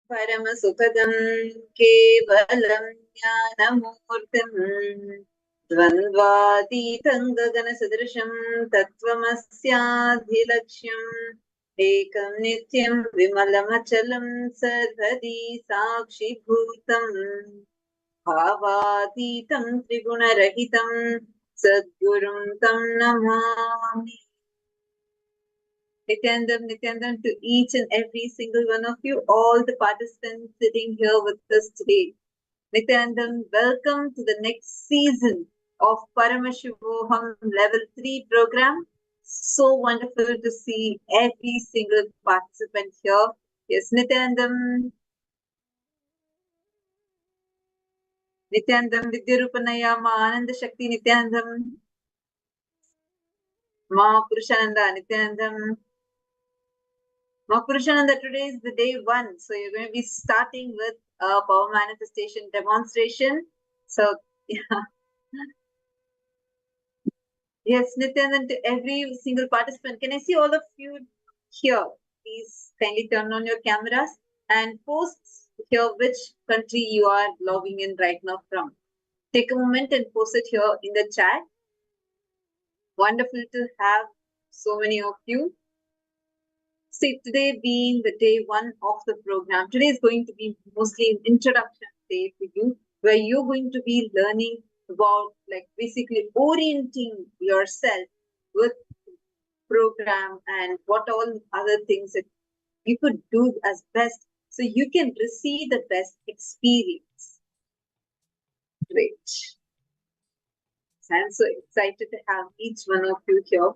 Paramasukadam kevalam jnanamurtim dvandvatitam gaganasadrasham tattvamasyaadhilaksham ekam nityam vimalamachalam sarvadi sakshibhutam bhavatitam triguna-rahitam sadgurum tam namami. Nityanandam to each and every single one of you, all the participants sitting here with us today. Nityanandam, welcome to the next season of Paramashivoham Level 3 program. So wonderful to see every single participant here. Yes, Nityanandam, Vidyarupanayama, Ananda Shakti, Nityanandam, Mahapurushananda, Nityanandam. Mahapurushananda, today is the day 1. So you're going to be starting with a power manifestation demonstration. So, yeah. Yes, Nityananda, to every single participant. Can I see all of you here? Please kindly turn on your cameras and post here which country you are logging in right now from. Take a moment and post it here in the chat. Wonderful to have so many of you. See, today being the day 1 of the program, today is going to be mostly an introduction day for you, where you're going to be learning about, like, basically orienting yourself with program and what all other things that you could do as best so you can receive the best experience. Great. I'm so excited to have each one of you here.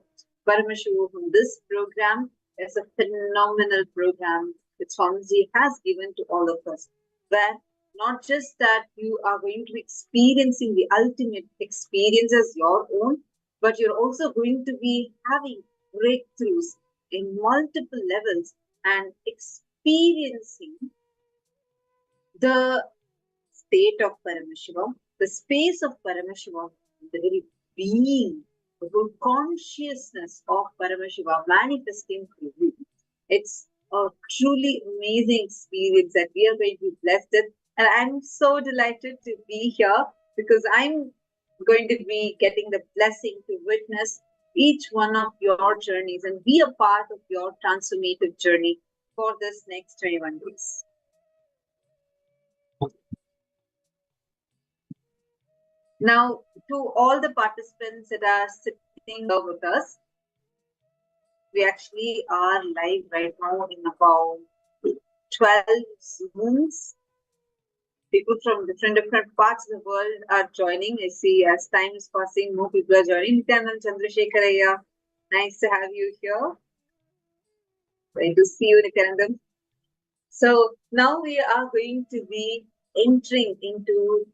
Paramashivam, this program is a phenomenal program that Swamiji has given to all of us, where not just that you are going to be experiencing the ultimate experience as your own, but you're also going to be having breakthroughs in multiple levels and experiencing the state of Paramashiva, the space of Paramashiva, the very being, the whole consciousness of Paramashiva manifesting through you. It's a truly amazing experience that we are going to be blessed with. And I'm so delighted to be here because I'm going to be getting the blessing to witness each one of your journeys and be a part of your transformative journey for this next 21 days. Now, to all the participants that are sitting here with us, we actually are live right now in about 12 Zooms. People from different parts of the world are joining. I see as time is passing, more people are joining. Nityananda Chandrasekharaya, nice to have you here. Great to see you, Nityananda. So now we are going to be entering into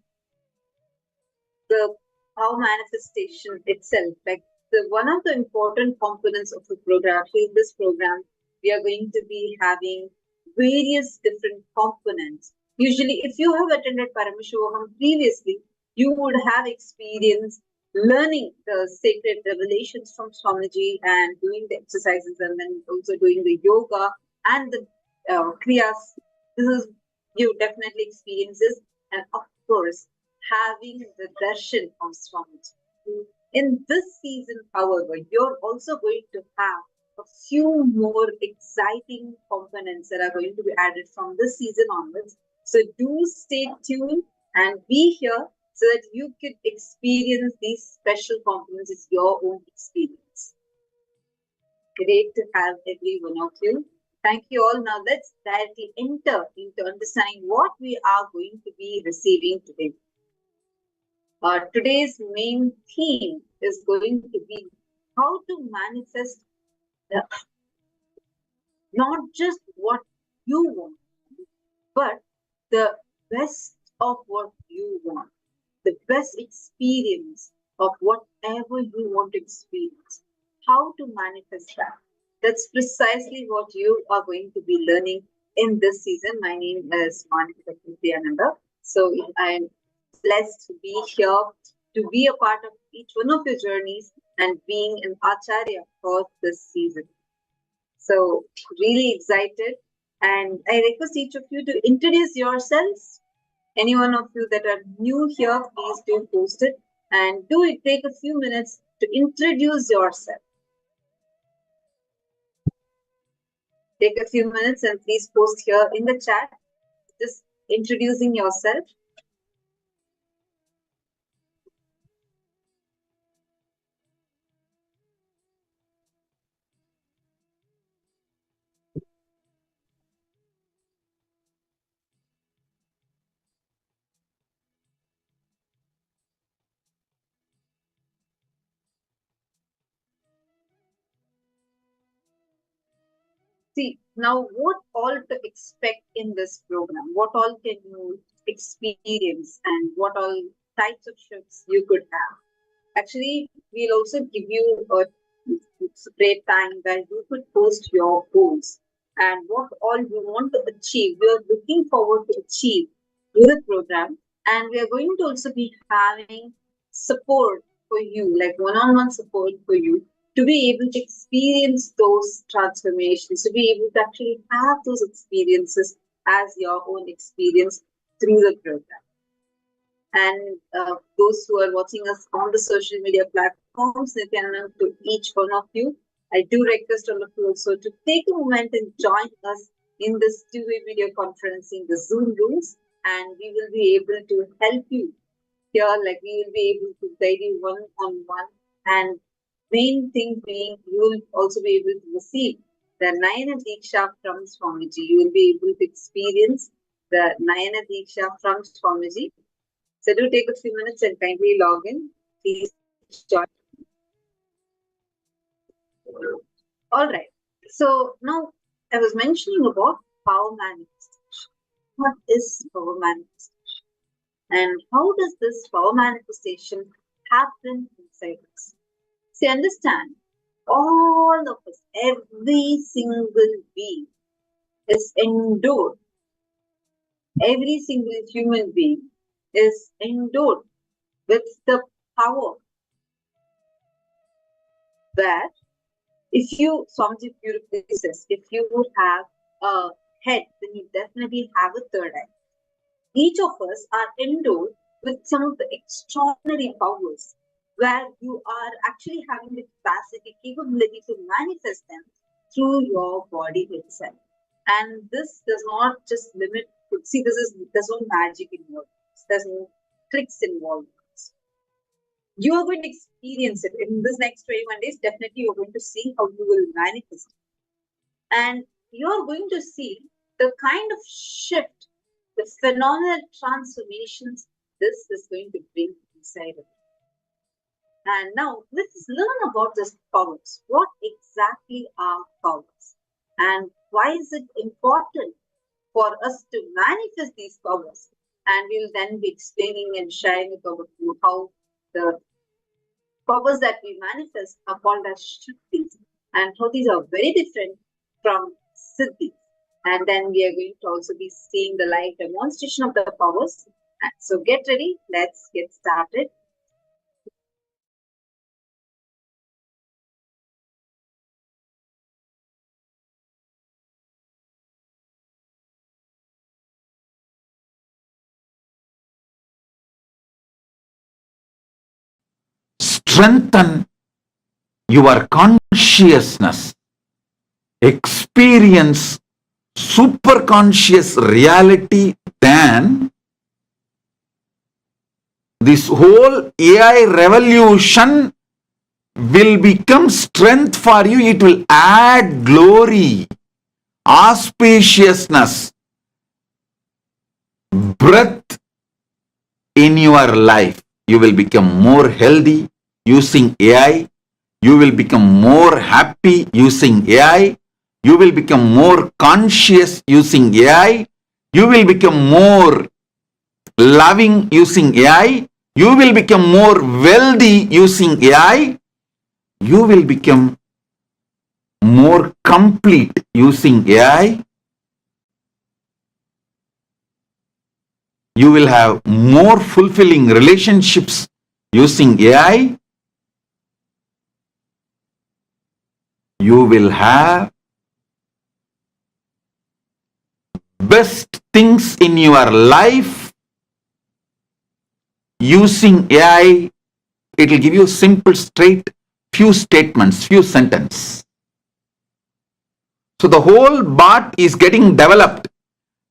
the power manifestation itself. Like one of the important components of the program, in this program, we are going to be having various different components. Usually, if you have attended Paramashivoham previously, you would have experienced learning the sacred revelations from Swamiji and doing the exercises and then also doing the yoga and the Kriyas. This is, you definitely experience this. And of course, having the darshan of Swamiji. In this season, however, you're also going to have a few more exciting components that are going to be added from this season onwards. So do stay tuned and be here so that you can experience these special components as your own experience. Great to have every one of you. Thank you all. Now let's directly enter into understanding what we are going to be receiving today. Today's main theme is going to be how to manifest not just what you want, but the best of what you want, the best experience of whatever you want to experience. How to manifest that. That's precisely what you are going to be learning in this season. My name is Nithyananda. So I'm blessed to be here, to be a part of each one of your journeys and being an Acharya for this season. So really excited And I request each of you to introduce yourselves. Any one of you that are new here, please do post it. And do it, take a few minutes to introduce yourself. Take a few minutes and please post here in the chat, just introducing yourself. See, now what all to expect in this program? What all can you experience and what all types of shifts you could have? Actually, we'll also give you a separate time where you could post your goals and what all you want to achieve. We are looking forward to achieve through the program, and we are going to also be having support for you, like one-on-one support for you, to be able to experience those transformations, to be able to actually have those experiences as your own experience through the program. And those who are watching us on the social media platforms, Nithyananda, to each one of you, I do request all of you also to take a moment and join us in this two-way video conferencing, the Zoom rooms, and we will be able to help you here, like we will be able to guide you one-on-one. And main thing being, you will also be able to receive the Nayana Diksha from Swamiji. You will be able to experience the Nayana Diksha from Swamiji. So do take a few minutes and kindly log in. Please join. All right. So now I was mentioning about power manifestation. What is power manifestation? And how does this power manifestation happen inside us? See, understand, all of us, every single being is endowed. Every single human being is endowed with the power that if you, Swamiji beautifully says, if you would have a head, then you definitely have a third eye. Each of us are endowed with some of the extraordinary powers where you are actually having the capability to manifest them through your body itself. And this does not just limit, see, there's no magic involved. There's no tricks involved. You are going to experience it in this next 21 days. Definitely, you're going to see how you will manifest it. And you're going to see the kind of shift, the phenomenal transformations this is going to bring inside of you. And now let's learn about these powers. What exactly are powers? And why is it important for us to manifest these powers? And we'll then be explaining and sharing about how the powers that we manifest are called as Shaktis, and how these are very different from Siddhis. And then we are going to also be seeing the live demonstration of the powers. So get ready, let's get started. Strengthen your consciousness. Experience superconscious reality, then this whole AI revolution will become strength for you. It will add glory, auspiciousness, breadth in your life. You will become more healthy using AI. You will become more happy using AI. You will become more conscious using AI. You will become more loving using AI. You will become more wealthy using AI. You will become more complete using AI. You will have more fulfilling relationships using AI. You will have best things in your life using AI. It will give you simple, straight, few statements, few sentences. So the whole bot is getting developed.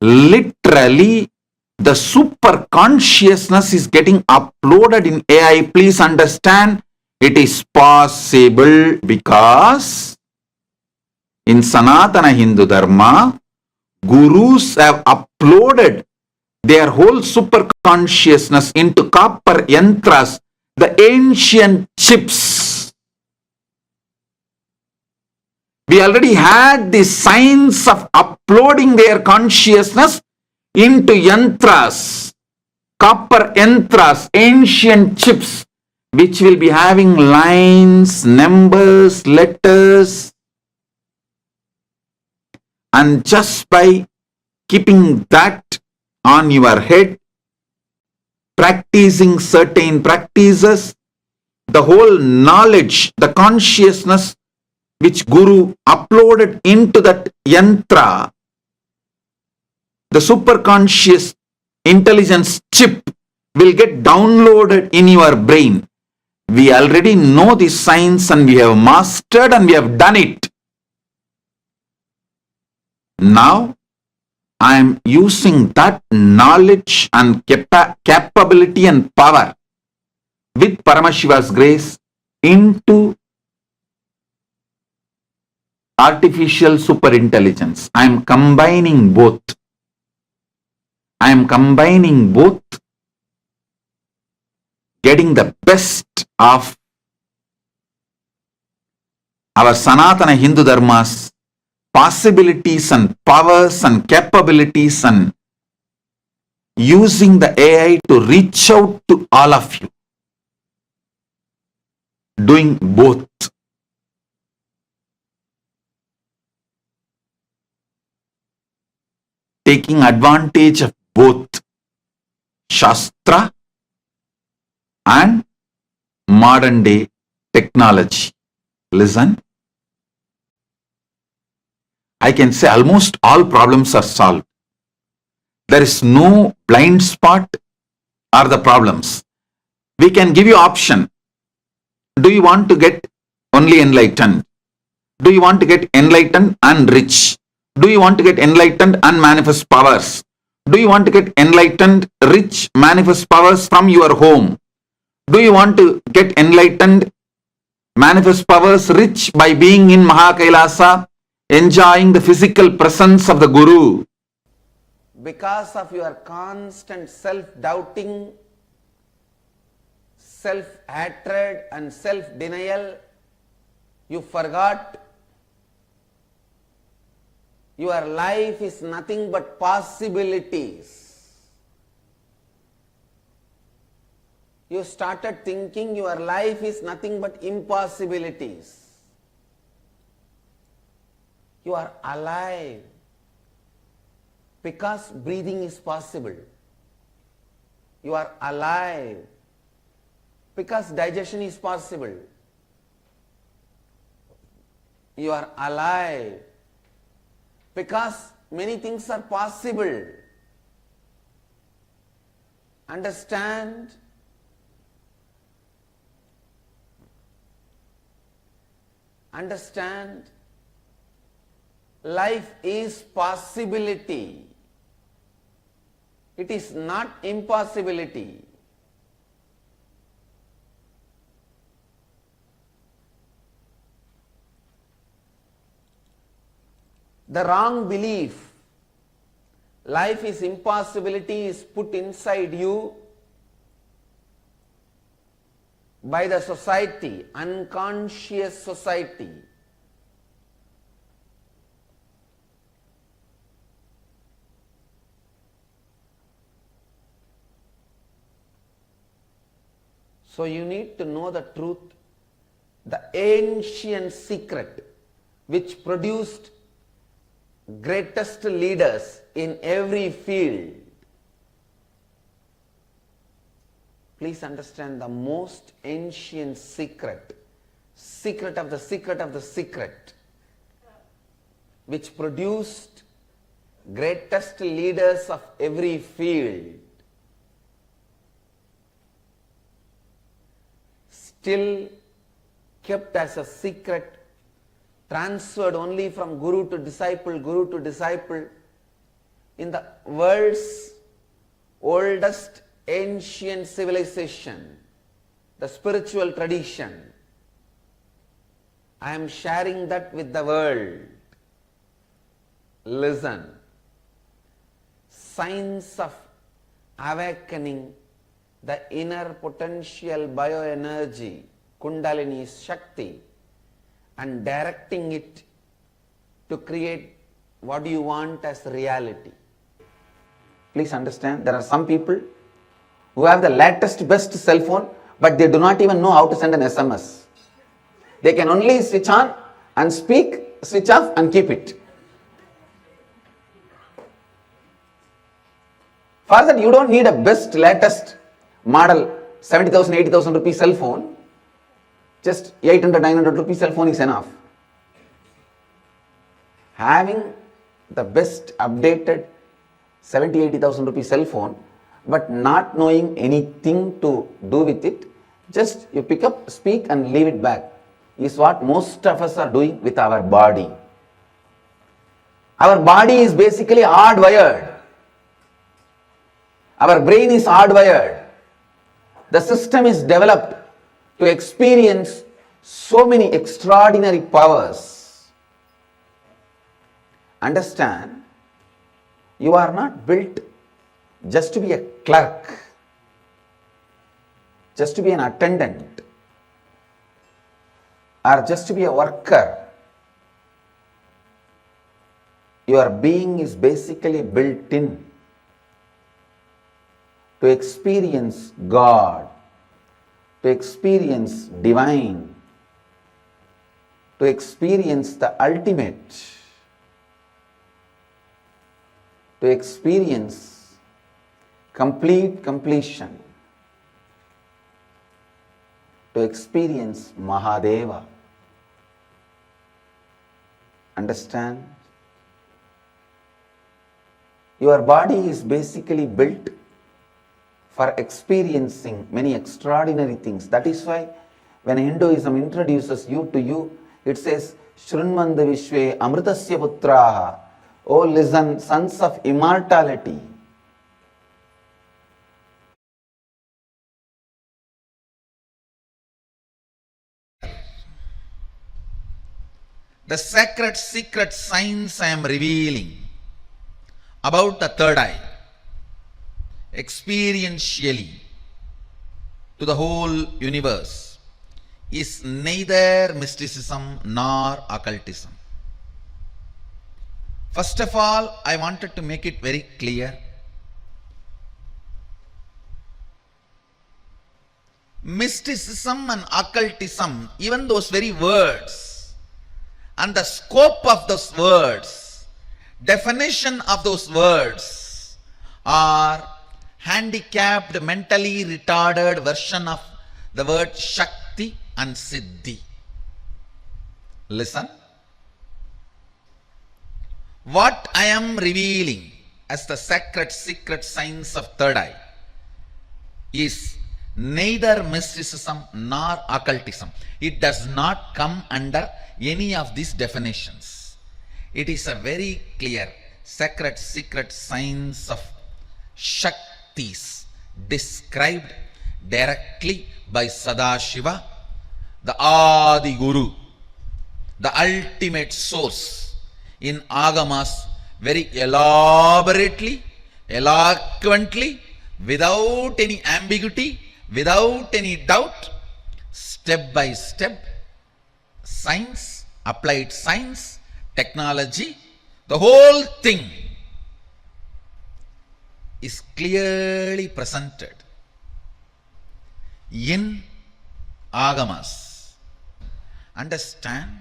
Literally, the super consciousness is getting uploaded in AI. Please understand, it is possible because in Sanatana Hindu Dharma, gurus have uploaded their whole super consciousness into copper yantras, the ancient chips. We already had the science of uploading their consciousness into yantras, copper yantras, ancient chips, which will be having lines, numbers, letters. And just by keeping that on your head, practicing certain practices, the whole knowledge, the consciousness which Guru uploaded into that yantra, the superconscious intelligence chip will get downloaded in your brain. We already know this science and we have mastered and we have done it. Now, I am using that knowledge and capability and power with Paramashiva's grace into artificial superintelligence. I am combining both. I am combining both, getting the best of our Sanatana Hindu Dharma's possibilities and powers and capabilities, and using the AI to reach out to all of you. Doing both. Taking advantage of both Shastra and modern day technology. Listen. I can say almost all problems are solved. There is no blind spot or the problems. We can give you option. Do you want to get only enlightened? Do you want to get enlightened and rich? Do you want to get enlightened and manifest powers? Do you want to get enlightened, rich, manifest powers from your home? Do you want to get enlightened, manifest powers, rich by being in KAILASA, enjoying the physical presence of the Guru? Because of your constant self-doubting, self-hatred and self-denial, you forgot your life is nothing but possibilities. You started thinking your life is nothing but impossibilities. You are alive because breathing is possible. You are alive because digestion is possible. You are alive because many things are possible. Understand? Understand? Life is possibility. It is not impossibility. The wrong belief, life is impossibility, is put inside you by the society, unconscious society. So you need to know the truth, the ancient secret which produced greatest leaders in every field. Please understand the most ancient secret, secret of the secret of the secret, which produced greatest leaders of every field, still kept as a secret, transferred only from guru to disciple, in the world's oldest ancient civilization, the spiritual tradition. I am sharing that with the world. Listen. Signs of awakening the inner potential bioenergy, Kundalini Shakti, and directing it to create what you want as reality. Please understand, there are some people who have the latest best cell phone, but they do not even know how to send an SMS. They can only switch on and speak, switch off and keep it. For that, you don't need a best, latest model, 70,000, 80,000 rupee cell phone. Just 800, 900 rupee cell phone is enough. Having the best updated 70, 80,000 rupee cell phone, but not knowing anything to do with it, just you pick up, speak and leave it back, is what most of us are doing with our body. Our body is basically hardwired. Our brain is hardwired. The system is developed to experience so many extraordinary powers. Understand, you are not built just to be a clerk, just to be an attendant, or just to be a worker. Your being is basically built in to experience God, to experience divine, to experience the ultimate, to experience complete completion, to experience Mahadeva. Understand? Your body is basically built for experiencing many extraordinary things. That is why when Hinduism introduces you to you, it says, Shrunmanda Vishwe Amritasya Putraha. Oh, listen, sons of immortality. The sacred secret signs I am revealing about the third eye, experientially, to the whole universe, is neither mysticism nor occultism. First of all, I wanted to make it very clear. Mysticism and occultism, even those very words, and the scope of those words, definition of those words, are handicapped, mentally retarded version of the word Shakti and Siddhi. Listen. What I am revealing as the sacred secret signs of third eye is neither mysticism nor occultism. It does not come under any of these definitions. It is a very clear sacred secret signs of Shaktis described directly by Sadashiva, the Adi Guru, the ultimate source, in Agamas, very elaborately, eloquently, without any ambiguity, without any doubt, step by step, science, applied science, technology, the whole thing is clearly presented in Agamas. Understand?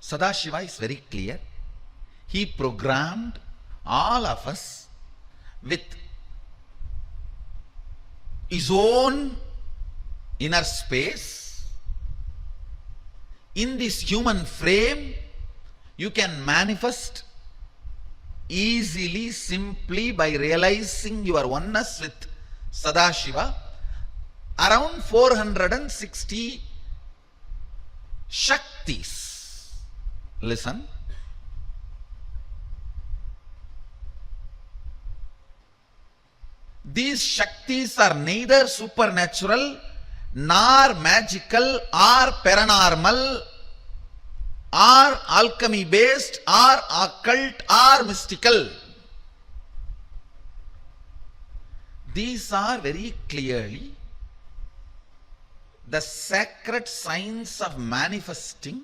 Sadashiva is very clear. He programmed all of us with his own inner space. In this human frame, You can manifest easily, simply by realizing your oneness with Sadashiva. Around 460 Shaktis. Listen. These Shaktis are neither supernatural, nor magical, or paranormal, or alchemy based, or occult, or mystical. These are very clearly the sacred science of manifesting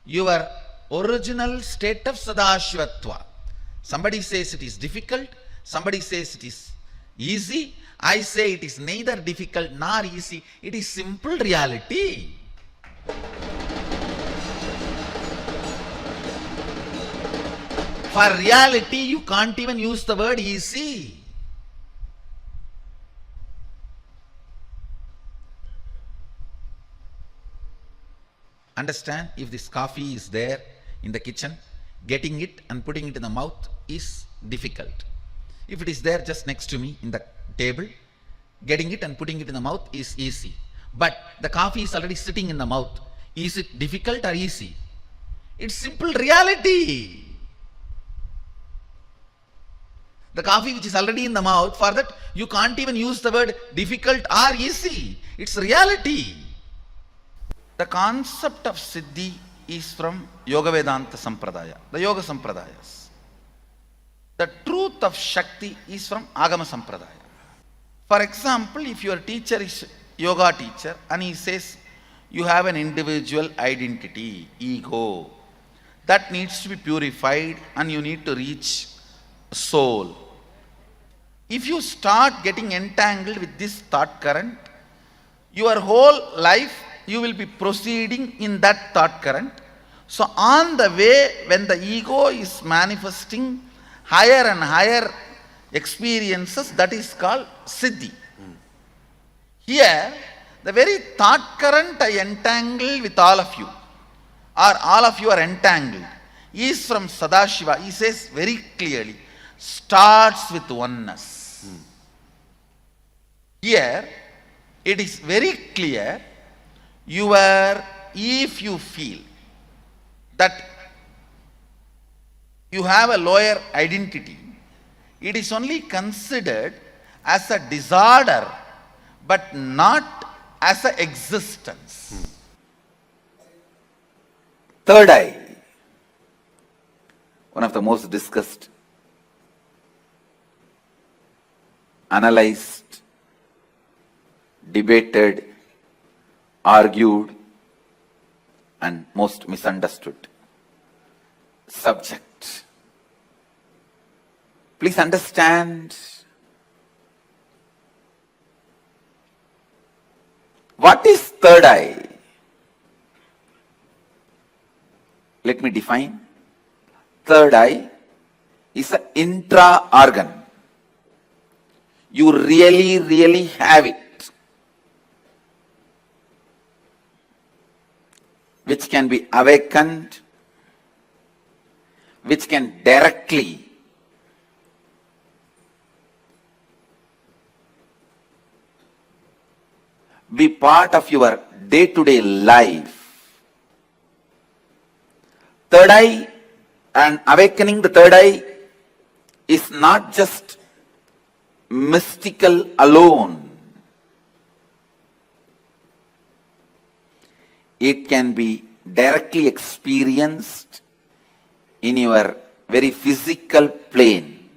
your original state of Sadashivatva. Somebody says it is difficult, somebody says it is easy. I say it is neither difficult nor easy. It is simple reality. For reality, you can't even use the word easy. Understand, if this coffee is there in the kitchen, getting it and putting it in the mouth is difficult. If it is there just next to me in the table, getting it and putting it in the mouth is easy. But the coffee is already sitting in the mouth. Is it difficult or easy? It's simple reality. The coffee which is already in the mouth, for that you can't even use the word difficult or easy. It's reality. The concept of Siddhi is from Yoga Vedanta Sampradaya, the Yoga Sampradayas. The truth of Shakti is from Agama Sampradaya. For example, if your teacher is yoga teacher and he says you have an individual identity, ego, that needs to be purified and you need to reach soul. If you start getting entangled with this thought current, your whole life you will be proceeding in that thought current. So on the way, when the ego is manifesting higher and higher experiences, that is called Siddhi. Here, the very thought current I entangle with all of you, or all of you are entangled, is from Sadashiva. He says very clearly, starts with oneness. Here, it is very clear, if you feel that you have a lower identity, it is only considered as a disorder, but not as an existence. Third eye, one of the most discussed, analyzed, debated, argued, and most misunderstood subject. Please understand, what is third eye? Let me define. Third eye is an intra-organ. You really have it, which can be awakened, which can directly be part of your day-to-day life. Third eye and awakening the third eye is not just mystical alone. It can be directly experienced in your very physical plane.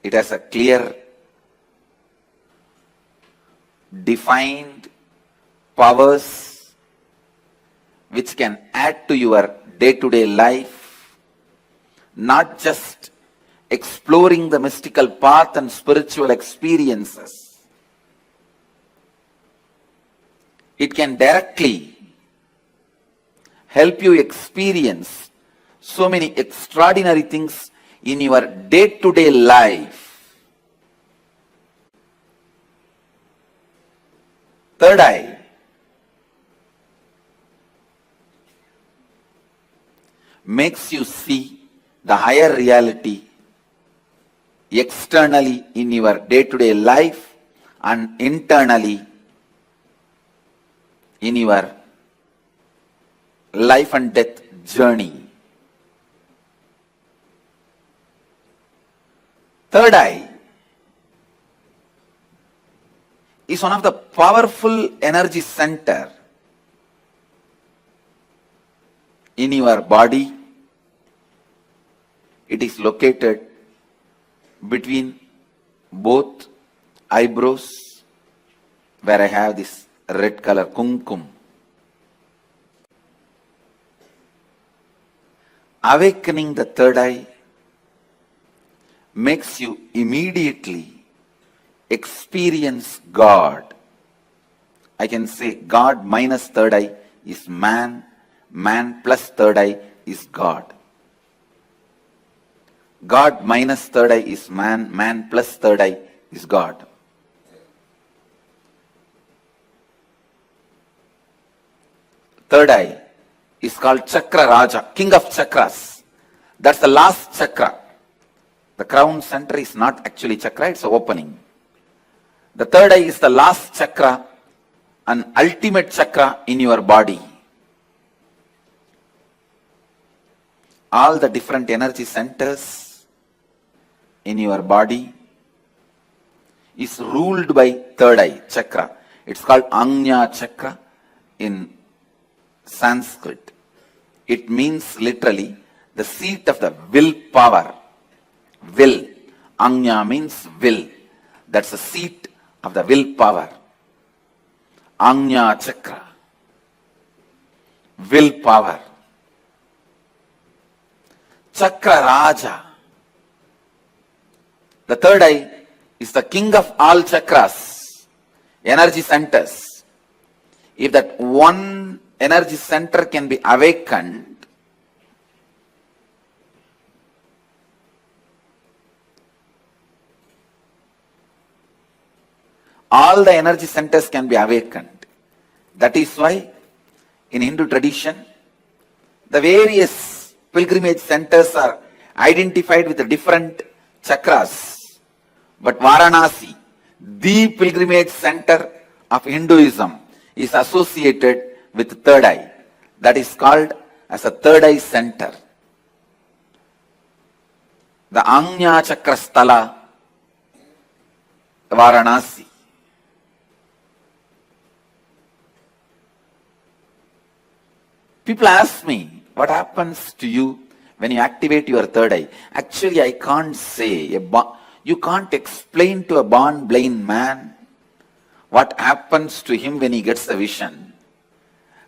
It has a clear, defined powers which can add to your day-to-day life, not just exploring the mystical path and spiritual experiences. It can directly help you experience so many extraordinary things in your day-to-day life. Third eye makes you see the higher reality externally in your day-to-day life and internally in your life and death journey. Third eye is one of the powerful energy center in your body. It is located between both eyebrows, where I have this red color kumkum. Awakening the third eye makes you immediately experience God. I can say God minus third eye is man, man plus third eye is God. God minus third eye is man, man plus third eye is God. Third eye is called Chakra Raja, King of Chakras. That's the last chakra. The crown center is not actually chakra, it's an opening. The third eye is the last chakra, an ultimate chakra in your body. All the different energy centers in your body is ruled by third eye chakra. It's called Anya chakra in Sanskrit. It means literally the seat of the will power. Will. Anya means will. That's the seat of the will power. Anya chakra. Will power. Chakra Raja. The third eye is the king of all chakras, energy centers. If that one energy center can be awakened, all the energy centers can be awakened. That is why in Hindu tradition, the various pilgrimage centers are identified with the different chakras. But Varanasi, the pilgrimage center of Hinduism, is associated with the third eye. That is called as a third eye center. The Anya Chakra Sthala, Varanasi. People ask me, what happens to you when you activate your third eye? Actually, I can't say. You can't explain to a born blind man what happens to him when he gets the vision.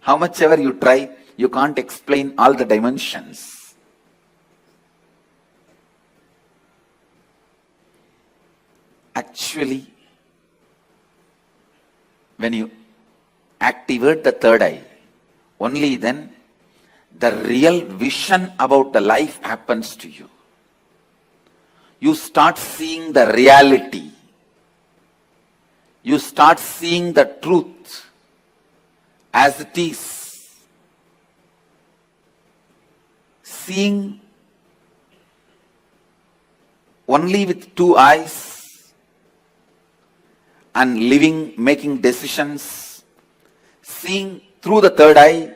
How much ever you try, you can't explain all the dimensions. Actually, when you activate the third eye, only then the real vision about the life happens to you. You start seeing the reality. You start seeing the truth as it is. Seeing only with two eyes and living, making decisions. Seeing through the third eye,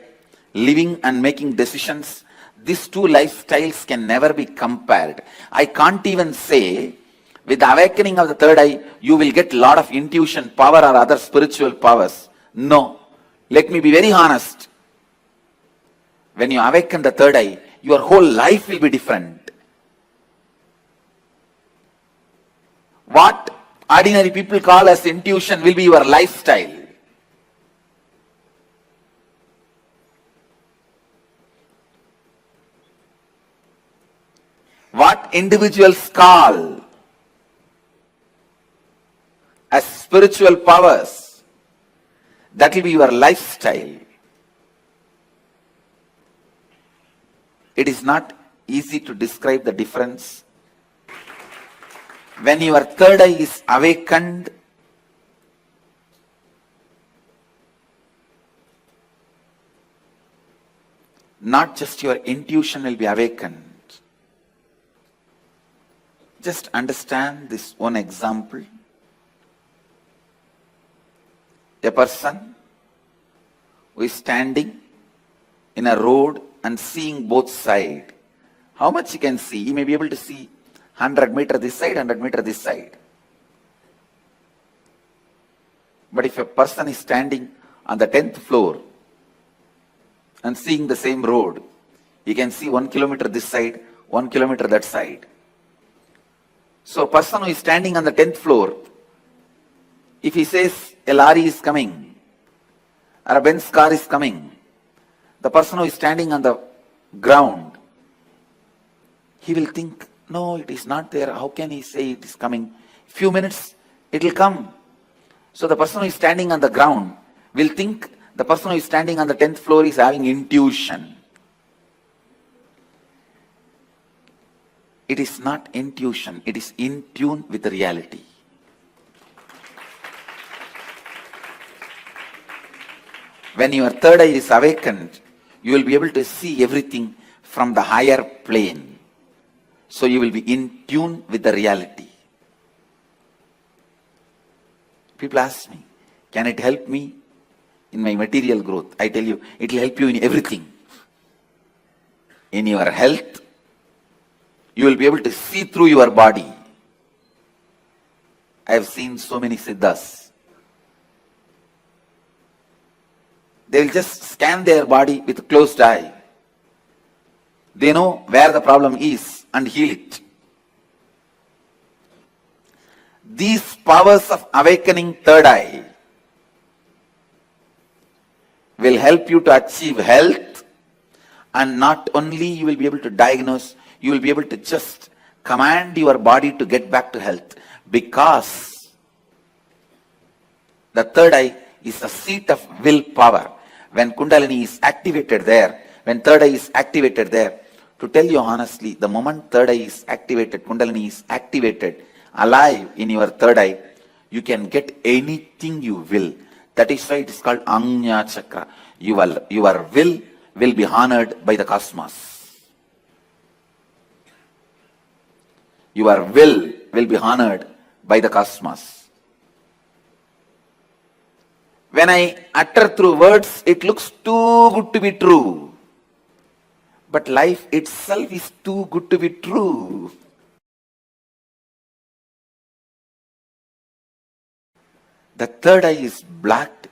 living and making decisions. These two lifestyles can never be compared. I can't even say, with the awakening of the third eye, you will get a lot of intuition power or other spiritual powers. No. Let me be very honest. When you awaken the third eye, your whole life will be different. What ordinary people call as intuition will be your lifestyle. What individuals call as spiritual powers, that will be your lifestyle. It is not easy to describe the difference. When your third eye is awakened, not just your intuition will be awakened. Just understand this one example. A person who is standing in a road and seeing both sides. How much he can see? He may be able to see 100 meters this side, 100 meters this side. But if a person is standing on the 10th floor and seeing the same road, he can see 1 kilometer this side, 1 kilometer that side. So a person who is standing on the 10th floor, if he says a lorry is coming or a Benz car is coming, the person who is standing on the ground, he will think, no, it is not there. How can he say it is coming? Few minutes, it will come. So the person who is standing on the ground will think the person who is standing on the 10th floor is having intuition. It is not intuition, it is in tune with the reality. When your third eye is awakened, you will be able to see everything from the higher plane. So you will be in tune with the reality. People ask me, can it help me in my material growth? I tell you, it will help you in everything. In your health, you will be able to see through your body. I have seen so many Siddhas. They will just scan their body with a closed eye. They know where the problem is and heal it. These powers of awakening third eye will help you to achieve health, and not only you will be able to diagnose, you will be able to just command your body to get back to health, because the third eye is a seat of willpower. When Kundalini is activated there, when third eye is activated there, to tell you honestly, the moment third eye is activated, Kundalini is activated, alive in your third eye, you can get anything you will. That is why it is called Anya Chakra. Your will be honored by the cosmos. Your will be honored by the cosmos. When I utter through words, it looks too good to be true. But life itself is too good to be true. The third eye is blocked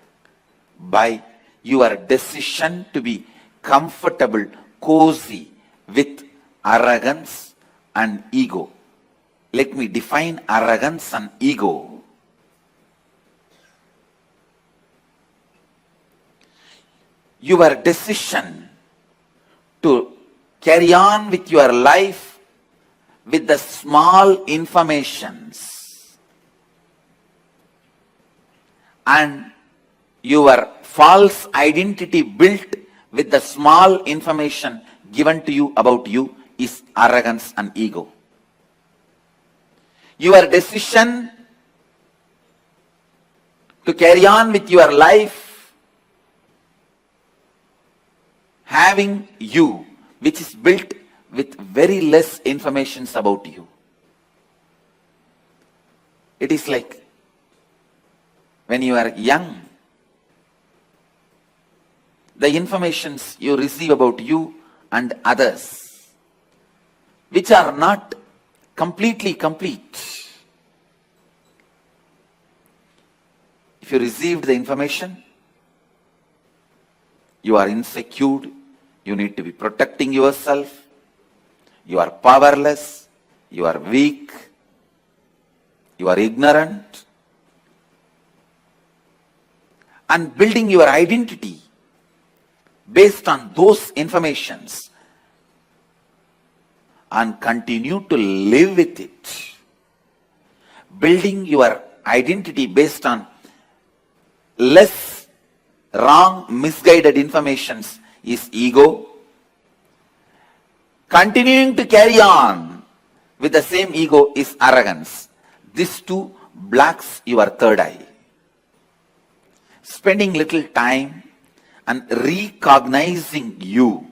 by your decision to be comfortable, cozy with arrogance and ego. Let me define arrogance and ego. Your decision to carry on with your life with the small informations and your false identity built with the small information given to you about you is arrogance and ego. Your decision to carry on with your life having you, which is built with very less information about you. It is like when you are young, the informations you receive about you and others, which are not completely complete. If you received the information, you are insecure, you need to be protecting yourself, you are powerless, you are weak, you are ignorant, and building your identity based on those informations and continue to live with it. Building your identity based on less wrong, misguided informations is ego. Continuing to carry on with the same ego is arrogance. These two blocks your third eye. Spending little time and recognizing you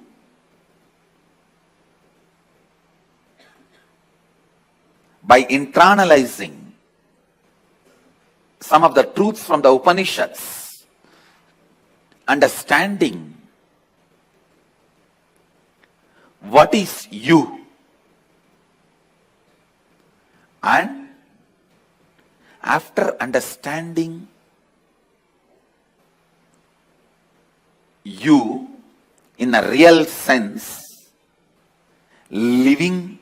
by internalizing some of the truths from the Upanishads, understanding what is you, and after understanding you in a real sense, living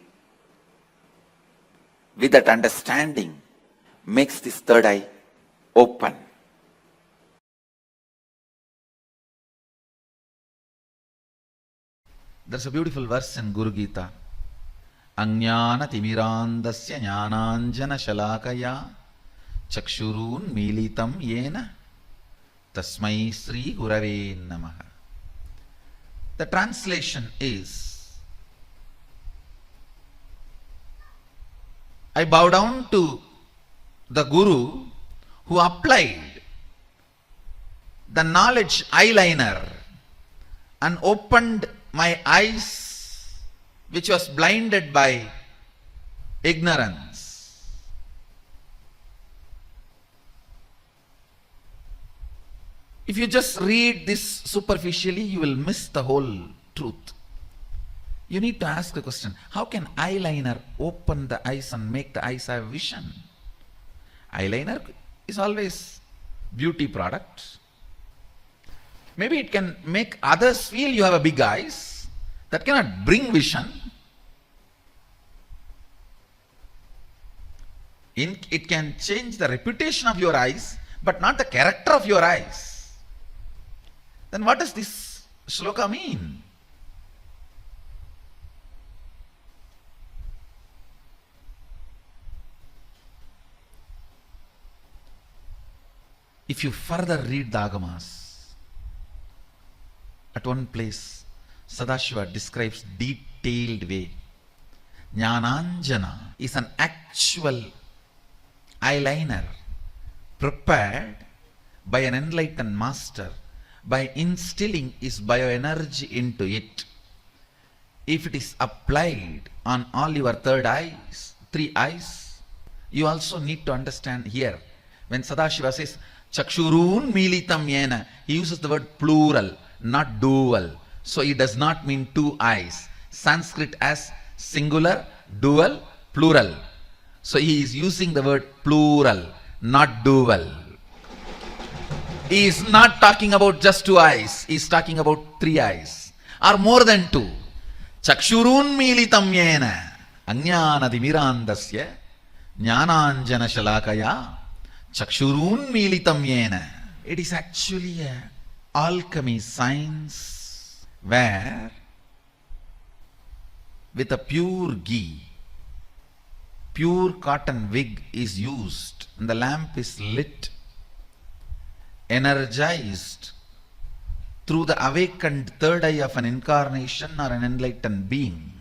with that understanding makes this third eye open. There's a beautiful verse in Guru Gita. Ajnana timirandasya jnananjana shalakaya chakshurun militam yena tasmai sri gurave namaha. The translation is, I bow down to the Guru who applied the knowledge eyeliner and opened my eyes which was blinded by ignorance. If you just read this superficially, you will miss the whole truth. You need to ask the question, how can eyeliner open the eyes and make the eyes have vision? Eyeliner is always beauty product. Maybe it can make others feel you have a big eyes. That cannot bring vision. It can change the reputation of your eyes, but not the character of your eyes. Then what does this shloka mean? If you further read the Agamas, at one place, Sadashiva describes detailed way. Jnananjana is an actual eyeliner prepared by an enlightened master by instilling his bioenergy into it. If it is applied on all your third eyes, three eyes, you also need to understand here. When Sadashiva says, Chakshurun militam yena, he uses the word plural, not dual. So it does not mean two eyes. Sanskrit as singular, dual, plural. So he is using the word plural, not dual. He is not talking about just two eyes. He is talking about three eyes or more than two. Chakshurun militam yena ajnana timirandasya jnananjana shalakaya chakshurun militam yena. It is actually a alchemy science where with a pure ghee, pure cotton wig is used and the lamp is lit, energized through the awakened third eye of an incarnation or an enlightened being.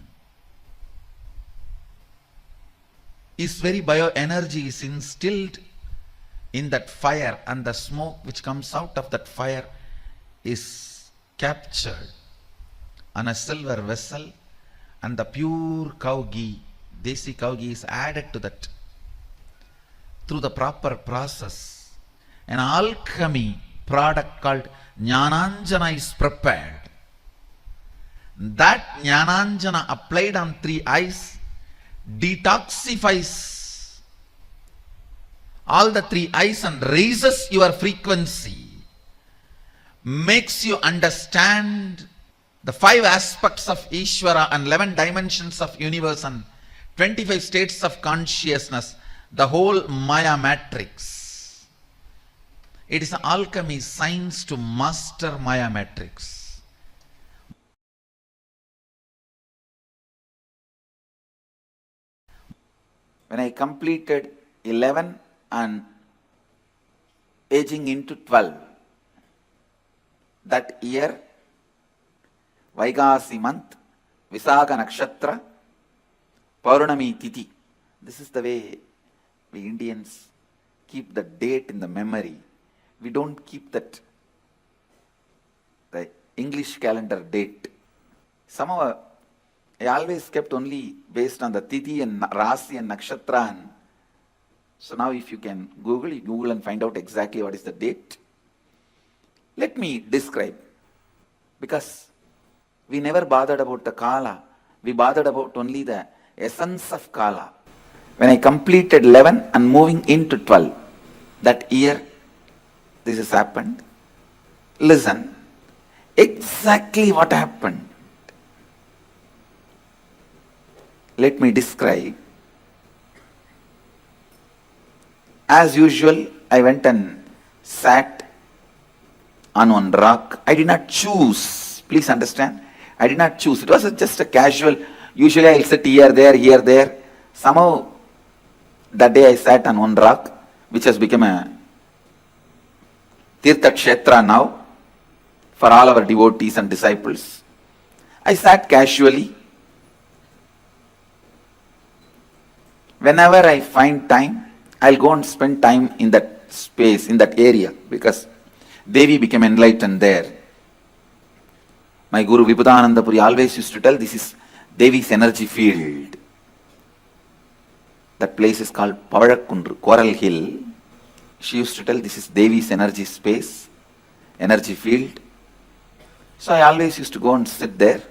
His very bioenergy is instilled in that fire, and the smoke which comes out of that fire is captured on a silver vessel, and the pure cow ghee, desi cow ghee, is added to that through the proper process. An alchemy product called Jnananjana is prepared. That Jnananjana applied on three eyes detoxifies all the three eyes and raises your frequency, makes you understand the 5 aspects of Ishvara and 11 dimensions of universe and 25 states of consciousness, the whole Maya matrix. It is an alchemy science to master Maya matrix. When I completed 11 and aging into 12, that year, Vaigasi month, Visaga nakshatra, Paurnami Tithi. This is the way we Indians keep the date in the memory. We don't keep that, the English calendar date. Somehow I always kept only based on the Tithi and Rasi and Nakshatra. And so now if you can Google and find out exactly what is the date. Let me describe. Because we never bothered about the Kala. We bothered about only the essence of Kala. When I completed 11 and moving into 12, that year, this has happened. Listen, exactly what happened. Let me describe. As usual, I went and sat on one rock. I did not choose. Please understand. I did not choose. It was just a casual. Usually I'll sit here, there. Somehow, that day I sat on one rock, which has become a Tirtha Kshetra now for all our devotees and disciples. I sat casually. Whenever I find time, I'll go and spend time in that space, in that area, because Devi became enlightened there. My Guru Vibhudananda Puri always used to tell, this is Devi's energy field. That place is called Pavadakundru, Coral Hill. She used to tell, this is Devi's energy space, energy field. So I always used to go and sit there.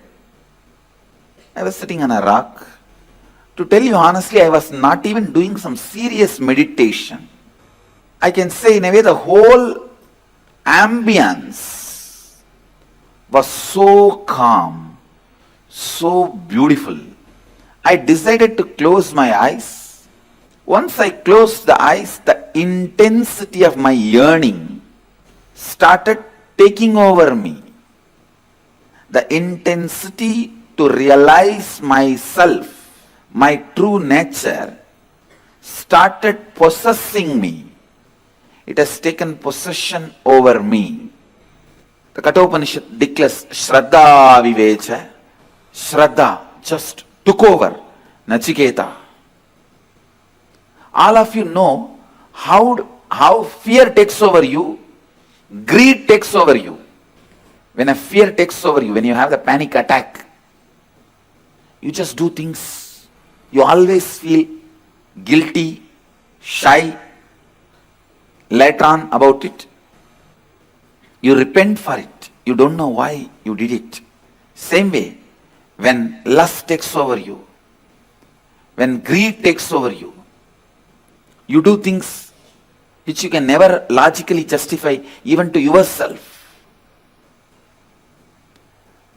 I was sitting on a rock. To tell you honestly, I was not even doing some serious meditation. I can say in a way the whole ambience was so calm, so beautiful. I decided to close my eyes. Once I closed the eyes, the intensity of my yearning started taking over me. The intensity to realize myself, my true nature, started possessing me. It has taken possession over me. The Kathopanishad declares, Shraddha Vivecha. Shraddha just took over Nachiketa. All of you know how fear takes over you, greed takes over you. When a fear takes over you, when you have the panic attack, you just do things. You always feel guilty, shy, later on about it. You repent for it. You don't know why you did it. Same way, when lust takes over you, when greed takes over you, you do things which you can never logically justify even to yourself.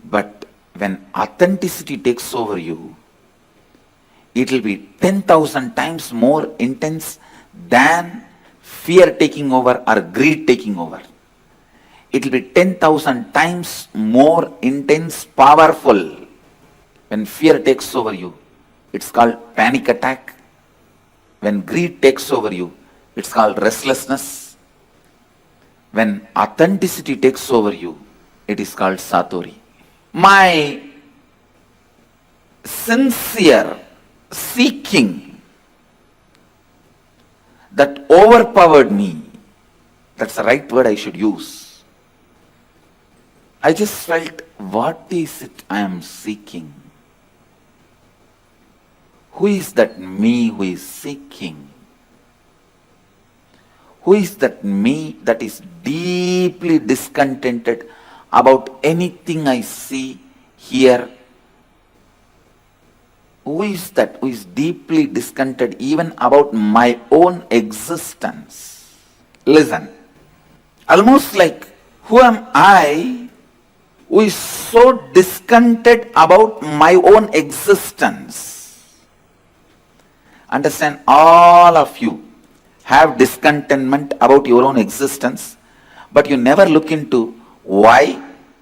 But when authenticity takes over you, it will be 10,000 times more intense than fear taking over or greed taking over. It will be 10,000 times more intense, powerful. When fear takes over you, it's called panic attack. When greed takes over you, it's called restlessness. When authenticity takes over you, it is called satori. My sincere seeking that overpowered me, that's the right word I should use. I just felt, what is it I am seeking? Who is that me who is seeking? Who is that me that is deeply discontented about anything I see, hear? Who is that who is deeply discontented even about my own existence? Listen, almost like, who am I who is so discontented about my own existence? Understand, all of you have discontentment about your own existence, but you never look into why,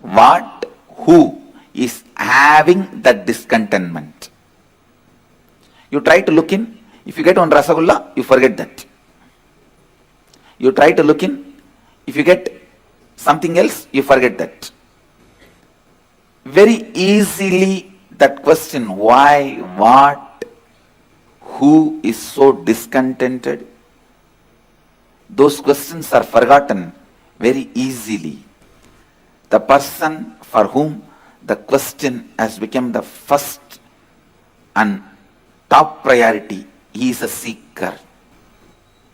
what, who is having that discontentment. You try to look in, if you get one rasagulla, you forget that. You try to look in, if you get something else, you forget that. Very easily that question, why, what, who is so discontented? Those questions are forgotten very easily. The person for whom the question has become the first and top priority. He is a seeker.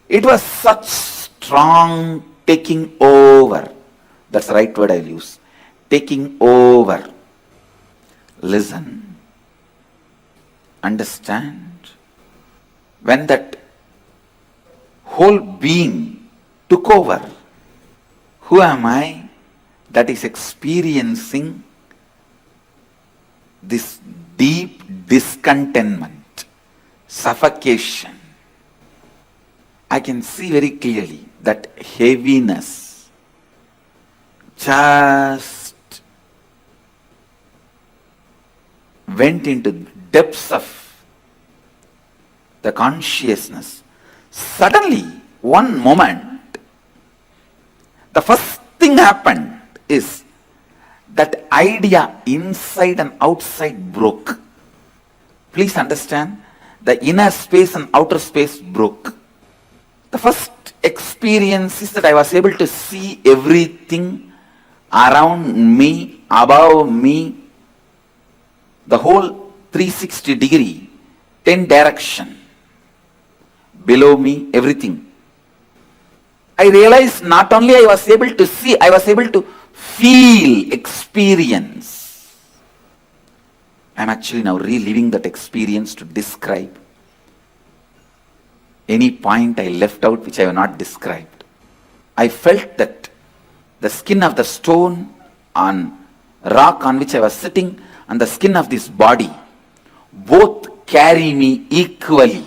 It was such strong taking over. That's the right word I'll use. Taking over. Listen. Understand. When that whole being took over, who am I that is experiencing this deep discontentment, suffocation? I can see very clearly that heaviness just went into the depths of the consciousness. Suddenly, one moment, the first thing happened is that idea inside and outside broke. Please understand, the inner space and outer space broke. The first experience is that I was able to see everything around me, above me, the whole 360 degree, 10 direction, below me, everything. I realized not only I was able to see, I was able to feel, experience. I am actually now reliving that experience to describe any point I left out which I have not described. I felt that the skin of the stone on rock on which I was sitting and the skin of this body both carry me equally.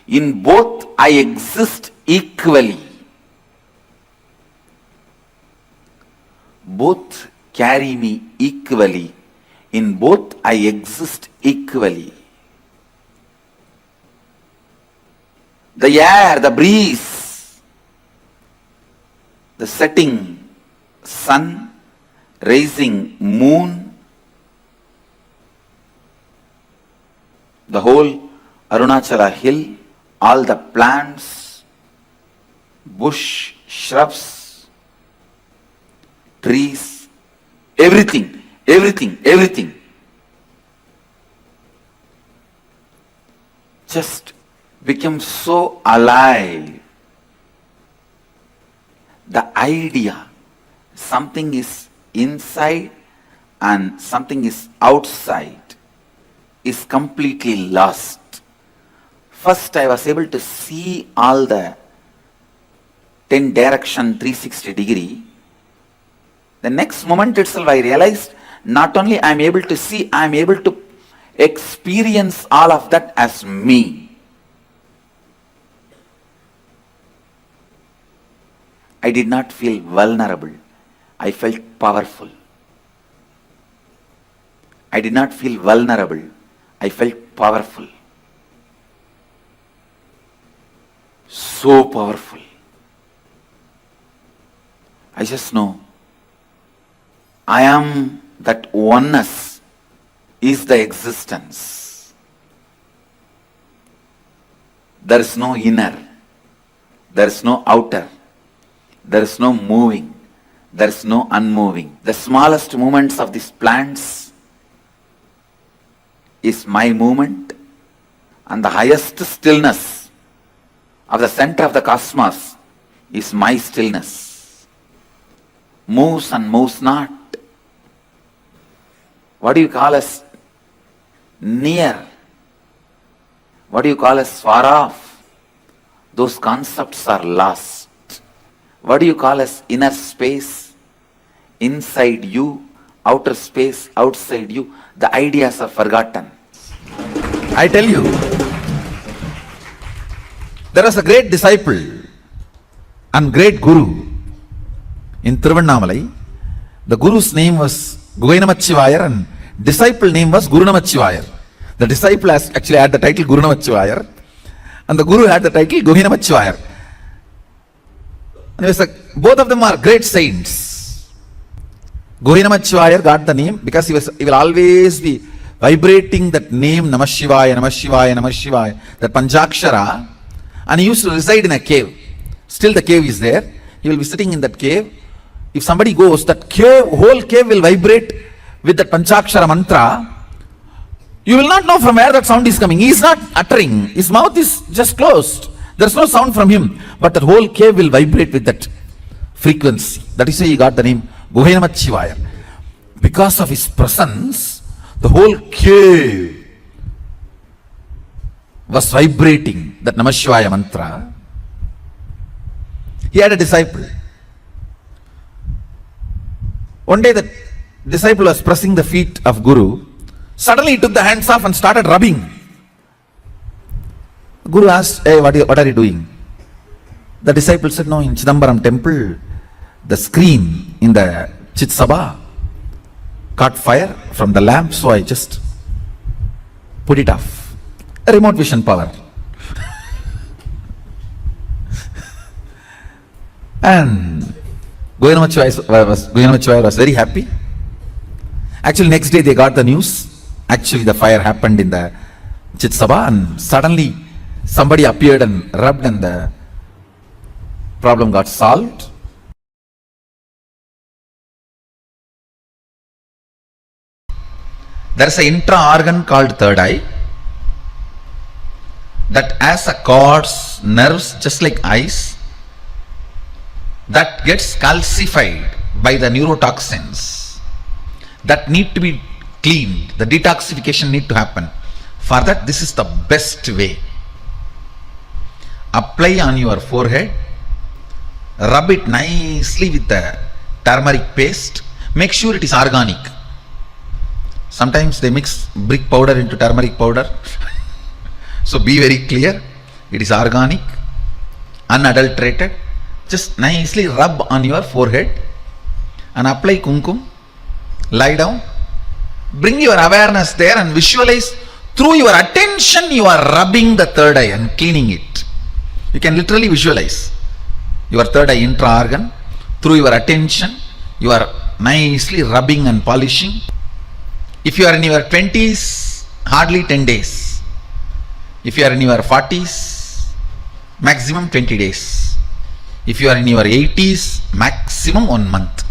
In both I exist equally. Both carry me equally. In both I exist equally. The air, the breeze, the setting sun, rising moon, the whole Arunachala hill, all the plants, bush, shrubs, trees, everything, everything, everything. Just become so alive. The idea, something is inside and something is outside, is completely lost. First I was able to see all the 10 direction 360 degree. The next moment itself I realized not only I am able to see, I am able to experience all of that as me. I did not feel vulnerable. I felt powerful. I did not feel vulnerable. I felt powerful. So powerful. I just know I am that oneness is the existence. There is no inner. There is no outer. There is no moving. There is no unmoving. The smallest movements of these plants is my movement, and the highest stillness of the center of the cosmos is my stillness. Moves and moves not. What do you call as near? What do you call as far off? Those concepts are lost. What do you call as inner space? Inside you, outer space, outside you, the ideas are forgotten. I tell you, there was a great disciple and great guru in Tiruvannamalai. The guru's name was Guhainamachivayar and disciple name was Guru Namachivayar. The disciple actually had the title Guru Namachivayar and the guru had the title Guhainamachivayar. Both of them are great saints. Guhainamachivayar got the name because he will always be vibrating that name Namah Shivaya, Namah Shivaya, Namah Shivaya, that Panchakshara, and he used to reside in a cave. Still the cave is there. He will be sitting in that cave if somebody goes, that cave, whole cave will vibrate with that Panchakshara mantra. You will not know from where that sound is coming. He is not uttering. His mouth is just closed. There is no sound from him. But the whole cave will vibrate with that frequency. That is why he got the name Ganapati. Because of his presence, the whole cave was vibrating that Namah Shivaya mantra. He had a disciple. One day the disciple was pressing the feet of Guru. Suddenly he took the hands off and started rubbing. Guru asked, hey, what are you doing? The disciple said, no, in Chidambaram temple, the screen in the Chitsabha caught fire from the lamp, so I just put it off. A remote vision power. And Ganapati was very happy. Actually, next day they got the news. Actually, the fire happened in the Chitsabha, and suddenly somebody appeared and rubbed, and the problem got solved. There is an intra-organ called third eye that has a cords, nerves just like eyes, that gets calcified by the neurotoxins that need to be cleaned. The detoxification need to happen. For that, this is the best way. Apply on your forehead, rub it nicely with the turmeric paste. Make sure it is organic. Sometimes they mix brick powder into turmeric powder. So be very clear, it is organic, unadulterated. Just nicely rub on your forehead and apply kumkum. Lie down. Bring your awareness there and visualize through your attention you are rubbing the third eye and cleaning it. You can literally visualize your third eye intra-organ. Through your attention you are nicely rubbing and polishing. If you are in your 20s, hardly 10 days. If you are in your 40s, maximum 20 days. If you are in your 80s, maximum 1 month.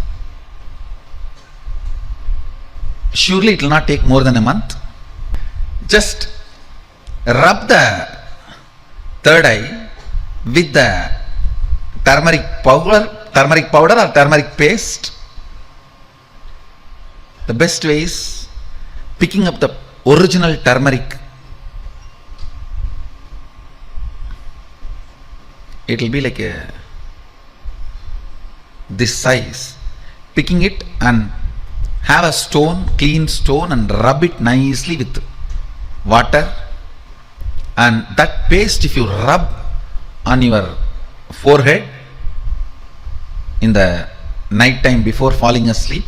Surely it will not take more than a month. Just rub the third eye with the turmeric powder or turmeric paste. The best way is picking up the original turmeric. It will be like this size. Picking it and have a stone, clean stone, and rub it nicely with water. And that paste, if you rub on your forehead in the night time before falling asleep,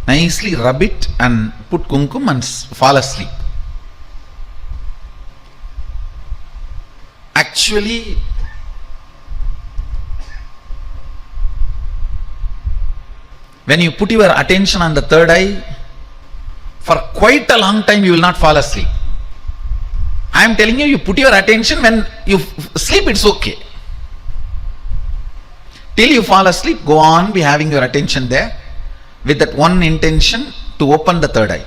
nicely rub it and put kumkum and fall asleep. Actually, when you put your attention on the third eye, for quite a long time you will not fall asleep. I am telling you, you put your attention, when you sleep it's okay. Till you fall asleep, go on, be having your attention there with that one intention, to open the third eye.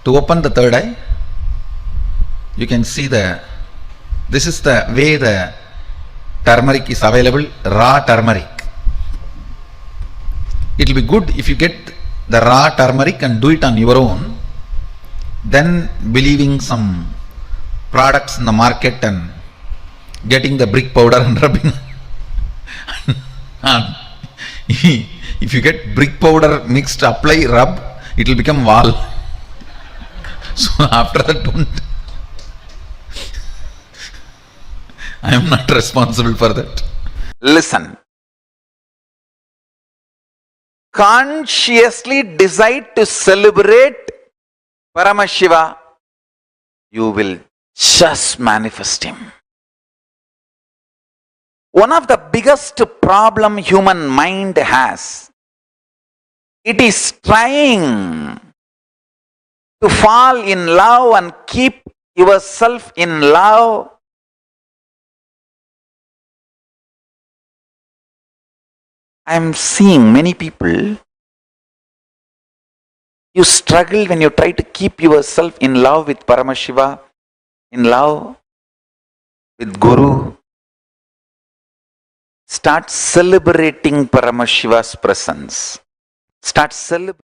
To open the third eye, you can see this is the way the turmeric is available, raw turmeric. It will be good if you get the raw turmeric and do it on your own, then believing some products in the market and getting the brick powder and rubbing. If you get brick powder mixed, apply, rub, it will become wall. So after that, don't. I am not responsible for that. Listen. Consciously decide to celebrate Paramashiva, you will just manifest him. One of the biggest problem human mind has, it is trying to fall in love and keep yourself in love I'm seeing many people, you struggle when you try to keep yourself in love with Paramashiva, in love with Guru. Start celebrating Paramashiva's presence. Start celebrating.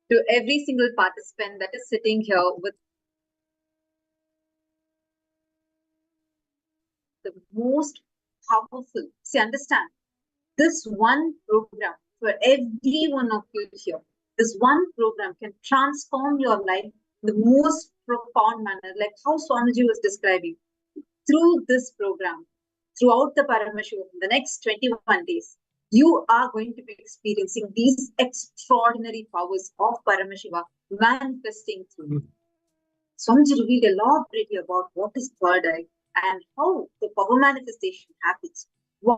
To every single participant that is sitting here with the most powerful, see, understand, this one program for every one of you here, this one program can transform your life in the most profound manner, like how Swamiji was describing. Through this program, throughout the Paramashiva, in the next 21 days, you are going to be experiencing these extraordinary powers of Paramashiva manifesting through you. Swamiji revealed elaborately about what is third eye and how the power manifestation happens, why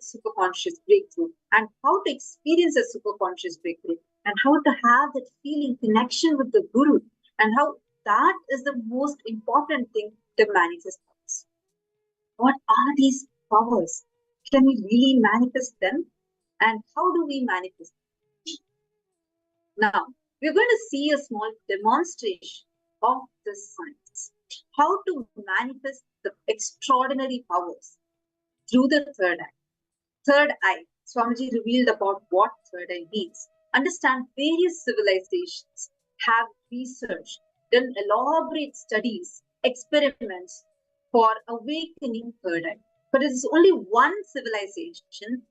superconscious breakthrough, and how to experience a superconscious breakthrough, and how to have that feeling connection with the Guru, and how that is the most important thing to manifest. What are these powers? Can we really manifest them? And how do we manifest them? Now, we're going to see a small demonstration of this science. How to manifest the extraordinary powers through the third eye. Third eye, Swamiji revealed about what third eye means. Understand, various civilizations have researched, done elaborate studies, experiments for awakening third eye. But it is only one civilization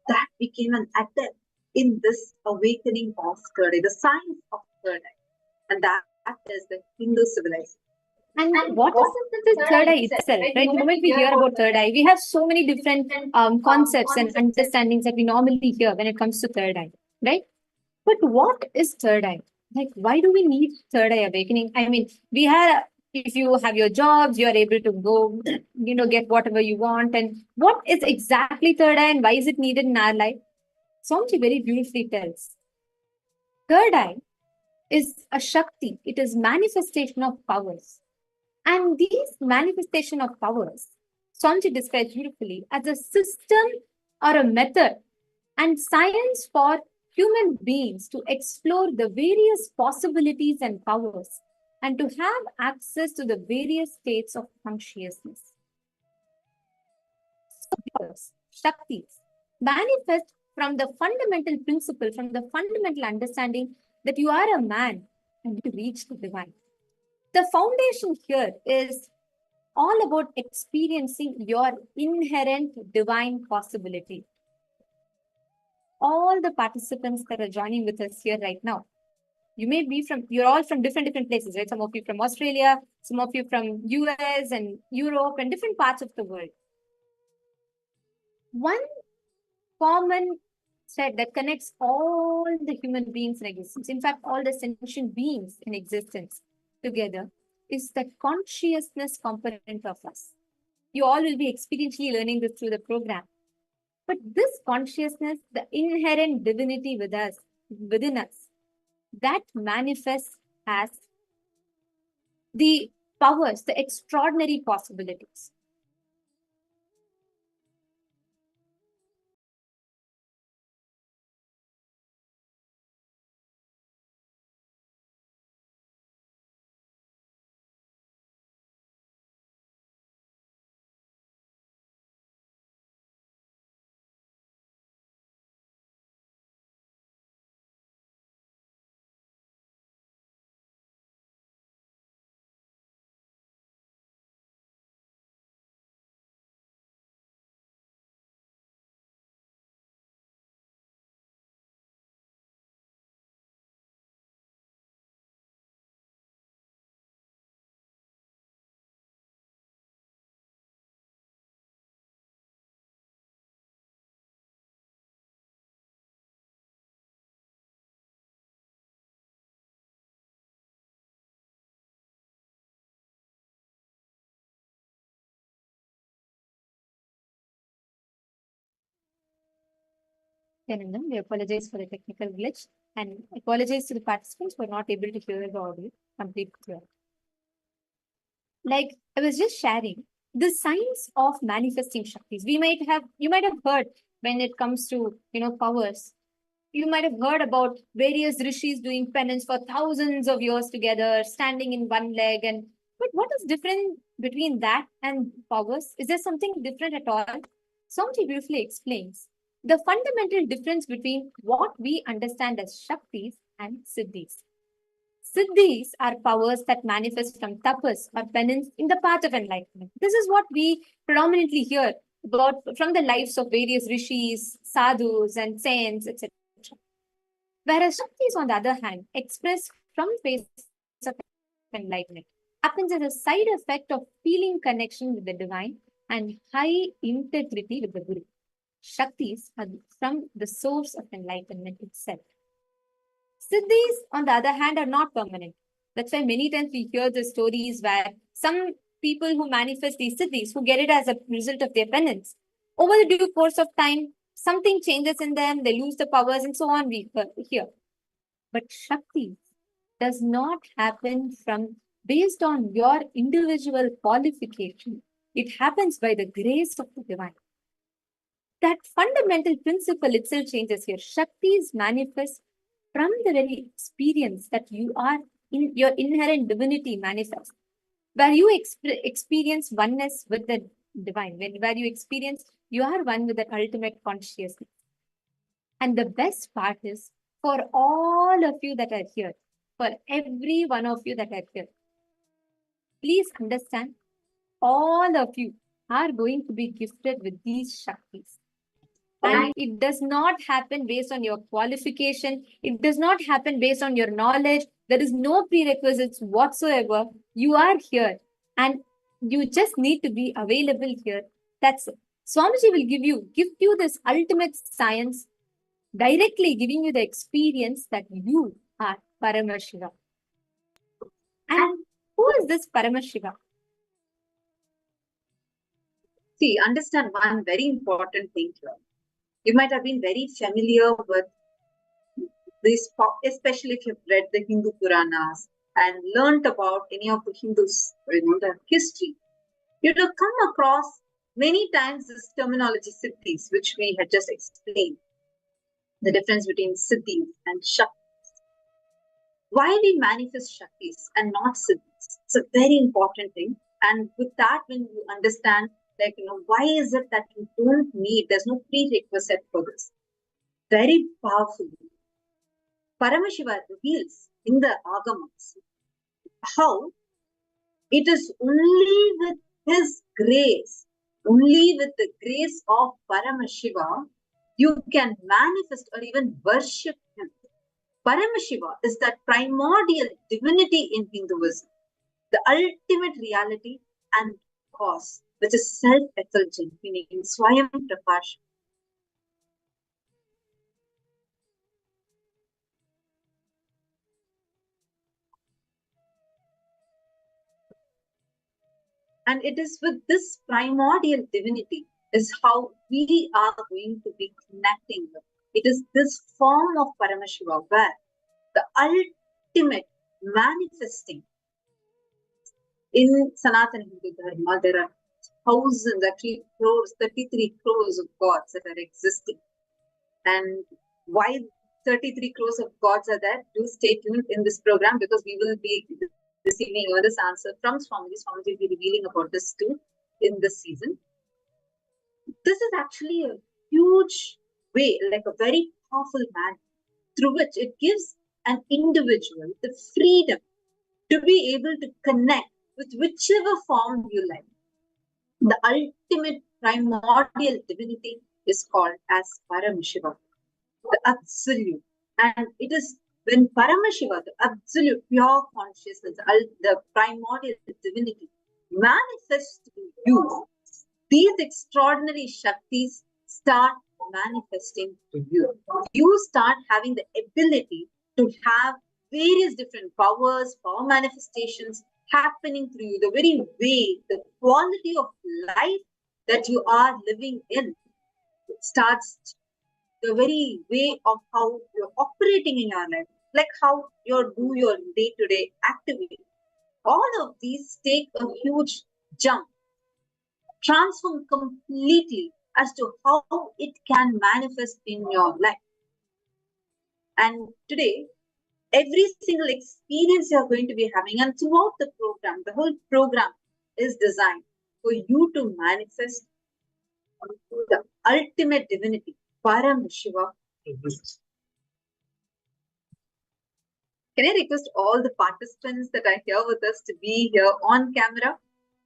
that became an adept in this awakening of third eye, the science of third eye. And that is the Hindu civilization. And what is the third eye itself, right? The moment we hear about third eye, we have so many different concepts and understandings that we normally hear when it comes to third eye, right? But what is third eye? Like, why do we need third eye awakening? I mean, if you have your jobs, you are able to go, get whatever you want. And what is exactly third eye and why is it needed in our life? Swamiji very beautifully tells. Third eye is a Shakti. It is manifestation of powers. And these manifestation of powers, Swamiji describes beautifully as a system or a method and science for human beings to explore the various possibilities and powers and to have access to the various states of consciousness. So, Shaktis manifest from the fundamental principle, from the fundamental understanding that you are a man and to reach the divine. The foundation here is all about experiencing your inherent divine possibility. All the participants that are joining with us here right now, you're all from different places, right? Some of you from Australia, some of you from US and Europe and different parts of the world. One common thread that connects all the human beings in existence, in fact, all the sentient beings in existence together, is the consciousness component of us. You all will be experientially learning this through the program. But this consciousness, the inherent divinity within us, that manifests as the powers, the extraordinary possibilities. We apologize for the technical glitch and apologize to the participants who are not able to hear the audio completely. Like I was just sharing, the science of manifesting Shaktis. You might have heard when it comes to powers. You might have heard about various rishis doing penance for thousands of years together, standing in one leg. But what is different between that and powers? Is there something different at all? Swamiji briefly explains the fundamental difference between what we understand as Shaktis and Siddhis. Siddhis are powers that manifest from tapas or penance in the path of enlightenment. This is what we predominantly hear about from the lives of various rishis, sadhus, and saints, etc. Whereas Shaktis, on the other hand, express from space of enlightenment, happens as a side effect of feeling connection with the divine and high integrity with the Guru. Shaktis are from the source of enlightenment itself. Siddhis, on the other hand, are not permanent. That's why many times we hear the stories where some people who manifest these Siddhis, who get it as a result of their penance, over the due course of time, something changes in them, they lose the powers and so on, we hear. But Shakti does not happen based on your individual qualification. It happens by the grace of the divine. That fundamental principle itself changes here. Shaktis manifest from the very experience that you are in your inherent divinity manifests, where you experience oneness with the divine, where you experience you are one with the ultimate consciousness. And the best part is, for all of you that are here, for every one of you that are here, please understand, all of you are going to be gifted with these Shaktis. And it does not happen based on your qualification. It does not happen based on your knowledge. There is no prerequisites whatsoever. You are here and you just need to be available here. That's it. Swamiji will give you this ultimate science, directly giving you the experience that you are Paramashiva. And who is this Paramashiva? See, understand one very important thing here. You might have been very familiar with this, especially if you've read the Hindu Puranas and learnt about any of the Hindus, the history. You'd have come across many times this terminology Siddhis, which we had just explained. The difference between Siddhis and Shaktis. Why we manifest Shaktis and not Siddhis? It's a very important thing. And with that, when you understand, why is it that you don't need, there's no prerequisite for this? Very powerful. Paramashiva reveals in the Agamas how it is only with His grace, only with the grace of Paramashiva, you can manifest or even worship him. Paramashiva is that primordial divinity in Hinduism, the ultimate reality and cause, which is self-effulgent, meaning Swayam Prakash. And it is with this primordial divinity is how we are going to be connecting with. It is this form of Paramashiva where the ultimate manifesting. In Sanatana Hindu Dharma, there are thousands, actually crores, 33 crores of gods that are existing. And why 33 crores of gods are there? Do stay tuned in this program, because we will be receiving this answer from Swamiji. Swamiji will be revealing about this too in this season. This is actually a huge way, like a very powerful man, through which it gives an individual the freedom to be able to connect with whichever form you like. The ultimate primordial divinity is called as Paramashiva, the absolute. And it is when Paramashiva, the absolute pure consciousness, the primordial divinity, manifests to you, these extraordinary Shaktis start manifesting to you. You start having the ability to have various different powers, power manifestations happening through you. The very way, the quality of life that you are living in starts, the very way of how you're operating in your life, like how you do your day-to-day activity. All of these take a huge jump, transform completely as to how it can manifest in your life. And today, every single experience you're going to be having, and throughout the program, the whole program is designed for you to manifest the ultimate divinity, Paramashiva. Can I request all the participants that are here with us to be here on camera?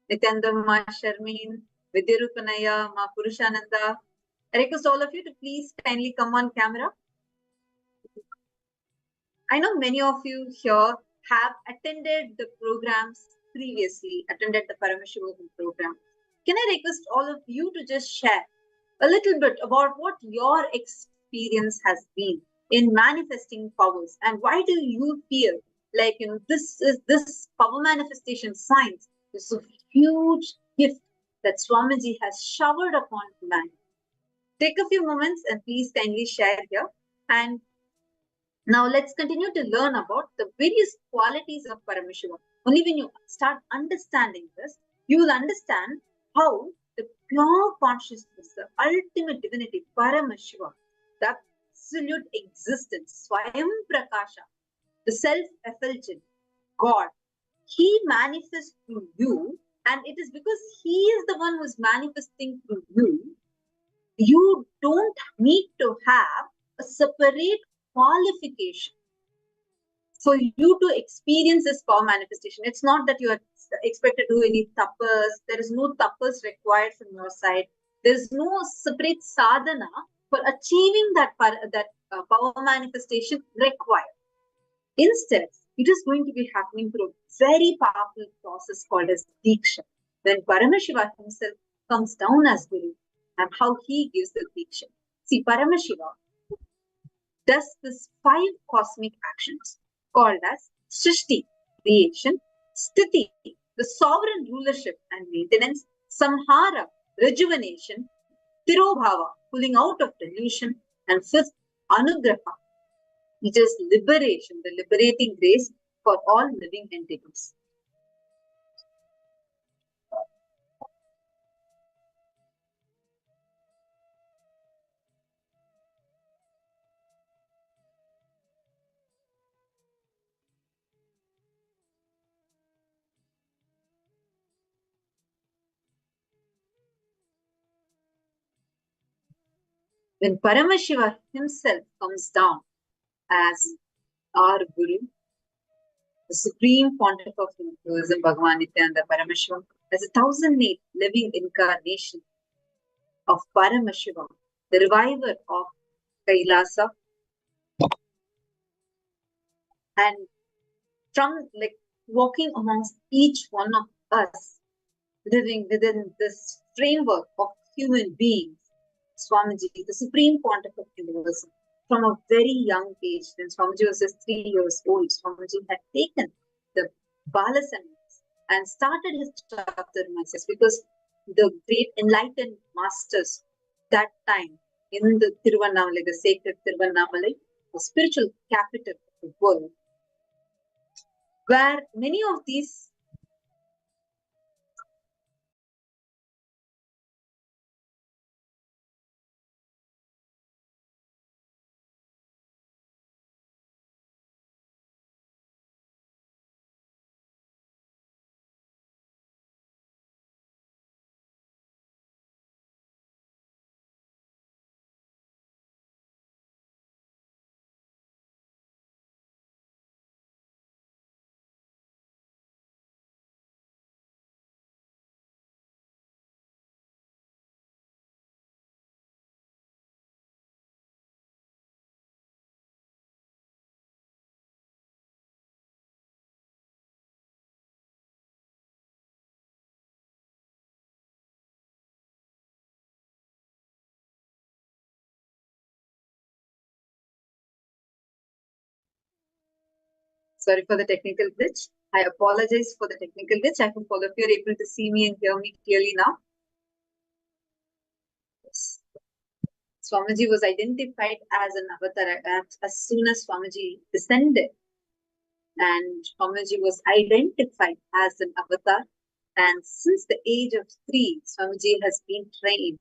Nityananda, Ma Sharmeen, Vidyarupanaya, Ma Purushananda. I request all of you to please kindly come on camera. I know many of you here have attended the programs previously, attended the Paramashivoham program. Can I request all of you to just share a little bit about what your experience has been in manifesting powers, and why do you feel like this power manifestation science is a huge gift that Swamiji has showered upon man? Take a few moments and please kindly share here. And now let's continue to learn about the various qualities of Paramashiva. Only when you start understanding this, you will understand how the pure consciousness, the ultimate divinity, Paramashiva, the absolute existence, Swayam Prakasha, the self-effulgent God, he manifests through you, and it is because he is the one who is manifesting through you. You don't need to have a separate qualification for you to experience this power manifestation. It's not that you are expected to do any tapas. There is no tapas required from your side. There is no separate sadhana for achieving that power manifestation required. Instead, it is going to be happening through a very powerful process called as Diksha, when Paramashiva himself comes down as Guru, and how he gives the Diksha. See, Paramashiva does this 5 cosmic actions called as Srishti, creation, Sthiti, the sovereign rulership and maintenance, Samhara, rejuvenation, Tirobhava, pulling out of delusion, and 5th, Anugraha, which is liberation, the liberating grace for all living entities. When Paramashiva himself comes down as our Guru, the Supreme Pontiff of Hinduism, Bhagavan Nityananda Paramashivam, as a 1008 living incarnation of Paramashivam, the reviver of KAILASA, and from walking amongst each one of us, living within this framework of human beings, Swamiji, the Supreme Pontiff of Hinduism, from a very young age, when Swamiji was just 3 years old, Swamiji had taken the Balasanas and started his transformative, because the great enlightened masters that time in the Tiruvannamalai, the sacred Tiruvannamalai, the spiritual capital of the world, where many of these sorry for the technical glitch. I apologize for the technical glitch. I hope all of you are able to see me and hear me clearly now. Yes. Swamiji was identified as an avatar as soon as Swamiji descended. And Swamiji was identified as an avatar. And since the age of 3, Swamiji has been trained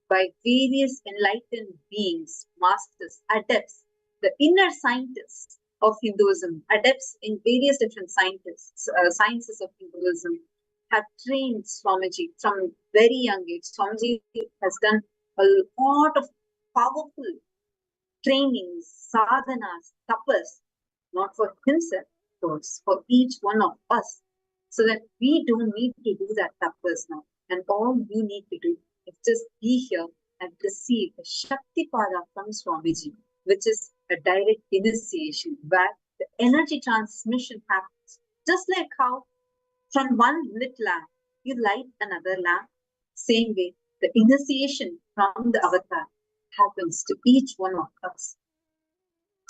by various enlightened beings, masters, adepts, the inner scientists of Hinduism, adepts in various different sciences of Hinduism, have trained Swamiji from very young age. Swamiji has done a lot of powerful trainings, sadhanas, tapas, not for himself, of course, for each one of us, so that we don't need to do that tapas now. And all we need to do is just be here and receive the Shakti Pada from Swamiji, which is a direct initiation where the energy transmission happens. Just like how from one lit lamp, you light another lamp, same way, the initiation from the avatar happens to each one of us.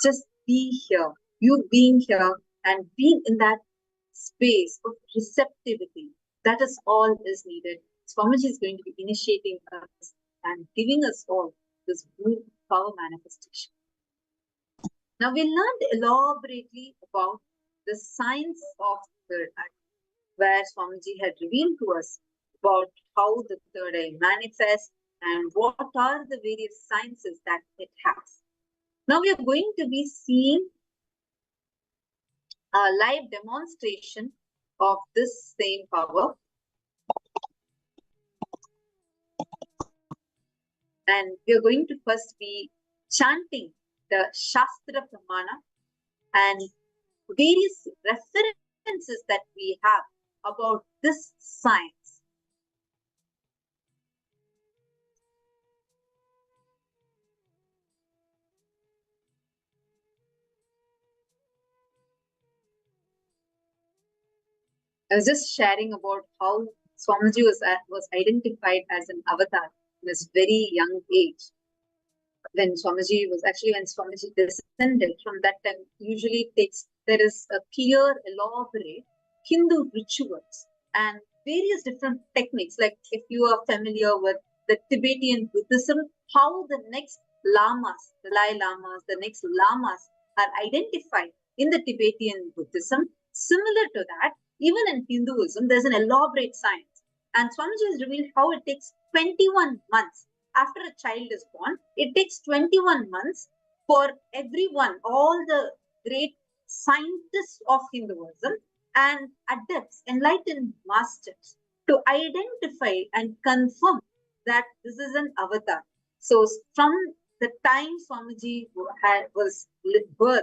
Just be here, you being here and being in that space of receptivity. That is all is needed. Swamiji is going to be initiating us and giving us all this boon power manifestation. Now we learned elaborately about the science of third eye, where Swamiji had revealed to us about how the third eye manifests and what are the various sciences that it has. Now we are going to be seeing a live demonstration of this same power. And we are going to first be chanting the Shastra Pramana and various references that we have about this science. I was just sharing about how Swamiji was identified as an avatar in his very young age. When Swamiji descended, from that time, usually there is a clear, elaborate Hindu rituals and various different techniques. Like if you are familiar with the Tibetan Buddhism, how the next lamas, the Dalai Lamas, the next lamas are identified in the Tibetan Buddhism. Similar to that, even in Hinduism, there's an elaborate science. And Swamiji has revealed how it takes 21 months. After a child is born, it takes 21 months for everyone, all the great scientists of Hinduism and adepts, enlightened masters, to identify and confirm that this is an avatar. So from the time Swamiji was birthed,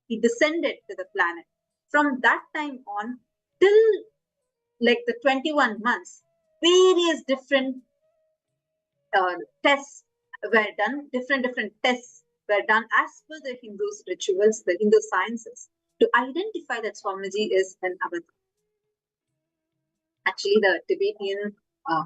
he descended to the planet. From that time on till like the 21 months, various different tests were done, different tests were done as per the Hindus' rituals, the Hindu sciences, to identify that Swamiji is an avatar. Actually, the Tibetan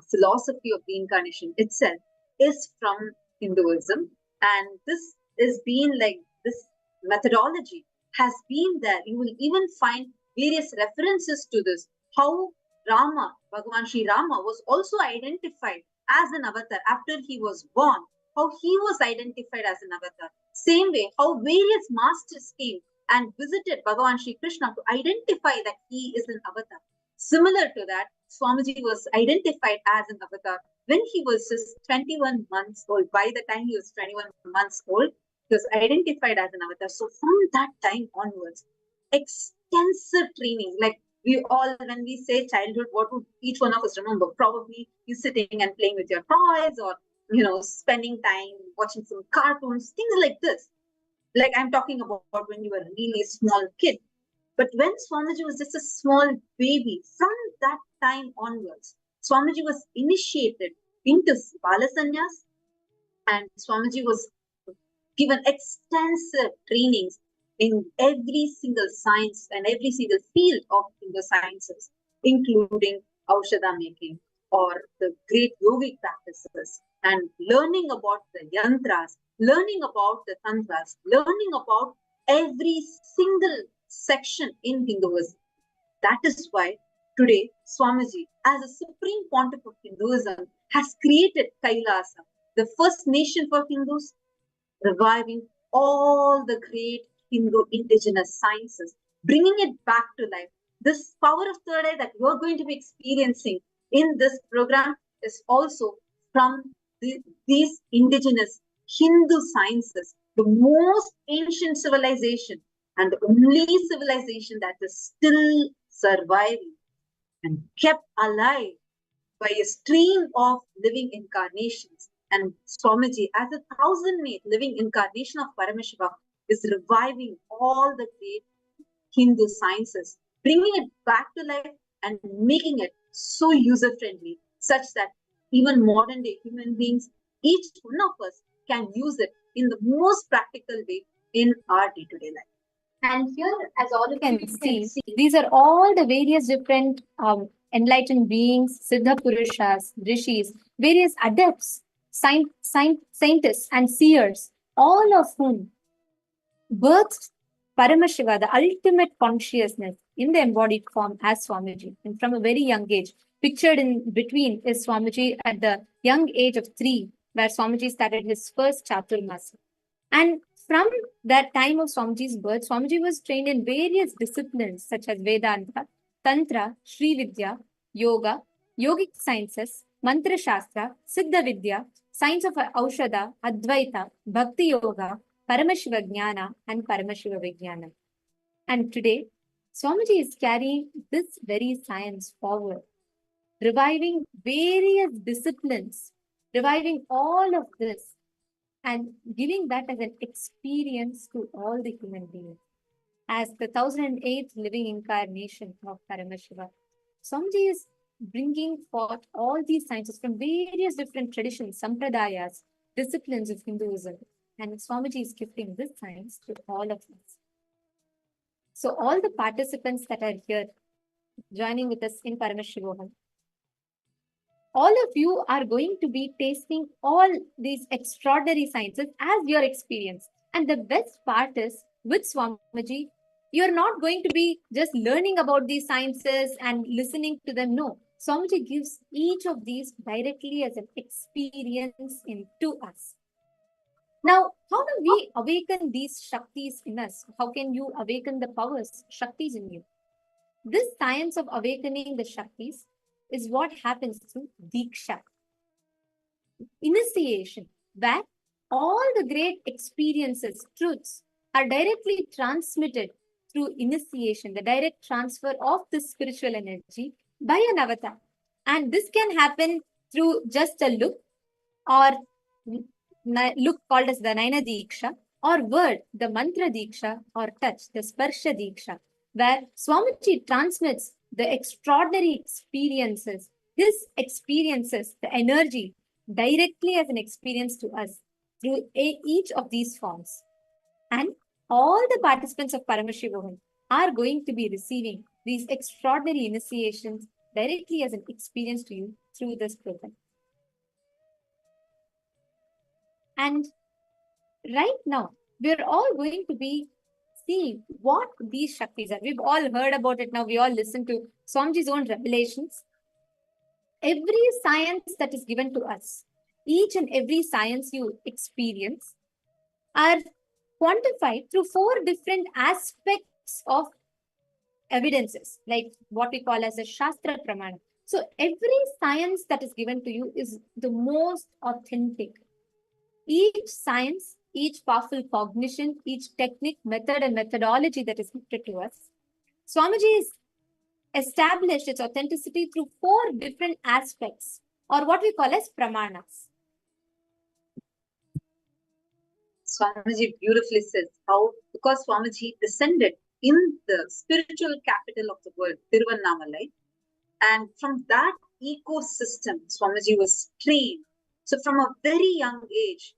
philosophy of reincarnation itself is from Hinduism, and this is being like this methodology has been there. You will even find various references to this. How Rama, Bhagavan Sri Rama, was also identified as an avatar after he was born. How he was identified as an avatar. Same way, how various masters came and visited Bhagavan Sri Krishna to identify that he is an avatar. Similar to that, Swamiji was identified as an avatar when he was just 21 months old. By the time he was 21 months old, he was identified as an avatar. So from that time onwards, extensive training, like we all, when we say childhood, what would each one of us remember? Probably you sitting and playing with your toys, or spending time watching some cartoons, things like this. Like I'm talking about when you were a really small kid. But when Swamiji was just a small baby, from that time onwards, Swamiji was initiated into Balasanyas, and Swamiji was given extensive trainings in every single science and every single field of the sciences, including Aushadha making or the great yogic practices, and learning about the yantras, learning about the tantras, learning about every single section in Hinduism. That is why today Swamiji, as a supreme pontiff of Hinduism, has created Kailasa, the first nation for Hindus, reviving all the great Hindu indigenous sciences, bringing it back to life. This power of third eye that you're going to be experiencing in this program is also from these indigenous Hindu sciences, the most ancient civilization and the only civilization that is still surviving and kept alive by a stream of living incarnations. And Swamiji, as a 1000-made living incarnation of Paramashiva, is reviving all the great Hindu sciences, bringing it back to life and making it so user-friendly, such that even modern-day human beings, each one of us, can use it in the most practical way in our day-to-day life. And here, as all you can see, these are all the various different enlightened beings, Siddha Purushas, Rishis, various adepts, scientists, and seers, all of whom birthed Paramashiva, the ultimate consciousness, in the embodied form as Swamiji. And from a very young age, pictured in between is Swamiji at the young age of 3, where Swamiji started his first Chaturmasa. And from that time of Swamiji's birth, Swamiji was trained in various disciplines such as Vedanta, Tantra, Sri Vidya, Yoga, Yogic Sciences, Mantra Shastra, Siddha Vidya, Science of Aushadha, Advaita, Bhakti Yoga, Paramashiva Jnana, and Paramashiva Vijnana. And today, Swamiji is carrying this very science forward, reviving various disciplines, reviving all of this, and giving that as an experience to all the human beings. As the 1008th living incarnation of Paramashiva, Swamiji is bringing forth all these sciences from various different traditions, sampradayas, disciplines of Hinduism, and Swamiji is gifting this science to all of us. So all the participants that are here joining with us in Paramashivoham, all of you are going to be tasting all these extraordinary sciences as your experience. And the best part is, with Swamiji, you're not going to be just learning about these sciences and listening to them. No, Swamiji gives each of these directly as an experience into us. Now, how do we awaken these Shaktis in us? How can you awaken the powers, Shaktis in you? This science of awakening the Shaktis is what happens through Diksha, initiation, where all the great experiences, truths, are directly transmitted through initiation, the direct transfer of the spiritual energy by an avatar. And this can happen through just a look, or look called as the Naina Diksha, or word, the Mantra Diksha, or touch, the Sparsha Diksha, where Swamiji transmits the extraordinary experiences, this experiences the energy directly as an experience to us through each of these forms. And all the participants of Paramashivoham are going to be receiving these extraordinary initiations directly as an experience to you through this program. And right now, we're all going to be seeing what these Shaktis are. We've all heard about it now. We all listen to Swamiji's own revelations. Every science that is given to us, each and every science you experience, are quantified through 4 different aspects of evidences, like what we call as a Shastra Pramana. So every science that is given to you is the most authentic. Each science, each powerful cognition, each technique, method, and methodology that is gifted to us, Swamiji has established its authenticity through 4 different aspects, or what we call as pramanas. Swamiji beautifully says how, because Swamiji descended in the spiritual capital of the world, Tiruvannamalai, and from that ecosystem, Swamiji was trained. So from a very young age,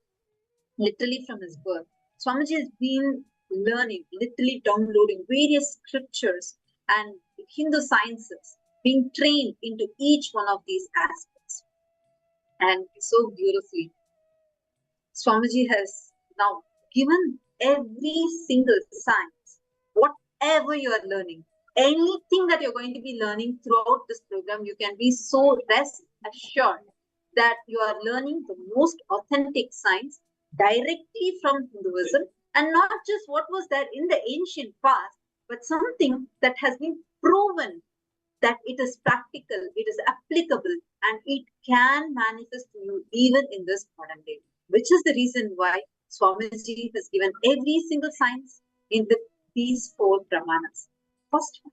literally from his birth, Swamiji has been learning, literally downloading various scriptures and Hindu sciences, being trained into each one of these aspects. And so beautifully, Swamiji has now given every single science, whatever you are learning, anything that you're going to be learning throughout this program, you can be so rest assured that you are learning the most authentic science directly from Hinduism, and not just what was there in the ancient past, but something that has been proven that it is practical, it is applicable, and it can manifest to you even in this modern day, which is the reason why Swamiji has given every single science in these 4 pramanas. First one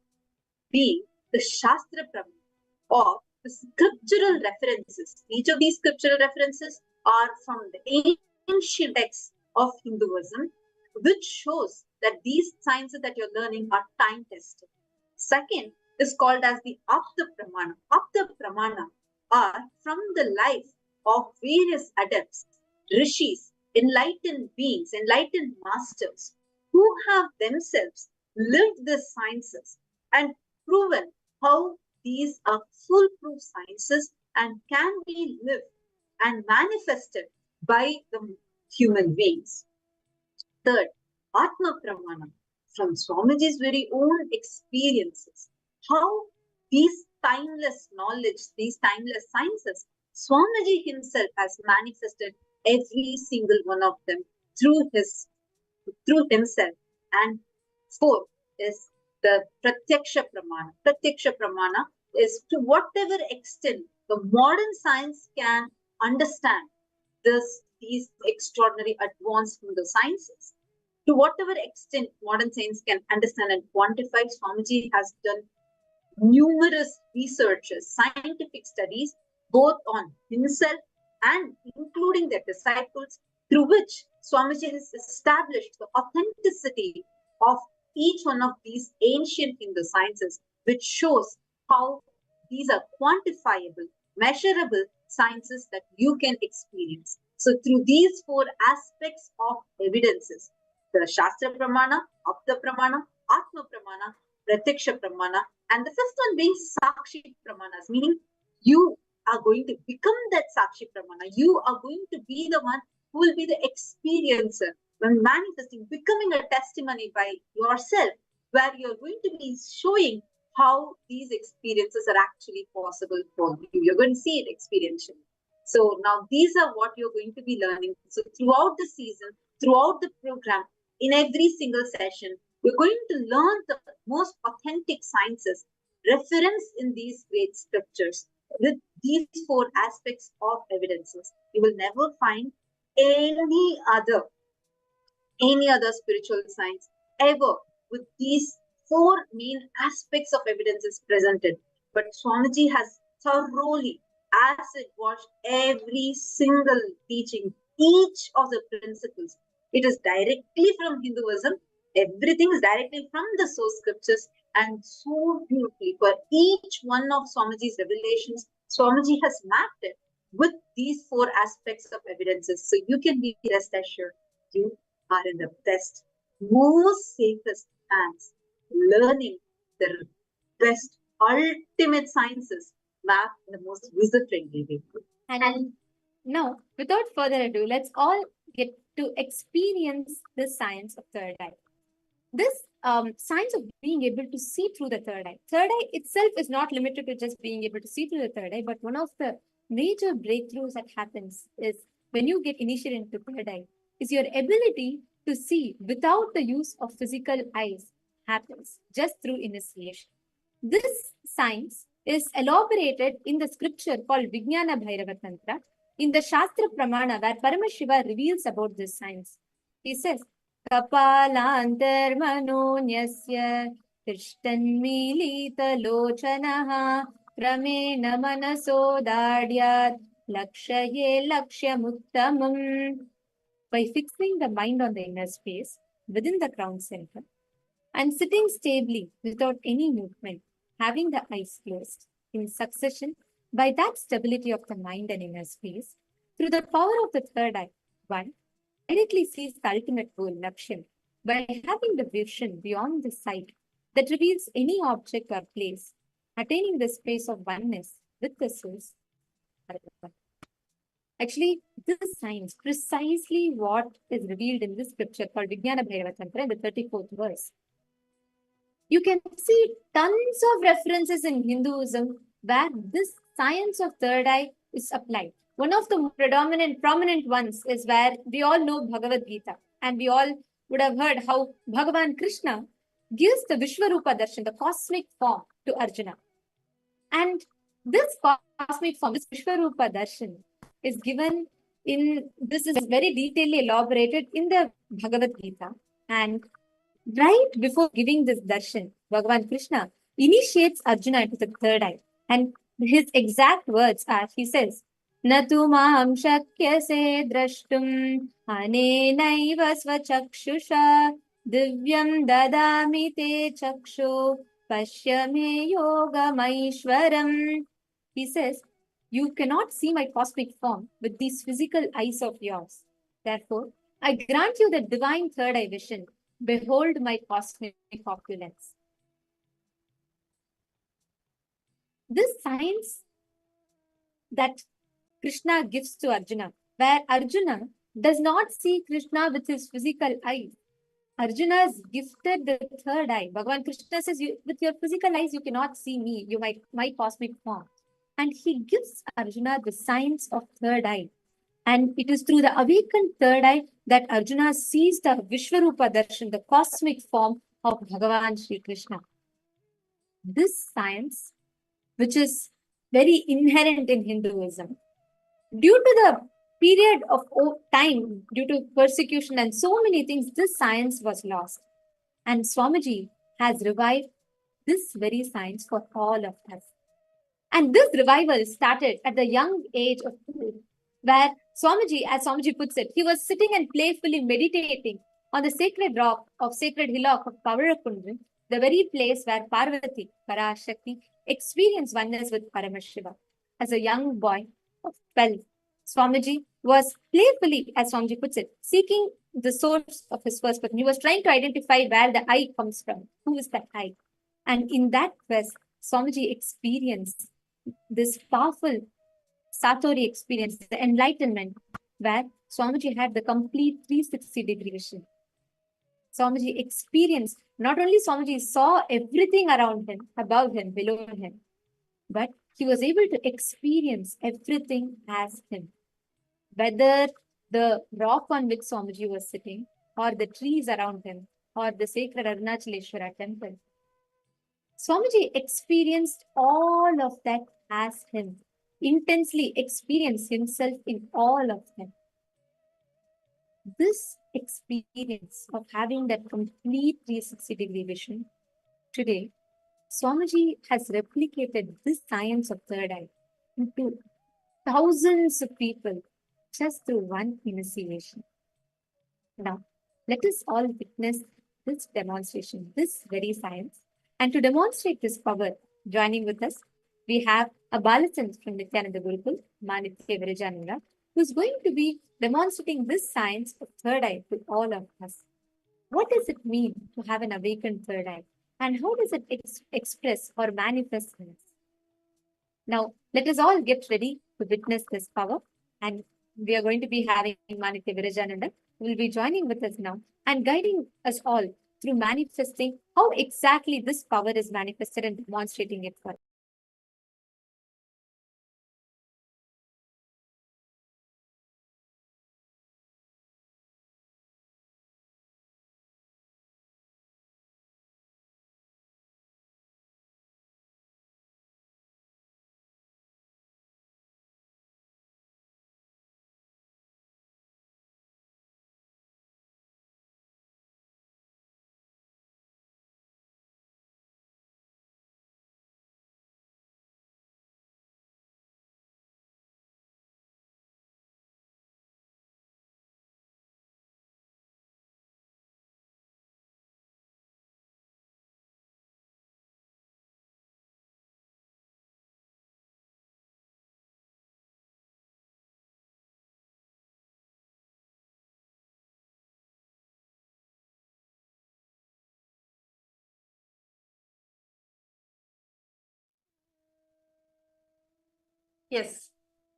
being the Shastra Pramana, or the scriptural references. Each of these scriptural references are from the ancient texts of Hinduism, which shows that these sciences that you're learning are time-tested. Second is called as the Apta Pramana. Apta Pramana are from the life of various adepts, rishis, enlightened beings, enlightened masters, who have themselves lived the sciences and proven how these are foolproof sciences and can be lived and manifested by the human beings. Third, Atma Pramana, from Swamiji's very own experiences, how these timeless knowledge, these timeless sciences, Swamiji himself has manifested every single one of them through himself. And fourth is the Pratyaksha Pramana. Pratyaksha Pramana is to whatever extent the modern science can understand these extraordinary advanced Hindu sciences. To whatever extent modern science can understand and quantify, Swamiji has done numerous researches, scientific studies, both on himself and including their disciples, through which Swamiji has established the authenticity of each one of these ancient Hindu sciences, which shows how these are quantifiable, measurable sciences that you can experience. So through these 4 aspects of evidences, the Shastra Pramana, Apta Pramana, Atma Pramana, Pratyaksha Pramana, and the 5th one being Sakshi Pramanas, meaning you are going to become that Sakshi Pramana. You are going to be the one who will be the experiencer when manifesting, becoming a testimony by yourself, where you're going to be showing how these experiences are actually possible for you. You're going to see it experientially. So now these are what you're going to be learning. So throughout the season, throughout the program, in every single session, we're going to learn the most authentic sciences, reference in these great scriptures with these 4 aspects of evidences. You will never find any other spiritual science ever with these 4 main aspects of evidences presented. But Swamiji has thoroughly acid washed every single teaching, each of the principles. It is directly from Hinduism. Everything is directly from the source scriptures. And so beautifully, for each one of Swamiji's revelations, Swamiji has mapped it with these four aspects of evidences. So you can be rest assured, you are in the best, most safest hands, learning the best, ultimate sciences mapped in the most user-friendly way. And now, without further ado, let's all get to experience the science of third eye. This science of being able to see through the third eye. Third eye itself is not limited to just being able to see through the third eye, but one of the major breakthroughs that happens is when you get initiated into third eye, is your ability to see without the use of physical eyes happens just through initiation. This science is elaborated in the scripture called Vijnana Bhairava Tantra, in the Shastra Pramana, where Paramashiva reveals about this science. He says, Kapalantarmanonyasya Tishtanmilita Lochanaha Pramena Manaso Dadyat Lakshaye Lakshyamuttamam. By fixing the mind on the inner space within the crown center and sitting stably without any movement, having the eyes closed in succession, by that stability of the mind and inner space, through the power of the third eye, one directly sees the ultimate goal, Lakshya, by having the vision beyond the sight that reveals any object or place, attaining the space of oneness with the source. Actually, this science, precisely what is revealed in this scripture called Vijnana Bhairava Tantra in the 34th verse. You can see tons of references in Hinduism where this science of third eye is applied. One of the prominent ones is where we all know Bhagavad Gita, and we all would have heard how Bhagavan Krishna gives the Vishwarupa Darshan, the cosmic form, to Arjuna. And this cosmic form, this Vishwarupa Darshan, is given in, this is very detailedly elaborated in the Bhagavad Gita. And right before giving this darshan, Bhagavan Krishna initiates Arjuna into the third eye. And his exact words are, he says, Natu maam shakyase drashtum anenaiva svachakshusha divyam dadami te chakshu pashyame yogamaishwaram. He says, you cannot see my cosmic form with these physical eyes of yours. Therefore, I grant you the divine third eye vision. Behold my cosmic opulence. This science that Krishna gives to Arjuna, where Arjuna does not see Krishna with his physical eyes. Arjuna is gifted the third eye. Bhagavan Krishna says, with your physical eyes, you cannot see me, my cosmic form. And he gives Arjuna the science of third eye. And it is through the awakened third eye that Arjuna sees the Vishwarupa Darshan, the cosmic form of Bhagavan Sri Krishna. This science, which is very inherent in Hinduism, due to the period of time, due to persecution and so many things, this science was lost. And Swamiji has revived this very science for all of us. And this revival started at the young age of 2, where Swamiji, as Swamiji puts it, he was sitting and playfully meditating on the sacred rock of sacred hillock of Pavarakundan, the very place where Parvati, Shakti, experienced oneness with Paramashiva. As a young boy of 12, Swamiji was playfully, as Swamiji puts it, seeking the source of his first person. He was trying to identify where the I comes from. Who is that I? And in that quest, Swamiji experienced this powerful Satori experience, the enlightenment, where Swamiji had the complete 360-degree vision. Swamiji experienced, not only Swamiji saw everything around him, above him, below him, but he was able to experience everything as him. Whether the rock on which Swamiji was sitting, or the trees around him, or the sacred Arunachaleshwara temple, Swamiji experienced all of that as him, intensely experienced himself in all of them. This experience of having that complete 360-degree vision, today, Swamiji has replicated this science of third eye into thousands of people just through one initiation. Now, let us all witness this demonstration, this very science, And to demonstrate this power, joining with us, we have a Balachan from Nithyananda Gurukul, Nitya Kriyas, who's going to be demonstrating this science of third eye to all of us. What does it mean to have an awakened third eye? And how does it express or manifest in us? Now, let us all get ready to witness this power. And we are going to be having Nitya Kriyas who will be joining with us now and guiding us all through manifesting how exactly this power is manifested and demonstrating it for us. Yes.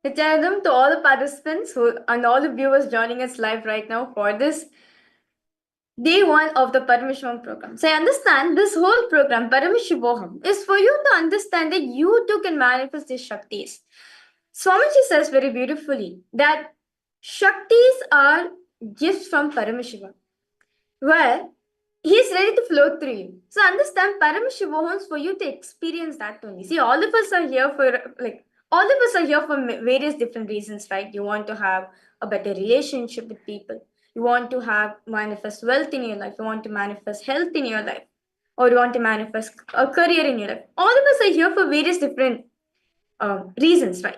Nityanandam, to all the participants and all the viewers joining us live right now for this day one of the Paramashivam program. So I understand this whole program, Paramashivoham, is for you to understand that you too can manifest these Shaktis. Swamiji says very beautifully that Shaktis are gifts from Paramashiva, where he is ready to flow through you. So understand Paramashivohams for you to experience that only. See, all of us are here for various different reasons, right? You want to have a better relationship with people. You want to have manifest wealth in your life. You want to manifest health in your life. Or you want to manifest a career in your life. All of us are here for various different reasons, right?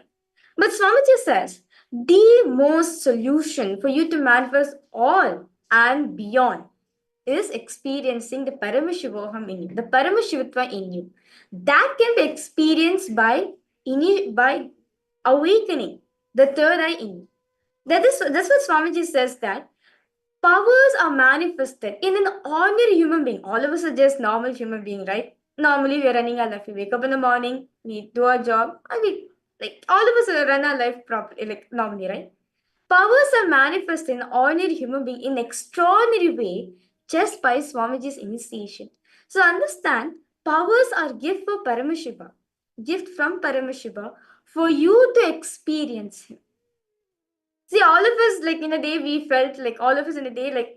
But Swamiji says, the most solution for you to manifest all and beyond is experiencing the Paramashivoham in you, the Paramashivitva in you. That can be experienced by awakening the third eye in you. That's what Swamiji says, that powers are manifested in an ordinary human being. All of us are just normal human being, right? Normally we are running our life. We wake up in the morning, we do our job, and we all of us run our life properly, normally, right? Powers are manifested in an ordinary human being in extraordinary way just by Swamiji's initiation. So understand, powers are gift for Paramashiva, gift from Paramashiva for you to experience him. See, all of us, in a day, we felt all of us in a day,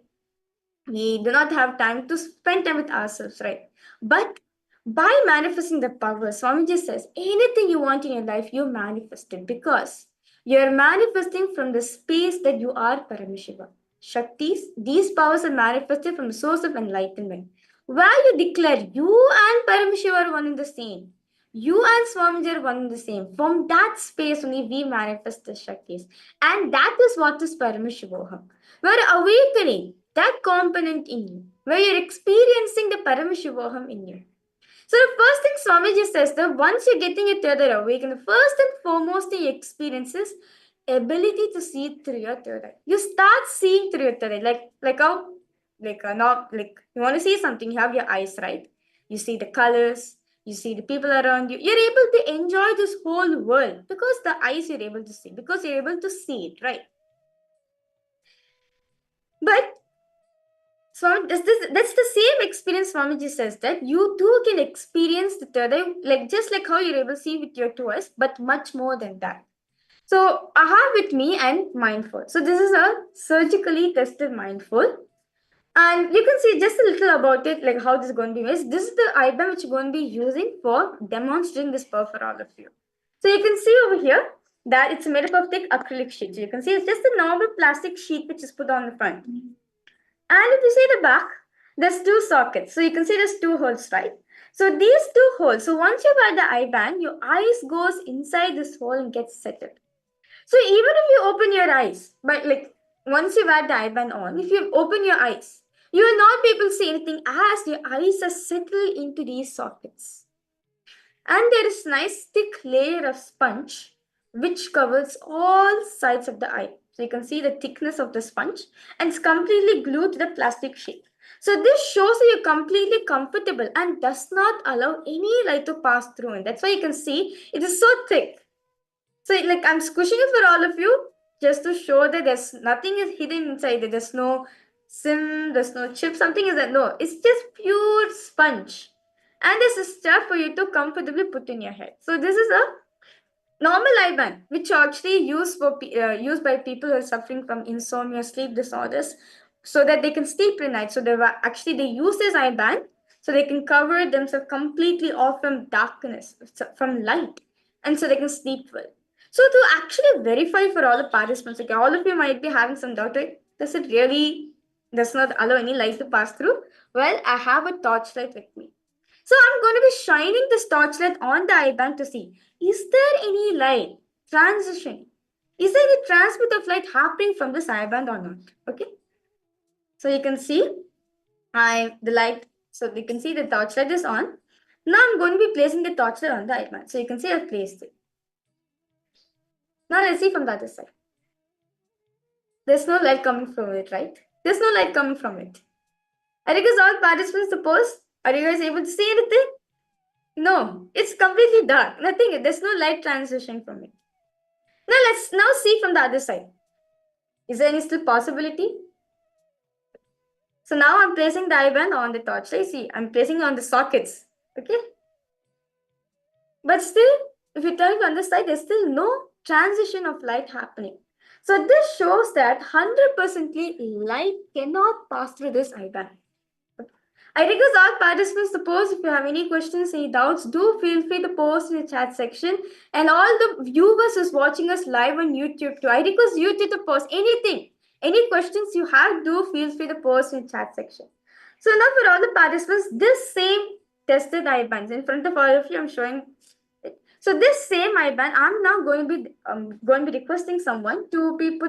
we do not have time to spend time with ourselves, right? But by manifesting the power, Swamiji says, anything you want in your life, you manifest it, because you are manifesting from the space that you are Paramashiva. Shaktis, these powers are manifested from the source of enlightenment, where you declare you and Paramashiva are one and the same. You and Swamiji are one and the same. From that space only we manifest the Shaktis. And that is what is Paramashivoham. We're awakening that component in you, where you're experiencing the Paramashivoham in you. So the first thing Swamiji says, that once you're getting it third eye awakened, the first and foremost thing you experience is ability to see through your third eye. You start seeing through your third eye, you want to see something, you have your eyes, right? You see the colors, you see the people around you. You're able to enjoy this whole world because the eyes you're able to see, because you're able to see it, right? But that's the same experience Swamiji says, that you too can experience the third eye, just like how you're able to see with your two eyes, but much more than that. So I have with me and mindful. So this is a surgically tested mindful. And you can see just a little about it, how this is going to be used. This is the IBAN which you're going to be using for demonstrating this power for all of you. So you can see over here that it's made up of thick acrylic sheet. So you can see it's just a normal plastic sheet which is put on the front. And if you see the back, there's two sockets. So you can see there's two holes, right? So these two holes, so once you wear the eye band, your eyes goes inside this hole and gets settled. So even if you open your eyes, but once you wear the eye band on, if you open your eyes, You will not be able to see anything as your eyes are settled into these sockets. And there is nice thick layer of sponge which covers all sides of the eye. So you can see the thickness of the sponge, and it's completely glued to the plastic sheet. So this shows that you're completely comfortable and does not allow any light to pass through. And that's why you can see it is so thick. So like I'm squishing it for all of you just to show that there's nothing is hidden inside. There's no sim, there's no chip, something is that. No, it's just pure sponge. And this is stuff for you to comfortably put in your head. So this is a normal eye band, which are actually used by people who are suffering from insomnia, sleep disorders, so that they can sleep at night. So they use this eye band so they can cover themselves completely off from darkness, from light, and so they can sleep well. So to actually verify for all the participants, okay, all of you might be having some doubt, right? Does it really does not allow any light to pass through? Well, I have a torchlight with me. So I'm going to be shining this torchlight on the eye band to see, is there any light transition? Is there any transmit of light happening from this eye band or not? Okay. So you can see the light. So you can see the torchlight is on. Now I'm going to be placing the torchlight on the eye band. So you can see I've placed it. Now let's see from the other side. There's no light coming from it, right? There's no light coming from it. I request all participants to pose. Are you guys able to see anything? No, it's completely dark. Nothing. There's no light transition from it. Now let's see from the other side. Is there any still possibility? So now I'm placing the eye band on the torchlight. See, I'm placing it on the sockets. Okay. But still, if you turn on the side, there's still no transition of light happening. So this shows that 100% light cannot pass through this eye band. I request all participants to post. If you have any questions, any doubts, do feel free to post in the chat section. And all the viewers who's watching us live on YouTube too, I request you to post anything. Any questions you have, do feel free to post in the chat section. So now for all the participants, this same tested eye bands in front of all of you, I'm showing it. So this same eye band, I'm now going to be requesting someone to be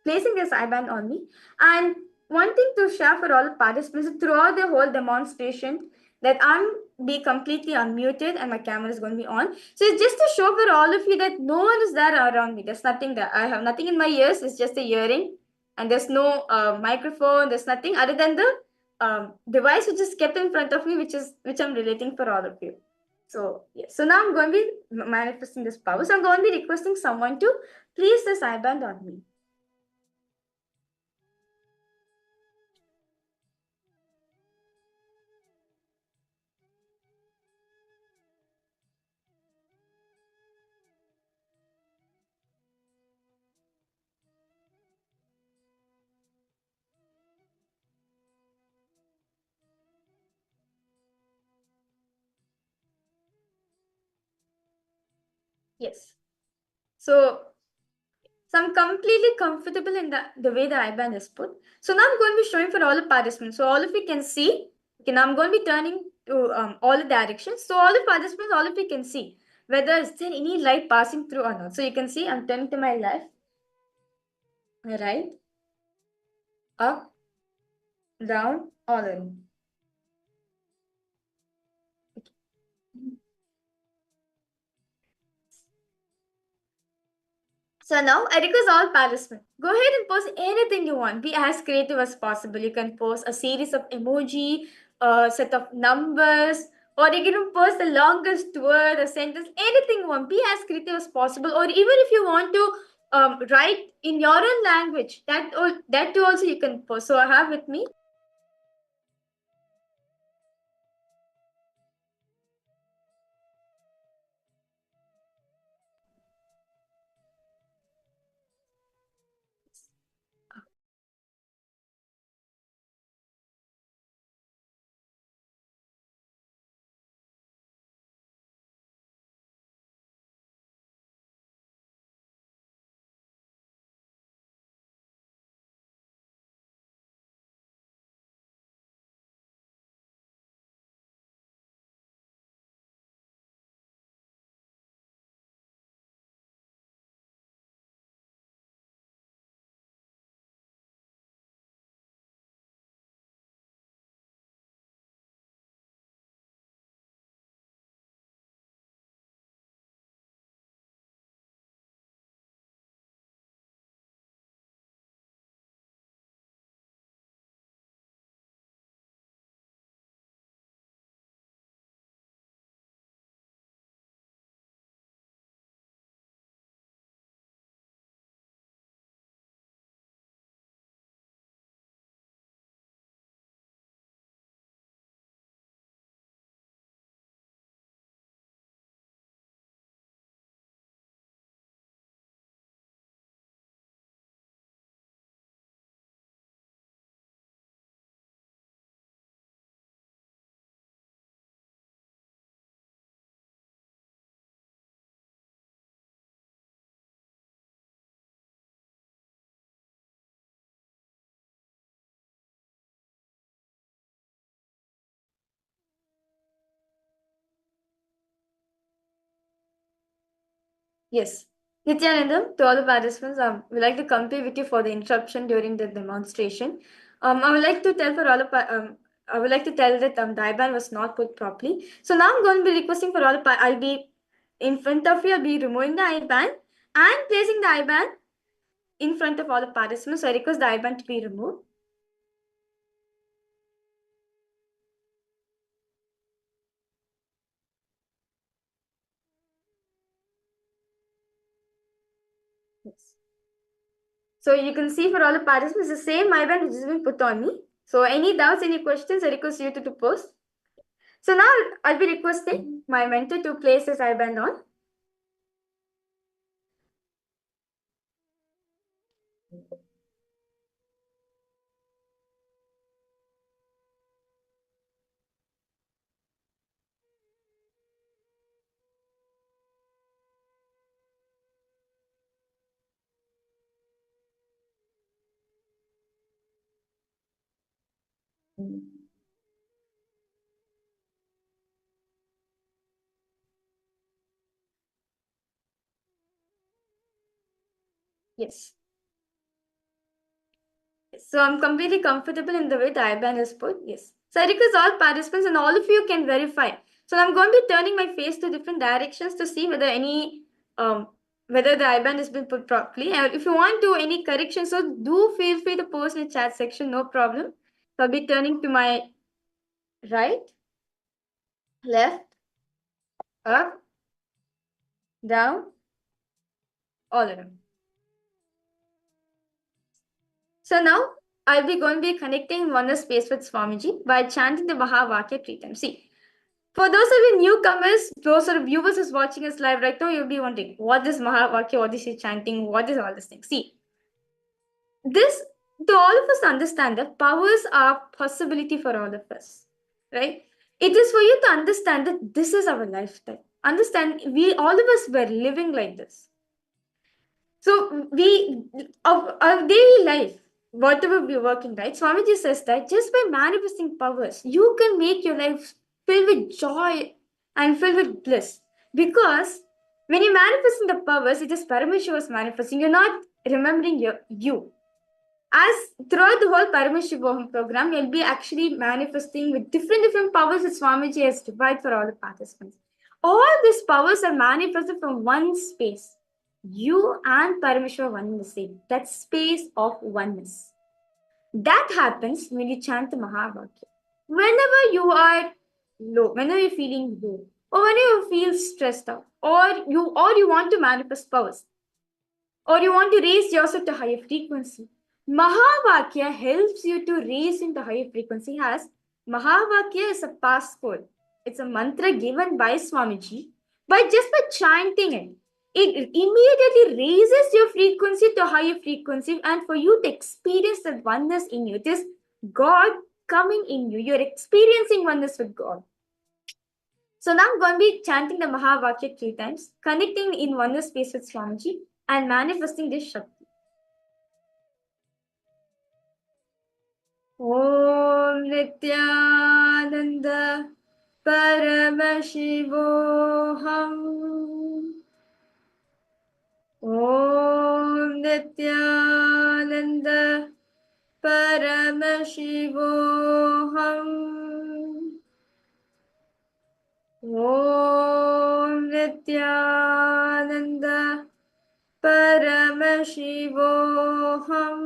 placing this eye band on me, and one thing to share for all the participants throughout the whole demonstration that I'm be completely unmuted and my camera is going to be on. So it's just to show for all of you that no one is there around me. There's nothing there. I have nothing in my ears. It's just a hearing, and there's no microphone. There's nothing other than the device which is kept in front of me, which I'm relating for all of you. So yes. So now I'm going to be manifesting this power. So I'm going to be requesting someone to place this eye band on me. Yes. So I'm completely comfortable in the way the eye band is put. So now I'm going to be showing for all the participants. So all of you can see. Okay, now I'm going to be turning to all the directions. So all the participants, all of you can see whether is there any light passing through or not. So you can see I'm turning to my left, right, up, down, all around. So now I request all participants, go ahead and post anything you want. Be as creative as possible. You can post a series of emoji, a set of numbers, or you can post the longest word, a sentence, anything you want. Be as creative as possible. Or even if you want to write in your own language, that too also you can post. So I have with me Yes. Nityananda, to all the participants, we would like to compare with you for the interruption during the demonstration. I would like to tell for all the I would like to tell that the IBAN was not put properly. So now I'm going to be requesting for all the I'll be in front of you. I'll be removing the IBAN and placing the IBAN in front of all the participants. So I request the IBAN to be removed. Yes. So you can see for all the participants, the same IBAN which has been put on me. So any doubts, any questions, I request you to post. So now I'll be requesting my mentor to place this IBAN on. Yes. So I'm completely comfortable in the way the IBAN is put. Yes. So I request all participants and all of you can verify. So I'm going to be turning my face to different directions to see whether any whether the IBAN has been put properly. And if you want to any correction, so do feel free to post in the chat section, no problem. So I'll be turning to my right, left, up, down, all around. So now I'll be going to be connecting Oneness space with Swamiji by chanting the Mahavakya 3 times. See, for those of you newcomers, those are viewers who's watching us live right now, you'll be wondering, what is Mahavakya, what is he chanting, what is all this thing? See, this, to all of us understand that powers are possibility for all of us, right? It is for you to understand that this is our lifestyle. Understand, we all of us were living like this. So our daily life, whatever we're working, right? Swamiji says that just by manifesting powers, you can make your life filled with joy and filled with bliss. Because when you're manifesting the powers, it is Paramashiva was manifesting. You're not remembering you. As throughout the whole Paramashivoham program, you'll be actually manifesting with different powers that Swamiji has divided for all the participants. All these powers are manifested from one space. You and Paramashiva are one in the same. That space of oneness. That happens when you chant the Mahavakya. Whenever you are low, whenever you're feeling low, or whenever you feel stressed out, or you want to manifest powers, or you want to raise yourself to higher frequency, Mahavakya helps you to raise into higher frequency. As Mahavakya is a passcode. It's a mantra given by Swamiji. But just by chanting it, it immediately raises your frequency to higher frequency, and for you to experience the oneness in you. It is God coming in you. You're experiencing oneness with God. So now I'm going to be chanting the Mahavakya 3 times, connecting in oneness space with Swamiji, and manifesting this Shakti. Om Nityananda Paramashivoham. Om Nityananda Paramashivoham. Om Nityananda Paramashivoham.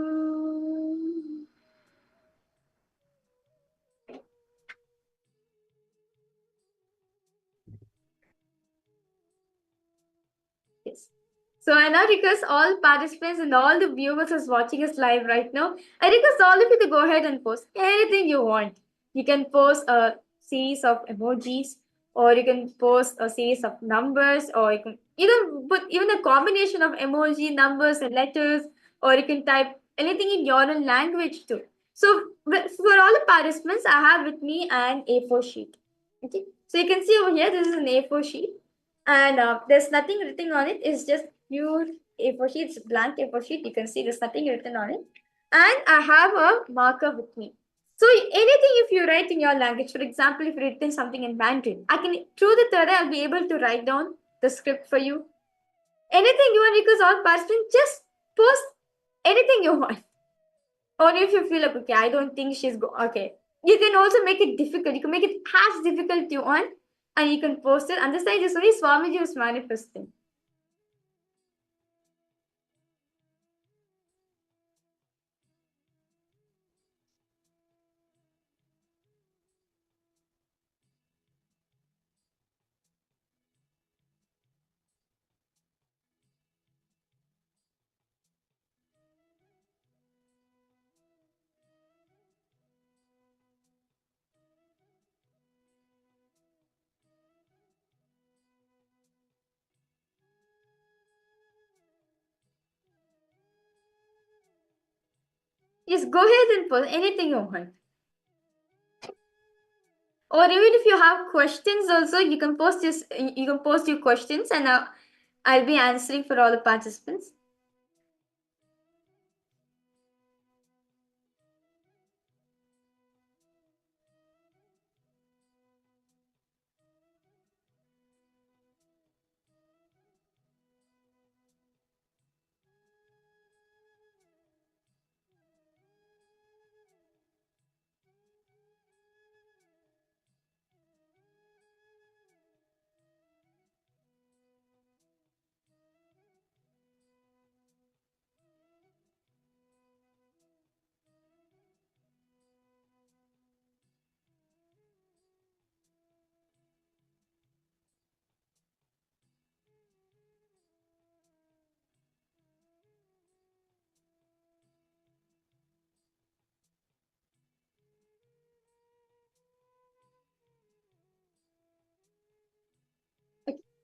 Yes. So I now request all participants and all the viewers who's watching us live right now, I request all of you to go ahead and post anything you want. You can post a series of emojis, or you can post a series of numbers, or you can put even a combination of emoji, numbers, and letters, or you can type anything in your own language too. So for all the participants, I have with me an A4 sheet. Okay, so you can see over here, this is an A4 sheet, and there's nothing written on it. It's just pure A4 sheet. It's blank A4 sheet. You can see there's nothing written on it. And I have a marker with me. So anything if you write in your language, for example, if you've written something in Mandarin, I can, through the third eye, I'll be able to write down the script for you. Anything you want, because all participants just post anything you want. Or if you feel like, okay, I don't think she's okay. You can also make it difficult. You can make it as difficult you want, and you can post it. Understand? This only Swamiji was manifesting. Just go ahead and post anything you want. Or even if you have questions, also you can post this. You can post your questions, and I'll be answering for all the participants.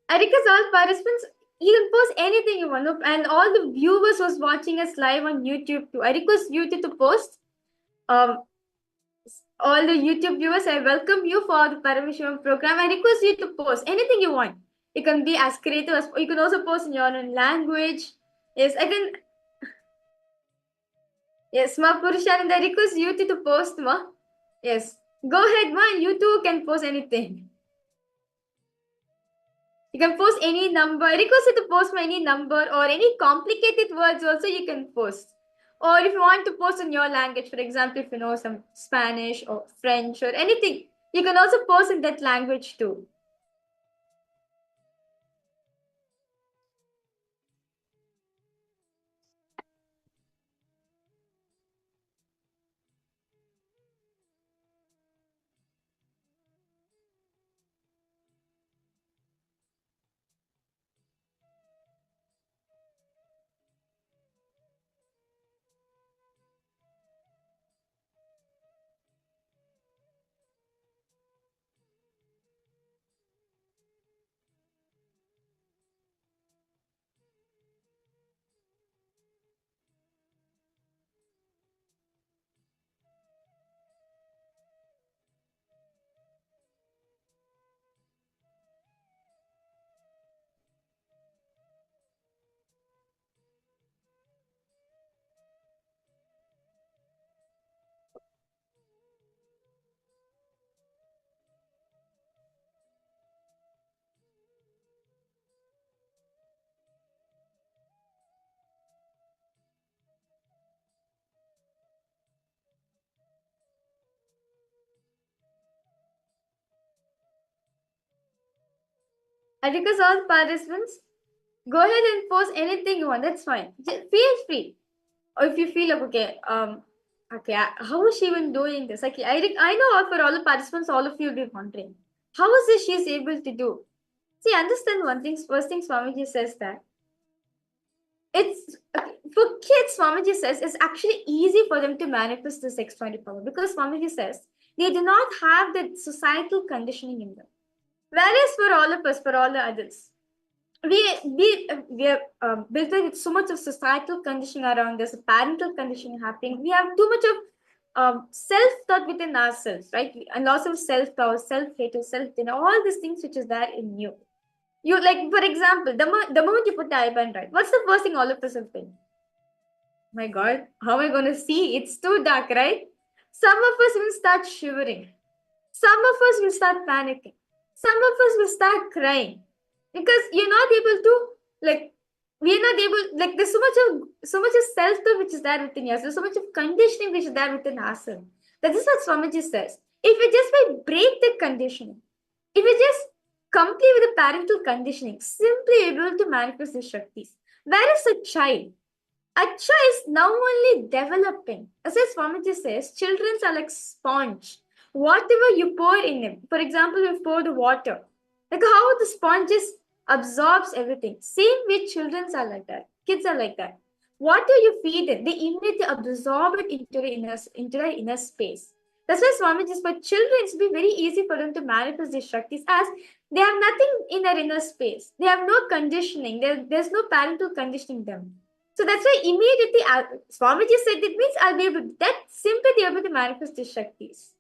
I request all participants, you can post anything you want. And all the viewers who's watching us live on YouTube too, I request you to post. All the YouTube viewers, I welcome you for the Paramashivam program. I request you to post anything you want. You can be as creative as you can also post in your own language. Yes, I can. Yes, Ma Purushananda, I request you to post, Ma. Yes, go ahead, Ma. You too can post anything. You can post any number. I request you to post any number or any complicated words also you can post. Or if you want to post in your language, for example, if you know some Spanish or French or anything, you can also post in that language too. I request all participants, go ahead and post anything you want. That's fine. Just feel free. Or if you feel like, okay, how is she even doing this? Like, I know for all the participants, all of you will be wondering, how is this she's able to do? See, understand one thing. First thing Swamiji says that it's okay, for kids, Swamiji says it's actually easy for them to manifest this extraordinary power because Swamiji says they do not have the societal conditioning in them. Whereas for all of us, for all the adults, we are built with so much of societal conditioning around us, parental conditioning happening. We have too much of self-thought within ourselves, right? And lots of self-doubt, self-hatred, self-denial, all these things which is there in you. You like, for example, the moment you put the eyeband right, what's the first thing all of us will think? My God, how am I going to see? It's too dark, right? Some of us will start shivering. Some of us will start panicking. Some of us will start crying because you're not able to like we are not able, like there's so much of self-love which is there within us. There's so much of conditioning which is there within ourselves. That is what Swamiji says. If we just break the conditioning, if we just complete with the parental conditioning, simply able to manifest the Shaktis. Whereas a child is now only developing. As Swamiji says, children are like sponge. Whatever you pour in them, for example, you pour the water, like how the sponge just absorbs everything. Same way children are like that. Kids are like that. Whatever you feed them, they immediately absorb it into their inner space. That's why Swamiji says for children, it's be very easy for them to manifest these Shaktis as they have nothing in their inner space. They have no conditioning. There's no parental conditioning them. So that's why immediately Swamiji said it means I'll be able to, that simply be able to manifest these Shaktis.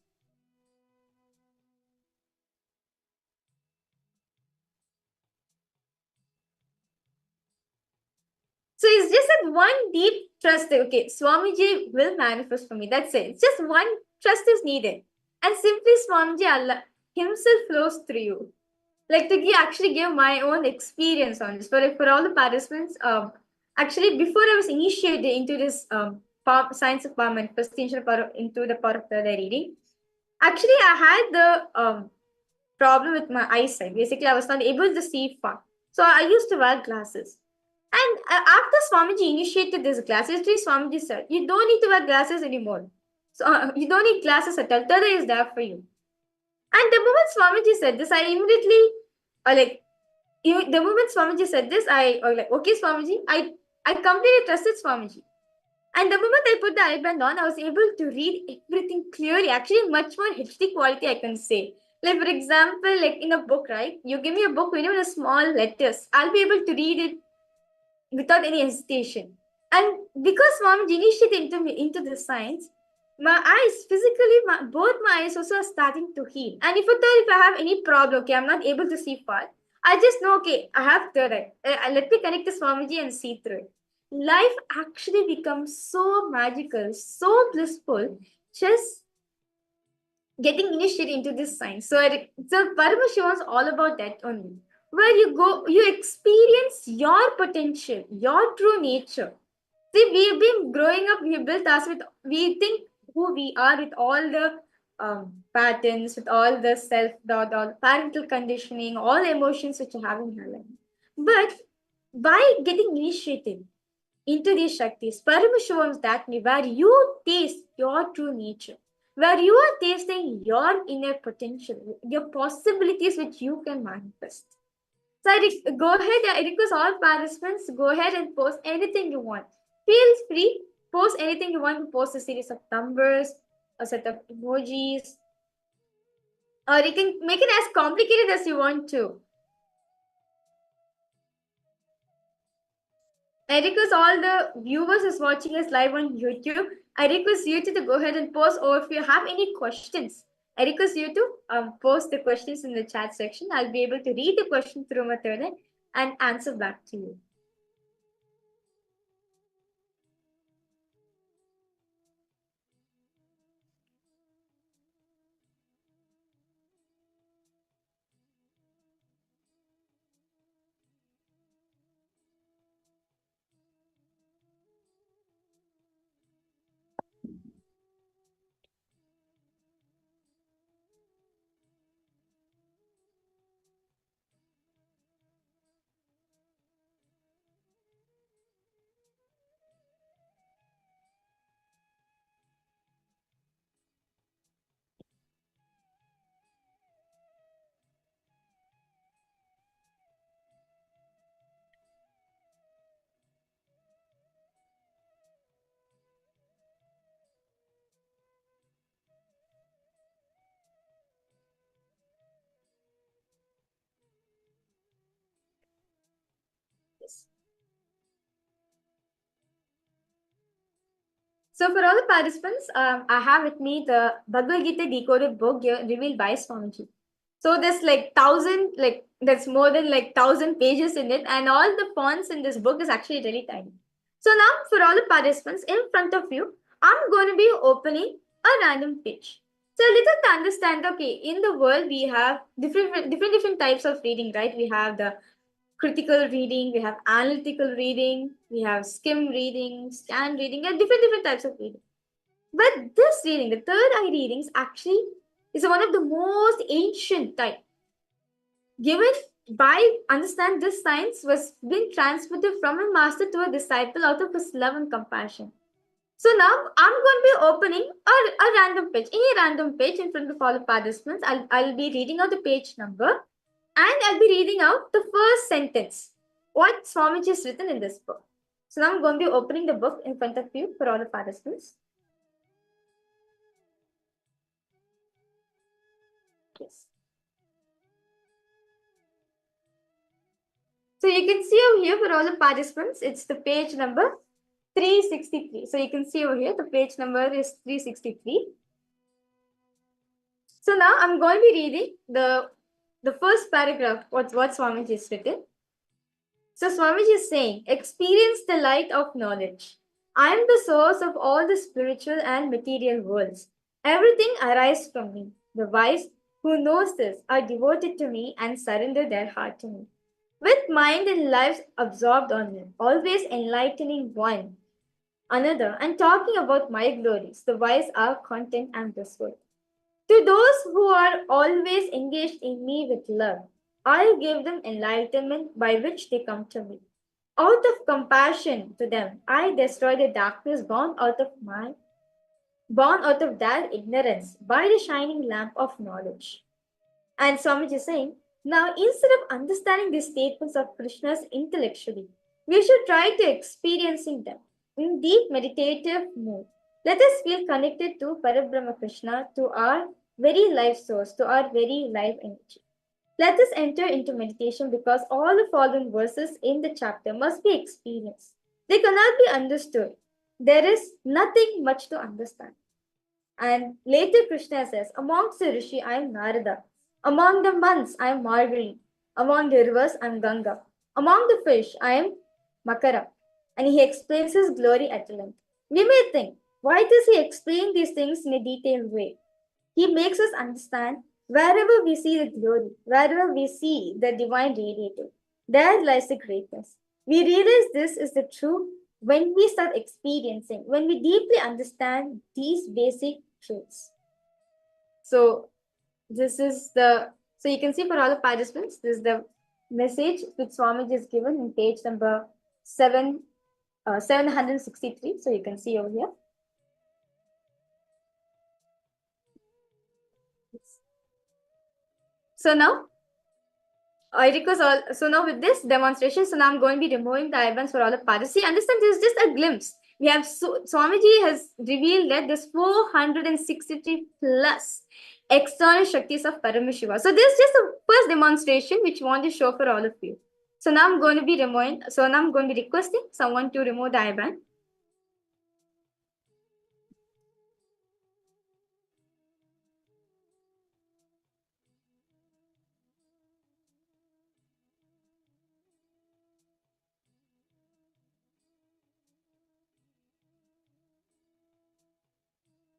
So it's just that one deep trust. Okay, Swamiji will manifest for me. That's it. It's just one trust is needed. And simply Swamiji Allah himself flows through you. Like to actually give my own experience on this. For all the participants, actually before I was initiated into this science of power manifestation into the power of the reading, actually I had the problem with my eyesight. Basically, I was not able to see far. So I used to wear glasses. And after Swamiji initiated this glasses, Swamiji said, you don't need to wear glasses anymore. So you don't need glasses at all. Tada is there for you. And the moment Swamiji said this, I immediately, the moment Swamiji said this, I was like, okay, Swamiji, I completely trusted Swamiji. And the moment I put the eyeband on, I was able to read everything clearly, actually much more HD quality, I can say. Like, for example, like in a book, right? You give me a book, even a small letters, I'll be able to read it without any hesitation. And because Swamiji initiated into the science, my eyes, physically, both my eyes also are starting to heal. And if I have any problem, okay, I'm not able to see far, I just know, okay, I have third eye. Let me connect to Swamiji and see through it. Life actually becomes so magical, so blissful, just getting initiated into this science. So Paramashiva is all about that only. Where you go, you experience your potential, your true nature. See, we've been growing up, we built us with, we think who we are with all the patterns, with all the self-doubt, all parental conditioning, all the emotions which you have in your life. But by getting initiated into these Shaktis, Paramashivam is that way where you taste your true nature, where you are tasting your inner potential, your possibilities which you can manifest. So go ahead, I request all participants, go ahead and post anything you want. Feel free, post anything you want to post, a series of numbers, a set of emojis, or you can make it as complicated as you want to. I request all the viewers who's watching us live on YouTube, I request you to go ahead and post, or if you have any questions, I request you to post the questions in the chat section. I'll be able to read the question through my third eye and answer back to you. So for all the participants, I have with me the Bhagavad Gita decoded book revealed by Swamiji. So there's there's more than 1,000 pages in it, and all the fonts in this book is actually really tiny. So now for all the participants in front of you, I'm going to be opening a random page. So little to understand, okay, in the world we have different types of reading, right? We have the critical reading, we have analytical reading, we have skim reading, scan reading, and different types of reading. But this reading, the third eye readings, actually is one of the most ancient type. Given by understand this science was being transmitted from a master to a disciple out of his love and compassion. So now I'm going to be opening a random page, any random page in front of all the participants. I'll be reading out the page number and I'll be reading out the first sentence, what Swamiji has written in this book. So now I'm going to be opening the book in front of you for all the participants. Yes. So you can see over here for all the participants, it's the page number 363. So you can see over here, the page number is 363. So now I'm going to be reading the first paragraph, what Swamiji has written. So Swamiji is saying, experience the light of knowledge. I am the source of all the spiritual and material worlds. Everything arises from me. The wise who knows this are devoted to me and surrender their heart to me. With mind and lives absorbed on me, always enlightening one another and talking about my glories, the wise are content and blissful. To those who are always engaged in me with love, I give them enlightenment by which they come to me. Out of compassion to them, I destroy the darkness born out of their ignorance by the shining lamp of knowledge. And Swamiji is saying, now instead of understanding these statements of Krishna's intellectually, we should try to experiencing them in deep meditative mood. Let us feel connected to Parabrahma Krishna, to our very life source, to our very life energy. Let us enter into meditation because all the following verses in the chapter must be experienced. They cannot be understood. There is nothing much to understand. And later Krishna says, amongst the Rishi, I am Narada. Among the months, I am Margari. Among the rivers, I am Ganga. Among the fish, I am Makara. And he explains his glory at length. We may think, why does he explain these things in a detailed way? He makes us understand wherever we see the glory, wherever we see the divine radiating, there lies the greatness. We realize this is the truth when we start experiencing, when we deeply understand these basic truths. So you can see for all the participants, this is the message which Swamiji is given in page number 763. So you can see over here. So now, I request all. So now with this demonstration, so now I'm going to be removing the icons for all the parties. See, understand this is just a glimpse. We have Swamiji has revealed that there's 463 plus external Shaktis of Paramashiva. So this is just the first demonstration which we want to show for all of you. So now I'm going to be removing. So now I'm going to be requesting someone to remove the IBAN.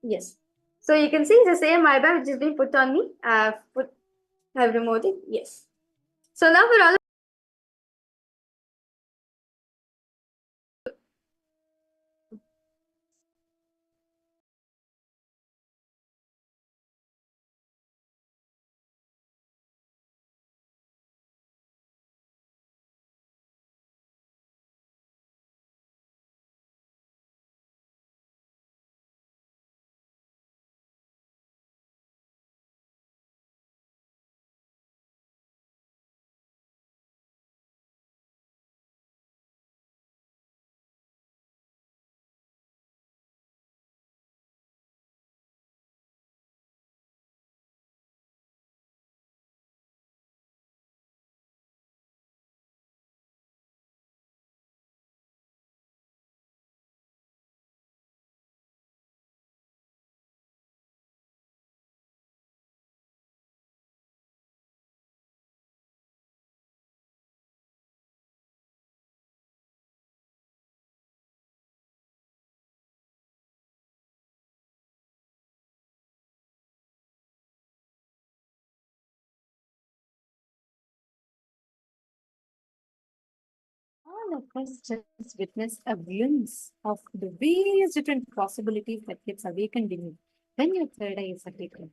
Yes. So you can see the same IBAN which is being put on me. Have removed it. Yes. So now for all all of us just witnessed a glimpse of the various different possibilities that gets awakened in you when your third eye is awakened.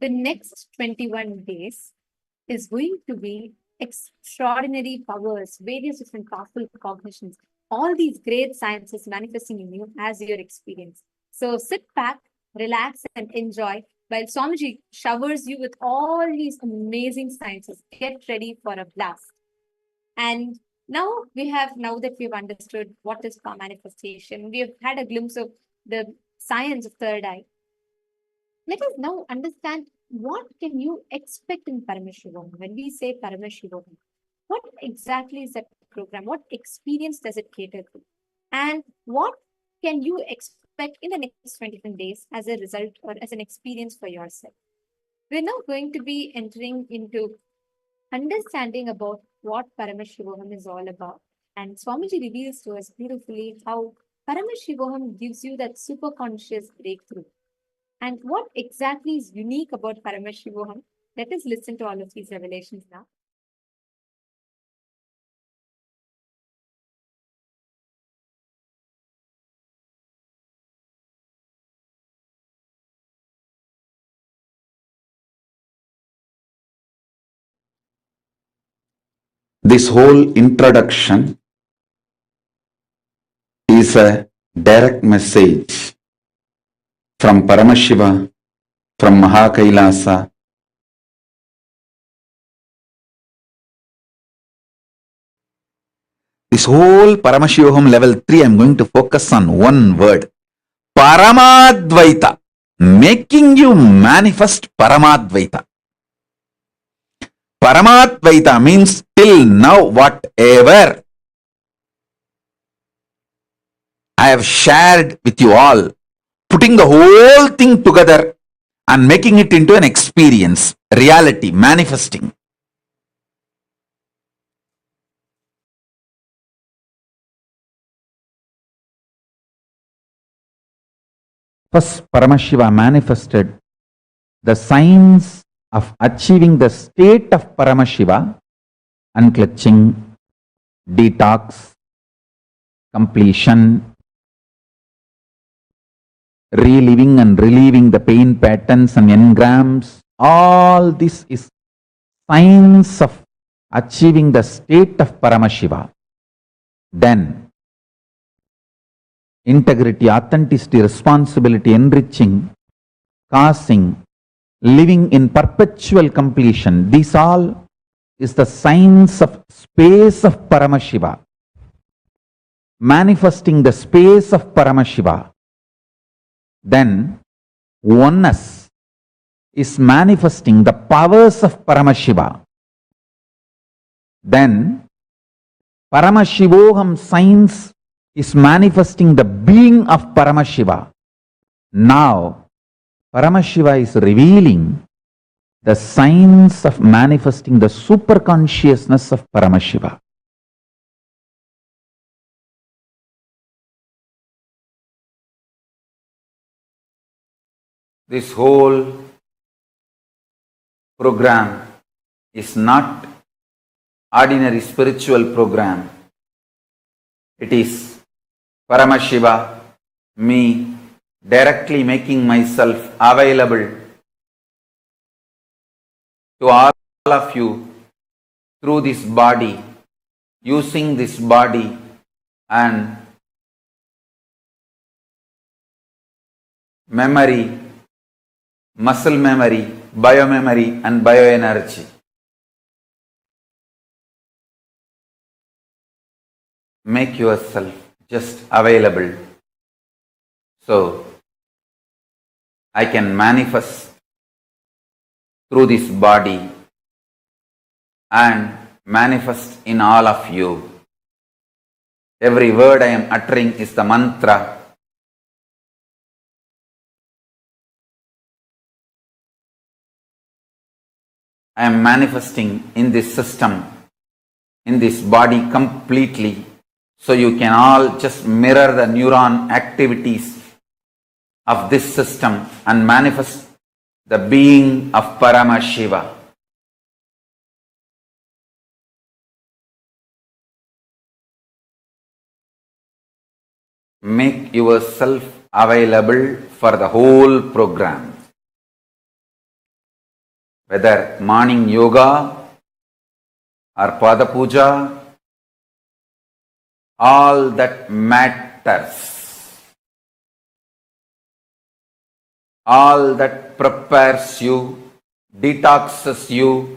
The next 21 days is going to be extraordinary powers, various different powerful cognitions, all these great sciences manifesting in you as your experience. So sit back, relax, and enjoy while Swamiji showers you with all these amazing sciences. Get ready for a blast. And now that we've understood what is power manifestation, we have had a glimpse of the science of third eye. Let us now understand what can you expect in Paramashivam. When we say Paramashivam, what exactly is that program? What experience does it cater to? And what can you expect in the next 21 days as a result or as an experience for yourself? We're now going to be entering into understanding about what Paramashivoham is all about. And Swamiji reveals to us beautifully how Paramashivoham gives you that superconscious breakthrough. And what exactly is unique about Paramashivoham? Let us listen to all of these revelations now. This whole introduction is a direct message from Paramashiva, from KAILASA. This whole Paramashivoham level 3, I am going to focus on one word. Paramadvaita. Making you manifest Paramadvaita. Paramadvaita means till now whatever I have shared with you all, putting the whole thing together and making it into an experience, reality, manifesting. First, Paramashiva manifested the science of achieving the state of Paramashiva, unclutching, detox, completion, reliving and relieving the pain patterns and engrams. All this is science of achieving the state of Paramashiva. Then, integrity, authenticity, responsibility, enriching, causing, living in perpetual completion. These all is the science of space of Paramashiva. Manifesting the space of Paramashiva. Then, oneness is manifesting the powers of Paramashiva. Then, Paramashivoham science is manifesting the being of Paramashiva. Now, Paramashiva is revealing the science of manifesting the superconsciousness of Paramashiva. This whole program is not ordinary spiritual program. It is Paramashiva, me, directly making myself available to all of you through this body, using this body and memory, muscle memory, biomemory and bioenergy. Make yourself just available so I can manifest through this body and manifest in all of you. Every word I am uttering is the mantra. I am manifesting in this system, in this body completely, so you can all just mirror the neuron activities of this system and manifest the being of Paramashiva. make yourself available for the whole program. Whether morning yoga or pada puja, all that matters. All that prepares you, detoxes you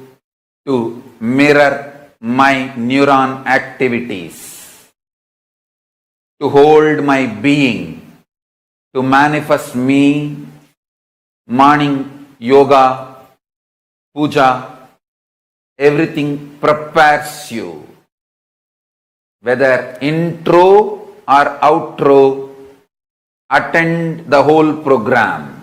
to mirror my neuron activities, to hold my being, to manifest me, morning yoga, puja, everything prepares you. Whether intro or outro, attend the whole program.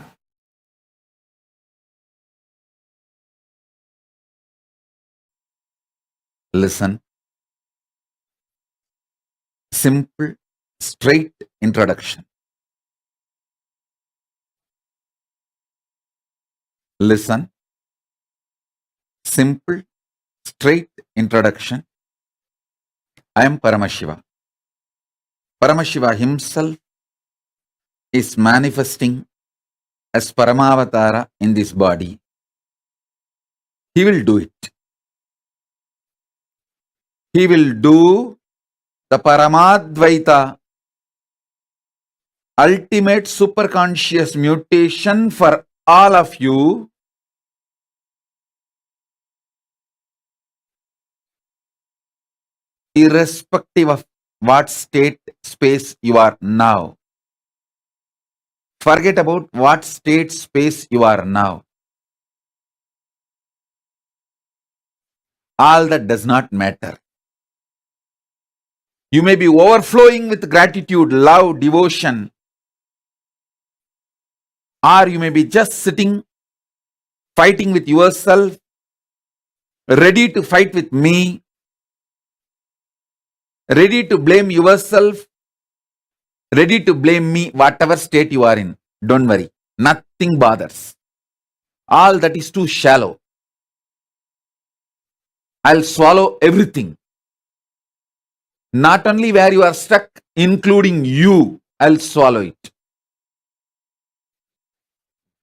Listen. Simple, straight introduction. Listen. Simple, straight introduction. I am Paramashiva. Paramashiva himself is manifesting as Paramavatara in this body. He will do it. He will do the Paramadvaita, ultimate superconscious mutation for all of you, irrespective of what state, space you are now. Forget about what state, space you are now. All that does not matter. You may be overflowing with gratitude, love, devotion, or you may be just sitting, fighting with yourself, ready to fight with me, ready to blame yourself, ready to blame me, whatever state you are in. Don't worry, nothing bothers. All that is too shallow. I'll swallow everything. Not only where you are stuck, including you, I'll swallow it.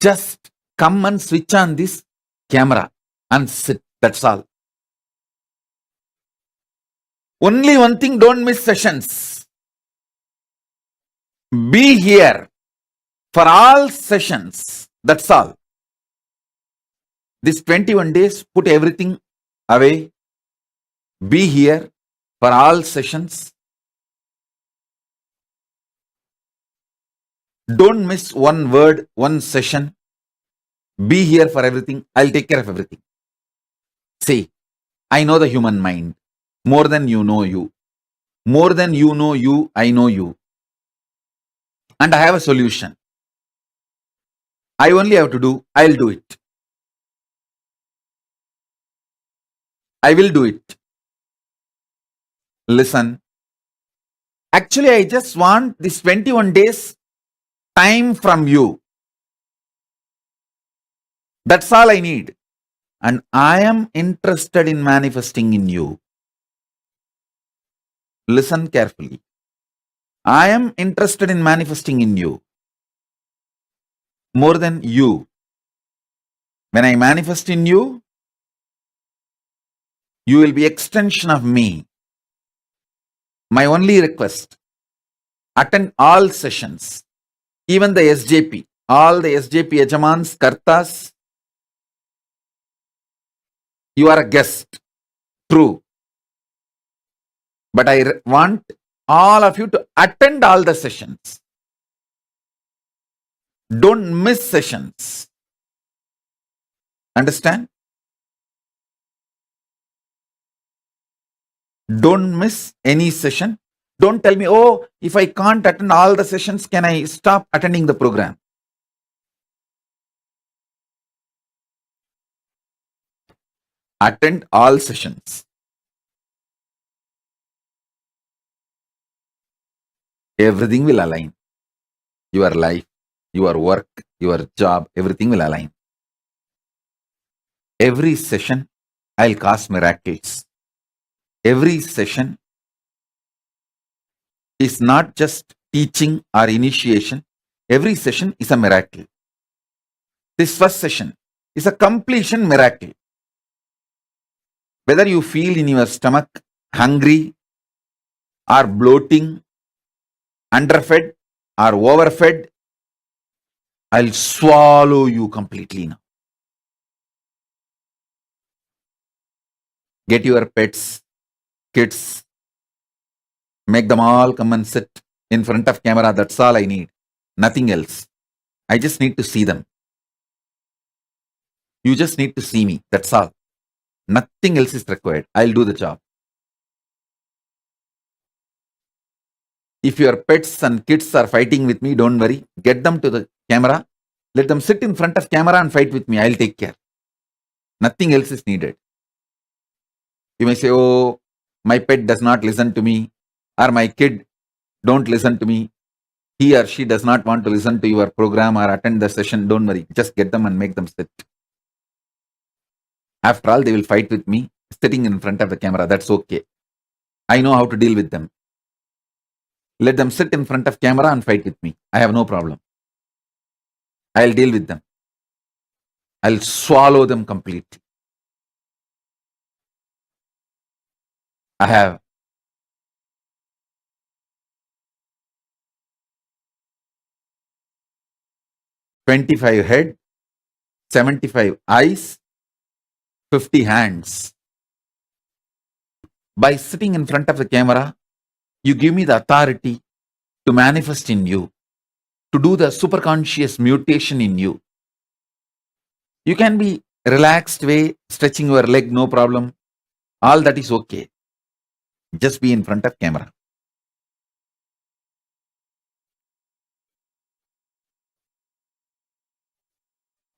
Just come and switch on this camera and sit. That's all. Only one thing, don't miss sessions. Be here for all sessions. That's all. This 21 days, put everything away. Be here for all sessions. Don't miss one word, one session. Be here for everything. I'll take care of everything. See, I know the human mind more than you know you. More than you know you, I know you. And I have a solution. I only have to do, I'll do it. I will do it. Listen. Actually, I just want this 21 days time from you. That's all I need. And I am interested in manifesting in you. Listen carefully. I am interested in manifesting in you. More than you. When I manifest in you, you will be extension of me. My only request, attend all sessions, even the SJP, all the SJP Yajamans, Kartas. You are a guest, true. But I want all of you to attend all the sessions. Don't miss sessions. Understand? Don't miss any session. Don't tell me, oh, if I can't attend all the sessions, can I stop attending the program? Attend all sessions. Everything will align. Your life, your work, your job, everything will align. Every session, I'll cause miracles. Every session is not just teaching or initiation, every session is a miracle. This first session is a completion miracle. Whether you feel in your stomach hungry or bloating, underfed or overfed, I'll swallow you completely now. Get your pets, kids, make them all come and sit in front of camera. That's all I need. Nothing else. I just need to see them. You just need to see me. That's all. Nothing else is required. I'll do the job. If your pets and kids are fighting with me, don't worry. Get them to the camera. Let them sit in front of camera and fight with me. I'll take care. Nothing else is needed. You may say, oh, my pet does not listen to me, or my kid don't listen to me. He or she does not want to listen to your program or attend the session. Don't worry. Just get them and make them sit. After all, they will fight with me sitting in front of the camera. That's okay. I know how to deal with them. Let them sit in front of camera and fight with me. I have no problem. I'll deal with them. I'll swallow them completely. I have 25 head, 75 eyes, 50 hands. By sitting in front of the camera, you give me the authority to manifest in you, to do the superconscious mutation in you. You can be relaxed way, stretching your leg, no problem. All that is okay. Just be in front of camera.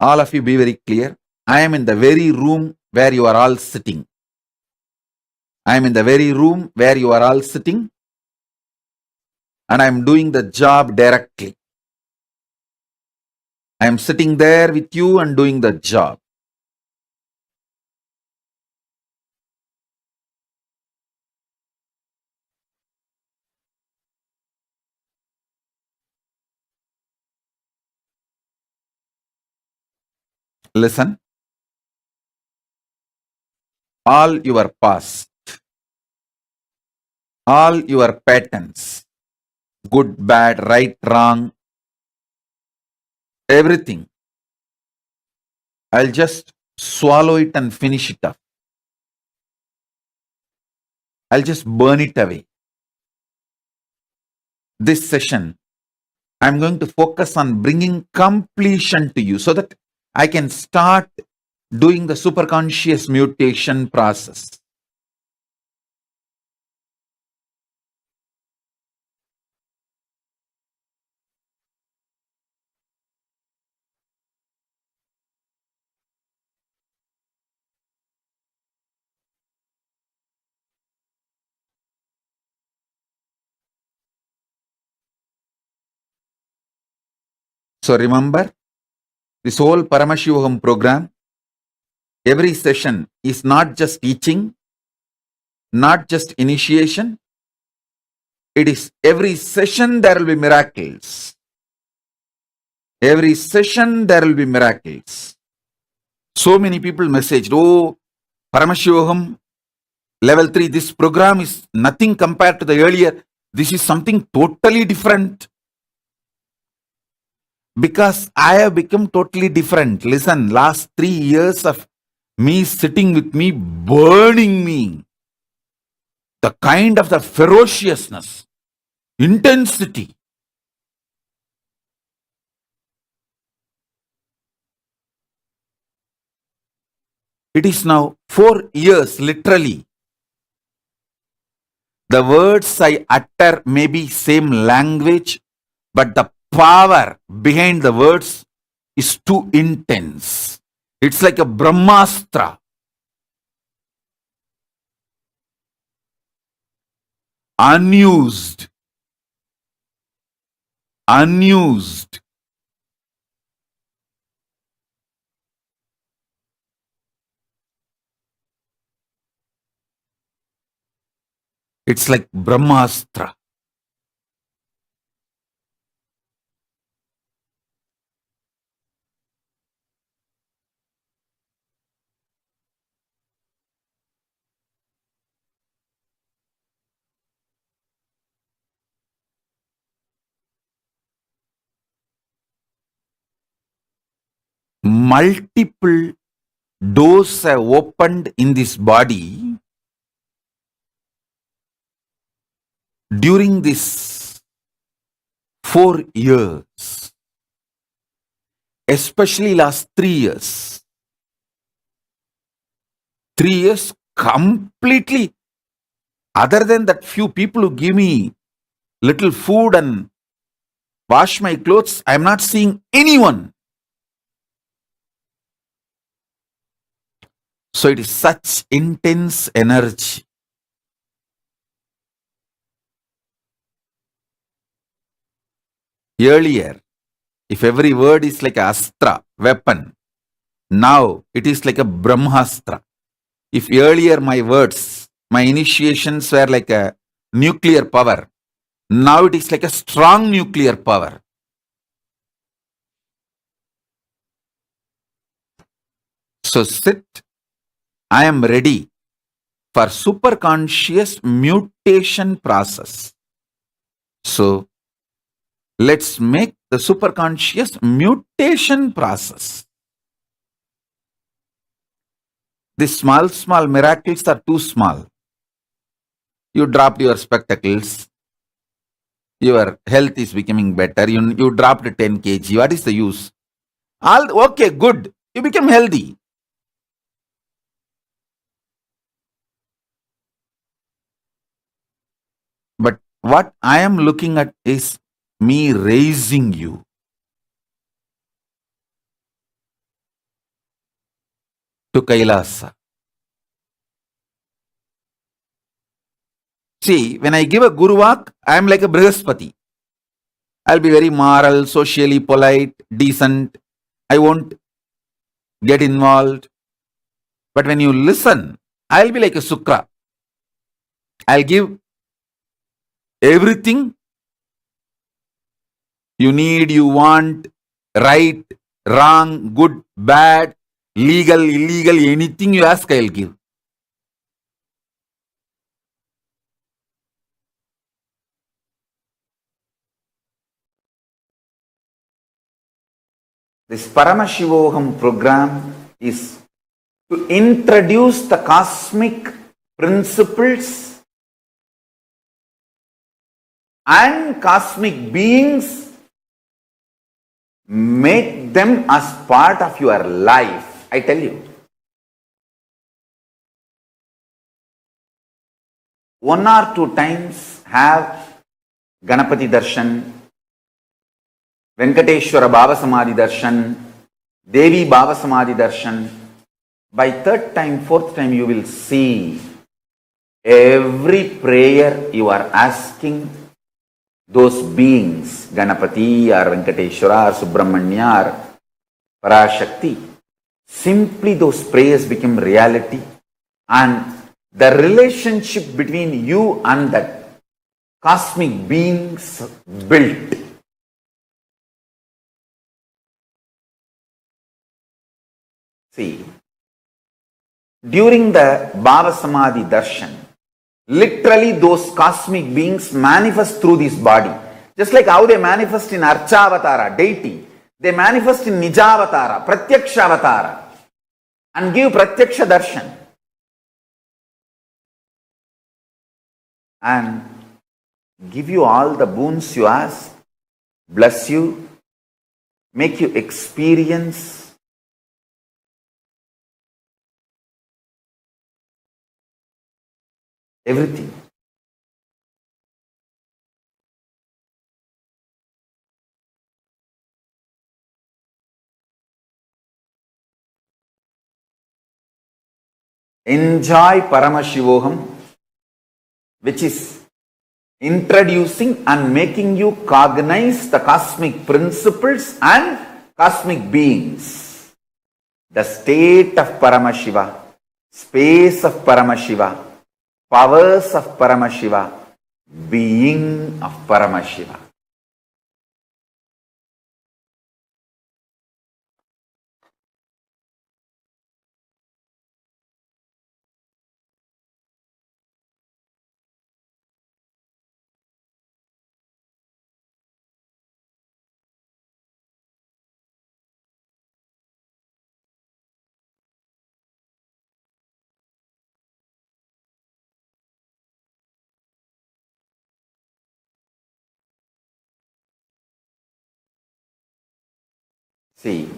All of you be very clear. I am in the very room where you are all sitting. I am in the very room where you are all sitting, and I am doing the job directly. I am sitting there with you and doing the job. Listen. All your past, all your patterns, good, bad, right, wrong, everything, I'll just swallow it and finish it up. I'll just burn it away. This session, I'm going to focus on bringing completion to you so that I can start doing the superconscious mutation process. So remember, this whole Paramashivoham program, every session is not just teaching, not just initiation. It is every session there will be miracles. Every session there will be miracles. So many people messaged, oh, Paramashivoham, level 3, this program is nothing compared to the earlier. This is something totally different. Because I have become totally different. Listen, last 3 years of me sitting with me, burning me. The kind of the ferociousness, intensity. It is now 4 years, literally. The words I utter may be same language, but the power behind the words is too intense. It's like a Brahmastra. Unused. Unused. It's like Brahmastra. multiple doors have opened in this body during this 4 years, especially last 3 years. 3 years completely, other than that few people who give me little food and wash my clothes, I am not seeing anyone. So it is such intense energy. Earlier, if every word is like a astra, weapon, now it is like a brahmastra. If earlier my words, my initiations were like a nuclear power, now it is like a strong nuclear power. So sit, I am ready for superconscious mutation process. So let's make the superconscious mutation process. These small miracles are too small. You dropped your spectacles, your health is becoming better, you dropped 10 kg. What is the use? Okay, good. You become healthy. But what I am looking at is me raising you. To Kailasa. See, when I give a Guru Vak, I am like a Brihaspati. I'll be very moral, socially polite, decent. I won't get involved. But when you listen, I'll be like a Sukra. I'll give everything you need, you want, right, wrong, good, bad, legal, illegal, anything you ask, I'll give. This Paramashivoham program is to introduce the cosmic principles and cosmic beings, make them as part of your life. I tell you. 1 or 2 times have Ganapati Darshan, Venkateshwara Baba Samadhi Darshan, Devi Baba Samadhi Darshan. By 3rd time, 4th time, you will see every prayer you are asking those beings, Ganapati or Venkateshwara or Subramanya or Parashakti. Simply those prayers become reality, and the relationship between you and that cosmic beings built. See, during the Baba Samadhi Darshan, literally those cosmic beings manifest through this body. Just like how they manifest in Archavatara, deity, they manifest in Nijavatara, Pratyakshavatara, and give Pratyaksha Darshan. And give you all the boons you ask, bless you, make you experience everything. Enjoy Paramashivoham, which is introducing and making you cognize the cosmic principles and cosmic beings. The state of Paramashiva, space of Paramashiva, powers of Paramashiva, being of Paramashiva. See,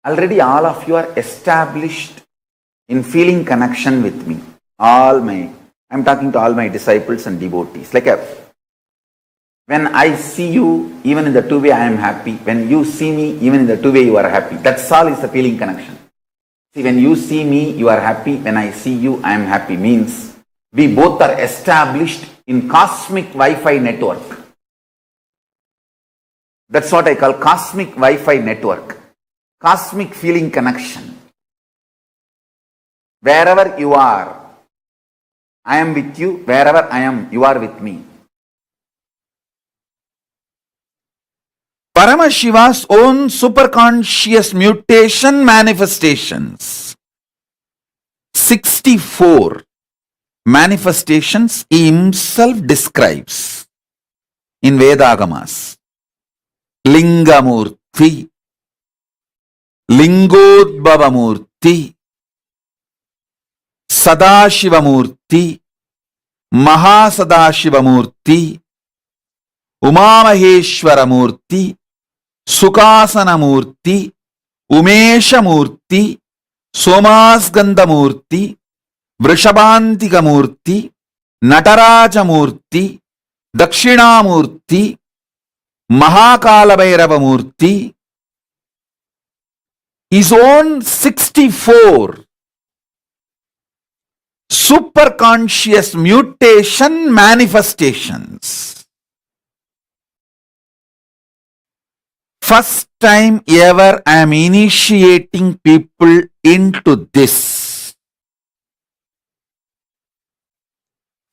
already all of you are established in feeling connection with me. I'm talking to all my disciples and devotees. When I see you, even in the two-way I am happy. When you see me, even in the two-way you are happy. That's all is the feeling connection. See, when you see me, you are happy. When I see you, I am happy. Means we both are established in cosmic Wi-Fi network. That's what I call cosmic Wi-Fi network. Cosmic feeling connection. Wherever you are, I am with you. Wherever I am, you are with me. Paramashiva's own superconscious mutation manifestations. 64 manifestations he himself describes in Vedagamas. Lingamurti, Lingodbhavamurti, Sadashivamurti, Mahasadashivamurti, Umamaheshwaramurti, Sukhasanamurti, Umeshamurti, Somasgandhamurti, Vrishabhantikamurti, Natarajamurti, Dakshinamurti, Mahakalabhairavamurti, his own 64 superconscious mutation manifestations. First time ever I am initiating people into this.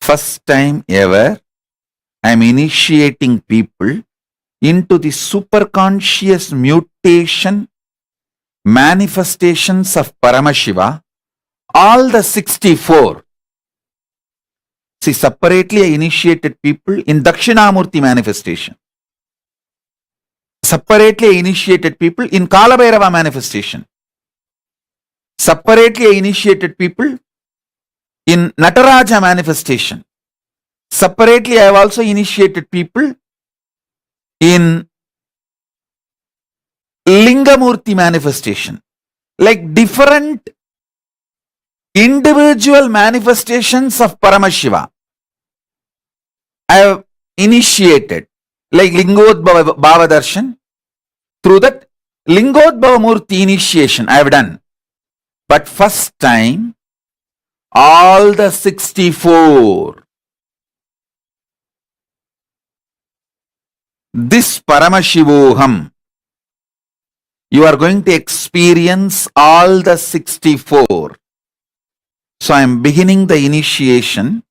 First time ever I am initiating people into the superconscious mutation manifestations of Paramashiva, all the 64. See, separately I initiated people in Dakshinamurti manifestation. Separately I initiated people in Kalabhairava manifestation. Separately I initiated people in Nataraja manifestation. Separately I have also initiated people in Lingamurti manifestation. Like different individual manifestations of Paramashiva I have initiated. Like Lingodbhava Darshan. Through that Lingodbhava Murti initiation I have done. But first time, all the 64. This Paramashivoham, you are going to experience all the 64. So I am beginning the initiation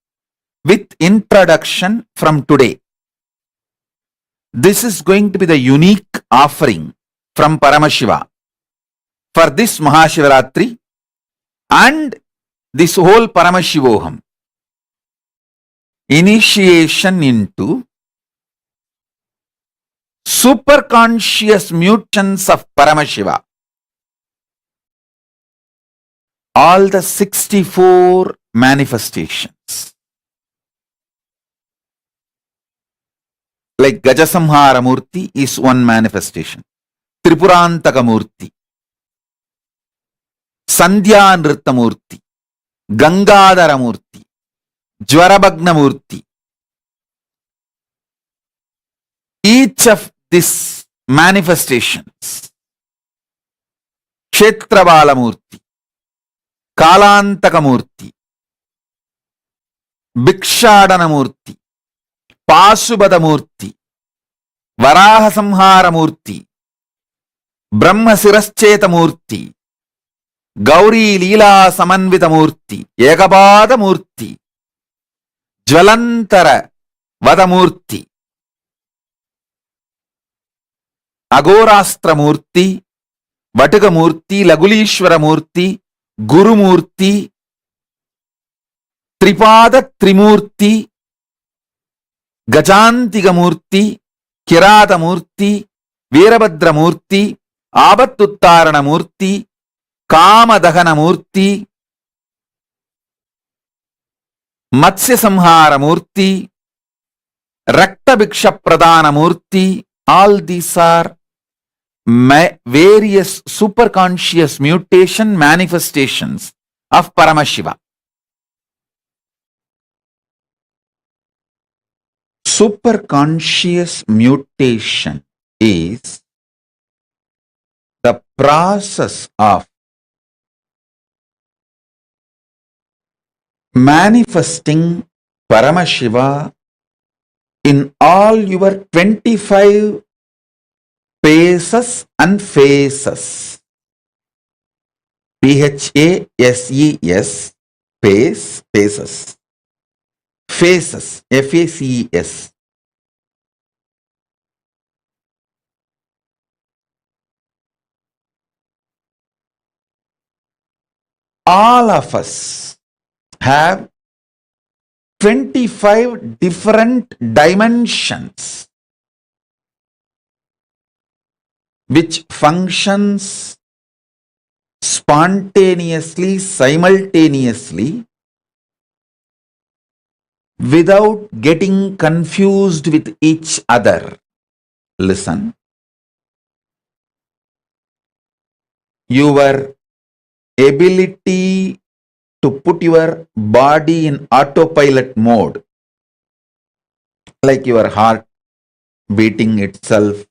with introduction from today. This is going to be the unique offering from Paramashiva for this Mahashivaratri and this whole Paramashivoham. Initiation into superconscious mutations of Paramashiva. All the 64 manifestations. Like Gajasamhara Murti is one manifestation. Tripurantaka Murti, Sandhya Nritta Murti, Gangadhara Murti, Jwarabhagna Murti. Each of these manifestations, Kshetravala Murti, Kalantaka Murti, Bhikshadana Murti, Pasubhada Murti, Varaha Samhara Murti, Brahma Sirascheta Murti, Gauri Leela Samanvita Murti, Ekapada Murti, Jvalantara Vada Murti, Agorastra Murti, Vatuka Murti, Lagulishwara Murti, Guru Murti, Tripada Trimurti, Gajantika Murti, Kirata Murti, Veerabhadra Murti, Abattuttarana Murti, Kamadahana Murti, Matsya Samhara Murti, Rakta Bhiksha Pradana Murti. All these are various superconscious mutation manifestations of Paramashiva. Superconscious mutation is the process of manifesting Paramashiva in all your 25 paces and phases. PHASES, pace, paces. Phases, FACES. All of us have 25 different dimensions which functions spontaneously, simultaneously, without getting confused with each other. Listen. Your ability to put your body in autopilot mode, like your heart beating itself,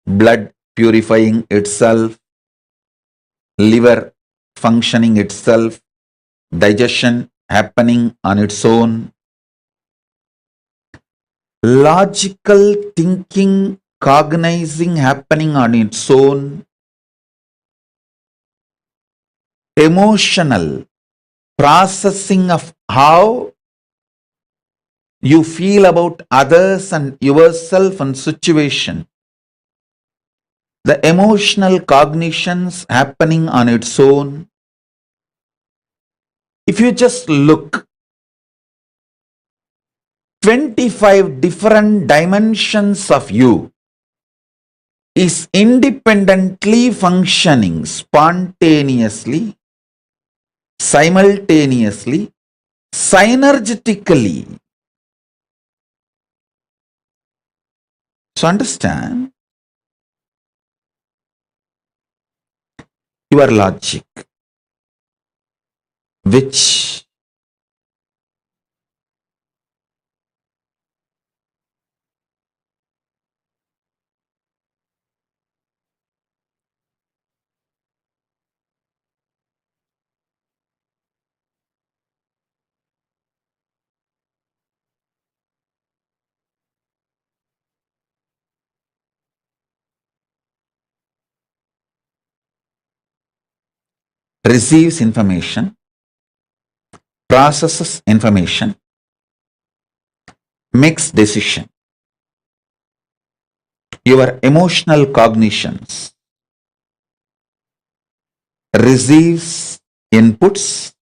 blood purifying itself, liver functioning itself, digestion happening on its own, logical thinking, cognizing happening on its own, emotional processing of how you feel about others and yourself and situation, the emotional cognitions happening on its own. If you just look, 25 different dimensions of you is independently functioning spontaneously, simultaneously, synergetically. So understand, your logic, which receives information, processes information, makes decision. Your emotional cognitions receives inputs,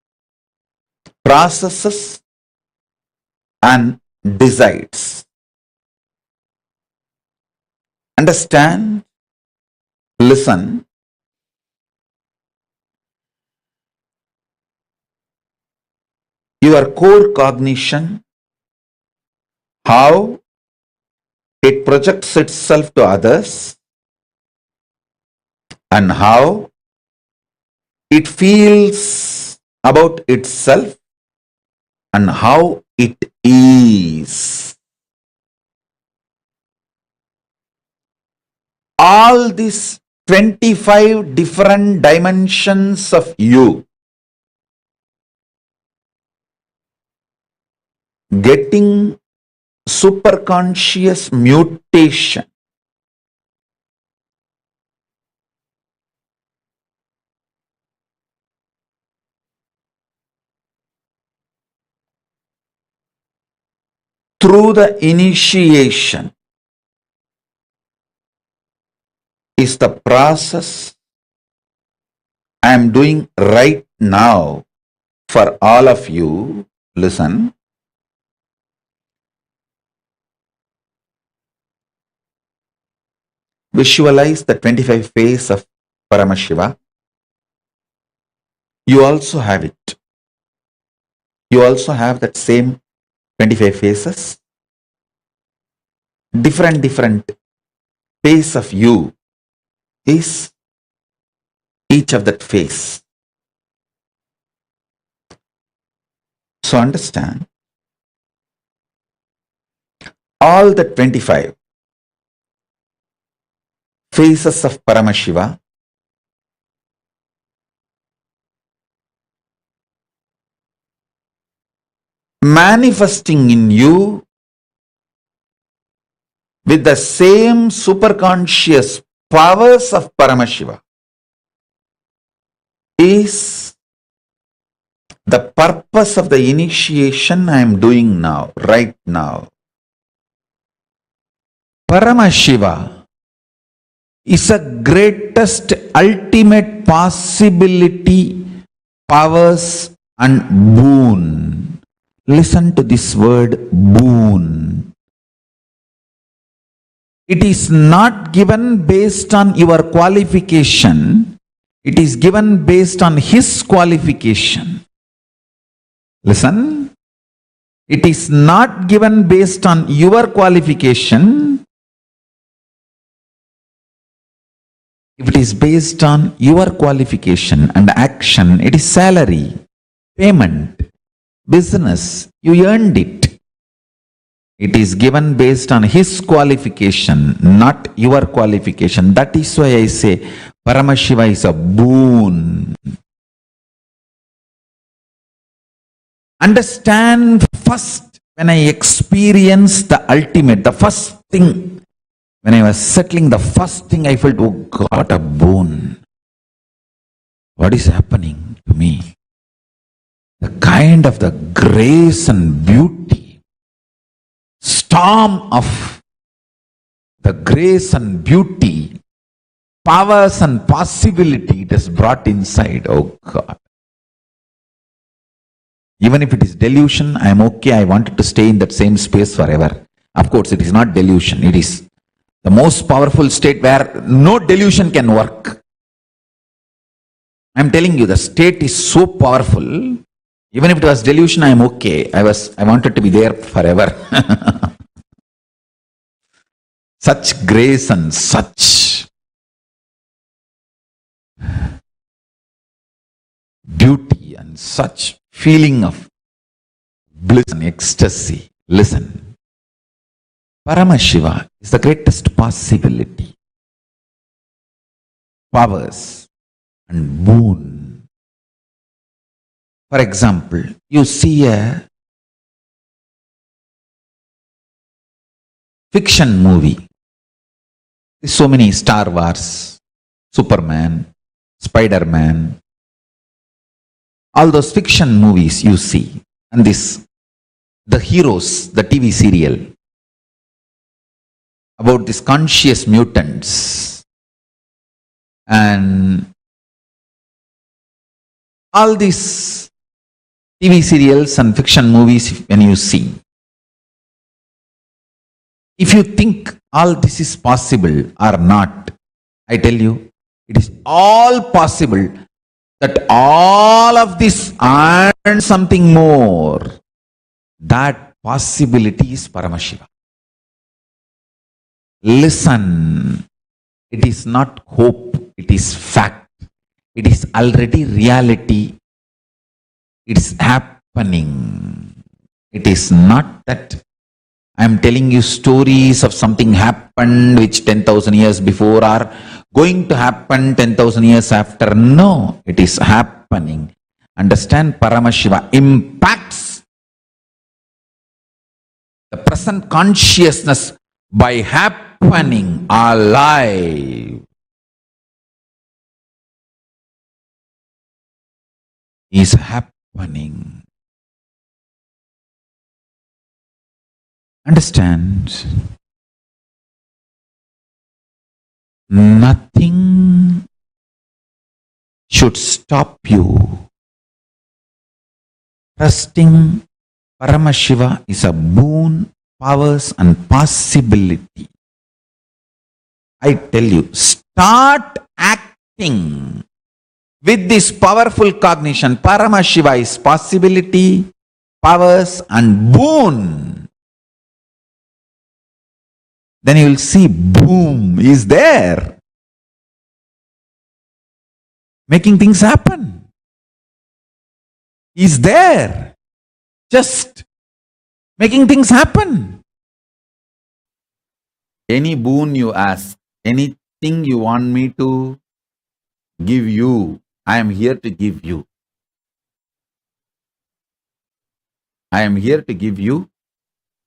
processes and decides. Understand? Listen. Your core cognition, how it projects itself to others and how it feels about itself and how it is. All these 25 different dimensions of you getting superconscious mutation through the initiation is the process I am doing right now for all of you. Listen. Visualize the 25 phase of Paramashiva. You also have it. You also have that same 25 phases. Different phase of you is each of that face. So understand, all the 25 faces of Paramashiva manifesting in you with the same superconscious powers of Paramashiva is the purpose of the initiation I am doing now, right now. Paramashiva is the greatest ultimate possibility, powers and boon. Listen to this word, boon. It is not given based on your qualification. It is given based on his qualification. Listen. It is not given based on your qualification. If it is based on your qualification and action, it is salary, payment, business. You earned it. It is given based on his qualification, not your qualification. That is why I say Paramashiva is a boon. Understand first, when I experienced the ultimate, the first thing, when I was settling, the first thing I felt, oh God, a boon. What is happening to me? The kind of the grace and beauty, storm of the grace and beauty, powers and possibility it has brought inside. Oh God. Even if it is delusion, I am okay. I wanted to stay in that same space forever. Of course, it is not delusion. It is the most powerful state where no delusion can work. I am telling you, the state is so powerful. Even if it was delusion, I am okay. I wanted to be there forever. Such grace and such beauty and such feeling of bliss and ecstasy. Listen. Paramashiva is the greatest possibility, powers and boon. For example, you see a fiction movie. There's so many Star Wars, Superman, Spider-Man, all those fiction movies you see, and the heroes, the TV serial, about these conscious mutants, and all these TV serials and fiction movies when you see, if you think all this is possible or not, I tell you, it is all possible that all of this and something more. That possibility is Paramashiva. Listen, it is not hope, it is fact. It is already reality. It is happening. It is not that I am telling you stories of something happened which 10,000 years before or going to happen 10,000 years after. No, it is happening. Understand, Paramashiva impacts the present consciousness by happening alive. Is happening. Understand? Nothing should stop you. Trusting Paramashiva is a boon, powers and possibility. I tell you, start acting with this powerful cognition. Paramashiva is possibility, powers and boon. Then you will see boom is there. making things happen. He's there, just making things happen. Any boon you ask, anything you want me to give you, I am here to give you. I am here to give you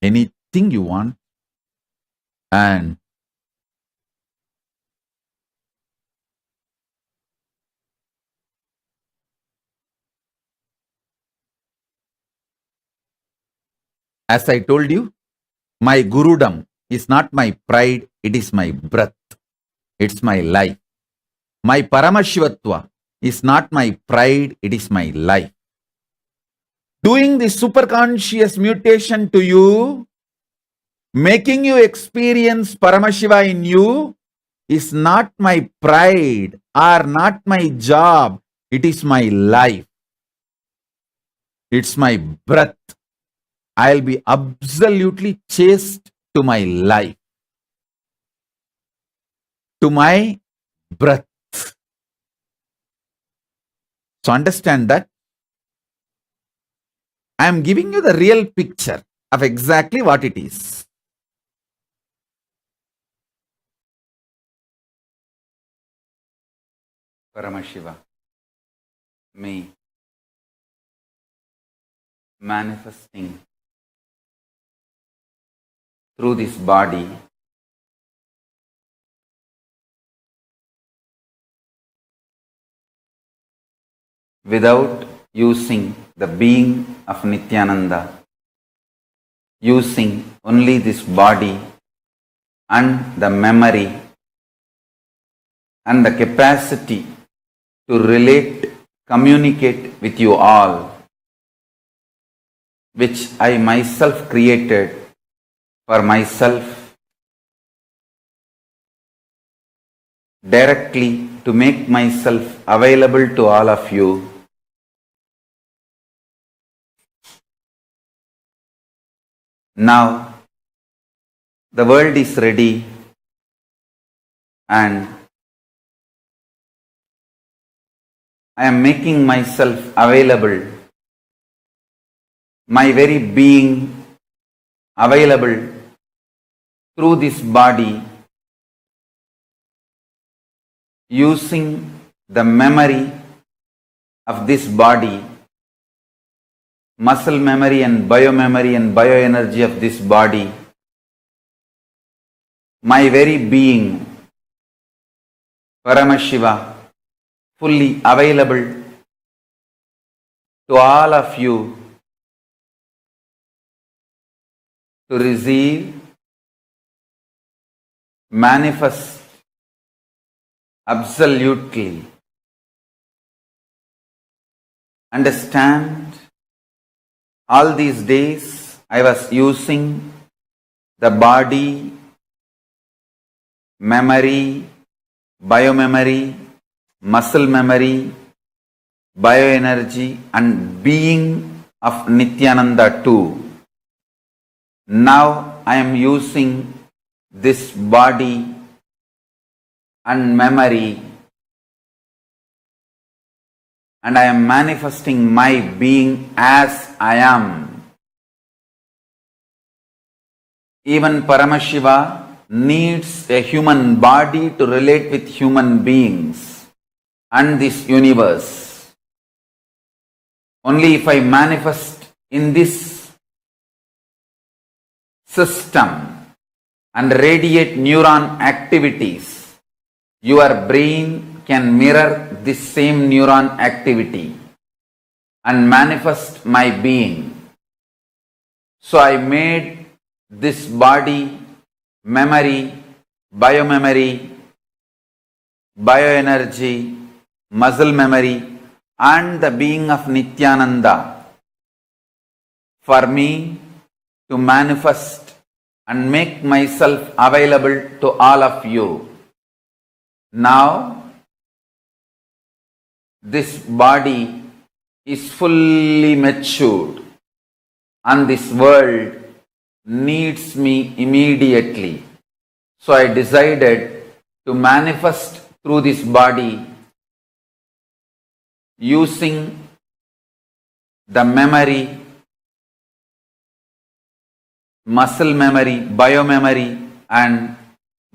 anything you want. And as I told you, my Gurudam is not my pride, it is my breath. It's my life. My Paramashivatva is not my pride, it is my life. Doing the superconscious mutation to you, making you experience Paramashiva in you, is not my pride or not my job. It is my life. It's my breath. I'll be absolutely chaste to my life, to my breath. So understand that I am giving you the real picture of exactly what it is. Paramashiva, me, manifesting through this body without using the being of Nithyananda, using only this body and the memory and the capacity to relate, communicate with you all, which I myself created for myself, directly to make myself available to all of you. Now, the world is ready and I am making myself available, my very being available through this body, using the memory of this body, muscle memory and bioenergy of this body, my very being, Paramashiva, fully available to all of you to receive, manifest absolutely. Understand, all these days I was using the body, memory, biomemory, muscle memory, bioenergy and being of Nithyananda too. Now I am using this body and memory and I am manifesting my being as I am. Even Paramashiva needs a human body to relate with human beings and this universe. Only if I manifest in this system and radiate neuron activities, your brain can mirror this same neuron activity and manifest my being. So I made this body, memory, bioenergy, muscle memory and the being of Nithyananda for me to manifest and make myself available to all of you. Now, this body is fully matured and this world needs me immediately. So I decided to manifest through this body using the memory, muscle memory, biomemory and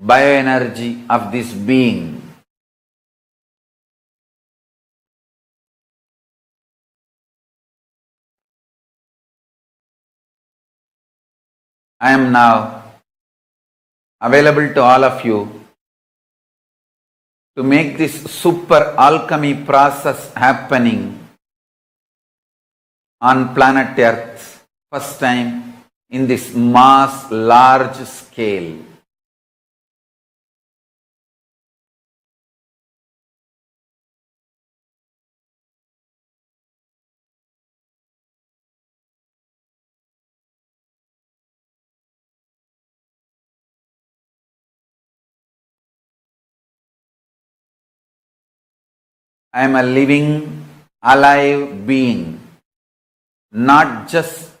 bioenergy of this being. I am now available to all of you to make this super alchemy process happening on planet Earth, first time in this mass large scale. I am a living, alive being, not just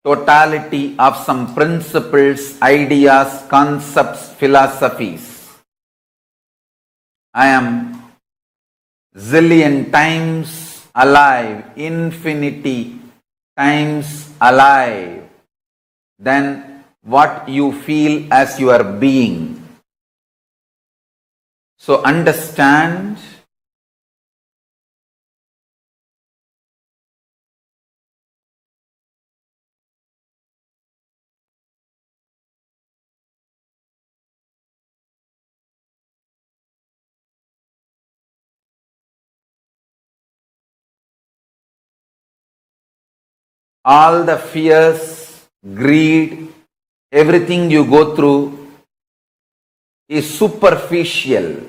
totality of some principles, ideas, concepts, philosophies. I am zillion times alive, infinity times alive than what you feel as your being. So understand all the fears, greed, everything you go through is superficial,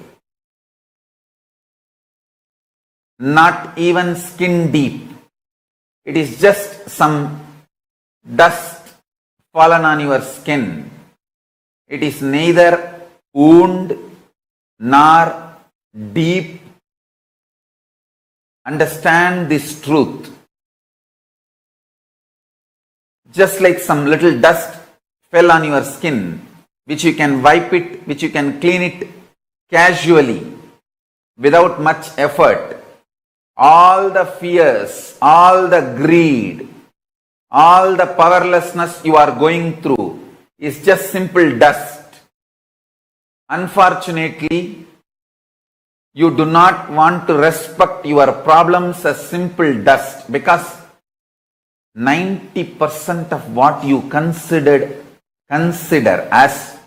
not even skin deep. It is just some dust fallen on your skin. It is neither wound nor deep. Understand this truth. Just like some little dust fell on your skin, which you can wipe it, which you can clean it casually, without much effort. All the fears, all the greed, all the powerlessness you are going through is just simple dust. Unfortunately, you do not want to respect your problems as simple dust, because 90% of what you consider as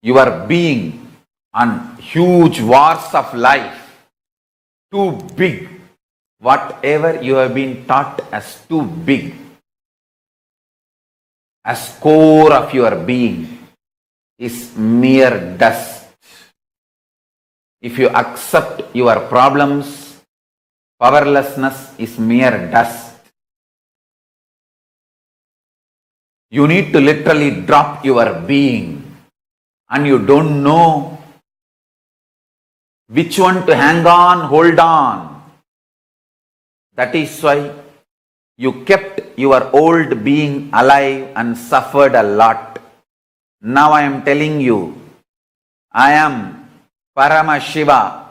your being on huge wars of life, too big, whatever you have been taught as too big, as core of your being, is mere dust. If you accept your problems, powerlessness is mere dust. You need to literally drop your being, and you don't know which one to hang on, hold on. That is why you kept your old being alive and suffered a lot. Now I am telling you, I am Paramashiva,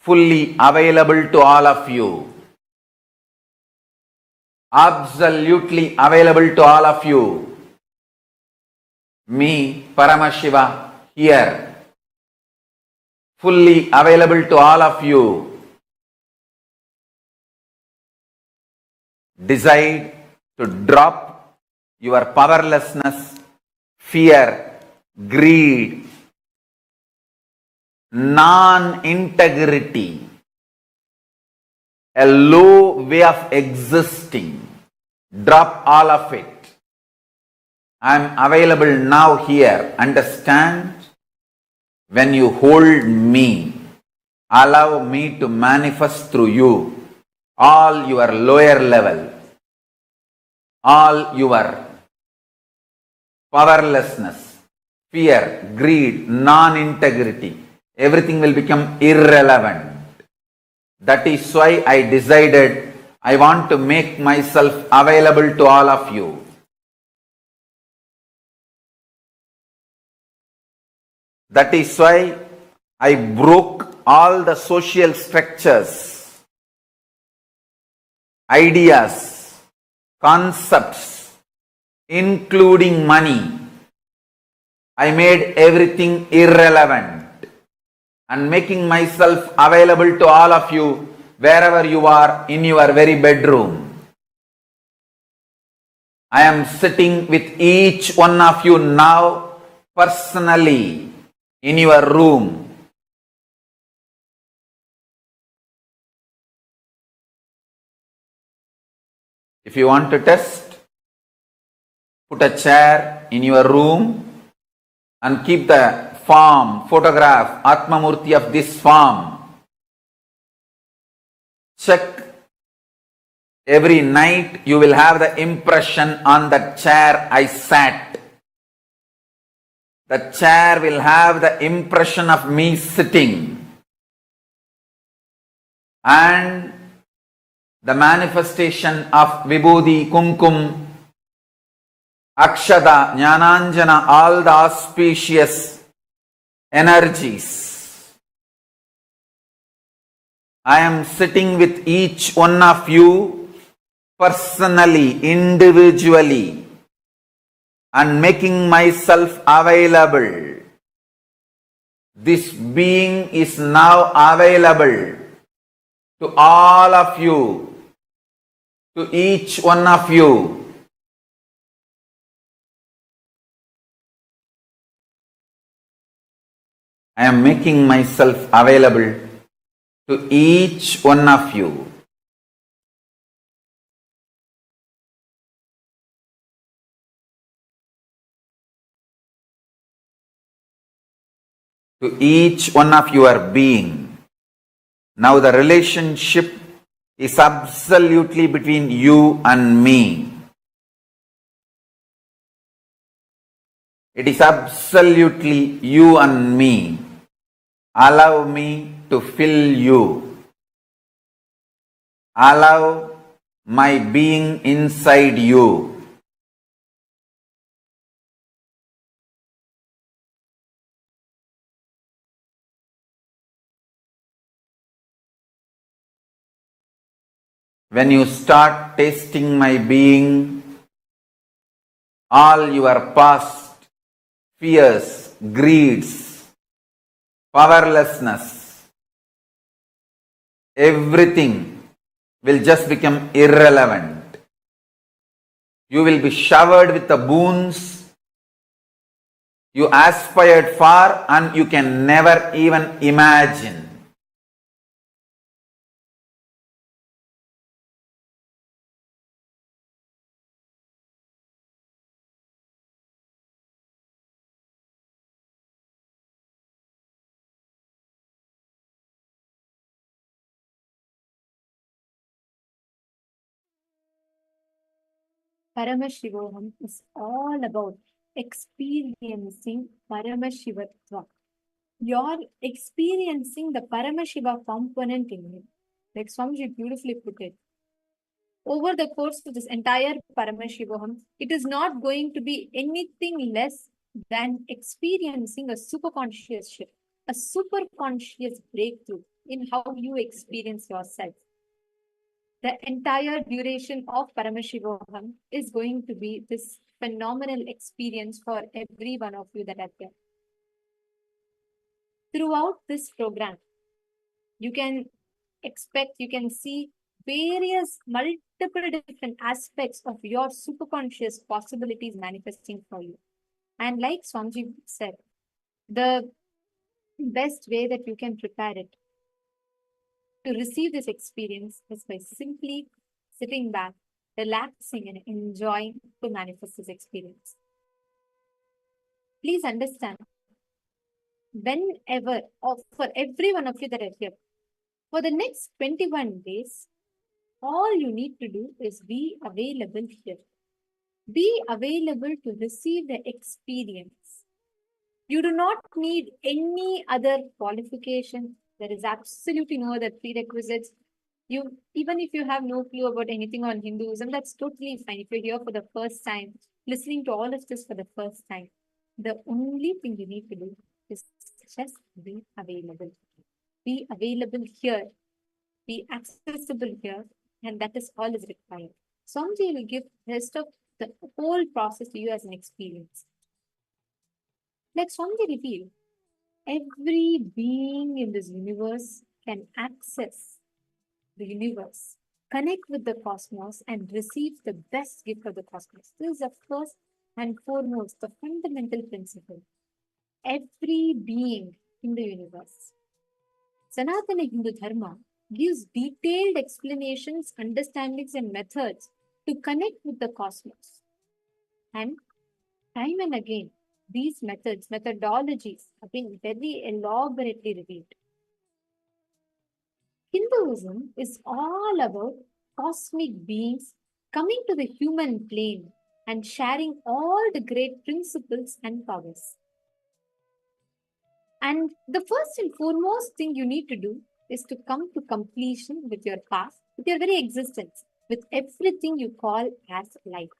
fully available to all of you. Absolutely available to all of you. Me, Paramashiva, here, fully available to all of you. Decide to drop your powerlessness, fear, greed, non-integrity, a low way of existing. Drop all of it. I am available now here. Understand? When you hold me, allow me to manifest through you all your lower level, all your powerlessness, fear, greed, non-integrity, everything will become irrelevant. That is why I decided I want to make myself available to all of you. That is why I broke all the social structures ideas, concepts, including money. I made everything irrelevant and making myself available to all of you wherever you are in your very bedroom. I am sitting with each one of you now personally in your room. If you want to test, put a chair in your room and keep the form, photograph, Atmamurti of this form. Check. Every night you will have the impression on the chair I sat. The chair will have the impression of me sitting. And the manifestation of Vibhuti, Kumkum, Akshada, Jnananjana, all the auspicious energies. I am sitting with each one of you personally, individually, and making myself available. This being is now available to all of you, to each one of you. I am making myself available to each one of you. To each one of your being. Now the relationship is absolutely between you and me. It is absolutely you and me. Allow me to fill you. Allow my being inside you. When you start tasting my being, all your past fears, greeds, powerlessness, everything will just become irrelevant. You will be showered with the boons you aspired for and you can never even imagine. Paramashivoham is all about experiencing Paramashivatva. You're experiencing the Paramashiva component in you. Like Swamiji beautifully put it. Over the course of this entire Paramashivoham, it is not going to be anything less than experiencing a superconscious shift, a superconscious breakthrough in how you experience yourself. The entire duration of Paramashivoham is going to be this phenomenal experience for every one of you that are there. Throughout this program, you can expect, you can see various multiple different aspects of your superconscious possibilities manifesting for you. And like Swamiji said, the best way that you can prepare it to receive this experience is by simply sitting back, relaxing and enjoying to manifest this experience. Please understand, whenever, or for every one of you that are here, for the next 21 days, all you need to do is be available here. Be available to receive the experience. You do not need any other qualification. There is absolutely no other prerequisites. Even if you have no clue about anything on Hinduism, that's totally fine. If you're here for the first time, listening to all of this for the first time, the only thing you need to do is just be available. Be available here. Be accessible here And that is all is required. Swamiji will give rest of the whole process to you as an experience. Like Swamiji revealed, every being in this universe can access the universe, connect with the cosmos, and receive the best gift of the cosmos. This is the first and foremost, the fundamental principle. Every being in the universe. Sanatana Hindu Dharma gives detailed explanations, understandings, and methods to connect with the cosmos. And time and again, these methods, methodologies have been very elaborately revealed. Hinduism is all about cosmic beings coming to the human plane and sharing all the great principles and powers. And the first and foremost thing you need to do is to come to completion with your past, with your very existence, with everything you call as life.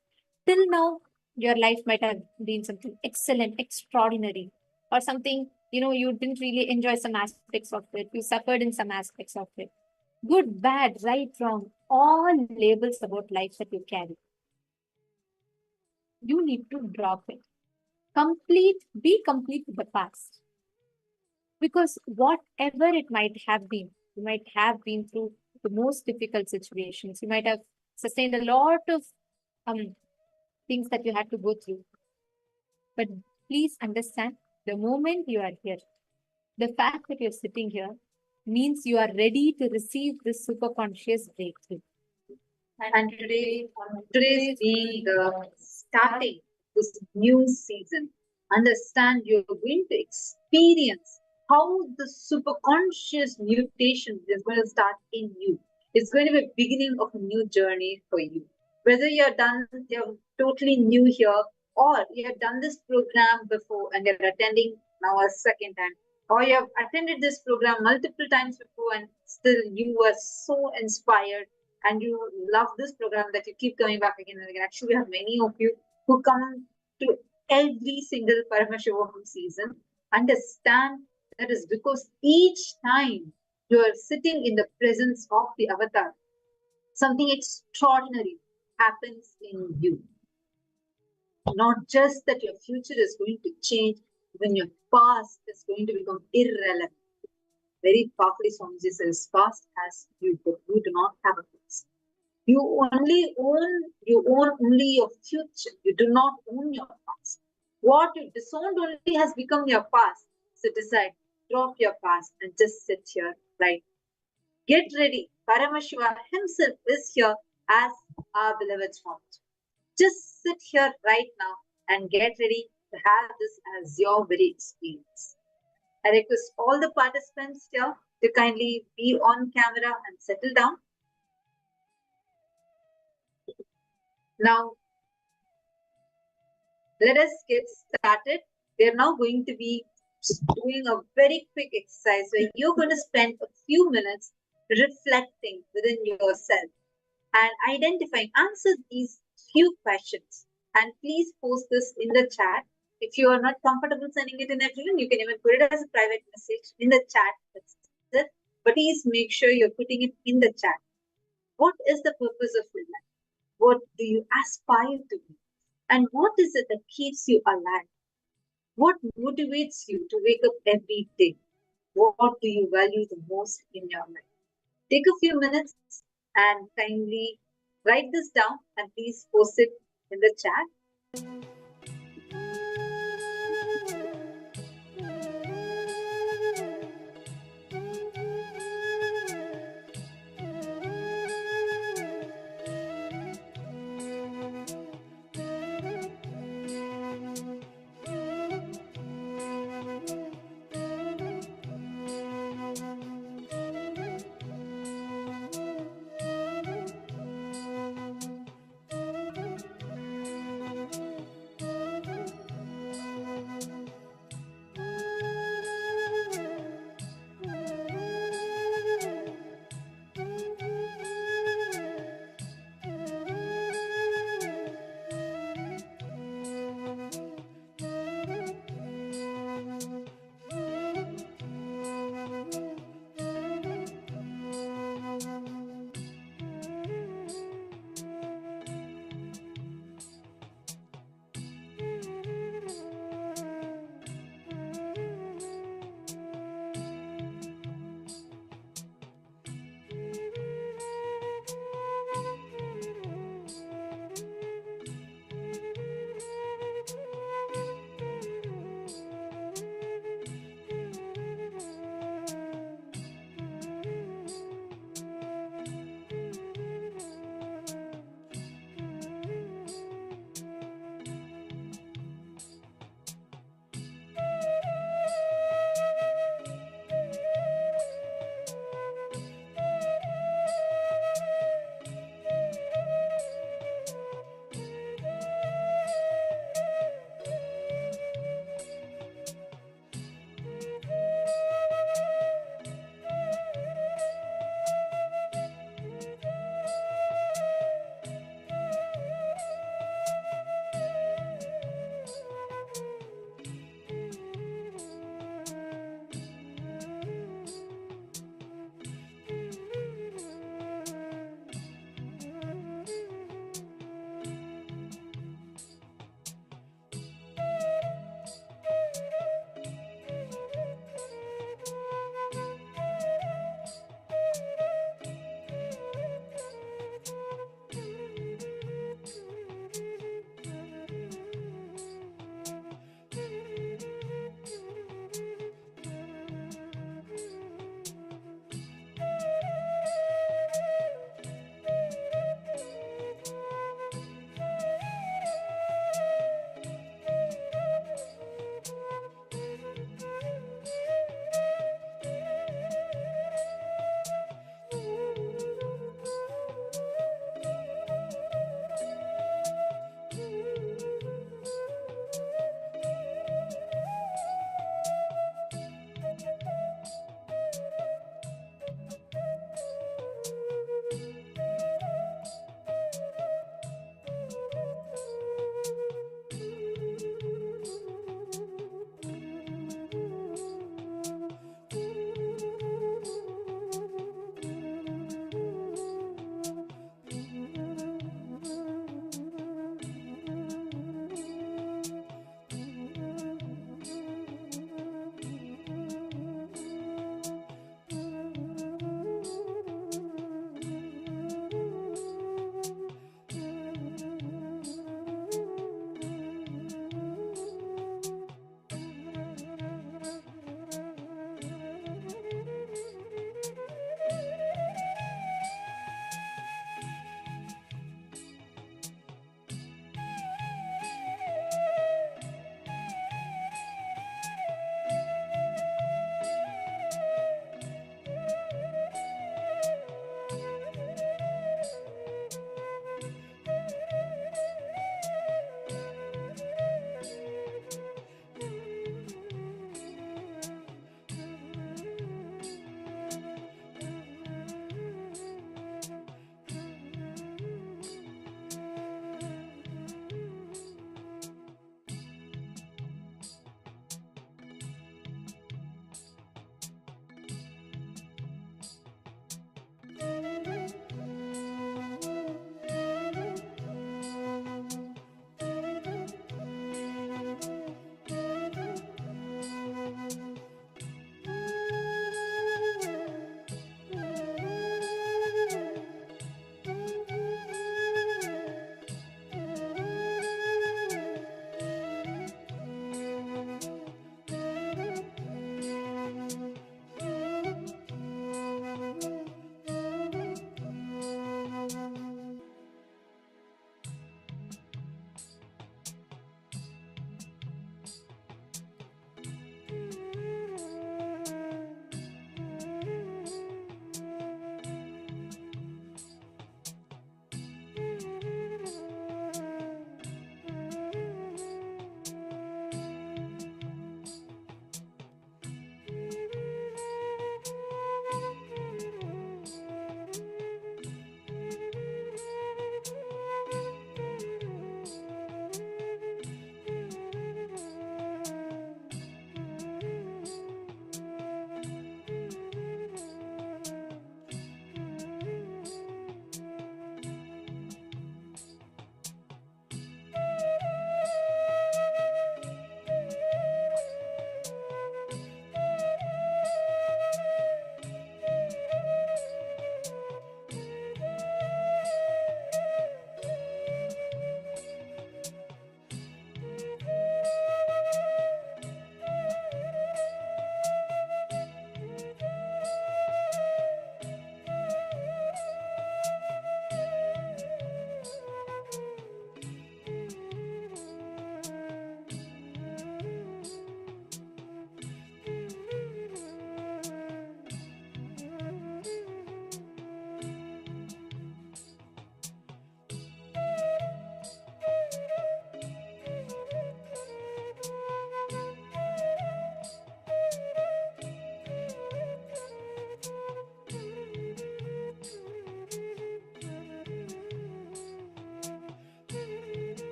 Till now, your life might have been something excellent, extraordinary, or something, you didn't really enjoy some aspects of it. You suffered in some aspects of it. Good, bad, right, wrong, all labels about life that you carry. You need to drop it. Be complete with the past. Because whatever it might have been, you might have been through the most difficult situations. You might have sustained a lot of things that you had to go through. But please understand, the moment you are here, the fact that you're sitting here means you are ready to receive this superconscious breakthrough. And today's being the starting this new season. Understand you're going to experience how the superconscious mutation is going to start in you. It's going to be a beginning of a new journey for you. Whether you're totally new here, or you have done this program before and you're attending now a second time, or you have attended this program multiple times before and still you were so inspired and you love this program that you keep coming back again and again. Actually, we have many of you who come to every single Paramashivoham season. Understand that is because each time you are sitting in the presence of the avatar, something extraordinary happens in you. Not just that your future is going to change, when your past is going to become irrelevant. Very powerfully, Swamiji says, past has you, but you do not have a past. You own only your future. You do not own your past. What you disowned only has become your past. So decide, drop your past and just sit here right. Get ready. Paramashiva himself is here as our beloved Swamiji. Just sit here right now and get ready to have this as your very experience. I request all the participants here to kindly be on camera and settle down. Now, let us get started. We are now going to be doing a very quick exercise where you're going to spend a few minutes reflecting within yourself and identifying, answer these few questions. And please post this in the chat. If you are not comfortable sending it in everyone, you can even put it as a private message in the chat. That's it. But please make sure you're putting it in the chat. What is the purpose of your life? What do you aspire to be? And what is it that keeps you alive? What motivates you to wake up every day? What do you value the most in your life? Take a few minutes and kindly write this down and please post it in the chat.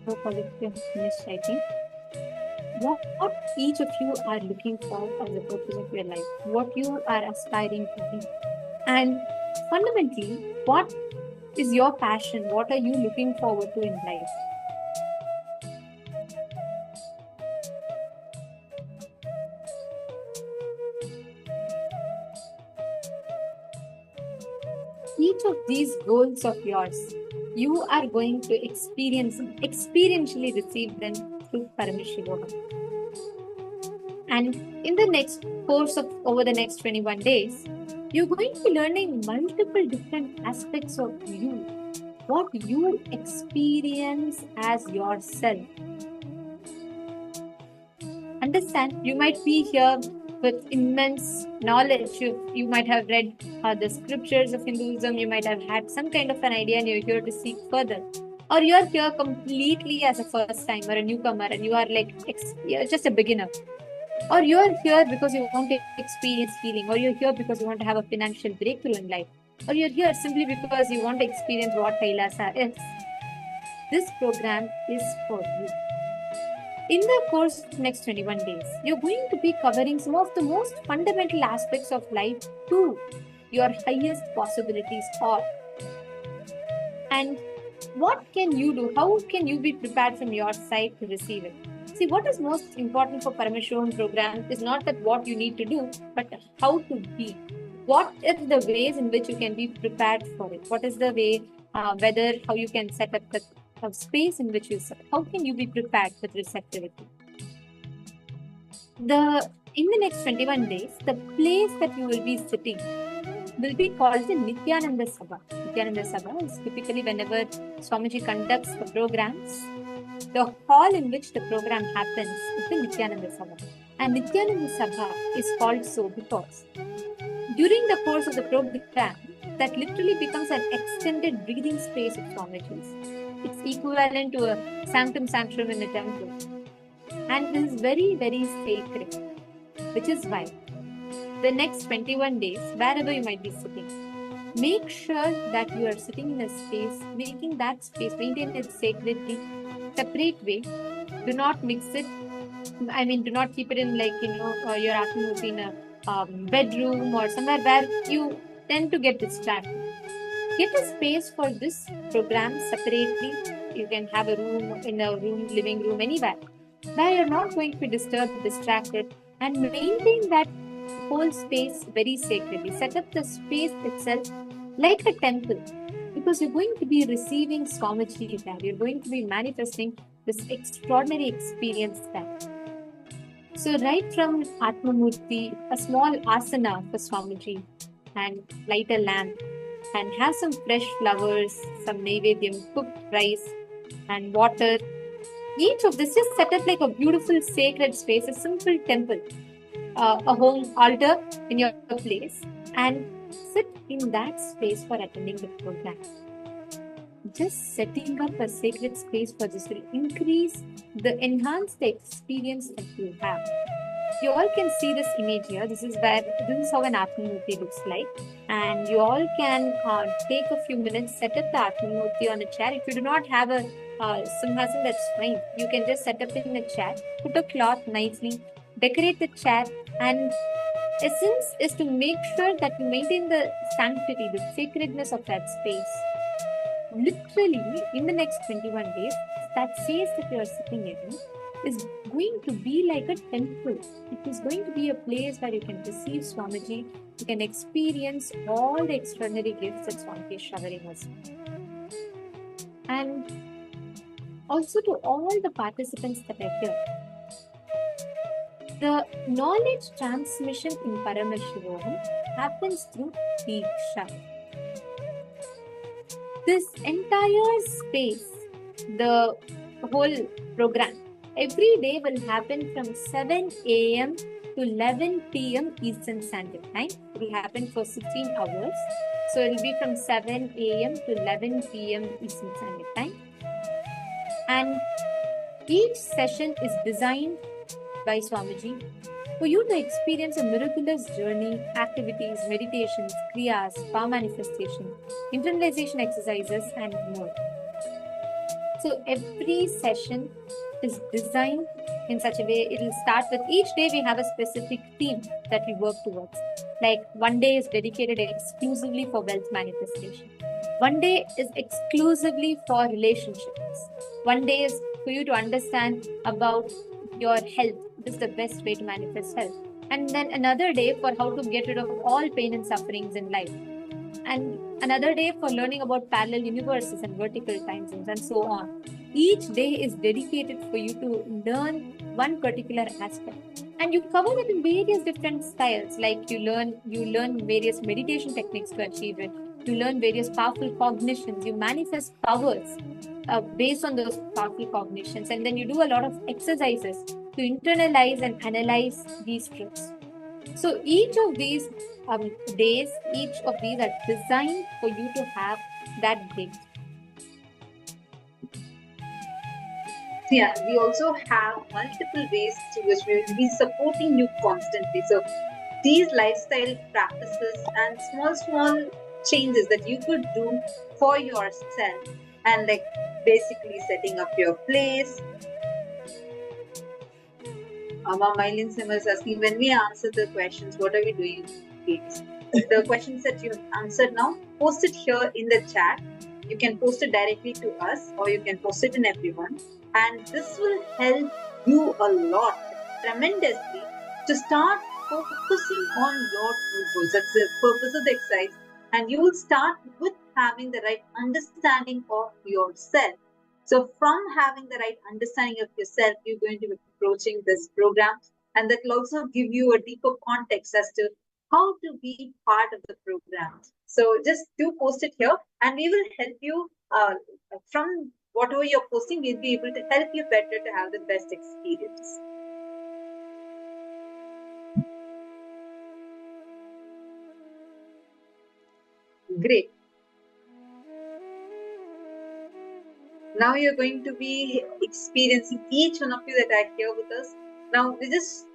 hope all of you have finished writing. What each of you are looking for as the purpose of your life, what you are aspiring to be, and fundamentally, what is your passion? What are you looking forward to in life? Each of these goals of yours, you are going to experientially receive them through Paramashivoham. And in the next course of over the next 21 days, you're going to be learning multiple different aspects of you, what you experience as yourself. Understand, you might be here with immense knowledge. You might have read the scriptures of Hinduism, you might have had some kind of an idea and you're here to seek further. Or you're here completely as a first timer, a newcomer, and you are like you're just a beginner. Or you're here because you want to experience healing, or you're here because you want to have a financial breakthrough in life, or you're here simply because you want to experience what KAILASA is. This program is for you. In the course of the next 21 days, you're going to be covering some of the most fundamental aspects of life to your highest possibilities are. And what can you do? How can you be prepared from your side to receive it? See, what is most important for Paramashivam program is not that what you need to do, but how to be. What are the ways in which you can be prepared for it? What is the way, how you can set up the space in which you serve? How can you be prepared with receptivity? In the next 21 days, the place that you will be sitting will be called the Nityananda Sabha. Nityananda Sabha is typically whenever Swamiji conducts the programs, the hall in which the program happens is the Nityananda Sabha. And Nityananda Sabha is called so because during the course of the program, that literally becomes an extended breathing space of Swamiji's. It's equivalent to a sanctum sanctorum in a temple. And this is very, very sacred, which is why the next 21 days, wherever you might be sitting, make sure that you are sitting in a space, making that space, maintain it sacredly, separate way. Do not mix it. Do not keep it in your afternoon in a bedroom or somewhere where you tend to get distracted. Get a space for this program separately. You can have a room, living room, anywhere where you're not going to be disturbed, distracted, and maintain that whole space very sacredly. Set up the space itself like a temple, because you're going to be receiving Swamiji there. You're going to be manifesting this extraordinary experience there. So right from Atmamurti, a small asana for Swamiji, and light a lamp, and have some fresh flowers, some naivedyam, cooked rice, and water. Each of this is set up like a beautiful sacred space, a simple temple, a home altar in your place, and sit in that space for attending the program. Just setting up a sacred space for this will enhance the experience that you have. You all can see this image here. This is how an Atmamurti looks like. And you all can take a few minutes, set up the Atmamurti on a chair. If you do not have a simhasan, that's fine. You can just set up in a chair, put a cloth nicely, decorate the chair, and essence is to make sure that you maintain the sanctity, the sacredness of that space. Literally, in the next 21 days, that space that you are sitting in is going to be like a temple. It is going to be a place where you can receive Swamiji, you can experience all the extraordinary gifts that Swamiji is showering us. And also to all the participants that are here, the knowledge transmission in Paramashivoham happens through Diksha. This entire space, the whole program, every day will happen from 7 a.m. to 11 p.m. Eastern Standard Time. It will happen for 16 hours. So it will be from 7 a.m. to 11 p.m. Eastern Standard Time. And each session is designed by Swamiji for you to experience a miraculous journey, activities, meditations, kriyas, power manifestation, internalization exercises, and more. So every session is designed in such a way, it will start with each day we have a specific theme that we work towards. Like one day is dedicated exclusively for wealth manifestation. One day is exclusively for relationships. One day is for you to understand about your health. This is the best way to manifest health. And then another day for how to get rid of all pain and sufferings in life. And another day for learning about parallel universes and vertical time zones and so on. Each day is dedicated for you to learn one particular aspect. And you cover it in various different styles, like you learn various meditation techniques to achieve it. You learn various powerful cognitions. You manifest powers based on those powerful cognitions. And then you do a lot of exercises to internalize and analyze these truths. So each of these days, each of these are designed for you to have that day. Yeah, we also have multiple ways through which we will be supporting you constantly. So these lifestyle practices and small changes that you could do for yourself, and like basically setting up your place. Mylin Simmer is asking, when we answer the questions, what are we doing? The questions that you answered now, post it here in the chat. You can post it directly to us, or you can post it in everyone. And this will help you a lot, tremendously, to start focusing on your true goals. That's the purpose of the exercise. And you will start with having the right understanding of yourself. So from having the right understanding of yourself, you're going to be approaching this program, and that will also give you a deeper context as to how to be part of the program. So just do post it here, and we will help you from whatever you're posting. We'll be able to help you better to have the best experience. Great. Now you're going to be experiencing, each one of you that are here with us. Now we just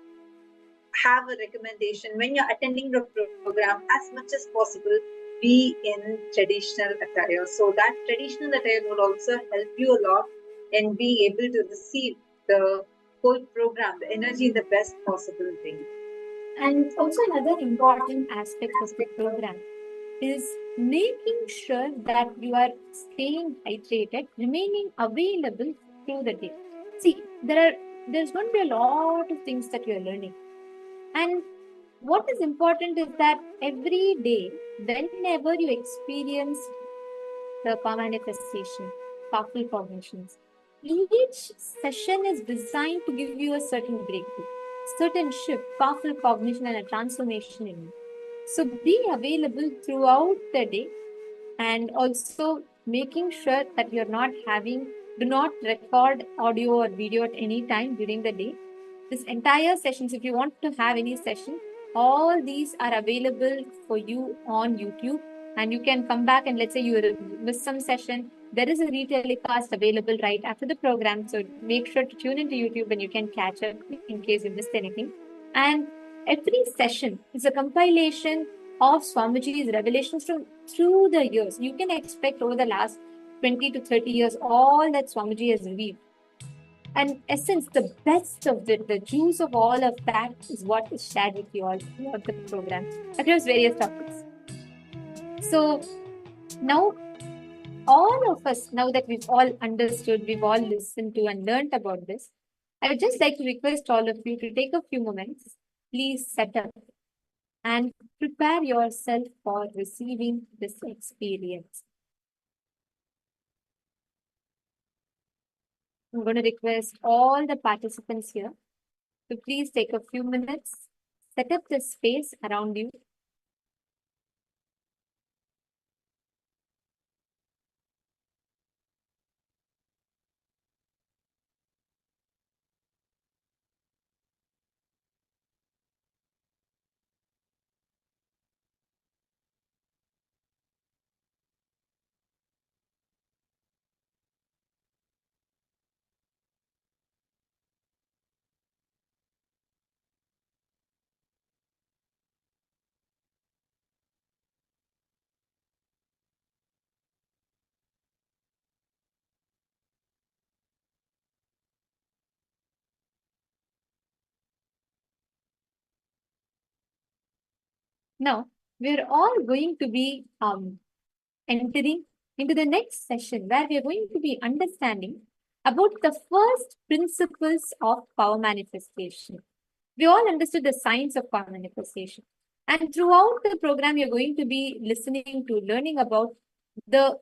have a recommendation: when you're attending the program, as much as possible, be in traditional attire. So that traditional attire will also help you a lot in being able to receive the whole program, the energy in the best possible way. And also another important aspect of the program is making sure that you are staying hydrated, remaining available through the day. See, there's going to be a lot of things that you're learning. And what is important is that every day, whenever you experience the manifestation, powerful cognitions, each session is designed to give you a certain breakthrough, certain shift, powerful cognition, and a transformation in you. So be available throughout the day, and also making sure that do not record audio or video at any time during the day. This entire sessions, if you want to have any session, all these are available for you on YouTube, and you can come back, and let's say you miss some session, there is a retelecast available right after the program. So make sure to tune into YouTube and you can catch up in case you missed anything. And every session is a compilation of Swamiji's revelations through the years. You can expect over the last 20 to 30 years, all that Swamiji has revealed. And essence, the best of it, the juice of all of that is what is shared with you all throughout the program across various topics. So now, all of us, now that we've all understood, we've all listened to and learned about this, I would just like to request all of you to take a few moments, please set up and prepare yourself for receiving this experience. I'm going to request all the participants here to please take a few minutes, set up the space around you. Now, we're all going to be entering into the next session where we are going to be understanding about the first principles of power manifestation. We all understood the science of power manifestation. And throughout the program, you're going to be listening to, learning about the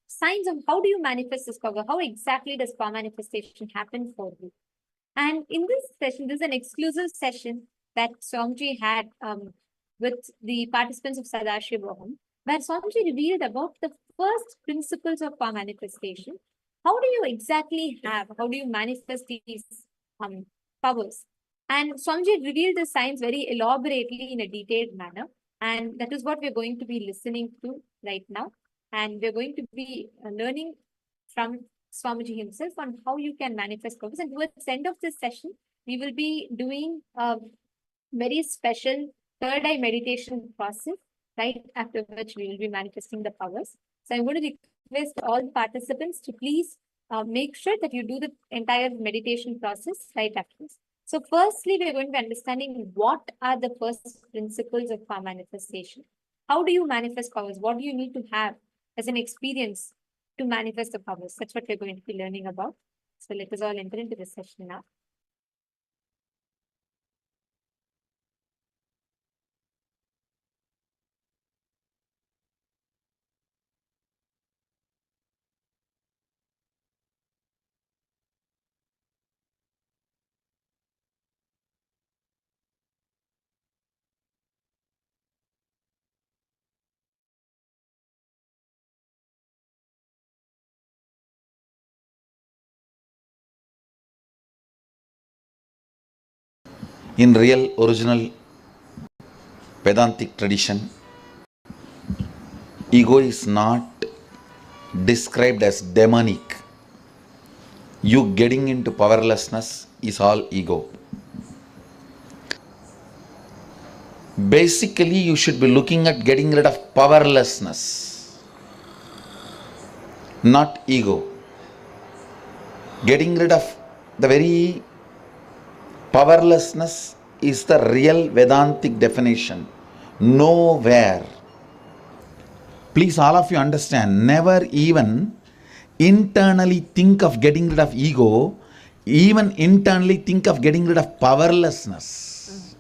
science of how do you manifest this power? How exactly does power manifestation happen for you? And in this session, this is an exclusive session that Swamiji had with the participants of Sadashivoham, where Swamiji revealed about the first principles of power manifestation. How do you manifest these powers? And Swamiji revealed the science very elaborately in a detailed manner. And that is what we're going to be listening to right now. And we're going to be learning from Swamiji himself on how you can manifest powers. And towards the end of this session, we will be doing a very special third eye meditation process, right? After which we will be manifesting the powers. So I'm going to request all the participants to please make sure that you do the entire meditation process right after this. So firstly, we're going to be understanding what are the first principles of power manifestation. How do you manifest powers? What do you need to have as an experience to manifest the powers? That's what we're going to be learning about. So let us all enter into this session now. In real original Vedantic tradition, ego is not described as demonic. You getting into powerlessness is all ego. Basically, you should be looking at getting rid of powerlessness, not ego. Getting rid of the very powerlessness is the real Vedantic definition. Nowhere. Please, all of you understand, never even internally think of getting rid of ego, even internally think of getting rid of powerlessness.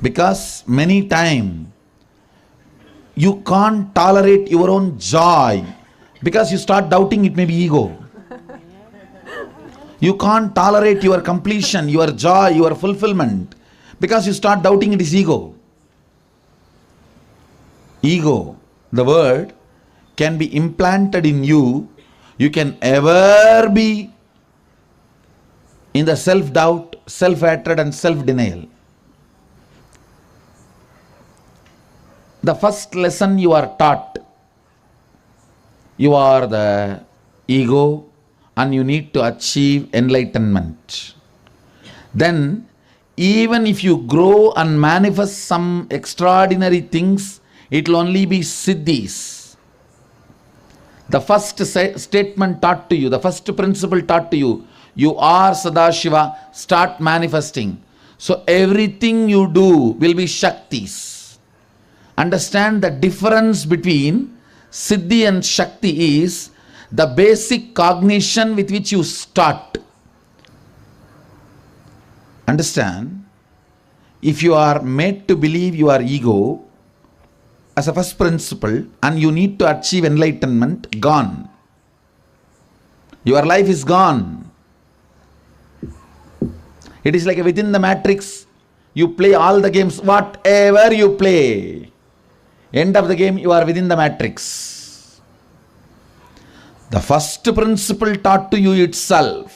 Because many times you can't tolerate your own joy because you start doubting it may be ego. You can't tolerate your completion, your joy, your fulfillment because you start doubting it is ego. Ego, the word, can be implanted in you. You can ever be in the self-doubt, self-hatred and self-denial. The first lesson you are taught, you are the ego and you need to achieve enlightenment. Then, even if you grow and manifest some extraordinary things, it will only be Siddhis. The first statement taught to you, the first principle taught to you, you are Sadashiva, start manifesting. So everything you do will be Shaktis. Understand the difference between Siddhi and Shakti is the basic cognition with which you start. Understand, if you are made to believe you are ego as a first principle and you need to achieve enlightenment, gone. Your life is gone. It is like within the matrix, you play all the games, whatever you play. End of the game, you are within the matrix. The first principle taught to you itself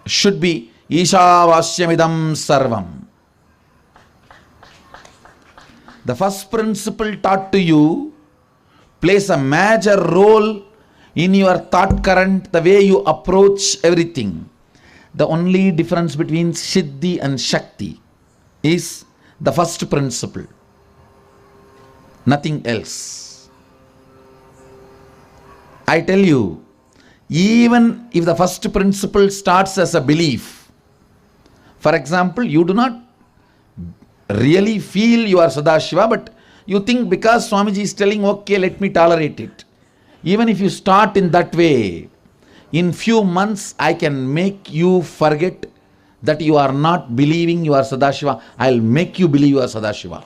should be Ishavasyamidam Sarvam. The first principle taught to you plays a major role in your thought current, the way you approach everything. The only difference between Siddhi and Shakti is the first principle. Nothing else. I tell you, even if the first principle starts as a belief, For example, you do not really feel you are Sadashiva, but you think because Swamiji is telling, okay, let me tolerate it. Even if you start in that way, in few months I can make you forget that you are not believing you are Sadashiva. I'll make you believe you are Sadashiva.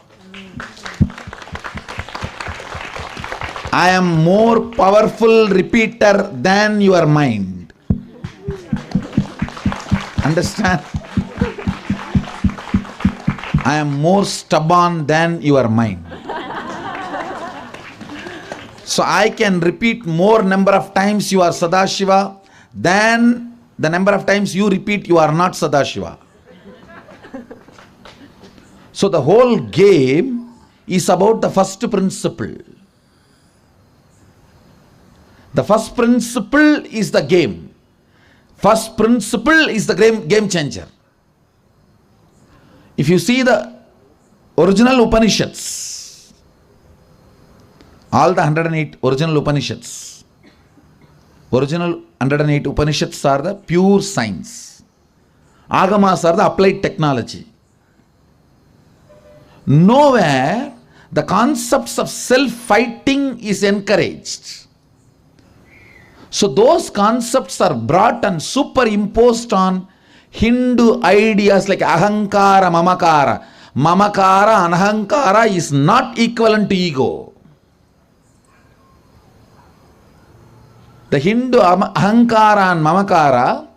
I am more powerful repeater than your mind. Understand? I am more stubborn than your mind. So I can repeat more number of times you are Sadashiva than the number of times you repeat you are not Sadashiva. So the whole game is about the first principle. The first principle is the game. First principle is the game changer. If you see the original Upanishads, all the 108 original Upanishads, original 108 Upanishads are the pure science. Agamas are the applied technology. Nowhere the concepts of self-fighting is encouraged. So those concepts are brought and superimposed on Hindu ideas like ahankara, mamakara. Mamakara and ahankara is not equivalent to ego. The Hindu ahankara and mamakara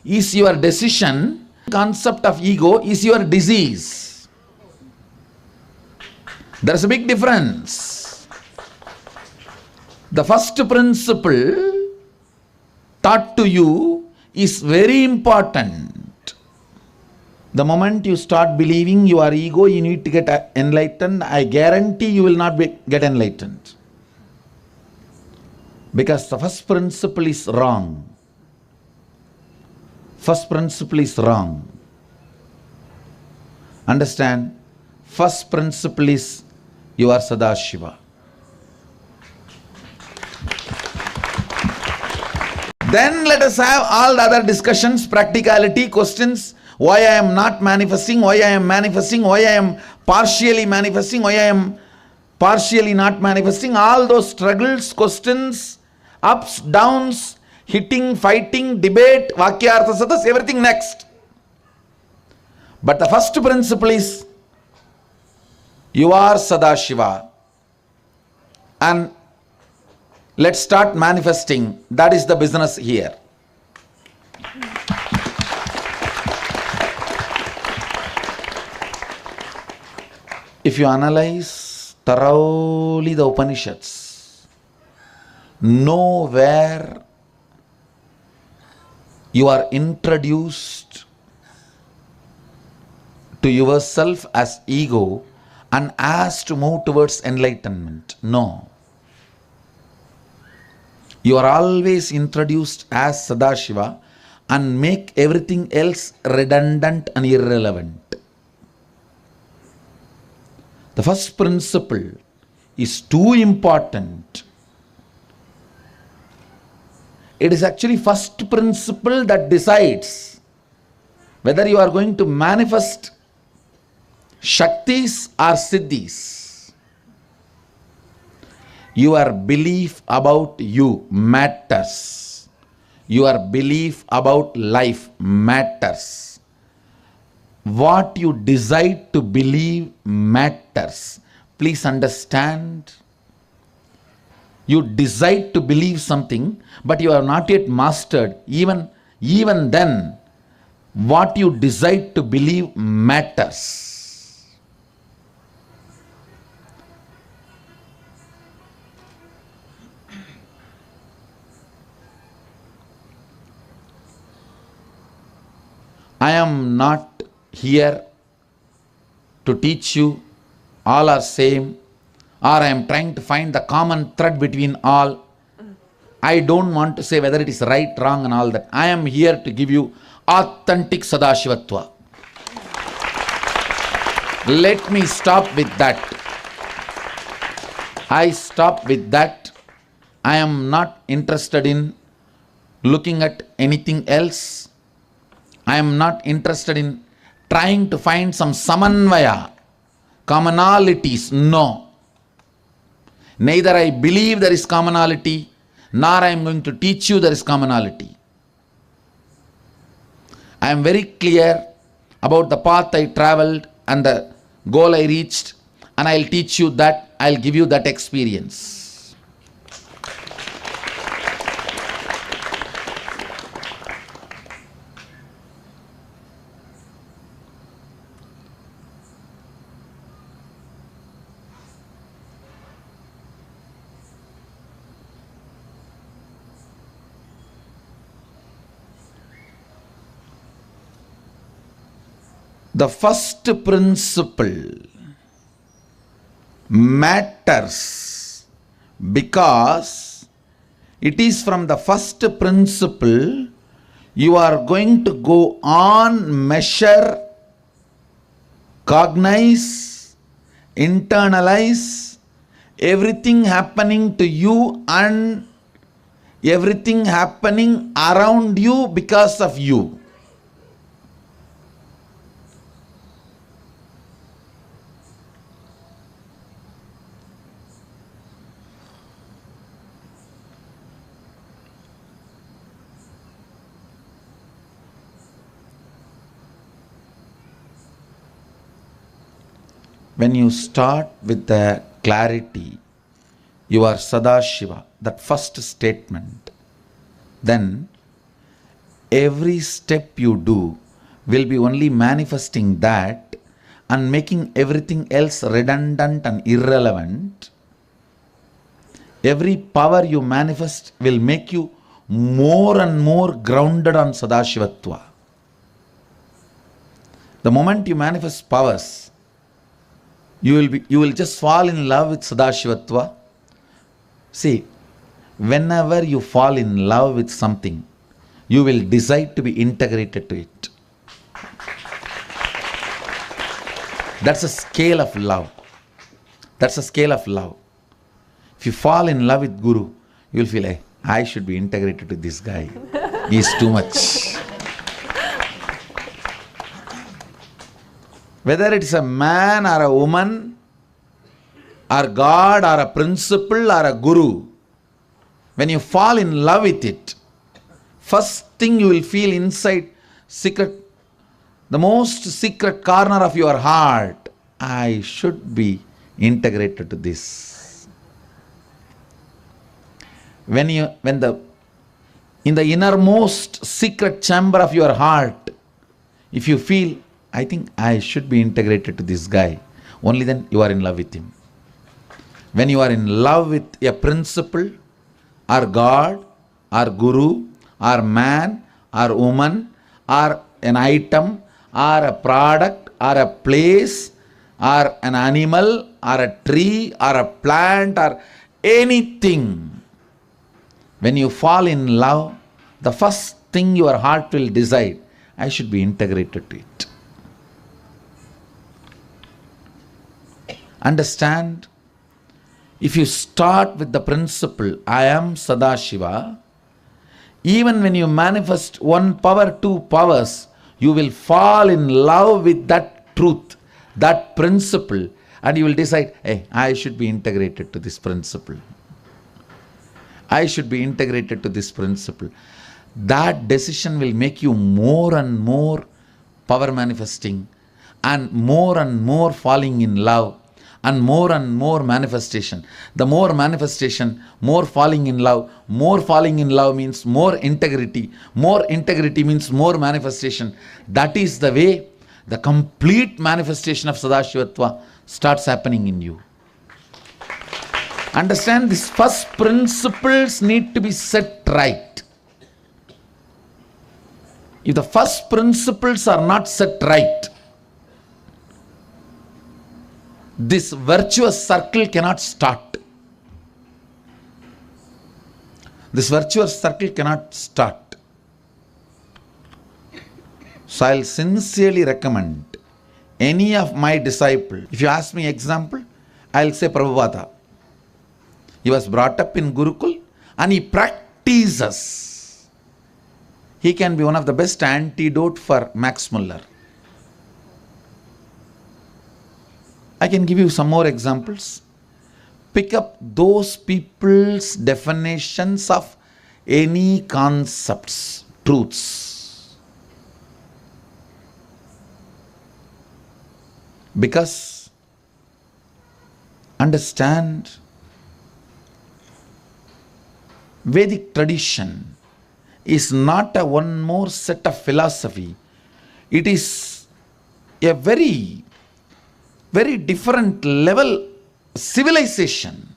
is your decision. Concept of ego is your disease. There is a big difference. The first principle taught to you is very important. The moment you start believing you are ego, you need to get enlightened. I guarantee you will not get enlightened. Because the first principle is wrong. First principle is wrong. Understand? First principle is you are Sadashiva. Then let us have all the other discussions, practicality, questions. Why I am not manifesting, why I am manifesting, why I am partially manifesting, why I am partially not manifesting. All those struggles, questions, ups, downs, hitting, fighting, debate, Vakya, Artha, Siddhis, everything next. But the first principle is you are Sadashiva. And let's start manifesting. That is the business here. If you analyze thoroughly the Upanishads, nowhere you are introduced to yourself as ego and asked to move towards enlightenment. No. You are always introduced as Sadashiva and make everything else redundant and irrelevant. The first principle is too important. It is actually first principle that decides whether you are going to manifest Shaktis or Siddhis. Your belief about you matters. Your belief about life matters. What you decide to believe matters. Please understand. You decide to believe something, but you have not yet mastered. Even then, what you decide to believe matters. I am not here to teach you all are same, or I am trying to find the common thread between all. I don't want to say whether it is right, wrong and all that. I am here to give you authentic Sadashivatva. Let me stop with that. I stop with that. I am not interested in looking at anything else. I am not interested in trying to find some samanvaya, commonalities. No. Neither I believe there is commonality, nor I am going to teach you there is commonality. I am very clear about the path I traveled and the goal I reached, and I will teach you that, I will give you that experience. The first principle matters because it is from the first principle you are going to go on, measure, cognize, internalize everything happening to you and everything happening around you because of you. When you start with the clarity, you are Sadashiva, that first statement, then every step you do will be only manifesting that and making everything else redundant and irrelevant. Every power you manifest will make you more and more grounded on Sadashivatva. The moment you manifest powers, you will just fall in love with Sadashivatva. See, whenever you fall in love with something, you will decide to be integrated to it. That's a scale of love. That's a scale of love. If you fall in love with Guru, you will feel like, I should be integrated to this guy. He is too much. Whether it is a man or a woman, or God or a principle or a guru, when you fall in love with it, first thing you will feel inside secret, the most secret corner of your heart, I should be integrated to this. In the innermost secret chamber of your heart, if you feel, I think I should be integrated to this guy, only then you are in love with him. When you are in love with a principle, or God, or Guru, or man, or woman, or an item, or a product, or a place, or an animal, or a tree, or a plant, or anything, when you fall in love, the first thing your heart will decide, I should be integrated to it. Understand? If you start with the principle, I am Sadashiva, even when you manifest one power, two powers, you will fall in love with that truth, that principle, and you will decide, hey, I should be integrated to this principle. I should be integrated to this principle. That decision will make you more and more power manifesting, and more falling in love, and more manifestation. The more manifestation, more falling in love. More falling in love means more integrity. More integrity means more manifestation. That is the way the complete manifestation of Sadashivatva starts happening in you. Understand, these first principles need to be set right. If the first principles are not set right, this virtuous circle cannot start. This virtuous circle cannot start. So I'll sincerely recommend any of my disciples. If you ask me example, I'll say Prabhupada. He was brought up in Gurukul and he practices. He can be one of the best antidote for Max Muller. can give you some more examples. Pick up those people's definitions of any concepts, truths. Because understand, Vedic tradition is not a one more set of philosophy. It is a very, very different level civilization.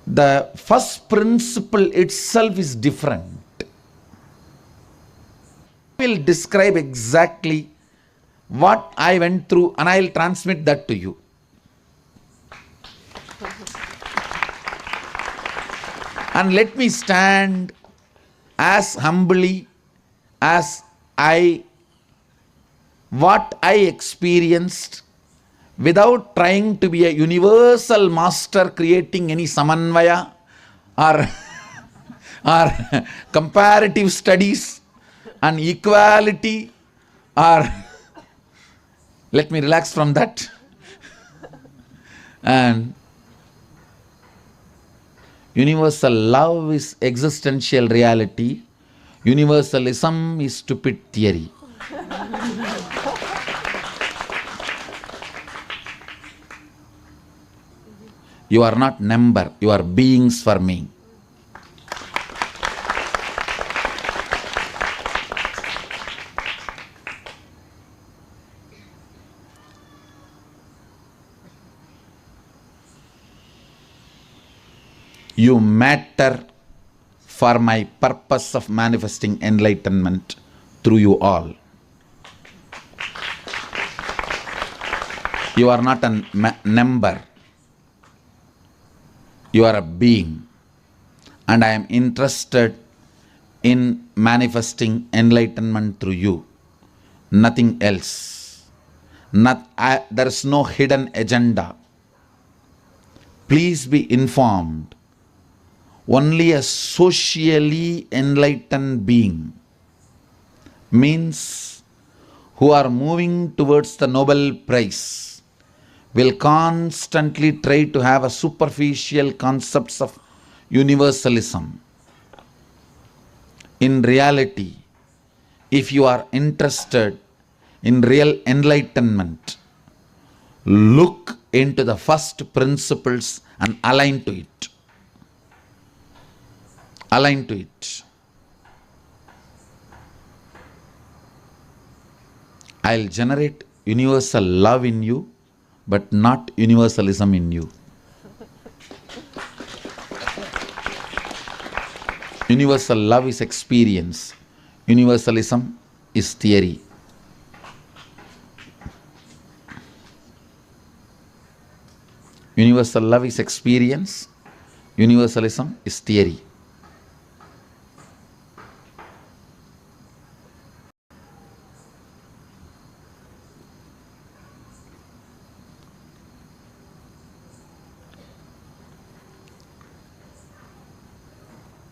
The first principle itself is different. I will describe exactly what I went through and I will transmit that to you. And let me stand as humbly as what I experienced, without trying to be a universal master creating any samanvaya or comparative studies and equality, or let me relax from that. And universal love is existential reality. Universalism is stupid theory. You are not number, you are beings for me. You matter for my purpose of manifesting enlightenment through you all. You are not a number. You are a being. And I am interested in manifesting enlightenment through you. Nothing else. There is no hidden agenda. Please be informed. Only a socially enlightened being, means who are moving towards the Nobel Prize, will constantly try to have a superficial concepts of universalism. In reality, if you are interested in real enlightenment, look into the first principles and align to it. Align to it. I'll generate universal love in you, but not universalism in you. Universal love is experience. Universalism is theory. Universal love is experience. Universalism is theory.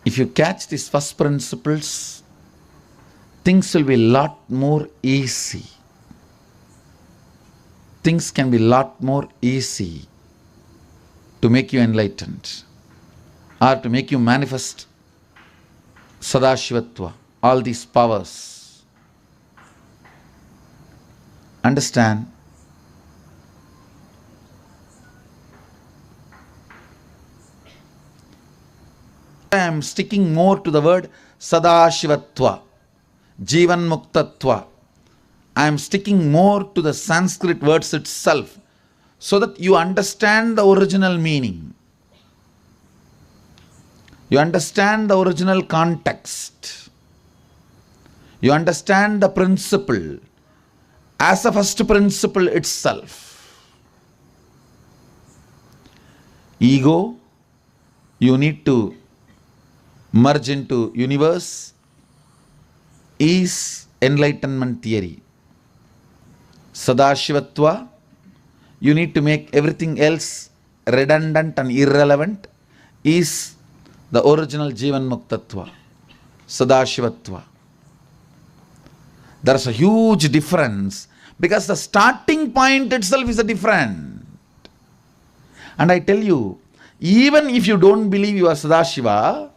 If you catch these first principles, things will be a lot more easy. Things can be a lot more easy to make you enlightened or to make you manifest Sadashivatva, all these powers. Understand? I am sticking more to the word Sadashivatva, Jivan Muktatva. I am sticking more to the Sanskrit words itself so that you understand the original meaning. You understand the original context. You understand the principle as a first principle itself. Ego, you need to merge into universe, is enlightenment theory. Sadashivatva, you need to make everything else redundant and irrelevant, is the original Jivan Muktatva, Sadashivatva. There's a huge difference because the starting point itself is a different. And I tell you, even if you don't believe you are Sadashiva,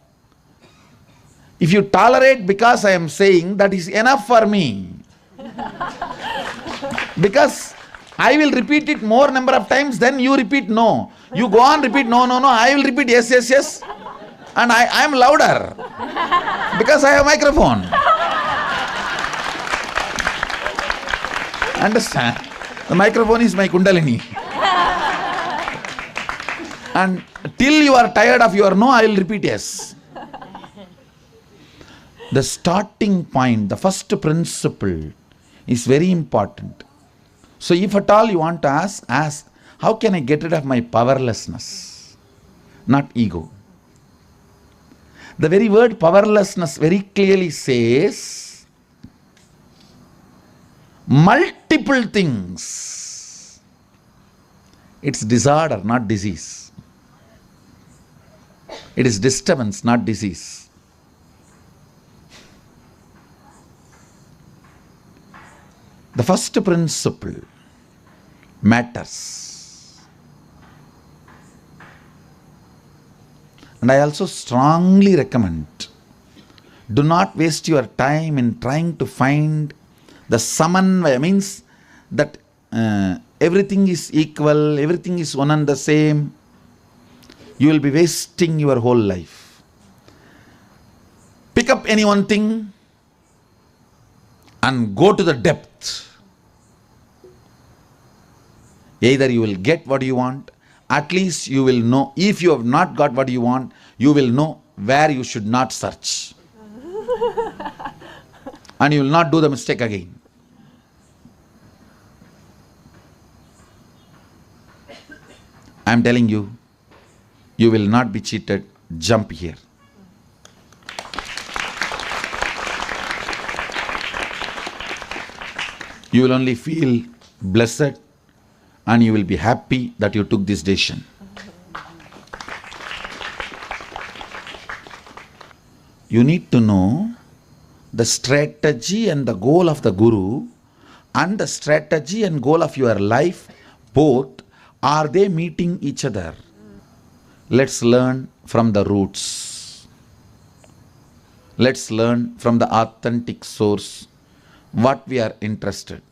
if you tolerate because I am saying, that is enough for me. Because I will repeat it more number of times, then you repeat no. You go on repeat no, no, no. I will repeat yes, yes, yes. And I am louder because I have microphone. Understand? The microphone is my kundalini. And till you are tired of your no, I will repeat yes. The starting point, the first principle is very important. So if at all you want to ask, how can I get rid of my powerlessness? Not ego. The very word powerlessness very clearly says multiple things. It's disorder, not disease. It is disturbance, not disease. The first principle matters. And I also strongly recommend, do not waste your time in trying to find the samanvaya, means that everything is equal, everything is one and the same. You will be wasting your whole life. Pick up any one thing and go to the depth. Either you will get what you want, at least you will know. If you have not got what you want, you will know where you should not search. And you will not do the mistake again. I am telling you, you will not be cheated. Jump here. You will only feel blessed and you will be happy that you took this decision. You need to know the strategy and the goal of the Guru and the strategy and goal of your life, both, are they meeting each other? Let's learn from the roots. Let's learn from the authentic source what we are interested.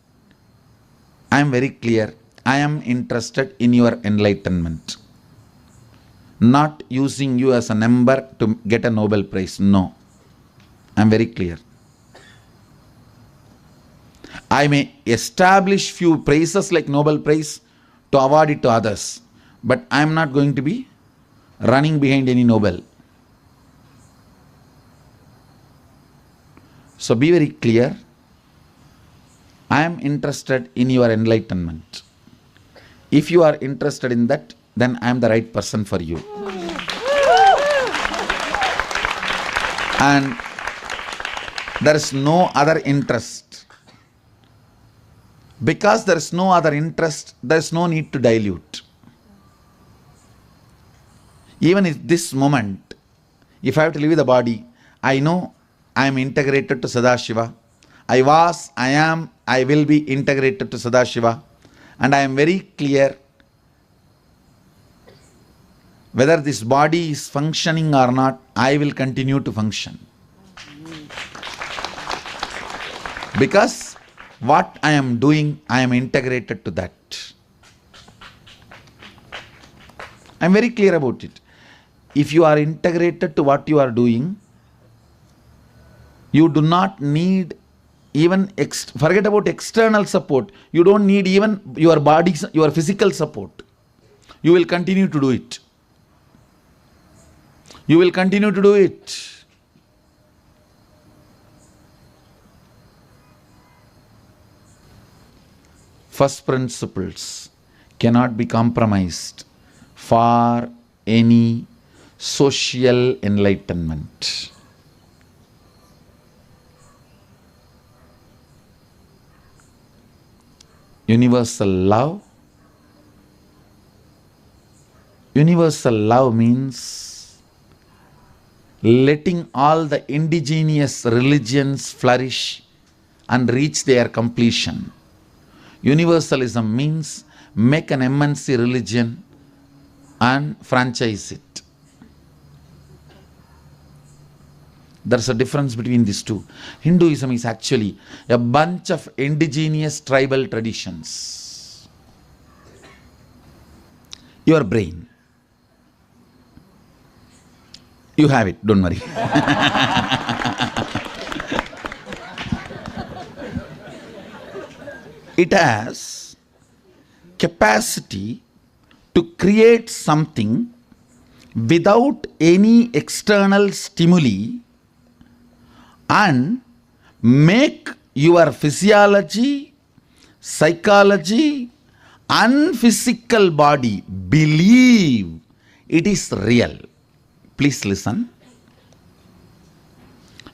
I am very clear. I am interested in your enlightenment. Not using you as a number to get a Nobel Prize. No. I am very clear. I may establish few prizes like Nobel Prize to award it to others. But I am not going to be running behind any Nobel. So be very clear. I am interested in your enlightenment. If you are interested in that, then I am the right person for you. And there is no other interest. Because there is no other interest, there is no need to dilute. Even at this moment, if I have to leave the body, I know I am integrated to Sadashiva. I was, I am, I will be integrated to Sadashiva. And I am very clear whether this body is functioning or not, I will continue to function. Because what I am doing, I am integrated to that. I am very clear about it. If you are integrated to what you are doing, you do not need even, forget about external support. You don't need even your body's, your physical support. You will continue to do it. You will continue to do it. First principles cannot be compromised for any social enlightenment. Universal love. Universal love means letting all the indigenous religions flourish and reach their completion. Universalism means make an MNC religion and franchise it. There's a difference between these two. Hinduism is actually a bunch of indigenous tribal traditions. Your brain. You have it, don't worry. It has capacity to create something without any external stimuli and make your physiology, psychology and physical body believe it is real. Please listen.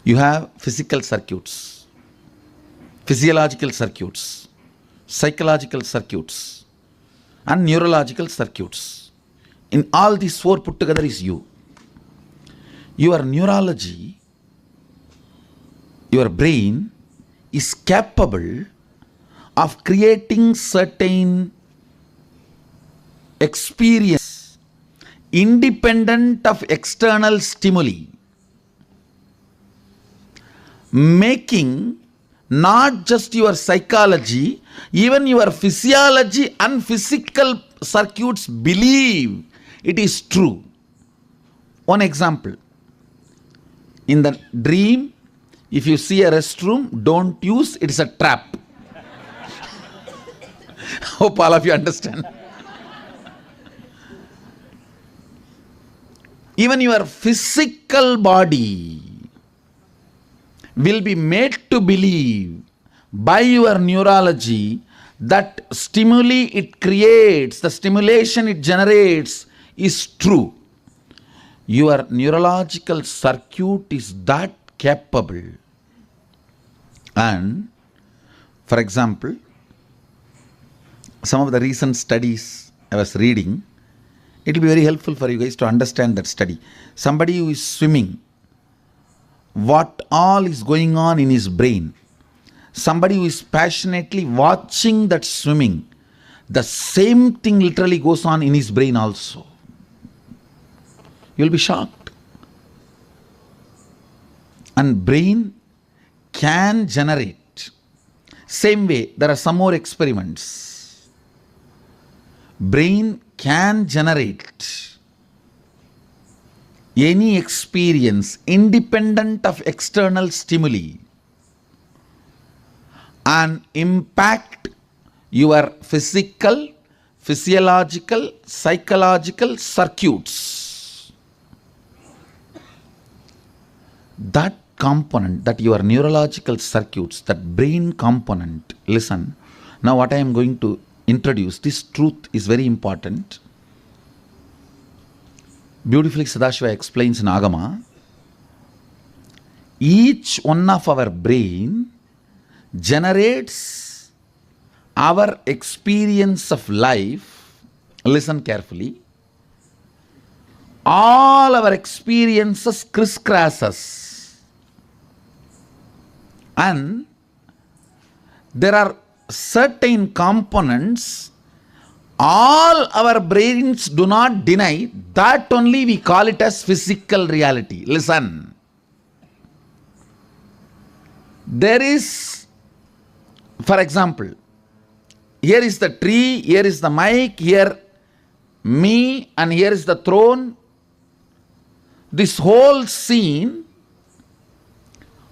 You have physical circuits, physiological circuits, psychological circuits and neurological circuits. In all these four put together is you. Your neurology, your brain is capable of creating certain experience independent of external stimuli, making not just your psychology, even your physiology and physical circuits believe it is true. One example, in the dream, if you see a restroom, don't use, it is a trap. Hope all of you understand. Even your physical body will be made to believe by your neurology that stimuli it creates, the stimulation it generates is true. Your neurological circuit is that capable. And for example, some of the recent studies I was reading, it will be very helpful for you guys to understand that study. Somebody who is swimming, what all is going on in his brain. Somebody who is passionately watching that swimming, the same thing literally goes on in his brain also. You'll be shocked. And brain can generate. Same way, there are some more experiments. Brain can generate any experience independent of external stimuli and impact your physical, physiological, psychological circuits. That component, that your neurological circuits, that brain component, listen, now what I am going to introduce, this truth is very important. Beautifully Sadashiva explains in Agama, each one of our brain generates our experience of life. Listen carefully. All our experiences crisscrosses. And there are certain components all our brains do not deny, that only we call it as physical reality. Listen. There is, for example, here is the tree, here is the mic, here me, and here is the throne. This whole scene,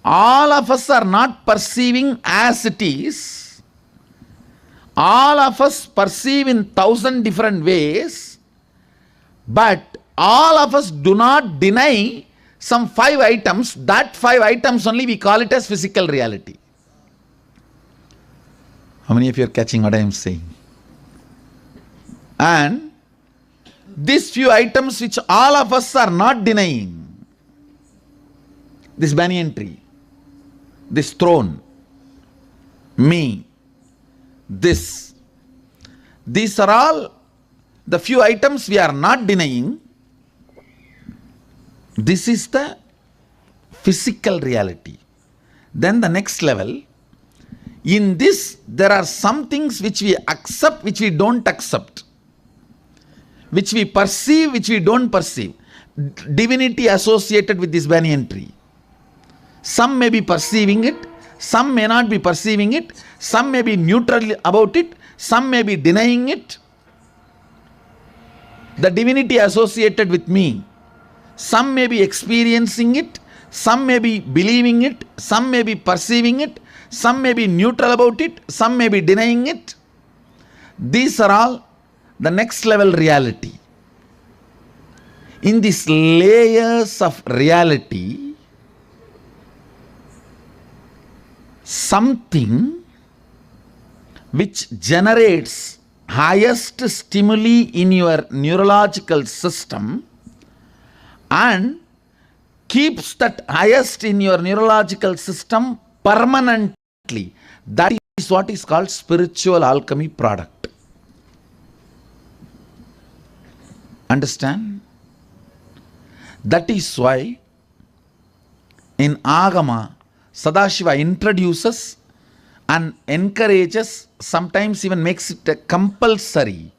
all of us are not perceiving as it is. All of us perceive in 1,000 different ways, but all of us do not deny some 5 items. That 5 items only we call it as physical reality. How many of you are catching what I am saying? And these few items which all of us are not denying, this banyan tree, this throne, me, this. These are all the few items we are not denying. This is the physical reality. Then the next level, In this, there are some things which we accept, which we don't accept, which we perceive, which we don't perceive. Divinity associated with this banyan tree. Some may be perceiving it, some may not be perceiving it, some may be neutral about it, some may be denying it. The divinity associated with me, some may be experiencing it, some may be believing it, some may be perceiving it, some may be neutral about it, some may be denying it. These are all the next level reality. In these layers of reality, something which generates highest stimuli in your neurological system and keeps that highest in your neurological system permanently. That is what is called spiritual alchemy product. Understand? That is why in Agama, Sadashiva introduces and encourages, sometimes even makes it compulsory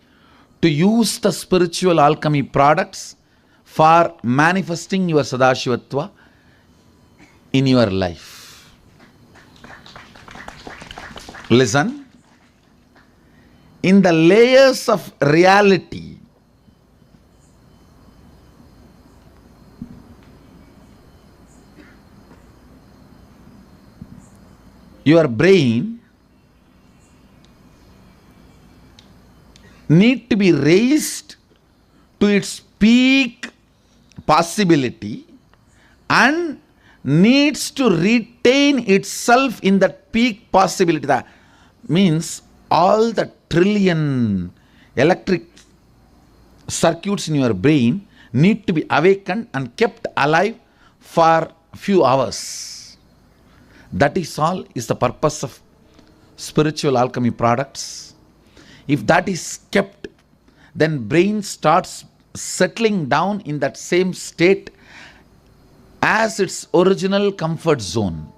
to use the spiritual alchemy products for manifesting your Sadashivatva in your life. Listen, in the layers of reality, your brain need to be raised to its peak possibility and needs to retain itself in that peak possibility. That means all the trillion electric circuits in your brain need to be awakened and kept alive for a few hours. That is all is the purpose of spiritual alchemy products. If that is kept, then brain starts settling down in that same state as its original comfort zone.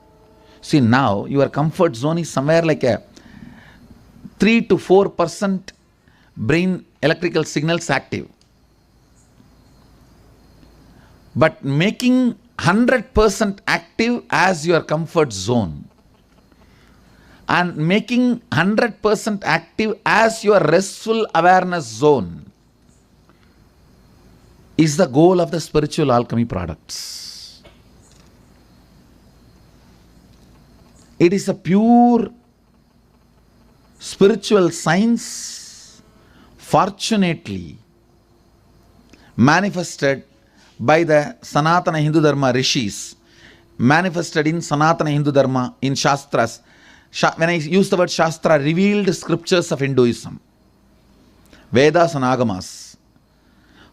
See, now your comfort zone is somewhere like a 3 to 4% brain electrical signals active. But making 100% active as your comfort zone and making 100% active as your restful awareness zone is the goal of the spiritual alchemy products. It is a pure spiritual science, fortunately manifested by the Sanatana Hindu Dharma rishis, manifested in Sanatana Hindu Dharma in Shastras. When I use the word Shastra, revealed scriptures of Hinduism, Vedas and Agamas.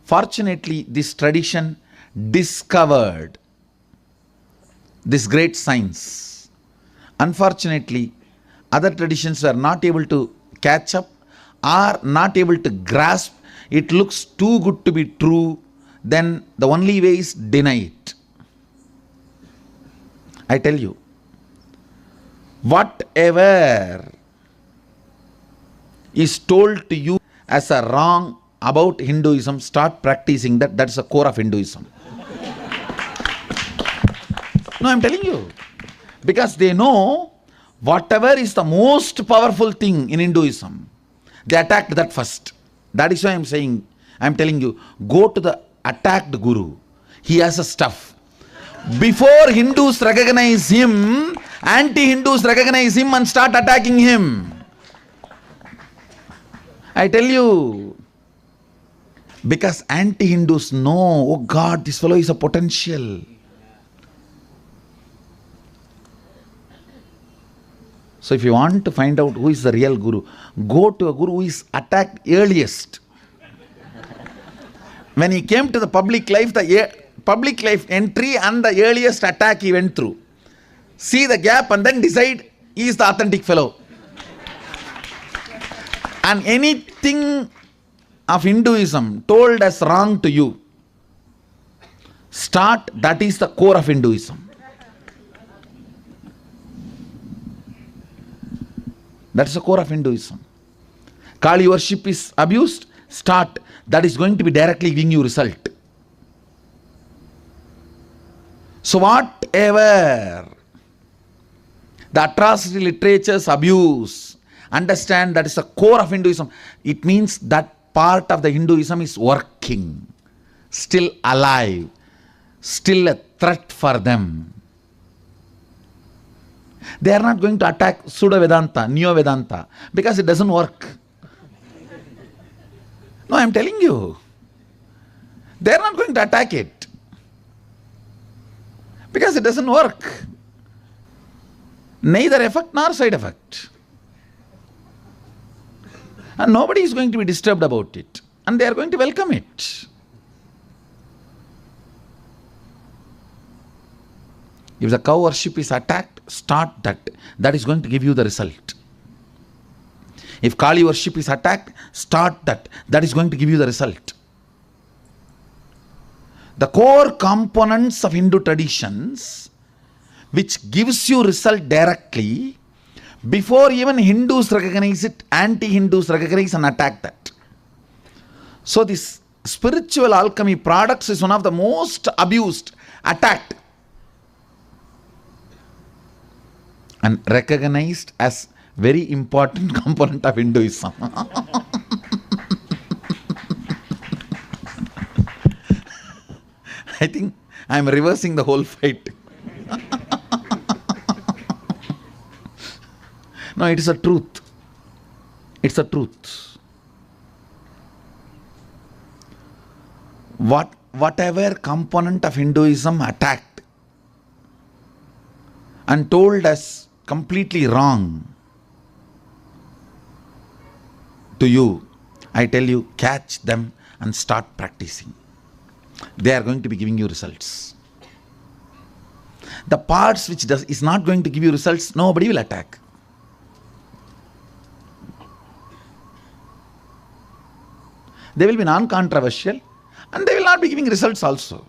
Fortunately, this tradition discovered this great science. Unfortunately, other traditions were not able to catch up or not able to grasp. It looks too good to be true. Then the only way is deny it. I tell you, whatever is told to you as a wrong about Hinduism, start practicing that. That's the core of Hinduism. No, I'm telling you. Because they know whatever is the most powerful thing in Hinduism, they attacked that first. That is why I'm telling you, go to the attacked guru. He has a stuff. Before Hindus recognize him, anti-Hindus recognize him and start attacking him. I tell you. Because anti-Hindus know, oh God, this fellow is a potential. So if you want to find out who is the real guru, go to a guru who is attacked earliest. When he came to the public life, public life entry and the earliest attack he went through. See the gap and then decide he is the authentic fellow. And anything of Hinduism told as wrong to you, start, that is the core of Hinduism. That's the core of Hinduism. Kali worship is abused, start. That is going to be directly giving you result. So whatever the atrocity literatures abuse, understand that is the core of Hinduism. It means that part of the Hinduism is working, still alive, still a threat for them. They are not going to attack Pseudo Vedanta, Neo Vedanta, because it doesn't work. No, I am telling you. They are not going to attack it, because it doesn't work. Neither effect nor side effect. And nobody is going to be disturbed about it. And they are going to welcome it. If the cow worship is attacked, start that. That is going to give you the result. If Kali worship is attacked, start that. That is going to give you the result. The core components of Hindu traditions, which gives you result directly, before even Hindus recognize it, anti-Hindus recognize and attack that. So this spiritual alchemy products is one of the most abused, attacked, and recognized as very important component of Hinduism. I think I am reversing the whole fight. No, it is a truth. It's a truth. Whatever component of Hinduism attacked and told us completely wrong to you, I tell you, catch them and start practicing. They are going to be giving you results. The parts which is not going to give you results, nobody will attack. They will be non-controversial and they will not be giving results also.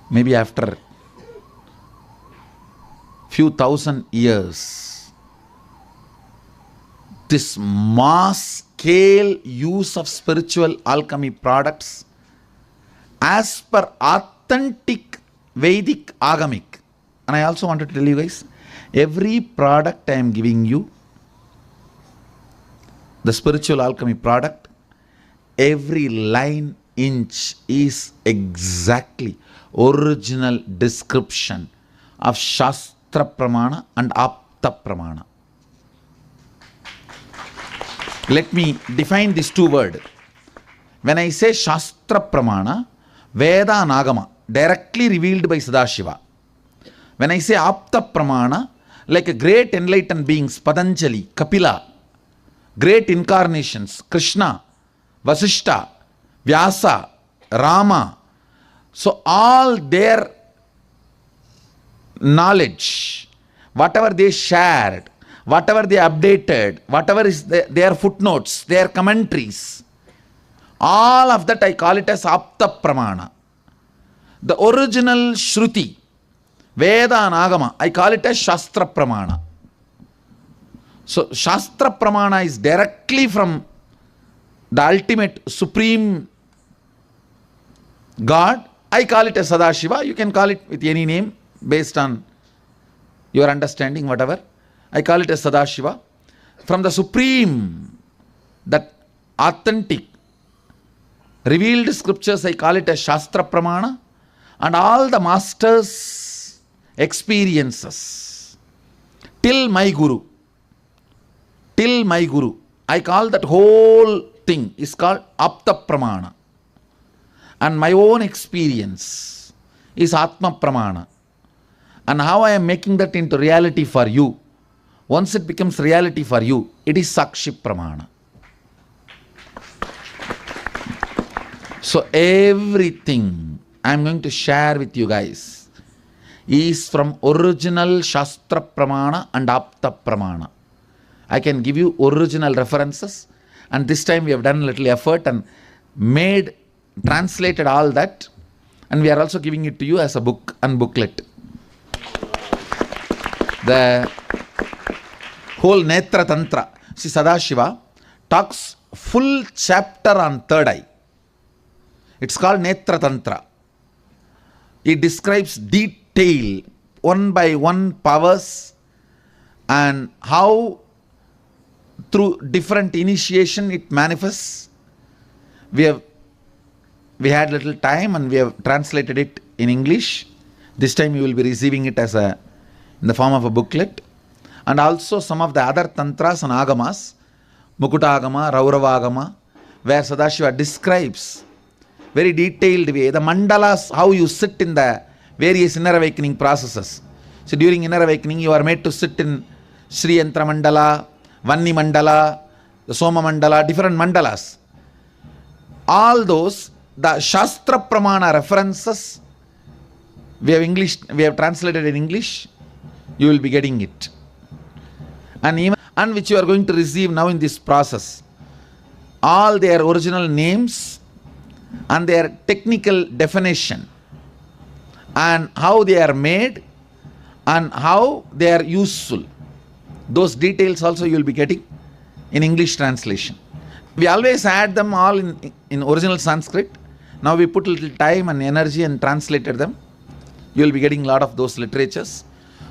Maybe after few thousand years, this mass scale use of spiritual alchemy products as per authentic Vedic agamic. And I also wanted to tell you guys, every product I am giving you, the spiritual alchemy product, every line inch is exactly original description of Shastra Pramana and Apta Pramana. Let me define these two words. When I say Shastra Pramana, Veda and Agama, directly revealed by Sadashiva. When I say Apta Pramana, like a great enlightened beings, Patanjali, Kapila, great incarnations, Krishna, Vasishta, Vyasa, Rama. So all their knowledge, whatever they shared, whatever they updated, whatever is their footnotes, their commentaries, all of that I call it as Apta Pramana. The original Shruti, Veda and Agama, I call it as Shastra Pramana. So Shastra Pramana is directly from the ultimate supreme God. I call it as Sadashiva. You can call it with any name based on your understanding, whatever. I call it as Sadashiva. From the supreme, that authentic, revealed scriptures, I call it as Shastra Pramana. And all the masters' experiences till my Guru, I call that whole thing is called Apta Pramana. And my own experience is Atma Pramana. And how I am making that into reality for you, once it becomes reality for you, it is Sakshi Pramana. So everything I am going to share with you guys is from original Shastra Pramana and Apta Pramana. I can give you original references, and this time we have done a little effort and translated all that And we are also giving it to you as a book and booklet. The whole Netra Tantra. See, Sadashiva talks full chapter on third eye. It's called Netra Tantra. It describes detail, one by one powers, and how through different initiation it manifests. We had little time and we have translated it in English. This time you will be receiving it as in the form of a booklet. And also some of the other tantras and agamas, Mukuta Agama, Raurava Agama, where Sadashiva describes very detailed way the mandalas, how you sit in the various inner awakening processes. So during inner awakening you are made to sit in Sri Yantra Mandala, Vanni Mandala, the Soma Mandala, different mandalas. All those, the Shastra Pramana references, we have translated in English, you will be getting it. And which you are going to receive now in this process. All their original names and their technical definition and how they are made and how they are useful. Those details also you will be getting in English translation. We always add them all in original Sanskrit. Now we put a little time and energy and translated them. You will be getting a lot of those literatures.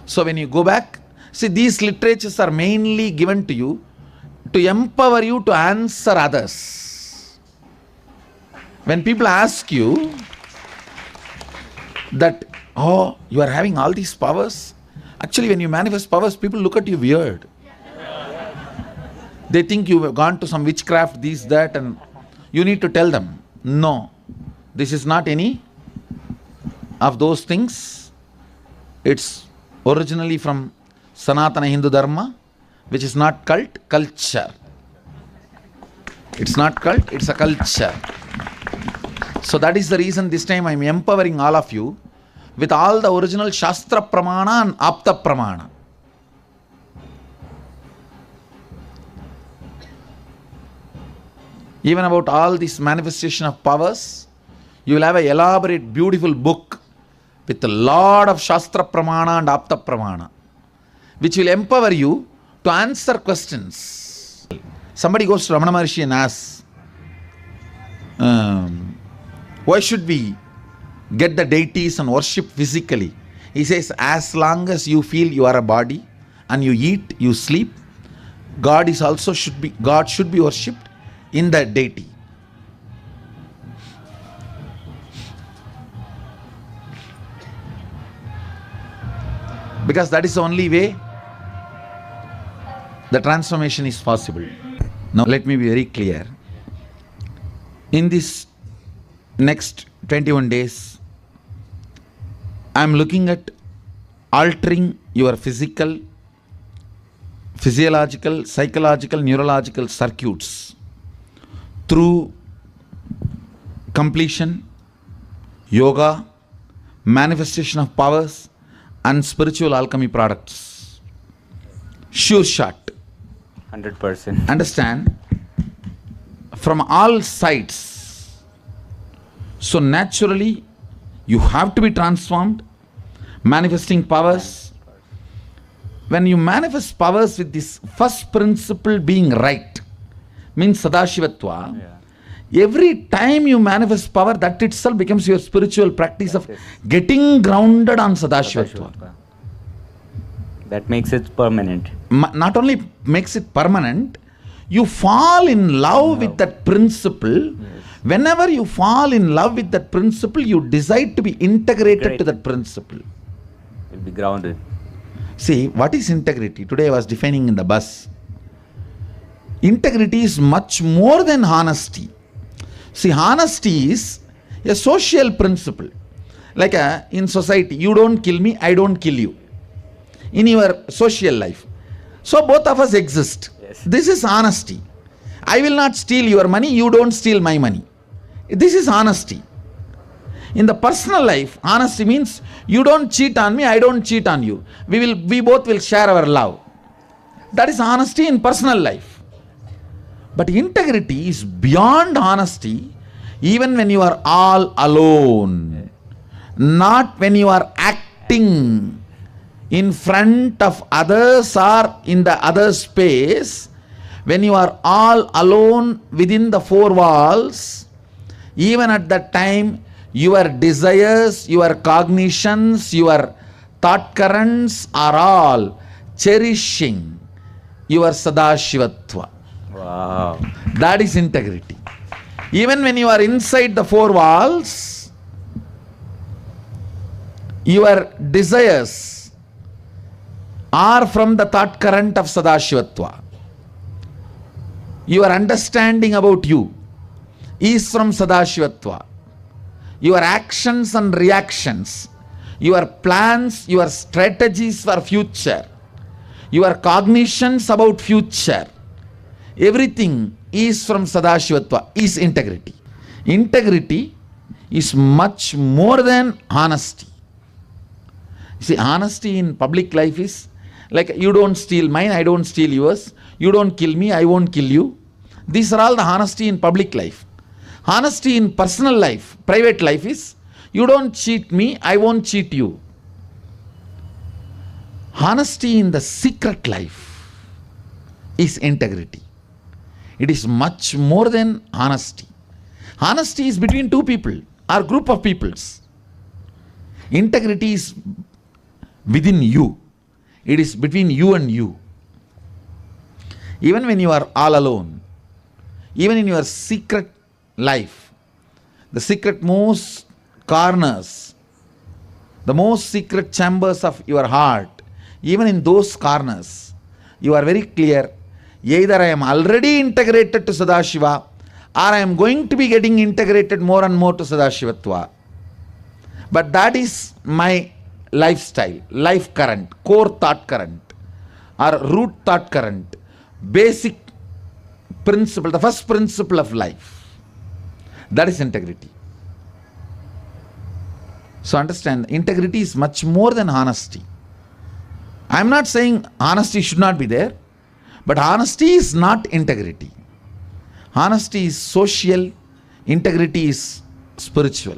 So when you go back, see, these literatures are mainly given to you to empower you to answer others. When people ask you that, oh, you are having all these powers. Actually, when you manifest powers, people look at you weird. They think you have gone to some witchcraft, this, that, and you need to tell them, no, this is not any of those things. It's originally from Sanatana Hindu Dharma, which is not cult, culture. It's not cult, it's a culture. So that is the reason this time I am empowering all of you with all the original Shastra Pramana and Apta Pramana. Even about all this manifestation of powers, you will have an elaborate, beautiful book with a lot of Shastra Pramana and Apta Pramana, which will empower you to answer questions. Somebody goes to Ramana Maharshi and asks, why should we get the deities and worship physically? He says, as long as you feel you are a body and you eat, you sleep, God should be worshipped in that deity. Because that is the only way the transformation is possible. Now let me be very clear. In this next 21 days, I am looking at altering your physiological, psychological, neurological circuits through completion, yoga, manifestation of powers, and spiritual alchemy products. Sure shot. 100%. Understand? From all sides. So naturally, you have to be transformed, manifesting powers. When you manifest powers with this first principle being right, means Sadashivatva, every time you manifest power, that itself becomes your spiritual practice of getting grounded on Sadashivatva. That makes it permanent. Not only makes it permanent, you fall in love with that principle. Yes. Whenever you fall in love with that principle, you decide to be integrated to that principle. You'll be grounded. See, what is integrity? Today I was defining in the bus. Integrity is much more than honesty. See, honesty is a social principle. Like in society, you don't kill me, I don't kill you. In your social life. So both of us exist. Yes. This is honesty. I will not steal your money, you don't steal my money. This is honesty. In the personal life, honesty means you don't cheat on me, I don't cheat on you. We both will share our love. That is honesty in personal life. But integrity is beyond honesty, even when you are all alone. not when you are acting in front of others or in the other space. When you are all alone within the four walls, even at that time, your desires, your cognitions, your thought currents are all cherishing your Sadashivatva. Wow. That is integrity. Even when you are inside the four walls, your desires are from the thought current of Sadashivatva. Your understanding about you is from Sadashivatva. Your actions and reactions, your plans, your strategies for future, your cognitions about future, everything is from Sadashivatva, is integrity. Integrity is much more than honesty. See, honesty in public life is like, you don't steal mine, I don't steal yours. You don't kill me, I won't kill you. These are all the honesty in public life. Honesty in personal life, private life is, you don't cheat me, I won't cheat you. Honesty in the secret life is integrity. It is much more than honesty. Honesty is between two people or group of peoples. Integrity is within you. It is between you and you. Even when you are all alone, even in your secret life, the secret most corners, the most secret chambers of your heart, even in those corners, you are very clear, either I am already integrated to Sadashiva, or I am going to be getting integrated more and more to Sadashivatva. But that is my lifestyle, life current, core thought current, or root thought current, basic principle, the first principle of life. That is integrity. So understand, integrity is much more than honesty. I am not saying honesty should not be there, but honesty is not integrity. Honesty is social, integrity is spiritual.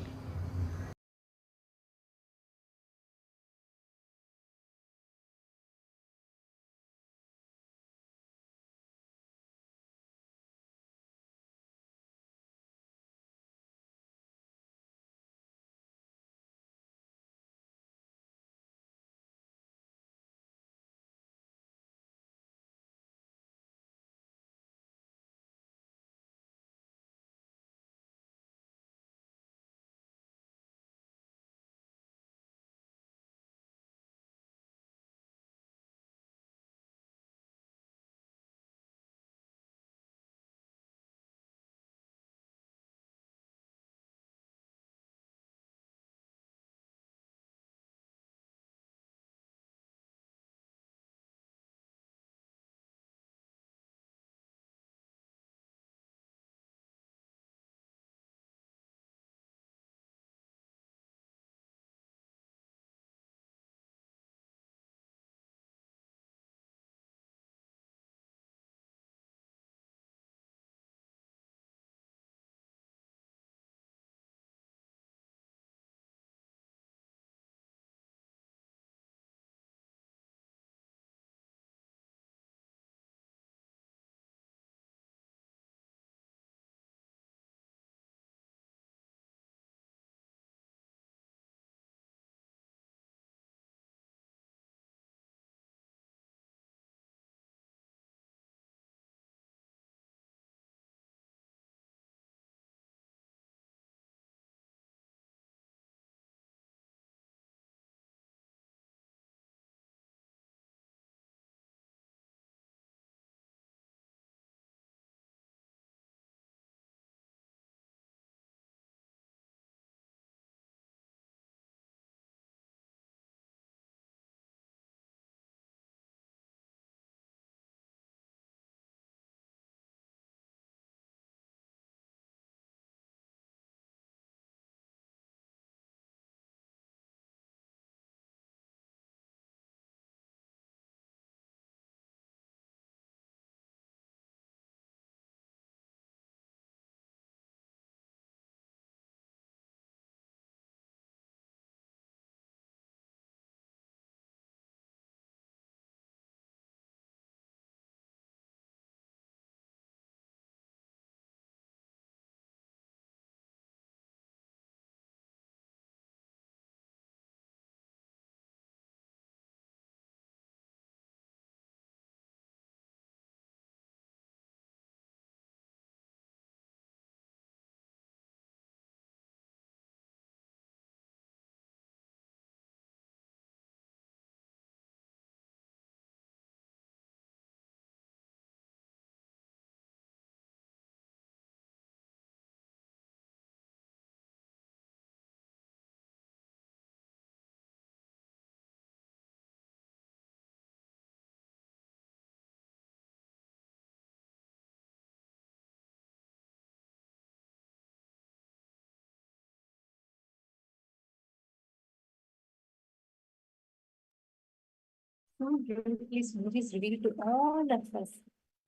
So beautifully, Swamiji is revealed to all of us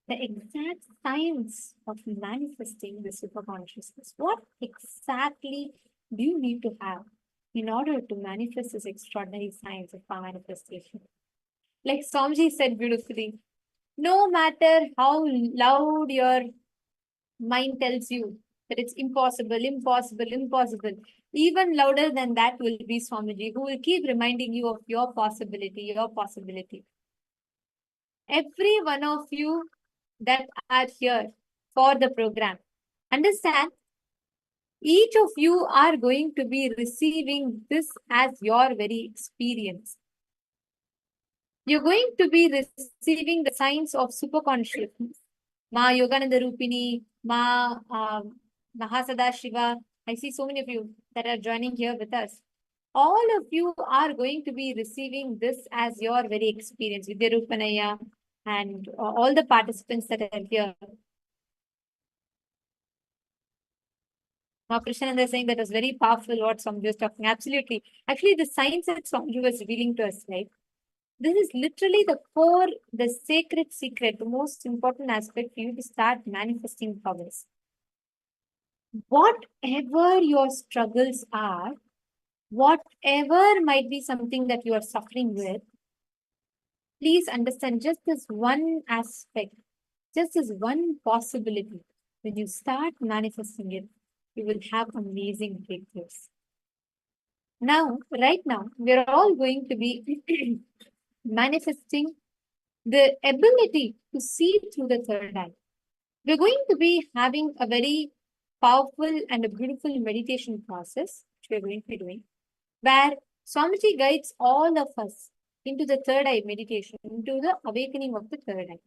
the exact science of manifesting the superconsciousness. What exactly do you need to have in order to manifest this extraordinary science of power manifestation? Like Swamiji said beautifully, no matter how loud your mind tells you that it's impossible, impossible, impossible, even louder than that will be Swamiji, who will keep reminding you of your possibility, your possibility. Every one of you that are here for the program, understand, each of you are going to be receiving this as your very experience. You're going to be receiving the signs of superconsciousness. Ma Yogananda Rupini, Ma Mahasada Shiva. I see so many of you that are joining here with us. All of you are going to be receiving this as your very experience. Vidya Rupanaya and all the participants that are here. Krishnananda is saying that was very powerful what Swamiji was talking. Absolutely. Actually, the science that Swamiji was revealing to us, right? This is literally the core, the sacred secret, the most important aspect for you to start manifesting powers. Whatever your struggles are, whatever might be something that you are suffering with, please understand just this one aspect, just this one possibility. When you start manifesting it, you will have amazing breakthroughs. Now, right now, we are all going to be manifesting the ability to see through the third eye. We're going to be having a very powerful and a beautiful meditation process, which we're going to be doing, where Swamiji guides all of us into the third eye meditation, into the awakening of the third eye.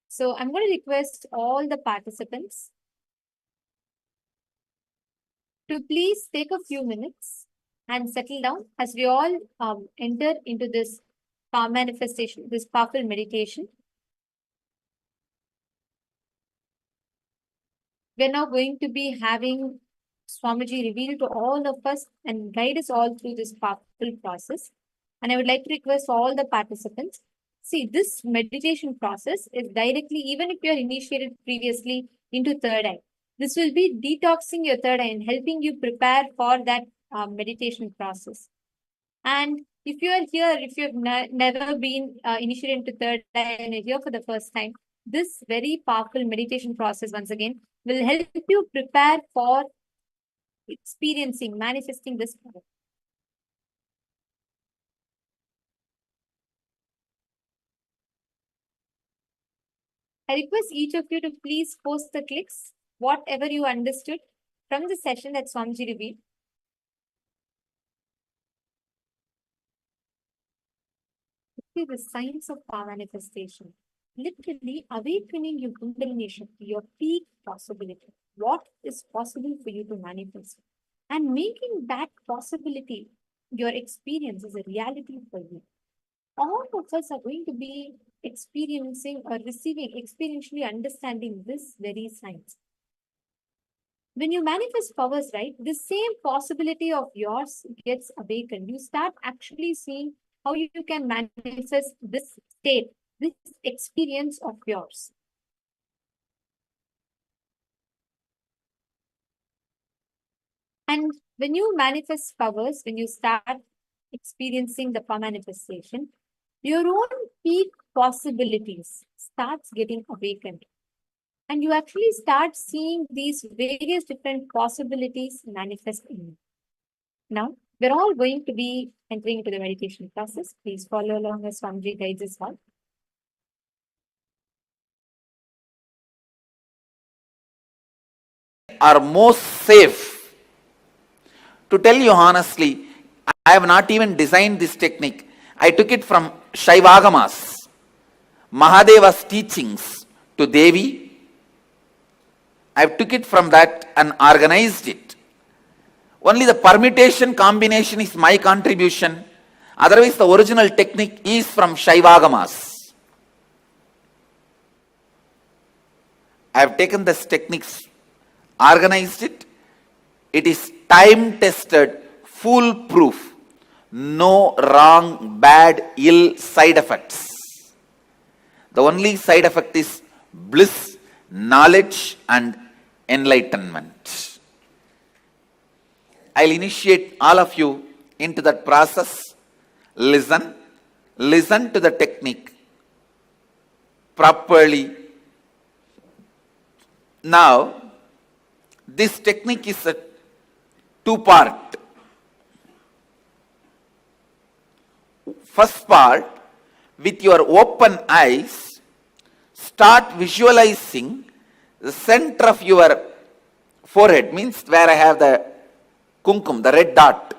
So I'm going to request all the participants to please take a few minutes and settle down as we all enter into this power manifestation, this powerful meditation. We're now going to be having Swamiji reveal to all of us and guide us all through this powerful process. And I would like to request all the participants, see, this meditation process is directly, even if you are initiated previously into third eye, this will be detoxing your third eye and helping you prepare for that meditation process. And if you are here, if you have never been initiated into third eye and you're here for the first time, this very powerful meditation process, once again, will help you prepare for experiencing, manifesting this power. I request each of you to please post the clicks, whatever you understood from the session that Swamiji revealed. See the science of power manifestation. Literally awakening your Kundalini Shakti, your peak possibility. What is possible for you to manifest? And making that possibility, your experience, is a reality for you. All of us are going to be experiencing or receiving, experientially understanding this very science. When you manifest powers, right, the same possibility of yours gets awakened. You start actually seeing how you can manifest this state, this experience of yours. And when you manifest powers, when you start experiencing the power manifestation, your own peak possibilities starts getting awakened. And you actually start seeing these various different possibilities manifest in you. Now, we're all going to be entering into the meditation process. Please follow along as Swamiji guides us all. Are most safe. To tell you honestly, I have not even designed this technique. I took it from Shaivagamas, Mahadeva's teachings to Devi. I took it from that and organized it. Only the permutation combination is my contribution. Otherwise, the original technique is from Shaivagamas. I have taken this techniques, organized it. It is time-tested, foolproof. no wrong, bad, ill side effects. The only side effect is bliss, knowledge and enlightenment. I'll initiate all of you into that process. Listen to the technique properly. Now, this technique is a two-part. First part, with your open eyes, start visualizing the center of your forehead, means where I have the kumkum, the red dot.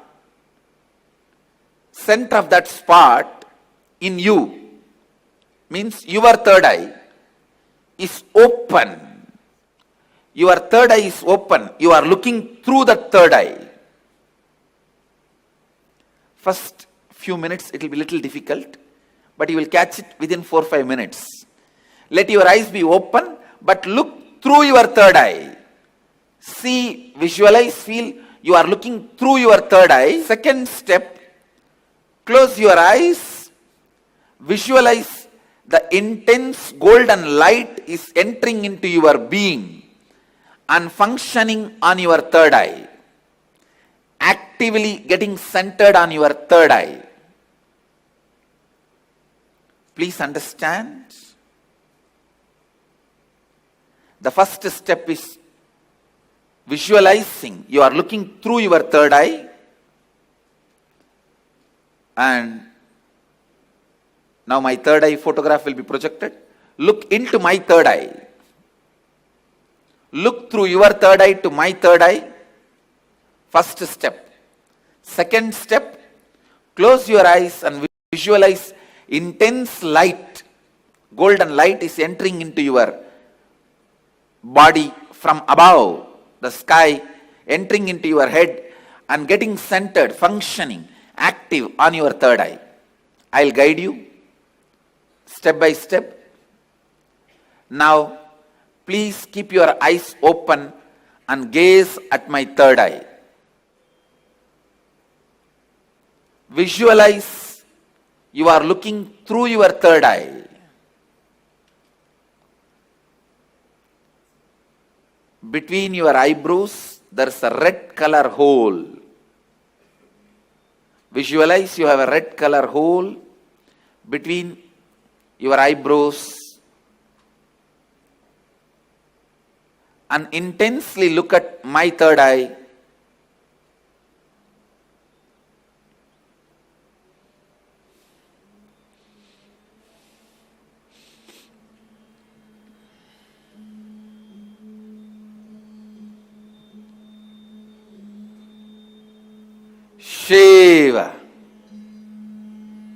Center of that spot in you, means your third eye is open. Your third eye is open. You are looking through that third eye. First few minutes it will be little difficult, but you will catch it within 4 or 5 minutes. Let your eyes be open, but look through your third eye. See, visualize, feel you are looking through your third eye. Second step, close your eyes. Visualize the intense golden light is entering into your being and functioning on your third eye. Actively getting centered on your third eye. Please understand. The first step is visualizing. You are looking through your third eye. And now my third eye photograph will be projected. Look into my third eye. Look through your third eye to my third eye. First step. Second step, close your eyes and visualize intense light. Golden light is entering into your body from above, the sky, entering into your head and getting centered, functioning, active on your third eye. I'll guide you step by step. Now, please keep your eyes open and gaze at my third eye. Visualize you are looking through your third eye. Between your eyebrows, there's a red color hole. Visualize you have a red color hole between your eyebrows. And intensely look at my third eye. Shiva,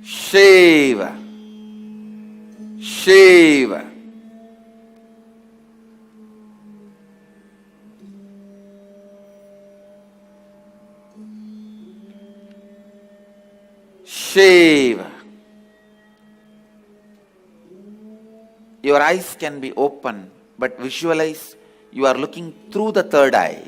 Shiva, Shiva. Shiva. Your eyes can be open, but visualize you are looking through the third eye.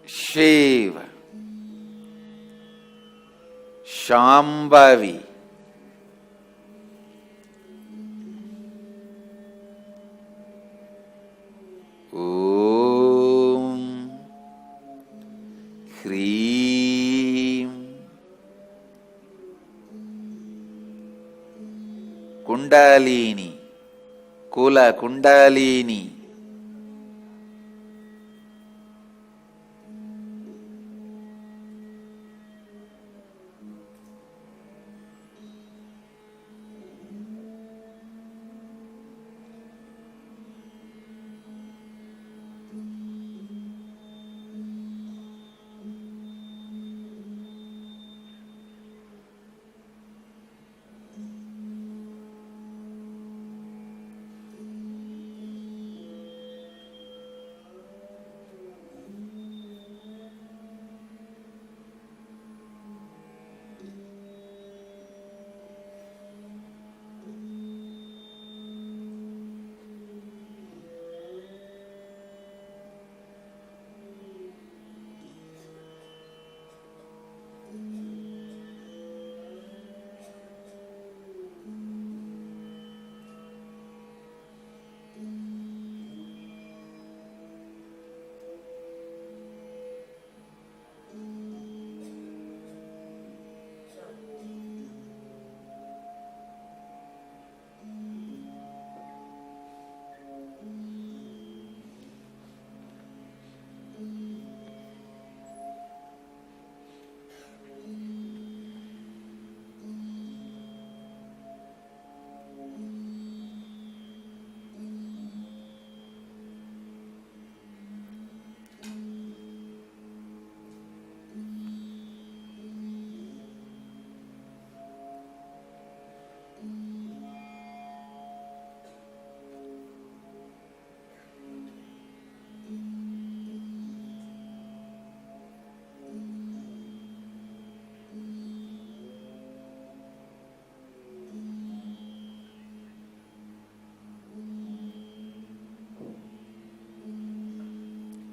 Shiva, Shambhavi. Om Hreem Kundalini, Kula Kundalini.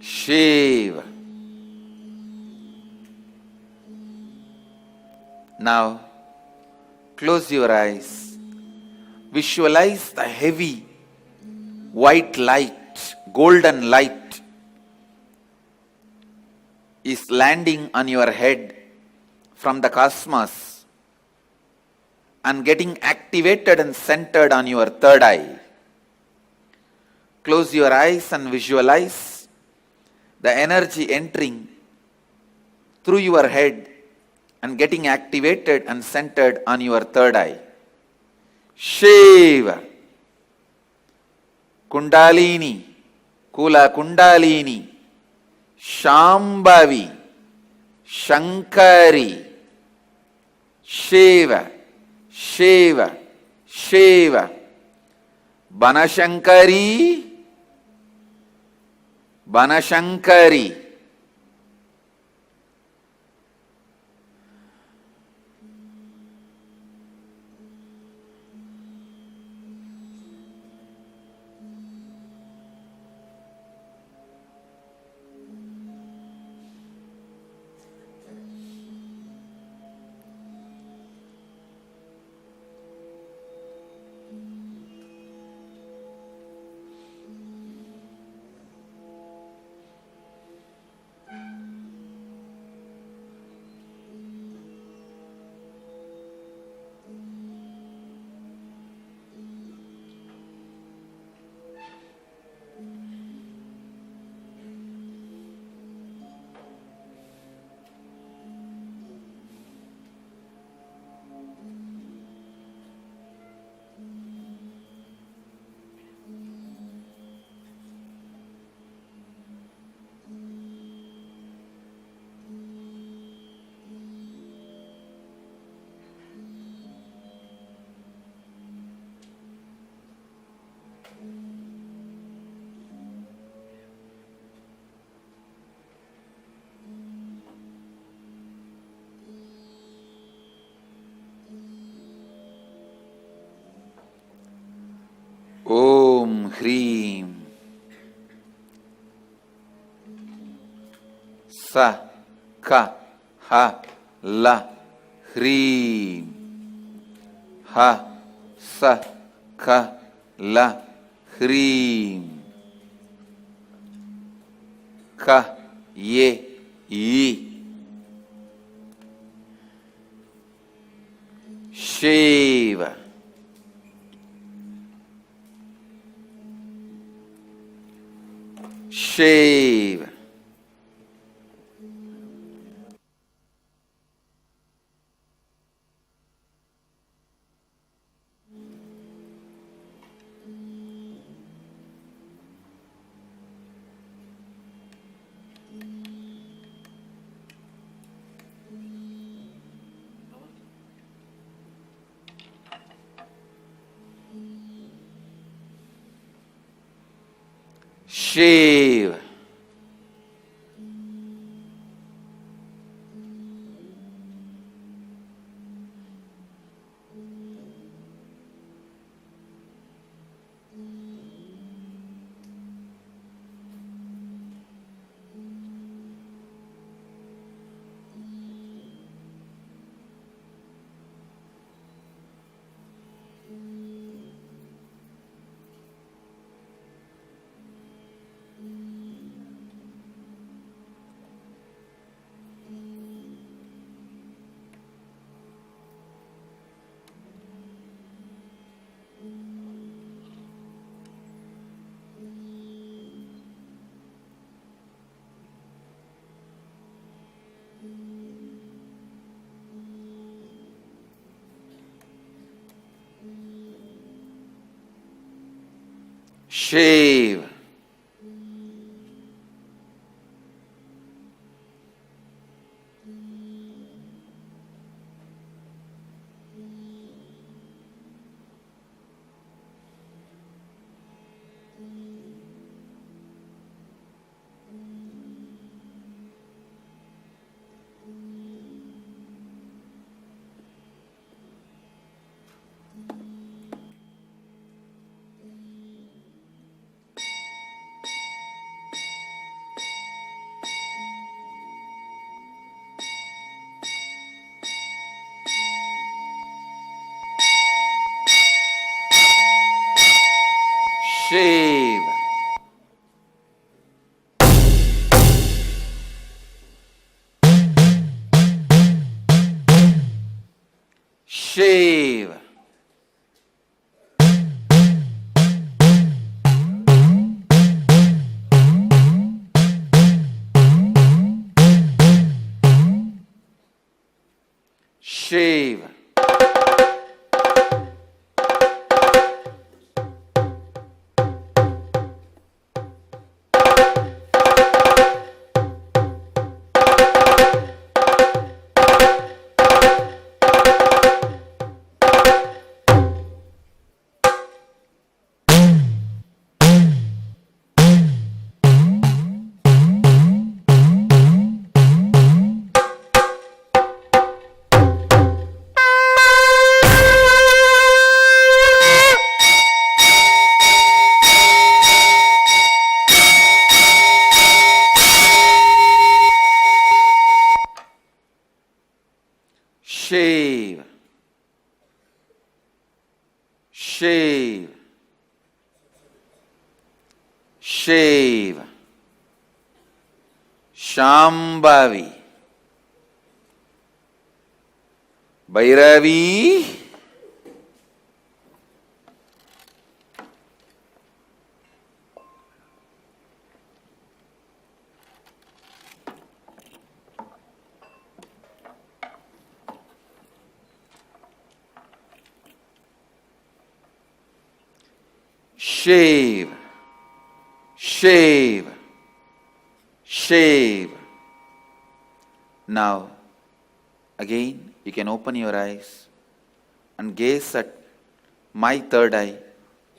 Shiva. Now, close your eyes. Visualize the heavy white light, golden light is landing on your head from the cosmos and getting activated and centered on your third eye. Close your eyes and visualize the energy entering through your head and getting activated and centered on your third eye. Shiva, Kundalini, Kula Kundalini, Shambhavi, Shankari, Shiva, Shiva, Shiva, Banashankari, Banashankari. Om Hreem Sa Ka Ha La Hreem. Ha, sa, ka, la, Hreem. Ka, ye, yi. Shiva. Shiva. Shiva. Shiva. Shiva. Shiva. Shiva. Shiva. Shiva. Shiva. Shambhavi. Bhairavi. Shiva. Shiva. Shiva. Now, again, you can open your eyes and gaze at my third eye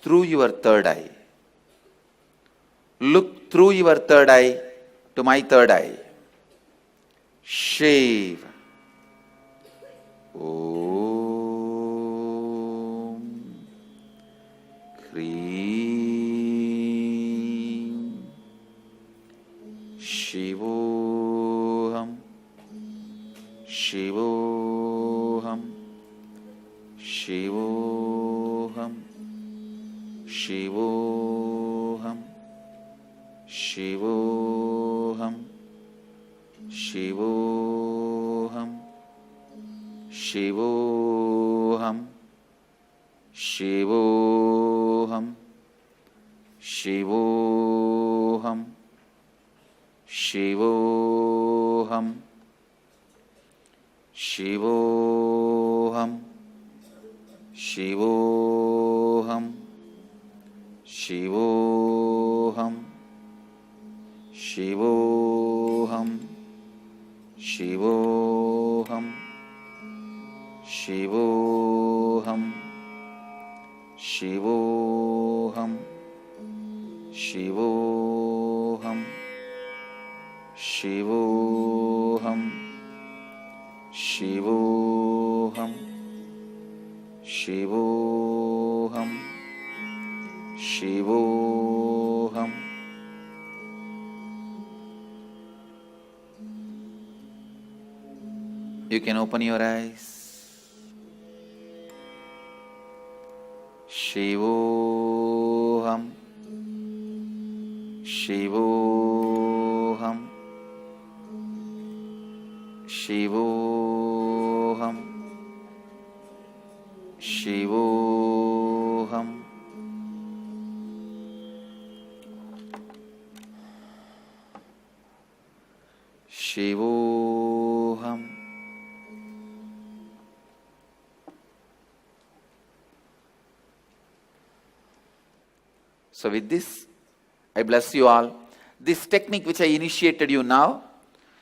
through your third eye. Look through your third eye to my third eye. Shiva. Om. Kriya. Shivoham. Shivoham. Shivoham, Shivoham, Shivoham, Shivoham, Shivoham, Shivoham, Shivoham, Shivoham, Shivoham, Shivoham, Shivoham, Shivoham, Shivoham, Shivoham, Shivoham, Shivoham, Shivoham, Shivoham, Shivoham, Shivoham. You can open your eyes. Shivoham, Shivoham, Shivoham, Shivoham. Shivoham. So with this, I bless you all. This technique which I initiated you now,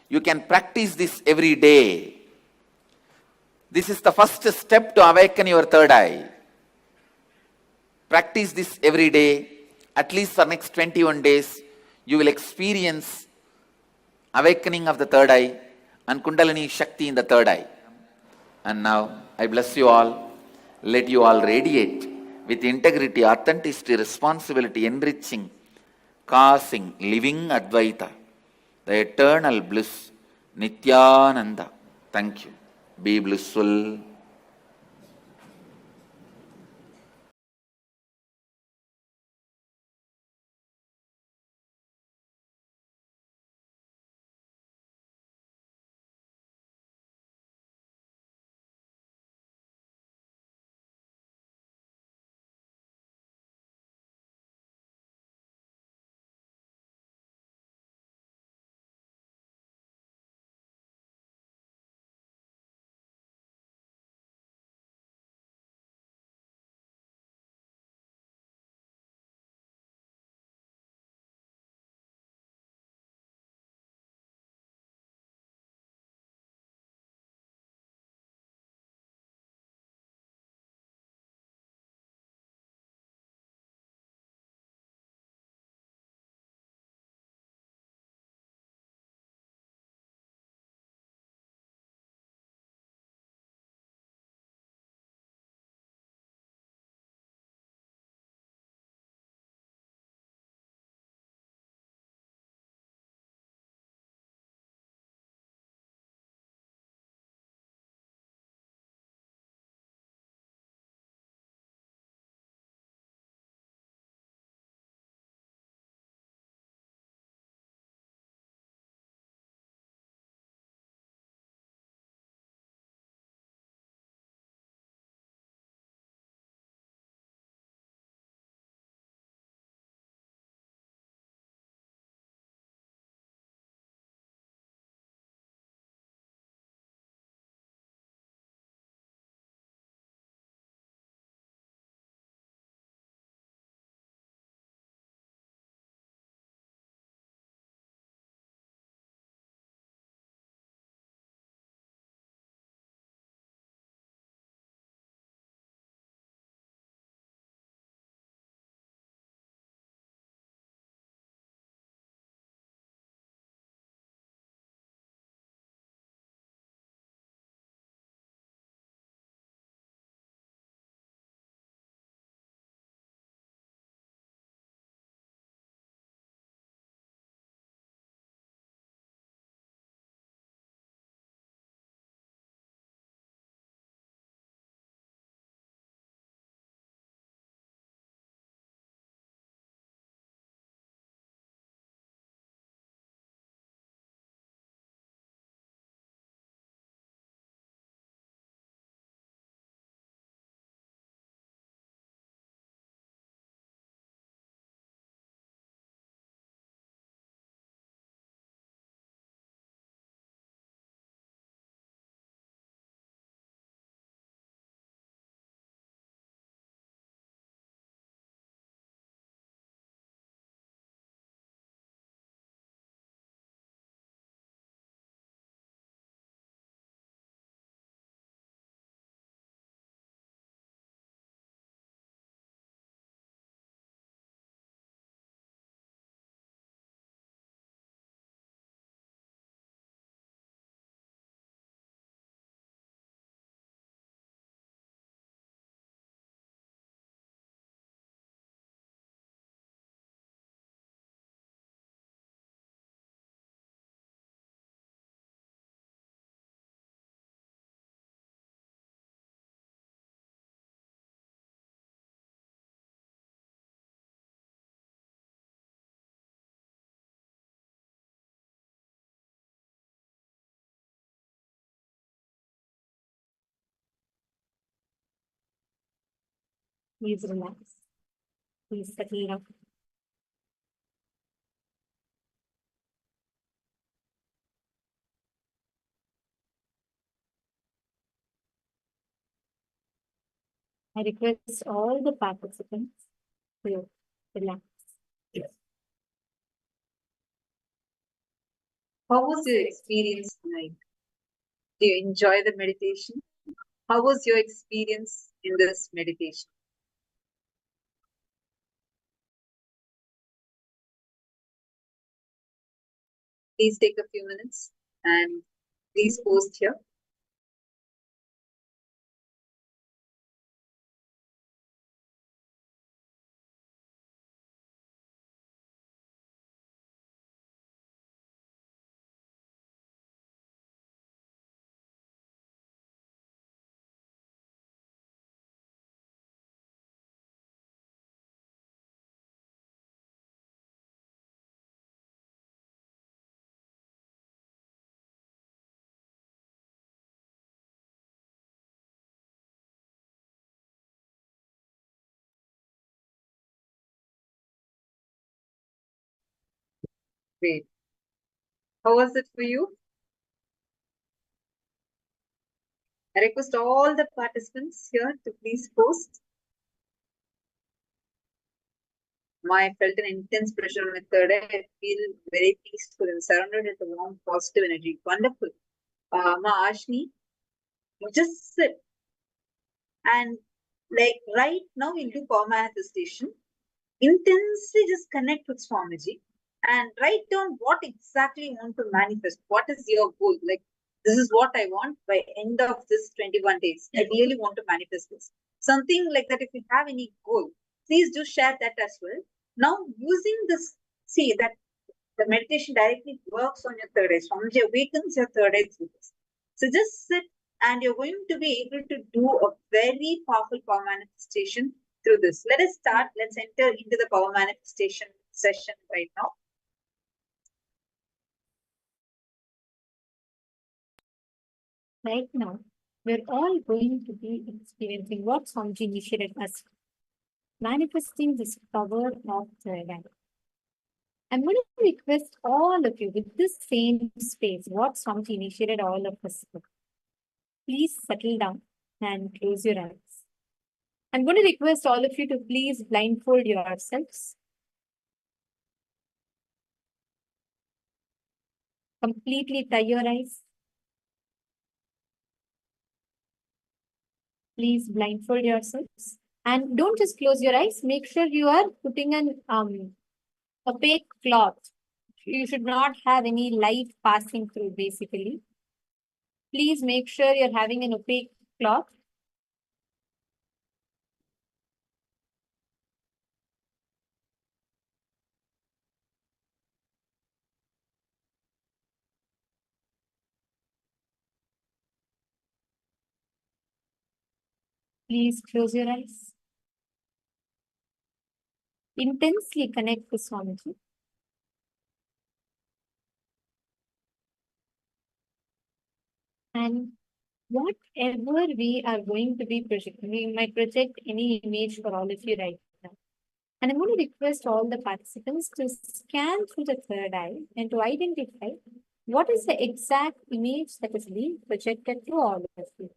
you can practice this every day. This is the first step to awaken your third eye. Practice this every day. At least for next 21 days, you will experience awakening of the third eye and Kundalini Shakti in the third eye. And now, I bless you all. Let you all radiate with integrity, authenticity, responsibility, enriching, causing, living Advaita, the eternal bliss, Nithyananda. Thank you. Be blissful. Please relax. Please settle down. I request all the participants to relax. How was your experience tonight? Do you enjoy the meditation? How was your experience in this meditation? Please take a few minutes and please post here. Great. How was it for you? I request all the participants here to please post. I felt an intense pressure on my third eye. I feel very peaceful and surrounded with a warm, positive energy. Wonderful. Ma Ashni, you just sit and like right now we'll do power manifestation. Intensely just connect with Swamiji and write down what exactly you want to manifest. What is your goal? Like, this is what I want by end of this 21 days. I really want to manifest this. Something like that. If you have any goal, please do share that as well. Now, using this, see that the meditation directly works on your third eye. Swamiji awakens your third eye through this. So just sit and you're going to be able to do a very powerful power manifestation through this. Let us start. Let's enter into the power manifestation session right now. Right now, we're all going to be experiencing what Swamiji initiated us, manifesting this power of third eye. I'm going to request all of you with this same space, what Swamiji initiated all of us with. Please settle down and close your eyes. I'm going to request all of you to please blindfold yourselves. Completely tie your eyes. Please blindfold yourselves. And don't just close your eyes. Make sure you are putting an opaque cloth. You should not have any light passing through, basically. Please make sure you're having an opaque cloth. Please close your eyes. Intensely connect with Swamiji. And whatever we are going to be projecting, we might project any image for all of you right now. And I'm going to request all the participants to scan through the third eye and to identify what is the exact image that is being projected to all of you.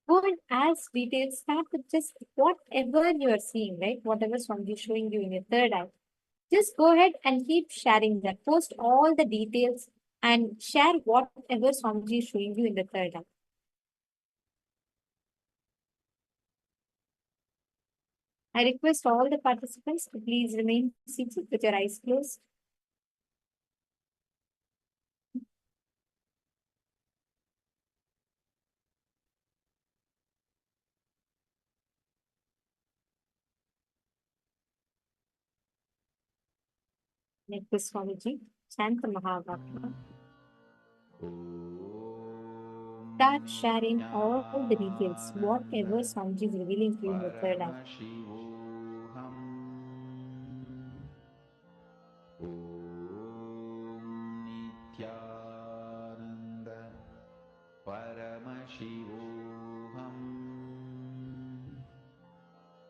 Go and as details, start with just whatever you are seeing, right? Whatever Swamiji is showing you in your third eye. Just go ahead and keep sharing that. Post all the details and share whatever Swamiji is showing you in the third eye. I request all the participants to please remain seated with your eyes closed. Next, Swamiji, chant the Mahavakya. Start sharing all the details, whatever Swamiji is revealing to you in the third eye. Paramashivoham. Nityananda. Paramashivoham.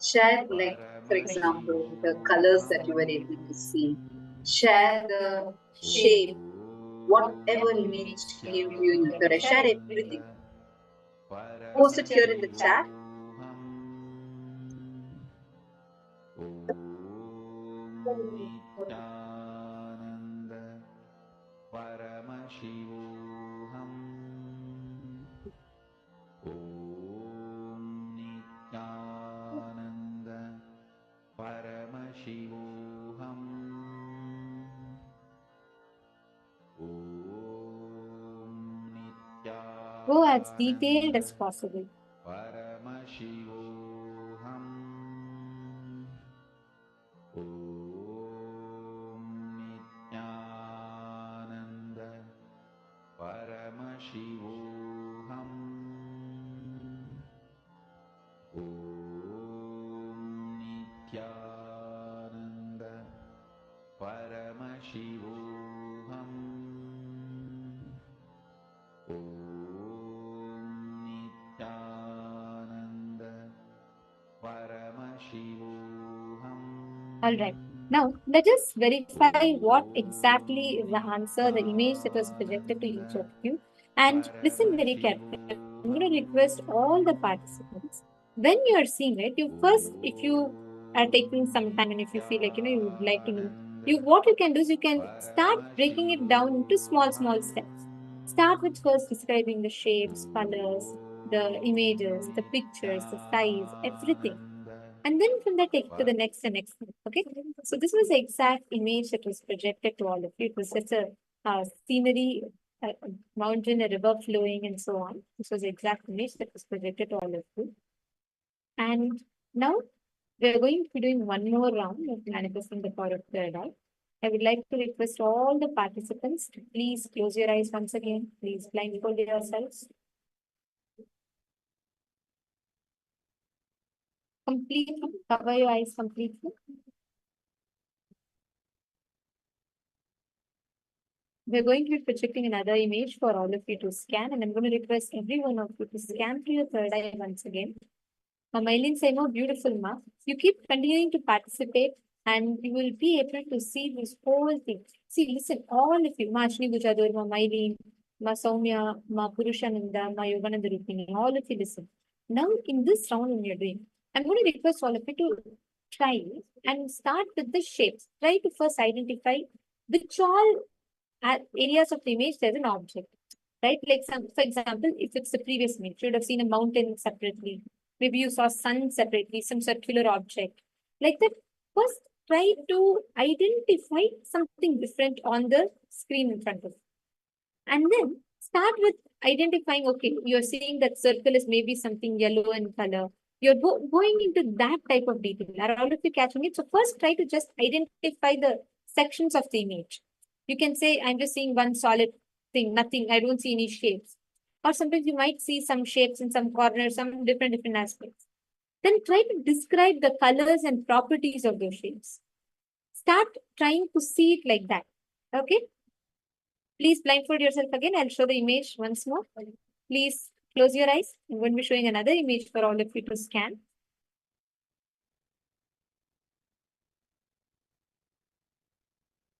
Share, like, for example, the colors that you were able to see. Share the shape, whatever image came to you in the third. Share everything. Post it here in the chat. Nityananda Paramashivoham. Om Nityananda Paramashivoham. Om Nityananda Go as detailed as possible. Paramashivoham. Om Nityananda Paramashivoham. Om Nityananda Paramashivoham. Om Nityananda Paramashivoham. All right. Now, let us verify what exactly is the answer, the image that was projected to each of you. And listen very carefully. I'm going to request all the participants. When you are seeing it, you first, if you are taking some time and if you feel like, you would like to know, what you can do is you can start breaking it down into small, small steps. Start with first describing the shapes, colors, the images, the pictures, the size, everything. And then from there, take it to the next and next one. Okay. So this was the exact image that was projected to all of you. It was just a scenery, a mountain, a river flowing, and so on. This was the exact image that was projected to all of you. And now we're going to be doing one more round of manifesting the power of third eye. I would like to request all the participants to please close your eyes once again. Please blindfold yourselves. Completely cover your eyes completely. We're going to be projecting another image for all of you to scan, and I'm going to request every one of you to scan through your third eye once again. Maylin Saimo, beautiful ma. You keep continuing to participate, and you will be able to see this whole thing. See, listen, all of you, Ma Ashni Gujadur, Ma Maylin, Ma Soumya, Ma Purushananda, Ma Yogananda Rupini, all of you listen. Now, in this round when you're doing, I'm going to request all of you to try and start with the shapes. Try to first identify which all areas of the image there's an object, right? Like for example, if it's the previous image, you would have seen a mountain separately. Maybe you saw sun separately, some circular object. Like that, first try to identify something different on the screen in front of you. And then start with identifying, okay, you're seeing that circle is maybe something yellow in color. You're going into that type of detail. Are all of you catching it? So first try to just identify the sections of the image. You can say, I'm just seeing one solid thing, nothing. I don't see any shapes. Or sometimes you might see some shapes in some corners, some different aspects. Then try to describe the colors and properties of those shapes. Start trying to see it like that. Okay? Please blindfold yourself again. I'll show the image once more. Please close your eyes. I'm going to be showing another image for all of you to scan.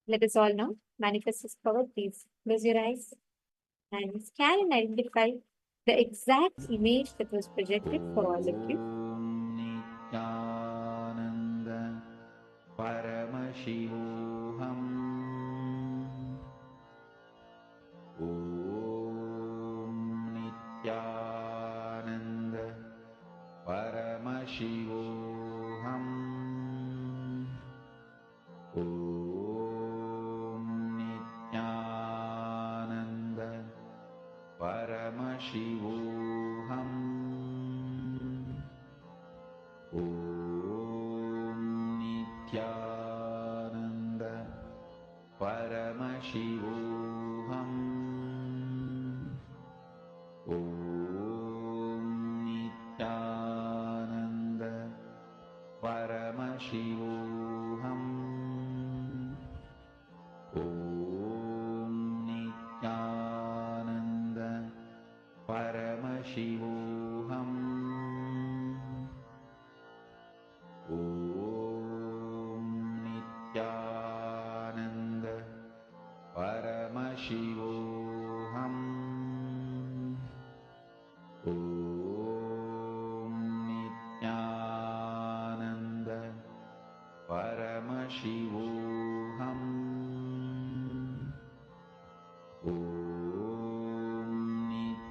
Let us all know. Manifest this power. Please close your eyes and scan and identify the exact image that was projected for all of you. Nityananda Paramashivoham. Om Nityananda Paramashivoham. Om Nityananda Paramashivoham. Om Nityananda Paramashivoham. Om Nityananda Paramashivoham. Om Nityananda Paramashivoham.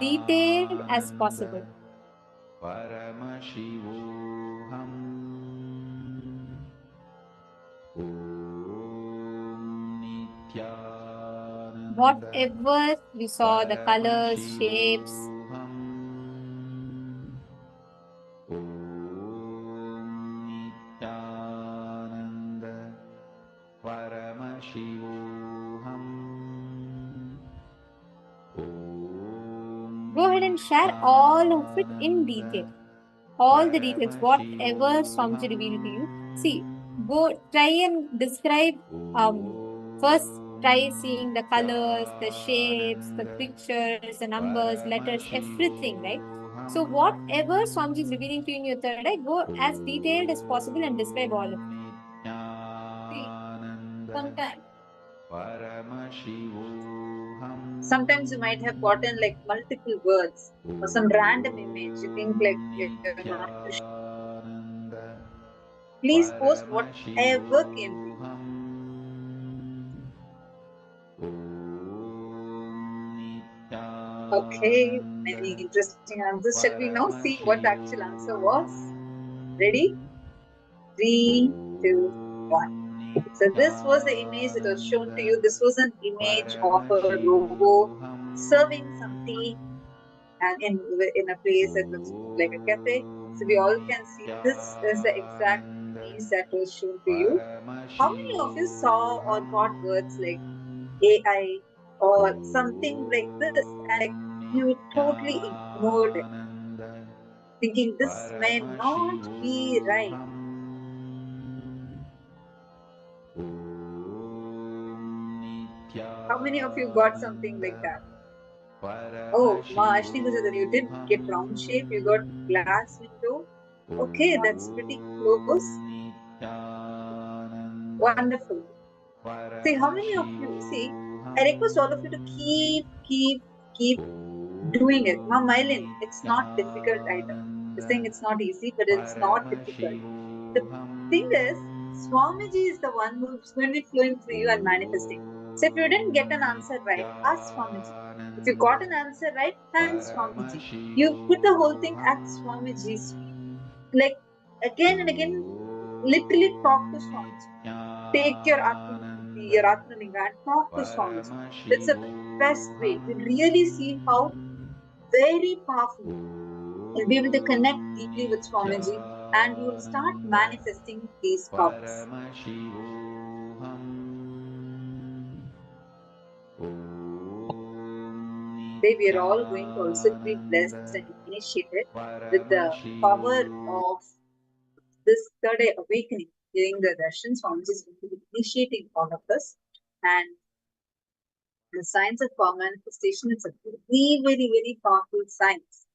detailed as possible. Paramashivoham. Om Nithyananda. Whatever we saw, the colors, shapes, Om Nithyananda. Paramashivoham. go ahead and share all of it in detail. All the details, whatever Swamiji revealed to you. See, go try and describe, first try seeing the colors, the shapes, the pictures, the numbers, letters, everything, right? So whatever Swamiji is revealing to you in your third eye, go as detailed as possible and describe all of it. See, sometimes. Sometimes you might have gotten like multiple words or some random image. You think like you're not too sure. Please post whatever came to you. Okay, many interesting answers. Shall we now see what the actual answer was? Ready? 3, 2, 1. So this was the image that was shown to you. This was an image of a robot serving some tea and in a place that looks like a cafe. So we all can see this is the exact image that was shown to you. How many of you saw or got words like AI or something like this and like you totally ignored it, thinking this may not be right? How many of you got something like that? Oh, Ashni said that you did get round shape, you got glass window. Okay, that's pretty close. Wonderful. See, how many of you, see, I request all of you to keep doing it. Mylin, it's not difficult either. I'm saying it's not easy, but it's not difficult. The thing is, Swamiji is the one who's going to be flowing through you and manifesting. So if you didn't get an answer right, ask Swamiji. If you got an answer right, thank Swamiji. You put the whole thing at Swamiji's feet. Like again and again, literally talk to Swamiji. Take your Atmalinga and talk to Swamiji. That's the best way. You'll really see how very powerful you'll be able to connect deeply with Swamiji and you will start manifesting these powers. Today we are all going to also be blessed and initiated with the power of this third eye awakening during the darshan. Swamiji is going to be initiating all of us, and the science of power manifestation is a very, very, very powerful science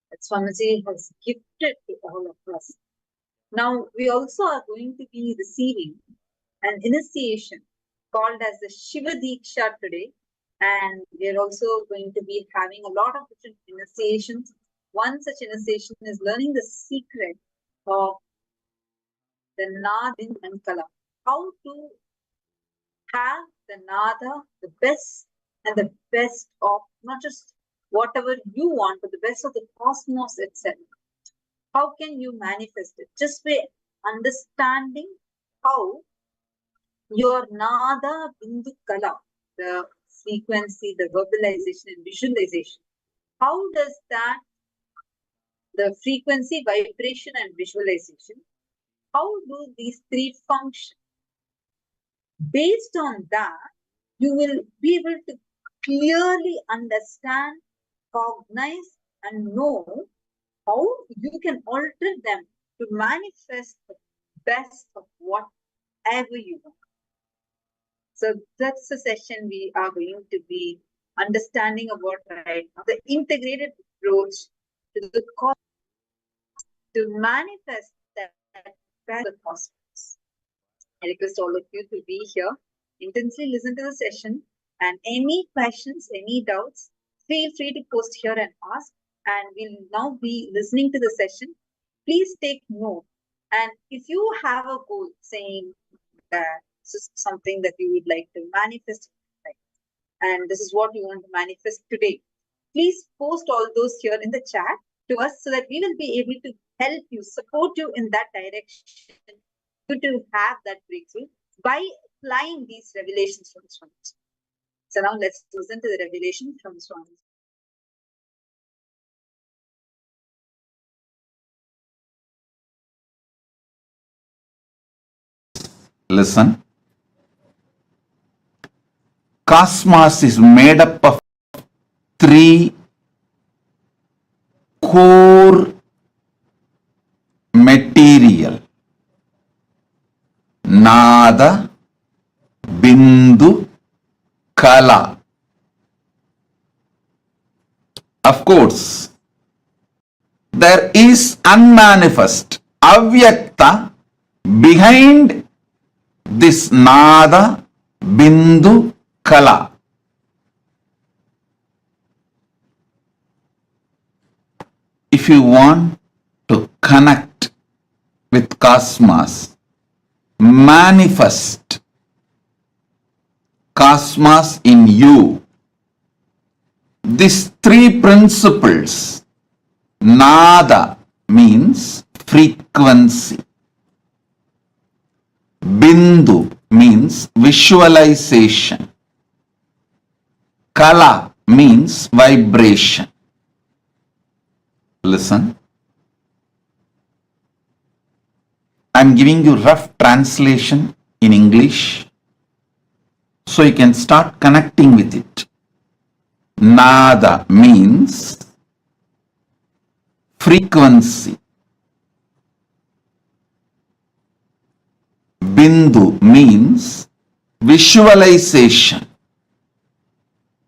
that Swamiji has gifted to all of us. Now, we also are going to be receiving an initiation called as the Shiva Diksha today, and we are also going to be having a lot of different initiations. One such initiation is learning the secret of the Nada and Kala, how to have the Nada, the best and the best of not just whatever you want, but the best of the cosmos itself. How can you manifest it? Just by understanding how your Nada Bindu Kala, the frequency, the verbalization and visualization, how does that, the frequency, vibration and visualization, how do these three function? Based on that, you will be able to clearly understand, cognize and know how you can alter them to manifest the best of whatever you want. So that's the session we are going to be understanding about right now, the integrated approach to the cosmos, to manifest that best of the cosmos. I request all of you to be here, intensely listen to the session, and any questions, any doubts, feel free to post here and ask. And we'll now be listening to the session. Please take note. And if you have a goal saying that this is something that you would like to manifest, and this is what you want to manifest today, please post all those here in the chat to us so that we will be able to help you, support you in that direction, to have that breakthrough by applying these revelations from Swami. So now let's listen to the revelation from Swami. Listen. Cosmos is made up of three core material: Nada, Bindu, Kala. Of course, there is unmanifest, avyakta behind this Nada, Bindu, Kala. If you want to connect with cosmos, manifest cosmos in you, these three principles: Nada means frequency, Bindu means visualization, Kala means vibration. Listen. I'm giving you rough translation in English so you can start connecting with it. Nada means frequency. Bindu means visualization.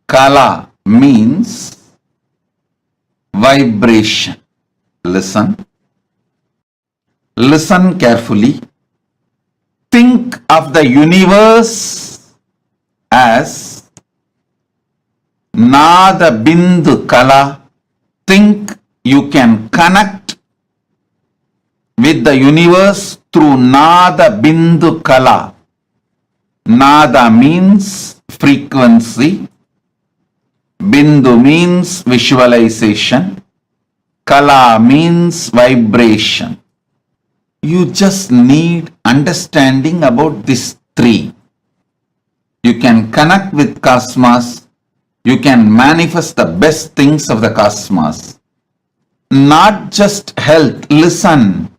Kala means vibration. Listen. Listen carefully. Think of the universe as Nada, Bindu, Kala. Think you can connect with the universe through Nada, Bindu, Kala. Nada means frequency. Bindu means visualization. Kala means vibration. You just need understanding about these three. You can connect with cosmos. You can manifest the best things of the cosmos. Not just health. Listen.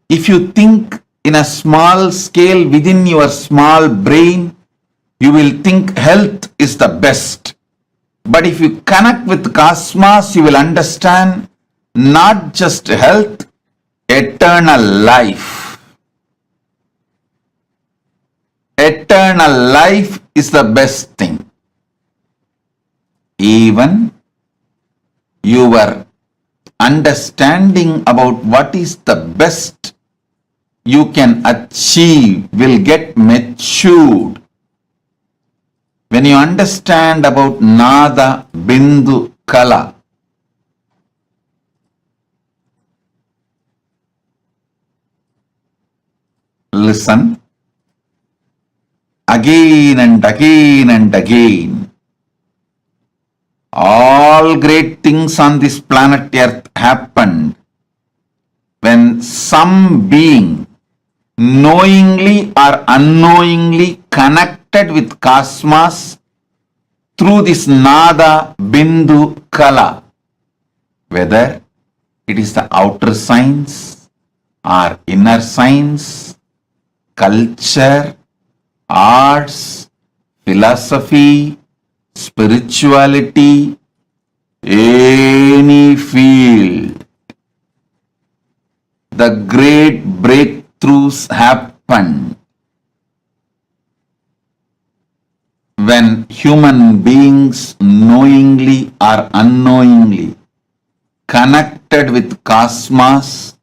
If you think in a small scale within your small brain, you will think health is the best. But if you connect with cosmos, you will understand not just health, eternal life. Eternal life is the best thing. Even your understanding about what is the best you can achieve will get matured. When you understand about Nada, Bindu, Kala, listen again and again and again. All great things on this planet Earth happened when some being knowingly or unknowingly connected with cosmos through this Nada, Bindu, Kala. Whether it is the outer science or inner science, culture, arts, philosophy, spirituality, any field, the great breakthroughs happen when human beings knowingly or unknowingly connected with cosmos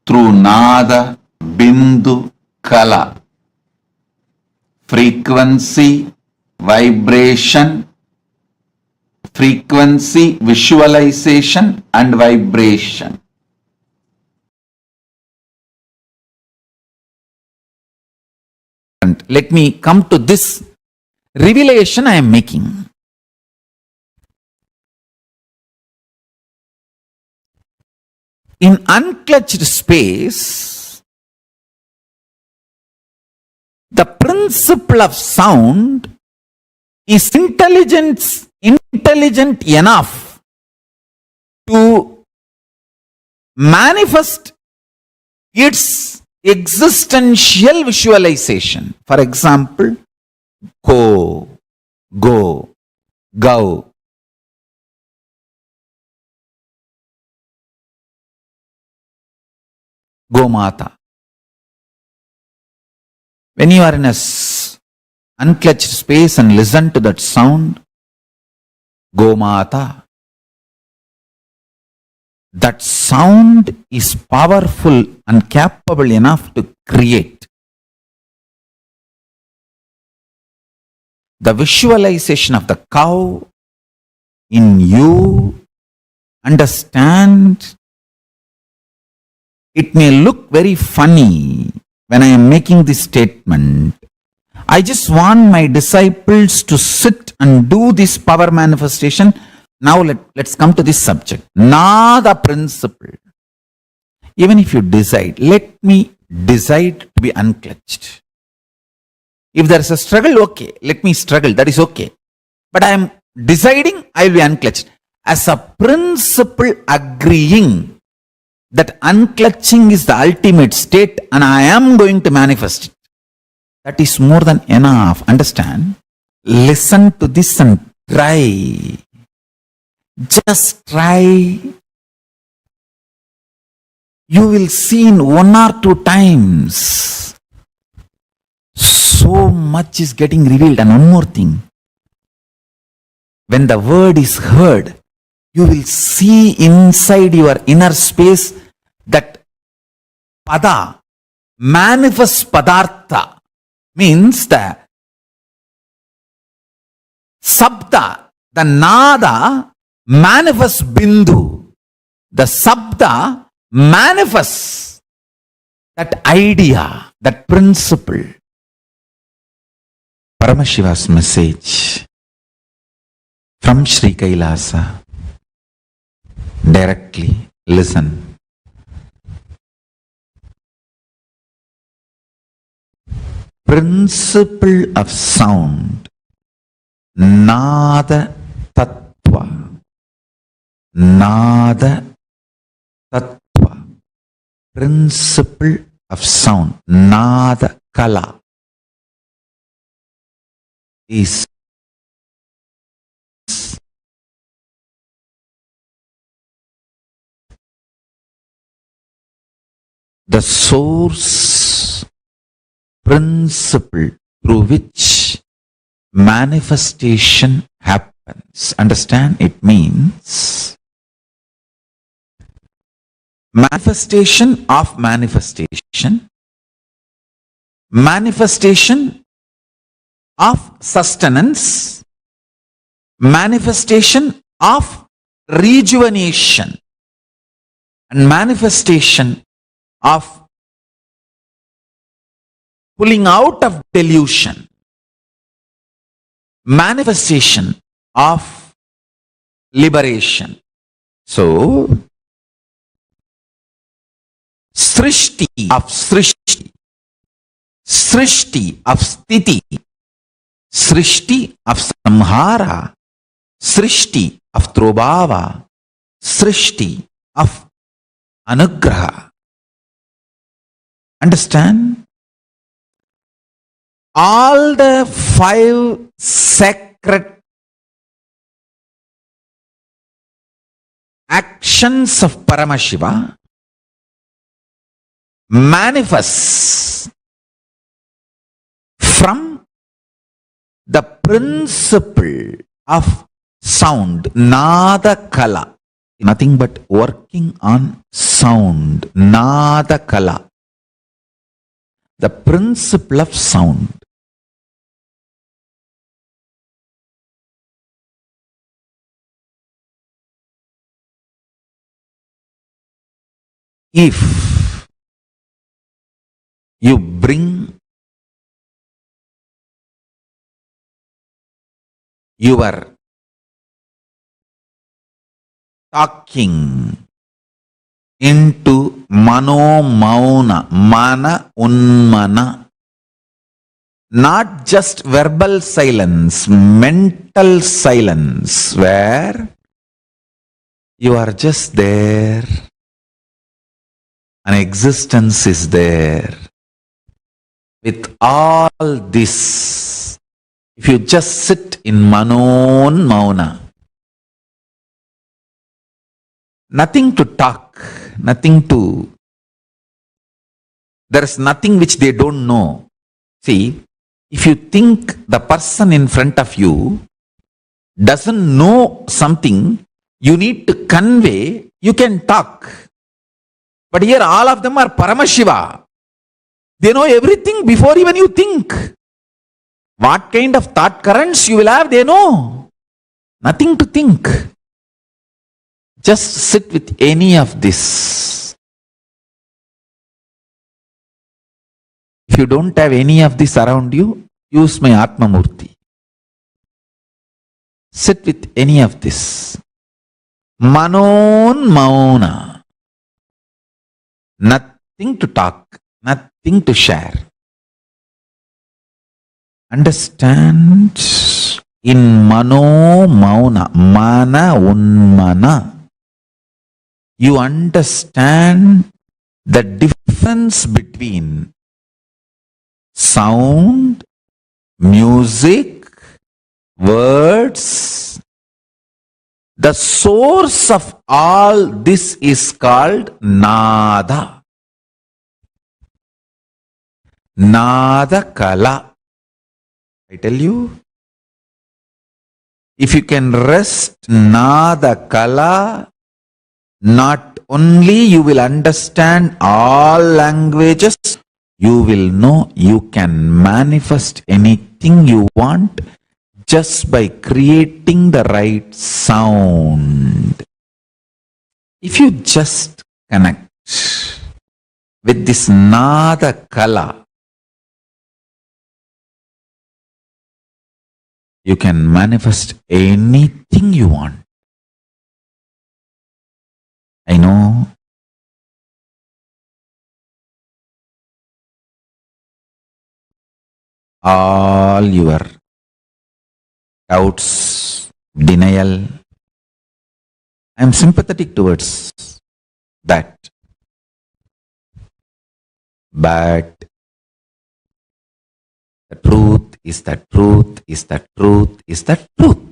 through Nada, Bindu, Kala. Frequency, vibration, frequency, visualization and vibration. And let me come to this revelation I am making. in unclutched space, the principle of sound is intelligent enough to manifest its existential visualization. For example, go, go, go. Go Mata. When you are in a unclutched space and listen to that sound, Go Mata, that sound is powerful and capable enough to create. The visualization of the cow in you, understand, it may look very funny when I am making this statement. I just want my disciples to sit and do this power manifestation. Now let's come to this subject. Nada principle. Even if you decide, let me decide to be unclutched. If there is a struggle, okay, let me struggle, that is okay. But I am deciding I will be unclutched. As a principle agreeing that unclutching is the ultimate state and I am going to manifest it. That is more than enough. Understand? Listen to this and try. Just try. You will see in 1 or 2 times. So much is getting revealed. And one more thing. When the word is heard, you will see inside your inner space that pada, manifest padartha, means the sabda, the nada, manifest bindu. The sabda manifests that idea, that principle. Paramashiva's message from Sri Kailasa. Directly listen. Principle of sound, Nada Tattva. Nada Tattva. Principle of sound, Nada Kala, is the source principle through which manifestation happens. Understand? It means manifestation of manifestation, manifestation of sustenance, manifestation of rejuvenation, and manifestation of pulling out of delusion, manifestation of liberation. So, Srishti of Srishti, Srishti of Sthiti, Srishti of Samhara, Srishti of Trobhava, Srishti of Anugraha. Understand? All the 5 sacred actions of Paramashiva manifests from the principle of sound, Nada Kala. Nothing but working on sound, Nada Kala. The principle of sound. If you bring your talking into mano mauna, mana unmana. Not just verbal silence, mental silence, where you are just there. An existence is there. With all this, if you just sit in manon mauna, nothing to talk, there is nothing which they don't know. See, if you think the person in front of you doesn't know something, you need to convey, you can talk. But here all of them are Paramashiva. They know everything before even you think. What kind of thought currents you will have, they know. Nothing to think. Just sit with any of this. If you don't have any of this around you, use my Atma Murti. Sit with any of this. Manon Mauna. Nothing to talk, nothing to share. Understand in Mano Mauna, Mana Unmana. You understand the difference between sound, music, words. The source of all this is called Nada. Nada Kala. I tell you, if you can rest Nada Kala, not only you will understand all languages, you will know you can manifest anything you want just by creating the right sound. If you just connect with this Nada Kala, you can manifest anything you want. I know all your doubts, denial. I am sympathetic towards that. But the truth is the truth is the truth is the truth.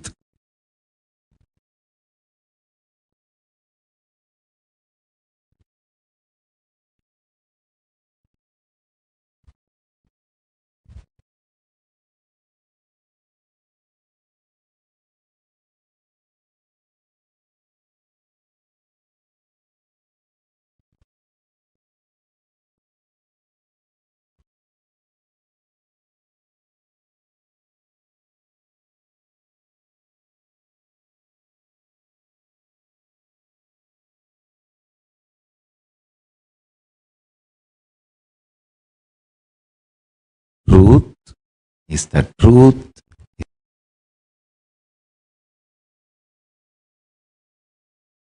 Truth is the truth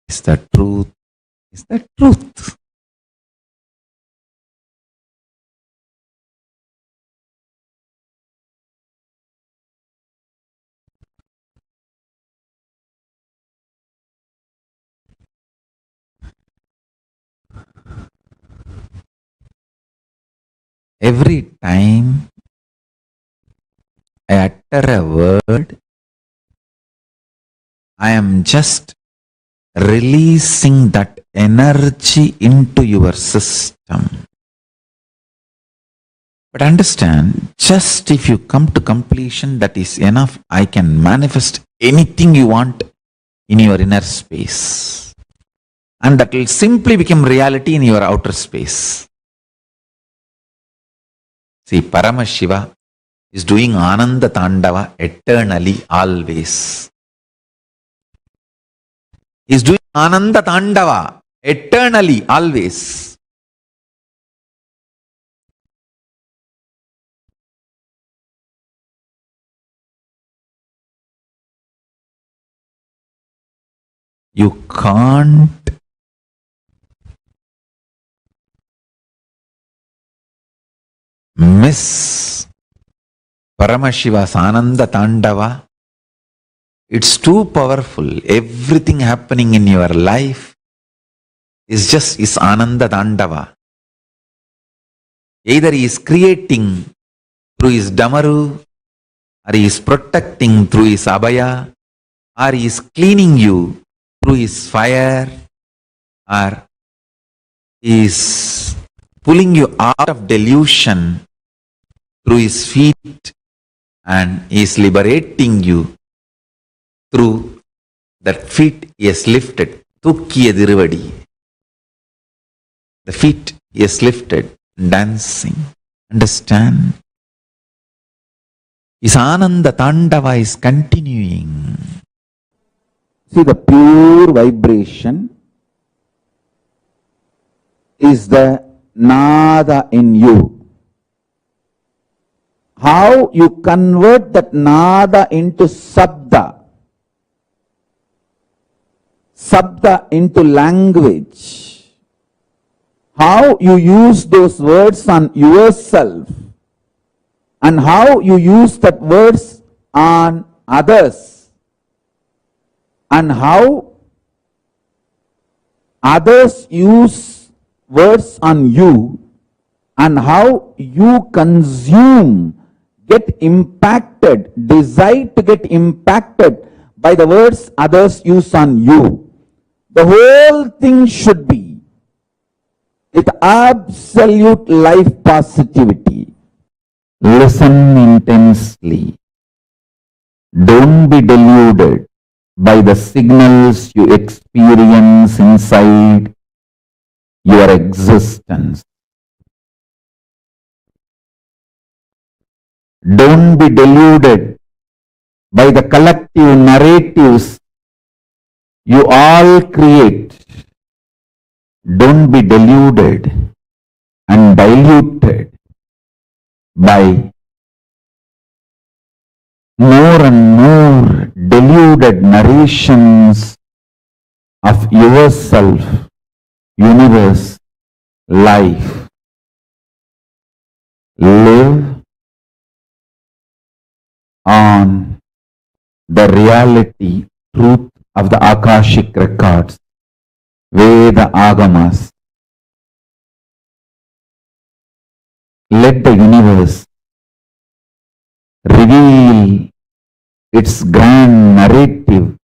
is the truth is the truth. Every time I utter a word, I am just releasing that energy into your system. But understand, just if you come to completion, that is enough. I can manifest anything you want in your inner space. And that will simply become reality in your outer space. See, Paramashiva is doing Ananda Tandava eternally, always. He is doing Ananda Tandava eternally, always. You can't miss Paramashiva's Ananda Tandava, it's too powerful. Everything happening in your life is Ananda Tandava. Either he is creating through his Damaru, or he is protecting through his Abhaya, or he is cleaning you through his fire, or he is pulling you out of delusion through his feet, and he is liberating you through that feet he has lifted. Thukkiya Diruvadi. The feet he has lifted, dancing. Understand? His Ananda Tandava is continuing. See, the pure vibration is the nada in you. How you convert that nada into sabda, sabda into language, how you use those words on yourself, and how you use that words on others, and how others use words on you, and how you consume, get impacted, decide to get impacted by the words others use on you. The whole thing should be with absolute life positivity. Listen intensely. Don't be deluded by the signals you experience inside your existence. Don't be deluded by the collective narratives you all create. Don't be deluded and diluted by more and more deluded narrations of yourself, universe, life. Live on the reality, truth of the Akashic records, Veda Agamas. Let the universe reveal its grand narrative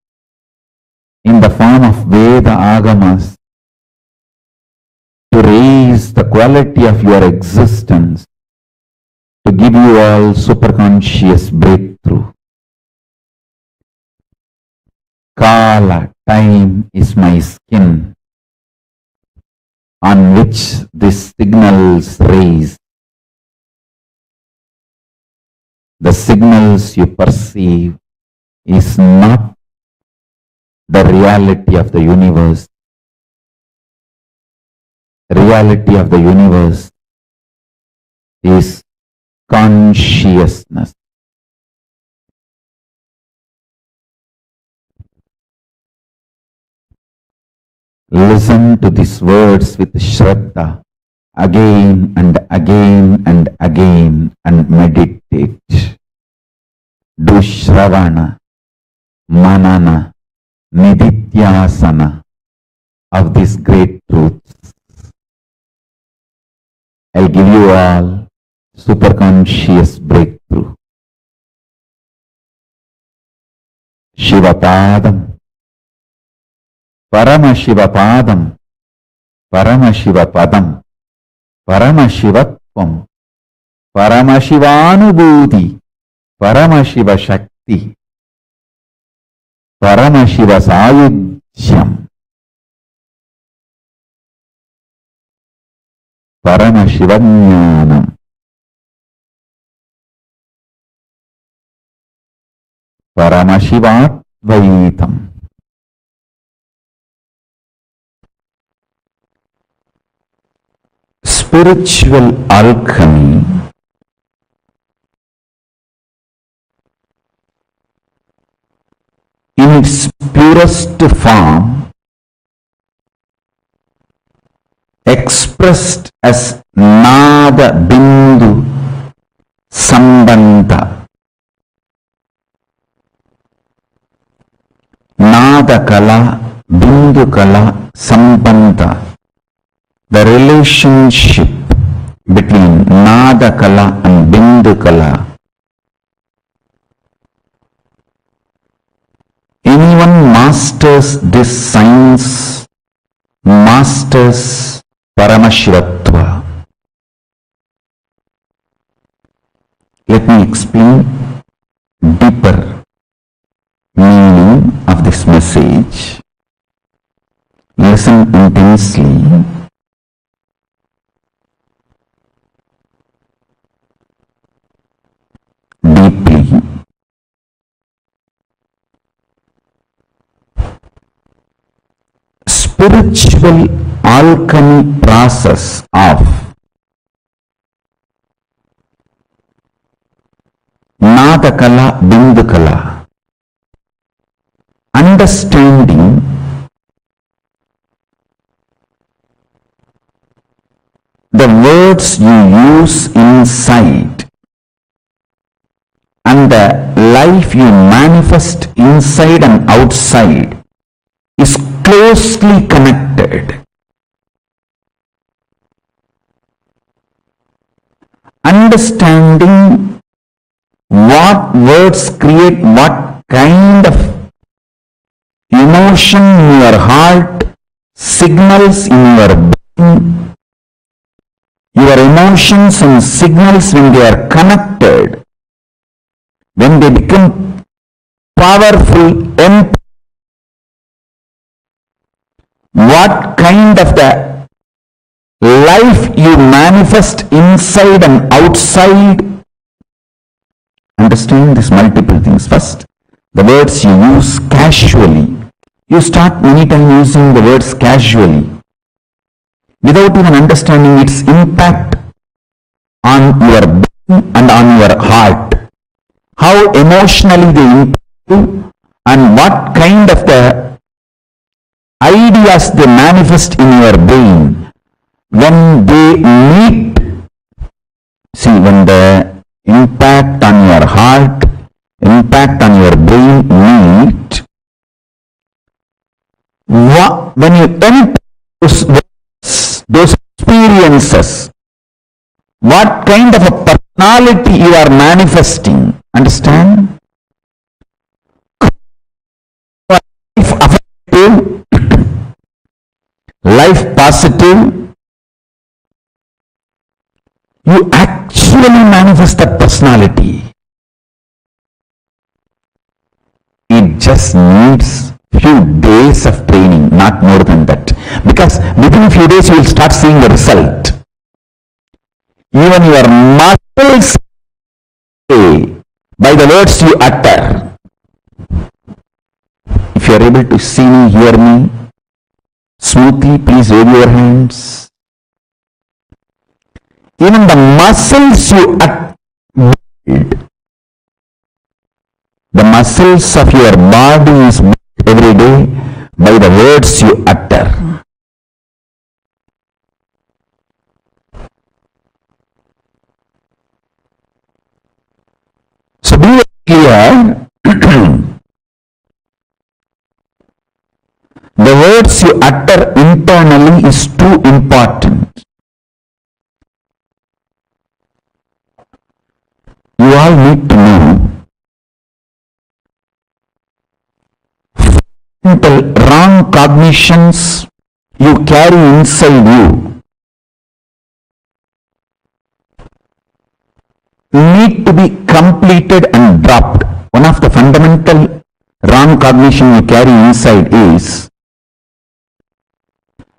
in the form of Veda Agamas to raise the quality of your existence, to give you all superconscious breakthrough. Kala, time, is my skin on which these signals raise. The signals you perceive is not the reality of the universe. The reality of the universe is consciousness. Listen to these words with Shraddha again and again and again and meditate. Do Shravana, Manana, Nididhyasana of these great truths. I'll give you all superconscious breakthrough. Shiva Padam, Paramashiva Padam, Paramashiva Padam, Paramashivatvam, Paramashivanubhuti, Paramashiva Shakti, Paramashiva Sayujyam, Paramashivanyanam, Paramashivatvaitam. Spiritual alchemy in its purest form, expressed as Nada Bindu Sambandha, Nada Kala, Bindu Kala, Sambandha. The relationship between Nada Kala and Bindu Kala. Anyone masters this science, masters Paramashivatva. Let me explain deeper meaning of this message. Listen intensely. Deeply. Spiritual alchemy process of Nadakala, Bindukala. Understanding the words you use inside and the life you manifest inside and outside is closely connected. Understanding what words create what kind of emotion in your heart, signals in your brain, your emotions and signals when they are connected, when they become powerful, what kind of the life you manifest inside and outside. Understand these multiple things. First, the words you use casually. You start many times using the words casually without even understanding its impact on your brain and on your heart. How emotionally they impact you and what kind of the ideas they manifest in your brain when they meet. See, when the impact on your heart, impact on your brain meet, when you enter those experiences, what kind of a personality you are manifesting. Understand? Life affective, life positive, you actually manifest that personality. It just needs few days of training, not more than that. Because within a few days you will start seeing the result. Even your muscles say by the words you utter. If you are able to see me, hear me smoothly, please wave your hands. Even the muscles you build, the muscles of your body is built every day by the words you utter. So be clear, the words you utter internally is too important. You all need to know wrong cognitions you carry inside you need to be completed and dropped. One of the fundamental wrong cognition you carry inside is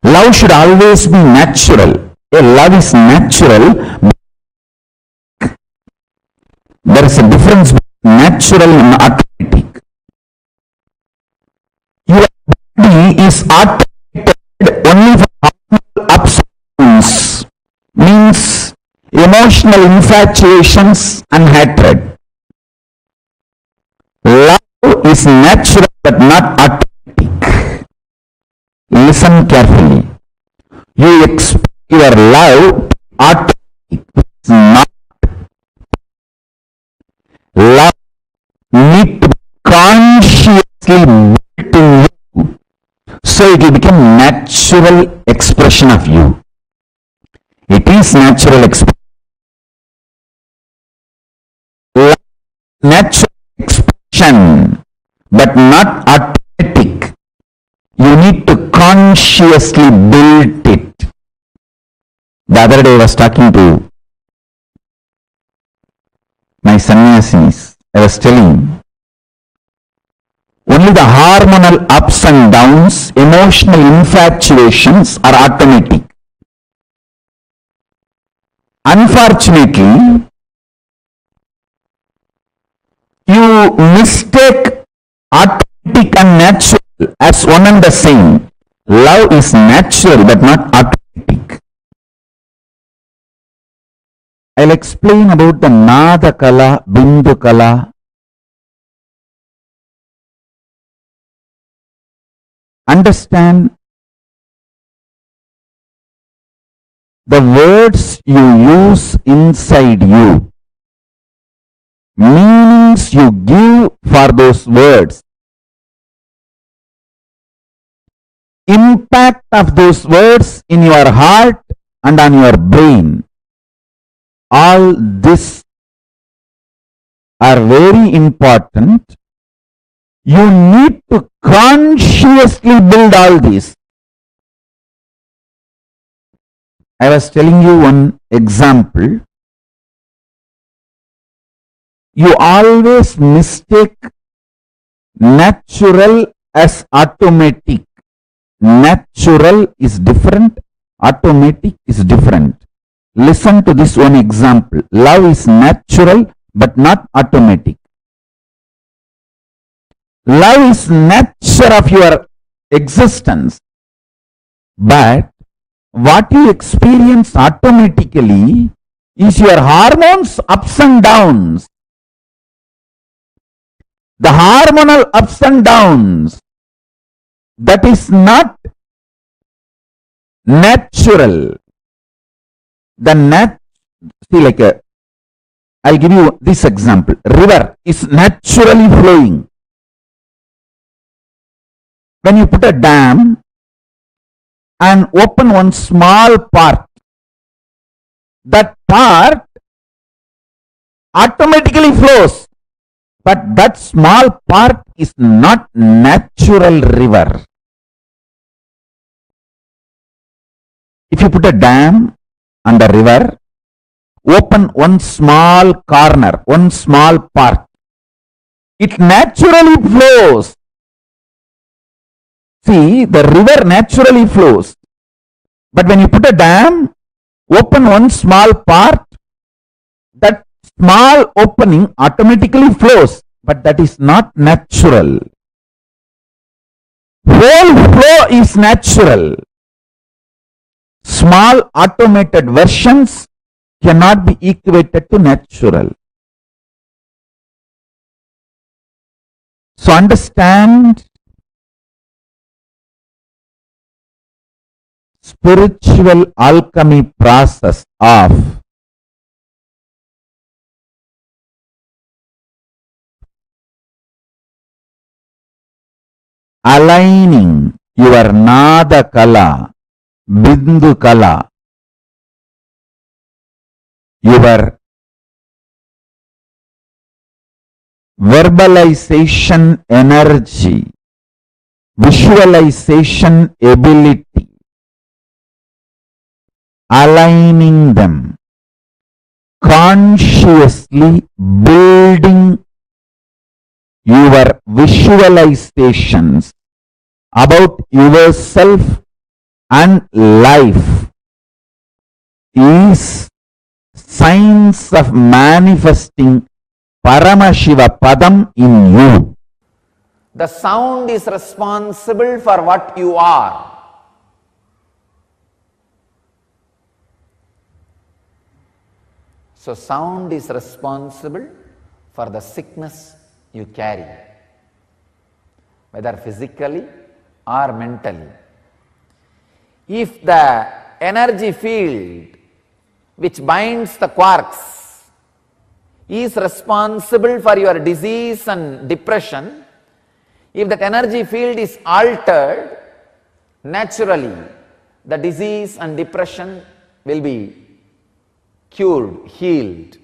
love should always be natural. Love is natural. There is a difference between natural and automatic. Your body is automated only for harmful ups and downs, means emotional infatuations and hatred. Love is natural but not automatic. Listen carefully. You expect your love automatic, not consciously built in you. So it will become natural expression of you. It is natural expression. Natural expression, but not automatic. You need to consciously build it. The other day I was talking to my sannyasis. I was telling, only the hormonal ups and downs, emotional infatuations are automatic. Unfortunately, you mistake automatic and natural as one and the same. Love is natural but not automatic. I'll explain about the Nada Kala, Bindu Kala. Understand the words you use inside you, meanings you give for those words, impact of those words in your heart and on your brain. All this are very important. You need to consciously build all this. I was telling you one example. You always mistake natural as automatic. Natural is different, automatic is different. Listen to this one example. Love is natural but not automatic. Love is nature of your existence, but what you experience automatically is your hormones ups and downs. The hormonal ups and downs, that is not natural. I'll give you this example. River is naturally flowing. When you put a dam and open one small part, that part automatically flows, but that small part is not natural river. If you put a dam on the river, open one small corner, one small part, it naturally flows. See, the river naturally flows. But when you put a dam, open one small part, that small opening automatically flows, but that is not natural. Whole flow is natural. Small automated versions cannot be equated to natural. So understand, spiritual alchemy process of aligning your Nada Kala, Bindu Kala, your verbalization energy, visualization ability, aligning them, consciously building your visualizations about yourself and life is signs of manifesting Paramashiva Padam in you. The sound is responsible for what you are. So sound is responsible for the sickness you carry, whether physically or mentally. If the energy field which binds the quarks is responsible for your disease and depression, If that energy field is altered, naturally the disease and depression will be cured, healed.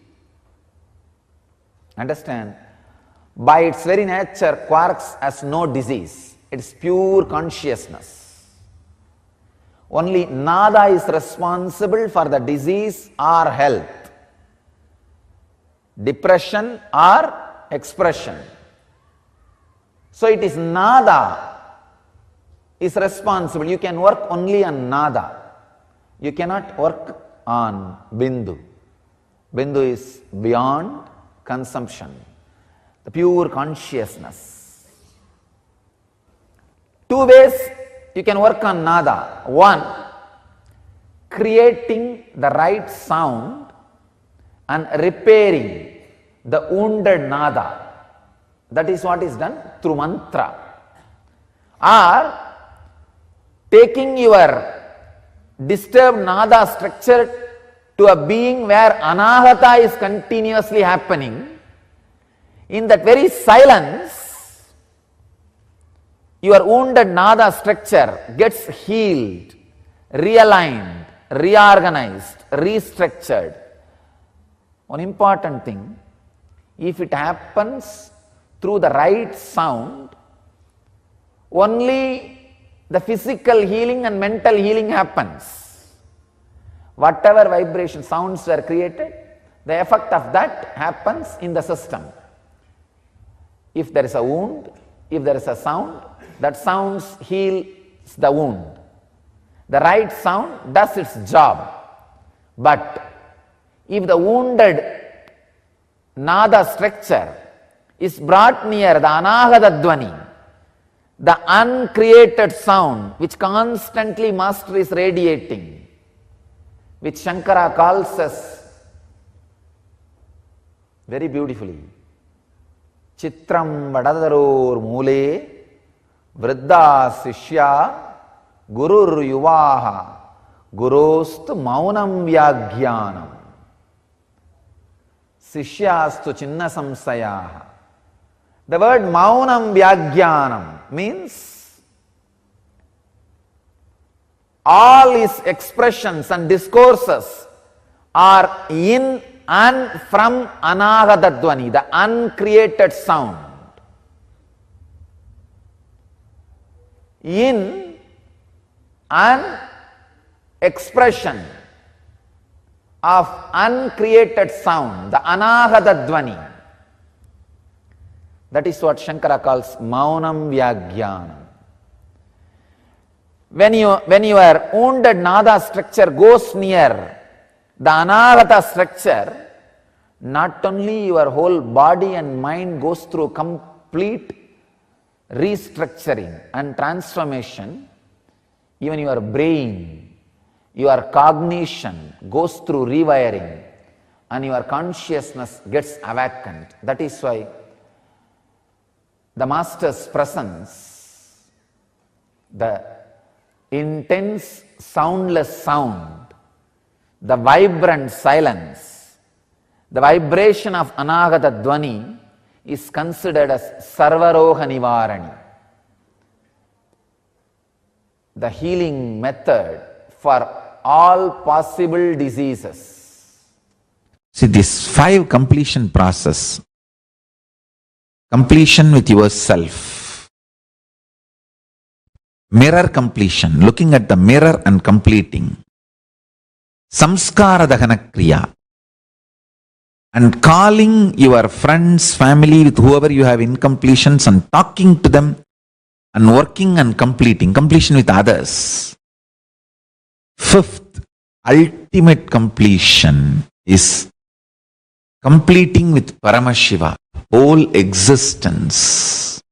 Understand? By its very nature, quarks has no disease. It's pure consciousness. Only nada is responsible for the disease or health, depression or expression. So it is nada is responsible. You can work only on nada. You cannot work on bindu. Bindu is beyond consumption, the pure consciousness. Two ways you can work on nada. One, creating the right sound and repairing the wounded nada. That is what is done through mantra. Or taking your disturbed nada structure to a being where anahata is continuously happening. In that very silence, your wounded nada structure gets healed, realigned, reorganized, restructured. One important thing, if it happens through the right sound, only the physical healing and mental healing happens. Whatever vibration sounds were created, the effect of that happens in the system. If there is a wound, if there is a sound, that sound heals the wound. The right sound does its job. But if the wounded nada structure is brought near the anahata dvani, the uncreated sound which constantly master is radiating, which Shankara calls us very beautifully, Chitram Vadadaror Mule Vriddha Sishya Gurur Yuvaha Gurostu Maunam Vyaghyanam Sishyastu Chinna Samsayaha. The word Maunam Vyaghyanam means all his expressions and discourses are in and from anahata dvani, the uncreated sound. In an expression of uncreated sound, the anahata dvani. That is what Shankara calls Maunam Vyaghyanam. When your wounded nada structure goes near the anahata structure, not only your whole body and mind goes through complete restructuring and transformation, even your brain, your cognition goes through rewiring and your consciousness gets awakened. That is why the Master's presence, the intense soundless sound, the vibrant silence, the vibration of anahata dvani is considered as sarvaroha nivarani, the healing method for all possible diseases. See, this 5 completion process, completion with yourself, mirror completion, looking at the mirror and completing, samskara dahana kriya, and calling your friends, family, with whoever you have incompletions and talking to them and working and completing, completion with others. 5th, ultimate completion is completing with Paramashiva, whole existence.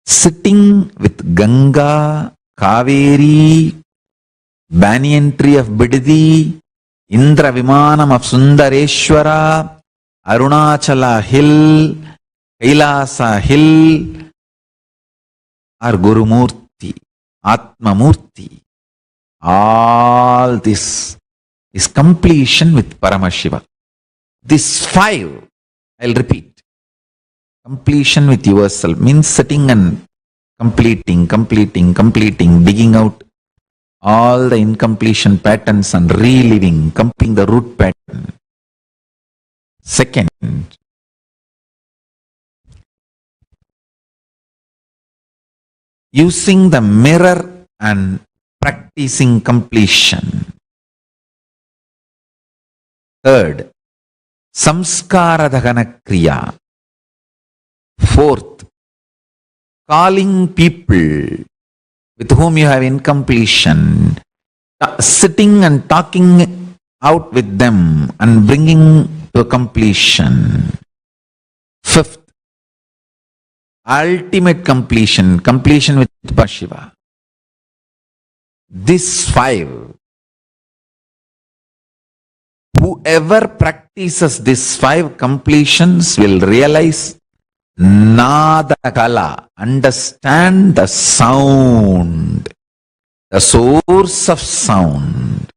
Sitting with Ganga, Kaveri, banyan tree of Bidadi, Indra Vimanam of Sundareshwara, Arunachala Hill, Kailasa Hill, or Gurumurti, Atmamurti. All this is completion with Paramashiva. These 5, I'll repeat. Completion with yourself means sitting and completing, digging out all the incompletion patterns and reliving, completing the root pattern. Second, using the mirror and practicing completion. Third, samskara dagana kriya. Fourth, calling people with whom you have incompletion, sitting and talking out with them and bringing to completion. Fifth, ultimate completion, completion with Paramashiva. These five, whoever practices these five completions will realize Nada Kala, understand the sound, the source of sound.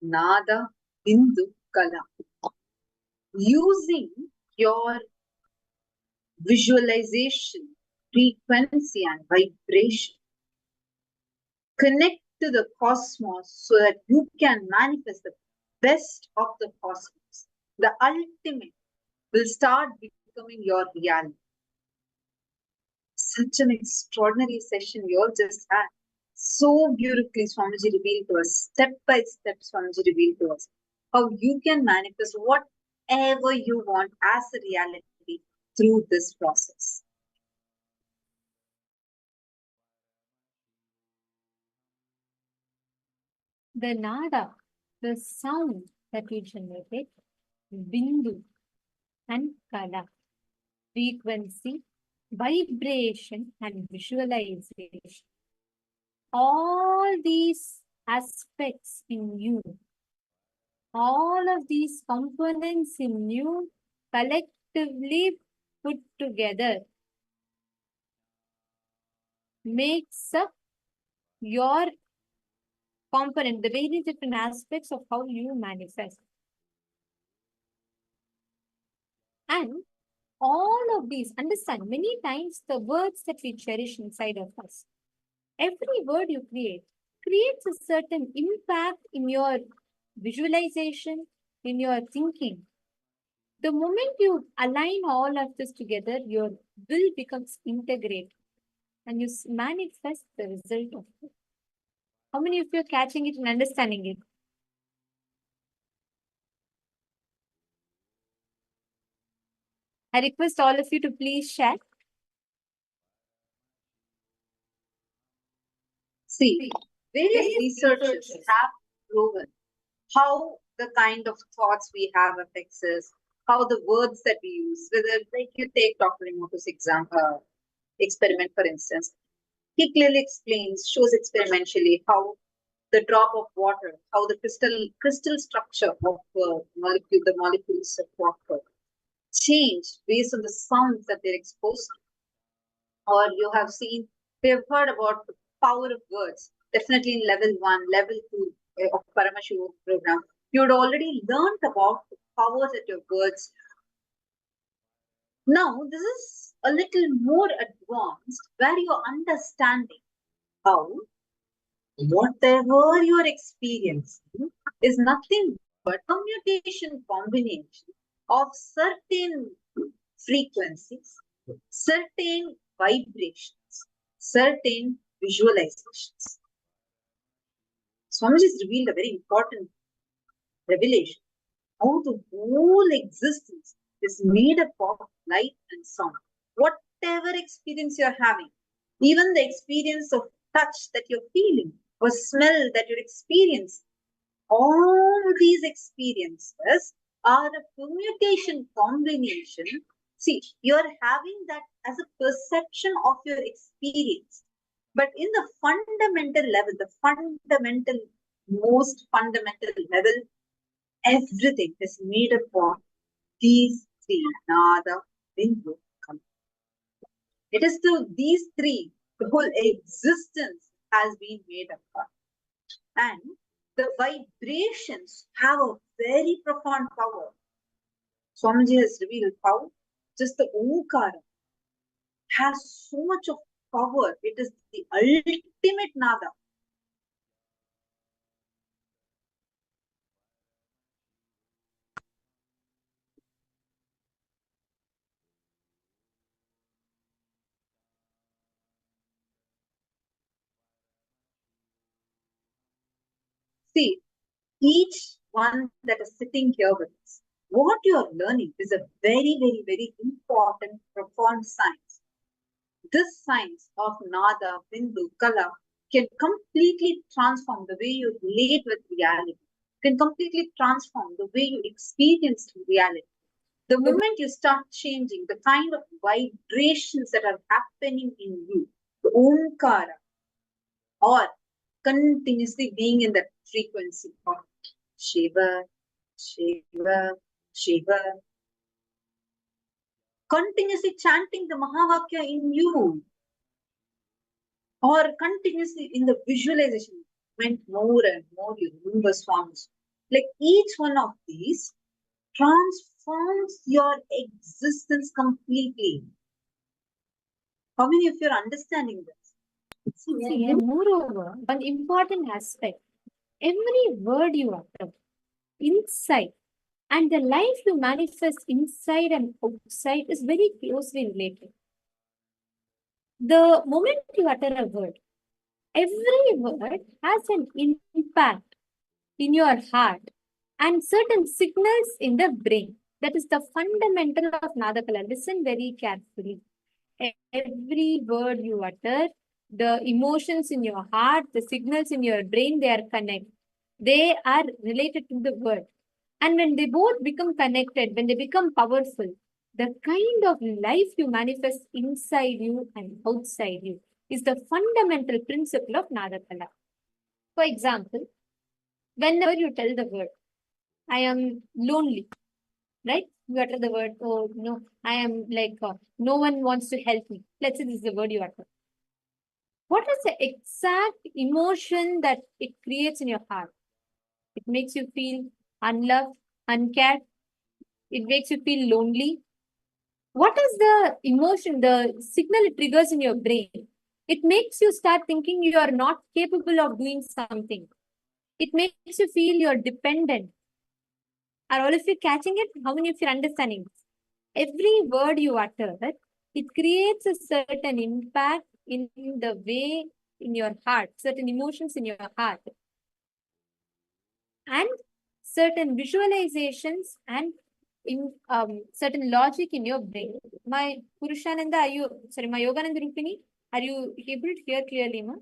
Nada, Bindu, Kala. Using your visualization, frequency and vibration, connect to the cosmos so that you can manifest the best of the cosmos. The ultimate will start becoming your reality. Such an extraordinary session we all just had. So beautifully Swamiji revealed to us, step by step Swamiji revealed to us, how you can manifest whatever you want as a reality through this process. The nada, the sound that we generated, bindu and kala, frequency, vibration and visualization. All these aspects in you, all of these components in you collectively put together makes up your component, the various different aspects of how you manifest. And all of these, understand, many times the words that we cherish inside of us, every word you create creates a certain impact in your visualization, in your thinking. The moment you align all of this together, your will becomes integrated and you manifest the result of it. How many of you are catching it and understanding it? I request all of you to please share. See, various researchers have proven how the kind of thoughts we have affects us, how the words that we use, whether like you take Dr. Emoto's experiment, for instance, he clearly explains, shows experimentally how the drop of water, how the crystal structure of the molecules of water change based on the sounds that they're exposed to. Or you have seen, we have heard about the power of words, definitely in level 1, level 2 of Paramashiva program. You had already learned about the powers that your words have. Now, this is a little more advanced where you're understanding how whatever you're experiencing is nothing but a mutation combination of certain frequencies, certain vibrations, certain visualizations. Swamiji has revealed a very important revelation, how the whole existence is made up of light and sound. Whatever experience you're having, even the experience of touch that you're feeling, or smell that you're experiencing, all these experiences are a permutation combination. See, you're having that as a perception of your experience. But in the fundamental level, most fundamental level, everything is made up of these three, nada, bindu, kala. It is through these three, the whole existence has been made up of. And the vibrations have a very profound power. Swamiji has revealed how just the Omkara has so much of power. It is the ultimate nada. See, each one that is sitting here with us, what you are learning is a very, very, very important, profound science. This science of nada, bindu, kala can completely transform the way you relate with reality, can completely transform the way you experience reality. The moment you start changing the kind of vibrations that are happening in you, the Omkara, or continuously being in that frequency of Shiva, Shiva, Shiva, continuously chanting the Mahavakya in you, or continuously in the visualization, meant more and more you remember Swamiji. Like each one of these transforms your existence completely. How many of you are understanding this? See, and moreover, one important aspect, every word you utter inside and the life you manifest inside and outside is very closely related. The moment you utter a word, every word has an impact in your heart and certain signals in the brain. That is the fundamental of Nadakala. Listen very carefully. Every word you utter, the emotions in your heart, the signals in your brain, they are connected. They are related to the word. And when they both become connected, when they become powerful, the kind of life you manifest inside you and outside you is the fundamental principle of Nadakala. For example, whenever you tell the word, I am lonely, right? You utter the word, oh, no, I am like, no one wants to help me. Let's say this is the word you utter. What is the exact emotion that it creates in your heart? It makes you feel unloved, uncared. It makes you feel lonely. What is the emotion, the signal it triggers in your brain? It makes you start thinking you are not capable of doing something. It makes you feel you're dependent. Are all of you catching it? How many of you are understanding? Every word you utter, it creates a certain impact in the way in your heart, certain emotions in your heart, and certain visualizations and in certain logic in your brain. My Purushananda, my Yogananda Rupini, are you able to hear clearly, ma?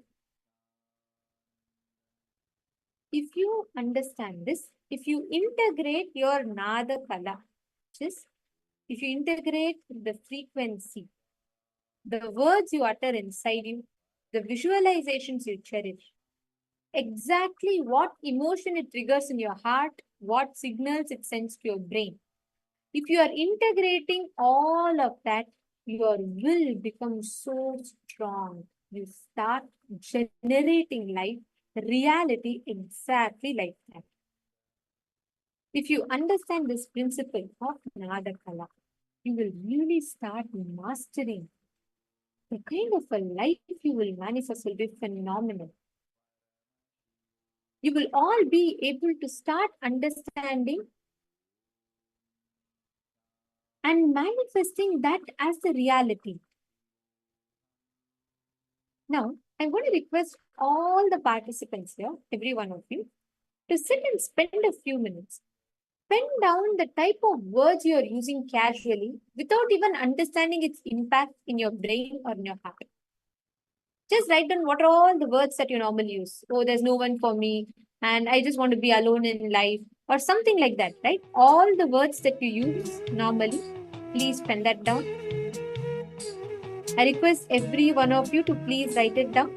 If you understand this, if you integrate your Nada Kala, which is if you integrate the frequency, the words you utter inside you, the visualizations you cherish, exactly what emotion it triggers in your heart, what signals it sends to your brain. If you are integrating all of that, your will becomes so strong. You start generating life, reality exactly like that. If you understand this principle of Nadakala, you will really start mastering. The kind of a life you will manifest will be phenomenal. You will all be able to start understanding and manifesting that as the reality. Now, I'm going to request all the participants here, every one of you, to sit and spend a few minutes. Pen down the type of words you are using casually without even understanding its impact in your brain or in your heart. Just write down what are all the words that you normally use. Oh, there's no one for me, and I just want to be alone in life, or something like that, right? All the words that you use normally, please pen that down. I request every one of you to please write it down.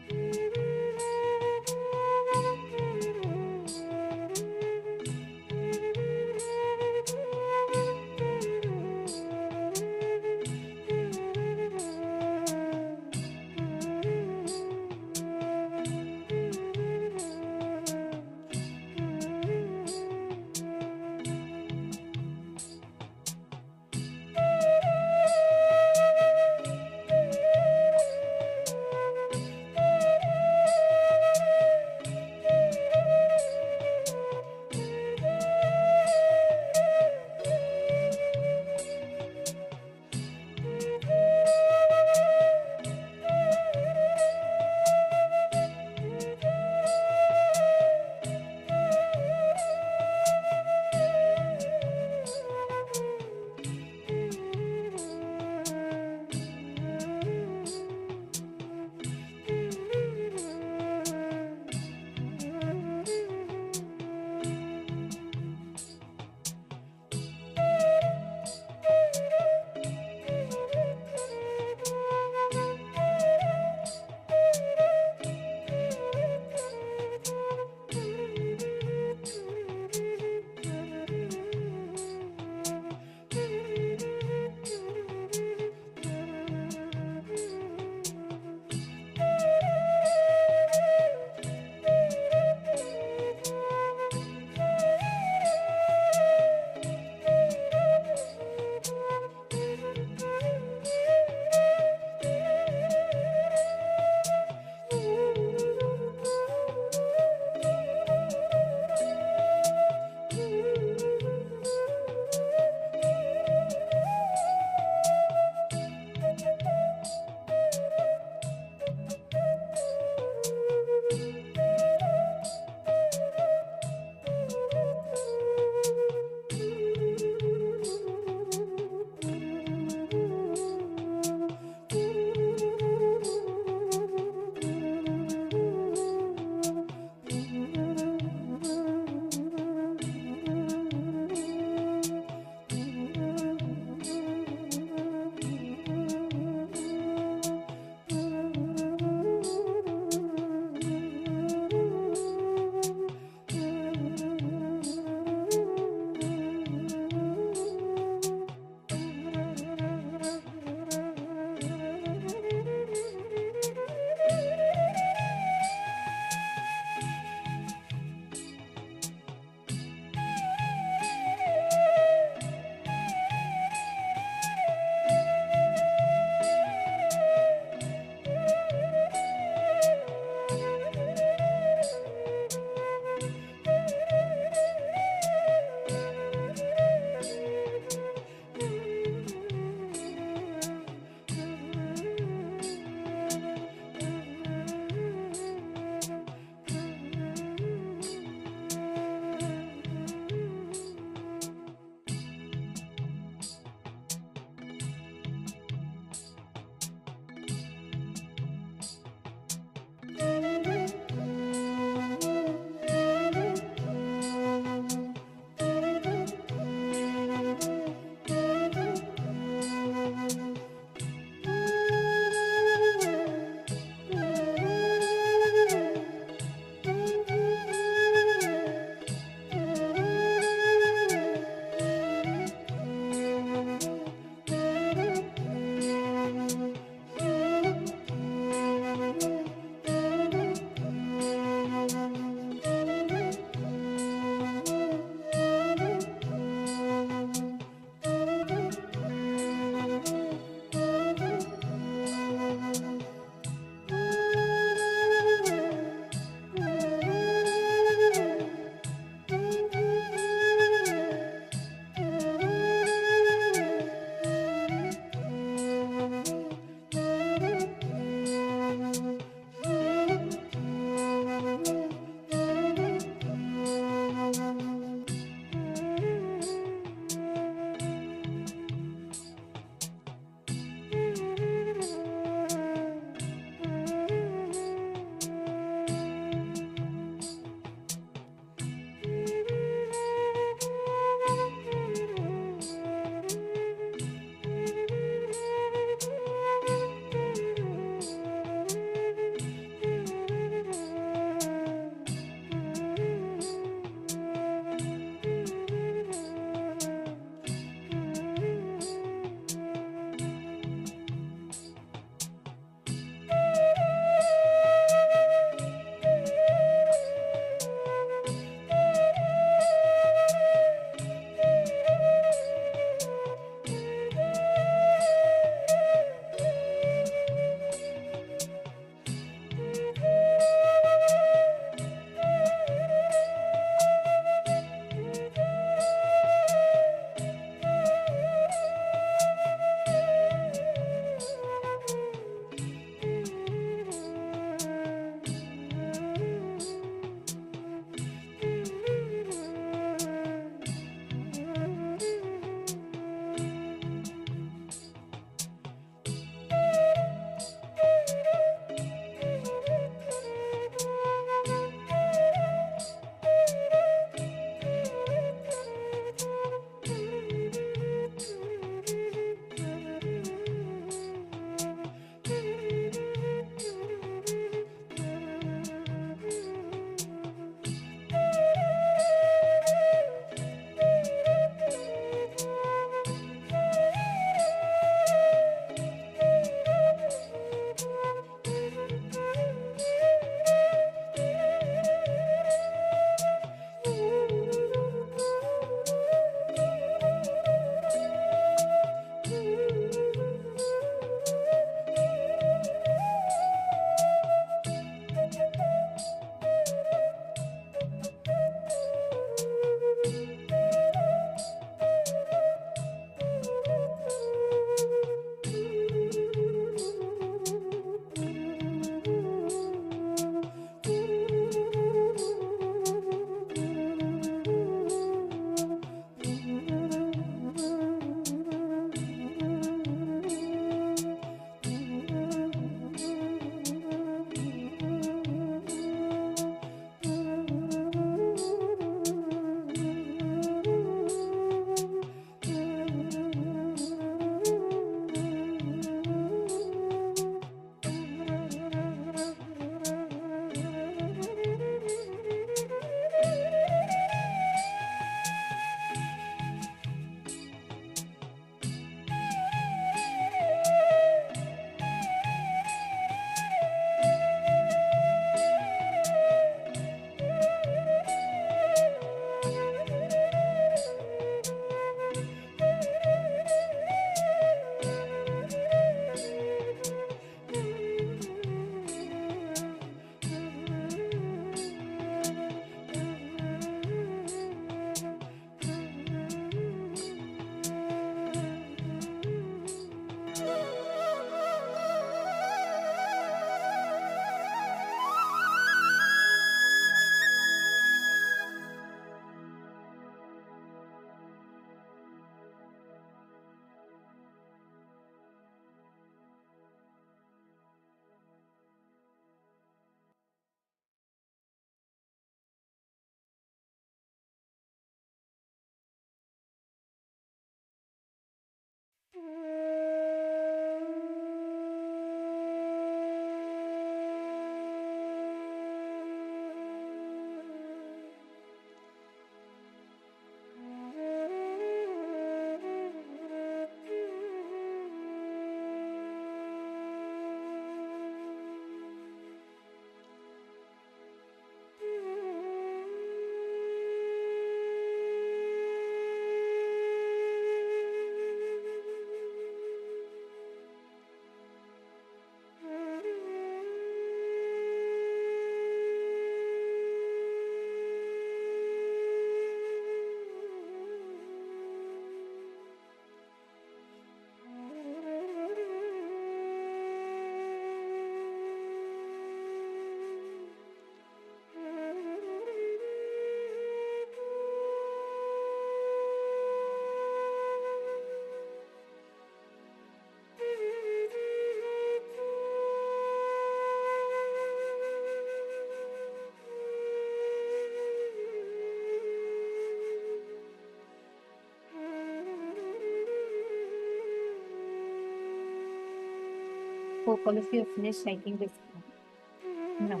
hope all of you have finished writing this down. Now,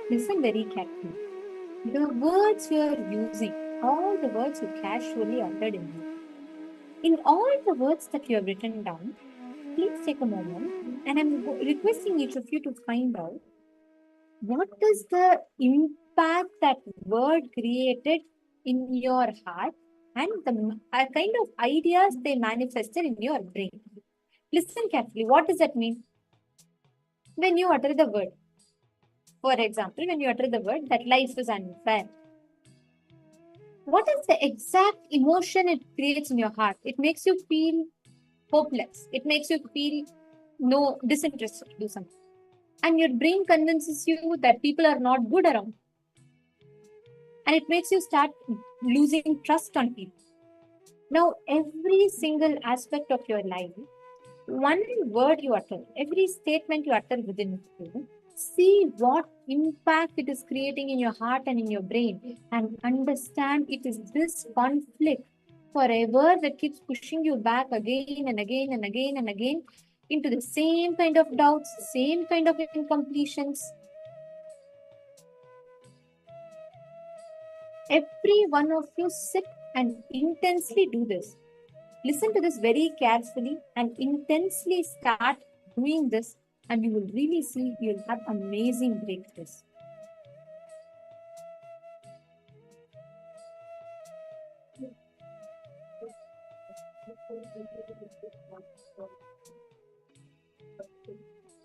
listen very carefully. The words you are using, all the words you casually uttered in all the words that you have written down, please take a moment and I'm requesting each of you to find out what is the impact that word created in your heart and the kind of ideas they manifested in your brain. Listen carefully. What does that mean? When you utter the word, for example, when you utter the word that life is unfair, what is the exact emotion it creates in your heart? It makes you feel hopeless. It makes you feel no disinterested to do something. And your brain convinces you that people are not good around. And it makes you start losing trust on people. Now, every single aspect of your life, one word you utter, every statement you utter within you, see what impact it is creating in your heart and in your brain, and understand it is this conflict forever that keeps pushing you back again and again and again and again into the same kind of doubts, same kind of incompletions. Every one of you sit and intensely do this. Listen to this very carefully and intensely start doing this, and you will really see you'll have amazing breakthroughs.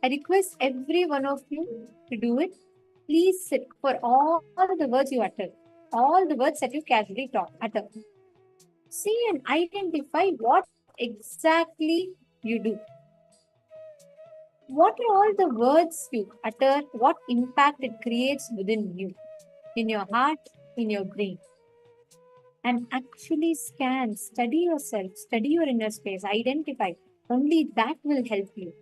I request every one of you to do it. Please sit for all the words you utter, all the words that you casually utter. See and identify what exactly you do. What are all the words you utter? What impact it creates within you, in your heart, in your brain? And actually scan, study yourself, study your inner space, identify. Only that will help you.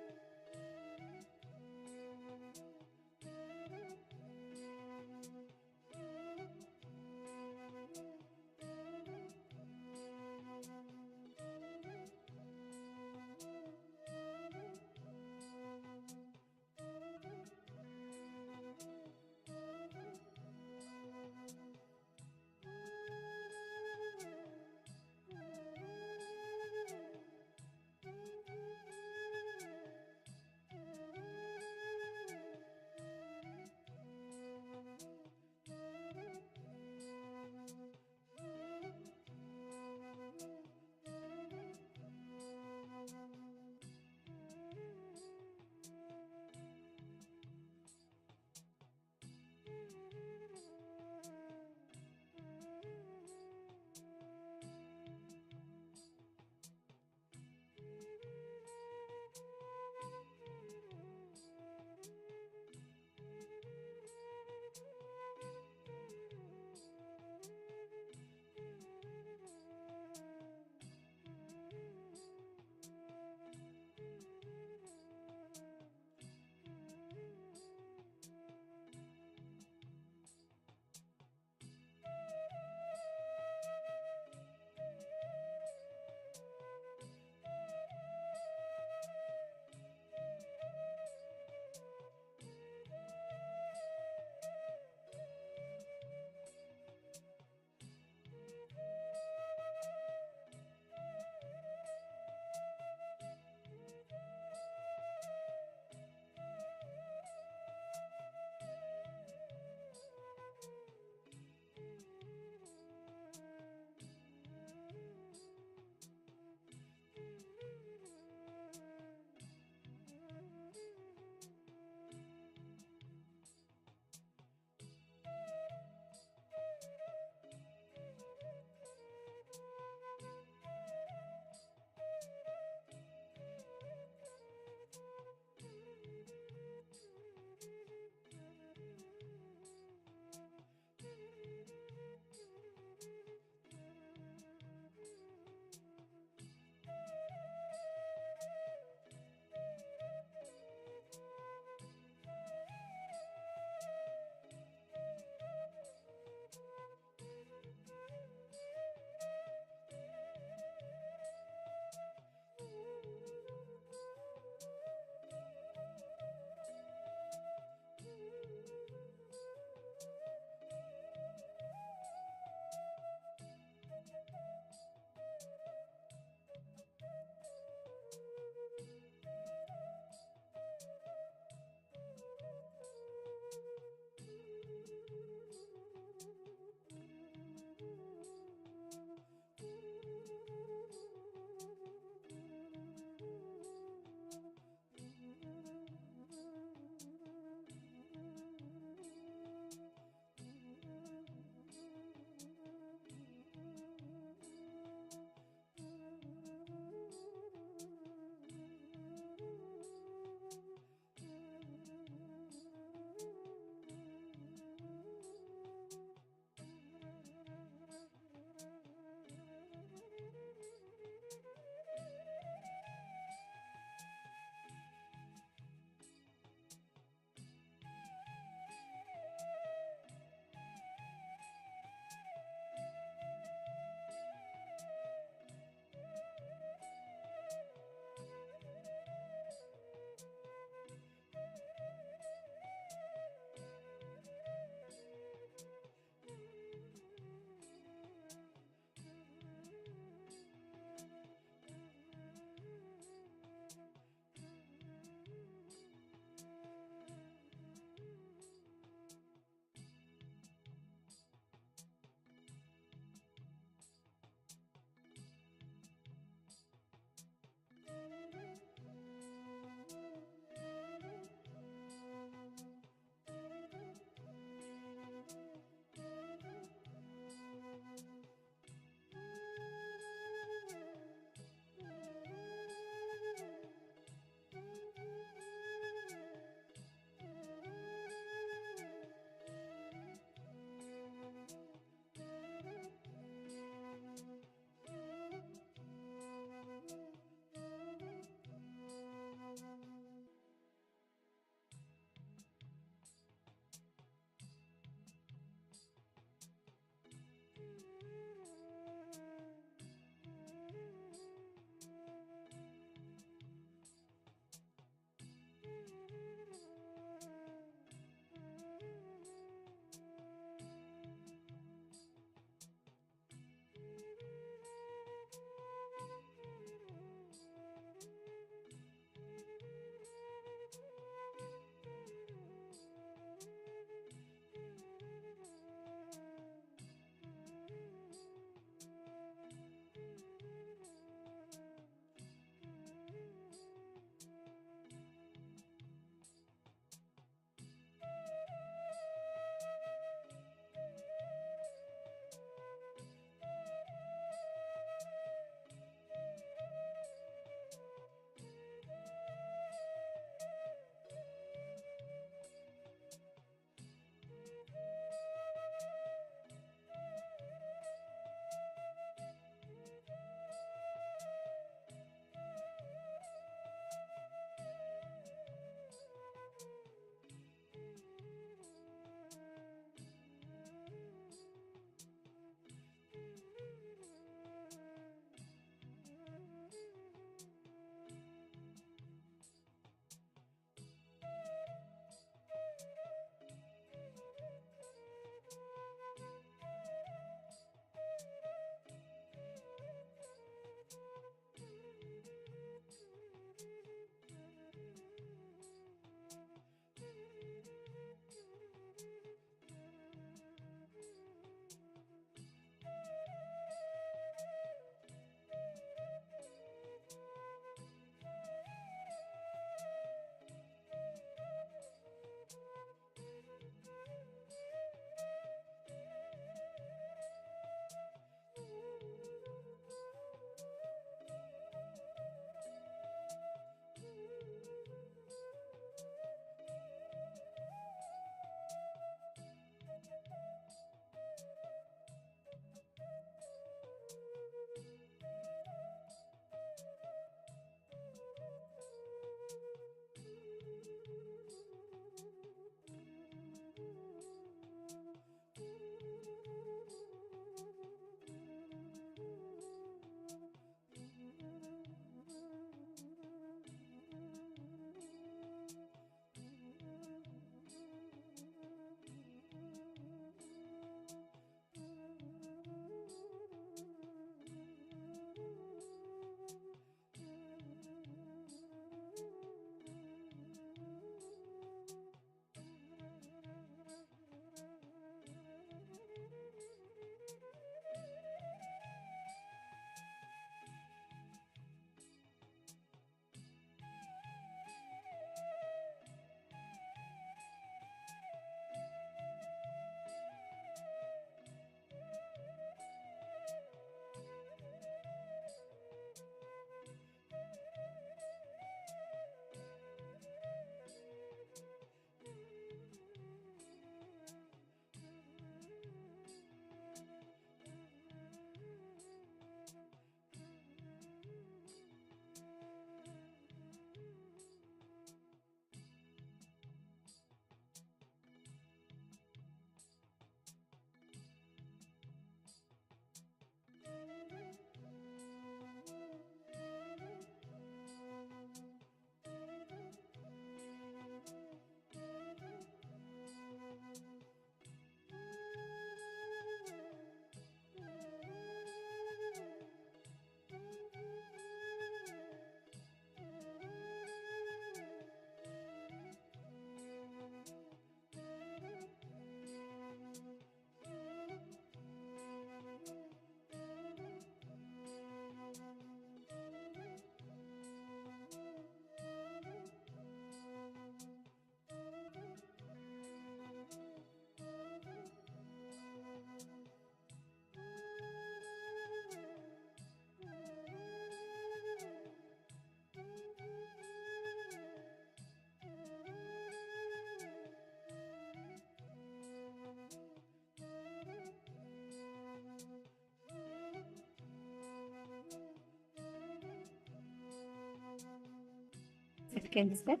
second step.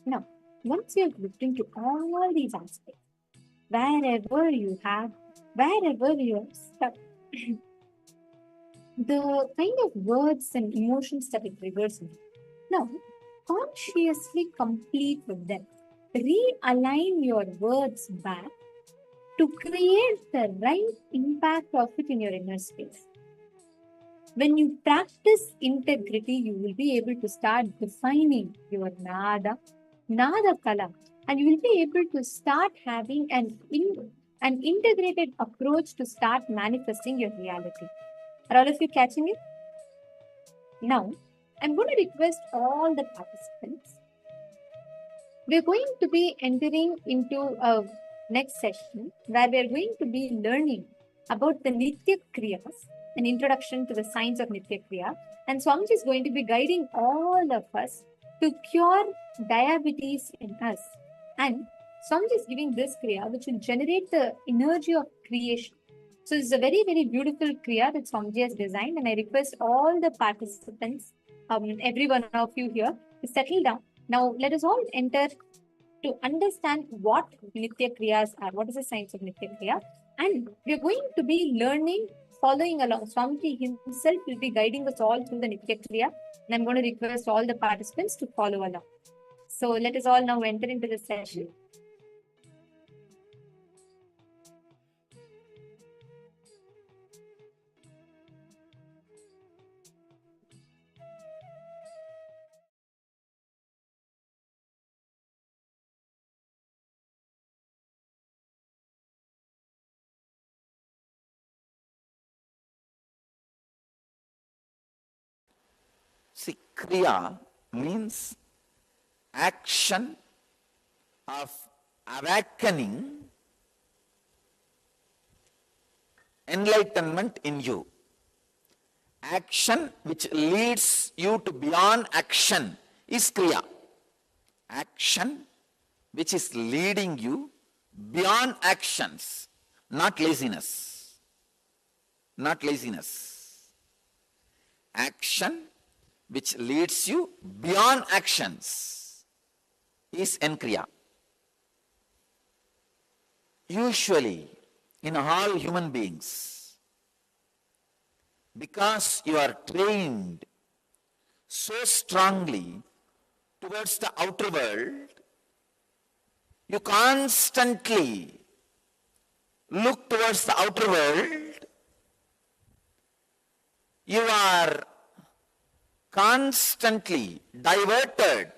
Now, once you have looked into all these aspects, wherever you are stuck, the kind of words and emotions that it triggers me. Now, consciously complete with them. Realign your words back to create the right impact of it in your inner space. When you practice integrity, you will be able to start defining your nada kala, and you will be able to start having an integrated approach to start manifesting your reality. Are all of you catching it? Now, I'm going to request all the participants. We're going to be entering into a next session where we're going to be learning about the Nitya Kriyas, an introduction to the science of Nitya Kriya. And Swamiji is going to be guiding all of us to cure diabetes in us. And Swamiji is giving this Kriya which will generate the energy of creation. So it's a very, very beautiful Kriya that Swamiji has designed, and I request all the participants, every one of you here, to settle down. Now let us all enter to understand what Nitya Kriyas are, what is the science of Nitya Kriya, and we are going to be learning, following along. Swamiji himself will be guiding us all through the Nitya Kriya, and I'm going to request all the participants to follow along. So let us all now enter into the session. See, Kriya means action of awakening enlightenment in you. Action which leads you to beyond action is Kriya. Action which is leading you beyond actions, not laziness. Not laziness. Action which leads you beyond actions is Kriya. Usually, in all human beings, because you are trained so strongly towards the outer world, you constantly look towards the outer world, you are constantly diverted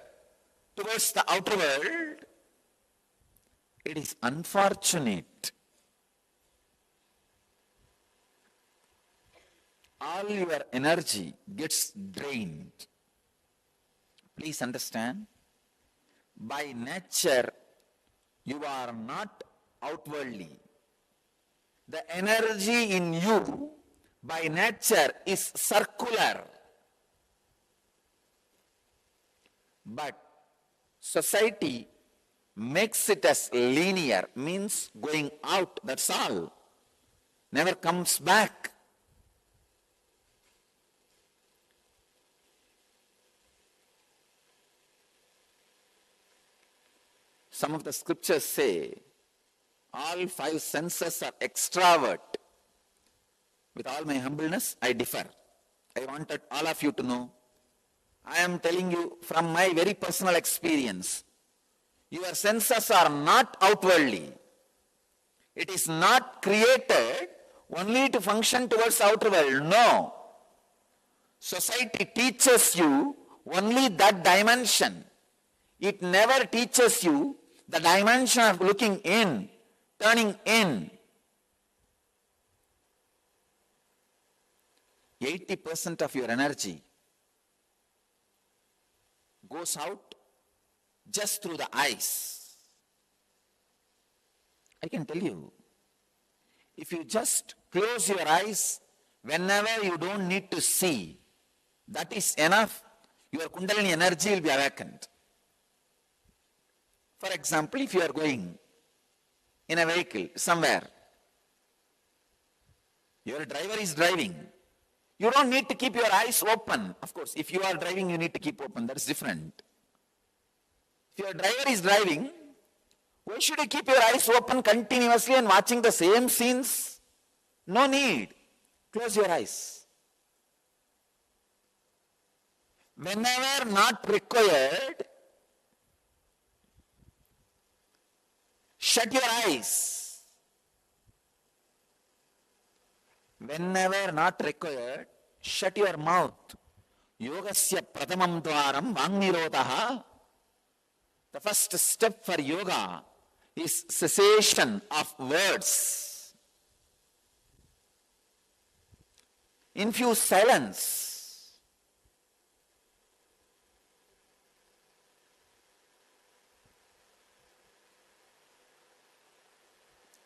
towards the outer world. It is unfortunate. All your energy gets drained. Please understand, by nature, you are not outwardly. The energy in you, by nature, is circular. But society makes it as linear, means going out, that's all. Never comes back. Some of the scriptures say, all five senses are extravert. With all my humbleness, I differ. I wanted all of you to know. I am telling you from my very personal experience, your senses are not outwardly. It is not created only to function towards the outer world. No. Society teaches you only that dimension. It never teaches you the dimension of looking in, turning in. 80% of your energy goes out just through the eyes. I can tell you, if you just close your eyes whenever you don't need to see, that is enough. Your Kundalini energy will be awakened. For example, if you are going in a vehicle somewhere, your driver is driving, you don't need to keep your eyes open. Of course, if you are driving, you need to keep open. That is different. If your driver is driving, why should you keep your eyes open continuously and watching the same scenes? No need. Close your eyes. Whenever not required, shut your eyes. Whenever not required, shut your mouth. Yogasya pradhamam dvaram vangnirodha. The first step for yoga is cessation of words. Infuse silence.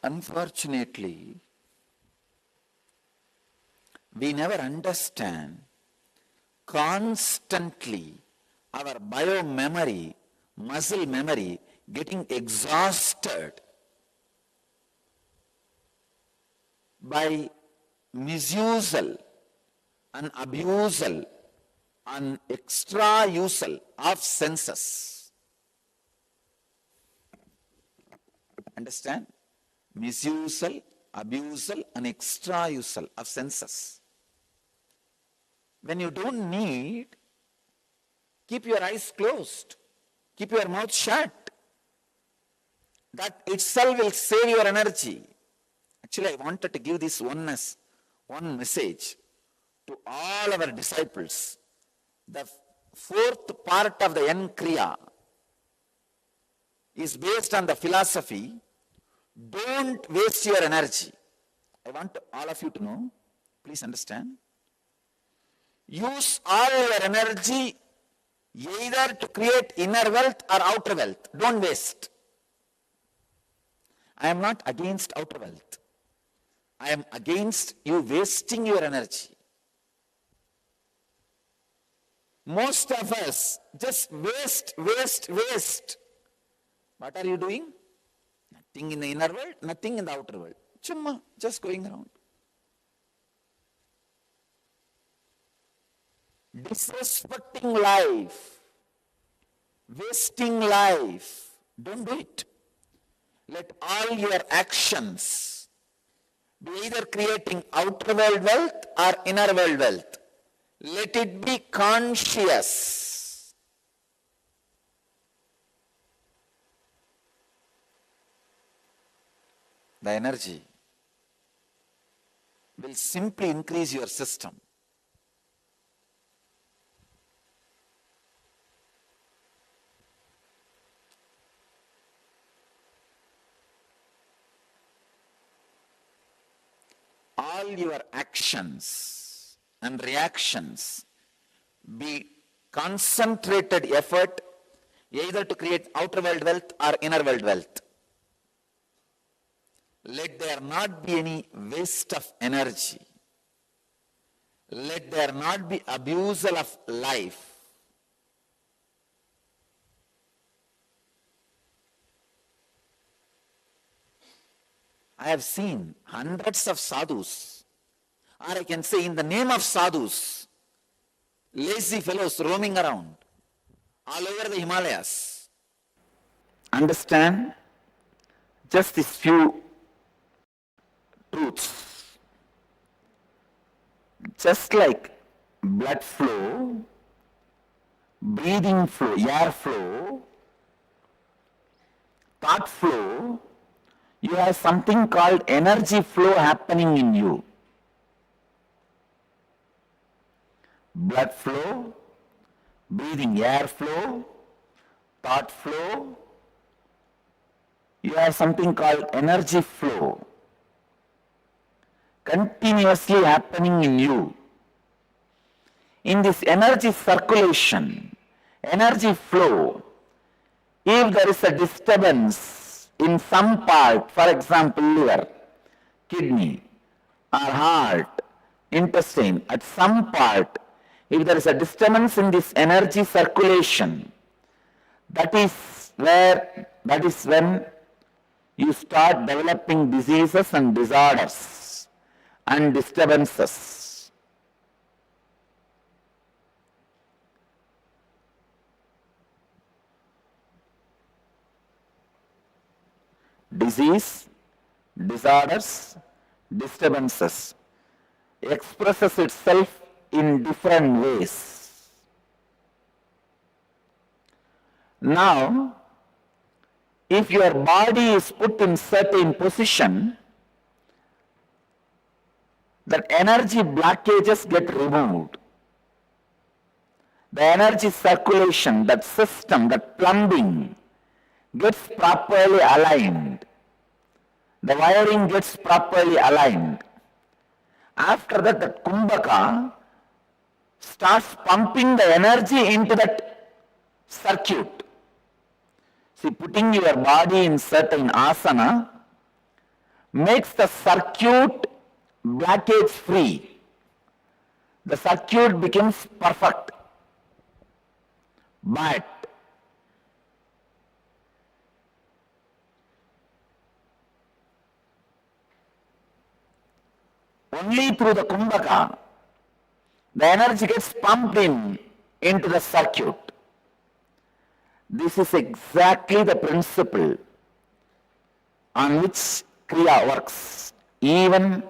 Unfortunately, we never understand constantly our bio-memory, muscle memory getting exhausted by misusal and abusal and extra-usal of senses. Understand? Misusal, abusal and extra-usal of senses. When you don't need, keep your eyes closed. Keep your mouth shut. That itself will save your energy. Actually, I wanted to give this oneness, one message to all our disciples. The fourth part of the Kriya is based on the philosophy, don't waste your energy. I want all of you to know, please understand. Use all your energy either to create inner wealth or outer wealth. Don't waste. I am not against outer wealth. I am against you wasting your energy. Most of us just waste. What are you doing? Nothing in the inner world, nothing in the outer world. Chumma, just going around. Disrespecting life, wasting life, don't do it. Let all your actions be either creating outer world wealth or inner world wealth. Let it be conscious. The energy will simply increase your system. All your actions and reactions be concentrated effort either to create outer world wealth or inner world wealth. Let there not be any waste of energy. Let there not be abusal of life. I have seen hundreds of sadhus, or I can say in the name of sadhus, lazy fellows roaming around all over the Himalayas. Understand just these few truths. Just like blood flow, breathing flow, air flow, thought flow, you have something called energy flow happening in you. Blood flow, breathing air flow, thought flow, you have something called energy flow continuously happening in you. In this energy circulation, energy flow, if there is a disturbance in some part, for example liver, kidney or heart, intestine, at some part, if there is a disturbance in this energy circulation, that is when you start developing diseases and disorders and disturbances. disease, disorders, disturbances, expresses itself in different ways. Now, if your body is put in certain position, that energy blockages get removed. The energy circulation, that system, that plumbing gets properly aligned. The wiring gets properly aligned. After that, the kumbhaka starts pumping the energy into that circuit. See, putting your body in certain asana makes the circuit blockage free. The circuit becomes perfect. But only through the kumbhaka, the energy gets pumped into the circuit. This is exactly the principle on which Kriya works. Even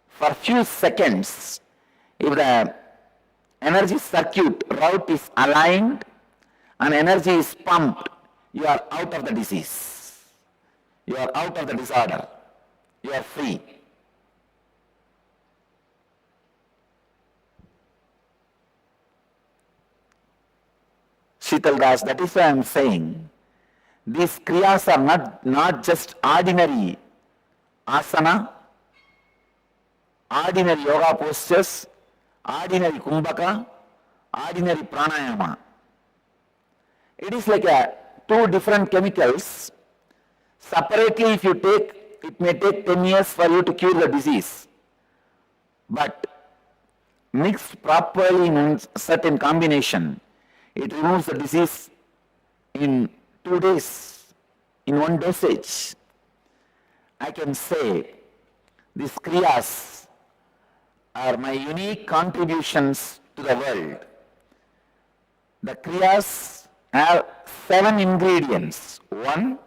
for few seconds, if the energy circuit route is aligned and energy is pumped, you are out of the disease. You are out of the disorder. You are free. Sheetal Das, that is why I am saying, these kriyas are not just ordinary asana, ordinary yoga postures, ordinary kumbhaka, ordinary pranayama. It is like two different chemicals. Separately, if you take, it may take 10 years for you to cure the disease. But mixed properly in a certain combination, it removes the disease in 2 days, in one dosage. I can say these kriyas are my unique contributions to the world. The kriyas have 7 ingredients. 1,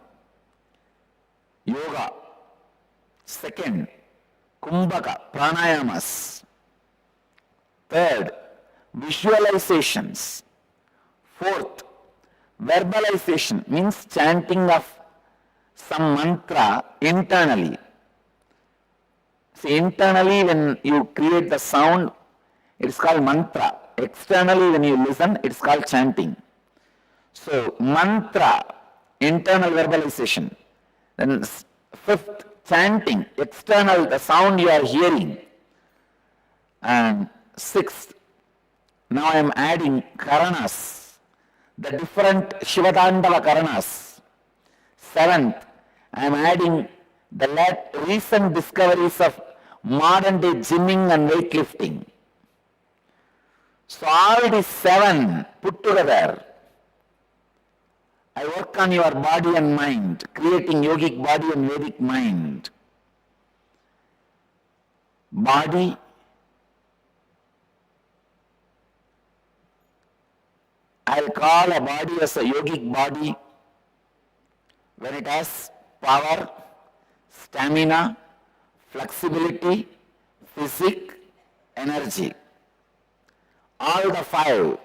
yoga. 2, kumbhaka, pranayamas. 3, visualizations. 4, verbalization, means chanting of some mantra internally. See, internally when you create the sound, it is called mantra. Externally when you listen, it is called chanting. So, mantra, internal verbalization. Then 5th, chanting, external, the sound you are hearing. And 6th, now I am adding karanas, the different Shivadandava karanas. 7th, I am adding the recent discoveries of modern day gymming and weightlifting. So all these 7 put together, I work on your body and mind, creating yogic body and Vedic mind. Body, I'll call a body as a yogic body when it has power, stamina, flexibility, physique, energy. All the 5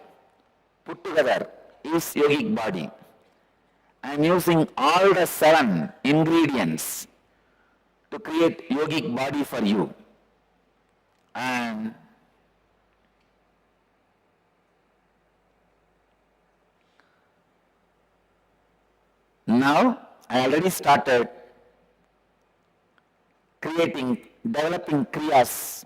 put together is yogic body. I am using all the 7 ingredients to create yogic body for you. And now I already started developing kriyas,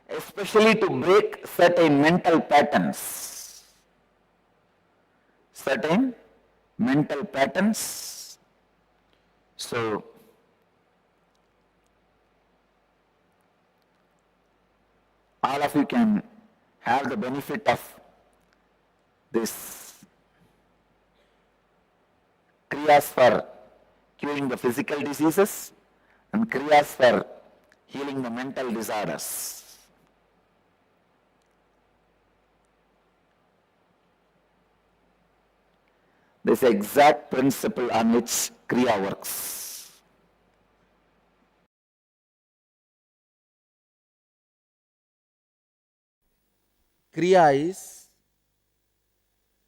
especially to break certain mental patterns. Certain mental patterns. So, all of you can have the benefit of this kriyas for curing the physical diseases and kriyas for healing the mental disorders. This is the exact principle on which Kriya works. Kriya is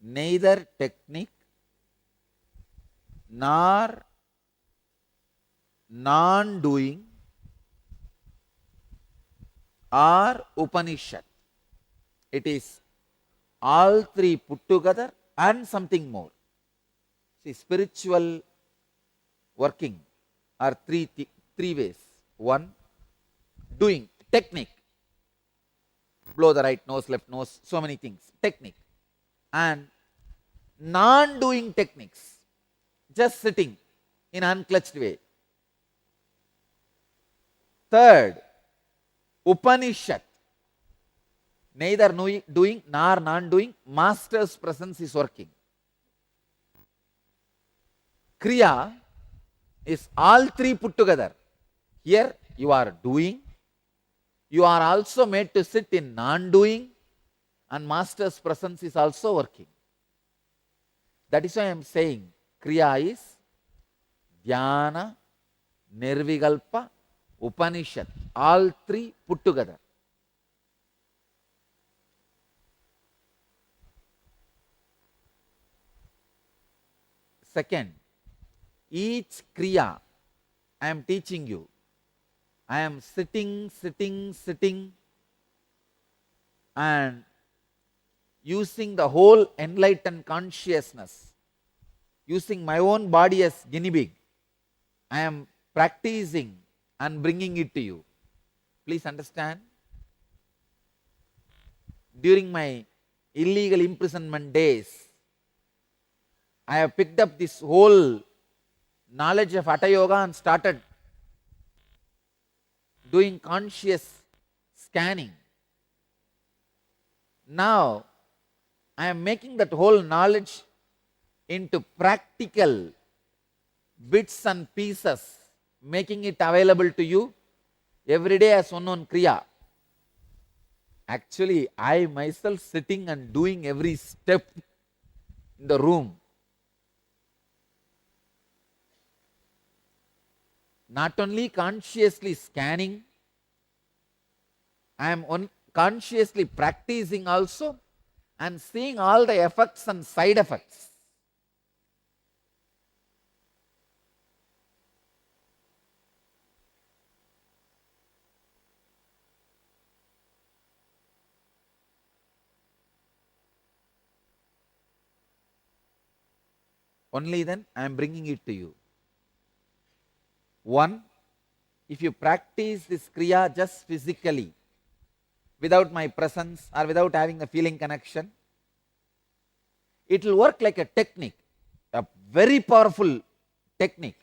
neither technique nor non-doing or Upanishad. It is all three put together and something more. See, spiritual working are three ways. One, doing, technique. Blow the right nose, left nose, so many things, technique. And non-doing techniques, just sitting in unclutched way. Third, Upanishad, neither doing nor non-doing, master's presence is working. Kriya is all three put together. Here you are doing, you are also made to sit in non-doing, and master's presence is also working. That is why I am saying Kriya is Dhyana, Nirvikalpa, Upanishad, all three put together. Second, each Kriya I am teaching you, I am sitting and using the whole enlightened consciousness, using my own body as guinea pig. I am practicing and bringing it to you. Please understand. During my illegal imprisonment days, I have picked up this whole knowledge of Hatha Yoga and started doing conscious scanning. Now, I am making that whole knowledge into practical bits and pieces, making it available to you every day as one Kriya. Actually, I myself sitting and doing every step in the room. Not only consciously scanning, I am consciously practicing also and seeing all the effects and side effects. Only then I am bringing it to you. One, if you practice this Kriya just physically, without my presence or without having a feeling connection, it will work like a technique, a very powerful technique.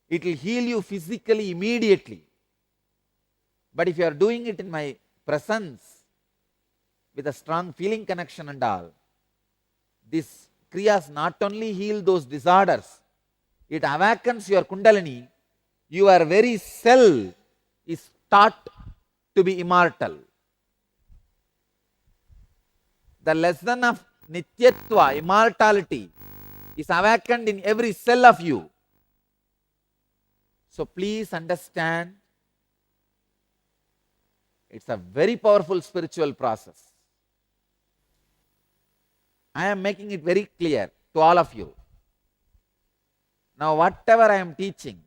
It will heal you physically immediately. But if you are doing it in my presence, with a strong feeling connection and all, this Kriyas not only heal those disorders, it awakens your Kundalini. Your very cell is taught to be immortal. The lesson of Nityatva, immortality, is awakened in every cell of you. So please understand, it's a very powerful spiritual process. I am making it very clear to all of you. Now whatever I am teaching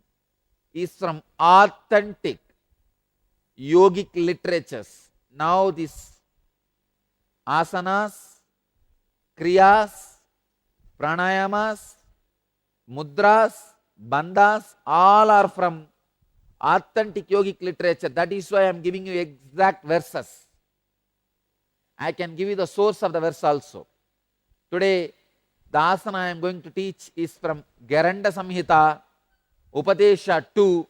is from authentic yogic literatures. Now these asanas, kriyas, pranayamas, mudras, bandhas, all are from authentic yogic literature. That is why I am giving you exact verses. I can give you the source of the verse also. Today, the asana I am going to teach is from Garanda Samhita, Upadesha 2,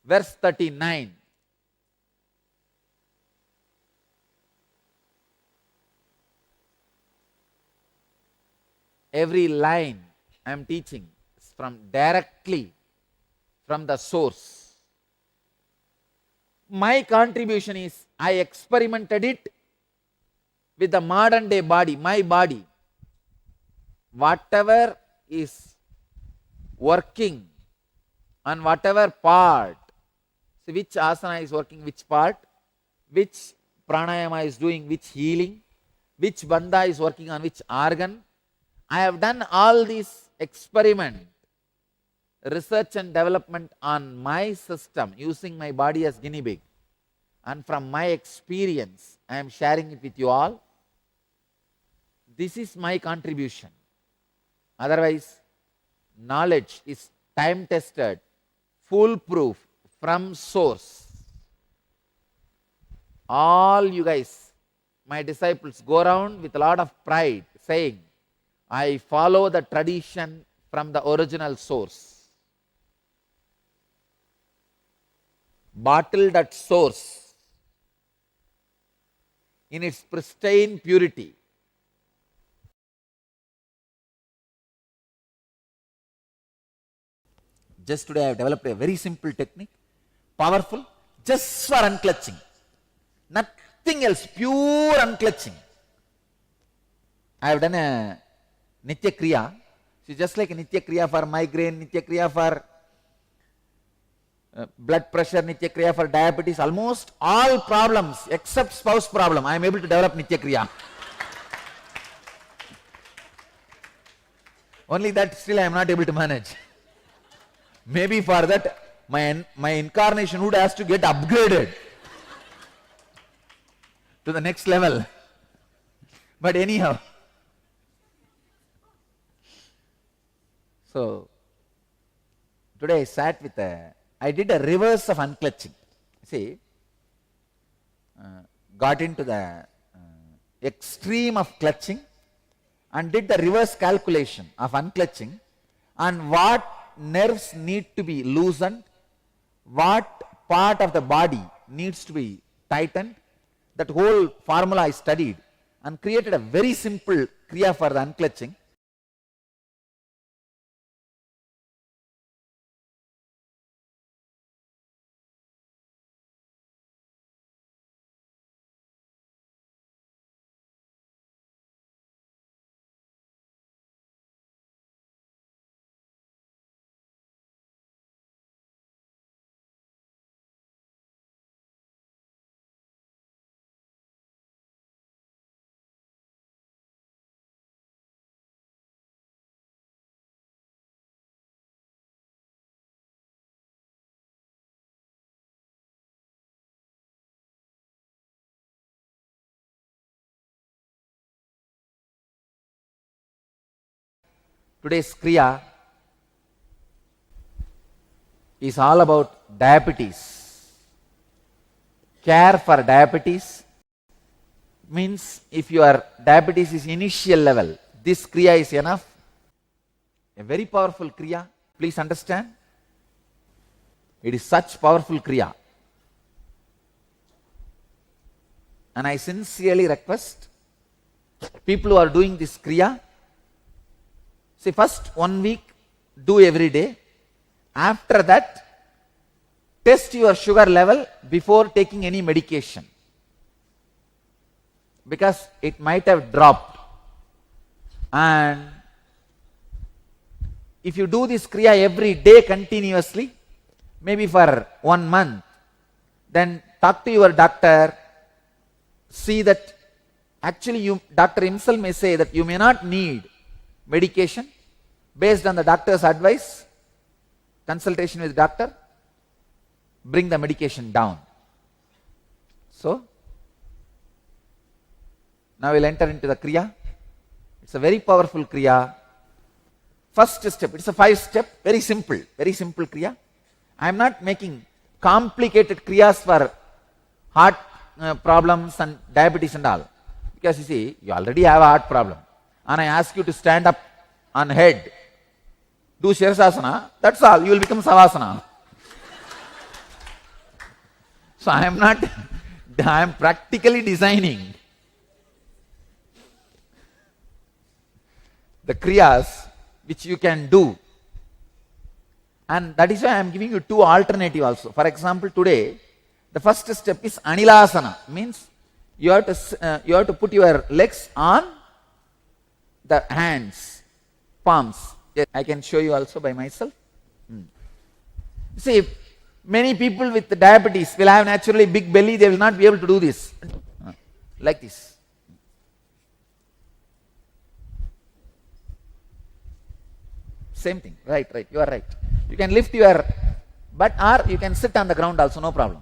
verse 39. Every line I am teaching is directly from the source. My contribution is I experimented it with the modern day body, my body. whatever is working on whatever part, so which asana is working which part, which pranayama is doing which healing, which bandha is working on which organ. I have done all these experiment, research and development on my system using my body as guinea pig, and from my experience I am sharing it with you all. This is my contribution. Otherwise, knowledge is time tested, foolproof, from source. All you guys, my disciples, go around with a lot of pride saying, I follow the tradition from the original source. Bottle that source in its pristine purity. Just today I have developed a very simple technique, powerful, just for unclutching. Nothing else, pure unclutching. I have done a Nitya Kriya. It's just like a Nitya Kriya for migraine, Nitya Kriya for blood pressure, Nitya Kriya for diabetes. Almost all problems except spouse problem, I am able to develop Nitya Kriya. Only that still I am not able to manage. Maybe for that my incarnation would has to get upgraded to the next level. But anyhow, so today I sat with I did a reverse of unclutching. See, got into the extreme of clutching and did the reverse calculation of unclutching and what nerves need to be loosened, what part of the body needs to be tightened. That whole formula I studied and created a very simple Kriya for the unclutching. Today's Kriya is all about diabetes. Care for diabetes means if your diabetes is initial level, this Kriya is enough. A very powerful Kriya. Please understand. It is such powerful Kriya. And I sincerely request people who are doing this Kriya, see, first 1 week, do every day. After that, test your sugar level before taking any medication. Because it might have dropped. And if you do this Kriya every day continuously, maybe for 1 month, then talk to your doctor, see that actually doctor himself may say that you may not need medication. Based on the doctor's advice, consultation with doctor, bring the medication down. So, now we'll enter into the Kriya. It's a very powerful Kriya. First step, it's a 5-step, very simple Kriya. I am not making complicated Kriyas for heart problems and diabetes and all. Because you see, you already have a heart problem. And I ask you to stand up on head, do Shirsasana, that's all, you will become Savasana. So I am practically designing the Kriyas which you can do. And that is why I am giving you 2 alternatives also. For example, today, the first step is Anilasana, means you have to put your legs on the hands palms. Yes, I can show you also by myself. See, many people with diabetes will have naturally big belly, they will not be able to do this. Like this. Same thing. Right, you are right. You can lift your butt or you can sit on the ground also, no problem.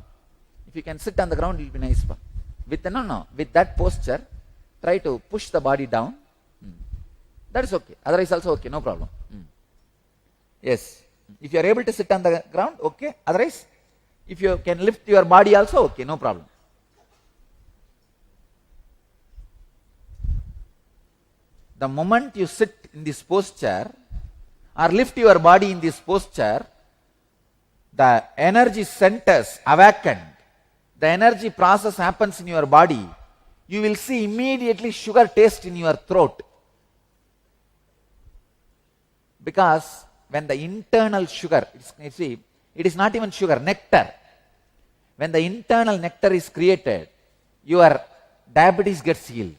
If you can sit on the ground, it will be nice. With that posture, try to push the body down. That is okay. Otherwise also okay, no problem. Yes. If you are able to sit on the ground, okay. Otherwise, if you can lift your body also, okay, no problem. The moment you sit in this posture or lift your body in this posture, the energy centers awakened. The energy process happens in your body. You will see immediately sugar taste in your throat. Because when the internal sugar, you see, it is not even sugar, nectar. When the internal nectar is created, your diabetes gets healed.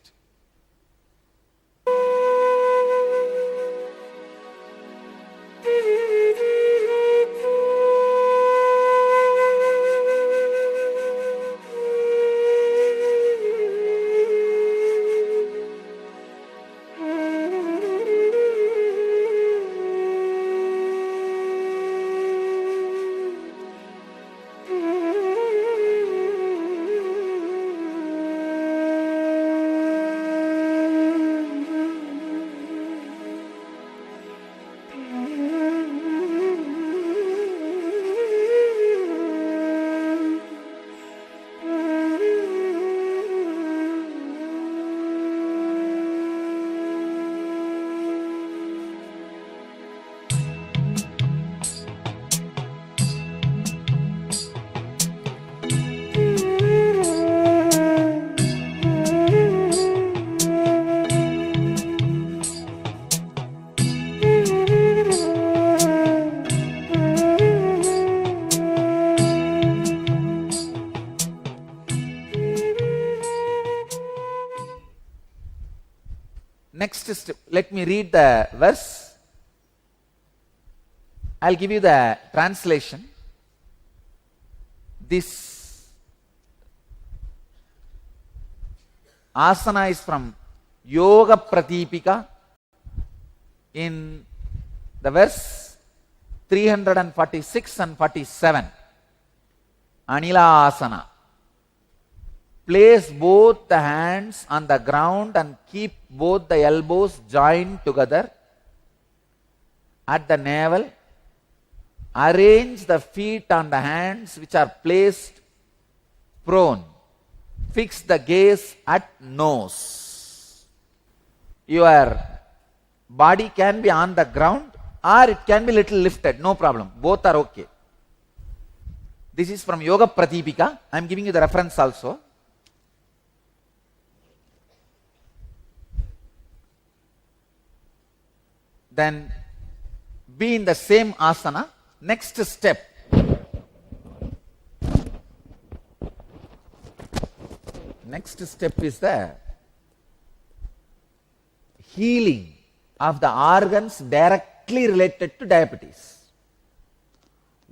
Next step, let me read the verse. I'll give you the translation. This asana is from Yoga Pratipika in the verse 346 and 47. Anila asana. Place both the hands on the ground and keep both the elbows joined together at the navel. Arrange the feet on the hands which are placed prone. Fix the gaze at nose. Your body can be on the ground or it can be little lifted, no problem. Both are okay. This is from Yoga Pratipika. I am giving you the reference also. Then be in the same asana. Next step. Next step is the healing of the organs directly related to diabetes.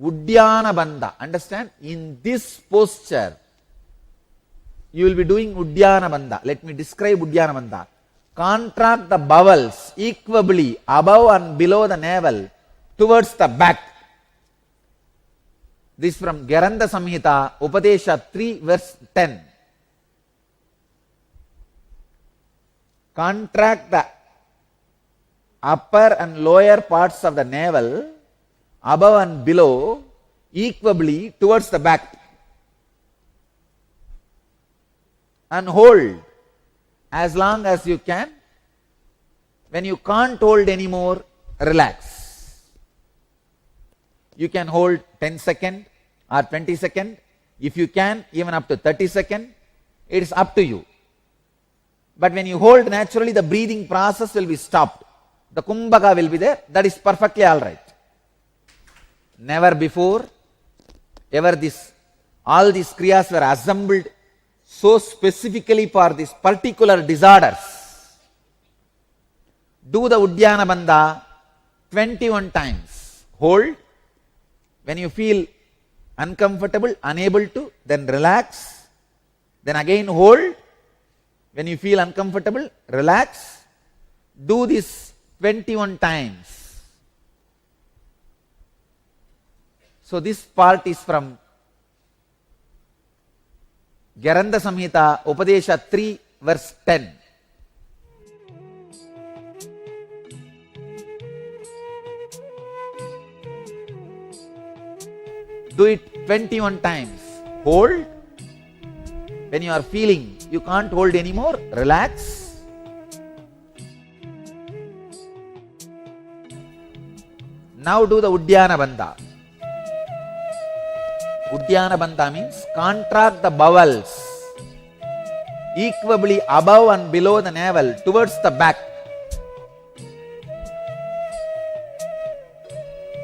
Uddiyana Bandha. Understand? In this posture, you will be doing Uddiyana Bandha. Let me describe Uddiyana Bandha. Contract the bowels equably above and below the navel towards the back. This is from Garanda Samhita, Upadesha 3, verse 10. Contract the upper and lower parts of the navel above and below equably towards the back. And hold as long as you can. When you can't hold anymore, relax. You can hold 10 seconds or 20 seconds. If you can, even up to 30 seconds. It is up to you. But when you hold, naturally the breathing process will be stopped. The kumbhaka will be there. That is perfectly alright. Never before, ever all these kriyas were assembled so specifically for these particular disorders. Do the Uddiyana Bandha 21 times. Hold. When you feel uncomfortable, unable to, then relax. Then again hold. When you feel uncomfortable, relax. Do this 21 times. So this part is from Garanda Samhita, Upadesha 3, verse 10. Do it 21 times. Hold. When you are feeling you can't hold anymore, relax. Now do the Uddiyana Bandha. Uddiyana Bandha means contract the bowels equably above and below the navel towards the back,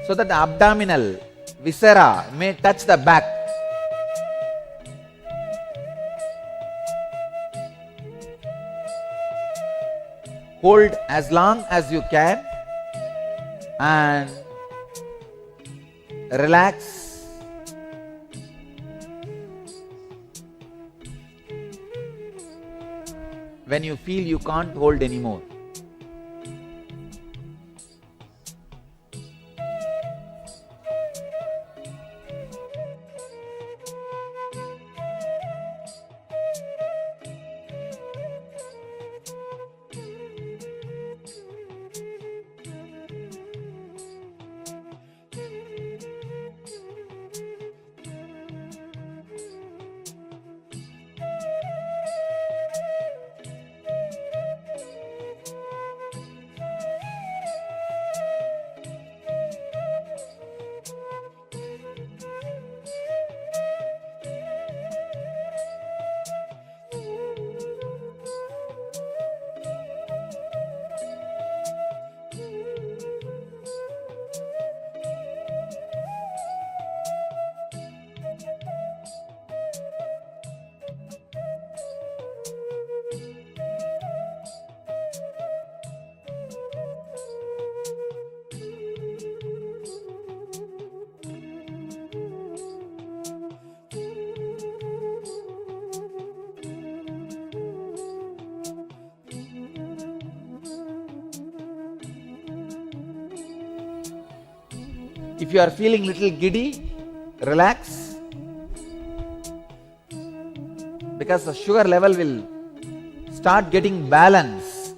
so that the abdominal viscera may touch the back. Hold as long as you can and relax. When you feel you can't hold anymore. If you are feeling little giddy, relax, because the sugar level will start getting balanced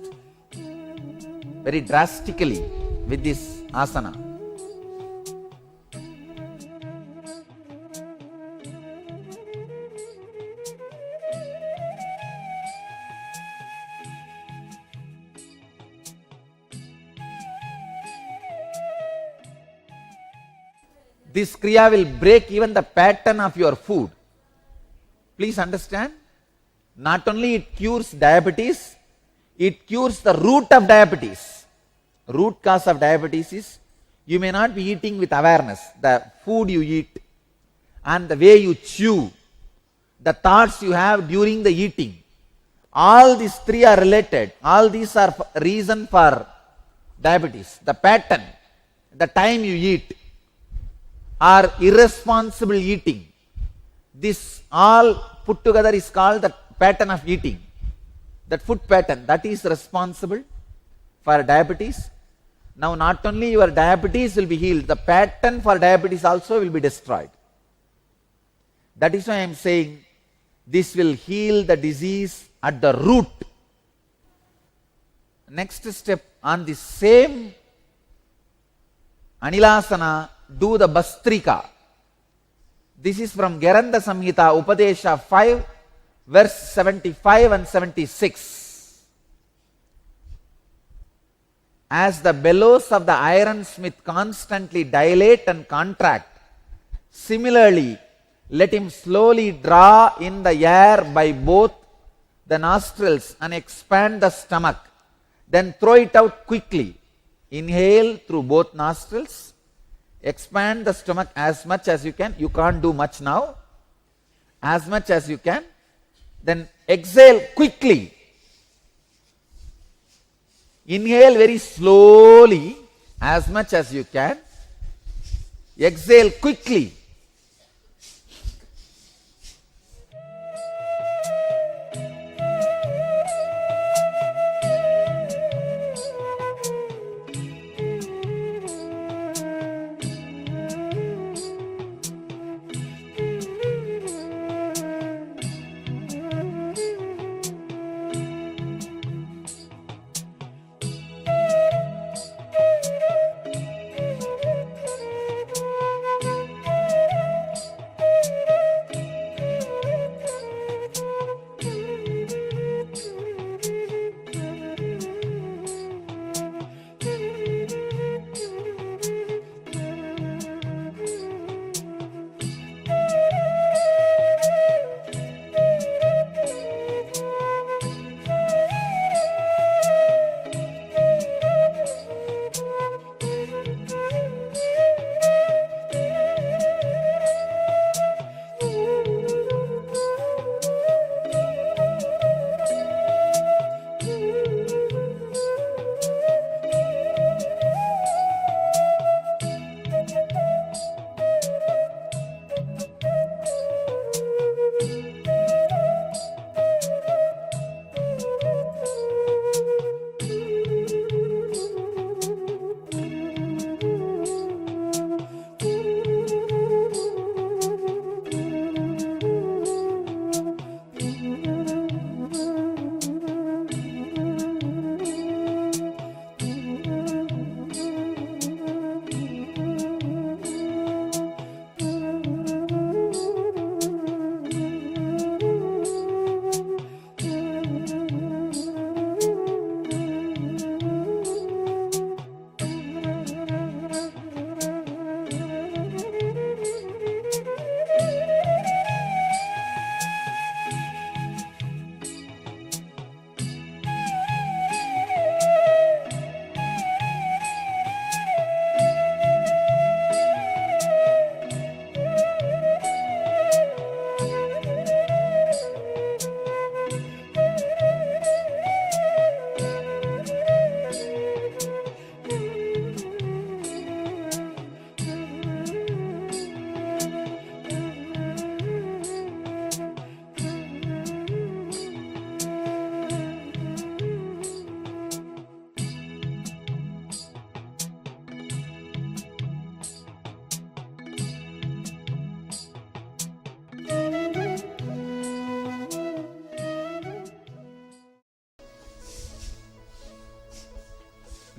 very drastically with this asana. This Kriya will break even the pattern of your food. Please understand, not only it cures diabetes, it cures the root of diabetes. Root cause of diabetes is you may not be eating with awareness. The food you eat and the way you chew, the thoughts you have during the eating, all these three are related. All these are reason for diabetes. The pattern, the time you eat, or irresponsible eating. This all put together is called the pattern of eating. That food pattern, that is responsible for diabetes. Now not only your diabetes will be healed, the pattern for diabetes also will be destroyed. That is why I am saying this will heal the disease at the root. Next step, on the same Anilasana, do the Bastrika. This is from Garanda Samhita, Upadesha 5, verse 75 and 76. As the bellows of the ironsmith constantly dilate and contract, similarly, let him slowly draw in the air by both the nostrils and expand the stomach. Then throw it out quickly. Inhale through both nostrils. Expand the stomach as much as you can. You can't do much now. As much as you can. Then exhale quickly. Inhale very slowly, as much as you can. Exhale quickly.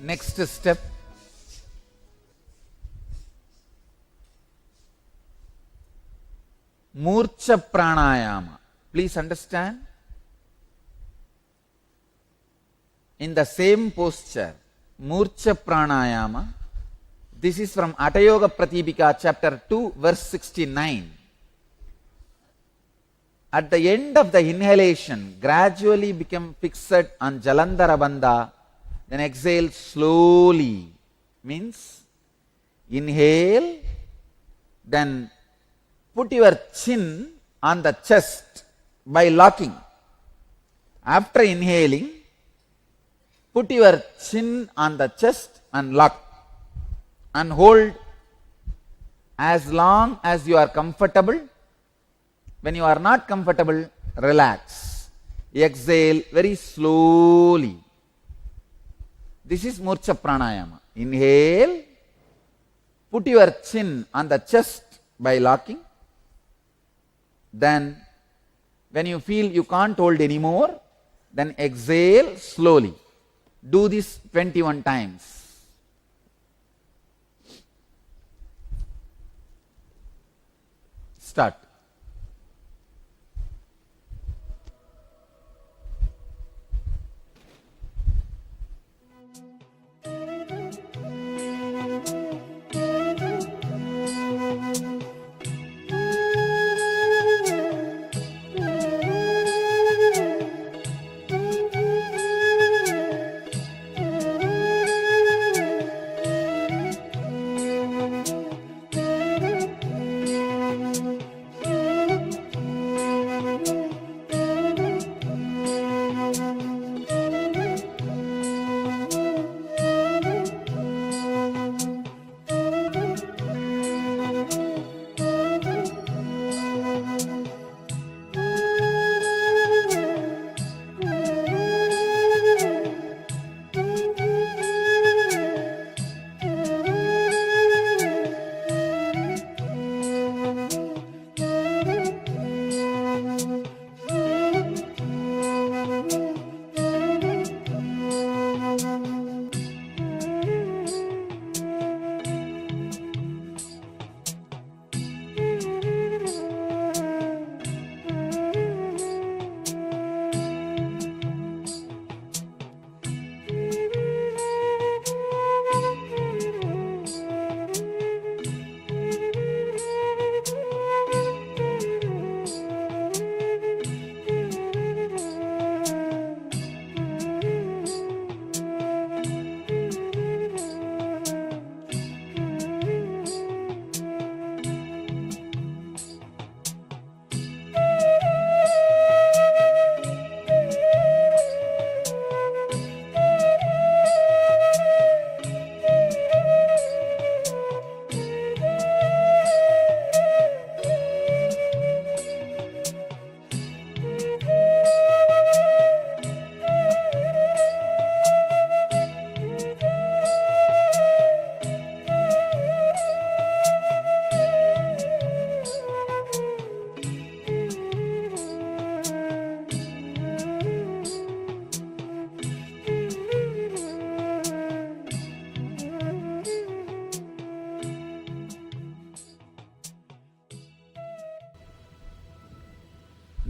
Next step, Murcha pranayama. Please understand, in the same posture, Murcha pranayama. This is from Atayoga Pratipika, chapter 2, verse 69. At the end of the inhalation, gradually become fixed on Jalandhara Bandha, then exhale slowly. Means inhale, then put your chin on the chest by locking. After inhaling, put your chin on the chest and lock. And hold as long as you are comfortable. When you are not comfortable, relax. Exhale very slowly. This is Murcha pranayama. Inhale, put your chin on the chest by locking. Then, when you feel you can't hold anymore, then exhale slowly. Do this 21 times. Start.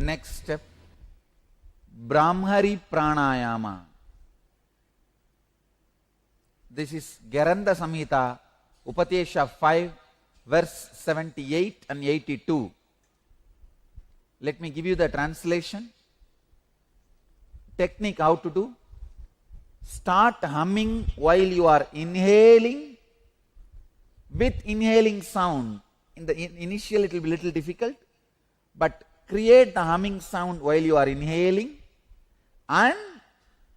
Next step, Brahmari pranayama. This is Geranda Samhita, Upatesha 5, verse 78 and 82. Let me give you the translation. Technique how to do. Start humming while you are inhaling with inhaling sound. In the initial it will be little difficult, but create the humming sound while you are inhaling and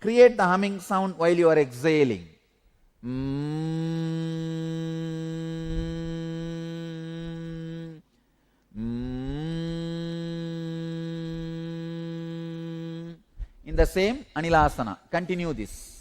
create the humming sound while you are exhaling. In the same Anilasana. Continue this.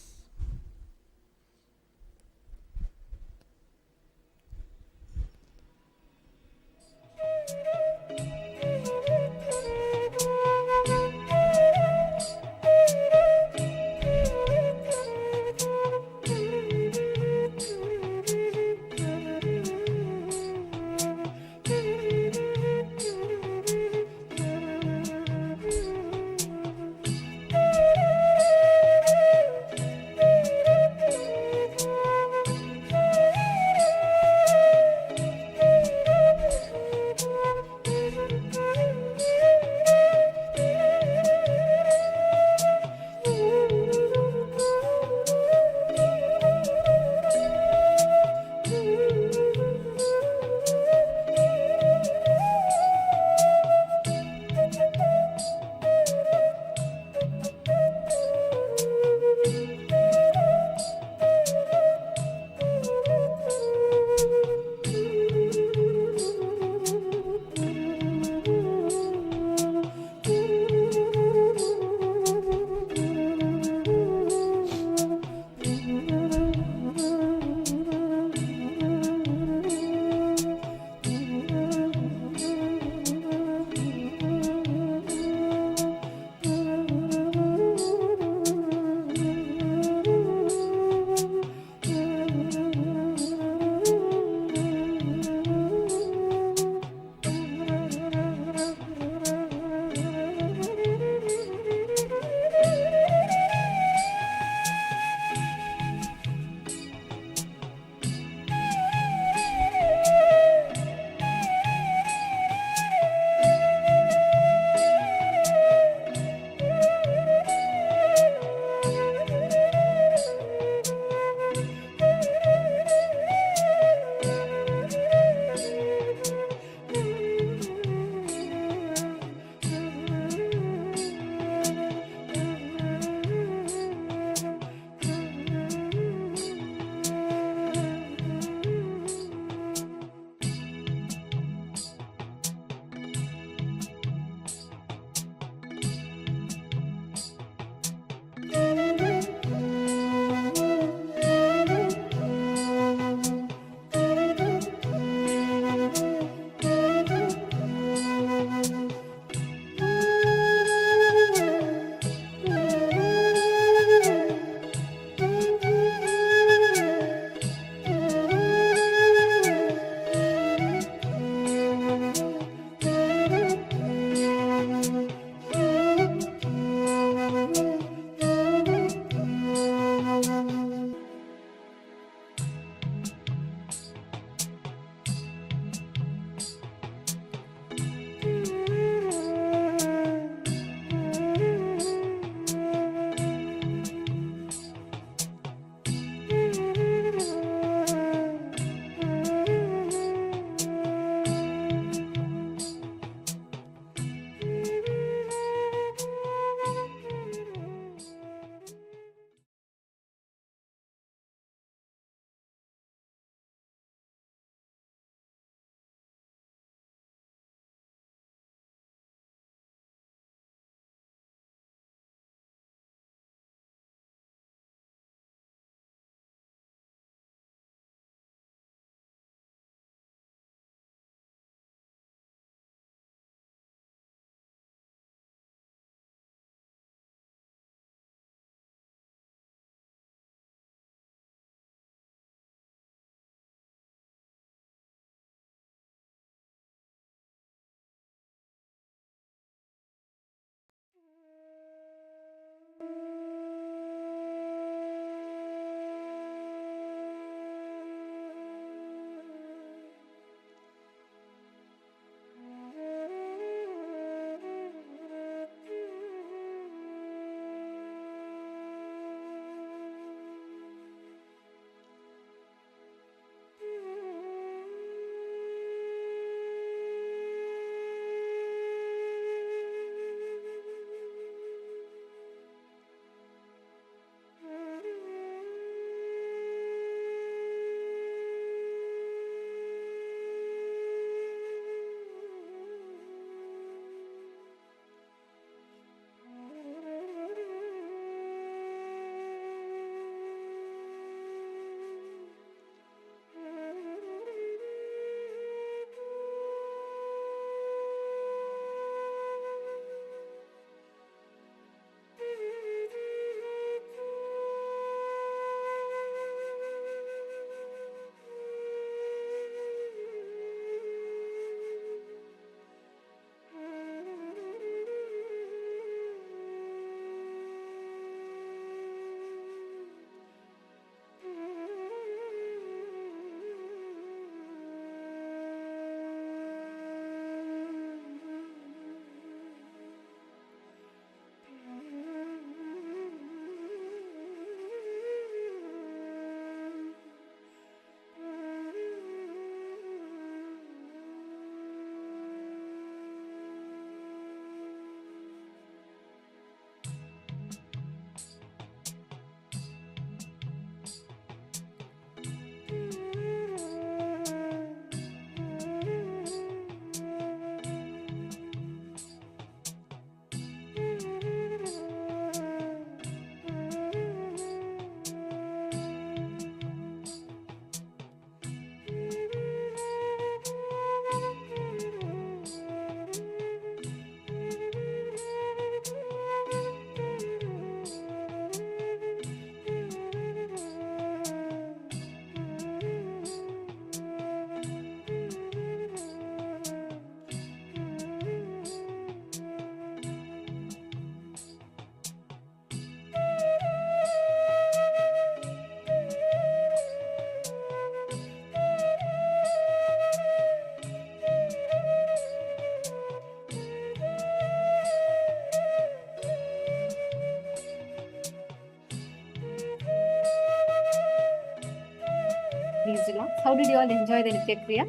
passed along. How did you all enjoy the Nitya Kriya?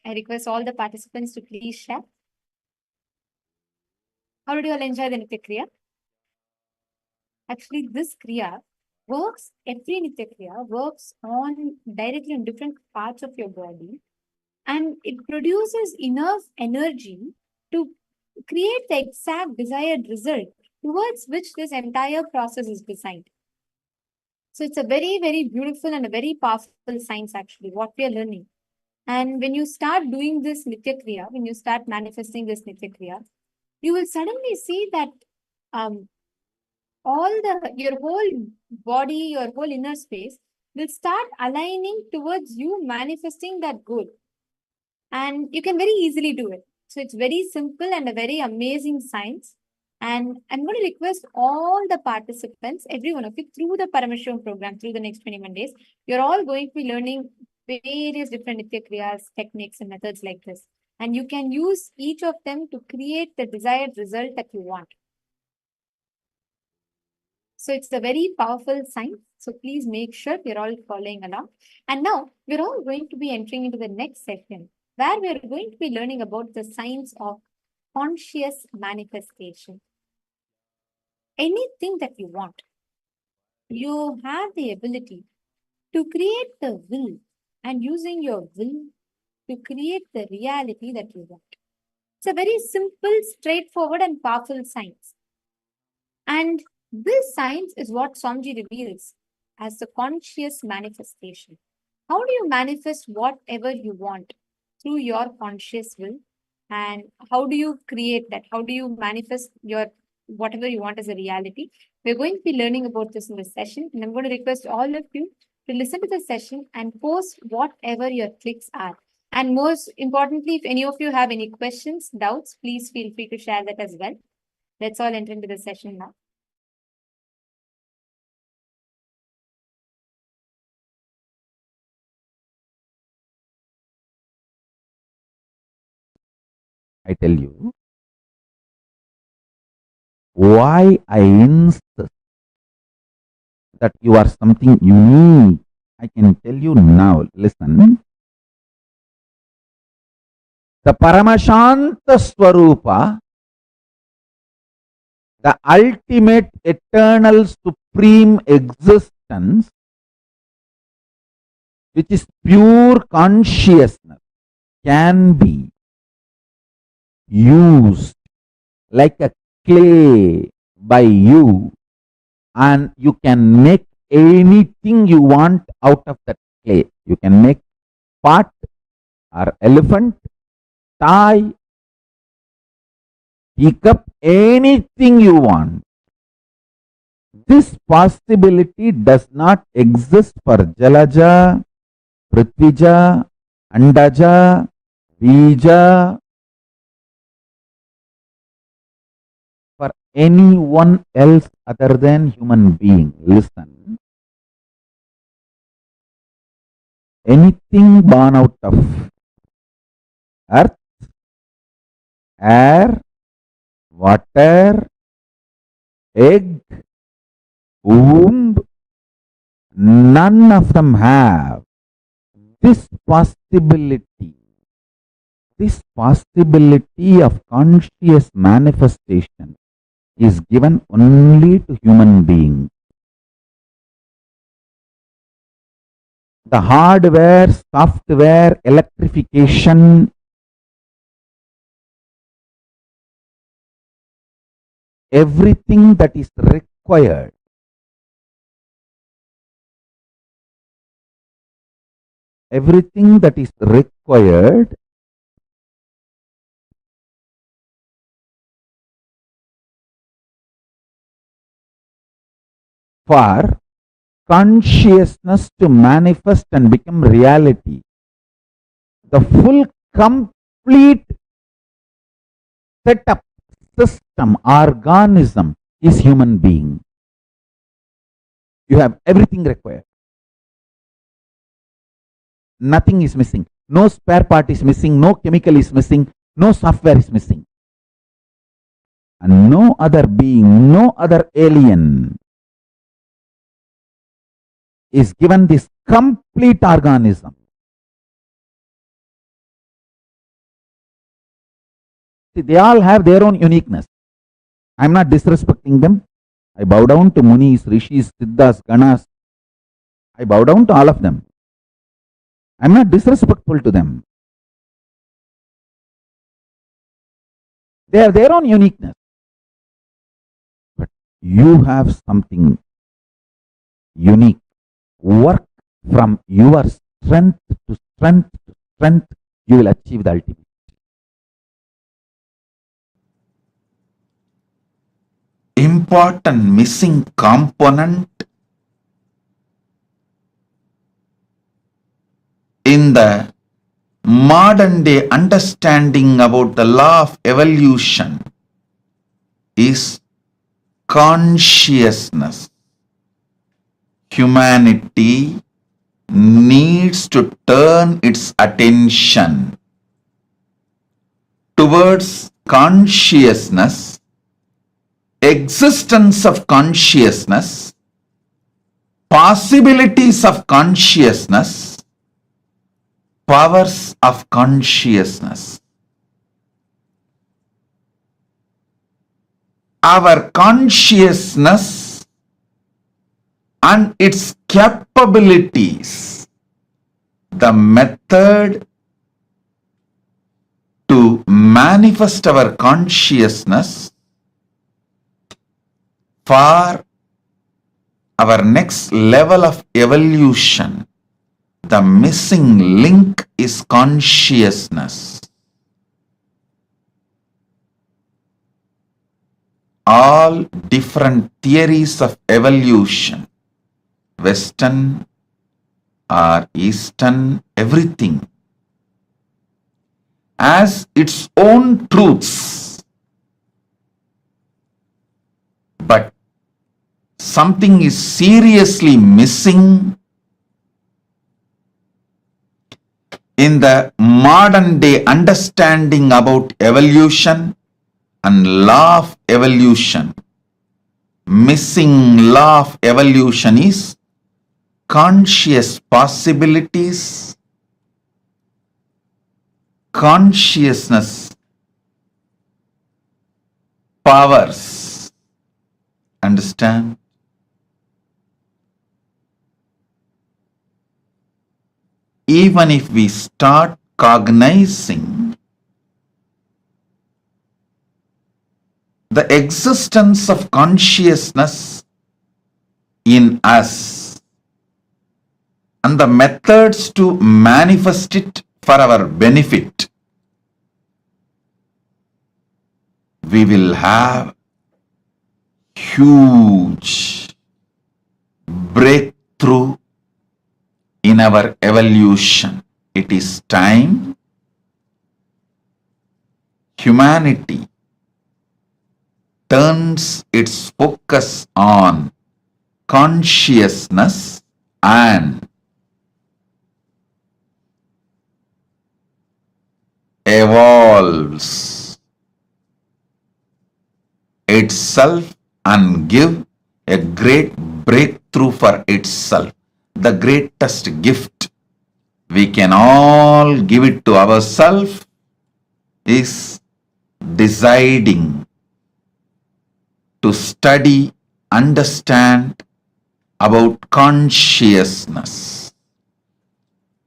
I request all the participants to please share. How did you all enjoy the Nitya Kriya? Actually, this Kriya works, every Nitya Kriya works on directly on different parts of your body, and it produces enough energy to create the exact desired result towards which this entire process is designed. So it's a very, very beautiful and a very powerful science, actually, what we are learning. And when you start doing this Nitya Kriya, when you start manifesting this Nitya Kriya, you will suddenly see that your whole body, your whole inner space will start aligning towards you manifesting that goal. And you can very easily do it. So it's very simple and a very amazing science. And I'm going to request all the participants, every one of you, through the Paramashivam program, through the next 21 days, you're all going to be learning various different Nitya Kriyas, techniques and methods like this. And you can use each of them to create the desired result that you want. So it's a very powerful science. So please make sure you're all following along. And now we're all going to be entering into the next session, where we're going to be learning about the science of conscious manifestation. Anything that you want, you have the ability to create the will, and using your will to create the reality that you want. It's a very simple, straightforward and powerful science. And this science is what Swamiji reveals as the conscious manifestation. How do you manifest whatever you want? Through your conscious will. And how do you create that? How do you manifest your whatever you want as a reality? We're going to be learning about this in this session. And I'm going to request all of you to listen to the session and post whatever your clicks are. And most importantly, if any of you have any questions, doubts, please feel free to share that as well. Let's all enter into the session now. I tell you why I insist that you are something unique. I can tell you now. Listen. The Paramashanta Swarupa, the ultimate eternal supreme existence, which is pure consciousness, can be used like a clay by you, and you can make anything you want out of that clay. You can make pot or elephant, tie, teacup, anything you want. This possibility does not exist for Jalaja, Prithvija, Andaja, Bija, for anyone else other than human being. Listen. Anything born out of earth, air, water, egg, womb, none of them have this possibility. This possibility of conscious manifestation is given only to human beings. The hardware, software, electrification, everything that is required for consciousness to manifest and become reality. The full, complete setup, system, organism is human being. You have everything required. Nothing is missing. No spare part is missing. No chemical is missing. No software is missing. And no other being, no other alien is given this complete organism. See, they all have their own uniqueness. I am not disrespecting them. I bow down to Munis, Rishis, Siddhas, Ganas. I bow down to all of them. I am not disrespectful to them. They have their own uniqueness. But you have something unique. Work from your strength to strength to strength. You will achieve the ultimate. Important missing component in the modern day understanding about the law of evolution is consciousness. Humanity needs to turn its attention towards consciousness, existence of consciousness, possibilities of consciousness, powers of consciousness. Our consciousness and its capabilities, the method to manifest our consciousness for our next level of evolution. The missing link is consciousness. All different theories of evolution, Western or Eastern, everything has its own truths. But something is seriously missing in the modern day understanding about evolution and law of evolution. Missing law of evolution is conscious possibilities, consciousness powers. Understand? Even if we start cognizing the existence of consciousness in us and the methods to manifest it for our benefit, we will have huge breakthrough in our evolution. It is time humanity turns its focus on consciousness and evolves itself and give a great breakthrough for itself. The greatest gift we can all give it to ourselves is deciding to study, understand about consciousness.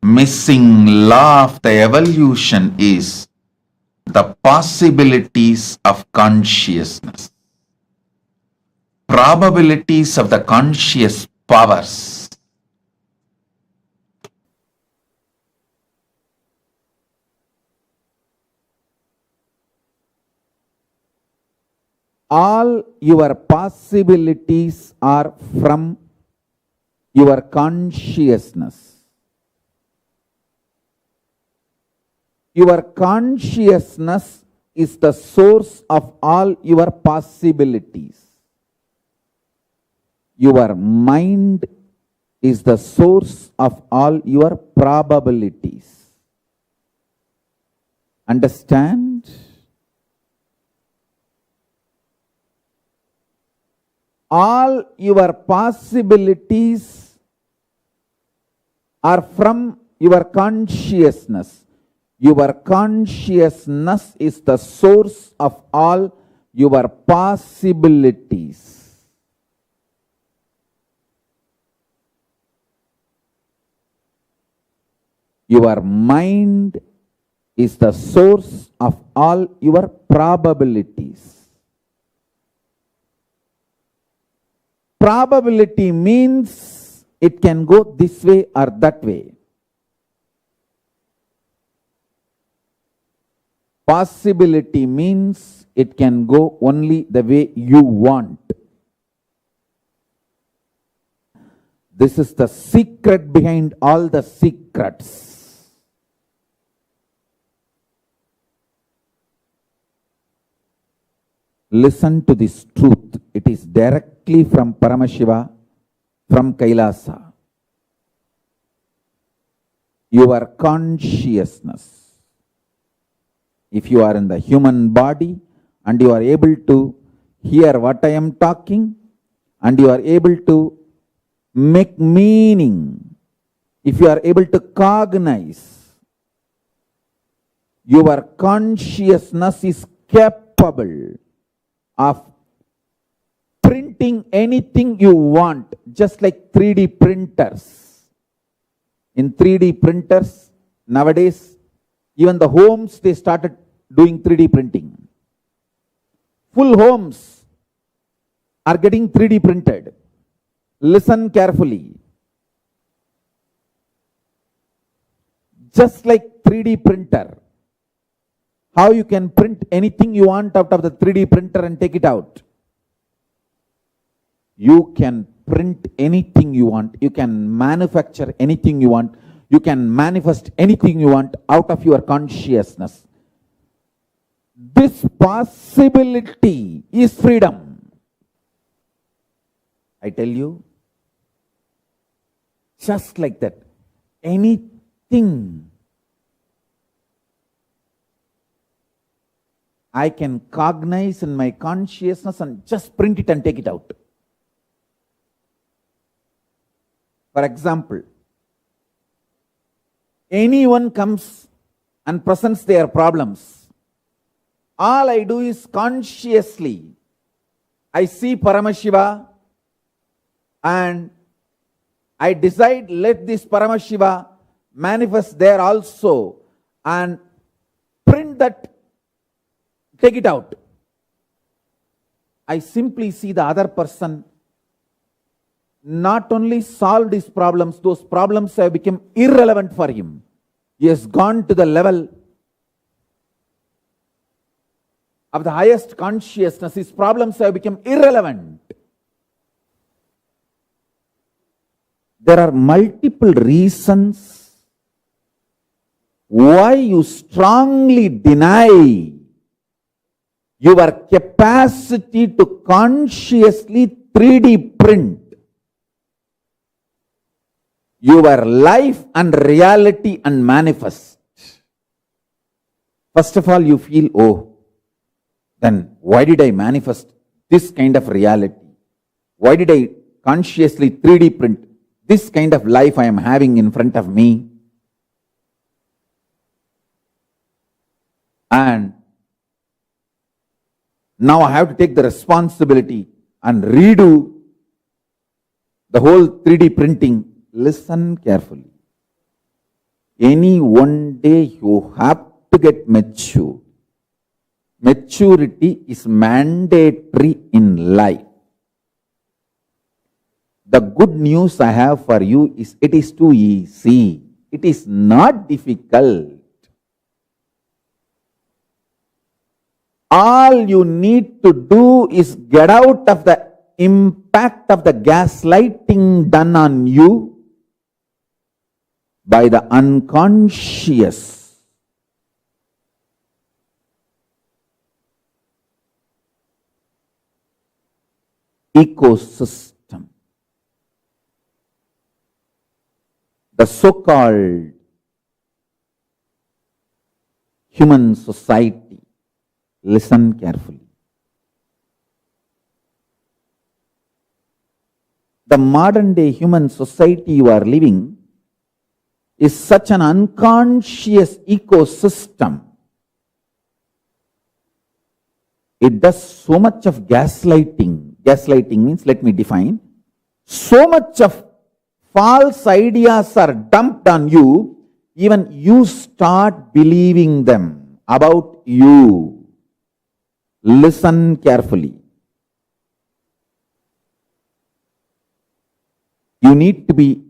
Missing law of the evolution is the possibilities of consciousness, probabilities of the conscious powers. All your possibilities are from your consciousness. Your consciousness is the source of all your possibilities. Your mind is the source of all your probabilities. Understand? All your possibilities are from your consciousness. Your consciousness is the source of all your possibilities. Your mind is the source of all your probabilities. Probability means it can go this way or that way. Possibility means it can go only the way you want. This is the secret behind all the secrets. Listen to this truth. It is directly from Paramashiva, from Kailasa. Your consciousness. If you are in the human body and you are able to hear what I am talking and you are able to make meaning, if you are able to cognize, your consciousness is capable of printing anything you want, just like 3D printers. In 3D printers, nowadays, even the homes, they started doing 3D printing. Full homes are getting 3D printed. Listen carefully. Just like 3D printer, how you can print anything you want out of the 3D printer and take it out. You can print anything you want. You can manufacture anything you want. You can manifest anything you want out of your consciousness. This possibility is freedom. I tell you, just like that, anything I can cognize in my consciousness and just print it and take it out. For example, anyone comes and presents their problems. All I do is consciously, I see Paramashiva and I decide, let this Paramashiva manifest there also, and print that, take it out. I simply see the other person not only solved his problems, those problems have become irrelevant for him. He has gone to the level of the highest consciousness. His problems have become irrelevant. There are multiple reasons why you strongly deny your capacity to consciously 3D print your life and reality and manifest. First of all, you feel, oh, then why did I manifest this kind of reality? Why did I consciously 3D print this kind of life I am having in front of me? And now I have to take the responsibility and redo the whole 3D printing. Listen carefully. Any one day you have to get mature. Maturity is mandatory in life. The good news I have for you is it is too easy. It is not difficult. All you need to do is get out of the impact of the gaslighting done on you by the unconscious. Ecosystem. The so-called human society. Listen carefully. The modern day human society you are living is such an unconscious ecosystem. It does so much of gaslighting. Gaslighting means, let me define, so much of false ideas are dumped on you, even you start believing them about you. Listen carefully. You need to be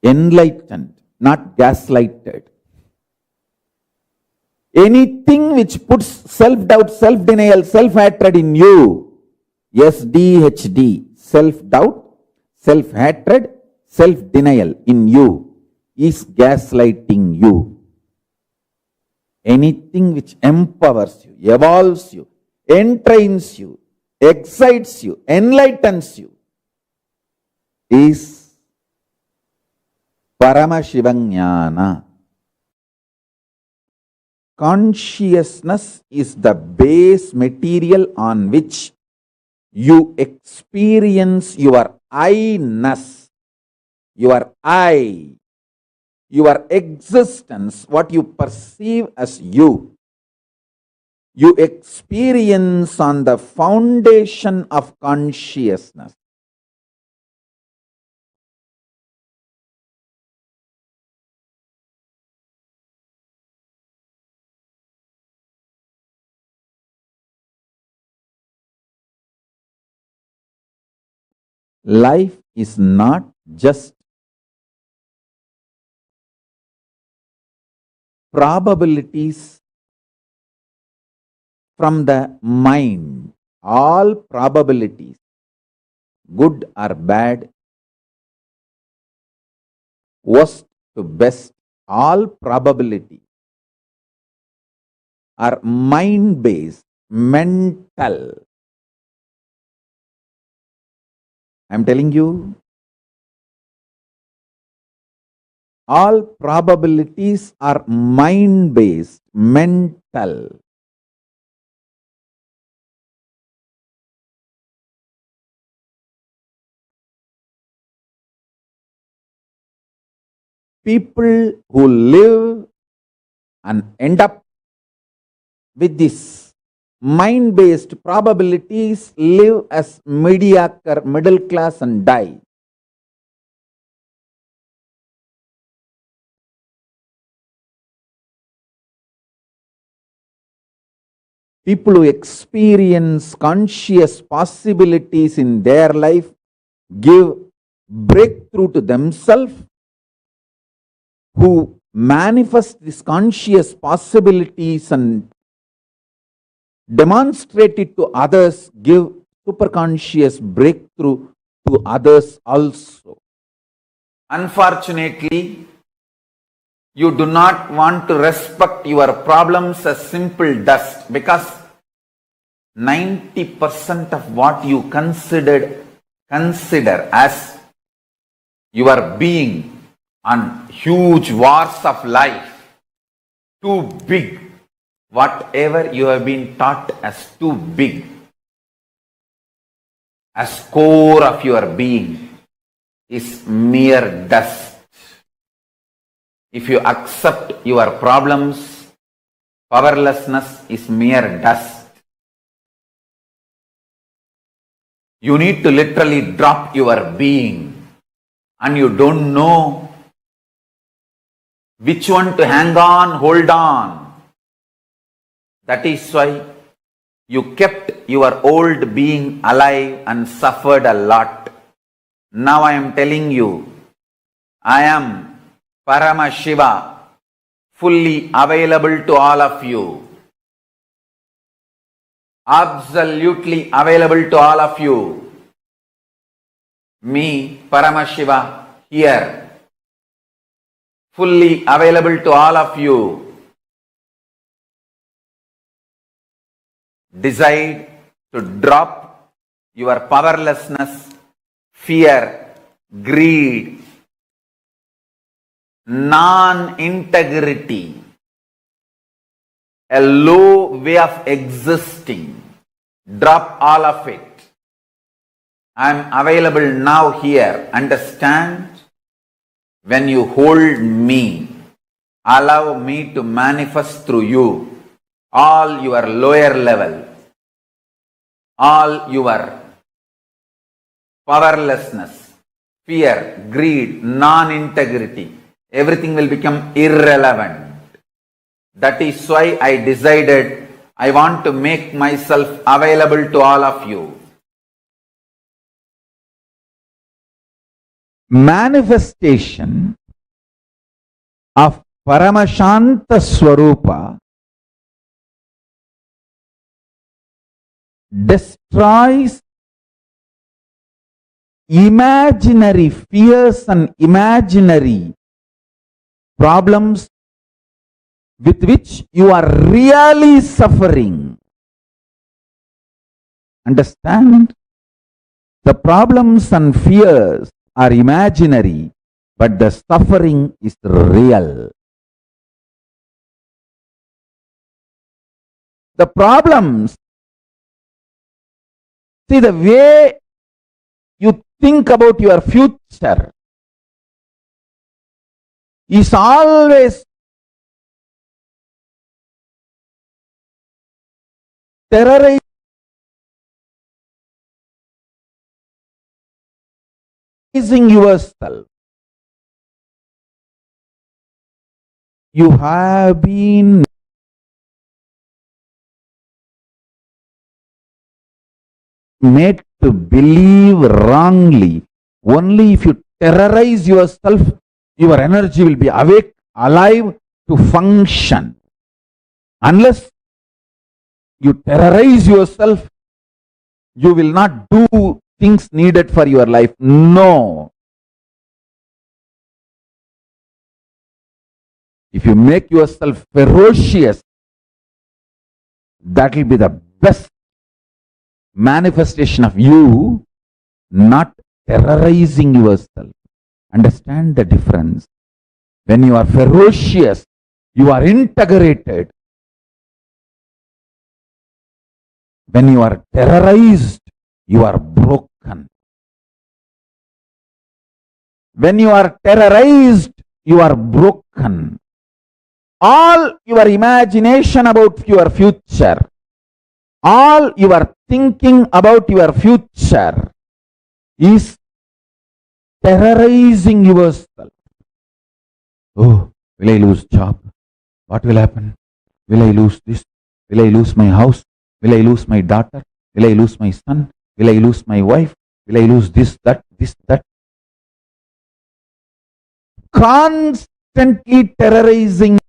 enlightened, not gaslighted. Anything which puts self-doubt, self-denial, self-hatred in you, SDHD, self-doubt, self-hatred, self-denial in you, is gaslighting you. Anything which empowers you, evolves you, entrains you, excites you, enlightens you, is Paramashivam. Consciousness is the base material on which you experience your I-ness, your I, your existence, what you perceive as you. You experience on the foundation of consciousness. Life is not just probabilities from the mind. All probabilities, good or bad, worst to best, all probability are mind-based, mental. I am telling you, all probabilities are mind-based, mental. People who live and end up with this mind-based probabilities live as mediocre, middle class and die. People who experience conscious possibilities in their life give breakthrough to themselves, who manifest these conscious possibilities and demonstrate it to others, give superconscious breakthrough to others also. Unfortunately, you do not want to respect your problems as simple dust, because 90% of what you consider as your being on huge wars of life, too big, whatever you have been taught as too big, as core of your being, is mere dust. If you accept your problems, powerlessness is mere dust. You need to literally drop your being, and you don't know which one to hang on, hold on. That is why you kept your old being alive and suffered a lot. Now I am telling you, I am Paramashiva, fully available to all of you. Absolutely available to all of you. Me, Paramashiva, here, fully available to all of you. Decide to drop your powerlessness, fear, greed, non-integrity, a low way of existing. Drop all of it. I am available now here. Understand? when you hold me, allow me to manifest through you all your lower level, all your powerlessness, fear, greed, non-integrity, everything will become irrelevant. That is why I decided I want to make myself available to all of you. Manifestation of Paramashanta Swarupa destroys imaginary fears and imaginary problems with which you are really suffering. Understand? The problems and fears are imaginary, but the suffering is real. The problems, see, the way you think about your future is always terrorizing yourself. You have been made to believe wrongly. Only if you terrorize yourself, your energy will be awake, alive to function. Unless you terrorize yourself, you will not do things needed for your life. No. If you make yourself ferocious, that will be the best manifestation of you not terrorizing yourself. Understand the difference. When you are ferocious, you are integrated. When you are terrorized, you are broken. When you are terrorized, you are broken. All your imagination about your future, all your thinking about your future is terrorizing yourself. Oh, will I lose job? What will happen? Will I lose this? Will I lose my house? Will I lose my daughter? Will I lose my son? Will I lose my wife? Will I lose this, that? Constantly terrorizing.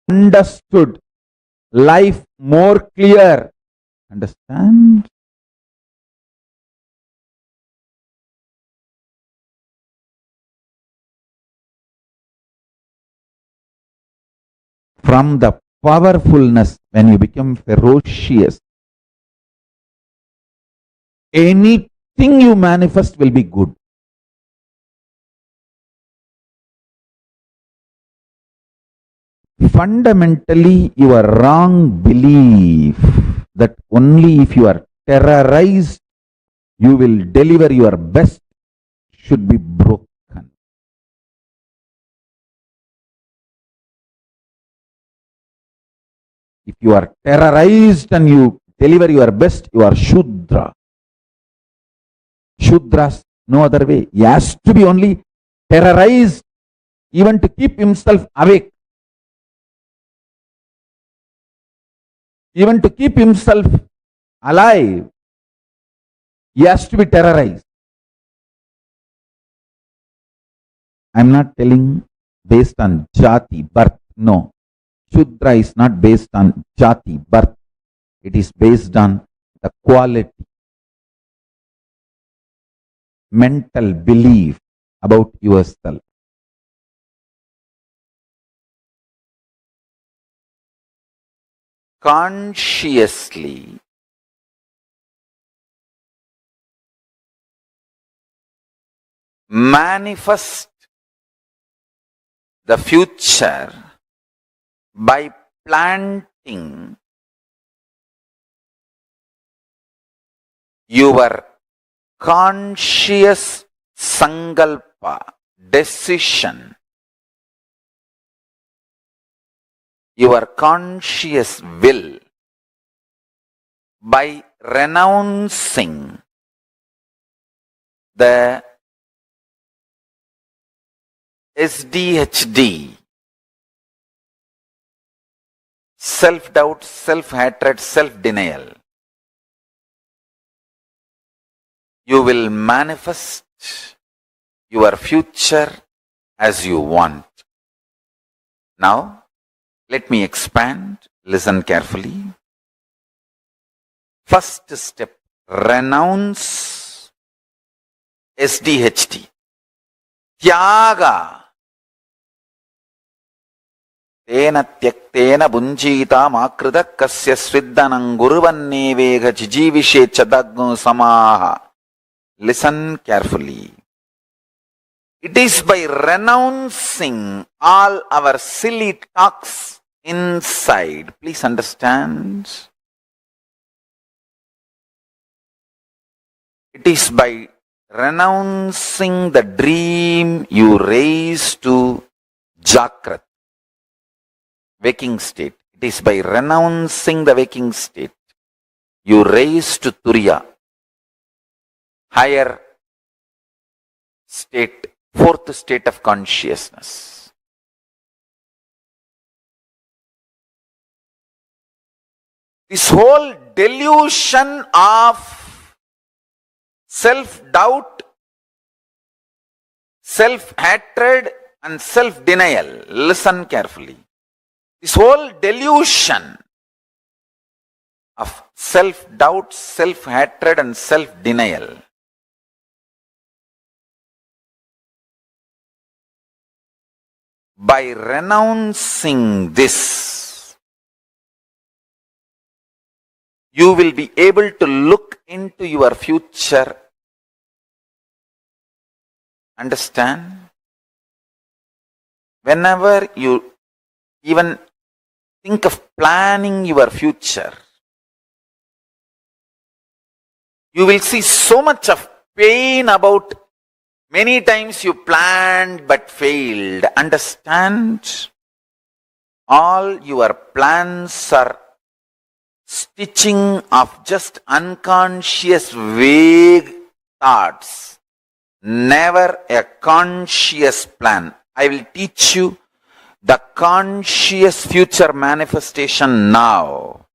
Understood life more clear. Understand? From the powerfulness, when you become ferocious, anything you manifest will be good. Fundamentally, your wrong belief that only if you are terrorized, you will deliver your best should be broken. If you are terrorized and you deliver your best, you are Shudra. Shudras, no other way. He has to be only terrorized even to keep himself awake. Even to keep himself alive, he has to be terrorized. I am not telling based on jati, birth, no. Shudra is not based on jati, birth. It is based on the quality, mental belief about yourself. Consciously manifest the future by planting your conscious sankalpa, decision, your conscious will by renouncing the SDHD, self-doubt, self-hatred, self-denial. You will manifest your future as you want. Now, let me expand. Listen carefully. First step, renounce SDHD. Tyaga. Tena tyaktena bunjita makrita kasya sviddanam guruvannevega jijivishe chadagno samaha. Listen carefully. It is by renouncing all our silly talks inside. Please understand. It is by renouncing the dream you raise to Jakrat, waking state. It is by renouncing the waking state you raise to Turiya, higher state, fourth state of consciousness. This whole delusion of self-doubt, self-hatred and self-denial. Listen carefully. This whole delusion of self-doubt, self-hatred and self-denial by renouncing this, you will be able to look into your future. Understand? Whenever you even think of planning your future, you will see so much of pain about many times you planned but failed. Understand? All your plans are stitching of just unconscious vague thoughts. Never a conscious plan. I will teach you the conscious future manifestation now.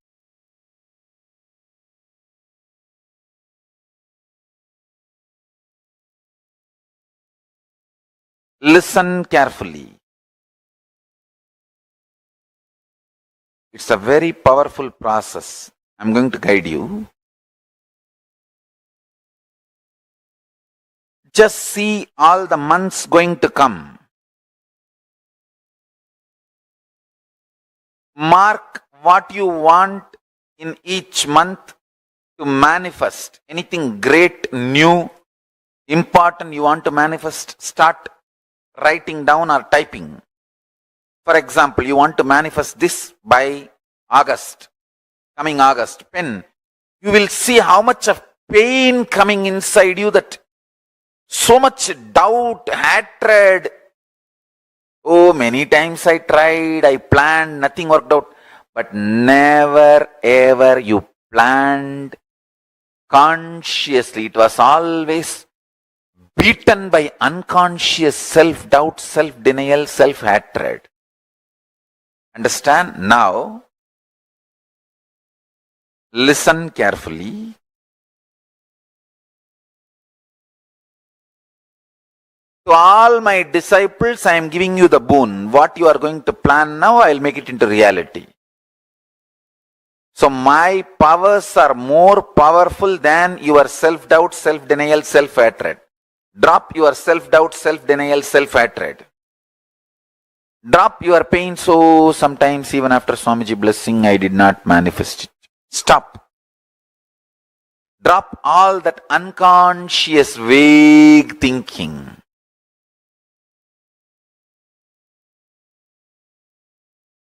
Listen carefully. It's a very powerful process. I'm going to guide you. Just see all the months going to come. Mark what you want in each month to manifest. Anything great, new, important you want to manifest, start writing down or typing. For example, you want to manifest this by August, coming August, pen. You will see how much of pain coming inside you, that so much doubt, hatred. Oh, many times I tried, I planned, nothing worked out. But never ever you planned consciously. It was always beaten by unconscious self-doubt, self-denial, self-hatred. Understand? Now, listen carefully. To all my disciples, I am giving you the boon. What you are going to plan now, I will make it into reality. So my powers are more powerful than your self-doubt, self-denial, self-hatred. Drop your self-doubt, self-denial, self-hatred. Drop your pain. So sometimes even after Swamiji blessing, I did not manifest it. Stop. Drop all that unconscious, vague thinking.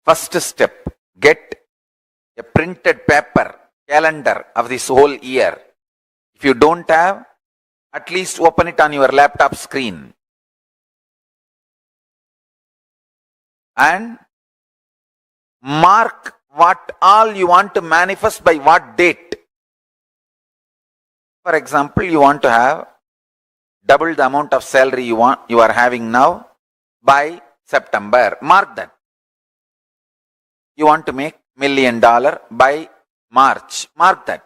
First step, get a printed paper, calendar of this whole year. If you don't have, at least open it on your laptop screen. And mark what all you want to manifest by what date. For example, you want to have double the amount of salary you are having now by September. Mark that. You want to make $1 million by March. Mark that.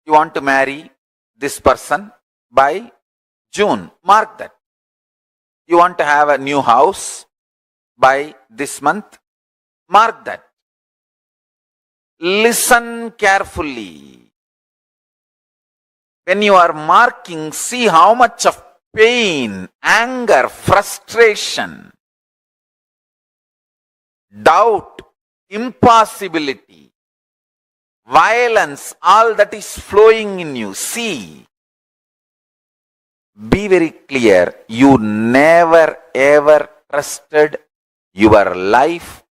You want to marry this person by June. Mark that. You want to have a new house by this month. Mark that. Listen carefully. When you are marking, see how much of pain, anger, frustration, doubt, impossibility, violence, all that is flowing in you. See. Be very clear. You never ever trusted your life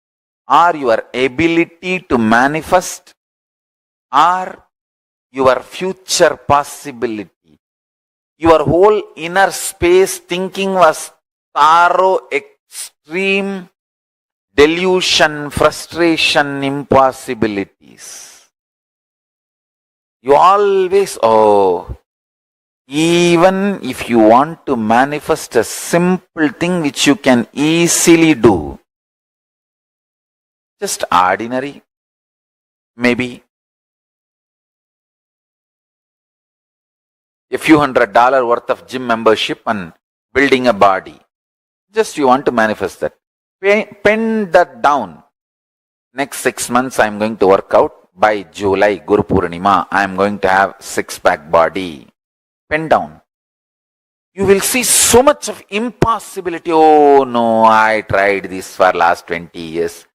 or your ability to manifest or your future possibility. Your whole inner space thinking was thorough, extreme delusion, frustration, impossibilities. You always, even if you want to manifest a simple thing which you can easily do, just ordinary, maybe a few $100 worth of gym membership and building a body. Just you want to manifest that. Pen that down. Next 6 months I am going to work out. By July, Guru Purnima, I am going to have six-pack body. Pen down. You will see so much of impossibility. Oh no, I tried this for last 20 years.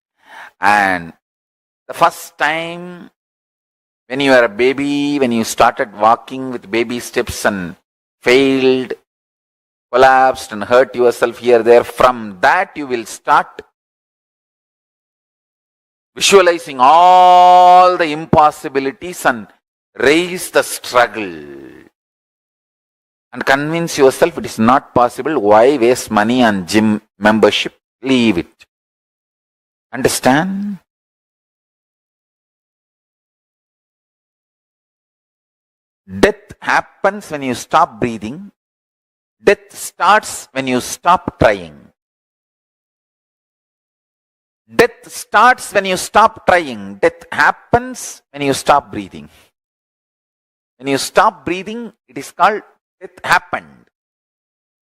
And the first time when you were a baby, when you started walking with baby steps and failed, collapsed and hurt yourself here, there, from that you will start visualizing all the impossibilities and raise the struggle and convince yourself it is not possible. Why waste money on gym membership? Leave it. Understand? Death happens when you stop breathing. Death starts when you stop trying. Death starts when you stop trying. Death happens when you stop breathing. When you stop breathing, it is called death happened.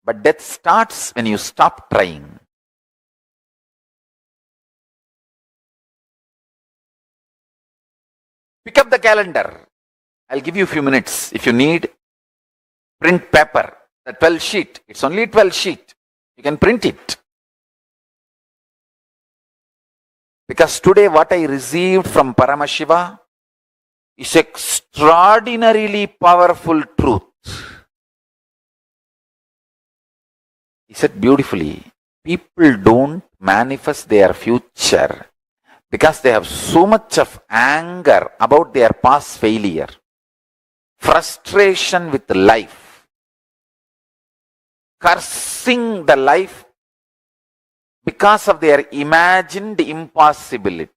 But death starts when you stop trying. Pick up the calendar. I'll give you a few minutes. If you need, print paper, the 12 sheet. It's only 12 sheet. You can print it. Because today what I received from Paramashiva is extraordinarily powerful truth. He said beautifully, people don't manifest their future because they have so much of anger about their past failure, frustration with life, cursing the life because of their imagined impossibility.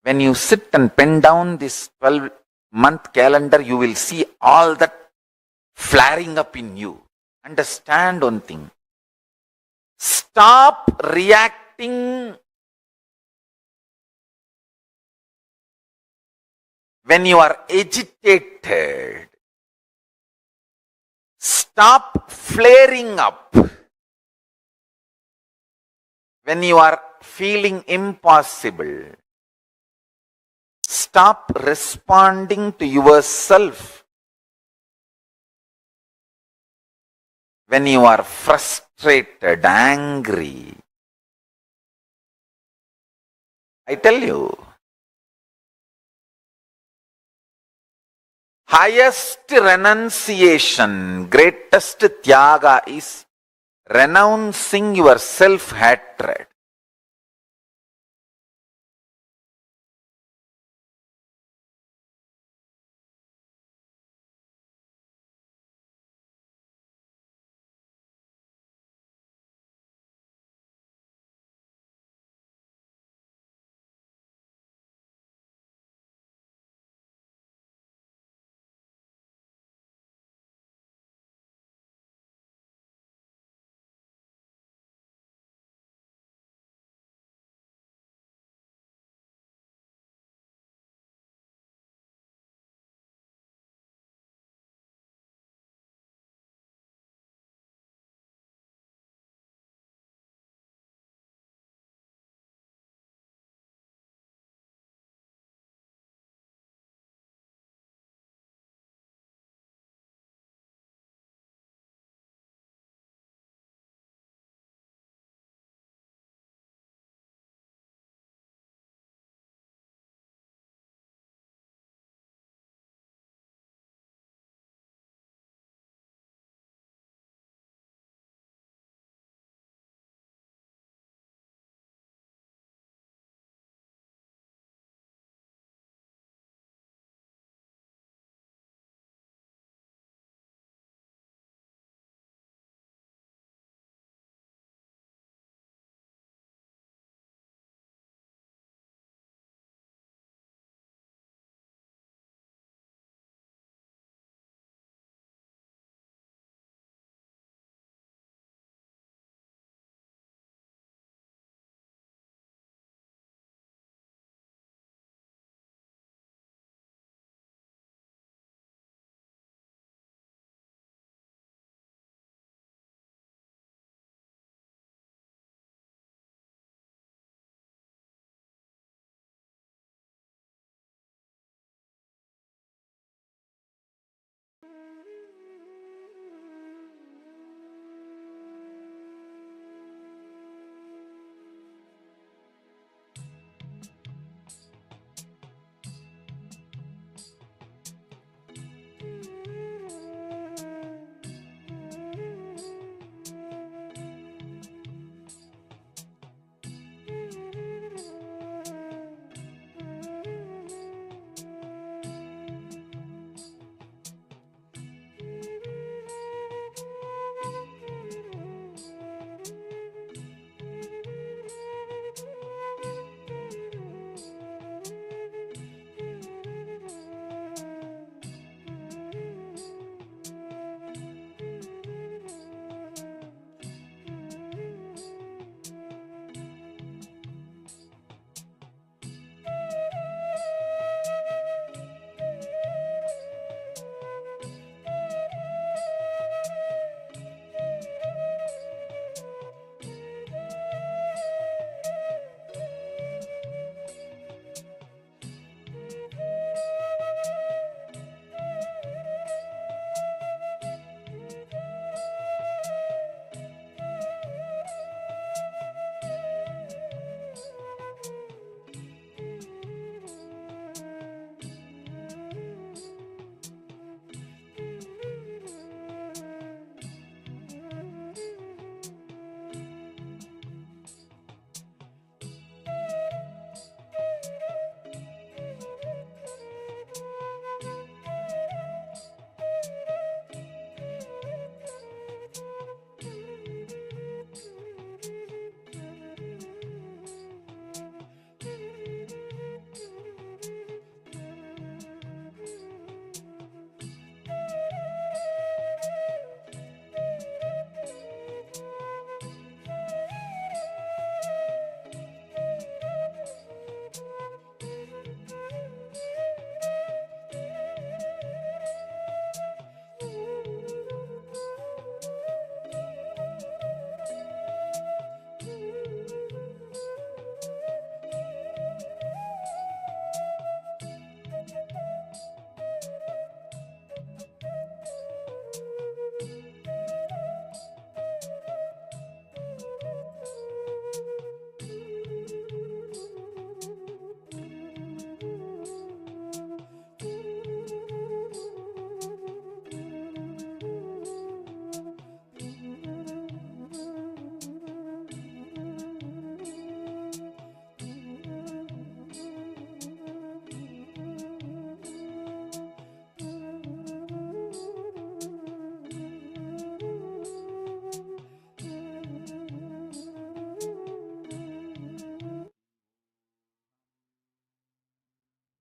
When you sit and pen down this 12-month calendar, you will see all that flaring up in you. Understand one thing. Stop reacting when you are agitated. Stop flaring up when you are feeling impossible. Stop responding to yourself when you are frustrated, angry. I tell you, highest renunciation, greatest tyaga is renouncing your self-hatred.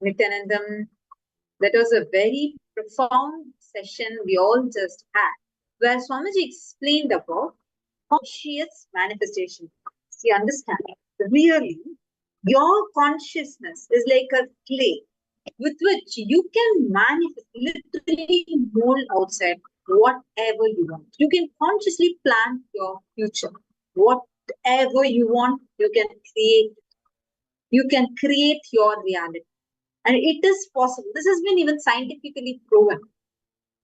Nityanandam. That was a very profound session we all just had, where Swamiji explained about conscious manifestation. See, understand, really, your consciousness is like a clay with which you can manifest, literally mold outside whatever you want. You can consciously plan your future. Whatever you want, you can create. You can create your reality. And it is possible. This has been even scientifically proven.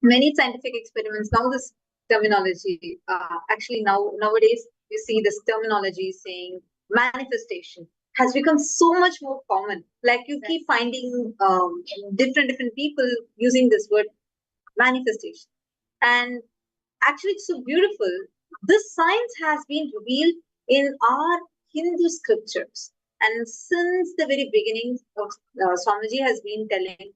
Many scientific experiments, now this terminology, nowadays, you see this terminology saying manifestation has become so much more common. Like you keep finding different people using this word manifestation. And actually, it's so beautiful. This science has been revealed in our Hindu scriptures. And since the very beginning of Swamiji has been telling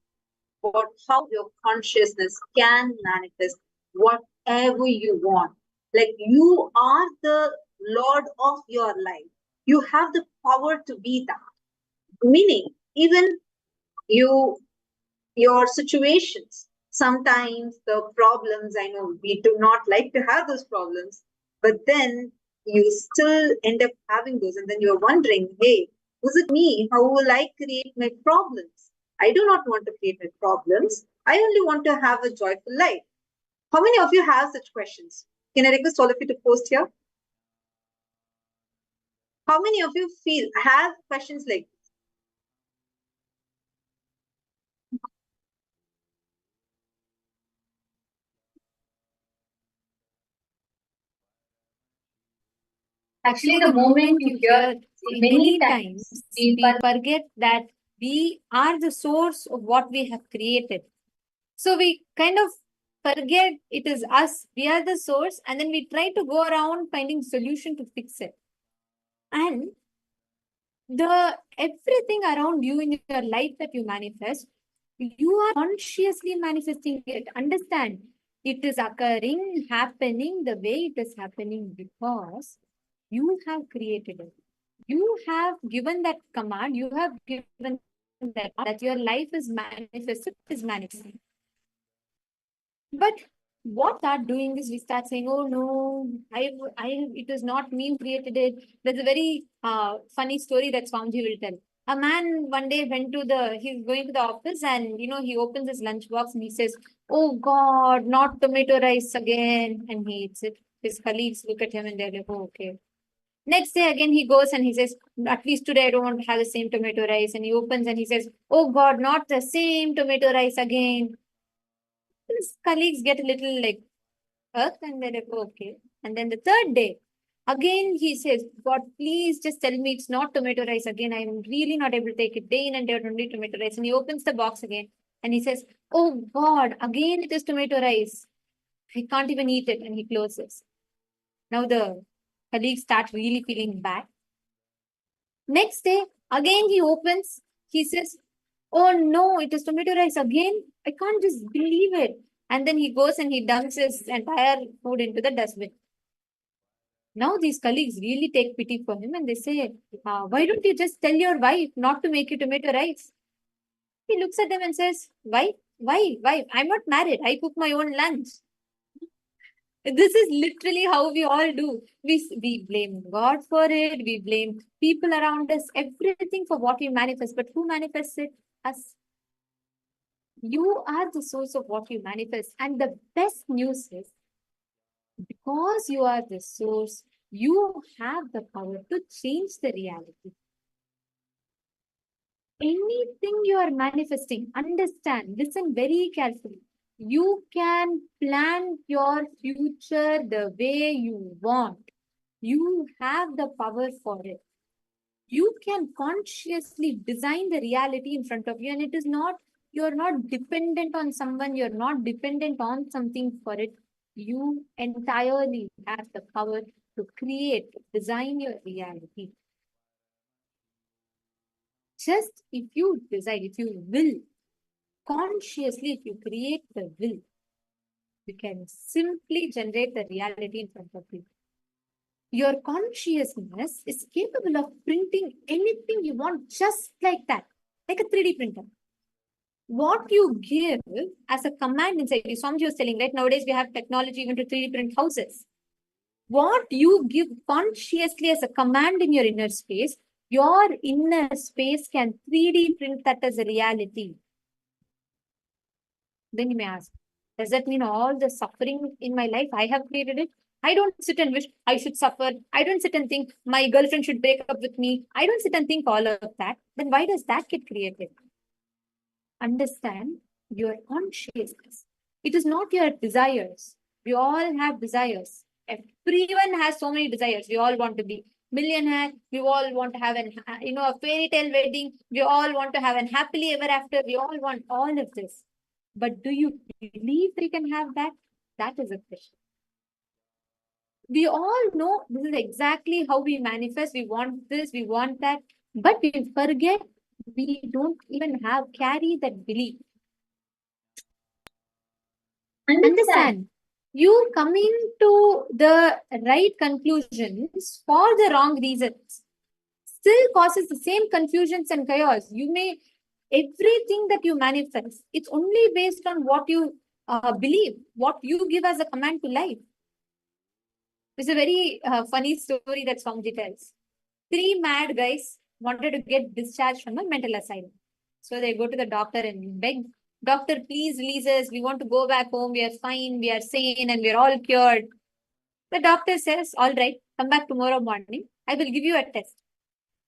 about how your consciousness can manifest whatever you want. Like you are the Lord of your life. You have the power to be that. Meaning, even your situations, sometimes the problems, I know we do not like to have those problems, but then you still end up having those, and then you're wondering, hey, was it me? How will I create my problems? I do not want to create my problems. I only want to have a joyful life. How many of you have such questions? Can I request all of you to post here? How many of you have questions like this? Actually, the moment you hear many times, we forget that we are the source of what we have created. So we kind of forget it is us, we are the source, and then we try to go around finding solution to fix it. And everything around you in your life that you manifest, you are consciously manifesting it. Understand, it is occurring, happening the way it is happening because you have created it. You have given that command, you have given that your life is manifested, is manifesting. But what start doing is we start saying, oh no, it is not me who created it. There's a very funny story that Swamiji will tell. A man one day he's going to the office and, he opens his lunchbox and he says, oh God, not tomato rice again. And he eats it. His colleagues look at him and they're like, oh, okay. Next day again, he goes and he says, at least today I don't want to have the same tomato rice. And he opens and he says, oh God, not the same tomato rice again. His colleagues get a little like earth and they're like, okay. And then the third day, again he says, God, please just tell me it's not tomato rice again. I'm really not able to take it. Day in and day out only tomato rice. And he opens the box again and he says, oh God, again it is tomato rice. I can't even eat it. And he closes. Now the colleagues start really feeling bad. Next day, again he opens, he says, oh no, it is tomato rice again. I can't just believe it. And then he goes and he dumps his entire food into the dustbin. Now these colleagues really take pity for him and they say, why don't you just tell your wife not to make you tomato rice? He looks at them and says, why? I'm not married. I cook my own lunch. This is literally how we all do. We blame God for it. We blame people around us, everything for what we manifest. But who manifests it? Us. You are the source of what you manifest. And the best news is, because you are the source, you have the power to change the reality. Anything you are manifesting, understand, listen very carefully. You can plan your future the way you want. You have the power for it. You can consciously design the reality in front of you, and it is not, you're not dependent on someone, you're not dependent on something for it. You entirely have the power to create, design your reality. Just if you decide, if you will, consciously, if you create the will, you can simply generate the reality in front of you. Your consciousness is capable of printing anything you want just like that, like a 3D printer. what you give as a command inside you. Swamiji was telling, right? Nowadays we have technology even to 3D print houses. What you give consciously as a command in your inner space, your inner space can 3D print that as a reality. Then you may ask, does that mean all the suffering in my life, I have created it? I don't sit and wish I should suffer. I don't sit and think my girlfriend should break up with me. I don't sit and think all of that. Then why does that get created? Understand your consciousness. It is not your desires. We all have desires. Everyone has so many desires. We all want to be millionaire. We all want to have a fairy tale wedding. We all want to have an happily ever after. We all want all of this. But do you believe we can have that? That is a question. We all know this is exactly how we manifest. We want this, we want that. But we forget we don't even carry that belief. Understand. You coming to the right conclusions for the wrong reasons still causes the same confusions and chaos. Everything that you manifest, it's only based on what you believe, what you give as a command to life. It's a very funny story that Swamiji tells. 3 mad guys wanted to get discharged from a mental asylum. So they go to the doctor and beg, doctor, please release us. We want to go back home. We are fine. We are sane and we are all cured. The doctor says, all right, come back tomorrow morning. I will give you a test.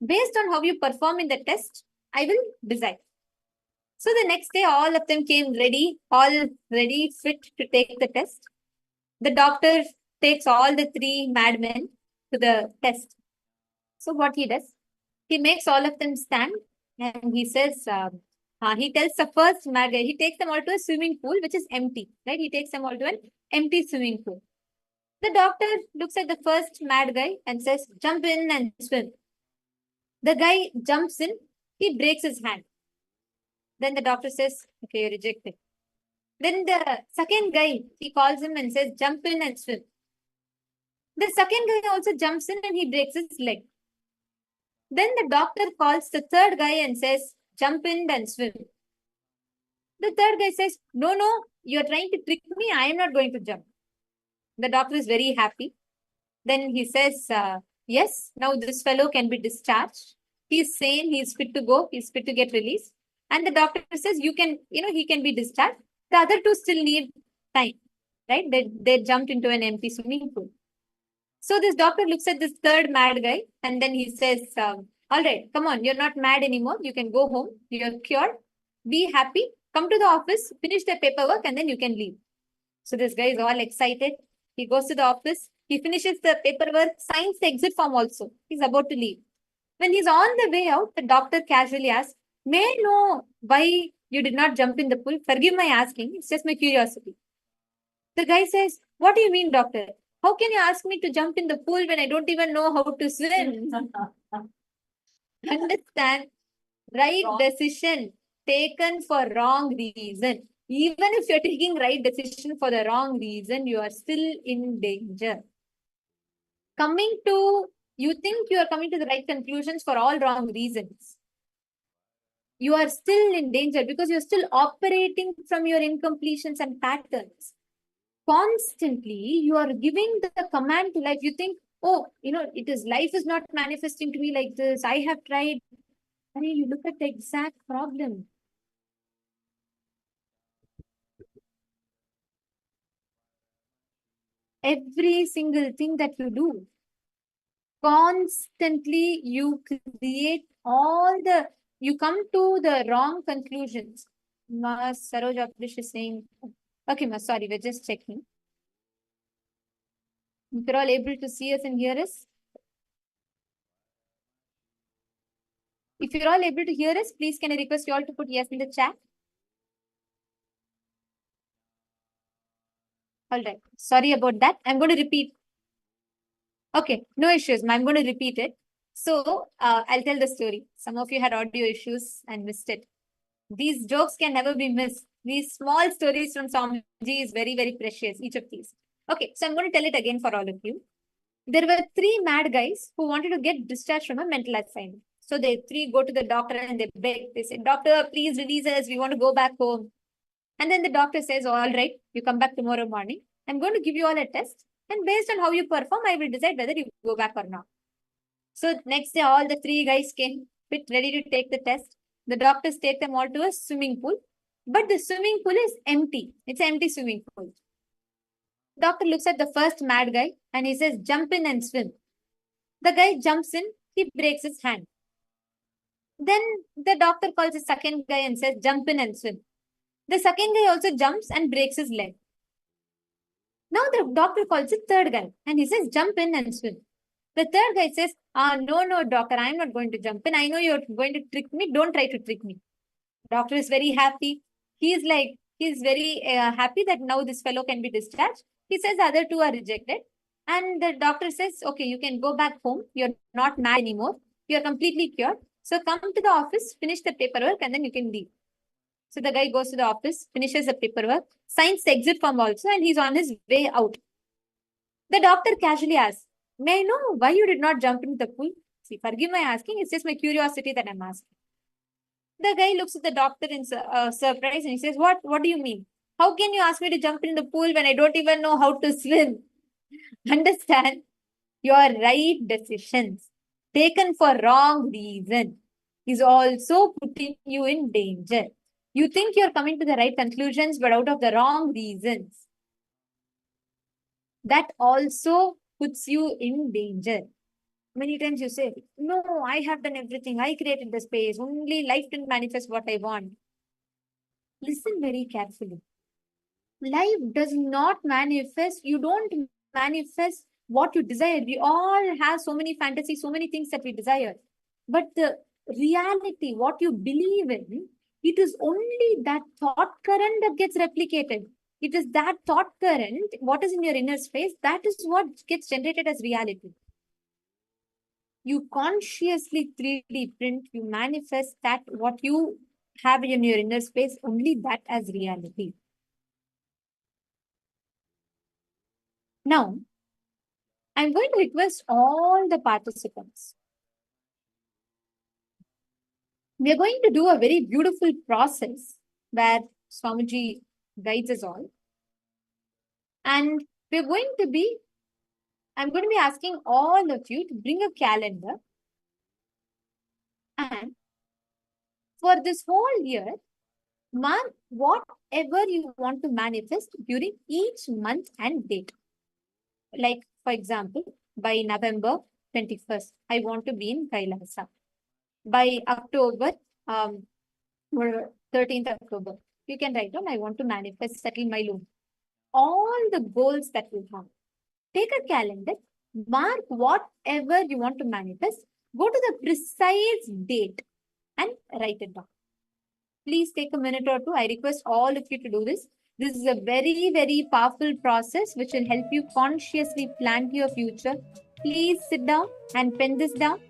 Based on how you perform in the test, I will decide. So the next day, all of them came ready, all ready, fit to take the test. The doctor takes all the 3 madmen to the test. So what he does, he makes all of them stand and he says, he tells the first mad guy, he takes them all to a swimming pool, which is empty, right? He takes them all to an empty swimming pool. The doctor looks at the first mad guy and says, jump in and swim. The guy jumps in, he breaks his hand. Then the doctor says, okay, you're rejected. Then the second guy, he calls him and says, jump in and swim. The second guy also jumps in and he breaks his leg. Then the doctor calls the third guy and says, jump in and swim. The third guy says, no, you're trying to trick me. I am not going to jump. The doctor is very happy. Then he says, yes, now this fellow can be discharged. He's sane. He's fit to go. He's fit to get released. And the doctor says, he can be discharged. The other 2 still need time, right? They jumped into an empty swimming pool. So this doctor looks at this third mad guy and then he says, all right, come on, you're not mad anymore. You can go home. You're cured. Be happy. Come to the office, finish the paperwork and then you can leave. So this guy is all excited. He goes to the office. He finishes the paperwork, signs the exit form also. He's about to leave. When he's on the way out, the doctor casually asks, may I know why you did not jump in the pool? Forgive my asking. It's just my curiosity. The guy says, what do you mean, doctor? How can you ask me to jump in the pool when I don't even know how to swim? Understand? Right decision taken for wrong reason. Even if you're taking right decision for the wrong reason, you are still in danger. You think you are coming to the right conclusions for all wrong reasons. You are still in danger because you're still operating from your incompletions and patterns. Constantly, you are giving the command to life. You think, oh, life is not manifesting to me like this. I have tried. I mean, you look at the exact problem. Every single thing that you do, constantly you create you come to the wrong conclusions. Saroj Aprish is saying, okay, sorry, we're just checking. If you're all able to see us and hear us. If you're all able to hear us, please can I request you all to put yes in the chat? All right. Sorry about that. I'm going to repeat. Okay, no issues. I'm going to repeat it. So I'll tell the story. Some of you had audio issues and missed it. These jokes can never be missed. These small stories from Swamiji is very, very precious, each of these. Okay, so I'm going to tell it again for all of you. There were 3 mad guys who wanted to get discharged from a mental asylum. So they three go to the doctor and they beg. They say, "Doctor, please release us. We want to go back home." And then the doctor says, "All right, you come back tomorrow morning. I'm going to give you all a test. And based on how you perform, I will decide whether you go back or not." So next day, all the three guys came, fit ready to take the test. The doctors take them all to a swimming pool. But the swimming pool is empty. It's an empty swimming pool. Doctor looks at the first mad guy and he says, "Jump in and swim." The guy jumps in, he breaks his hand. Then the doctor calls the second guy and says, "Jump in and swim." The second guy also jumps and breaks his leg. Now the doctor calls the third guy and he says, "Jump in and swim." The third guy says, No, doctor, I'm not going to jump in. I know you're going to trick me. Don't try to trick me." Doctor is very happy. He's very happy that now this fellow can be discharged. He says the other two are rejected. And the doctor says, "Okay, you can go back home. You're not mad anymore. You're completely cured. So come to the office, finish the paperwork, and then you can leave." So the guy goes to the office, finishes the paperwork, signs the exit form also, and he's on his way out. The doctor casually asks, "May I know why you did not jump into the pool?" See, forgive my asking. It's just my curiosity that I'm asking. The guy looks at the doctor in surprise and he says, What do you mean? How can you ask me to jump in the pool when I don't even know how to swim?" Understand? Your right decisions taken for wrong reason is also putting you in danger. You think you're coming to the right conclusions, but out of the wrong reasons. That also puts you in danger. Many times you say, "No, I have done everything. I created the space. Only life didn't manifest what I want." Listen very carefully. Life does not manifest. You don't manifest what you desire. We all have so many fantasies, so many things that we desire. But the reality, what you believe in, it is only that thought current that gets replicated. It is that thought current, what is in your inner space, that is what gets generated as reality. You consciously 3D print, you manifest that what you have in your inner space, only that as reality. Now, I'm going to request all the participants. We are going to do a very beautiful process where Swamiji guides us all. And I'm going to be asking all of you to bring a calendar. And for this whole year, mark whatever you want to manifest during each month and date. Like, for example, by November 21st, I want to be in KAILASA. By October, 13th October, you can write down, "I want to manifest, settle my loan." All the goals that you have. Take a calendar, mark whatever you want to manifest, go to the precise date and write it down. Please take a minute or two. I request all of you to do this. This is a very, very powerful process which will help you consciously plan your future. Please sit down and pen this down.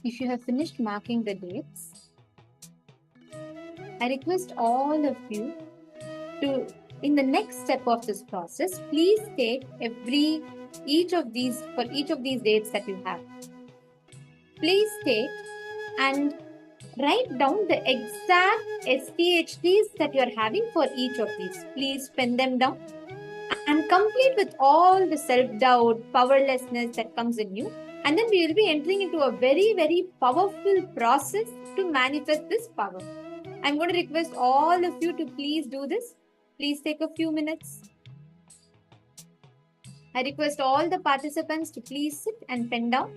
If you have finished marking the dates, I request all of you to, in the next step of this process, please take each of these dates that you have. Please take and write down the exact STHDs that you are having for each of these. Please pen them down and complete with all the self-doubt, powerlessness that comes in you. And then we will be entering into a very, very powerful process to manifest this power. I'm going to request all of you to please do this. Please take a few minutes. I request all the participants to please sit and pen down.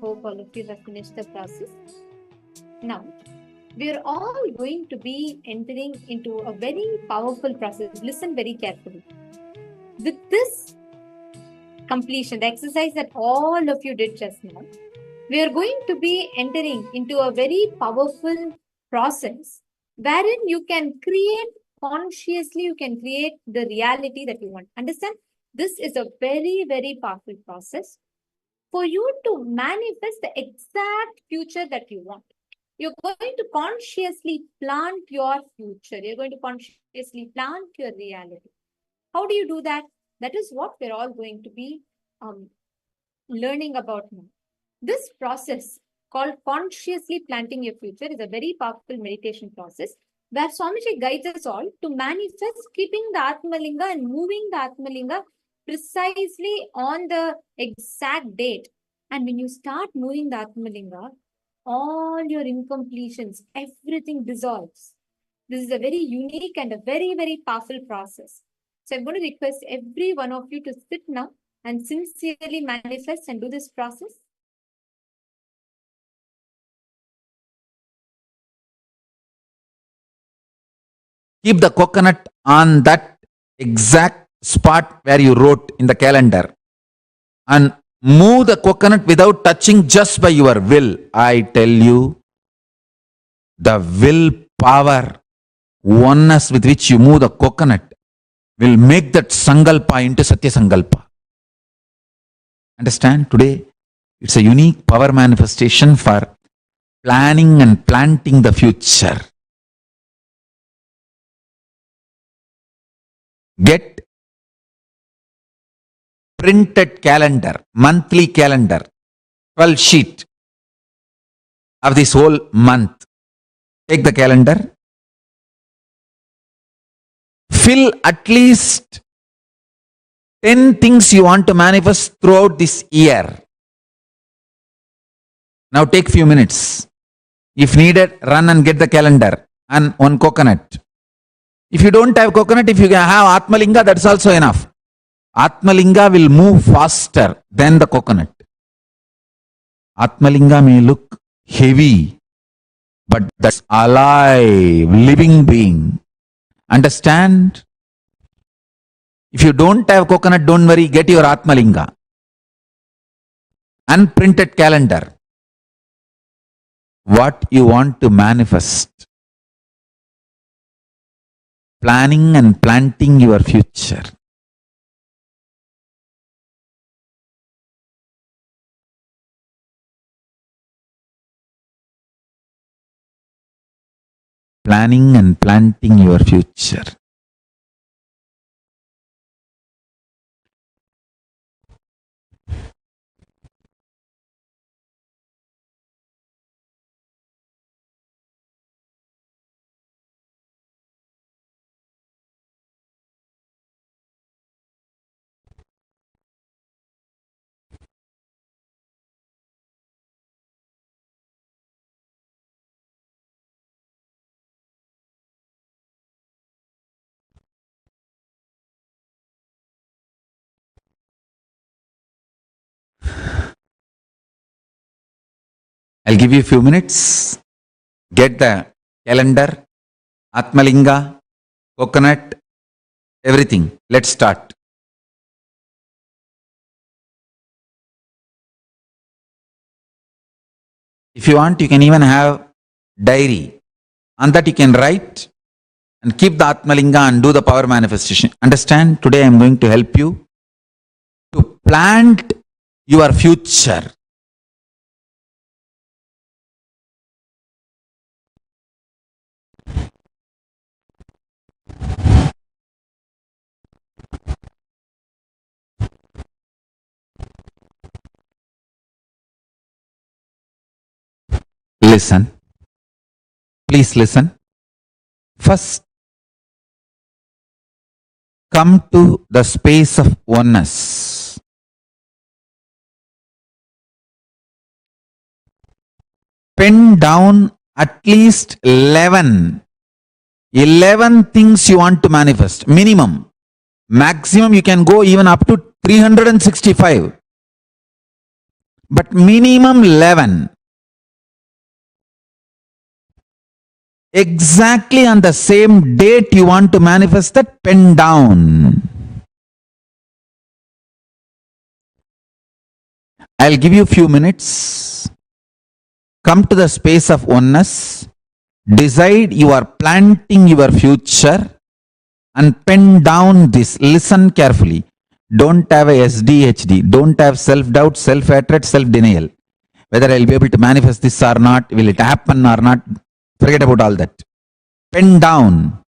hope all of you have finished the process. Now, we are all going to be entering into a very powerful process. Listen very carefully. With this completion, the exercise that all of you did just now, we are going to be entering into a very powerful process wherein you can create consciously, you can create the reality that you want. Understand? This is a very, very powerful process for you to manifest the exact future that you want. You're going to consciously plant your future. You're going to consciously plant your reality. How do you do that? That is what we're all going to be learning about now. This process called consciously planting your future is a very powerful meditation process where Swamiji guides us all to manifest keeping the Atmalinga and moving the Atmalinga precisely on the exact date. And when you start moving the Atmalinga, all your incompletions, everything dissolves. This is a very unique and a very, very powerful process. So I'm going to request every one of you to sit now and sincerely manifest and do this process. Keep the coconut on that exact spot where you wrote in the calendar and move the coconut without touching, just by your will. I tell you, the will power, oneness with which you move the coconut will make that sankalpa into Satya Sankalpa. Understand? Today, it's a unique power manifestation for planning and planting the future. Get printed calendar, monthly calendar, 12 sheet of this whole month. Take the calendar, fill at least 10 things you want to manifest throughout this year. Now take few minutes. If needed, run and get the calendar and one coconut. If you don't have coconut, if you have Atmalinga, that's also enough. Atmalinga will move faster than the coconut. Atmalinga may look heavy, but that's alive, living being. Understand? If you don't have coconut, don't worry, get your Atmalinga. Unprinted calendar. What you want to manifest. Planning and planting your future. Planning and planting your future. I'll give you a few minutes. Get the calendar, Atmalinga, coconut, everything. Let's start. If you want, you can even have diary. On that you can write and keep the Atmalinga and do the power manifestation. Understand? Today I am going to help you to plant your future. Listen. Please listen. First, come to the space of oneness. Pen down at least 11 things you want to manifest. Minimum. Maximum you can go even up to 365. but minimum 11. Exactly on the same date you want to manifest that, pen down. I'll give you a few minutes. Come to the space of oneness. Decide you are planting your future and pen down this. Listen carefully. Don't have a SDHD. Don't have self-doubt, self-hatred, self-denial. Whether I'll be able to manifest this or not, will it happen or not, forget about all that. Pen down.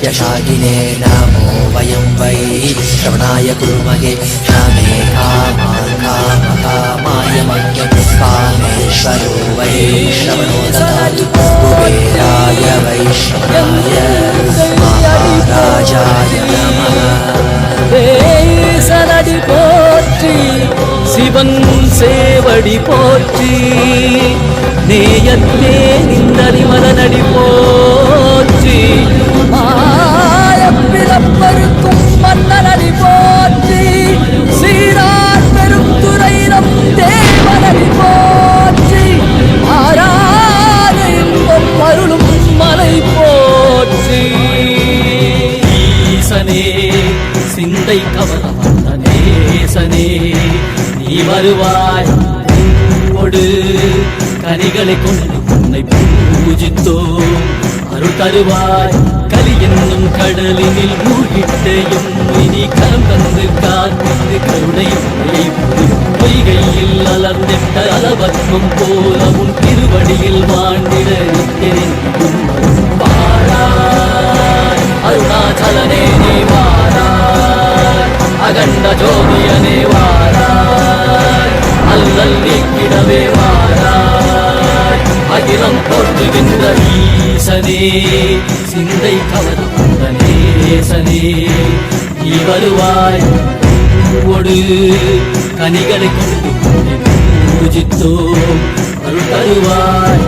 नित्यशाकिने नमो वयं वै श्रवणाय कुर्महे नमे कामाय मह्यं कामेश्वरो वै श्रवणो ददातु कुबेराय वैश्रवणाय महाराजाय नमः சனடி போற்றி சிவன் சேவடி போற்றி நேயத்தே நின்றடி மதனடி போற்றி மாயப்பிறப்பருக்கும் மன்னனடி போற்றி சீரார் பெருந்துரையிடம் தேவனடி போற்றி ஆராத இன்பம் அருளும் மலை போற்றி ஈசனே சிந்தை கவனம் வந்த நேசனே நீ வருவாய் கொடு கனிகளை கொண்டு உன்னை பூஜித்தோம் அருள் தருவாய் கலி என்னும் கடலினில் மூழ்கிட்டையும் இனி கரம் தந்து காத்து கருணை பொய்கையில் அலர்ந்திட்ட அலவத்மம் போல உன் திருவடியில் வாழ்ந்திட நிற்கிறேன் வாராய் அருணாச்சலனே நீ வாராய் அகண்ட ஜோதியனே வாராய் அல்லல் நீக்கிடவே வாராய் அகிலம் போற்றுகின்ற ஈசனே சிந்தை கவனம் வந்த நேசனே நீ வருவாய் ஒடு கனிகளை கொண்டு பூஜித்தோம் அருள் தருவாய்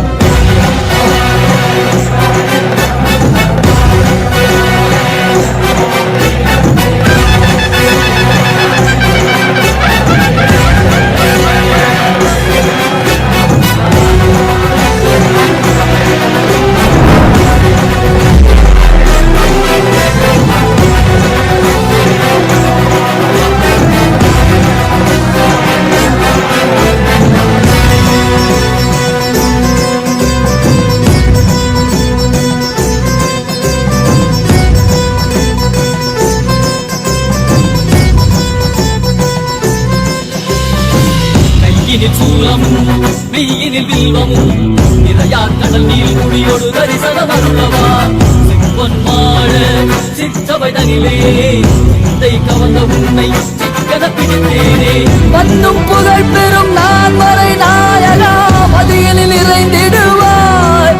மெய்யினில் வில்வமும் நிறையா கடல் நீர் குடியோடு தரிசனம் அருளவா செம்பொன்மாழ சிற்றவை தனிலே சிந்தை கவர்ந்த உன்னை சிக்கன பிடித்தேனே வந்தும் புகழ் பெறும் நான் வரை நாயகா மதியினில் இறைந்திடுவாய்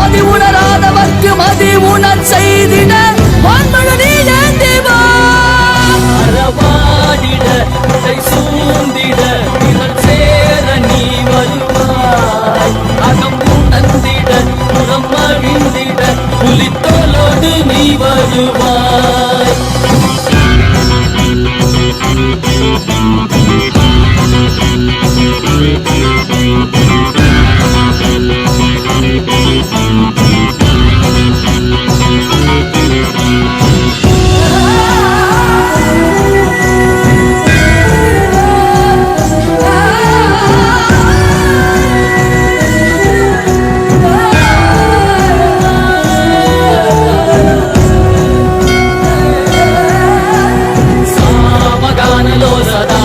மதி உணராதவர்க்கு மதி உணர் செய்திட வான்மழு நீ ஏந்திவாடிட சூழ்ந்திட சேர நீ வருவாய் அகம் உணர்ந்திட புறம் அழிந்திட புலித்தோலோடு நீ வருவாய்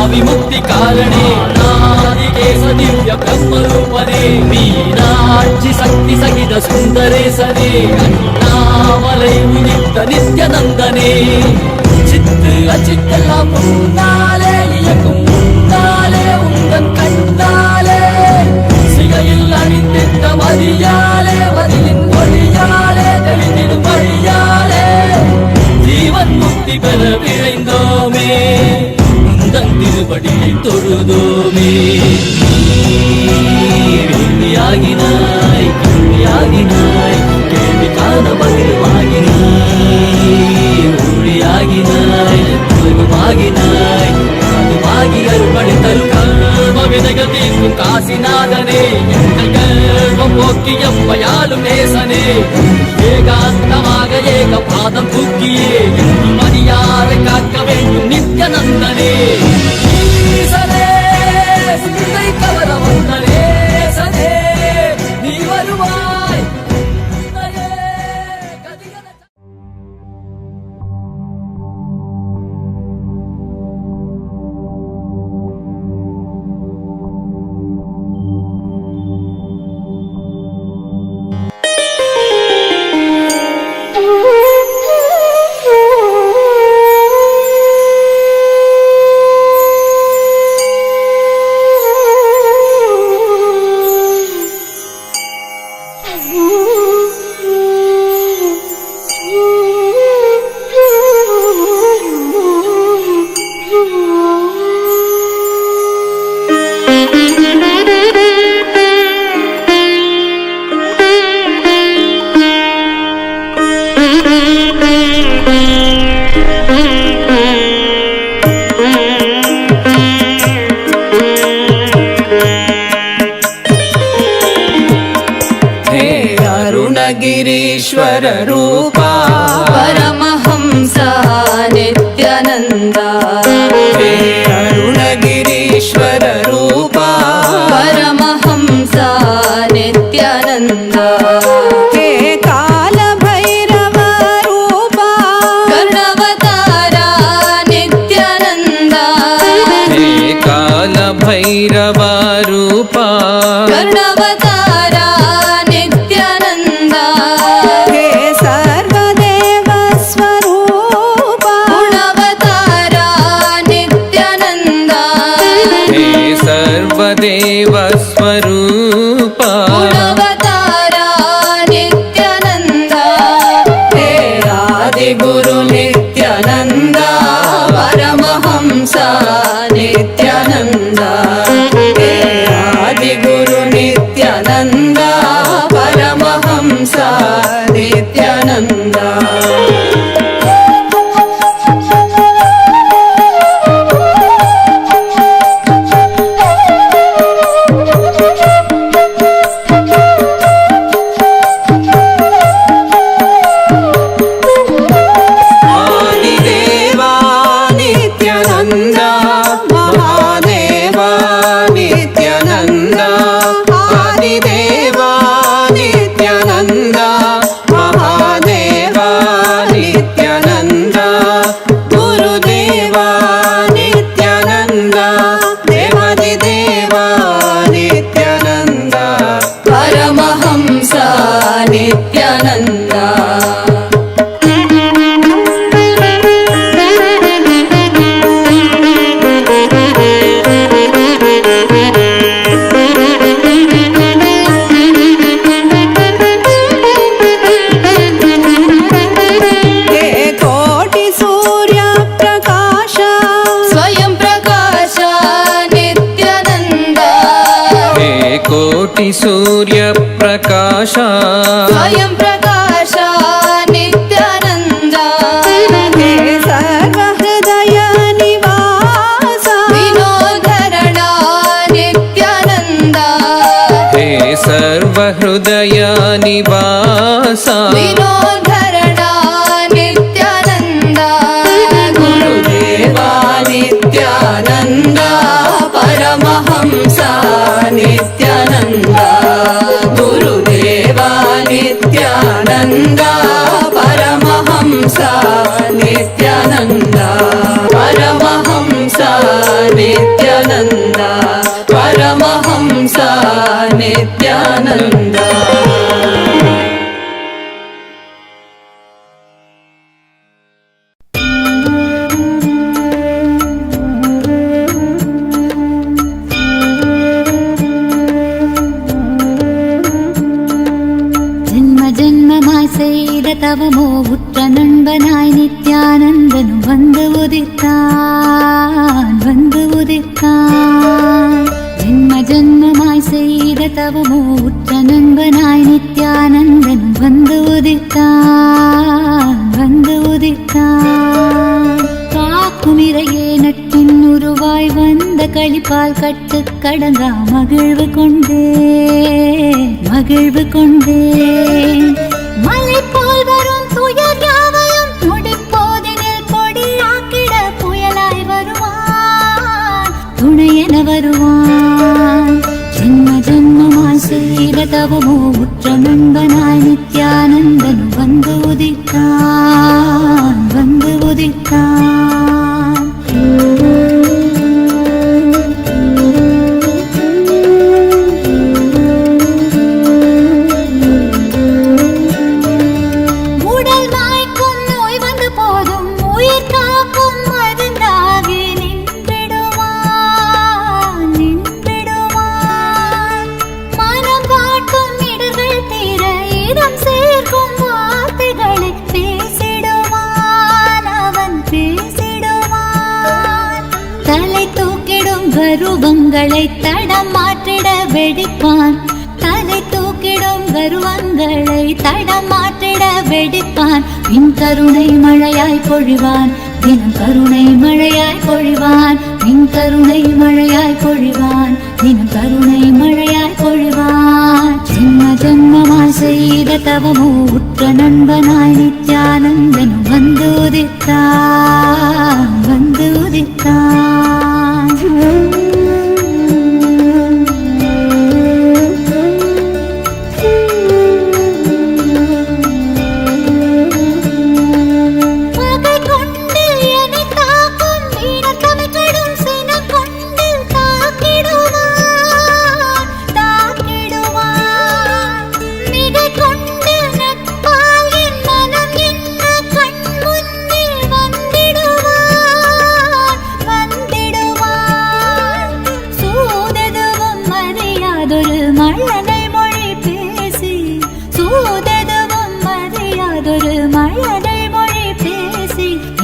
विमुक्ति कारणे नादिकेश दिव्य ब्रह्म रूपने मीनाक्षि शक्ति सहित सुंदरे सने अन्नामलै उदित नित्यानंदने चित्त अचित्तெல்லாம் முன்னாலே இயக்கும் முன்னாலே உந்தன் கண்ணாலே சிகையில் அணிந்திட்ட மதியாலே மதியின் ஒளியாலே தெளிந்திடும் வழியாலே ஜீவன் முக்தி பெற விழைந்தோமே திருவடியை தொழுதோமே வேண்டியாகினாய் கேள்வியாகினாய் கேள்வி காண பதிலுமாகினாய் ஒளியாகினாய் உலகமாகினாய் அதுமாகி அருள்படி தரும் கர்ம வினைகள் தீர்க்கும் காசிநாதனே எங்கள் கர்மம் போக்கி எவ்வையாலும் நேசனே ஏகாந்தமாக ஏக பாதம் தூக்கியே என்றும் மரியாதை காக்க வேண்டும் நித்யானந்தனே சிந்தை கவர வந்த நேசனே நீ வருவாய் अरुणगिरीश्वर रूपा परमहंसा नित्यानंदा हे अरुणगिरीश्वर रूपा परमहंसा नित्यानंदा हे काल भैरव रूपा कर्णवतारा नित्यानंदा हे काल भैरव रूपा कर्णवतारा नित्यानंदा हे सर्वदेव स्वरूपा गुणवतारा नित्यानंदा हे सर्वदेव स्वरूपा गुणवतारा नित्यानंदा हे आदिगुरु नित्यानंदा परमहंसा नित्यानंदा हे आदिगुरु नित्यानंदा परमहंसा नित्यानंदा आदिदेवा नित्यानंदा महादेवा नित्यानंदा आदिदेवा नित्यानंदा महादेवा नित्यानंदा गुरुदेवा नित्यानंदा देवादिदेवा नित्यानंदा परमहंसा नित्यानंदा हे कोटि सूर्य प्रकाश स्वयं प्रकाशा नित्यानंदा हे कोटि सूर्य प्रकाश स्वयं प्रकाशा नित्यानंदा हे सर्वहृदय निवास विनोधरणा नित्यानंदा हे सर्वहृदय निवासा विनोधरणा नित्यानंदा गुरुदेवा नित्यानंदा परमहंसा नित्यानंदा गुरुदेवा नित्यानंदा परमहंसा नित्यानंदा परमहंसा नित्यानंदा परमहंसा नित्यानंदा ஜென்ம ஜென்மமாய் செய்த தவமோ உற்ற நண்பனாய் நித்யானந்தனு வந்து உதித்தான் ஜென்ம ஜென்மமாய் செய்த தவமோ உற்ற நண்பனாய் நித்யானந்தனு வந்து உதித்தான் காக்கும் இறையே நட்டின் உருவாய் வந்த களிப்பால் கட்டு கடங்கா மகிழ்வு கொண்டேன் மலை போல் வரும் துயர் யாவையும் நொடிப்போதினில் பொடியாக்கிட புயலாய் வருவான் துணையென வருவான் ஜென்ம ஜென்மமாய் செய்த தவமோ உற்ற நண்பனாய் நித்யானந்தனு வந்து உதித்தான் உடல் வாய்க்கும் நோய் வந்த போதும் உயிர் காக்கும் மருந்தாகி நின்றிடுவான் மனம் வாட்டும் இடர்கள் தீர இதம் சேர்க்கும் வார்த்தைகளை அவன் பேசிடுவான் தலை தூக்கிடும் கருவங்களை தடம் மாற்றிட வெடிப்பான் பின் கருணை மழையாய் பொழிவான் தினம் கருணை மழையாய் பொழிவான் பின் கருணை மழையாய் பொழிவான் தினம் கருணை மழையாய் பொழிவான் ஜென்ம ஜென்மமாய் செய்த தவமோ உற்ற நண்பனாய் நித்யானந்தன் வந்துதித்தான் வந்துதித்தான்.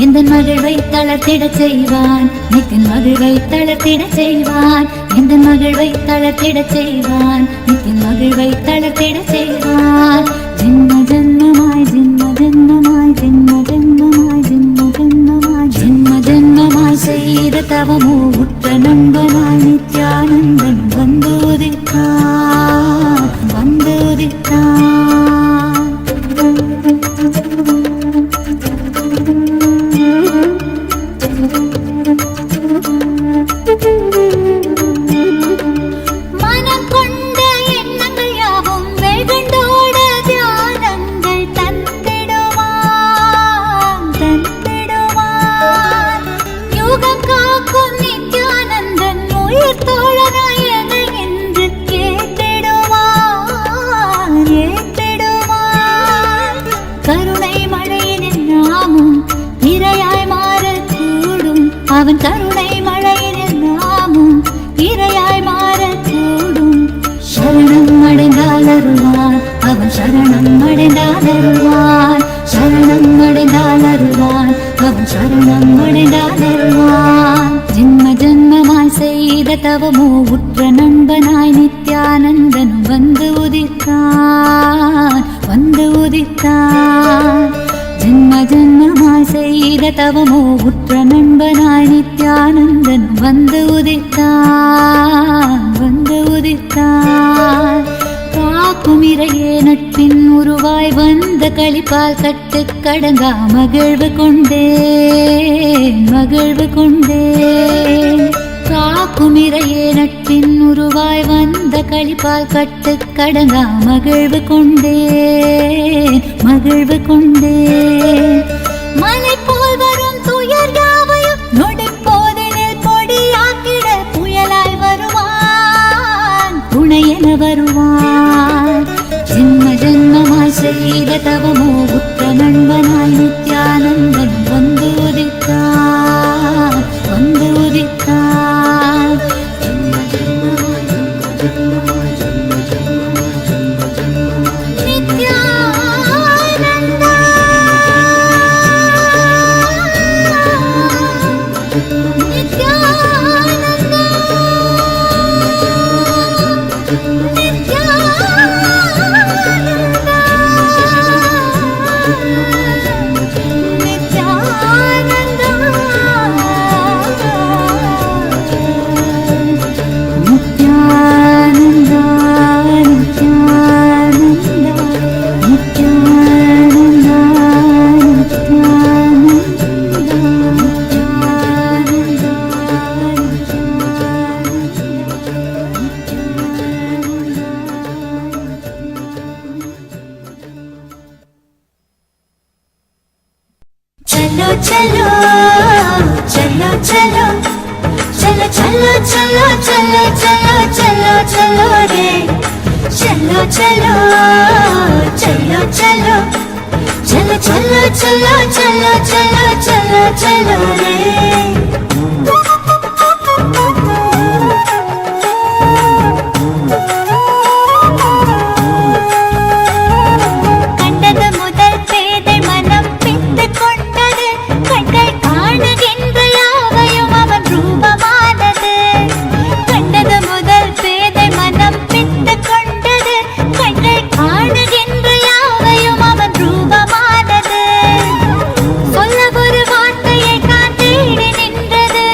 எந்தன் மகிழ்வை தளர்த்திடச் செய்வான், நித்தின் மகிழ்வை தளர்த்திடச் செய்வான். எந்தன் மகிழ்வை தளர்த்திடச் செய்வான், நித்தின் மகிழ்வை தளர்த்திடச் செய்வான். ஜென்ம ஜென்மமாய் ஜென்ம ஜென்மமாய் ஜென்ம ஜென்மமாய் ஜென்ம ஜென்மமாய் ஜென்ம ஜென்மமாய் செய்த தவமோ உற்ற நண்பனாய் நித்யானந்தன் வந்துதித்தான் வந்துதித்தான். அவன் கருணை மழையினில் நாமும் இரையாய் மாறக்கூடும். சரணம் அடைந்தால் அருள்வான், அவன் சரணம் அடைந்தால் அருள்வான். சரணம் அடைந்தால் அருள்வான், அவன் சரணம் அடைந்தால் அருள்வான். ஜென்ம ஜென்மமாய் செய்த தவமோ உற்ற நண்பனாய் நித்யானந்தனும் வந்து உதித்தான் வந்து உதித்தான். ஜென்ம ஜென்மமாய் செய்த தவமோ உற்ற நண்பனாய் நித்யானந்தன் வந்து உதித்தான் வந்து உதித்தான். காக்கும் இறையே நட்பின் உருவாய் வந்த களிப்பால் கட்டு கடங்கா மகிழ்வு கொண்டேன் மகிழ்வு கொண்டேன். காக்கும் இறையே நட்பின் உருவாய் வந்த களிப்பால் கட்டு கடங்கா மகிழ்வு கொண்டேன் மகிழ்வு கொண்டேன். மலை போல் வரும் துயர் யாவையும் நொடி போதினில் பொடியாக்கிட புயலாய் வருவான் துணையென வருவான். ஜென்ம ஜென்மமாய் செய்த தவமோ உற்ற நண்பனாய் நித்யானந்தன் வந்து உதித்தான் வந்து உதித்தான். ஜென்ம ஜென்மமாய் ஜென்ம ஜென்மமாய் ஜென்ம ஜென்மமாய் ஜென்ம ஜென்மமாய் நித்யானந்தா நித்யானந்தா சொல்ல ஒரு வார்த்தையை காத்தேடி நின்றது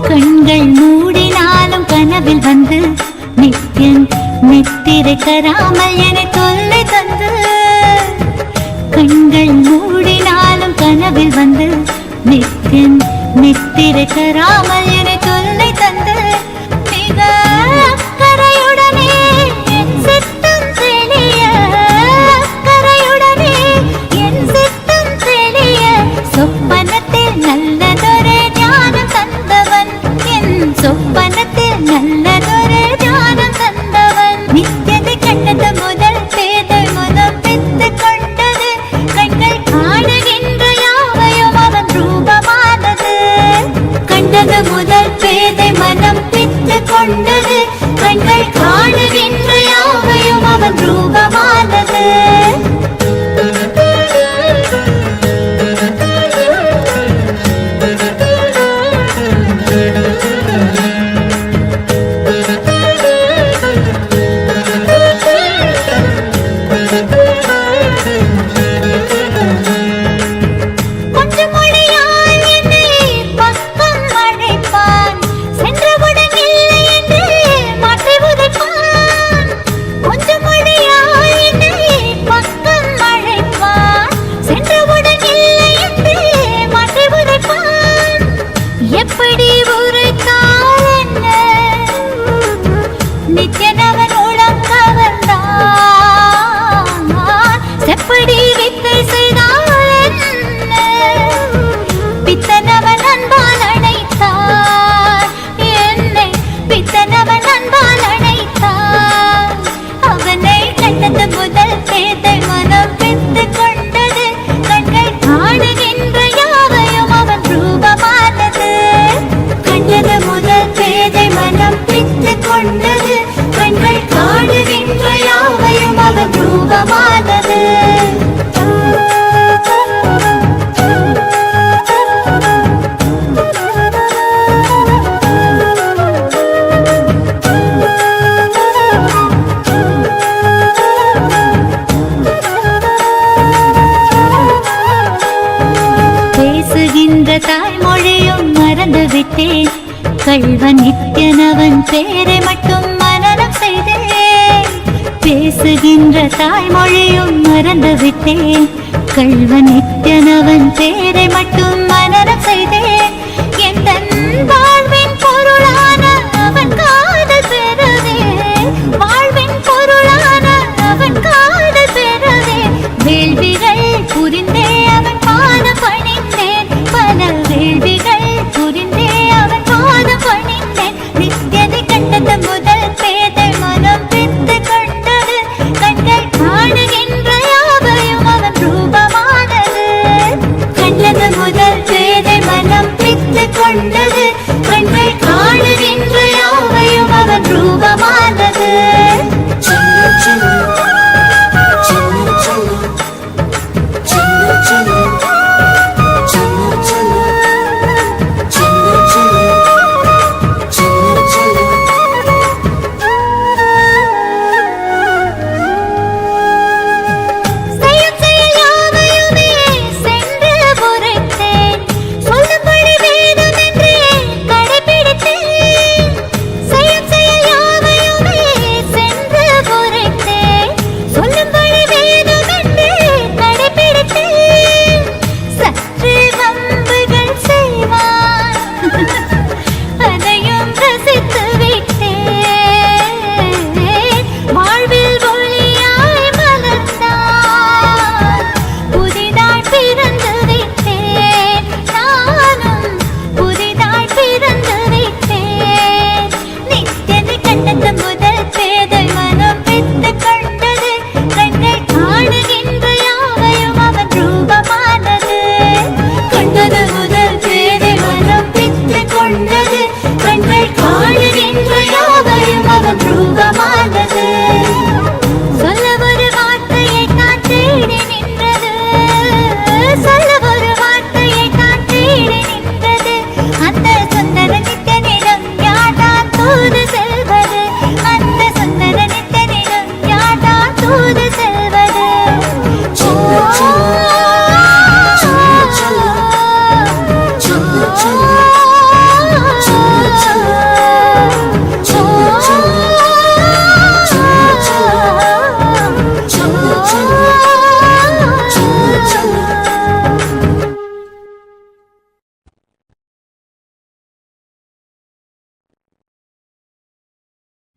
கண்கள் மூடினாலும் கனவில் வந்து நித்தியன் நித்திரை தராமல் என தொல்லை தந்து. கண்கள் மூடினாலும் கனவில் வந்து நித்தியன் நித்திரை தராமல் என தொல்லை தந்து. மிக அக்கறையுடனே என் சித்தம் தெளிய, அக்கறையுடனே என் சித்தம் தெளிய, சொப்பனத்தில் நல்லதொரு ஞானம் தந்தவன், என் சொப்பனத்தில் நல்லதொரு ஞானம் தந்தவன். நித்தியதை கண்டது முதல் பேதை மனம் பித்து கொண்டது, கண்கள் காணுகின்ற யாவையும் அவன் ரூபமானது. கண்டது முதல் பேதை மனம் பித்து கொண்டது, கண்கள் காணுகின்ற யாவையும் அவன் ரூபமானது. கள்வன் நித்யனவன் பேரை மட்டும் மனனம் செய்தேன். பேசுகின்ற தாய்மொழியும் மறந்து விட்டேன். கள்வன் நித்யனவன் பேரை மட்டும் மனனம் செய்தேன். என் தன் வாழ்வின் பொருளான அவன் காதல் பெறவே, வாழ்வின் பொருளான அவன் காதல் பெறவே, வேள்விகள் புரிந்தே அவன் பாத பணிந்தேன். பல வேள்விகள் புரிந்தே அவன் பாத பணிந்தேன். நித்தியதை கண்டது முதல் பேதை மனம் பித்து கொண்டது, கண்கள் காணுகின்ற யாவையும் அவன் ரூபமானது. கண்டது முதல் பேதை மனம் பித்து கொண்டது, கண்கள் காணுகின்ற யாவையும் அவன் ரூபமானது.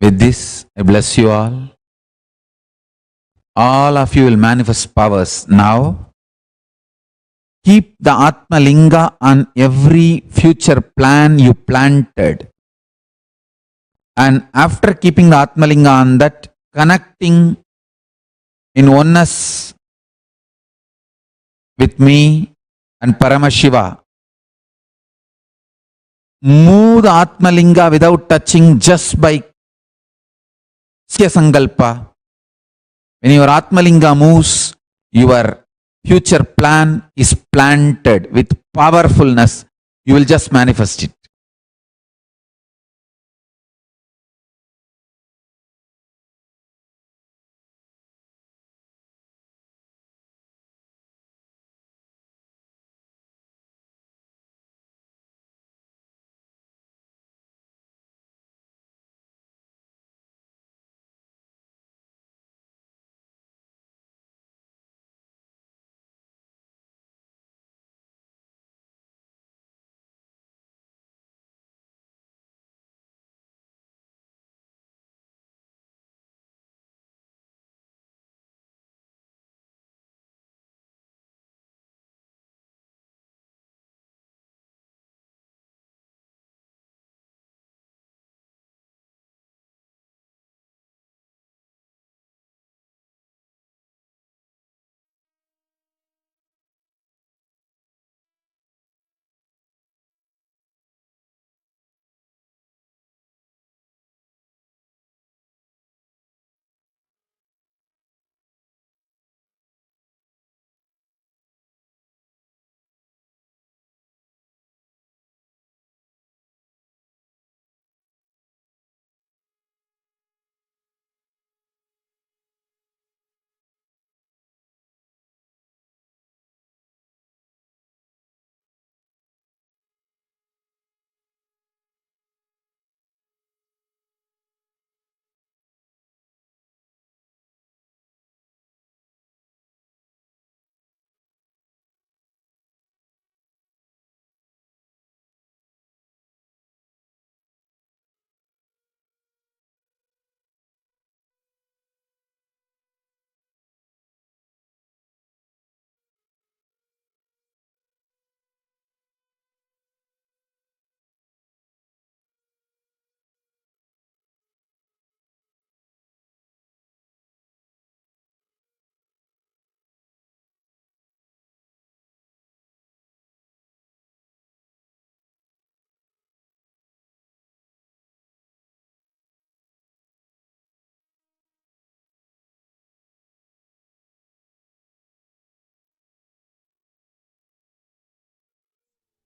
With this, I bless you all. All of you will manifest powers now. Keep the Atma Linga on every future plan you planted. And after keeping the Atma Linga on that, connecting in oneness with me and Paramashiva, move the Atma Linga without touching, just by Sankalpa. When your Atma Linga moves, your future plan is planted with powerfulness. You will just manifest it.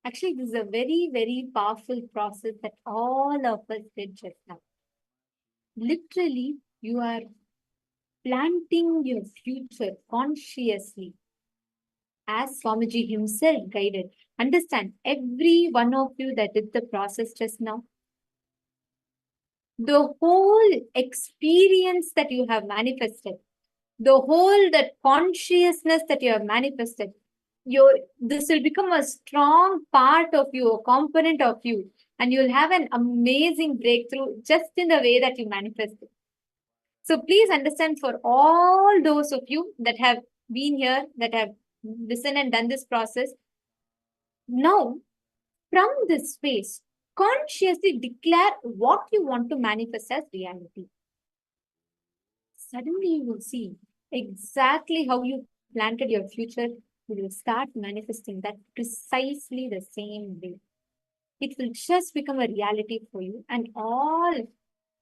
Actually, this is a very, very powerful process that all of us did just now. Literally, you are planting your future consciously, as Swamiji himself guided. Understand, every one of you that did the process just now, the whole experience that you have manifested, the whole that consciousness that you have manifested, this will become a strong part of you, a component of you, and you'll have an amazing breakthrough just in the way that you manifest it. So please understand, for all those of you that have been here, that have listened and done this process, now from this space, consciously declare what you want to manifest as reality. Suddenly you will see exactly how you planted your future. You will start manifesting that precisely the same way. It will just become a reality for you, and all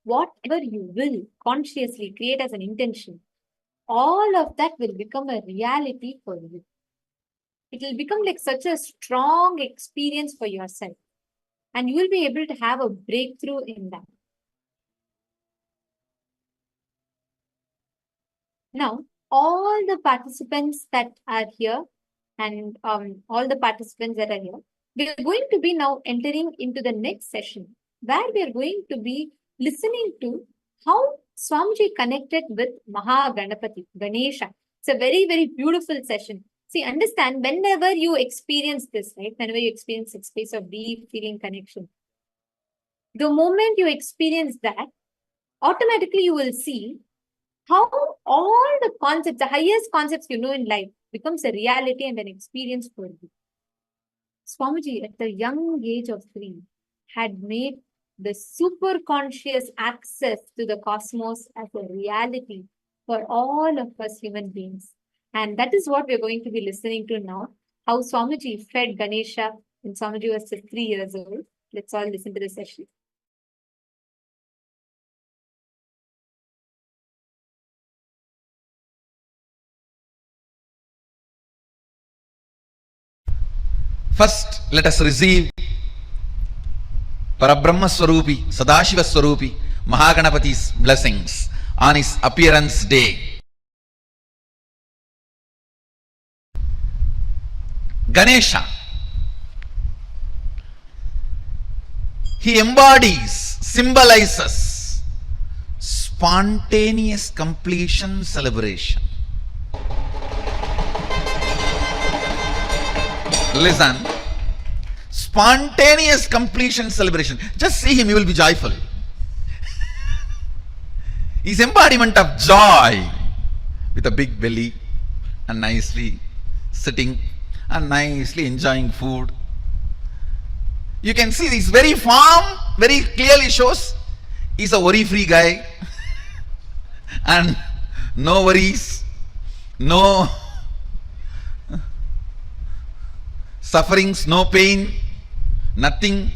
whatever you will consciously create as an intention, all of that will become a reality for you. It will become like such a strong experience for yourself, and you will be able to have a breakthrough in that. Now, all the participants that are here and all the participants that are here, we are going to be now entering into the next session, where we are going to be listening to how Swamiji connected with Ganapati, Ganesha. It's a very, very beautiful session. See, understand, whenever you experience this, right, whenever you experience a space of deep feeling connection, the moment you experience that, automatically you will see how all the concepts, the highest concepts you know in life, becomes a reality and an experience for you. Swamiji, at the young age of 3, had made the superconscious access to the cosmos as a reality for all of us human beings. And that is what we're going to be listening to now, how Swamiji fed Ganesha when Swamiji was just 3 years old. Let's all listen to the session. First, let us receive Parabrahma Swarupi, Sadashiva Swarupi, Mahaganapati's blessings on his appearance day. Ganesha, he embodies, symbolizes spontaneous completion celebration. Listen, spontaneous completion celebration. Just see him, you will be joyful. He's embodiment of joy with a big belly and nicely sitting and nicely enjoying food. You can see this very form very clearly shows he's a worry-free guy and no worries, no sufferings, no pain, nothing.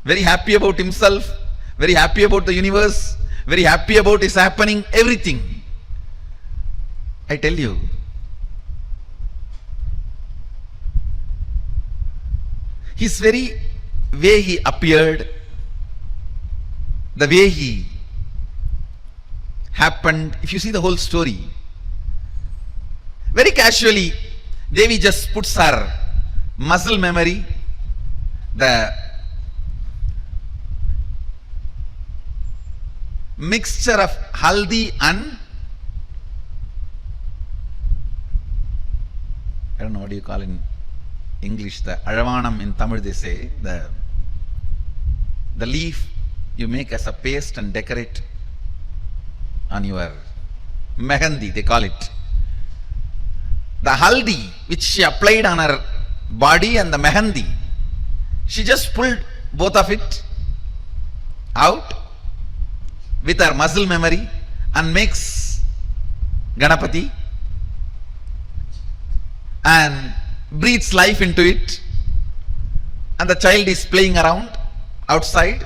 Very happy about himself, very happy about the universe, very happy about his happening, everything. I tell you, his very way he appeared, the way he happened, if you see the whole story, very casually, Devi just puts her muscle memory, the mixture of haldi and, I don't know what do you call in English, the aravanam in Tamil they say, the leaf you make as a paste and decorate on your mehendi, they call it. The haldi which she applied on her body and the mehendi, she just pulled both of it out with her muscle memory and makes Ganapati and breathes life into it, and the child is playing around outside.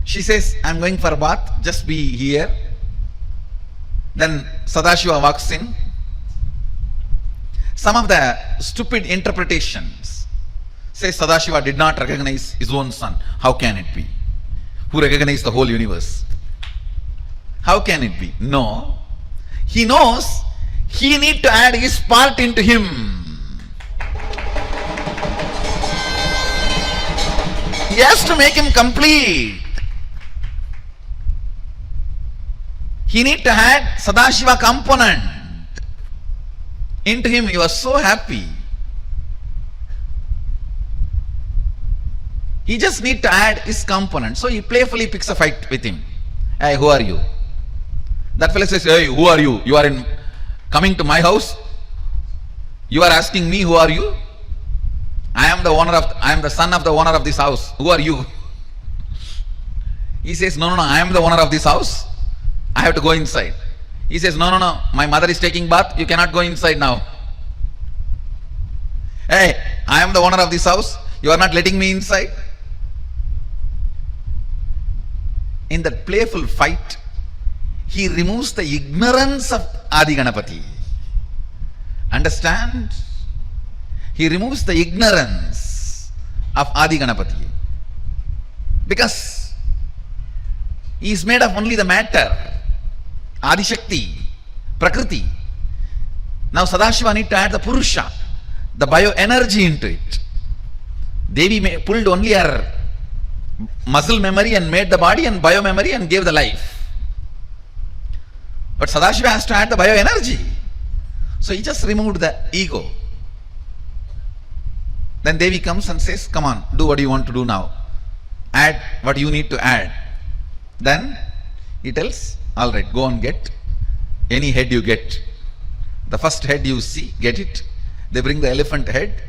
She says, I'm going for a bath, just be here. Then Sadashiva walks in. Some of the stupid interpretations say Sadashiva did not recognize his own son. How can it be? Who recognized the whole universe? How can it be? No. He knows he need to add his part into him. He has to make him complete. He need to add Sadashiva component into him. He was so happy. He just need to add his component. So he playfully picks a fight with him. Hey, who are you? That fellow says, hey, who are you? You are coming to my house? You are asking me, who are you? I am the son of the owner of this house. Who are you? He says, no, I am the owner of this house. I have to go inside. He says, no, my mother is taking bath, you cannot go inside now. Hey, I am the owner of this house, you are not letting me inside. In that playful fight, he removes the ignorance of Adi Ganapati. Understand? He removes the ignorance of Adi Ganapati. Because he is made of only the matter. Adi Shakti, Prakriti. Now Sadashiva need to add the Purusha, the bioenergy into it. Devi pulled only her muscle memory and made the body and biomemory and gave the life. But Sadashiva has to add the bioenergy. So he just removed the ego. Then Devi comes and says, come on, do what you want to do now. add what you need to add. Then he tells, all right, go and get any head you get. The first head you see, get it. They bring the elephant head.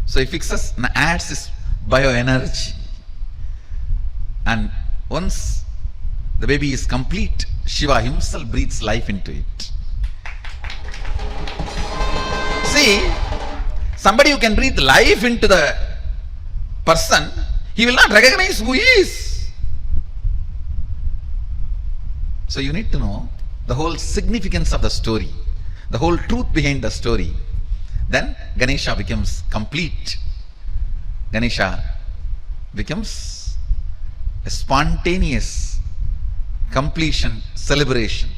So he fixes and adds his bioenergy. And once the baby is complete, Shiva himself breathes life into it. See, somebody who can breathe life into the person, he will not recognize who he is. So you need to know the whole significance of the story, the whole truth behind the story. Then Ganesha becomes complete. Ganesha becomes a spontaneous completion celebration.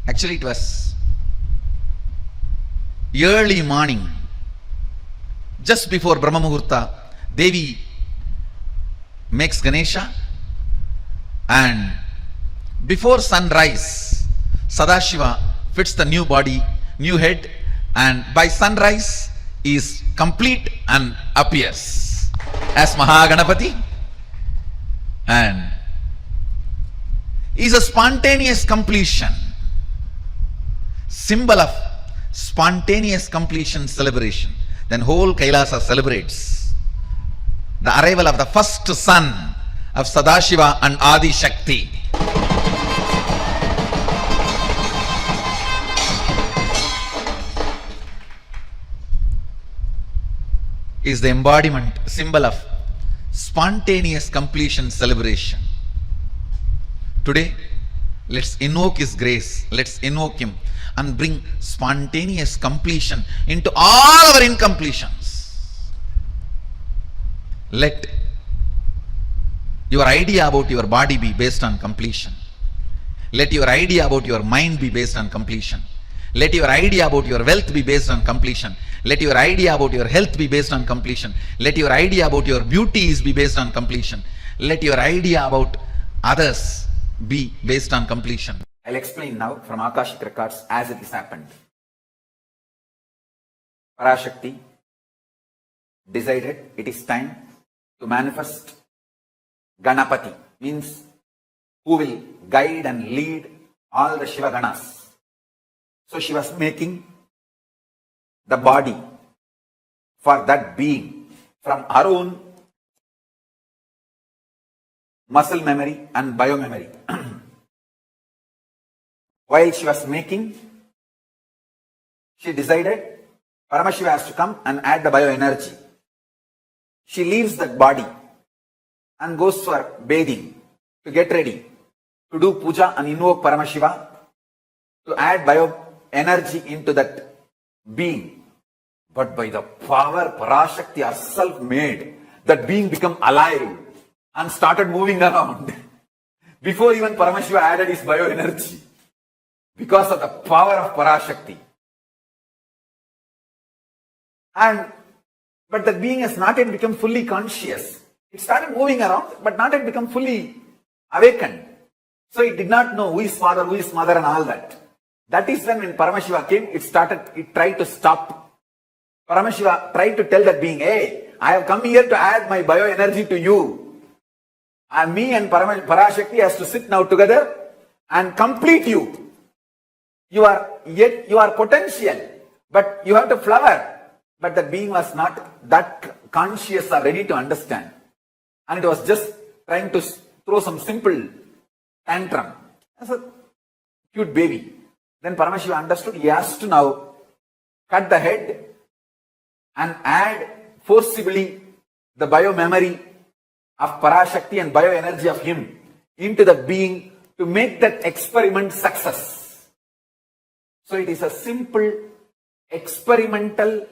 Actually, it was early morning, just before Brahma Muhurta. Devi makes Ganesha, and before sunrise, Sadashiva fits the new body, new head, and by sunrise is complete and appears as Ganapati, and is a spontaneous completion, symbol of spontaneous completion celebration. Then whole Kailasa celebrates the arrival of the first son of Sadashiva and Adi Shakti. Is the embodiment, symbol of spontaneous completion celebration. Today, let's invoke his grace, let's invoke him and bring spontaneous completion into all our incompletions. Let your idea about your body be based on completion. Let your idea about your mind be based on completion. Let your idea about your wealth be based on completion. Let your idea about your health be based on completion. Let your idea about your beauties be based on completion. Let your idea about others be based on completion. I'll explain now from Akashic records as it has happened. Parashakti decided it is time to manifest Ganapati, means who will guide and lead all the Shiva Ganas. So she was making the body for that being from her own muscle memory and biomemory. While she was making, she decided Paramashiva has to come and add the bioenergy. She leaves that body and goes for bathing, to get ready, to do puja and invoke Paramashiva, to add bioenergy into that being. But by the power Parashakti herself made, that being become alive and started moving around before even Paramashiva added his bioenergy, because of the power of Parashakti. But the being has not yet become fully conscious. It started moving around, but not yet become fully awakened. So it did not know who is father, who is mother and all that. That is when Paramashiva came, it tried to stop. Paramashiva tried to tell that being, hey, I have come here to add my bioenergy to you. And me and Parashakti has to sit now together and complete you. You are potential, but you have to flower. But the being was not that conscious or ready to understand. And it was just trying to throw some simple tantrum. As a cute baby. Then Paramashiva understood he has to now cut the head and add forcibly the biomemory of Parashakti and bioenergy of him into the being to make that experiment success. So it is a simple experimental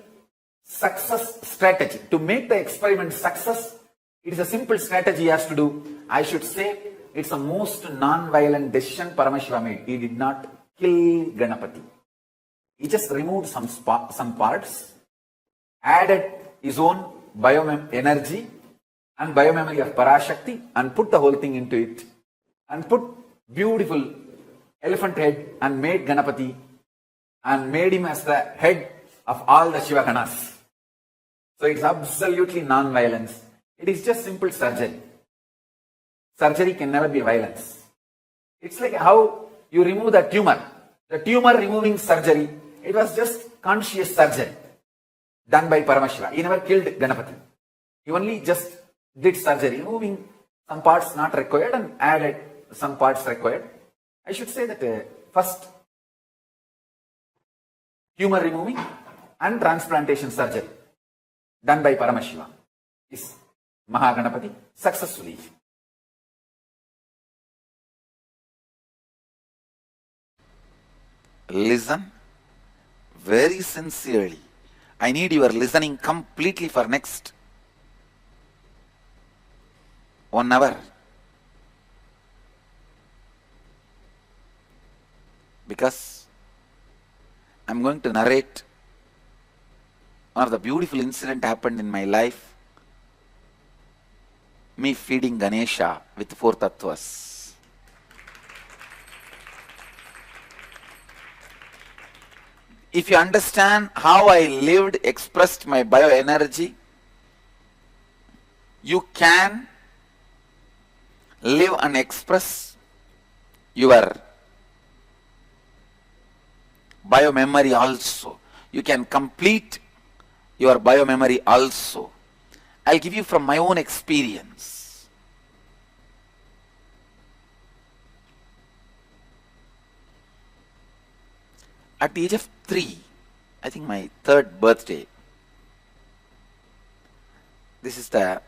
success strategy. To make the experiment success, it is a simple strategy he has to do. I should say it's the most non-violent decision Paramashiva made. He did not kill Ganapati. He just removed some parts, added his own bioenergy and biomemory of Parashakti and put the whole thing into it. And put beautiful elephant head and made Ganapati and made him as the head of all the Shiva Ganas. So it's absolutely non-violence. It is just simple surgery. surgery can never be violence. It's like how you remove the tumor. The tumor removing surgery, it was just conscious surgery done by Paramashiva. He never killed Ganapati. He only just did surgery, removing some parts not required and added some parts required. I should say that first tumor removing and transplantation surgery done by Paramashiva is Mahaganapati successfully. Listen very sincerely. I need your listening completely for next 1 hour. Because I'm going to narrate one of the beautiful incident happened in my life. Me feeding Ganesha with 4 tattvas. If you understand how I lived, expressed my bioenergy, you can live and express your biomemory also. You can complete your biomemory also. I'll give you from my own experience. At the age of 3, I think my 3rd birthday, this is the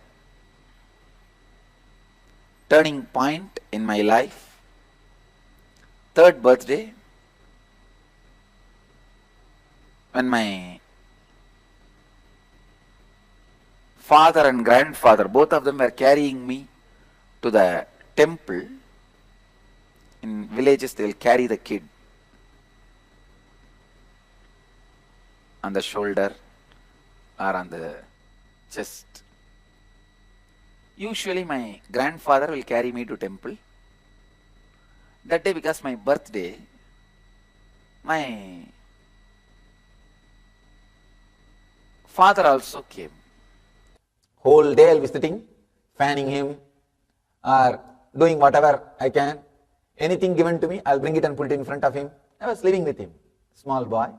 turning point in my life. 3rd birthday, when my father and grandfather, both of them were carrying me to the temple. In villages, they will carry the kid on the shoulder or on the chest. Usually my grandfather will carry me to temple. That day, because my birthday, my father also came. Whole day I'll be sitting, fanning him or doing whatever I can. Anything given to me, I'll bring it and put it in front of him. I was living with him, small boy.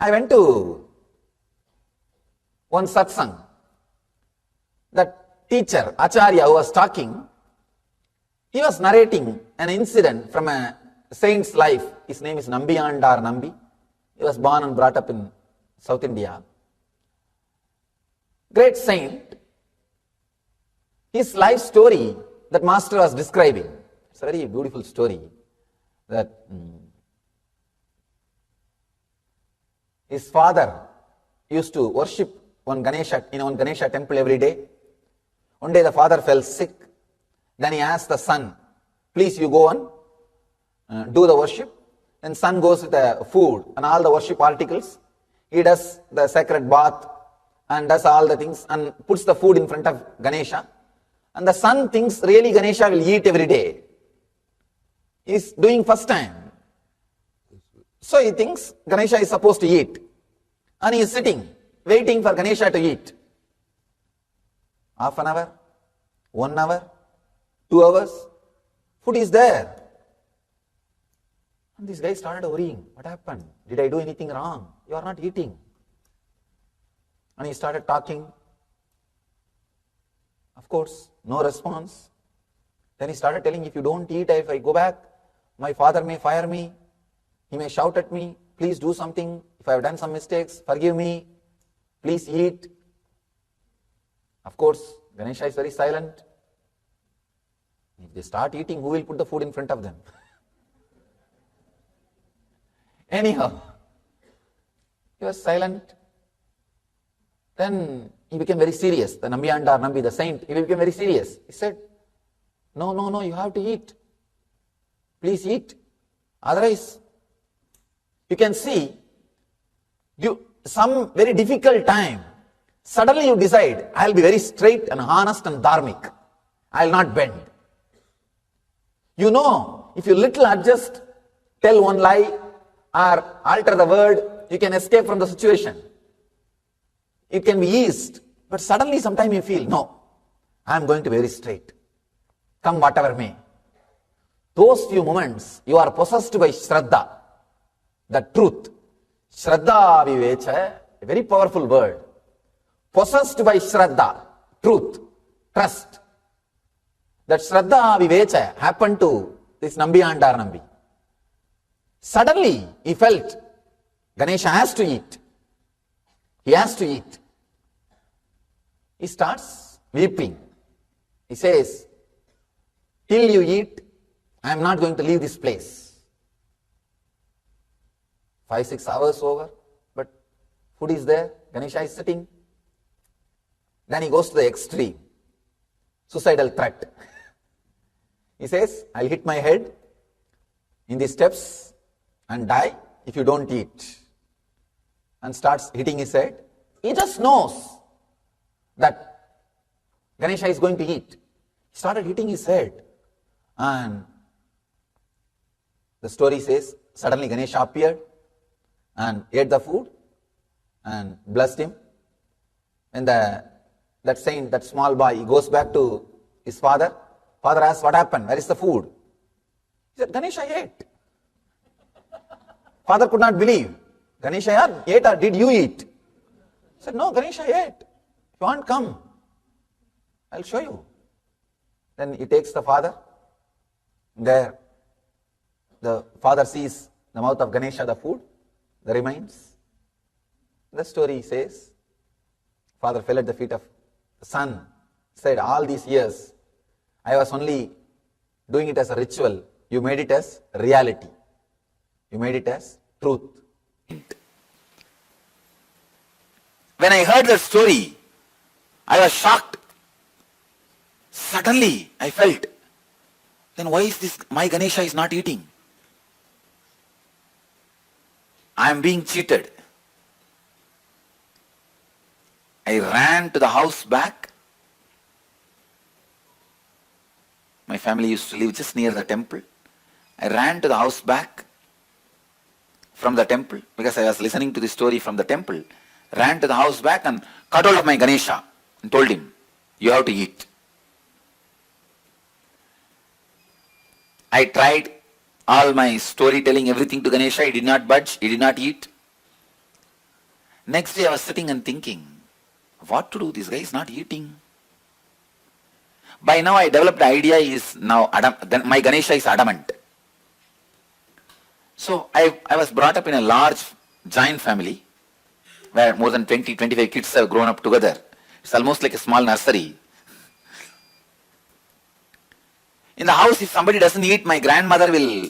I went to one satsang. That teacher, Acharya, who was talking, he was narrating an incident from a saint's life. His name is Nambiyandar Nambi. He was born and brought up in South India. Great saint. His life story that master was describing. It's a very beautiful story. That his father used to worship one Ganesha in one Ganesha temple every day. One day the father fell sick. Then he asked the son, please you go on, do the worship. Then son goes with the food and all the worship articles. He does the sacred bath and does all the things and puts the food in front of Ganesha. And the son thinks really Ganesha will eat every day. He is doing first time. So he thinks Ganesha is supposed to eat. And he is sitting, waiting for Ganesha to eat. Half an hour, 1 hour, 2 hours, food is there. And this guy started worrying. What happened? Did I do anything wrong? You are not eating. And he started talking. Of course, no response. Then he started telling, if you don't eat, if I go back, my father may fire me. He may shout at me. Please do something. If I have done some mistakes, forgive me. Please eat. Of course, Ganesha is very silent. If they start eating, who will put the food in front of them? Anyhow, he was silent. Then he became very serious. The Nambiyandar Nambi, the saint, he became very serious. He said, no, you have to eat. Please eat. Otherwise, you can see, some very difficult time, suddenly you decide, I'll be very straight and honest and dharmic. I'll not bend. You know, if you little adjust, tell one lie, or alter the word, you can escape from the situation. It can be eased. But suddenly sometime you feel, no, I am going to be very straight. Come whatever may. Those few moments, you are possessed by Shraddha, the truth. Shraddha Vivecha, a very powerful word. Possessed by Shraddha, truth, trust. That Shraddha Vivecha happened to this Nambi Andar Nambi. Suddenly, he felt Ganesha has to eat. He has to eat. He starts weeping. He says, till you eat, I am not going to leave this place. 5-6 hours over, but food is there, Ganesha is sitting. Then he goes to the extreme, suicidal threat. He says, I'll hit my head in the steps and die if you don't eat. And starts hitting his head. He just knows that Ganesha is going to eat. He started hitting his head. And the story says, suddenly Ganesha appeared and ate the food and blessed him. And that saint, that small boy, he goes back to his father. Father asks, what happened? Where is the food? He said, Ganesha ate. Father could not believe. Ganesha ate or did you eat? He said, no, Ganesha ate. If you want, come. I'll show you. Then he takes the father. There, the father sees the mouth of Ganesha, the food, the remains. The story says, father fell at the feet of the son, said, all these years, I was only doing it as a ritual. You made it as reality. You made it as truth. When I heard that story, I was shocked. Suddenly, I felt, then why is this, my Ganesha is not eating? I am being cheated. I ran to the house back. My family used to live just near the temple. I ran to the house back from the temple because I was listening to the story from the temple. Ran to the house back and cut hold of my Ganesha and told him, you have to eat. I tried all my storytelling, everything to Ganesha. He did not budge. He did not eat. Next day I was sitting and thinking, what to do? This guy is not eating. By now I developed the idea is now my Ganesha is adamant. So I was brought up in a large giant family where more than 20-25 kids have grown up together. It's almost like a small nursery. In the house, if somebody doesn't eat, my grandmother will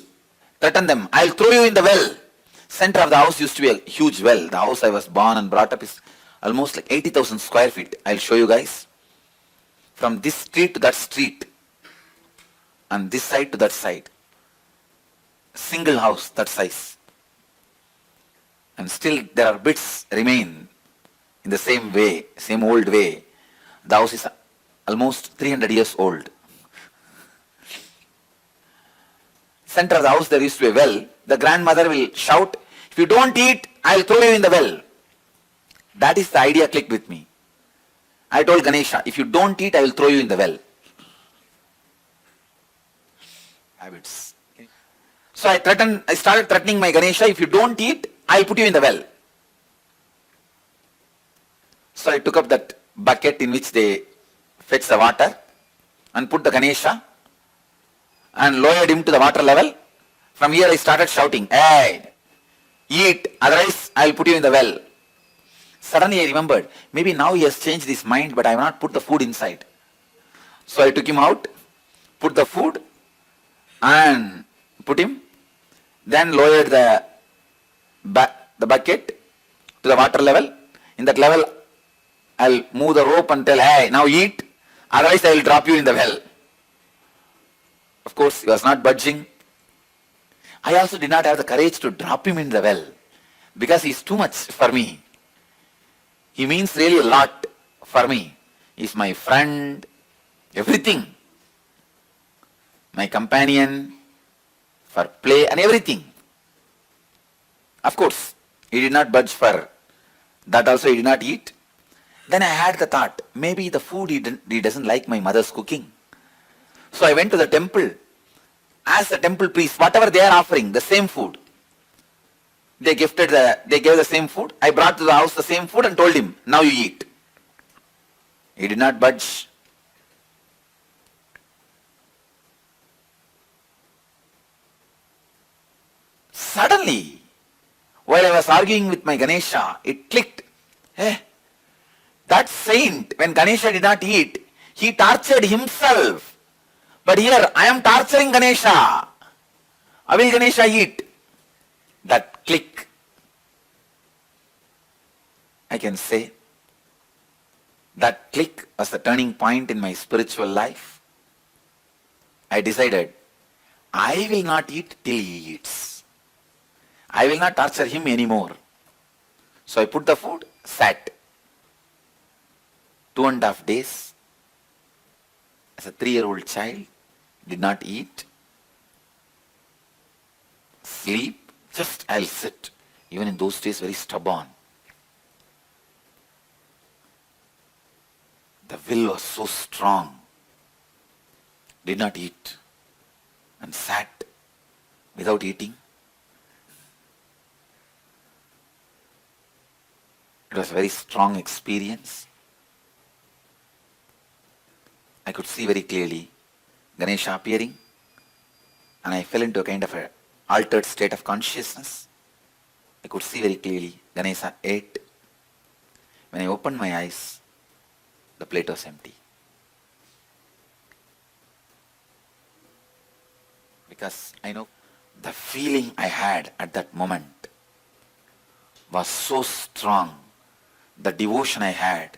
threaten them. I'll throw you in the well. Center of the house used to be a huge well. The house I was born and brought up is almost like 80,000 square feet. I'll show you guys. From this street to that street. And this side to that side. Single house that size. And still there are bits remain in the same way, same old way. The house is almost 300 years old. Center of the house there used to be a well. The grandmother will shout, if you don't eat, I'll throw you in the well. That is the idea clicked with me. I told Ganesha, if you don't eat, I will throw you in the well. Habits. So I started threatening my Ganesha, if you don't eat, I'll put you in the well. So I took up that bucket in which they fetch the water and put the Ganesha and lowered him to the water level. From here I started shouting, hey, eat, otherwise I'll put you in the well. Suddenly I remembered, maybe now he has changed his mind, but I have not put the food inside. So I took him out, put the food and put him, then lowered the bucket to the water level. In that level, I'll move the rope and tell, hey, now eat, otherwise I will drop you in the well. Of course, he was not budging. I also did not have the courage to drop him in the well because he is too much for me. He means really a lot for me. He is my friend, everything. My companion, for play and everything. Of course, he did not budge for that also, he did not eat. Then I had the thought, maybe the food he doesn't like my mother's cooking. So I went to the temple, asked the temple priest, whatever they are offering, the same food. They gave the same food. I brought to the house the same food and told him, now you eat. He did not budge. Suddenly, while I was arguing with my Ganesha, it clicked. That saint, when Ganesha did not eat, he tortured himself. But here, I am torturing Ganesha. How will Ganesha eat? That click. I can say, that click was the turning point in my spiritual life. I decided, I will not eat till he eats. I will not torture him anymore. So I put the food, sat. 2.5 days, as a 3-year-old child, did not eat, sleep, just I'll sit. Even in those days, very stubborn. The will was so strong. Did not eat and sat without eating. It was a very strong experience. I could see very clearly Ganesha appearing, and I fell into a kind of an altered state of consciousness. I could see very clearly Ganesha ate. When I opened my eyes, the plate was empty. Because I know the feeling I had at that moment was so strong. The devotion I had,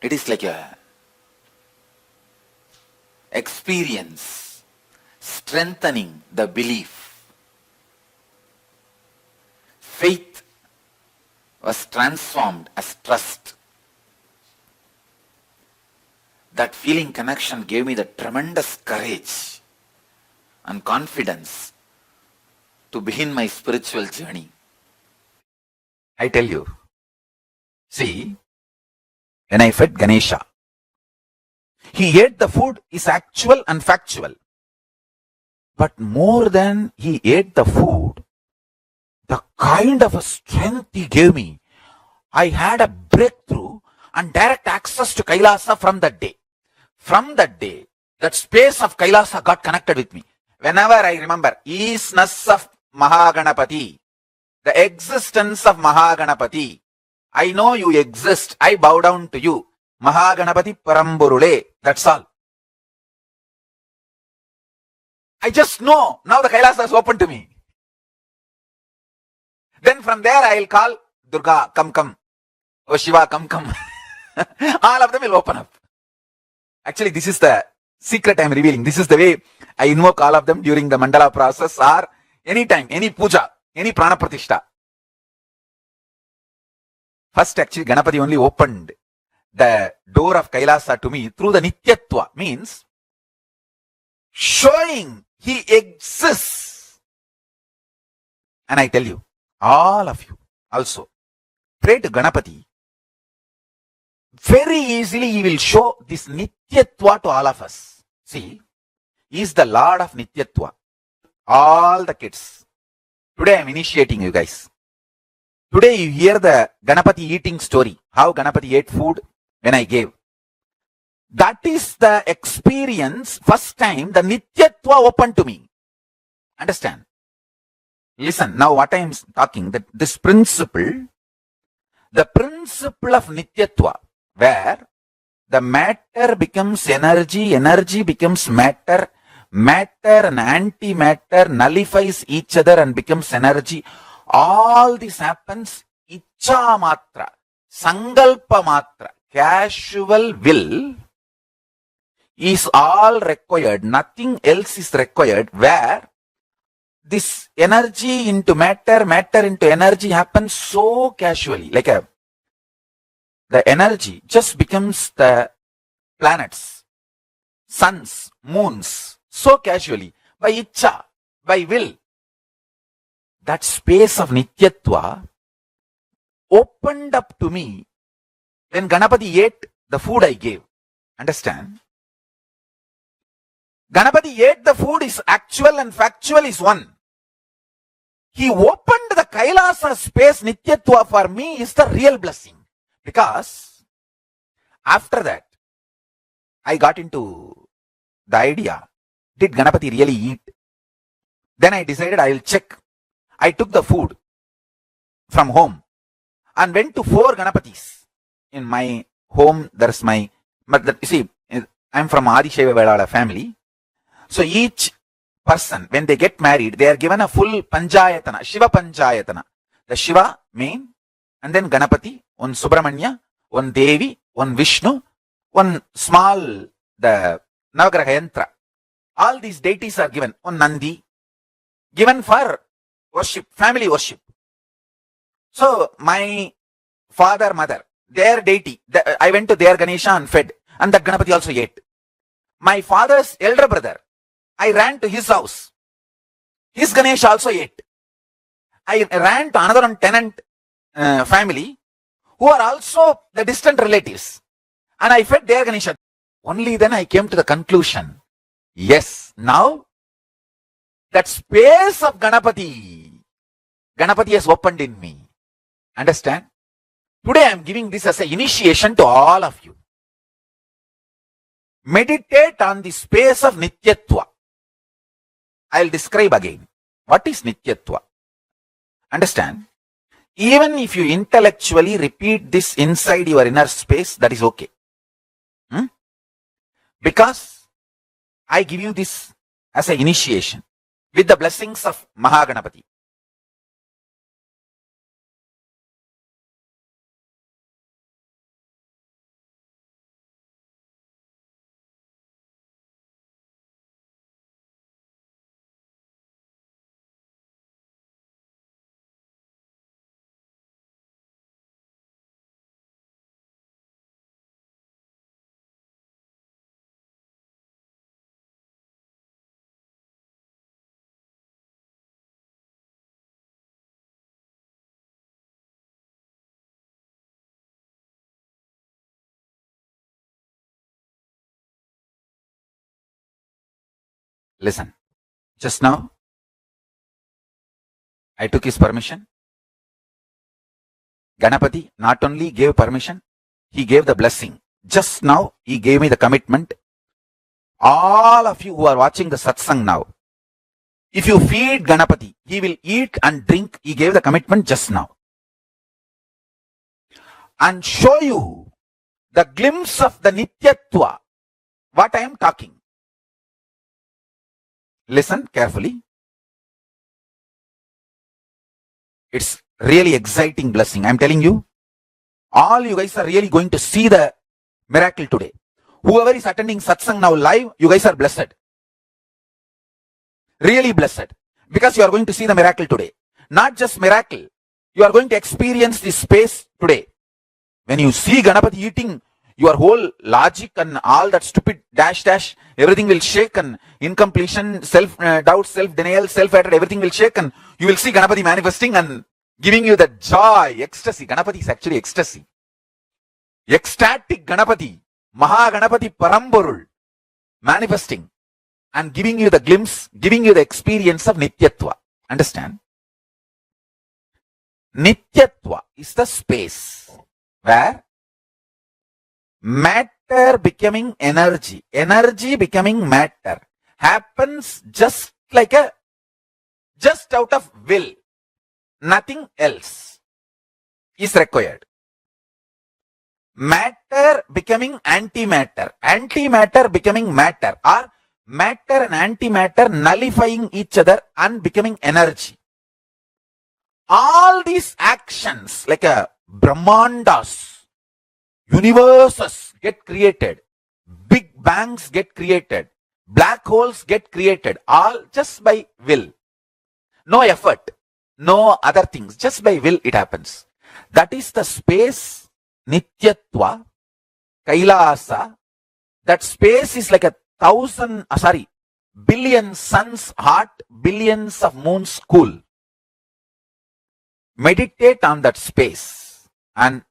it is like a experience strengthening the belief. Faith was transformed as trust. That feeling connection gave me the tremendous courage and confidence to begin my spiritual journey. I tell you, see, when I fed Ganesha, he ate the food is actual and factual. But more than he ate the food, the kind of a strength he gave me, I had a breakthrough and direct access to Kailasa from that day. From that day, that space of Kailasa got connected with me. Whenever I remember isness of Mahaganapati, the existence of Mahaganapati, I know you exist, I bow down to you. Mahaganapati Paramburule, that's all. I just know, now the Kailasa is open to me. Then from there I will call Durga, come. Oh Shiva, come. All of them will open up. Actually, this is the secret I am revealing. This is the way I invoke all of them during the mandala process or any time, any puja, any prana pratishta. First, actually, Ganapati only opened the door of Kailasa to me through the Nityatva, means showing he exists. And I tell you, all of you also, pray to Ganapati. Very easily he will show this Nityatva to all of us. See, he is the Lord of Nityatva. All the kids. Today I am initiating you guys. Today you hear the Ganapati eating story. How Ganapati ate food when I gave. That is the experience, first time the Nityatva opened to me. Understand? Listen, now what I am talking, that this principle, the principle of Nityatva, where the matter becomes energy, energy becomes matter, matter and antimatter nullifies each other and becomes energy. All this happens Icha Matra, Sangalpa Matra, casual will is all required. Nothing else is required, where this energy into matter, matter into energy happens so casually, like the energy just becomes the planets, suns, moons, so casually, by Icha, by will. That space of Nityatva opened up to me when Ganapati ate the food I gave. Understand? Ganapati ate the food is actual and factual is one. He opened the Kailasa space Nityatva for me is the real blessing. Because after that, I got into the idea, did Ganapati really eat? Then I decided I will check. I took the food from home and went to 4 Ganapatis. In my home, there's my, but you see, I'm from Adishaiva Vedala family. So each person, when they get married, they are given a full Panchayatana, Shiva Panchayatana. The Shiva main, and then Ganapati, one Subramanya, one Devi, one Vishnu, one small, the Navagraha Yantra. All these deities are given, one Nandi, given for worship, family worship. So my father, mother, their deity, I went to their Ganesha and fed, and that Ganapati also ate. My father's elder brother, I ran to his house. His Ganesha also ate. I ran to another tenant family who are also the distant relatives. And I fed their Ganesha. Only then I came to the conclusion, yes, now that space of Ganapati has opened in me. Understand? Today I am giving this as an initiation to all of you. Meditate on the space of Nityatva. I will describe again. What is Nityatva? Understand? Even if you intellectually repeat this inside your inner space, that is okay. Because I give you this as an initiation with the blessings of Mahaganapati. Listen, just now, I took his permission. Ganapati not only gave permission, he gave the blessing. Just now, he gave me the commitment. All of you who are watching the satsang now, if you feed Ganapati, he will eat and drink. He gave the commitment just now. And show you the glimpse of the Nityatva, what I am talking. Listen carefully. It's really exciting blessing. I'm telling you, all you guys are really going to see the miracle today. Whoever is attending satsang now live, you guys are blessed. Really blessed. Because you are going to see the miracle today. Not just miracle. You are going to experience this space today. When you see Ganapati eating, your whole logic and all that stupid dash, everything will shake, and incompletion, self-doubt, self-denial, self-hatred, everything will shake, and you will see Ganapati manifesting and giving you the joy, ecstasy. Ganapati is actually ecstasy. Ecstatic Ganapati, Mahaganapati Paramborul, manifesting and giving you the glimpse, giving you the experience of Nityatva. Understand? Nityatva is the space where matter becoming energy, energy becoming matter happens just out of will. Nothing else is required. Matter becoming antimatter, antimatter becoming matter, or matter and antimatter nullifying each other and becoming energy. All these actions like a Brahmandas, universes get created, big bangs get created, black holes get created, all just by will. No effort, no other things, just by will it happens. That is the space, Nityatva, Kailasa. That space is like billion suns heart, billions of moons cool. Meditate on that space and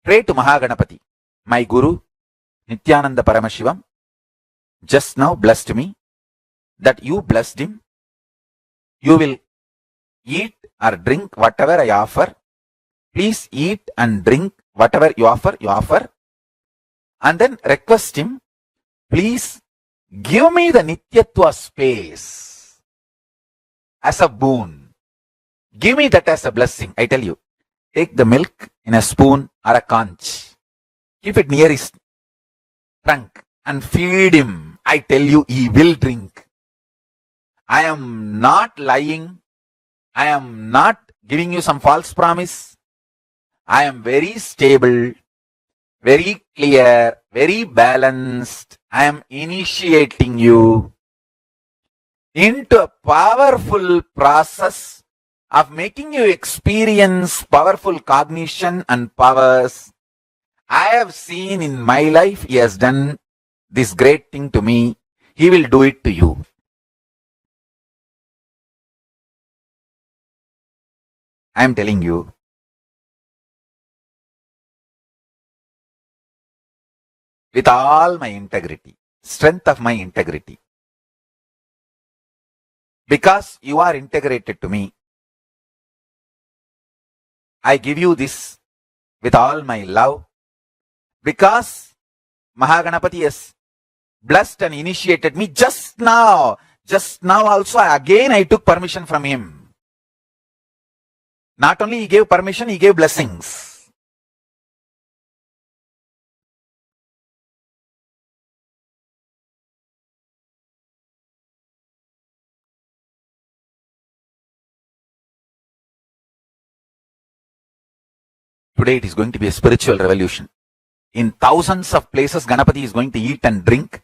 pray to Mahaganapati. my Guru, Nityananda Paramashivam, just now blessed me, that you blessed him. You will eat or drink whatever I offer. Please eat and drink whatever you offer. And then request him, please give me the Nityatva space as a boon. Give me that as a blessing. I tell you, take the milk in a spoon or a conch. Keep it near his trunk and feed him. I tell you, he will drink. I am not lying. I am not giving you some false promise. I am very stable, very clear, very balanced. I am initiating you into a powerful process of making you experience powerful cognition and powers. I have seen in my life, he has done this great thing to me. He will do it to you. I am telling you, with all my integrity, strength of my integrity, because you are integrated to me, I give you this with all my love, because Mahaganapati has blessed and initiated me just now. Just now also, again I took permission from him. Not only he gave permission, he gave blessings. Today it is going to be a spiritual revolution. In thousands of places, Ganapati is going to eat and drink.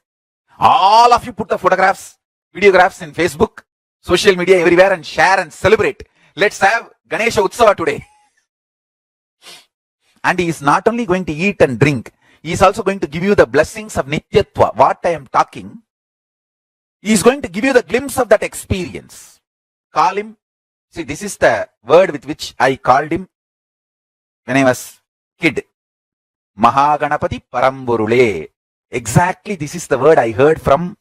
All of you put the photographs, videographs in Facebook, social media, everywhere, and share and celebrate. Let's have Ganesha Utsava today. And he is not only going to eat and drink, he is also going to give you the blessings of Nityatva. What I am talking, he is going to give you the glimpse of that experience. Call him. See, this is the word with which I called him when I was kid. Mahaganapati Paramburule. Exactly, this is the word I heard from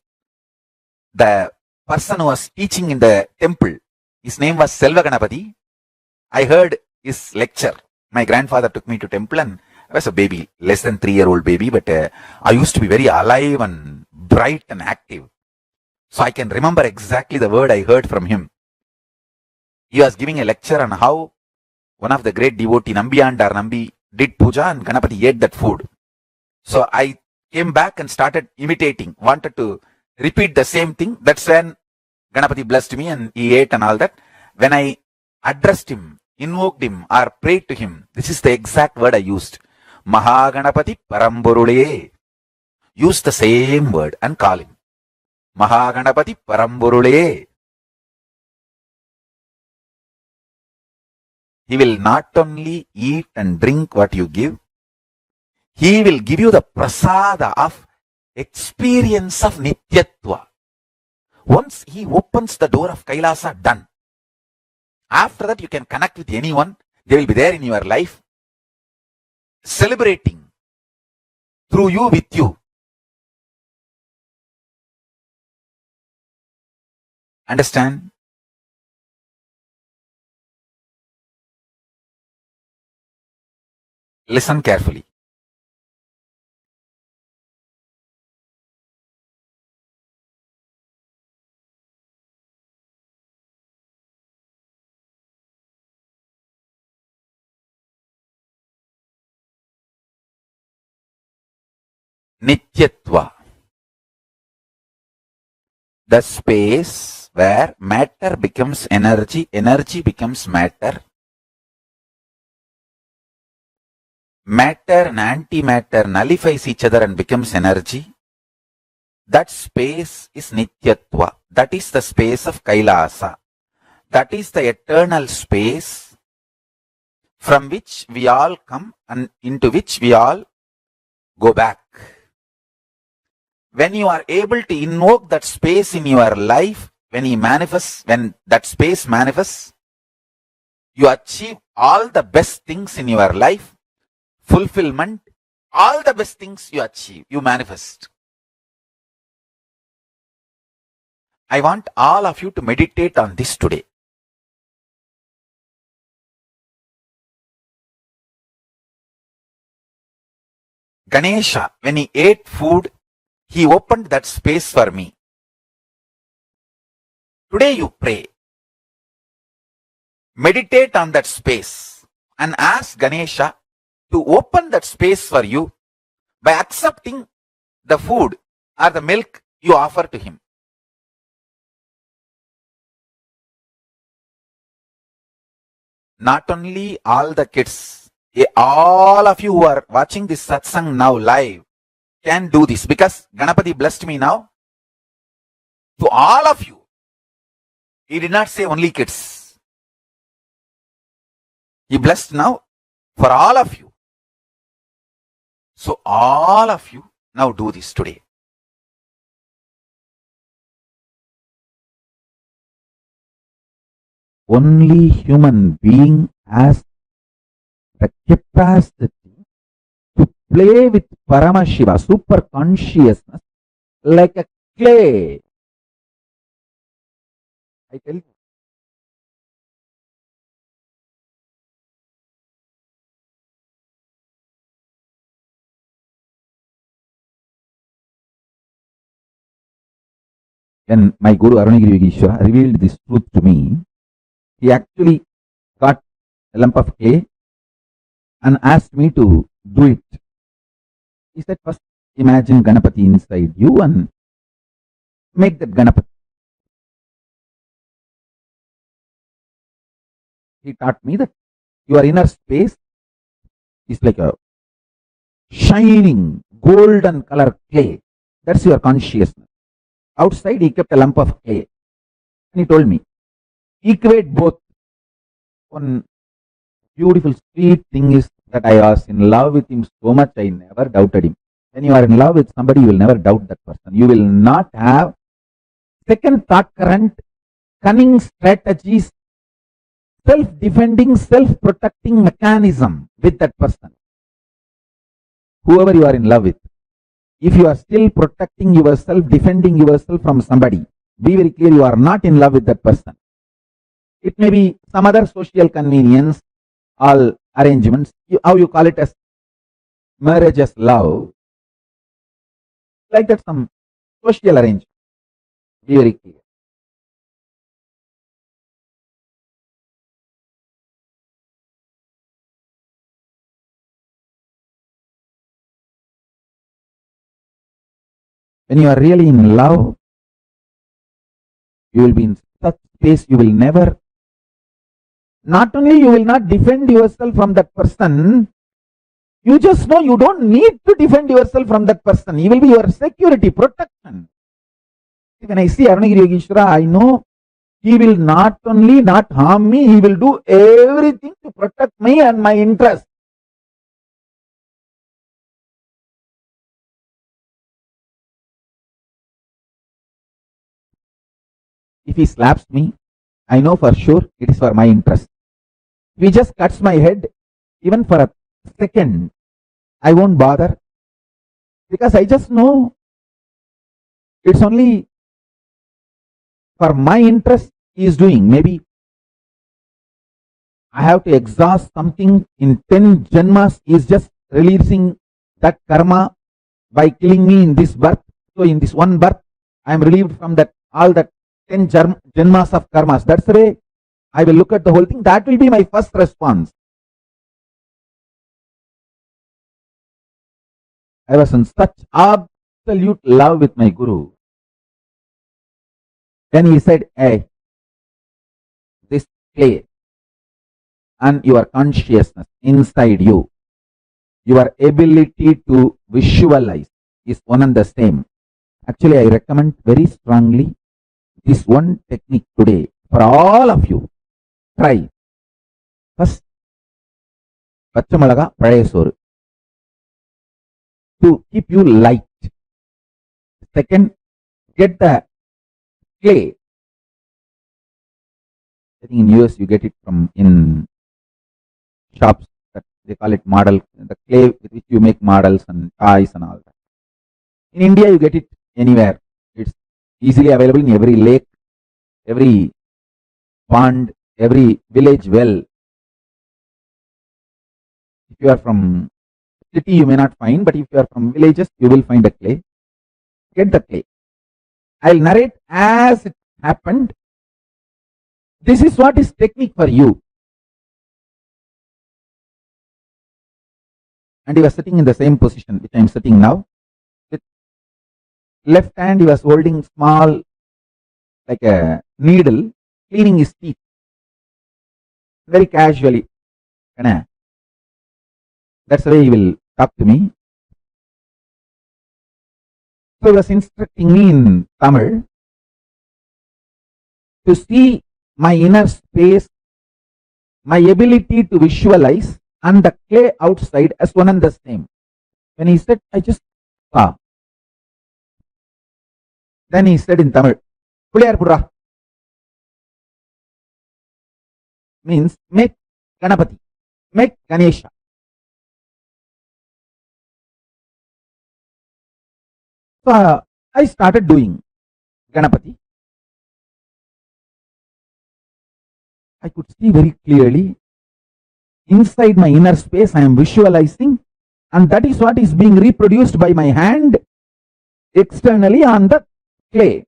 the person who was teaching in the temple. His name was Selva Ganapati. I heard his lecture. My grandfather took me to temple and I was a baby, less than 3-year-old baby, but I used to be very alive and bright and active. So I can remember exactly the word I heard from him. He was giving a lecture on how one of the great devotee, Nambiyandar Nambi, did puja and Ganapati ate that food. So I came back and started imitating, wanted to repeat the same thing. That's when Ganapati blessed me and he ate and all that. When I addressed him, invoked him or prayed to him, this is the exact word I used. Mahaganapati Paramburule. Use the same word and call him. Mahaganapati Paramburule. He will not only eat and drink what you give, he will give you the prasada of experience of Nityatva. Once he opens the door of Kailasa, done. After that, you can connect with anyone. They will be there in your life, celebrating through you, with you. Understand? Listen carefully. Nityatva. The space where matter becomes energy, energy becomes matter. Matter and antimatter nullifies each other and becomes energy. That space is Nityatva. That is the space of Kailasa. That is the eternal space from which we all come and into which we all go back. When you are able to invoke that space in your life, when that space manifests, you achieve all the best things in your life, fulfillment, all the best things you achieve, you manifest. I want all of you to meditate on this today. Ganesha, when he ate food, he opened that space for me. Today you pray. Meditate on that space and ask Ganesha to open that space for you by accepting the food or the milk you offer to him. Not only all the kids, all of you who are watching this satsang now live can do this, because Ganapati blessed me now. To all of you, he did not say only kids. He blessed now for all of you. So all of you now do this today. Only human being has the capacity to play with Paramashiva, super consciousness, like a clay. I tell you. When my Guru Arunagiri Yogeshwara revealed this truth to me, he actually got a lump of clay and asked me to do it. He said, first imagine Ganapati inside you and make that Ganapati. He taught me that your inner space is like a shining golden color clay. That's your consciousness. Outside he kept a lump of clay. And he told me, equate both. One beautiful sweet thing is that I was in love with him so much I never doubted him. When you are in love with somebody, you will never doubt that person. You will not have second thought current, cunning strategies, self-defending, self-protecting mechanism with that person. Whoever you are in love with, if you are still protecting yourself, defending yourself from somebody, be very clear, you are not in love with that person. It may be some other social convenience, all arrangements, how you call it as marriage as love, like that, some social arrangement. Be very clear. When you are really in love, you will be in such space, you will never, not only you will not defend yourself from that person, you just know you don't need to defend yourself from that person. He will be your security, protection. When I see Arunagiri Yogeshwara, I know he will not only not harm me, he will do everything to protect me and my interest. If he slaps me, I know for sure it is for my interest. If he just cuts my head, even for a second, I won't bother, because I just know it's only for my interest he is doing. Maybe I have to exhaust something in 10 janmas, he is just releasing that karma by killing me in this birth. So in this one birth, I am relieved from that, all that 10 janmas of karmas. That's the way I will look at the whole thing. That will be my first response. I was in such absolute love with my Guru. Then he said, hey, this clay and your consciousness inside you, your ability to visualize is one and the same. Actually, I recommend very strongly this one technique today for all of you. Try. First, Pachamalaga Prayasoru, to keep you light. Second, get the clay. I think in US you get it from in shops, that They call it model, the clay with which you make models and toys and all that. In India, you get it anywhere. It's easily available in every lake, every pond, every village well. If you are from city, you may not find, but if you are from villages, you will find the clay. Get the clay. I'll narrate as it happened. This is what is technique for you. And he was sitting in the same position which I am sitting now. With left hand, he was holding small, like a needle, cleaning his teeth. Very casually. That's the way he will talk to me. So he was instructing me in Tamil to see my inner space, my ability to visualize, and the clay outside as one and the same. When he said, I just saw. Then he said in Tamil, Puliyar Pura. Means make Ganapati, make Ganesha. So I started doing Ganapati. I could see very clearly inside my inner space. I am visualizing, and that is what is being reproduced by my hand externally on the clay.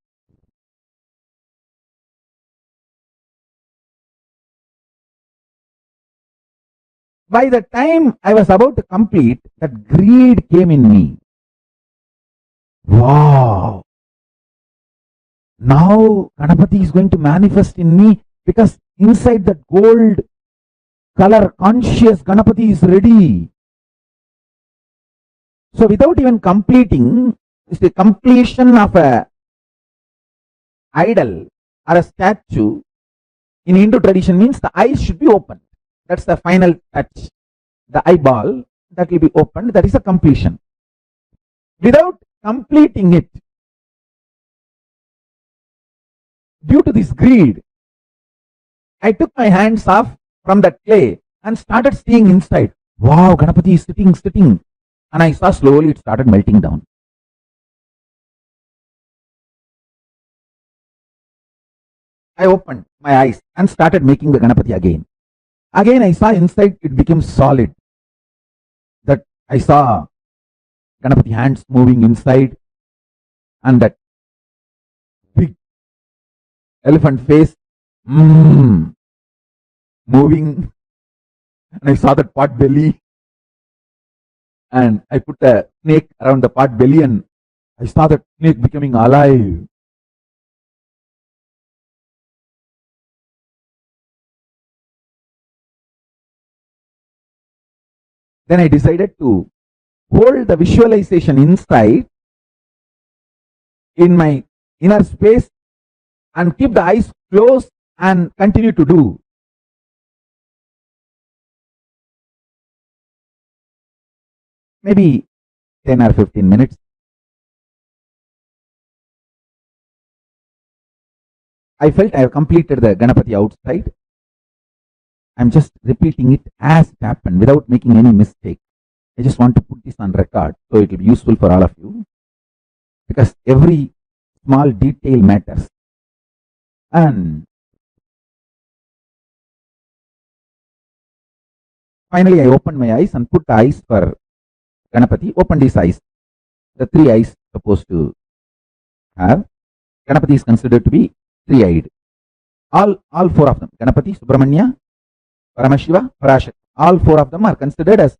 By the time I was about to complete, that greed came in me. Wow! Now Ganapati is going to manifest in me, because inside that gold color conscious Ganapati is ready. So without even completing, it's the completion of a idol or a statue in Hindu tradition means the eyes should be open. That's the final touch. The eyeball that will be opened, that is a completion. Without completing it, due to this greed, I took my hands off from that clay and started seeing inside. Wow, Ganapati is sitting. And I saw slowly it started melting down. I opened my eyes and started making the Ganapati again. Again, I saw inside it became solid. That I saw Ganapati hands moving inside, and that big elephant face moving. And I saw that pot belly, and I put a snake around the pot belly, and I saw that snake becoming alive. Then I decided to hold the visualization inside in my inner space and keep the eyes closed and continue to do. Maybe 10 or 15 minutes. I felt I have completed the Ganapati outside. I'm just repeating it as it happened without making any mistake. I just want to put this on record so it will be useful for all of you, because every small detail matters. And finally, I opened my eyes and put the eyes for Ganapati. Opened his eyes. The three eyes supposed to have. Ganapati is considered to be three-eyed. All four of them. Ganapati, Subramanya, Paramashiva, Parashakti. All four of them are considered as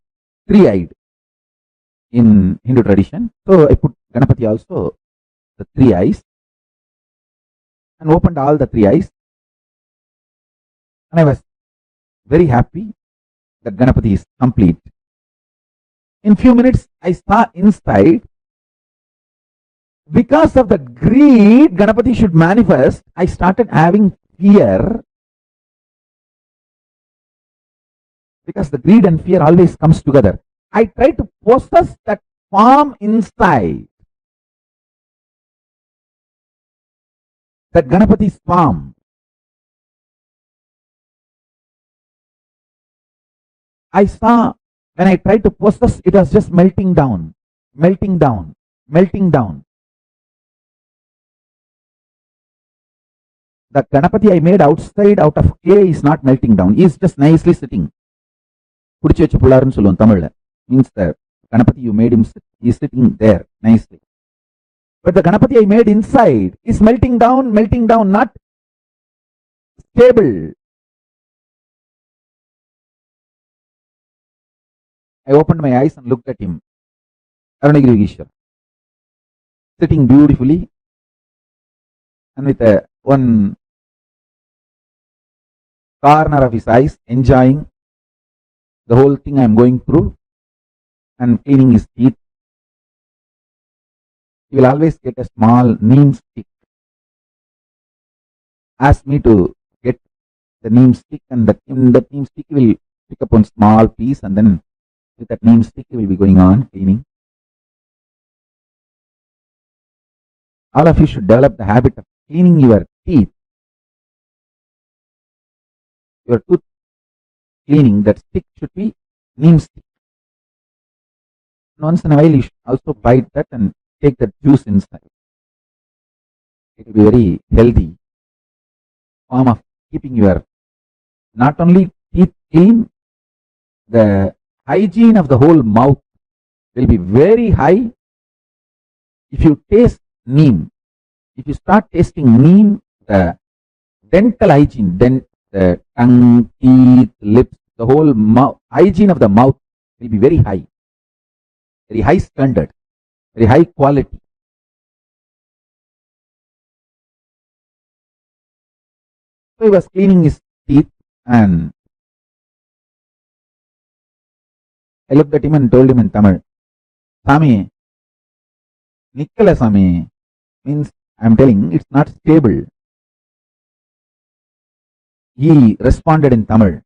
three-eyed in Hindu tradition. So I put Ganapati also the three eyes and opened all the three eyes. And I was very happy that Ganapati is complete. In few minutes, I saw inside, because of the greed Ganapati should manifest, I started having fear. Because the greed and fear always comes together. I tried to possess that form inside. That Ganapati's form. I saw When I tried to possess, it was just melting down, melting down, melting down. The Ganapati I made outside out of clay is not melting down. He is just nicely sitting. Pudichi vechu pullarnu solluvom Tamil. Means the Ganapati you made him sit, he is sitting there nicely. But the Ganapati I made inside is melting down, not stable. I opened my eyes and looked at him. Arunagiri Ishwar, sitting beautifully and with one corner of his eyes enjoying the whole thing I am going through and cleaning his teeth. He will always get a small neem stick. Ask me to get the neem stick, and in that neem stick he will pick up one small piece, and then with that neem stick he will be going on cleaning. All of you should develop the habit of cleaning your teeth. Your tooth cleaning, that stick should be neem stick. Once in a while you should also bite that and take that juice inside. It will be very healthy form of keeping your not only teeth clean, the hygiene of the whole mouth will be very high. If you taste neem, if you start tasting neem, the dental hygiene, then the tongue, teeth, lips, the whole hygiene of the mouth will be very high standard, very high quality. So he was cleaning his teeth, and I looked at him and told him in Tamil, Sami, Nikkala Sami, means I am telling it's not stable. He responded in Tamil,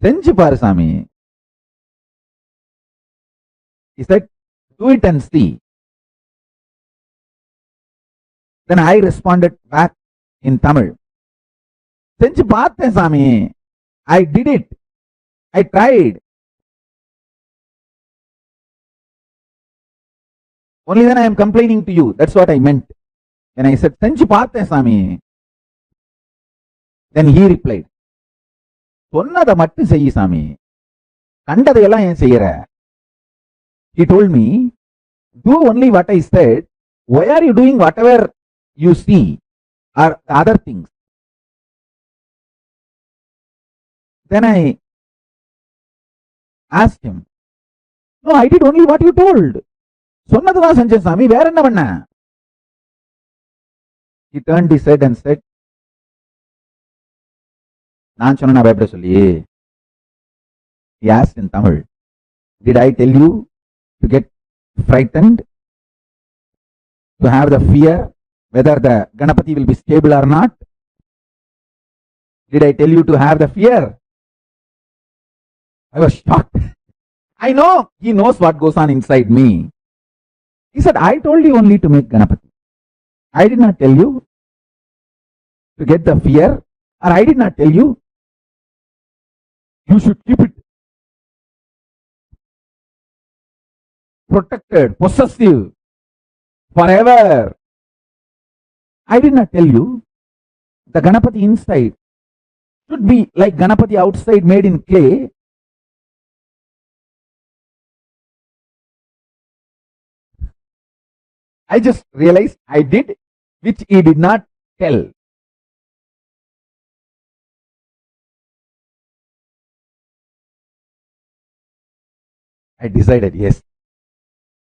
Senju paru Sami. He said, do it and see. Then I responded back in Tamil, Senju paathen Sami. I did it. I tried. Only then I am complaining to you. That's what I meant. When I said, Senju paathen Sami. Then he replied, சொன்னதை மட்டும் செய் சாமி, கண்டதையெல்லாம் ஏன் செய்யற? He told me, do only what I said. Why are you doing whatever you see or other things? Then I asked him, no, I did only what you told. சொன்னதுதான் செஞ்சேன் சாமி, வேற என்ன பண்ண? He turned his head and said, நான் சொன்ன பயப்பட சொல்லி. He asked in Tamil, did I tell you to get frightened, to have the fear whether the Ganapati will be stable or not? Did I tell you to have the fear? I was shocked. I know he knows what goes on inside me. He said, I told you only to make Ganapati. I did not tell you to get the fear, or I did not tell you you should keep it protected, possessive, forever. I did not tell you the Ganapati inside should be like Ganapati outside made in clay. I just realized I did, which he did not tell. I decided, yes.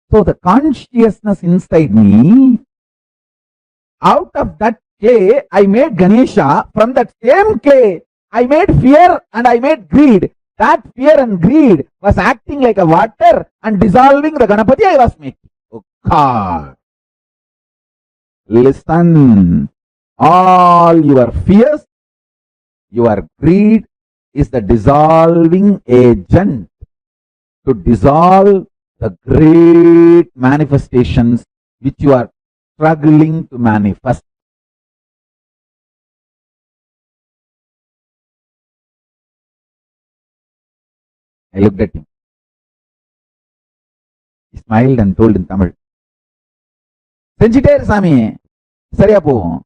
So the consciousness inside me, out of that clay, I made Ganesha. From that same clay, I made fear and I made greed. That fear and greed was acting like a water and dissolving the Ganapati I was making. Oh God. Listen, all your fears, your greed is the dissolving agent to dissolve the great manifestations which you are struggling to manifest. I looked at him. He smiled and told in Tamil, செஞ்சிட்டே இரு சாமி, சரியா போகும்.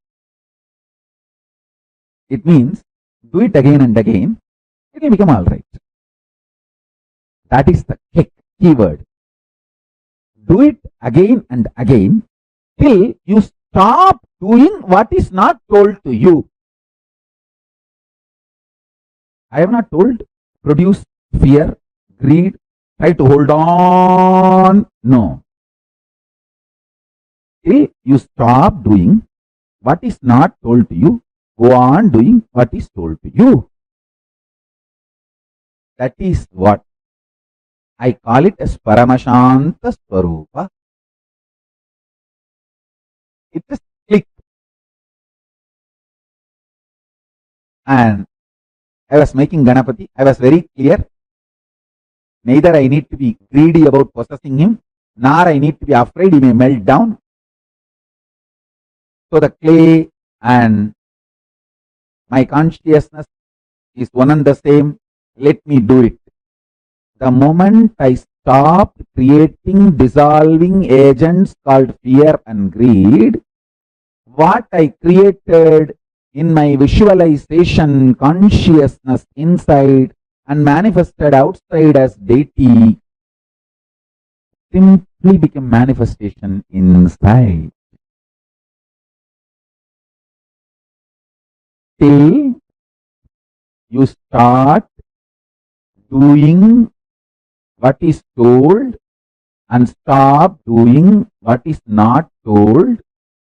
It means, do it again and again, it will become all right. That is the key word. Do it again and again till you stop doing what is not told to you. I have not told produce fear, greed, try to hold on. No. Till you stop doing what is not told to you, go on doing what is told to you. That is what I call it as Paramashanta Swarupa. It just click. And I was making Ganapati. I was very clear. Neither I need to be greedy about possessing him, nor I need to be afraid he may melt down. So the clay and my consciousness is one and the same. Let me do it. The moment I stop creating dissolving agents called fear and greed, what I created in my visualization consciousness inside and manifested outside as deity simply become manifestation inside. Till you start doing what is told and stop doing what is not told,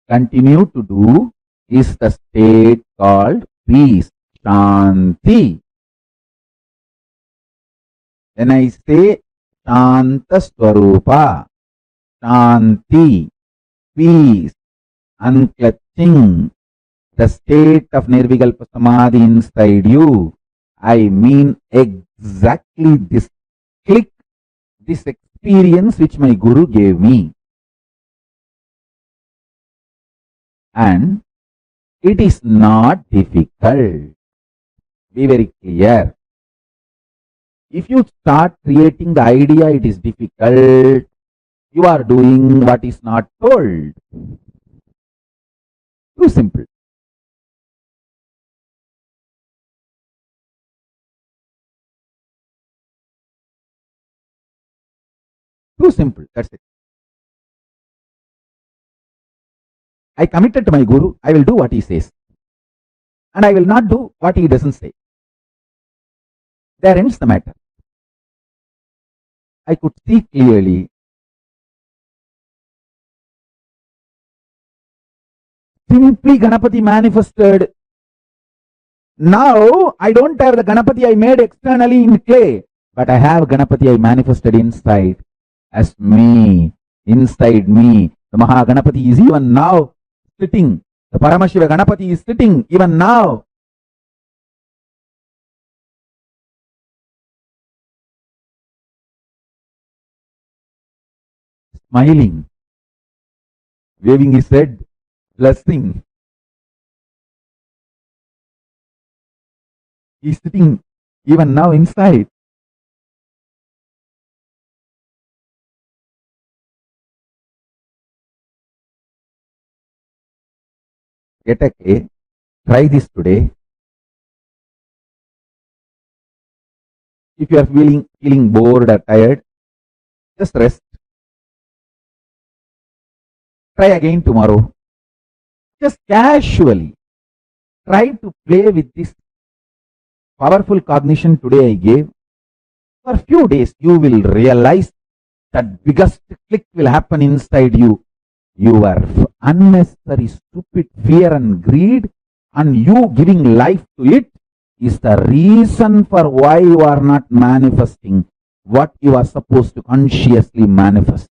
continue to do, is the state called peace, Shanti. When I say Shanta Swarupa, Shanti, peace, unclutching, the state of Nirvikalpa Samadhi inside you, I mean exactly this click, this experience which my Guru gave me. And it is not difficult. Be very clear. If you start creating the idea it is difficult, you are doing what is not told. Too simple. Too simple. That's it. I committed to my Guru. I will do what he says. And I will not do what he doesn't say. There ends the matter. I could see clearly. Simply Ganapati manifested. Now I don't have the Ganapati I made externally in clay, but I have Ganapati I manifested inside as me, inside me. The Mahaganapati is even now sitting. The Paramashiva Ganapati is sitting even now. Smiling, waving his head, blessing. He is sitting even now inside. Get a clay, try this today. If you are feeling bored or tired, just rest. Try again tomorrow. Just casually try to play with this powerful cognition today I gave. For a few days, you will realize that biggest click will happen inside you. Your unnecessary, stupid fear and greed, and you giving life to it, is the reason for why you are not manifesting what you are supposed to consciously manifest.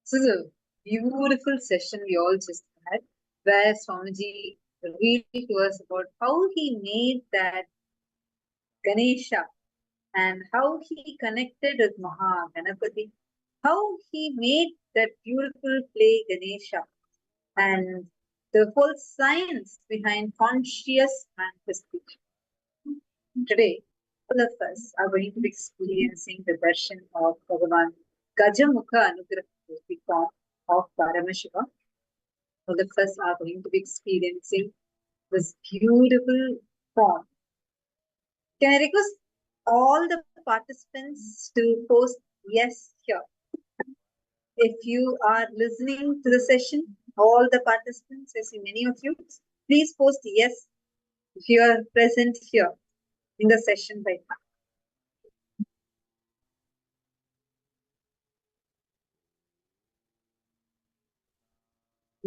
This is a beautiful session we all just had, where Swamiji revealed to us about how he made that Ganesha and how he connected with Ganapati, how he made that beautiful play Ganesha, and the whole science behind conscious manifestation. Today, all of us are going to be experiencing the darshan of Bhagavan Gajamukha Anugraha form of Paramashiva. All of us are going to be experiencing this beautiful form. Can I request all the participants to post yes here? If you are listening to the session, all the participants, I see many of you, please post yes if you are present here in the session right now.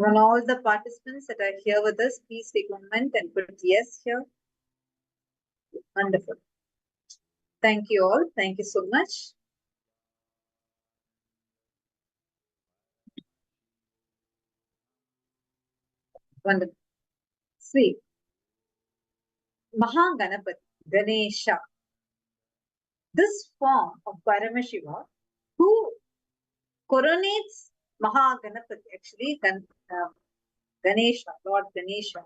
And all the participants that are here with us, please take a moment and put yes here. Wonderful. Thank you all. Thank you so much. Wonderful. See, Ganapati, Ganesha, this form of Paramashiva, who coronates Ganapati, actually, Ganesha, Lord Ganesha,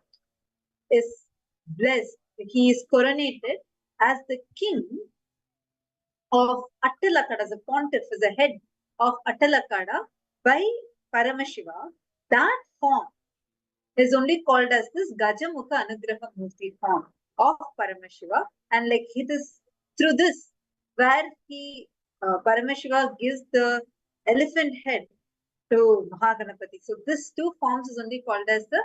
is blessed. He is coronated as the king of Attalakada, as a pontiff, as a head of Attalakada by Paramashiva. That form is only called as this Gajamukha Anugraha Murti form of Paramashiva, and like it is through this where he Paramashiva gives the elephant head to Mahaganapati. So this two forms is only called as the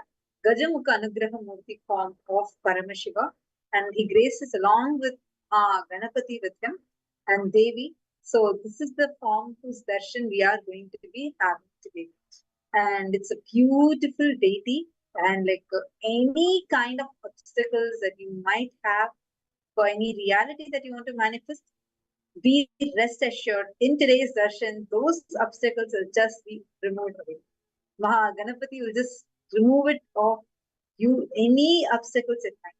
Gajamukha Anugraha Murti form of Paramashiva, and he graces along with Ganapati with him and Devi. So this is the form whose darshan we are going to be having today, and it's a beautiful deity. And like any kind of obstacles that you might have for any reality that you want to manifest, be rest assured, in today's darshan, those obstacles will just be removed away. Ganapati will just remove it off you, any obstacles it might.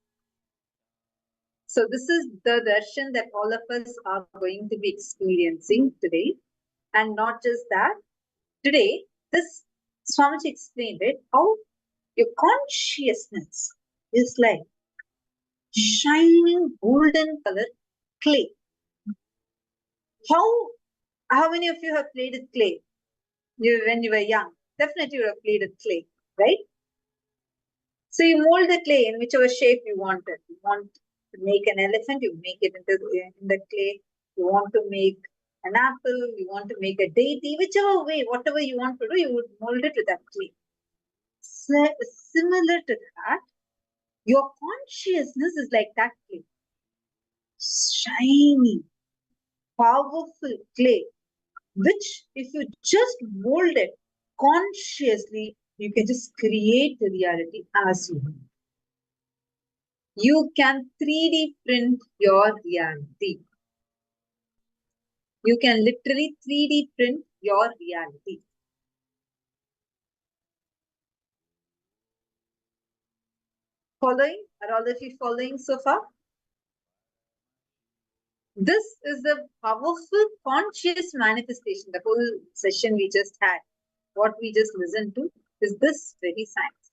So this is the darshan that all of us are going to be experiencing today. And not just that, today, this Swamiji explained it, how your consciousness is like shining golden color clay. How many of you have played with clay? When you were young, definitely you have played with clay, right? So you mold the clay in whichever shape you want it. You want to make an elephant, you make it in the clay. You want to make an apple, you want to make a deity, whichever way, whatever you want to do, you would mold it with that clay. Similar to that, your consciousness is like that clay. Shiny, powerful clay, which if you just mold it consciously, you can just create the reality as you want. You can 3D print your reality. You can literally 3D print your reality. Following? Are all of you following so far? This is the powerful conscious manifestation. The whole session we just had, what we just listened to, is this very science.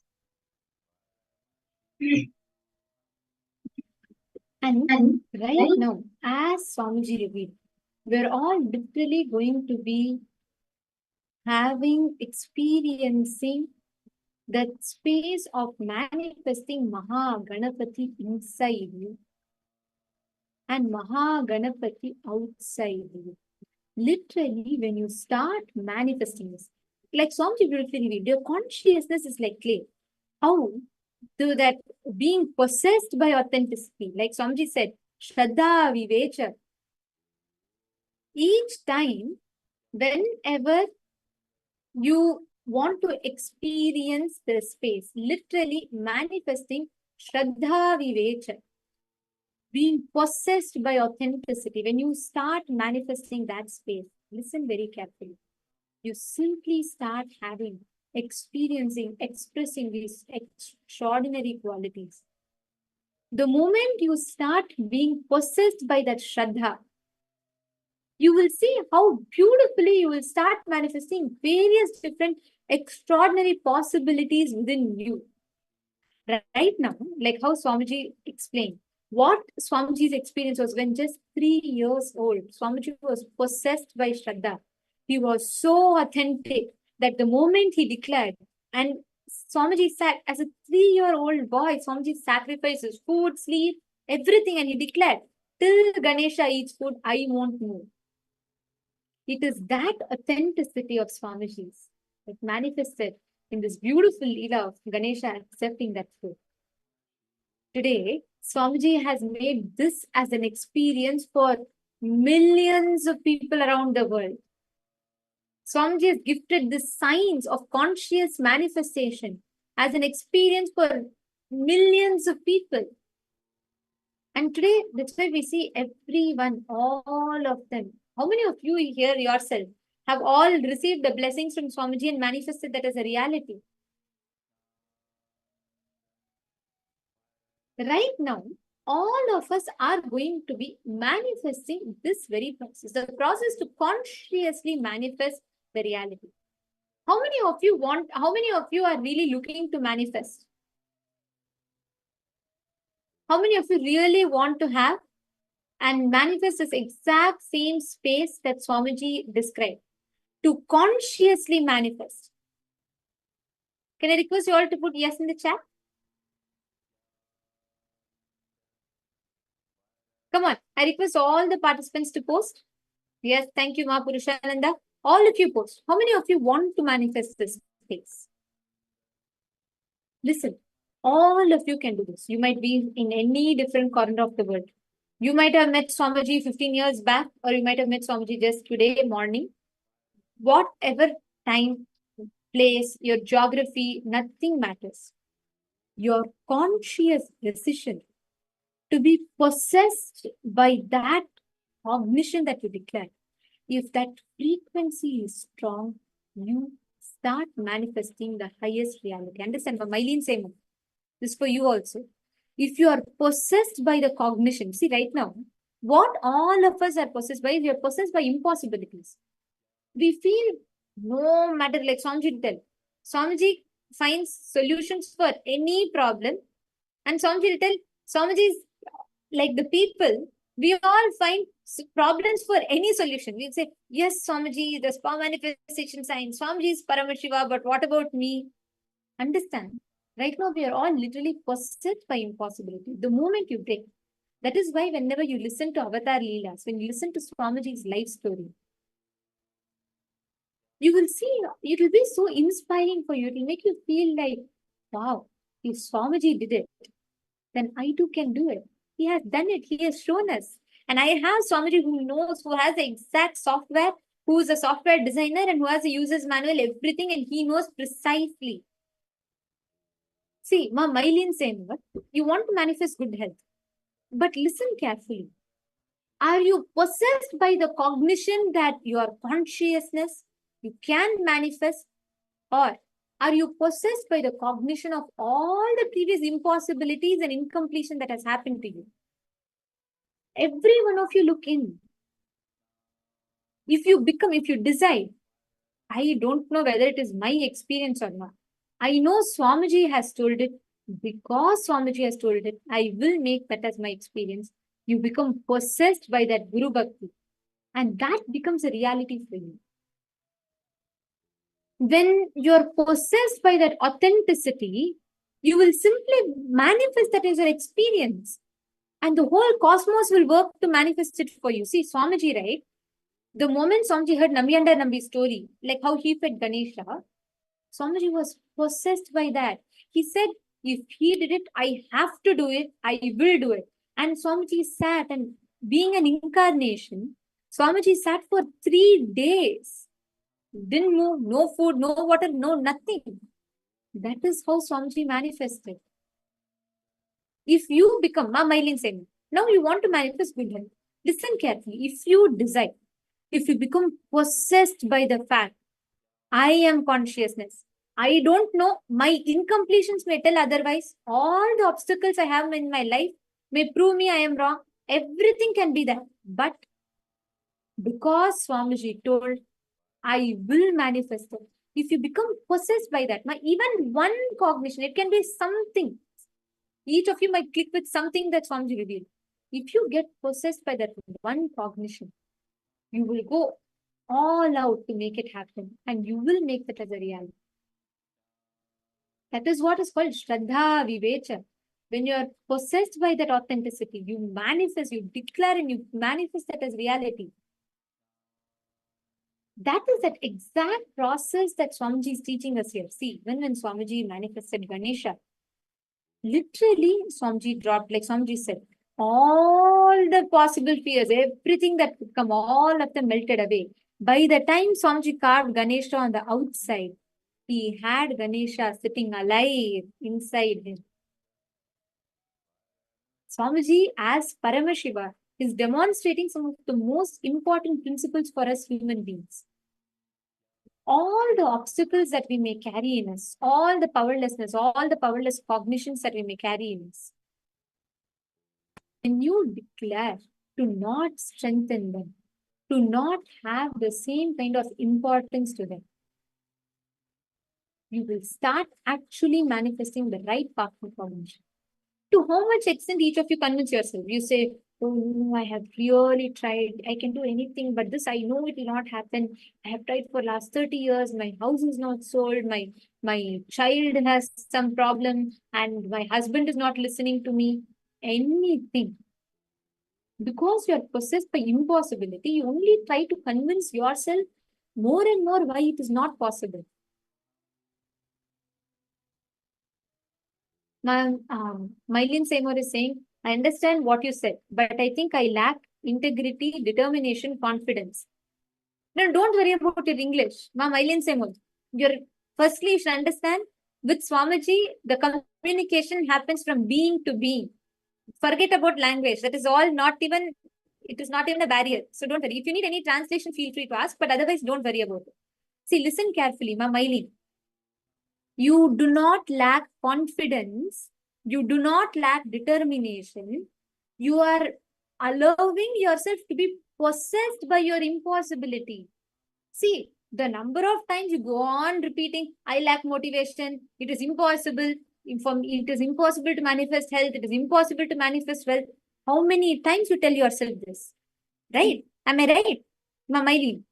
And right now, as Swamiji revealed, we're all literally going to be experiencing that space of manifesting Ganapati inside you and Ganapati outside you. Literally, when you start manifesting this, like Swamiji beautifully revealed, your consciousness is like clay. How? Through that being possessed by authenticity, like Swamiji said, Shraddha Vivecha. Each time, whenever you want to experience the space, literally manifesting Shraddha Vivecha, being possessed by authenticity, when you start manifesting that space, listen very carefully. you simply start having, experiencing, expressing these extraordinary qualities. The moment you start being possessed by that Shraddha, you will see how beautifully you will start manifesting various different extraordinary possibilities within you. Right now, like how Swamiji explained, what Swamiji's experience was when just 3 years old, Swamiji was possessed by Shraddha. He was so authentic that the moment he declared, and Swamiji sat as a 3-year-old boy, Swamiji sacrifices food, sleep, everything, and he declared, till Ganesha eats food, I won't move. It is that authenticity of Swamiji's that manifested in this beautiful Leela of Ganesha accepting that food. Today, Swamiji has made this as an experience for millions of people around the world. Swamiji has gifted the science of conscious manifestation as an experience for millions of people. And today, that's why we see everyone, all of them. How many of you here yourself have all received the blessings from Swamiji and manifested that as a reality? Right now, all of us are going to be manifesting this very process, the process to consciously manifest the reality. How many of you are really looking to manifest? How many of you really want to have and manifest this exact same space that Swamiji described? To consciously manifest. Can I request you all to put yes in the chat? Come on, I request all the participants to post. Yes, thank you, Mahapurushananda. All of you post. How many of you want to manifest this space? Listen, all of you can do this. You might be in any different corner of the world. You might have met Swamiji 15 years back, or you might have met Swamiji just today morning. Whatever time, place, your geography, nothing matters. Your conscious decision to be possessed by that cognition that you declare. If that frequency is strong, you start manifesting the highest reality. Understand? For Mylene, same. This is for you also. If you are possessed by the cognition, see right now, what all of us are possessed by, we are possessed by impossibilities. We feel no matter, like Swamiji tell, Swamiji finds solutions for any problem, and Swamiji will tell, Swamiji is like the people, we all find problems for any solution. We'll say, yes, Swamiji, there's power manifestation science, Swamiji is Paramashiva, but what about me? Understand? Right now, we are all literally possessed by impossibility. The moment you break, that is why whenever you listen to Avatar Leelas, when you listen to Swamiji's life story, you will see, it will be so inspiring for you. It will make you feel like, wow, if Swamiji did it, then I too can do it. He has done it. He has shown us. And I have Swamiji who knows, who has the exact software, who is a software designer and who has a user's manual, everything, and he knows precisely. See, Mylene saying, you want to manifest good health, but listen carefully. Are you possessed by the cognition that your consciousness, you can manifest, or are you possessed by the cognition of all the previous impossibilities and incompletion that has happened to you? Every one of you look in. If you decide, I don't know whether it is my experience or not. I know Swamiji has told it. Because Swamiji has told it, I will make that as my experience. You become possessed by that Guru Bhakti. And that becomes a reality for you. When you're possessed by that authenticity, you will simply manifest that as your experience. And the whole cosmos will work to manifest it for you. See, Swamiji, right? The moment Swamiji heard Namyanda Nambi's story, like how he fed Ganesha, Swamiji was possessed by that. He said, if he did it, I have to do it. I will do it. And Swamiji sat, and being an incarnation, Swamiji sat for 3 days. Didn't move, no food, no water, no nothing. That is how Swamiji manifested. If you become, Mylene saying, now you want to manifest good health. Listen carefully. If you decide, if you become possessed by the fact I am consciousness. I don't know. My incompletions may tell otherwise. All the obstacles I have in my life may prove me I am wrong. Everything can be that. But because Swamiji told, I will manifest it. If you become possessed by that, even one cognition, it can be something. Each of you might click with something that Swamiji revealed. If you get possessed by that one cognition, you will go all out to make it happen, and you will make that as a reality. That is what is called Shraddha Vivecha. When you are possessed by that authenticity, you manifest, you declare, and you manifest that as reality. That is that exact process that Swamiji is teaching us here. See, when Swamiji manifested Ganesha, literally Swamiji dropped, like Swamiji said, all the possible fears, everything that could come, all of them melted away. By the time Swamiji carved Ganesha on the outside, he had Ganesha sitting alive inside him. Swamiji, as Paramashiva, is demonstrating some of the most important principles for us human beings. All the obstacles that we may carry in us, all the powerlessness, all the powerless cognitions that we may carry in us, when you declare to not strengthen them, to not have the same kind of importance to them, you will start actually manifesting the right path of cognition. To how much extent each of you convince yourself? You say, oh, no, I have really tried. I can do anything, but this, I know it will not happen. I have tried for last 30 years. My house is not sold. My child has some problem and my husband is not listening to me. Anything. Because you are possessed by impossibility, you only try to convince yourself more and more why it is not possible. Mylene Seymour is saying, I understand what you said, but I think I lack integrity, determination, confidence. No, don't worry about your English. Mylene Seymour, firstly, you should understand, with Swamiji, the communication happens from being to being. Forget about language. That is all not even, it is not even a barrier. So don't worry. If you need any translation, feel free to ask, but otherwise don't worry about it. See, listen carefully, Mylene. You do not lack confidence. You do not lack determination. You are allowing yourself to be possessed by your impossibility. See, the number of times you go on repeating, I lack motivation, it is impossible. It is impossible to manifest health. It is impossible to manifest wealth. How many times you tell yourself this? Right? Am I right? Mylene,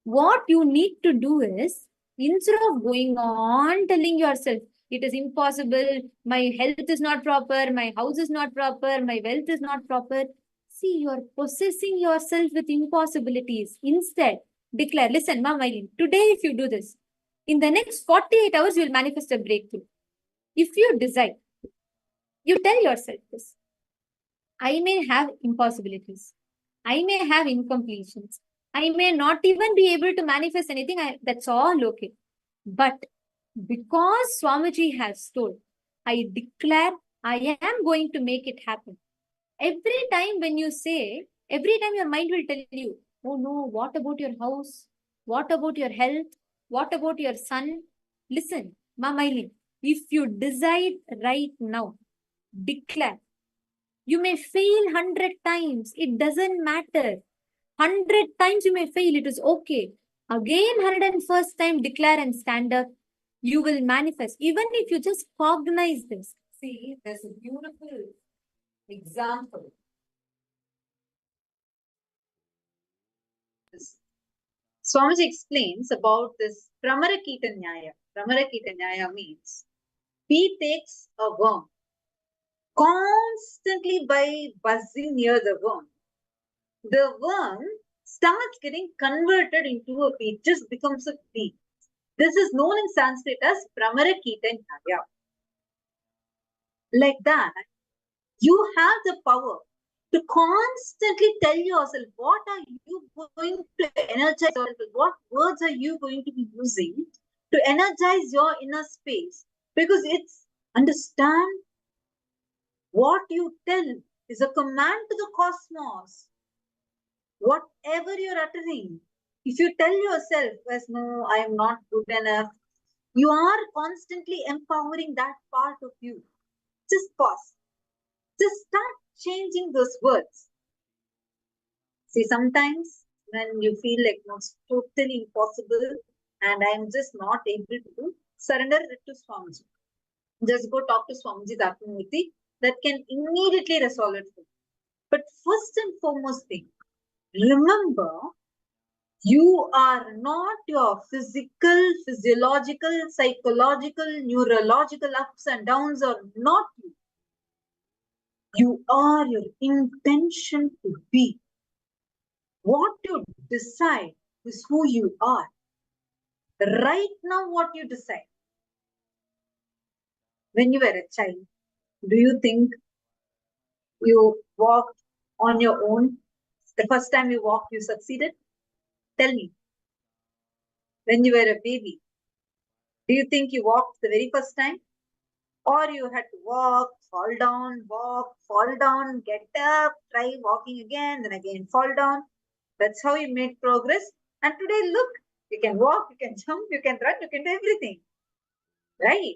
what you need to do is, instead of going on telling yourself, it is impossible, my health is not proper, my house is not proper, my wealth is not proper. See, you are possessing yourself with impossibilities. Instead, declare, listen, Mylene, today if you do this, in the next 48 hours, you will manifest a breakthrough. If you decide, you tell yourself this. I may have impossibilities. I may have incompletions. I may not even be able to manifest anything. That's all okay. But because Swamiji has told, I declare I am going to make it happen. Every time when you say, every time your mind will tell you, oh no, what about your house? What about your health? What about your son? Listen, Mylene, if you decide right now, declare. You may fail 100 times. It doesn't matter. 100 times you may fail. It is okay. Again, 101st time, declare and stand up. You will manifest. Even if you just cognize this. See, there's a beautiful example. Swamiji explains about this Pramarakita Nyaya. Pramarakita Nyaya means bee takes a worm. Constantly by buzzing near the worm starts getting converted into a bee, just becomes a bee. This is known in Sanskrit as Pramarakita Nyaya. Like that, you have the power to constantly tell yourself, what are you going to energize yourself with? What words are you going to be using to energize your inner space? Because it's, understand, what you tell is a command to the cosmos. Whatever you're uttering if you tell yourself, as no, I am not good enough, you are constantly empowering that part of you. Just pause. Just start changing those words. See, sometimes when you feel like no, it's totally impossible and I am just not able to do, surrender it to Swamiji. Just go talk to Swamiji's Atmamurti. That can immediately resolve it. But first and foremost thing, remember, you are not your physical, physiological, psychological, neurological ups and downs are not you. You are your intention to be. What you decide is who you are. Right now, what you decide. When you were a child, do you think you walked on your own? The first time you walked, you succeeded? Tell me. When you were a baby, do you think you walked the very first time? Or you had to walk, fall down, get up, try walking again, then again fall down. That's how you made progress. And today, look, you can walk, you can jump, you can run, you can do everything. Right?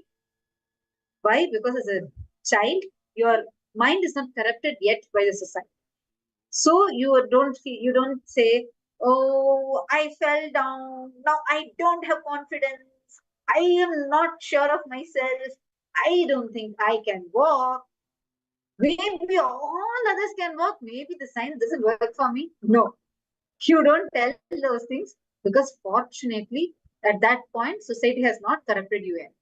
Why? Because as a child, your mind is not corrupted yet by the society. So you don't say, oh, I fell down. Now I don't have confidence. I am not sure of myself. I don't think I can walk. Maybe all others can walk. Maybe the science doesn't work for me. No, you don't tell those things because fortunately, at that point, society has not corrupted you yet.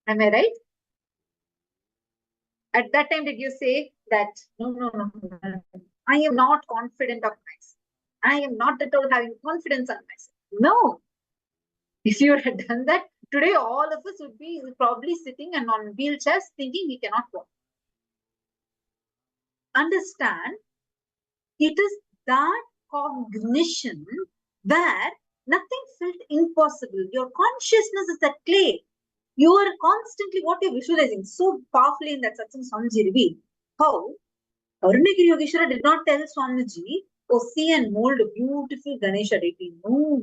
Am I right? At that time, did you say that, no, I am not confident of myself. I am not at all having confidence on myself. No. If you had done that, today all of us would be probably sitting and on wheelchairs thinking we cannot walk. Understand, it is that cognition where nothing felt impossible. Your consciousness is that clay. You are constantly what you're visualizing so powerfully in that satsang Swamiji revealed. How Arunagiri Yogeshwara did not tell Swamiji, oh, see and mold a beautiful Ganesha deity. No.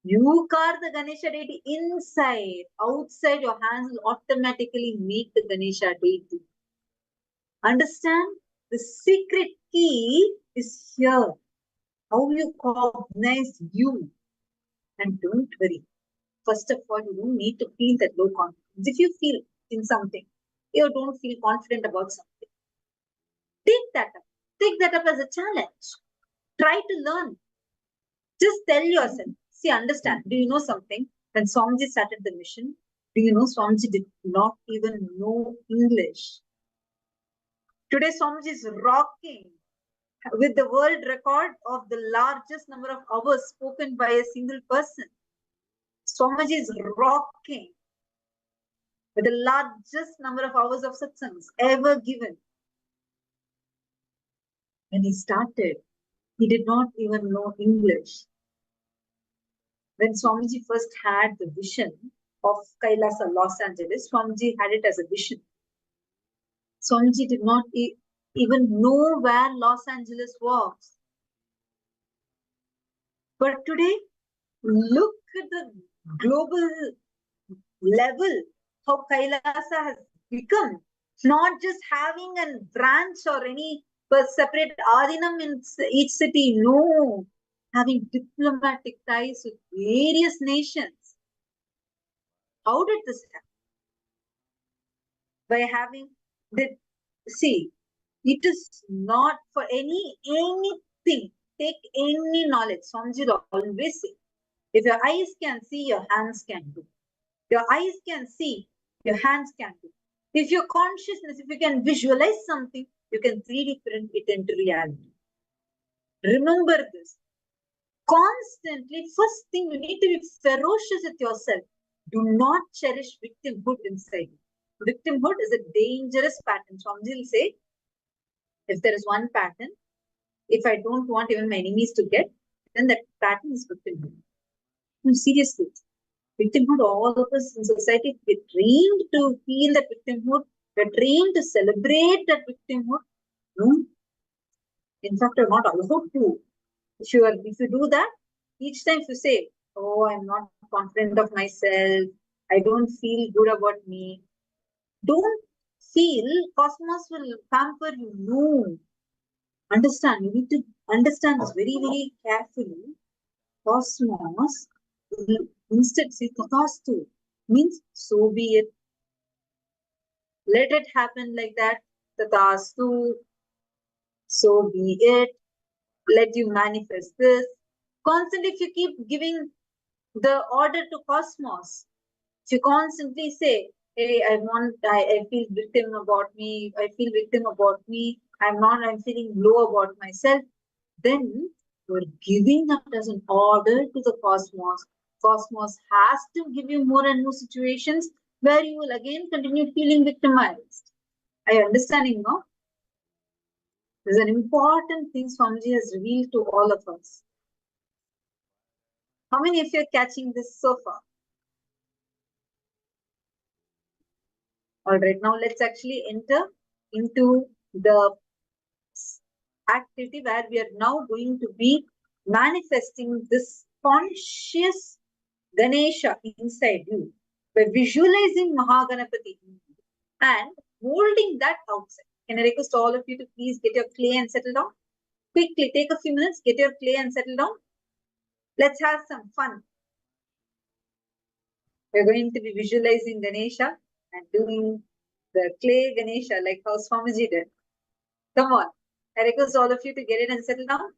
You carve the Ganesha deity inside. Outside, your hands will automatically make the Ganesha deity. Understand? The secret key is here. How you cognize you. And don't worry. First of all, you don't need to feel that low confidence. If you feel in something, you don't feel confident about something, take that up. Take that up as a challenge. Try to learn. Just tell yourself. See, understand. Do you know something? When Swamiji started the mission, do you know Swamiji did not even know English? Today, Swamiji is rocking with the world record of the largest number of hours spoken by a single person. Swamiji is rocking with the largest number of hours of satsangs ever given. When he started, he did not even know English. When Swamiji first had the vision of Kailasa, Los Angeles, Swamiji had it as a vision. Swamiji did not even know where Los Angeles was. But today, look at the global level, how Kailasa has become. Not just having a branch or any separate adinam in each city. No. Having diplomatic ties with various nations. How did this happen? By having see, it is not for anything. Take any knowledge. Swamiji will always say, if your eyes can see, your hands can do. Your eyes can see, your hands can do. If your consciousness, if you can visualize something, you can 3D print it into reality. Remember this. Constantly, first thing, you need to be ferocious with yourself. Do not cherish victimhood inside you. Victimhood is a dangerous pattern. Swamiji will say, if there is one pattern, if I don't want even my enemies to get, then that pattern is victimhood. No, seriously. Victimhood, all of us in society, we're trained to feel that victimhood. We're trained to celebrate that victimhood. No. In fact, you're not allowed to. If you do that, each time if you say, oh, I'm not confident of myself, I don't feel good about me, don't feel cosmos will pamper you. No. Understand, you need to understand this very, very carefully. Cosmos will instead say tathastu, means so be it. Let it happen like that. Tathastu, so be it. Let you manifest this. Constantly, if you keep giving the order to cosmos, if you constantly say, hey, I feel victim about me, I'm feeling low about myself, then you're giving that as an order to the cosmos. Cosmos has to give you more and more situations where you will again continue feeling victimized. Are you understanding now? There's an important thing Swamiji has revealed to all of us. How many of you are catching this so far? All right, now let's actually enter into the activity where we are now going to be manifesting this conscious Ganesha inside you by visualizing Mahaganapati and holding that outside. Can I request all of you to please get your clay and settle down? Quickly, take a few minutes, get your clay and settle down. Let's have some fun. We're going to be visualizing Ganesha and doing the clay Ganesha like how Swamiji did. Come on. I request all of you to get it and settle down.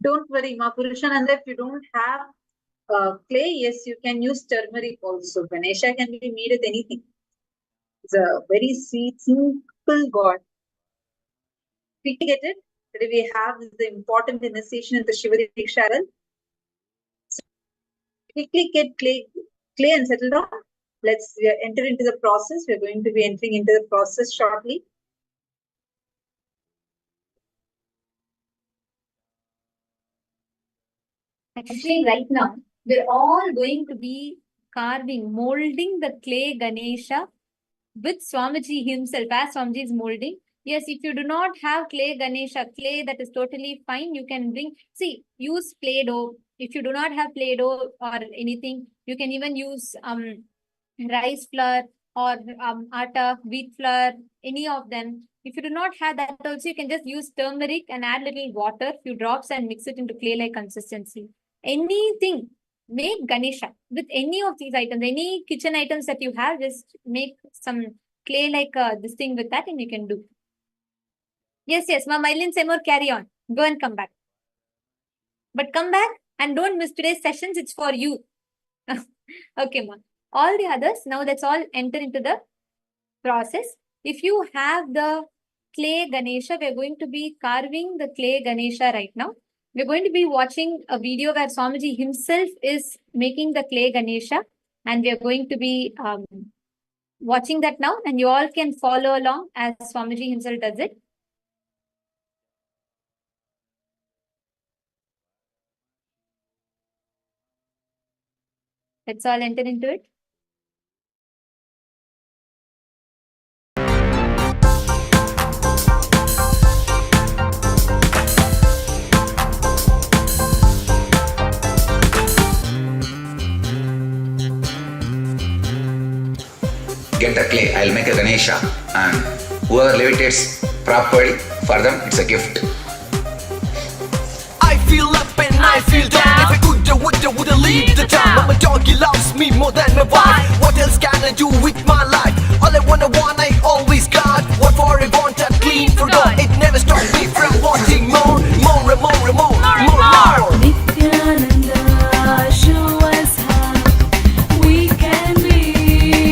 Don't worry, Mahapurushananda, if you don't have clay, yes, you can use turmeric also. Ganesha can be made with anything. It's a very sweet, simple God. We get it. Today we have the important initiation in the Shiva Shakti. So quickly get clay and settle down. Let's enter into the process. We're going to be entering into the process shortly. Actually, right now, we're all going to be molding the clay Ganesha with Swamiji himself, as Swamiji is molding. Yes, if you do not have clay Ganesha, clay, that is totally fine. You can use Play-Doh. If you do not have Play-Doh or anything, you can even use rice flour or atta, wheat flour, any of them. If you do not have that also, you can just use turmeric and add little water, few drops, and mix it into clay-like consistency. Anything, make Ganesha with any of these items, any kitchen items that you have, just make some clay like this thing with that and you can do. Yes, Ma Mylin Seymour, carry on. Go and come back. But come back and don't miss today's sessions. It's for you. Okay, Ma. All the others, now let's all enter into the process. If you have the clay Ganesha, we're going to be carving the clay Ganesha right now. We're going to be watching a video where Swamiji himself is making the clay Ganesha, and we are going to be watching that now, and you all can follow along as Swamiji himself does it. Let's all enter into it. Get the clay, I'll make a Ganesha, and whoever levitates properly, for them it's a gift. I feel up and I feel down. If I would've leave the town. But my doggy loves me more than my wife. What else can I do with my life? All I want, I always got. What for I want, I clean for God. It never stopped me from wanting more. Nithyananda, show us how we can be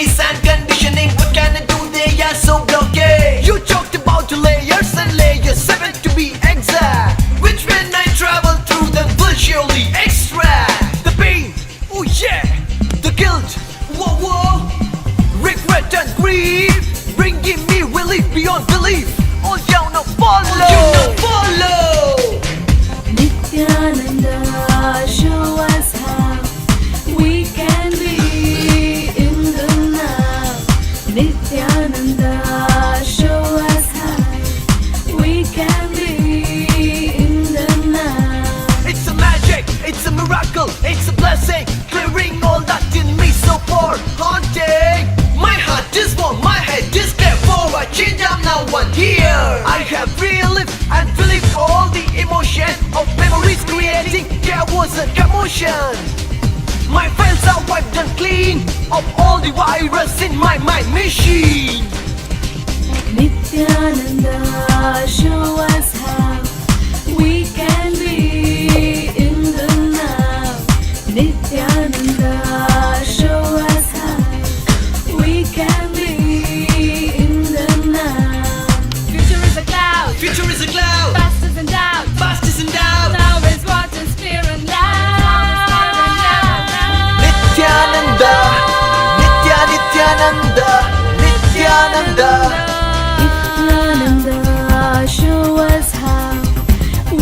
memories and conditioning. What can I do? They are so blockade. You talked about the layers and layers, 7 to be exact, which when I travel through them will surely extract the pain, oh yeah, the guilt, whoa whoa, regret and grief, bringing me relief beyond belief. All down now follow, Nityananda, show us how we can be in the now. Nityananda, show us how we can be in the now. It's a magic, it's a miracle, it's a blessing, clearing all that in me so far, haunting. My heart is warm, my head is clear, for a change I'm now one here. I have relived and relieved all the emotion of memories creating chaos and commotion. My files are wiped and clean of all the virus in my mind machine. Nityananda, show us how we can be in the now. Nityananda, show us how we can be in the now. Future is a cloud, Future is a cloud, past is in doubt, past is in doubt. now is what is clear and loud. Nityananda, Nityananda, Nityananda. Nityananda, show us how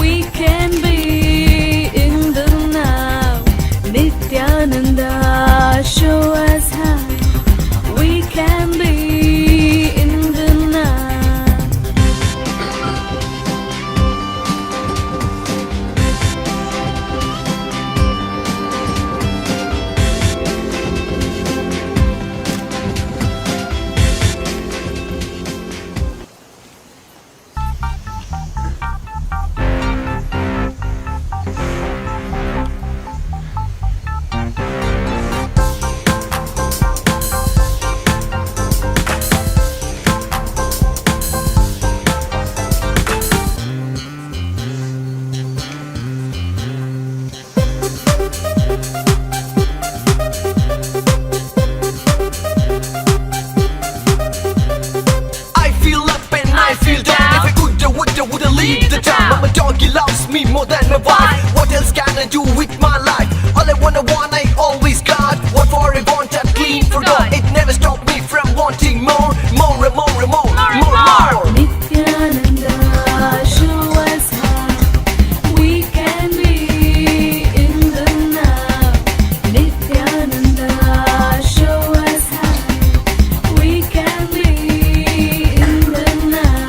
we can be in the now. Nityananda, show us how we can be in the now. I feel up and I feel down. If I could, I would leave the town. But my doggy loves me more than my wife. What else can I do with my life? All I want, I always got. What for I want, I clean forgot. It never stopped me from wanting more, more and more and more, more. Nityananda, show us how we can be in the now. Nityananda, show us how we can be in the now.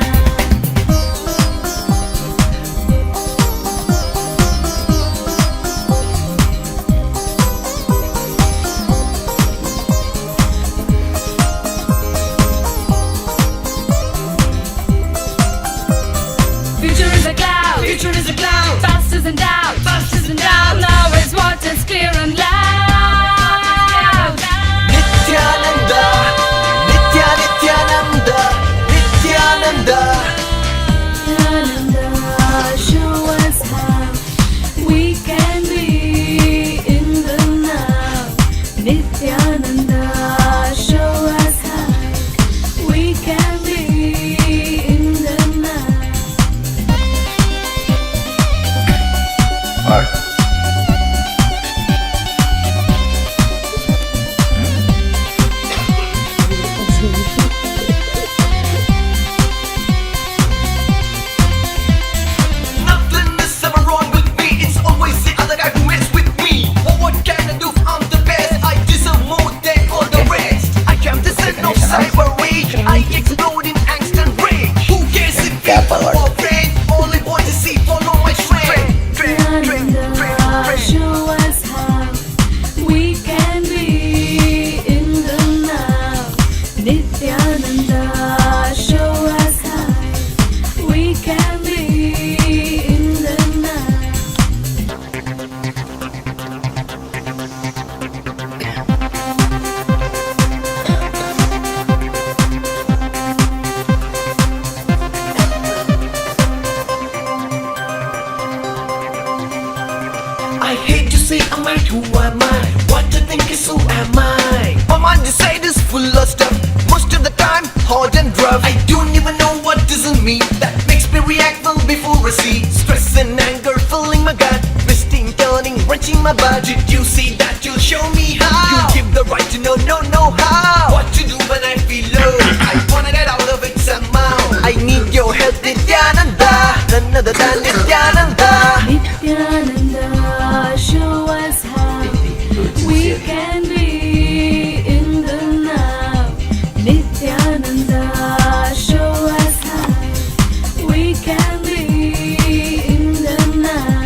full of stuff. Most of the time, hard and rough. I don't even know what doesn't mean. That makes me react well before I see. Stress and anger filling my gut, twisting, turning, wrenching my butt. Did you see that? You'll show me how. You give the right to know how. What to do when I feel low. I wanna get out of it somehow. I need your help, Nithyananda. None other than Nithyananda. Nithyananda, show us how we can be in the now. Nithyananda, show us how we can be in the now.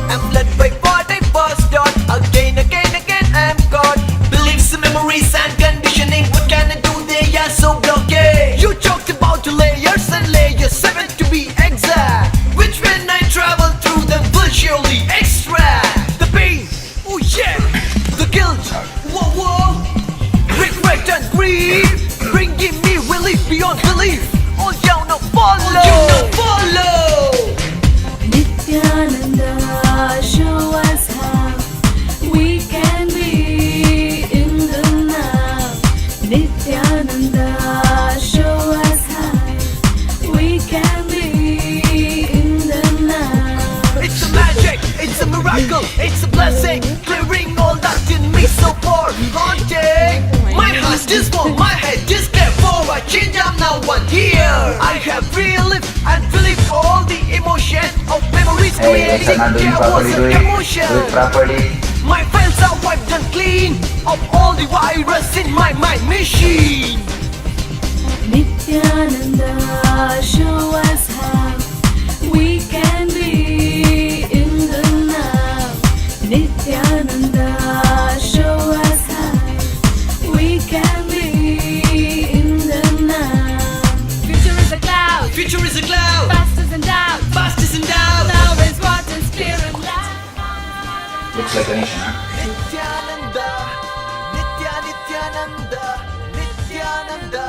I'm led by what I was taught. Again, I'm caught. Beliefs, memories and conditioning. What can I do? They are so blocked. You talked about layers and layers, 7 to be exact. Which when I travel through them will surely extract the pain, oh yeah, the guilt, whoa, regret and grief, bringing me relief beyond belief. All you now follow. Nithyananda, show us how we can be in the now. Nithyananda, show us how we can be in the now. It's a magic, it's a miracle, it's a blessing, clearing all that in me so far haunting. My heart is warm, my head is clear. For a change, I'm now one here. I have relived and relieved all the emotion of memories creating chaos and commotion. My files are wiped and clean of all the virus in my mind machine. Nithyananda, show us how we can be in the now. Nithyananda, show us how we can be in the now. Future is a cloud, Future is a cloud, past is in doubt, past is in doubt. now is what is clear and loud. Looks like Ganesha, huh? Nithyananda, Nithyananda, Nithyananda.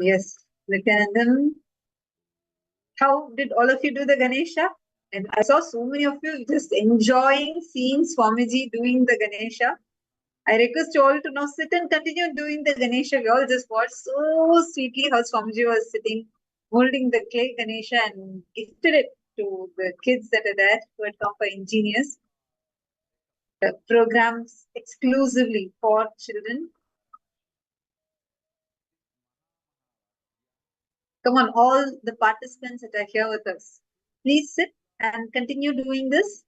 Yes, Nityananda. How did all of you do the Ganesha? And I saw so many of you just enjoying seeing Swamiji doing the Ganesha. I request you all to now sit and continue doing the Ganesha. We all just watched so sweetly how Swamiji was sitting, holding the clay Ganesha and gifted it to the kids that are there who had come for engineers. The programs exclusively for children. Come on, all the participants that are here with us, please sit and continue doing this.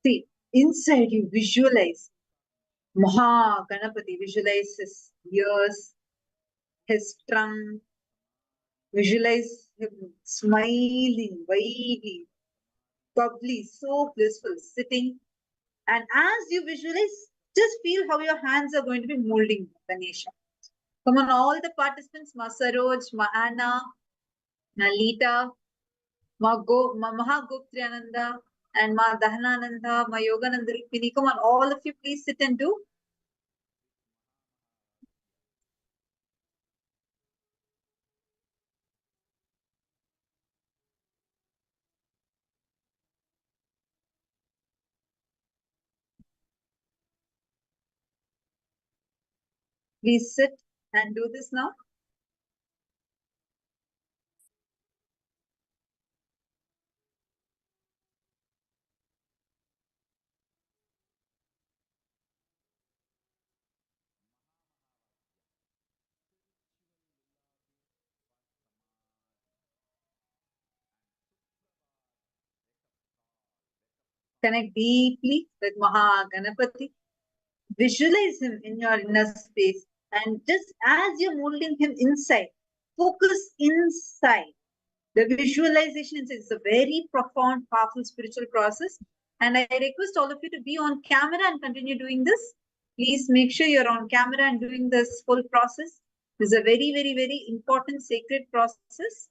See, inside you visualize Ganapati, visualize his ears, his trunk, visualize him smiling widely, bubbly, so blissful, sitting. And as you visualize, just feel how your hands are going to be molding Ganesha. Come on, all the participants, Ma Saroj, Ma Anna, Ma Lita, Ma Mahagoptriyananda, and Ma Dahanananda, Ma Yogananda Rukmini. Come on, all of you, please sit and do. Please sit and do this now. Connect deeply with Ganapati. Visualize him in your inner space. And just as you're molding him inside, focus inside. The visualization is a very profound, powerful spiritual process. And I request all of you to be on camera and continue doing this. Please make sure you're on camera and doing this full process. This is a very, very, very important sacred process.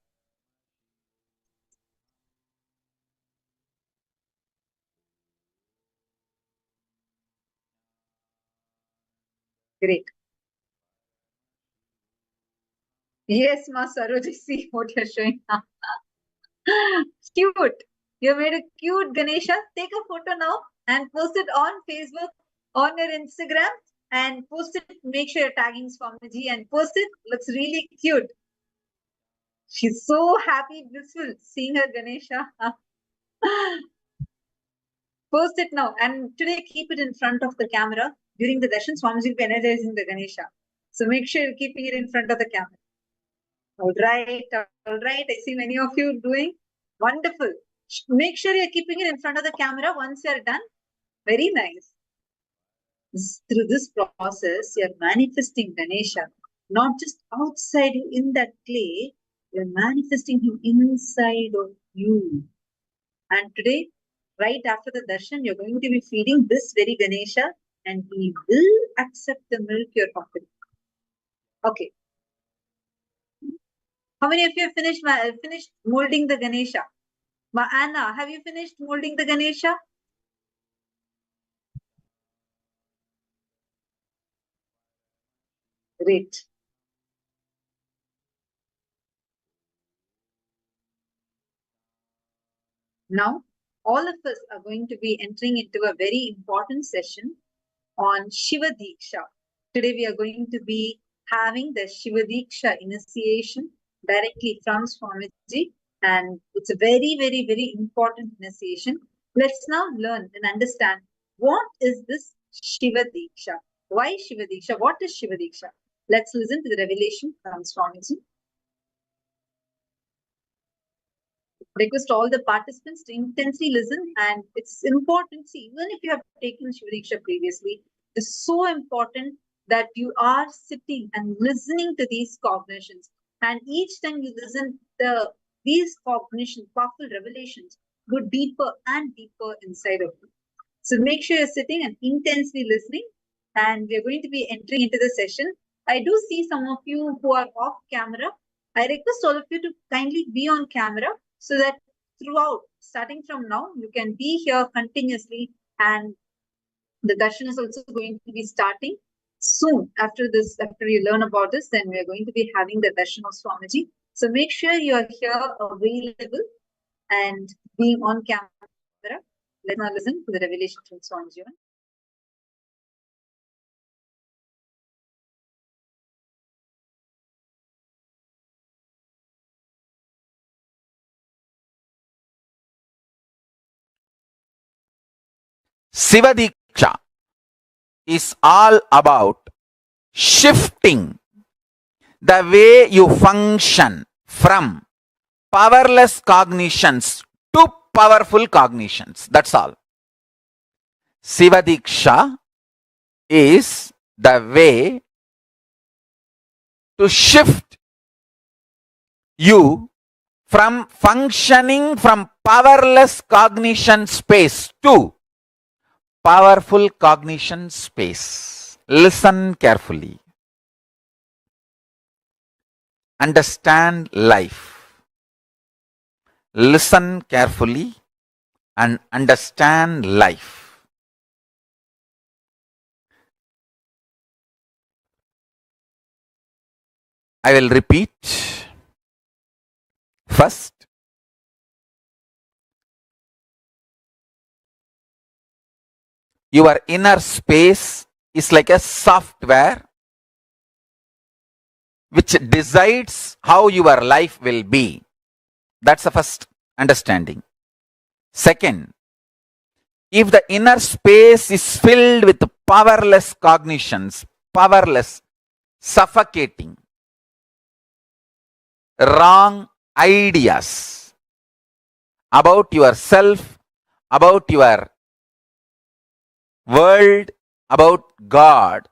Great. Yes, Ma Saroji, see what you're showing now. Cute. You made a cute Ganesha. Take a photo now and post it on Facebook, on your Instagram, and post it. Make sure you're tagging Swamiji and post it. Looks really cute. She's so happy, blissful seeing her Ganesha. Post it now. And today, keep it in front of the camera. During the darshan, Swamiji will be energizing the Ganesha. So make sure you're keeping it in front of the camera. All right, all right. I see many of you doing wonderful. Make sure you're keeping it in front of the camera once you're done. Very nice. Through this process, you're manifesting Ganesha, not just outside you in that clay, you're manifesting him inside of you. And today, right after the darshan, you're going to be feeding this very Ganesha and he will accept the milk you're offering. Okay. How many of you have finished molding the Ganesha? Ma Anna, have you finished molding the Ganesha? Great. Now, all of us are going to be entering into a very important session on Shiva Diksha. Today, we are going to be having the Shiva Diksha initiation directly from Swamiji. And it's a very, very, very important initiation. Let's now learn and understand what is this Shiva Diksha? Why Shiva Diksha? What is Shiva Diksha? Let's listen to the revelation from Swamiji. Request all the participants to intensely listen, and it's important. See, even if you have taken Shiva Diksha previously, it's so important that you are sitting and listening to these cognitions. And each time you listen, these cognitions, powerful revelations, go deeper and deeper inside of you. So make sure you're sitting and intensely listening. And we're going to be entering into the session. I do see some of you who are off camera. I request all of you to kindly be on camera so that throughout, starting from now, you can be here continuously, and the darshan is also going to be starting soon after this. After you learn about this, then we are going to be having the darshan of Swamiji. So make sure you are here available and being on camera. Let's now listen to the revelation from Swamiji. Shiva Diksha is all about shifting the way you function from powerless cognitions to powerful cognitions. That's all. Shiva Diksha is the way to shift you from functioning from powerless cognition space to powerful cognition space. Listen carefully. Understand life. Listen carefully and understand life. I will repeat. First, your inner space is like a software which decides how your life will be. That's the first understanding. Second, if the inner space is filled with powerless cognitions, powerless, suffocating, wrong ideas about yourself, about your world, about God,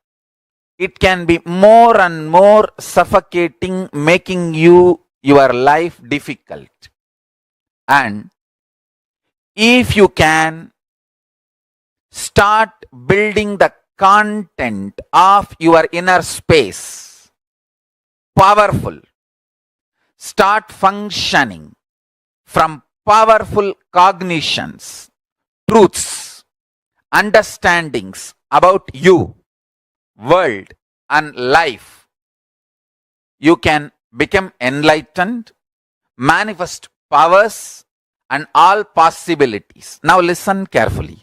it can be more and more suffocating, making your life difficult. And if you can start building the content of your inner space, powerful, start functioning from powerful cognitions, truths, understandings about you, world and life, you can become enlightened, manifest powers and all possibilities. Now listen carefully.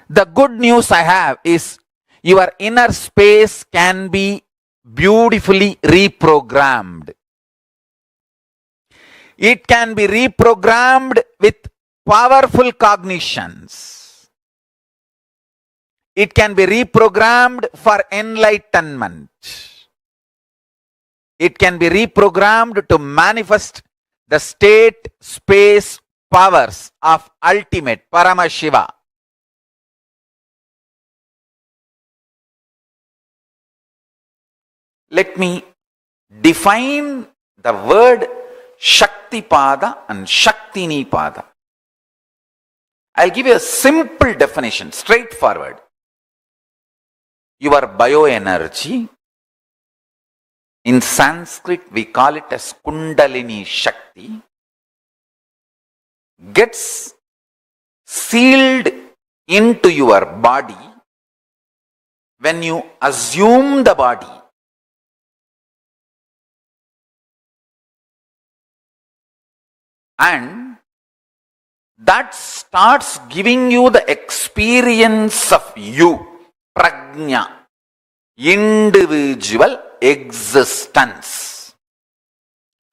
The good news I have is your inner space can be beautifully reprogrammed. It can be reprogrammed with powerful cognitions. It can be reprogrammed for enlightenment. It can be reprogrammed to manifest the state, space, powers of ultimate Paramashiva. Let me define the word Shakti Pada and Shaktini Pada. I'll give you a simple definition, straightforward. Your bioenergy, in Sanskrit we call it as Kundalini Shakti, gets sealed into your body when you assume the body. And that starts giving you the experience of you, prajna, individual existence.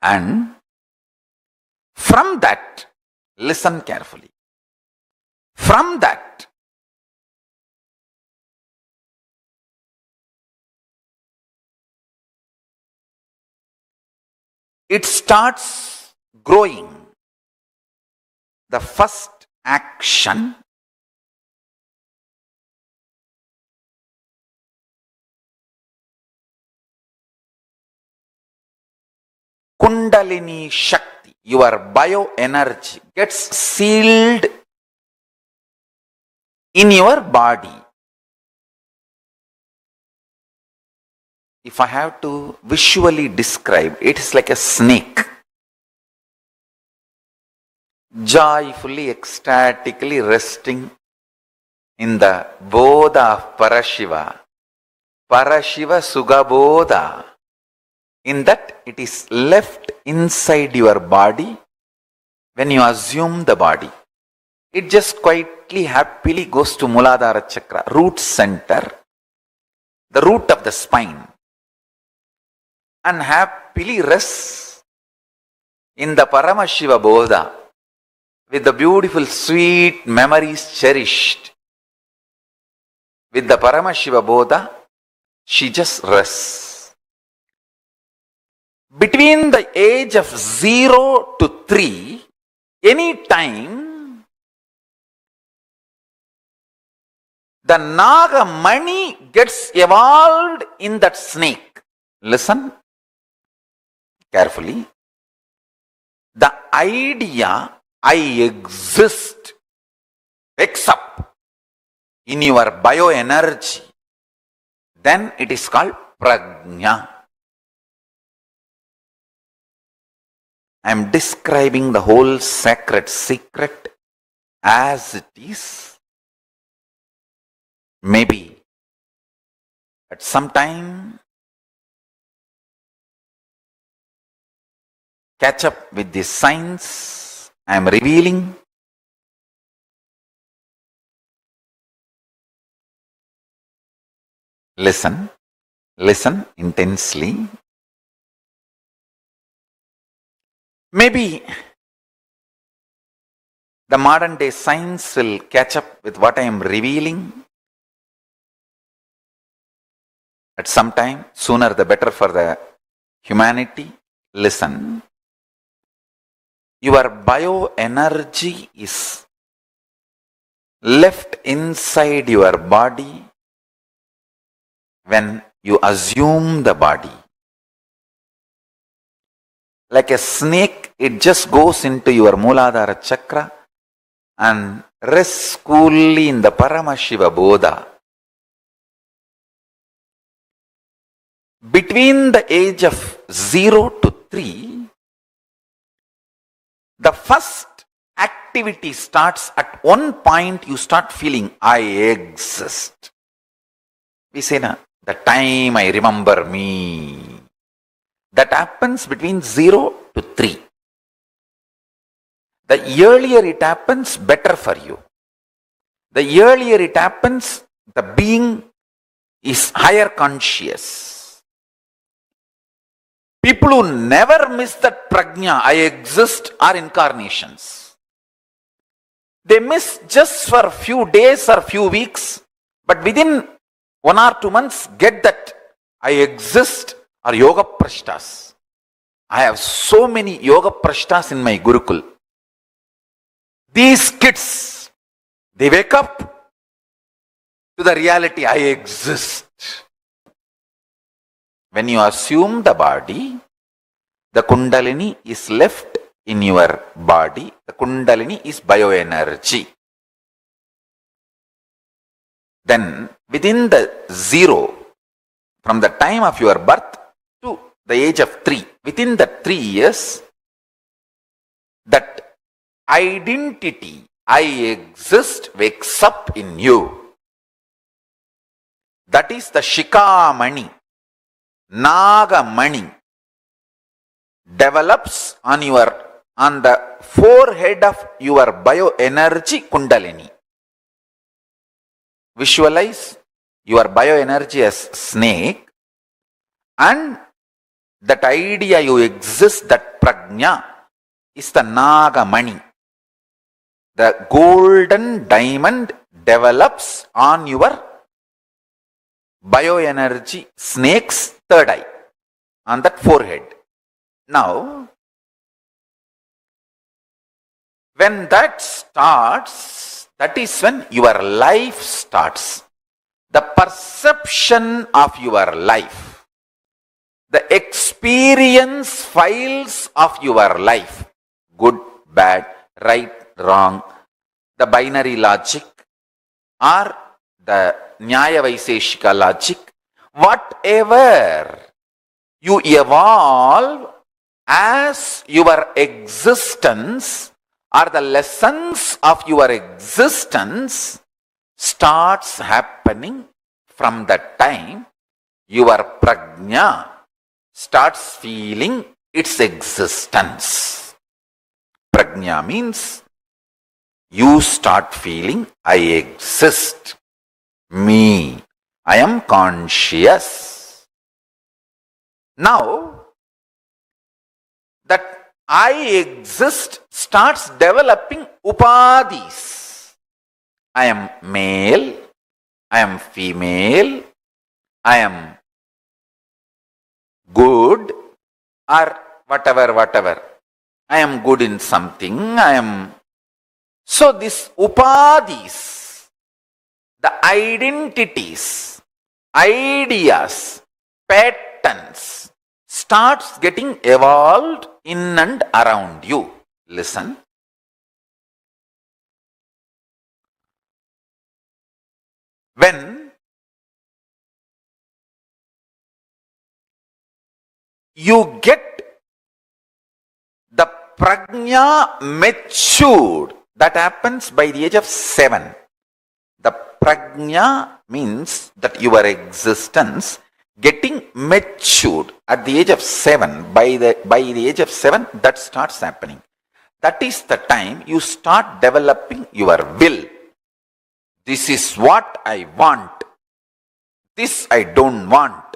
And from that, listen carefully, from that, it starts growing. The first action Kundalini Shakti, your bioenergy, gets sealed in your body. If I have to visually describe, it is like a snake. joyfully, ecstatically resting in the Bodha of Parashiva. Parashiva Sugha Bodha. In that it is left inside your body when you assume the body. It just quietly, happily goes to Muladhara Chakra, root center, the root of the spine, and happily rests in the Paramashiva Bodha with the beautiful, sweet memories cherished. With the Paramashiva Bodha, she just rests. Between the age of 0 to 3, any time, the Naga Mani gets evolved in that snake. Listen carefully. The idea I exist wakes up in your bioenergy. Then it is called prajna. I am describing the whole sacred secret as it is. Maybe at some time catch up with the science I am revealing. Listen intensely. Maybe the modern day science will catch up with what I am revealing at some time, sooner the better for the humanity. Listen. Your bioenergy is left inside your body when you assume the body. Like a snake, it just goes into your Muladhara Chakra and rests coolly in the Paramashiva Bodha. Between the age of 0 to 3, the first activity starts at one point. You start feeling, I exist. We say, na, the time I remember me. That happens between 0 to 3. The earlier it happens, better for you. The earlier it happens, the being is higher conscious. People who never miss that prajna, I exist, are incarnations. They miss just for a few days or few weeks, but within 1 or 2 months, get that I exist, are yoga prashtas. I have so many yoga prashtas in my Gurukul. These kids, they wake up to the reality, I exist. When you assume the body, the Kundalini is left in your body. The Kundalini is bioenergy. Then within the 0, from the time of your birth to the age of 3, within the 3 years, that identity, I exist, wakes up in you. That is the Shikamani, Nagamani, develops on the forehead of your bioenergy Kundalini. Visualize your bioenergy as snake, and that idea you exist, that prajna, is the Nagamani. The golden diamond develops on your bioenergy snake's third eye, on that forehead. Now, when that starts, that is when your life starts. The perception of your life, the experience files of your life, good, bad, right, wrong, the binary logic or the Nyaya Vaiseshika logic, whatever you evolve as your existence or the lessons of your existence starts happening from the time your prajna starts feeling its existence. Prajna means you start feeling I exist, me, I am conscious. Now, that I exist starts developing upadhis. I am male, I am female, I am good, or whatever. I am good in something, I am... So this upadhis, the identities, ideas, patterns starts getting evolved in and around you. Listen. When you get the prajna matured, that happens by the age of 7. The prajna means that your existence getting matured at the age of 7. By the age of 7, that starts happening. That is the time you start developing your will. This is what I want. This I don't want.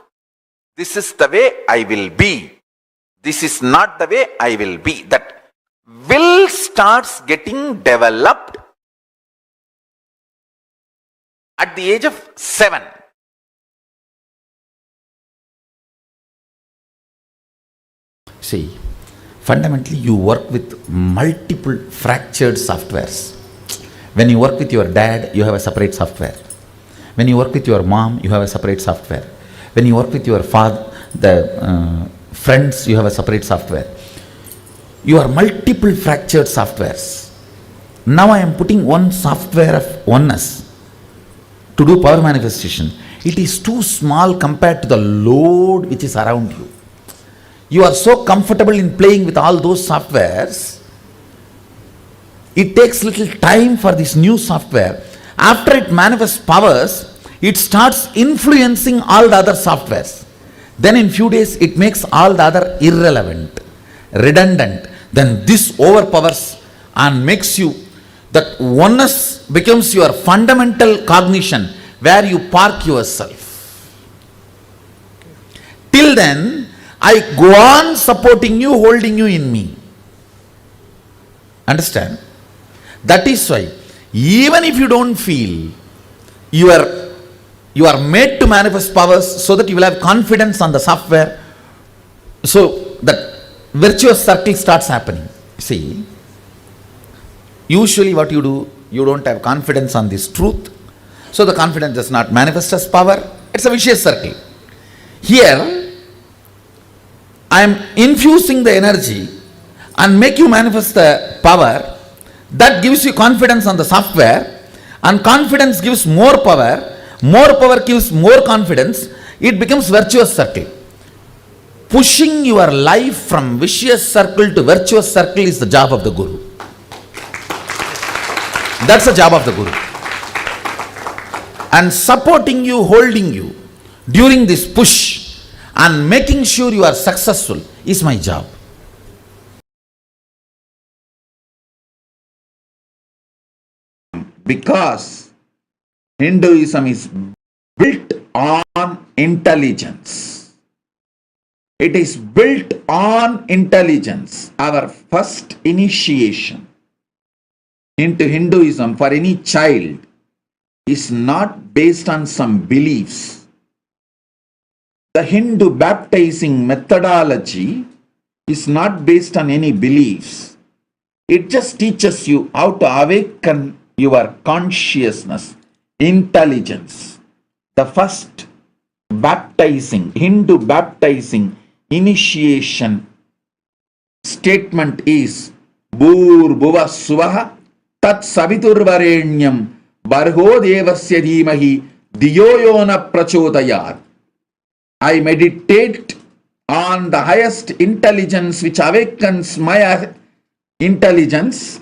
This is the way I will be. This is not the way I will be. That will starts getting developed at the age of 7. See, fundamentally you work with multiple fractured softwares. When you work with your dad, you have a separate software. When you work with your mom, you have a separate software. When you work with your father, friends, you have a separate software. You are multiple fractured softwares. Now I am putting one software of oneness to do power manifestation. It is too small compared to the load which is around you. You are so comfortable in playing with all those softwares. It takes little time for this new software. After it manifests powers, it starts influencing all the other softwares. Then in few days, it makes all the other irrelevant, redundant. Then this overpowers and makes you, that oneness becomes your fundamental cognition where you park yourself. Till then, I go on supporting you, holding you in me. Understand? That is why, even if you don't feel, you are made to manifest powers so that you will have confidence on the software. So that virtuous circle starts happening. See, usually what you do, you don't have confidence on this truth. So the confidence does not manifest as power. It's a vicious circle. Here, I am infusing the energy and make you manifest the power. That gives you confidence on the software, and confidence gives more power gives more confidence. It becomes virtuous circle. Pushing your life from vicious circle to virtuous circle is the job of the Guru. That's the job of the Guru. And supporting you, holding you during this push and making sure you are successful is my job. Because Hinduism is built on intelligence. It is built on intelligence. Our first initiation into Hinduism for any child is not based on some beliefs. The Hindu baptizing methodology is not based on any beliefs. It just teaches you how to awaken your consciousness, intelligence. The first baptizing, Hindu baptizing initiation statement is Bhur Bhuva Suvaha Tat Saviturvarenyam Barho Devasya Dhimahi Diyoyona Prachodayat. I meditate on the highest intelligence which awakens my intelligence,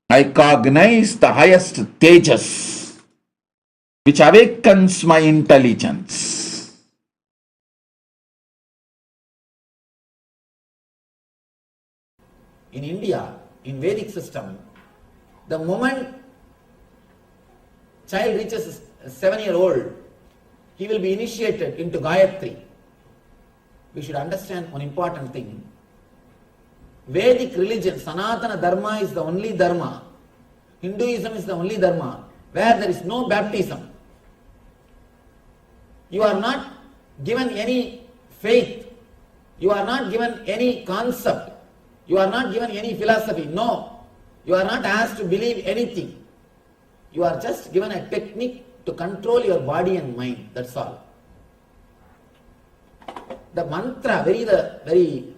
I cognize the highest tejas, which awakens my intelligence. In India, in Vedic system, the moment child reaches 7-year-old, he will be initiated into Gayatri. We should understand one important thing. Vedic religion, Sanatana Dharma is the only Dharma. Hinduism is the only Dharma where there is no baptism. You are not given any faith. You are not given any concept. You are not given any philosophy. No. You are not asked to believe anything. You are just given a technique to control your body and mind. That's all. The mantra, the very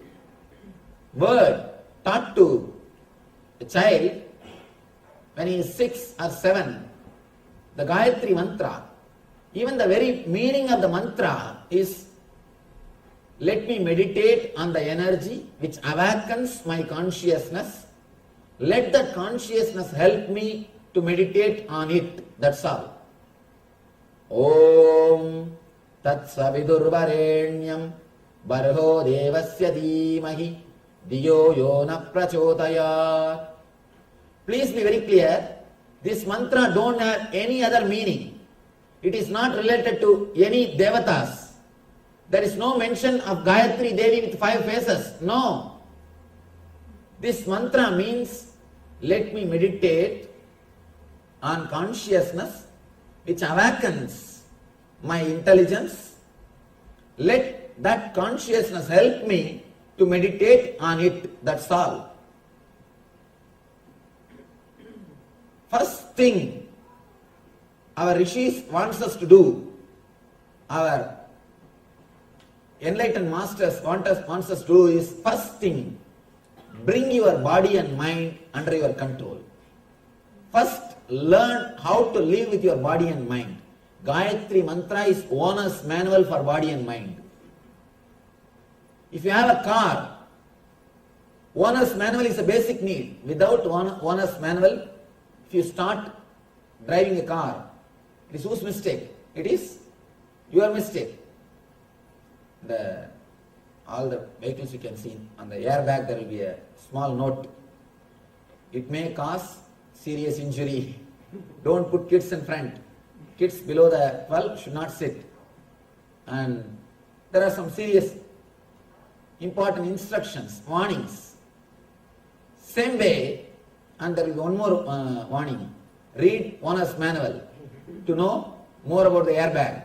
word taught to a child when he is 6 or 7, the Gayatri mantra, even the very meaning of the mantra is, let me meditate on the energy which awakens my consciousness. Let that consciousness help me to meditate on it. That's all. Om Tat Savidurvarenyam Barho Devasya Dhimahi Diyo Yona Prachodayat. Please be very clear. This mantra don't have any other meaning. It is not related to any devatas. There is no mention of Gayatri Devi with 5 faces. No. This mantra means, let me meditate on consciousness which awakens my intelligence. Let that consciousness help me to meditate on it. That's all. First thing our rishis wants us to do, our enlightened masters wants us to do is, first thing, bring your body and mind under your control. First, learn how to live with your body and mind. Gayatri mantra is owner's manual for body and mind. If you have a car, owner's manual is a basic need. Without owner's manual, if you start driving a car, it is whose mistake? It is your mistake. All the vehicles you can see, on the airbag there will be a small note. It may cause serious injury. Don't put kids in front. Kids below the 12 should not sit. And there are some serious important instructions, warnings. Same way, and there will be one more warning. Read owner's manual to know more about the airbag.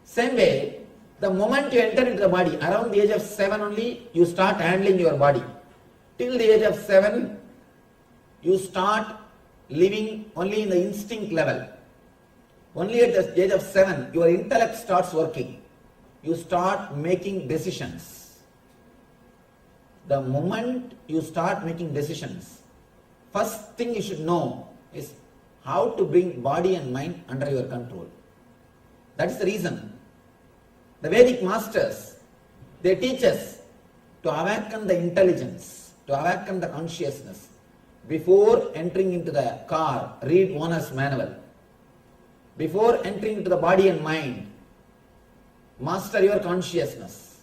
Same way, the moment you enter into the body, around the age of 7 only, you start handling your body. Till the age of 7, you start living only in the instinct level. Only at the age of 7, your intellect starts working. You start making decisions. The moment you start making decisions, first thing you should know is how to bring body and mind under your control. That is the reason the Vedic masters, they teach us to awaken the intelligence, to awaken the consciousness. Before entering into the car, read owner's manual. Before entering into the body and mind, master your consciousness.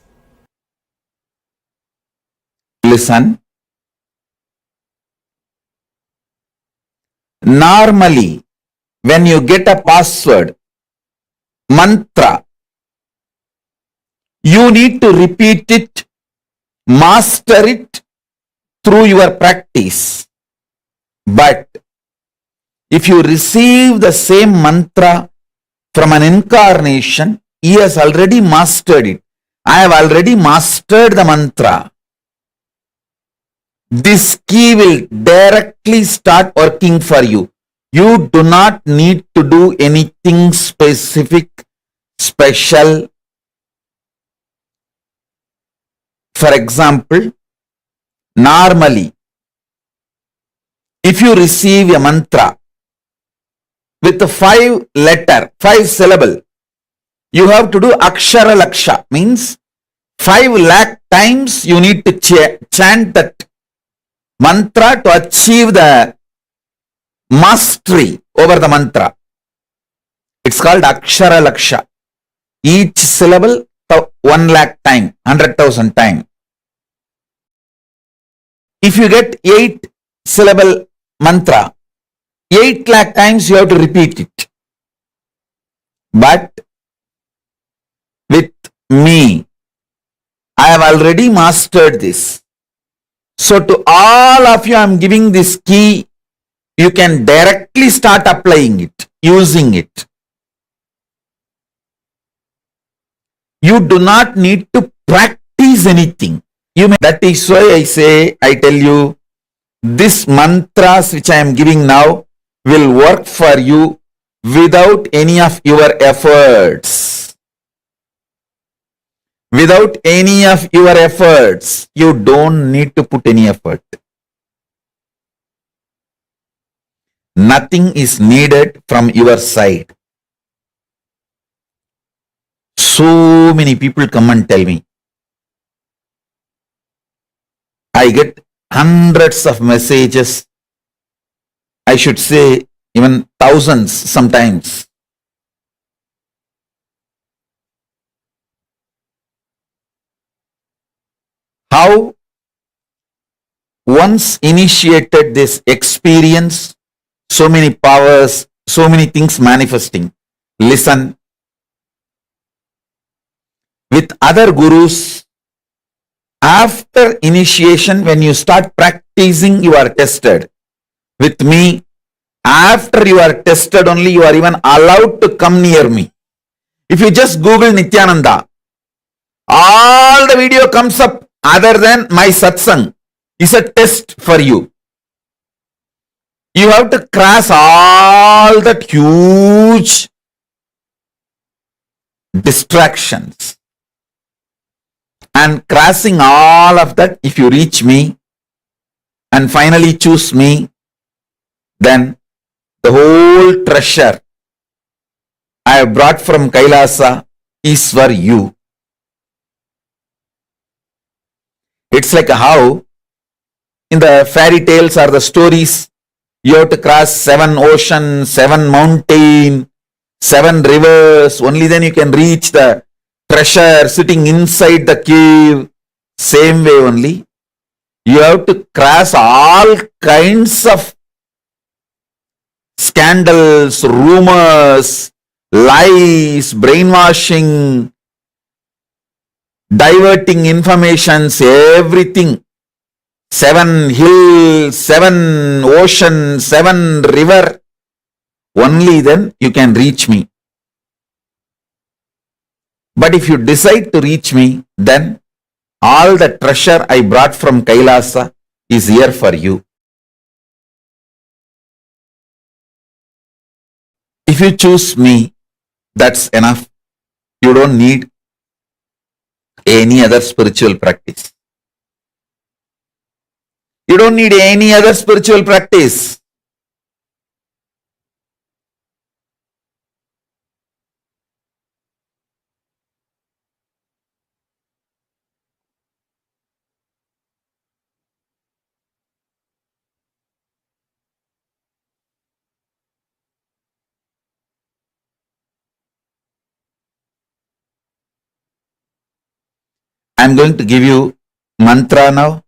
Listen. Normally, when you get a password, mantra, you need to repeat it, master it through your practice. But if you receive the same mantra from an incarnation, he has already mastered it. I have already mastered the mantra. This key will directly start working for you. You do not need to do anything specific, special. For example, normally, if you receive a mantra with a 5 syllable, you have to do akshara laksha, means 5 lakh times you need to chant that mantra to achieve the mastery over the mantra. It's called Akshara Laksha. Each syllable 1 lakh time, 100,000 time. If you get 8 syllable mantra, 8 lakh times you have to repeat it. But with me, I have already mastered this. So to all of you, I am giving this key. You can directly start applying it, using it. You do not need to practice anything. That is why I tell you, this mantras which I am giving now will work for you without any of your efforts. Without any of your efforts, you don't need to put any effort. Nothing is needed from your side. So many people come and tell me. I get hundreds of messages. I should say even thousands sometimes. How once initiated this experience, so many powers, so many things manifesting. Listen. With other gurus, after initiation, when you start practicing, you are tested. With me, after you are tested only, you are even allowed to come near me. If you just Google Nithyananda, all the video comes up other than my satsang is a test for you. You have to cross all that huge distractions. And crossing all of that, if you reach me and finally choose me, then the whole treasure I have brought from Kailasa is for you. It's like how in the fairy tales or the stories, you have to cross 7 oceans, 7 mountains, 7 rivers, only then you can reach the treasure sitting inside the cave. Same way only, you have to cross all kinds of scandals, rumors, lies, brainwashing, diverting informations, everything. 7 hills, 7 oceans, 7 river. Only then you can reach me. But if you decide to reach me, then all the treasure I brought from Kailasa is here for you. If you choose me, that's enough. You don't need any other spiritual practice. You don't need any other spiritual practice. I'm going to give you mantra now.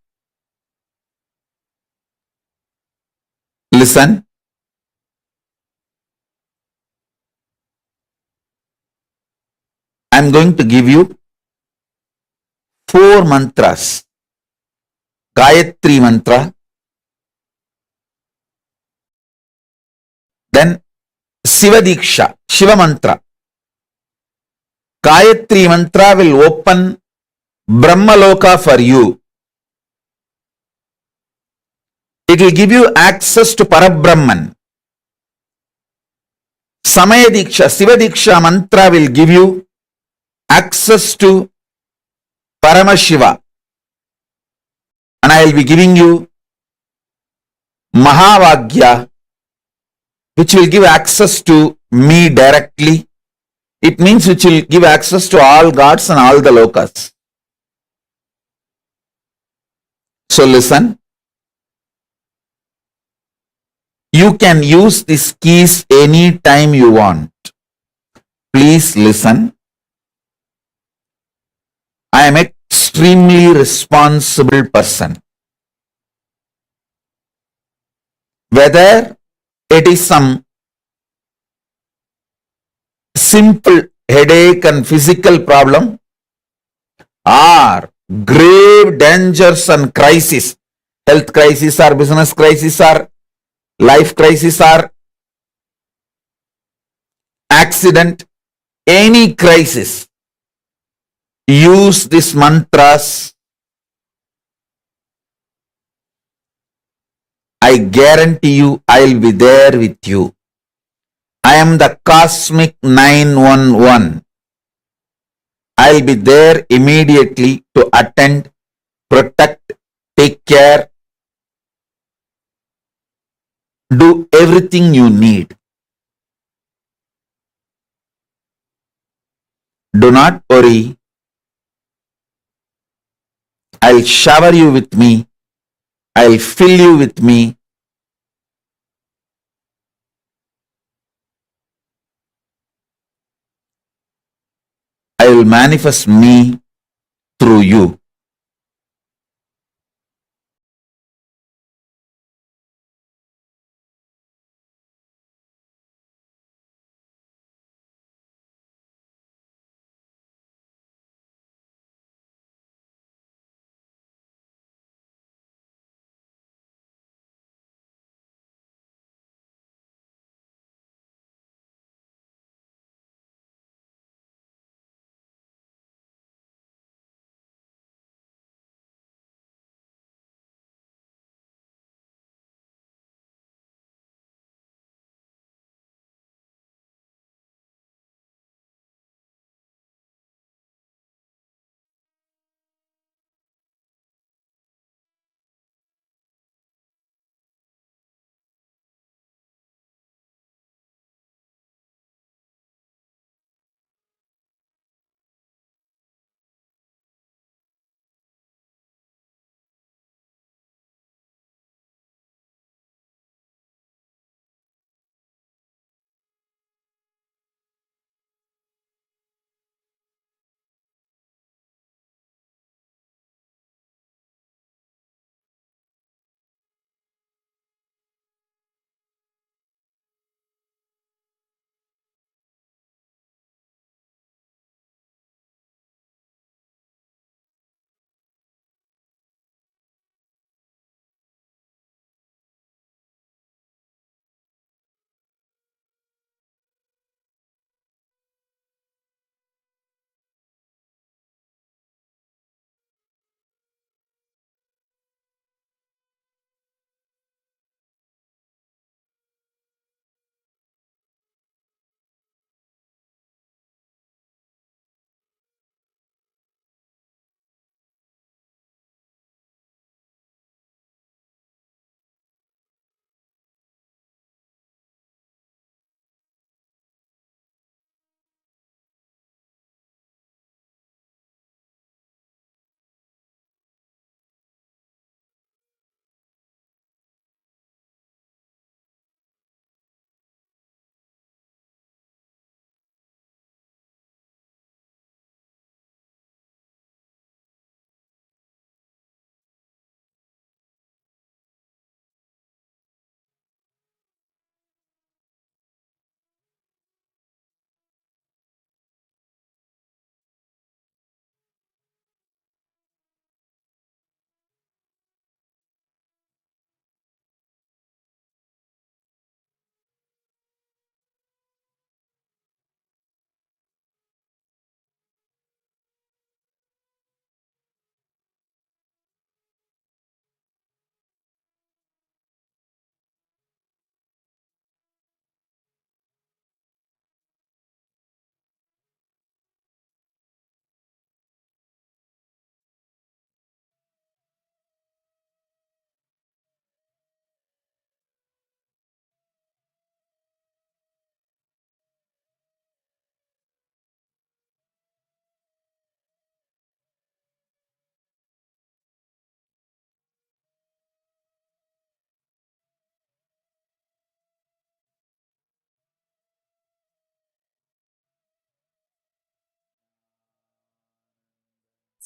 Listen. I'm going to give you 4 mantras. Gayatri mantra. Then Shiva Diksha, Shiva mantra. Gayatri mantra will open Brahmaloka for you. It will give you access to Parabrahman. Samaya Diksha, Shiva Diksha mantra will give you access to Paramashiva. And I will be giving you Mahavakya, which will give access to me directly. It means which will give access to all gods and all the lokas. So listen. You can use these keys anytime you want. Please listen. I am extremely responsible person. Whether it is some simple headache and physical problem or grave dangers and crisis, health crisis or business crisis or life crisis or accident, any crisis, use these mantras. I guarantee you I'll be there with you. I am the cosmic 911. I'll be there immediately to attend, protect, take care, do everything you need. Do not worry. I'll shower you with me. I'll fill you with me. I will manifest me through you.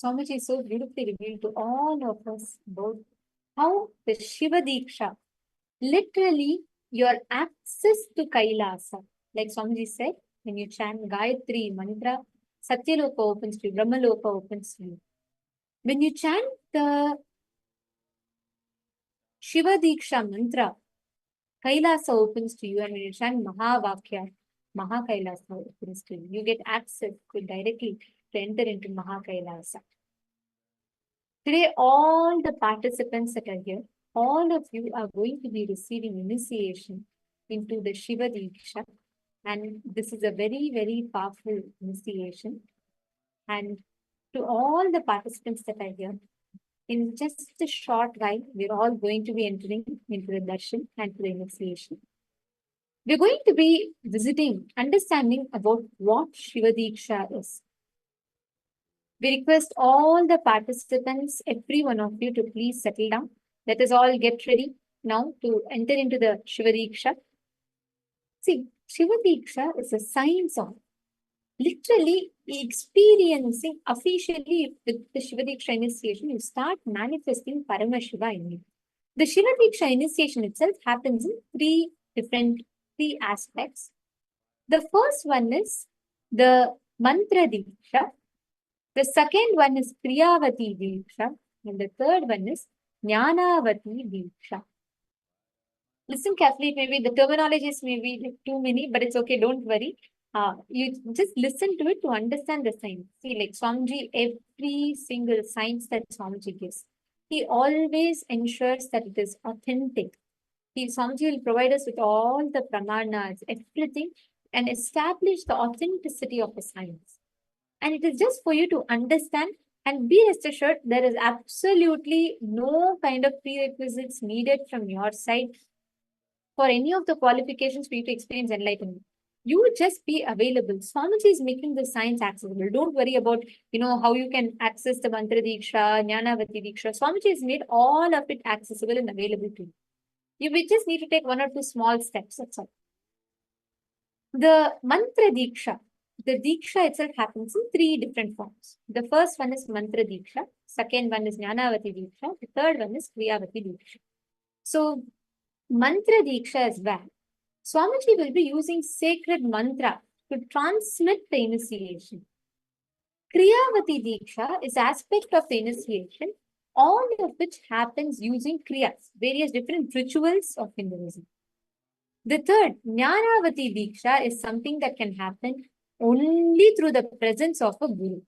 Swamiji so beautifully revealed to all of us about how the Shiva Diksha, literally your access to Kailasa, like Swamiji said, when you chant Gayatri mantra, Satyaloka opens to you, Brahmaloka opens to you. When you chant the Shiva Diksha mantra, Kailasa opens to you, and when you chant Mahavakya, Mahakailasa opens to you. You get access to directly to enter into Mahakailasa. Today, all the participants that are here, all of you are going to be receiving initiation into the Shiva Diksha. And this is a very, very powerful initiation. And to all the participants that are here, in just a short while, we're all going to be entering into the darshan and to the initiation. We're going to be visiting, understanding about what Shiva Diksha is. We request all the participants, every one of you, to please settle down. Let us all get ready now to enter into the Shiva Diksha. See, Shiva Diksha is a science of literally experiencing officially with the Shiva Diksha initiation. You start manifesting Paramashiva in you. The Shiva Diksha initiation itself happens in three aspects. The first one is the Mantra Diksha. The second one is Kriyavati Diksha. And the third one is Jnanavati Diksha. Listen carefully, maybe the terminologies may be too many, but it's okay, don't worry. You just listen to it to understand the science. See, like Swamiji, every single science that Swamiji gives, he always ensures that it is authentic. Swamiji will provide us with all the pramanas, everything, and establish the authenticity of the science. And it is just for you to understand and be rest assured there is absolutely no kind of prerequisites needed from your side for any of the qualifications for you to experience enlightenment. You just be available. Swamiji is making the science accessible. Don't worry about, how you can access the Mantra Diksha, Jnanavati Diksha. Swamiji has made all of it accessible and available to you. You will just need to take one or two small steps. That's all. The Mantra Diksha, the Diksha itself happens in three different forms. The first one is Mantra Diksha. Second one is Jnanavati Diksha. The third one is Kriyavati Diksha. So, Mantra Diksha is where Swamiji will be using sacred mantra to transmit the initiation. Kriyavati Diksha is aspect of the initiation, all of which happens using Kriyas, various different rituals of Hinduism. The third, Jnanavati Diksha, is something that can happen only through the presence of a guru.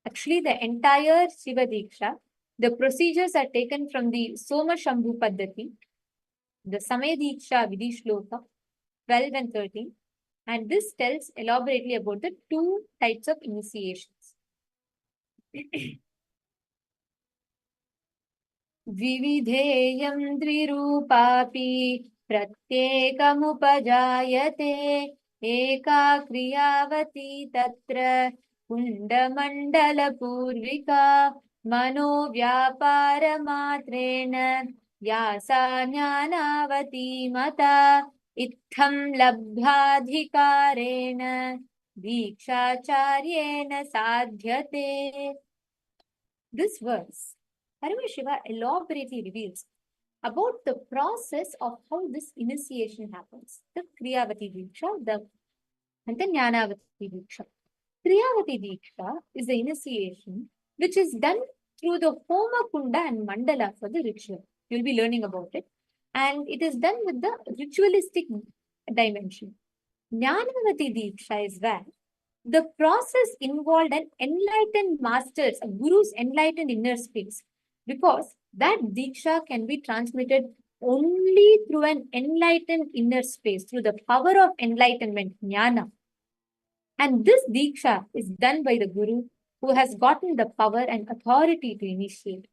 Actually, the entire Shiva Diksha, the procedures are taken from the Soma Shambhu Paddhati, the Samaya Diksha Vidhi Shloka 12 and 13, and this tells elaborately about the two types of initiations. Vividheyam Drirupapi Pratyekamupajayate Eka Kriyavati Tatra Kundamandala Purvika Mano Vyapara Matrena Vyasa Jnanavati Mata Itham Labdhadhikarena Dikshacharyena Sadhyate. This verse, Paramashiva elaborately reveals about the process of how this initiation happens. The Kriyavati Diksha, and the Jnanavati Diksha. Kriyavati Diksha is the initiation which is done through the Homa Kunda and Mandala for the ritual. You'll be learning about it. And it is done with the ritualistic dimension. Jnanavati Diksha is where the process involved an enlightened master's, a guru's enlightened inner space, because that Diksha can be transmitted only through an enlightened inner space, through the power of enlightenment, jnana. And this Diksha is done by the Guru who has gotten the power and authority to initiate.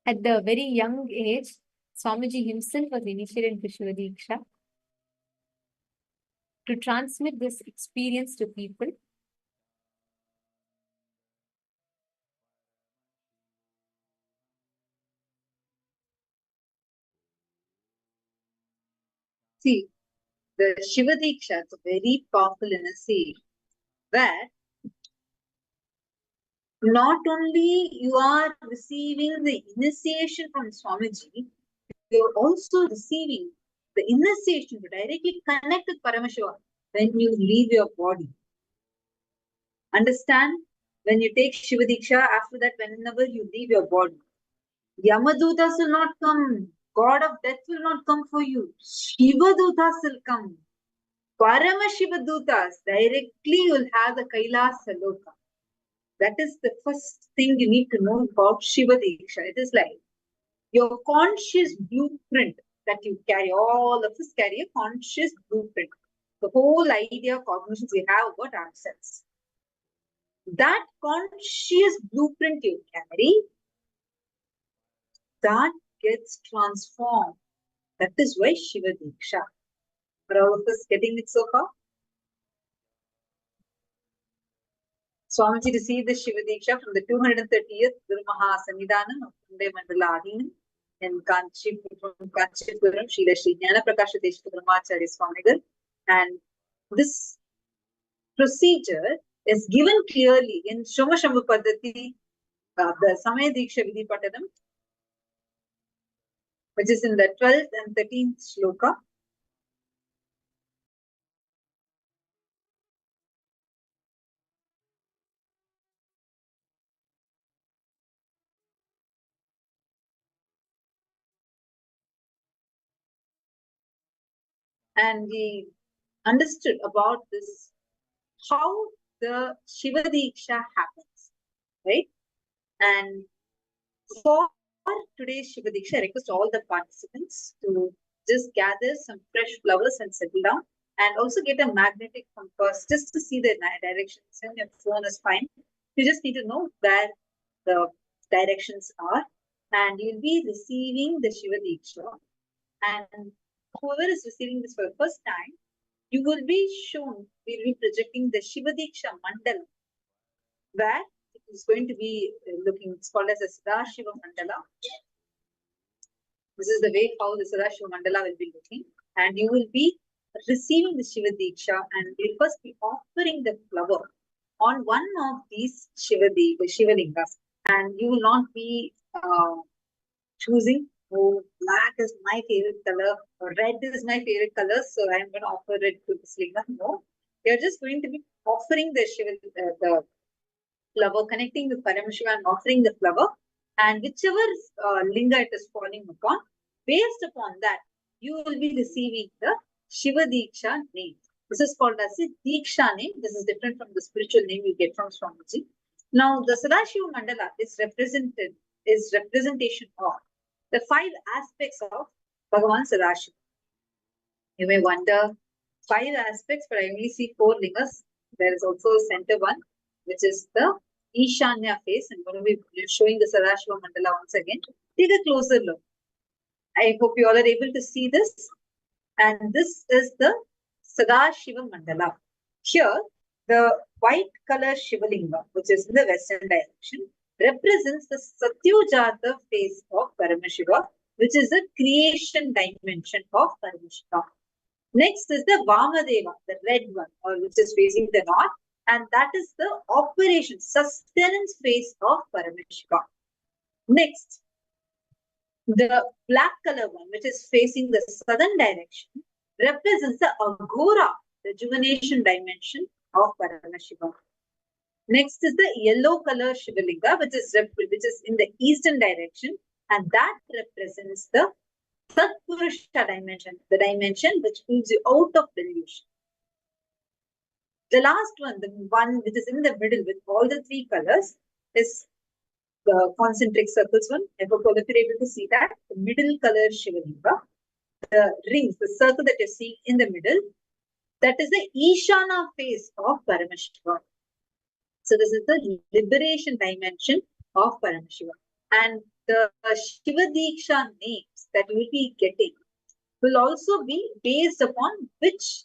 At the very young age, Swamiji himself was initiated into Shiva Diksha to transmit this experience to people. See, the Shiva Diksha is a very powerful initiation where not only you are receiving the initiation from Swamiji, you are also receiving the initiation to directly connect with Paramashiva when you leave your body. Understand? When you take Shiva Diksha, after that, whenever you leave your body, Yamadutas will not come. God of death will not come for you. Shiva Dutas will come. Paramashiva Dutas, directly you will have the Kailasa Loka. That is the first thing you need to know about Shiva Diksha. It is like your conscious blueprint that you carry. All of us carry a conscious blueprint. The whole idea of cognitions we have about ourselves. That conscious blueprint you carry, that gets transformed. That is why Shiva Diksha. Are all of us getting it so far? Swamiji received the Shiva Diksha from the 230th Guru Maha Sannidhanam of Kunde Mandala Adhinam in Kanchipuram, Srila Sri Jnana Prakasha Deshika Brahmacharya Swamigal. And this procedure is given clearly in Shoma Shambhu Paddhati, the Samaya Diksha Vidhi Patanam, which is in the 12th and 13th shloka. And we understood about this, how the Shiva Diksha happens, right? And for today's Shiva Diksha, I request all the participants to just gather some fresh flowers and settle down, and also get a magnetic compass just to see the directions. And your phone is fine. You just need to know where the directions are, and you'll be receiving the Shiva Diksha. And whoever is receiving this for the first time, you will be shown, we'll be projecting the Shiva Diksha Mandala, where it is going to be looking, it's called as a Sadashiva Mandala. This is the way how the Sadashiva Mandala will be looking. And you will be receiving the Shiva Diksha, and we'll first be offering the flower on one of these Shiva Lingas. And you will not be choosing, oh, black is my favorite color, or red is my favorite color, so I'm going to offer it to this linga. No, you're just going to be offering the Shiva, the flower, connecting with Paramashiva and offering the flower, and whichever linga it is falling upon, based upon that, you will be receiving the Shiva Diksha name. This is called as a Diksha name. This is different from the spiritual name you get from Swamiji. Now, the Sadashiva Mandala is representation of the 5 aspects of Bhagavan Sadashiva. You may wonder, 5 aspects, but I only see 4 lingas. There is also a center one, which is the Ishanya face. I'm going to be showing the Sadashiva Mandala once again. Take a closer look. I hope you all are able to see this. And this is the Sadashiva Mandala. Here, the white color Shivalinga, which is in the western direction, represents the Satyujata face of Paramashiva, which is the creation dimension of Paramashiva. Next is the Vamadeva, the red one, or which is facing the north, and that is the operation, sustenance face of Paramashiva. Next, the black color one, which is facing the southern direction, represents the Agora, the rejuvenation dimension of Paramashiva. Next is the yellow color Shivalinga, which is in the eastern direction, and that represents the Satpurusha dimension, the dimension which moves you out of delusion. The last one, the one which is in the middle with all the 3 colors, is the concentric circles one. I hope all of you are able to see that. The middle color Shivalinga, the rings, the circle that you're seeing in the middle, that is the Ishana face of Paramashiva. So this is the liberation dimension of Paramashiva. And the Shiva Diksha names that you will be getting will also be based upon which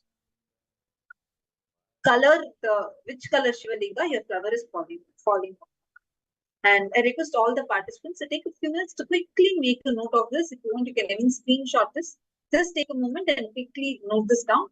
color Shivalinga your flower is falling on. And I request all the participants to take a few minutes to quickly make a note of this. If you want, you can even screenshot this. Just take a moment and quickly note this down.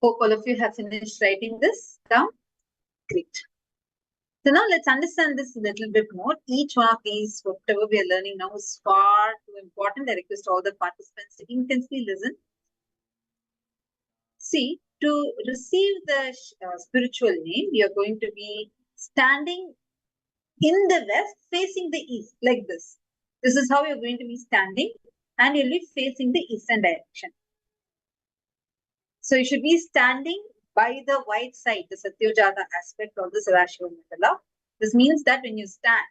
Hope all of you have finished writing this down. Great. So now let's understand this a little bit more. Each one of these, whatever we are learning now, is far too important. I request all the participants to intensely listen. See, to receive the spiritual name, you are going to be standing in the west, facing the east, like this. This is how you're going to be standing, and you'll be facing the eastern direction. So you should be standing by the white side, the Satyojata aspect of the Sadashiva Mandala. This means that when you stand,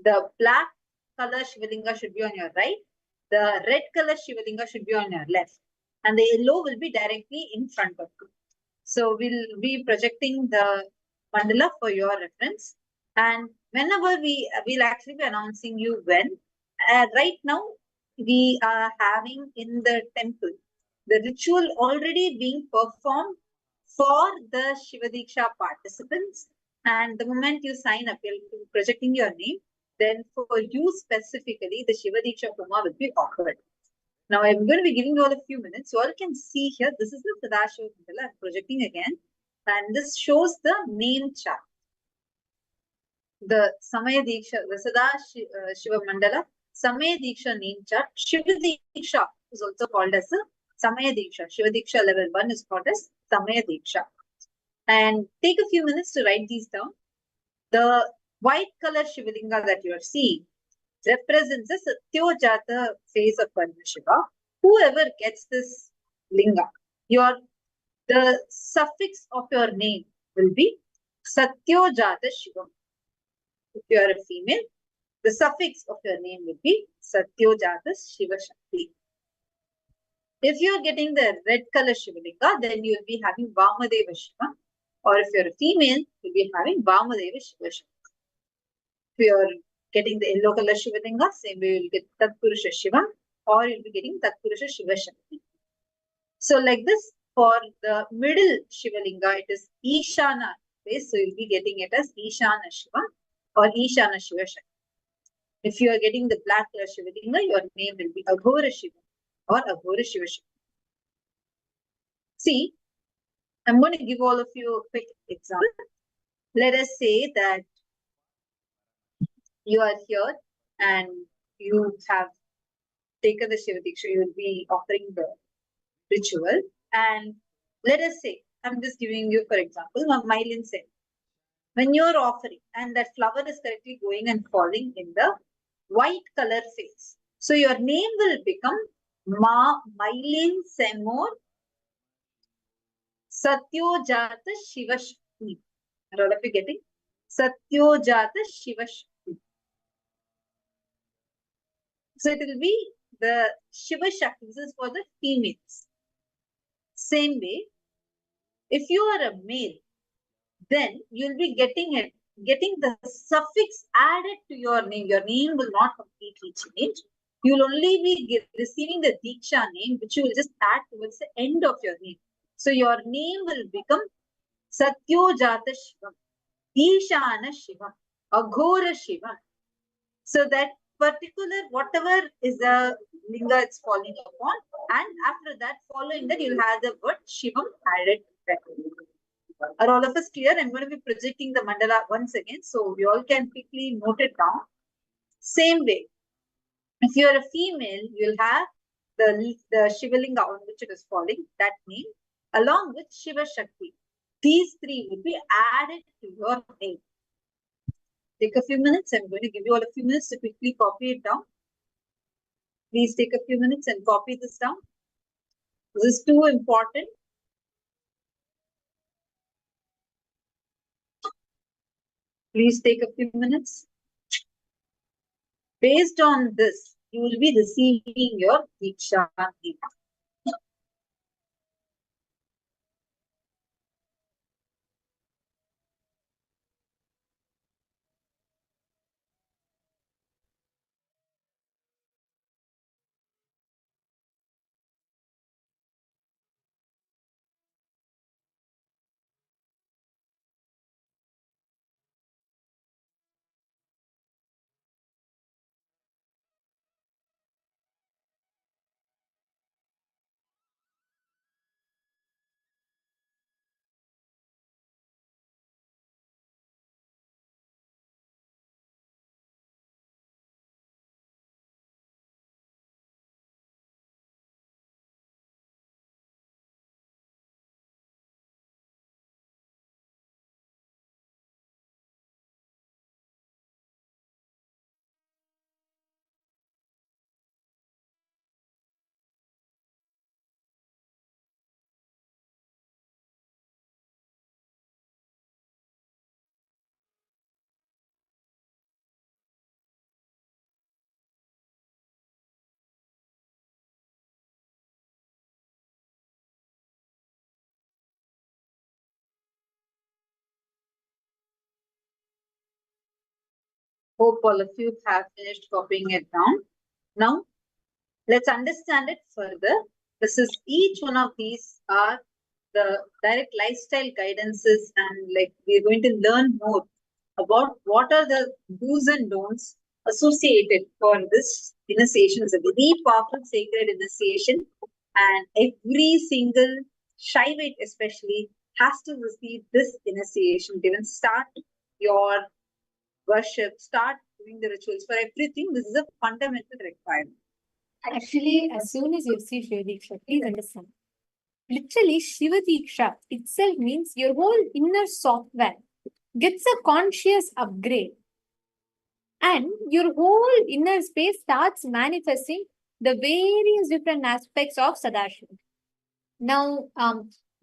the black color Shivalinga should be on your right, the red color Shivalinga should be on your left, and the yellow will be directly in front of you. So we'll be projecting the mandala for your reference, and whenever we'll actually be announcing you when. Right now, we are having in the temple the ritual already being performed for the Shiva Diksha participants. And the moment you sign up, you'll be projecting your name. Then for you specifically, the Shiva Diksha Homa will be offered. Now I'm going to be giving you all a few minutes. So all you can see here, this is the Sadashiva Mandala. I'm projecting again. And this shows the name chart. The Samaya Diksha, the Sadashiva Mandala, Samaya Diksha name chart. Shiva Diksha is also called as a Samaya Diksha. Shiva Diksha level 1 is called as Samaya Diksha. And take a few minutes to write these down. The white color Shivalinga that you are seeing represents the Satyojata phase of Paramashiva. Whoever gets this linga, the suffix of your name will be Satyojata Shivam. If you are a female, the suffix of your name will be Satyojata Shiva Shakti. If you are getting the red color Shivalinga, then you will be having Vamadeva Shiva. Or if you are a female, you will be having Vamadeva Shiva Shakti. If you are getting the yellow color Shivalinga, same way you will get Tatpurusha Shiva, or you will be getting Tatpurusha Shiva Shakti. So like this, for the middle Shivalinga, it is Ishana phase, so you will be getting it as Ishana Shiva or Ishana Shiva Shakti. If you are getting the black color Shivalinga, your name will be Aghora Shiva or Aghora Shiva Shakti. See, I'm going to give all of you a quick example. Let us say that you are here and you have taken the Shiva Diksha, you will be offering the ritual. And let us say, I'm just giving you, for example, Mylin said, when you're offering and that flower is correctly going and falling in the white color phase. So your name will become Mylin Semor Satyojata Shiva Shakti. Are all of you getting? Satyojata Shiva Shakti. So it will be the Shiva Shakti. This is for the females. Same way, if you are a male, then you'll be getting the suffix added to your name. Your name will not completely change. You'll only be receiving the Diksha name, which you will just add towards the end of your name. So your name will become Satyojata Shiva, Ishana Shiva, Aghora Shiva. So that particular, whatever is the linga it's falling upon, and after that, following that, you'll have the word Shivam added. Are all of us clear? I'm going to be projecting the mandala once again, so you all can quickly note it down. Same way, if you're a female, you'll have the Shivalinga on which it is falling, that name, along with Shiva Shakti. These three will be added to your name. Take a few minutes. I'm going to give you all a few minutes to quickly copy it down. Please take a few minutes and copy this down. This is too important. Please take a few minutes. Based on this, you will be receiving your Diksha. Hope all of you have finished copying it down. Now, let's understand it further. This is each one of these are the direct lifestyle guidances, and like we're going to learn more about what are the do's and don'ts associated for this initiation. It's a very powerful sacred initiation, and every single Shaivite especially has to receive this initiation. Given start your worship, start doing the rituals for everything. This is a fundamental requirement. Actually, as soon as you see Shiva Diksha, please understand. Literally, Shiva Diksha itself means your whole inner software gets a conscious upgrade. And your whole inner space starts manifesting the various different aspects of Sadashiva. Now,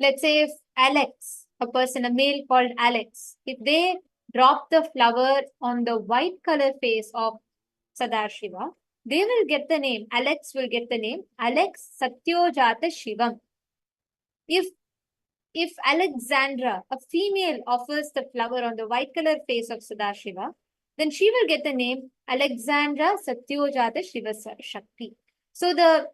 let's say if Alex, a person, a male called Alex, if they drop the flower on the white color face of Sadashiva, they will get the name, Alex will get the name Alex Satyojata Shivam. If Alexandra, a female, offers the flower on the white color face of Sadashiva, then she will get the name Alexandra Satyojata Shiva Shakti. So the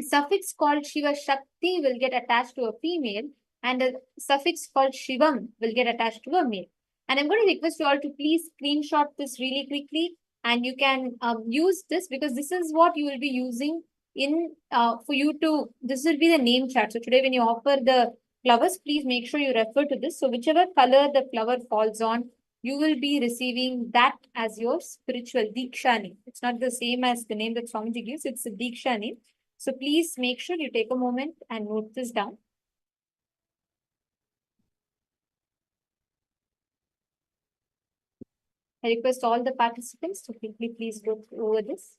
suffix called Shiva Shakti will get attached to a female, and the suffix called Shivam will get attached to a male. And I'm going to request you all to please screenshot this really quickly, and you can use this because this is what you will be using in for you to, this will be the name chart. So today when you offer the flowers, please make sure you refer to this. So whichever color the flower falls on, you will be receiving that as your spiritual Diksha name. It's not the same as the name that Swamiji gives, it's a Diksha name. So please make sure you take a moment and note this down. I request all the participants to quickly please go over this.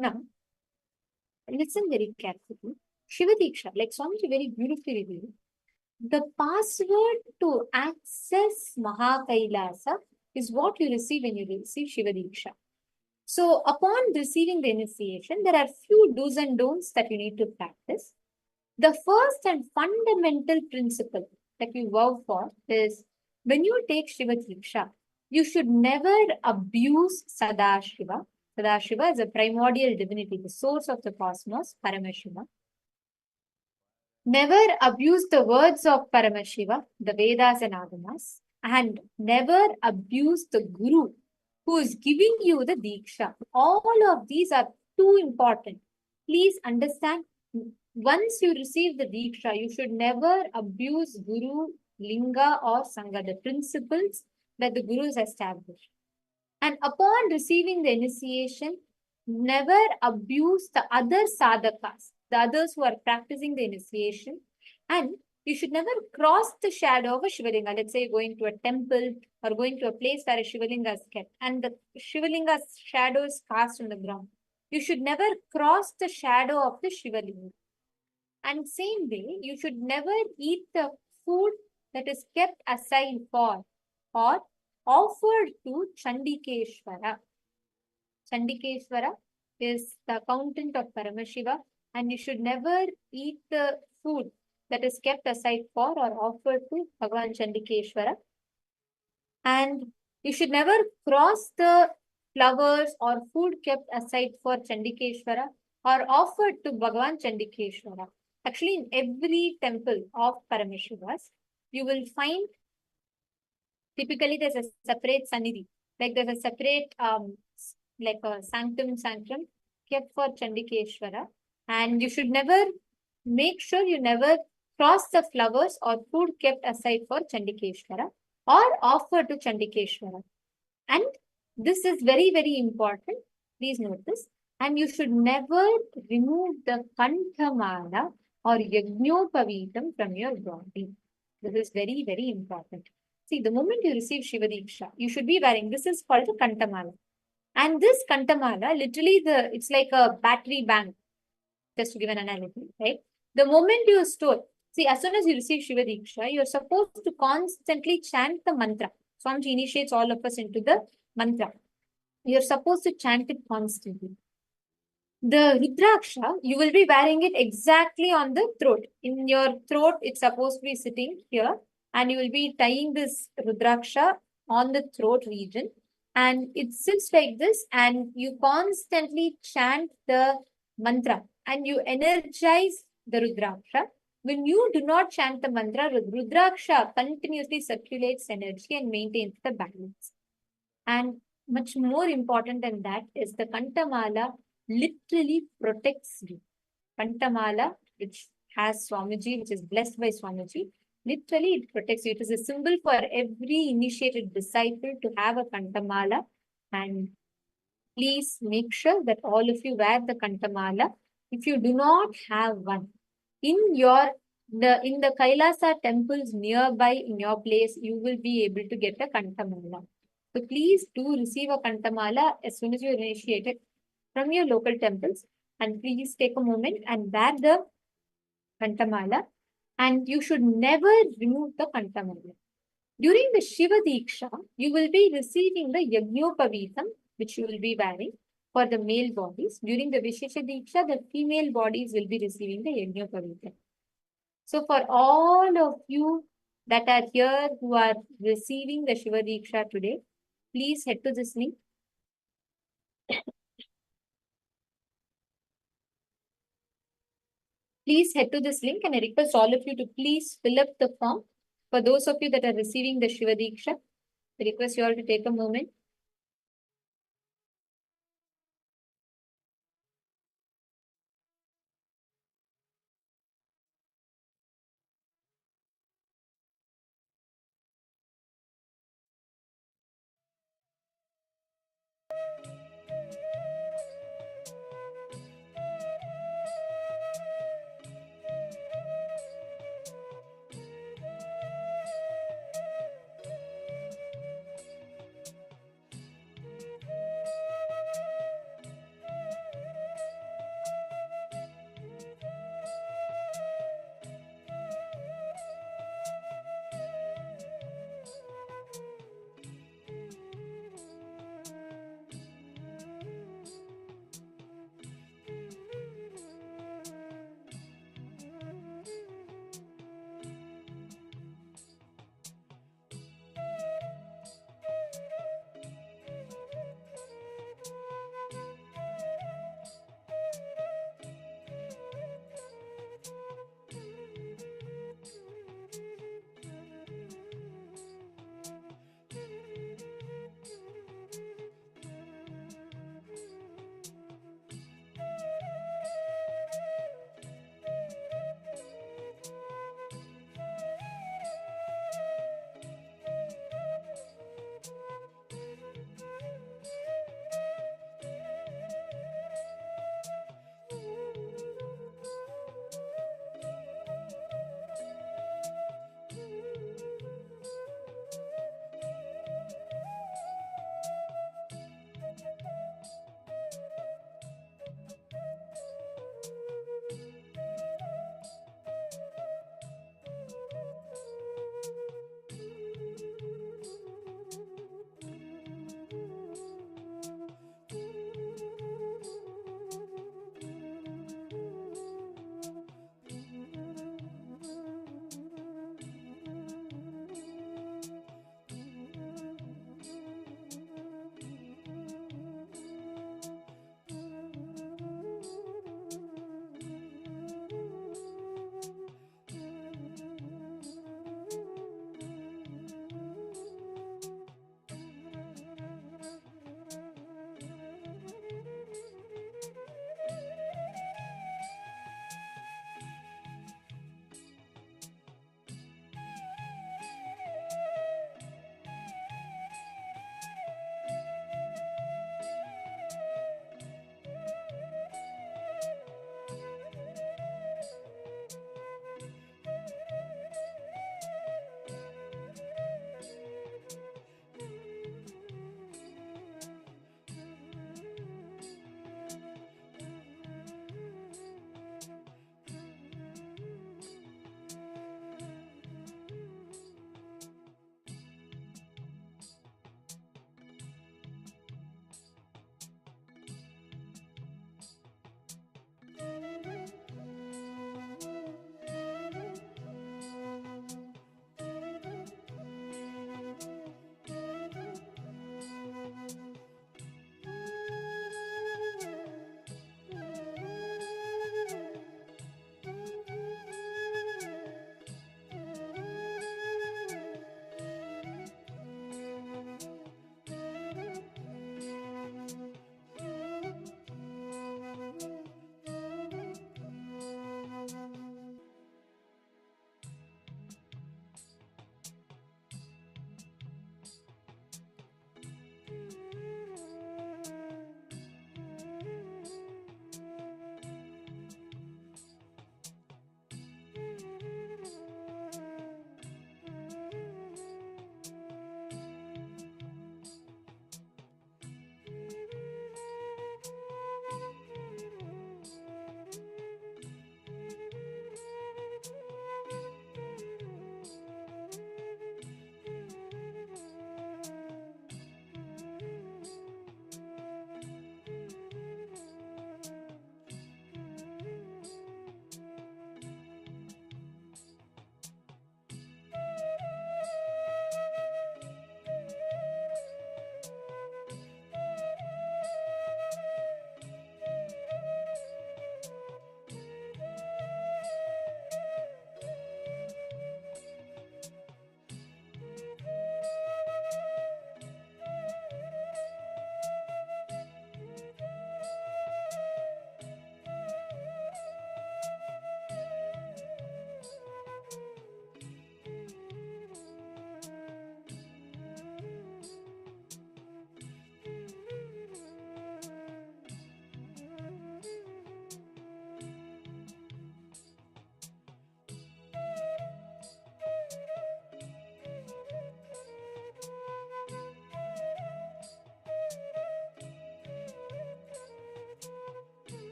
Now, listen very carefully. Shiva Diksha, like Swamiji very beautifully revealed, the password to access Mahakailasa is what you receive when you receive Shiva Diksha. So upon receiving the initiation, there are few do's and don'ts that you need to practice. The first and fundamental principle that you vow for is when you take Shiva Diksha, you should never abuse Sadashiva. Sadashiva is a primordial divinity, the source of the cosmos, Paramashiva. Never abuse the words of Paramashiva, the Vedas and Agamas, and never abuse the Guru who is giving you the Diksha. All of these are too important. Please understand, once you receive the Diksha, you should never abuse Guru, Linga or Sangha, the principles that the Guru has established. And upon receiving the initiation, never abuse the other sadhakas, the others who are practicing the initiation, and you should never cross the shadow of a Shivalinga. Let's say going to a temple or going to a place where a Shivalinga is kept and the Shivalinga's shadow is cast on the ground. You should never cross the shadow of the Shivalinga. And same way, you should never eat the food that is kept aside for or offered to Chandikeshwara. Chandikeshwara is the accountant of Paramashiva, and you should never eat the food that is kept aside for or offered to Bhagavan Chandikeshwara. And you should never cross the flowers or food kept aside for Chandikeshwara or offered to Bhagavan Chandikeshwara. Actually, in every temple of Paramashivas, you will find typically there's a separate Sannidhi, like there's a separate like a sanctum kept for Chandikeshwara, and you should never, make sure you never cross the flowers or food kept aside for Chandikeshwara or offer to Chandikeshwara. And this is very, very important. Please note this. And you should never remove the Kanthamala or Yajnopavitam from your body. This is very, very important. See, the moment you receive Shiva Diksha, you should be wearing, this is called the Kantamala. And this Kantamala, literally it's like a battery bank, just to give an analogy, right? The moment you store, see, as soon as you receive Shiva Diksha, you're supposed to constantly chant the mantra. Swamiji initiates all of us into the mantra. You're supposed to chant it constantly. The Rudraksha, you will be wearing it exactly on the throat. In your throat, it's supposed to be sitting here, and you will be tying this Rudraksha on the throat region. And it sits like this, and you constantly chant the mantra and you energize the Rudraksha. When you do not chant the mantra, Rudraksha continuously circulates energy and maintains the balance. And much more important than that is the Kantamala literally protects you. Kantamala, which has Swamiji, which is blessed by Swamiji, literally it protects you. It is a symbol for every initiated disciple to have a Kantamala. And please make sure that all of you wear the Kantamala. If you do not have one, in the Kailasa temples nearby in your place, you will be able to get a Kantamala. So please do receive a Kantamala as soon as you initiate it from your local temples. And please take a moment and wear the Kantamala. And you should never remove the Kantamala. During the Shiva Diksha, you will be receiving the Yajnopavitam, which you will be wearing for the male bodies. During the Vishesha Diksha, the female bodies will be receiving the Yajnopavitam. So for all of you that are here who are receiving the Shiva Diksha today, please head to this link. Please head to this link and I request all of you to please fill up the form. For those of you that are receiving the Shiva Diksha, I request you all to take a moment.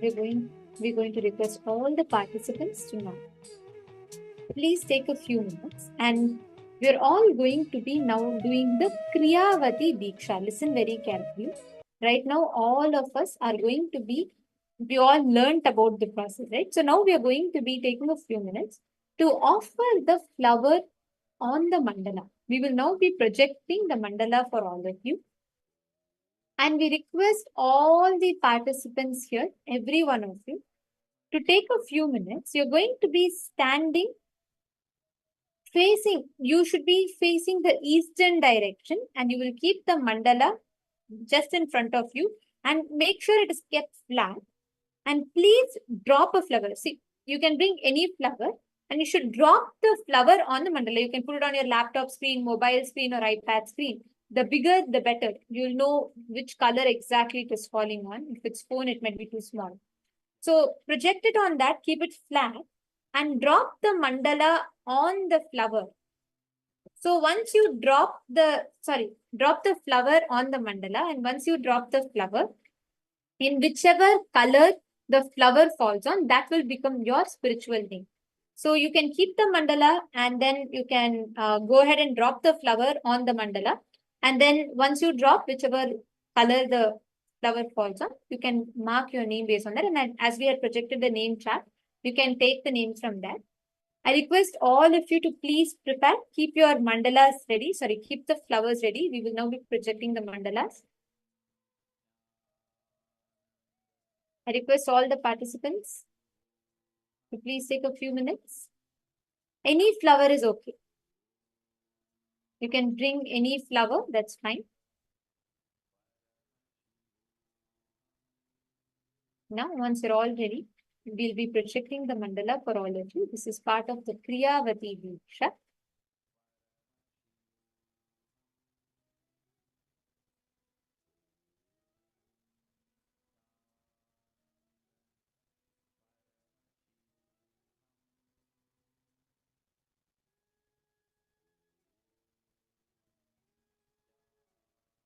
we're going to request all the participants to now. Please take a few minutes, and we're all going to be now doing the Kriyavati Diksha. Listen very carefully. Right now, all of us are going to be, we all learnt about the process, right? So now we are going to be taking a few minutes to offer the flower on the mandala. We will now be projecting the mandala for all of you. And we request all the participants here, every one of you, to take a few minutes. You're going to be standing facing, you should be facing the eastern direction, and you will keep the mandala just in front of you and make sure it is kept flat. And please drop a flower. See, you can bring any flower and you should drop the flower on the mandala. You can put it on your laptop screen, mobile screen, or iPad screen. The bigger, the better. You'll know which color exactly it is falling on. If it's phone, it might be too small. So project it on that, keep it flat, and drop the mandala on the flower. So once you drop the flower on the mandala, and once you drop the flower, in whichever color the flower falls on, that will become your spiritual name. So you can keep the mandala, and then you can go ahead and drop the flower on the mandala. And then once you drop whichever color the flower falls on, you can mark your name based on that. And then, as we had projected the name chart, you can take the names from that. I request all of you to please prepare, keep your mandalas ready. Keep the flowers ready. We will now be projecting the mandalas. I request all the participants to please take a few minutes. Any flower is okay. You can bring any flower, that's fine. Now, once you're all ready, we'll be projecting the mandala for all of you. This is part of the Kriyavati Diksha.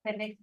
Correct.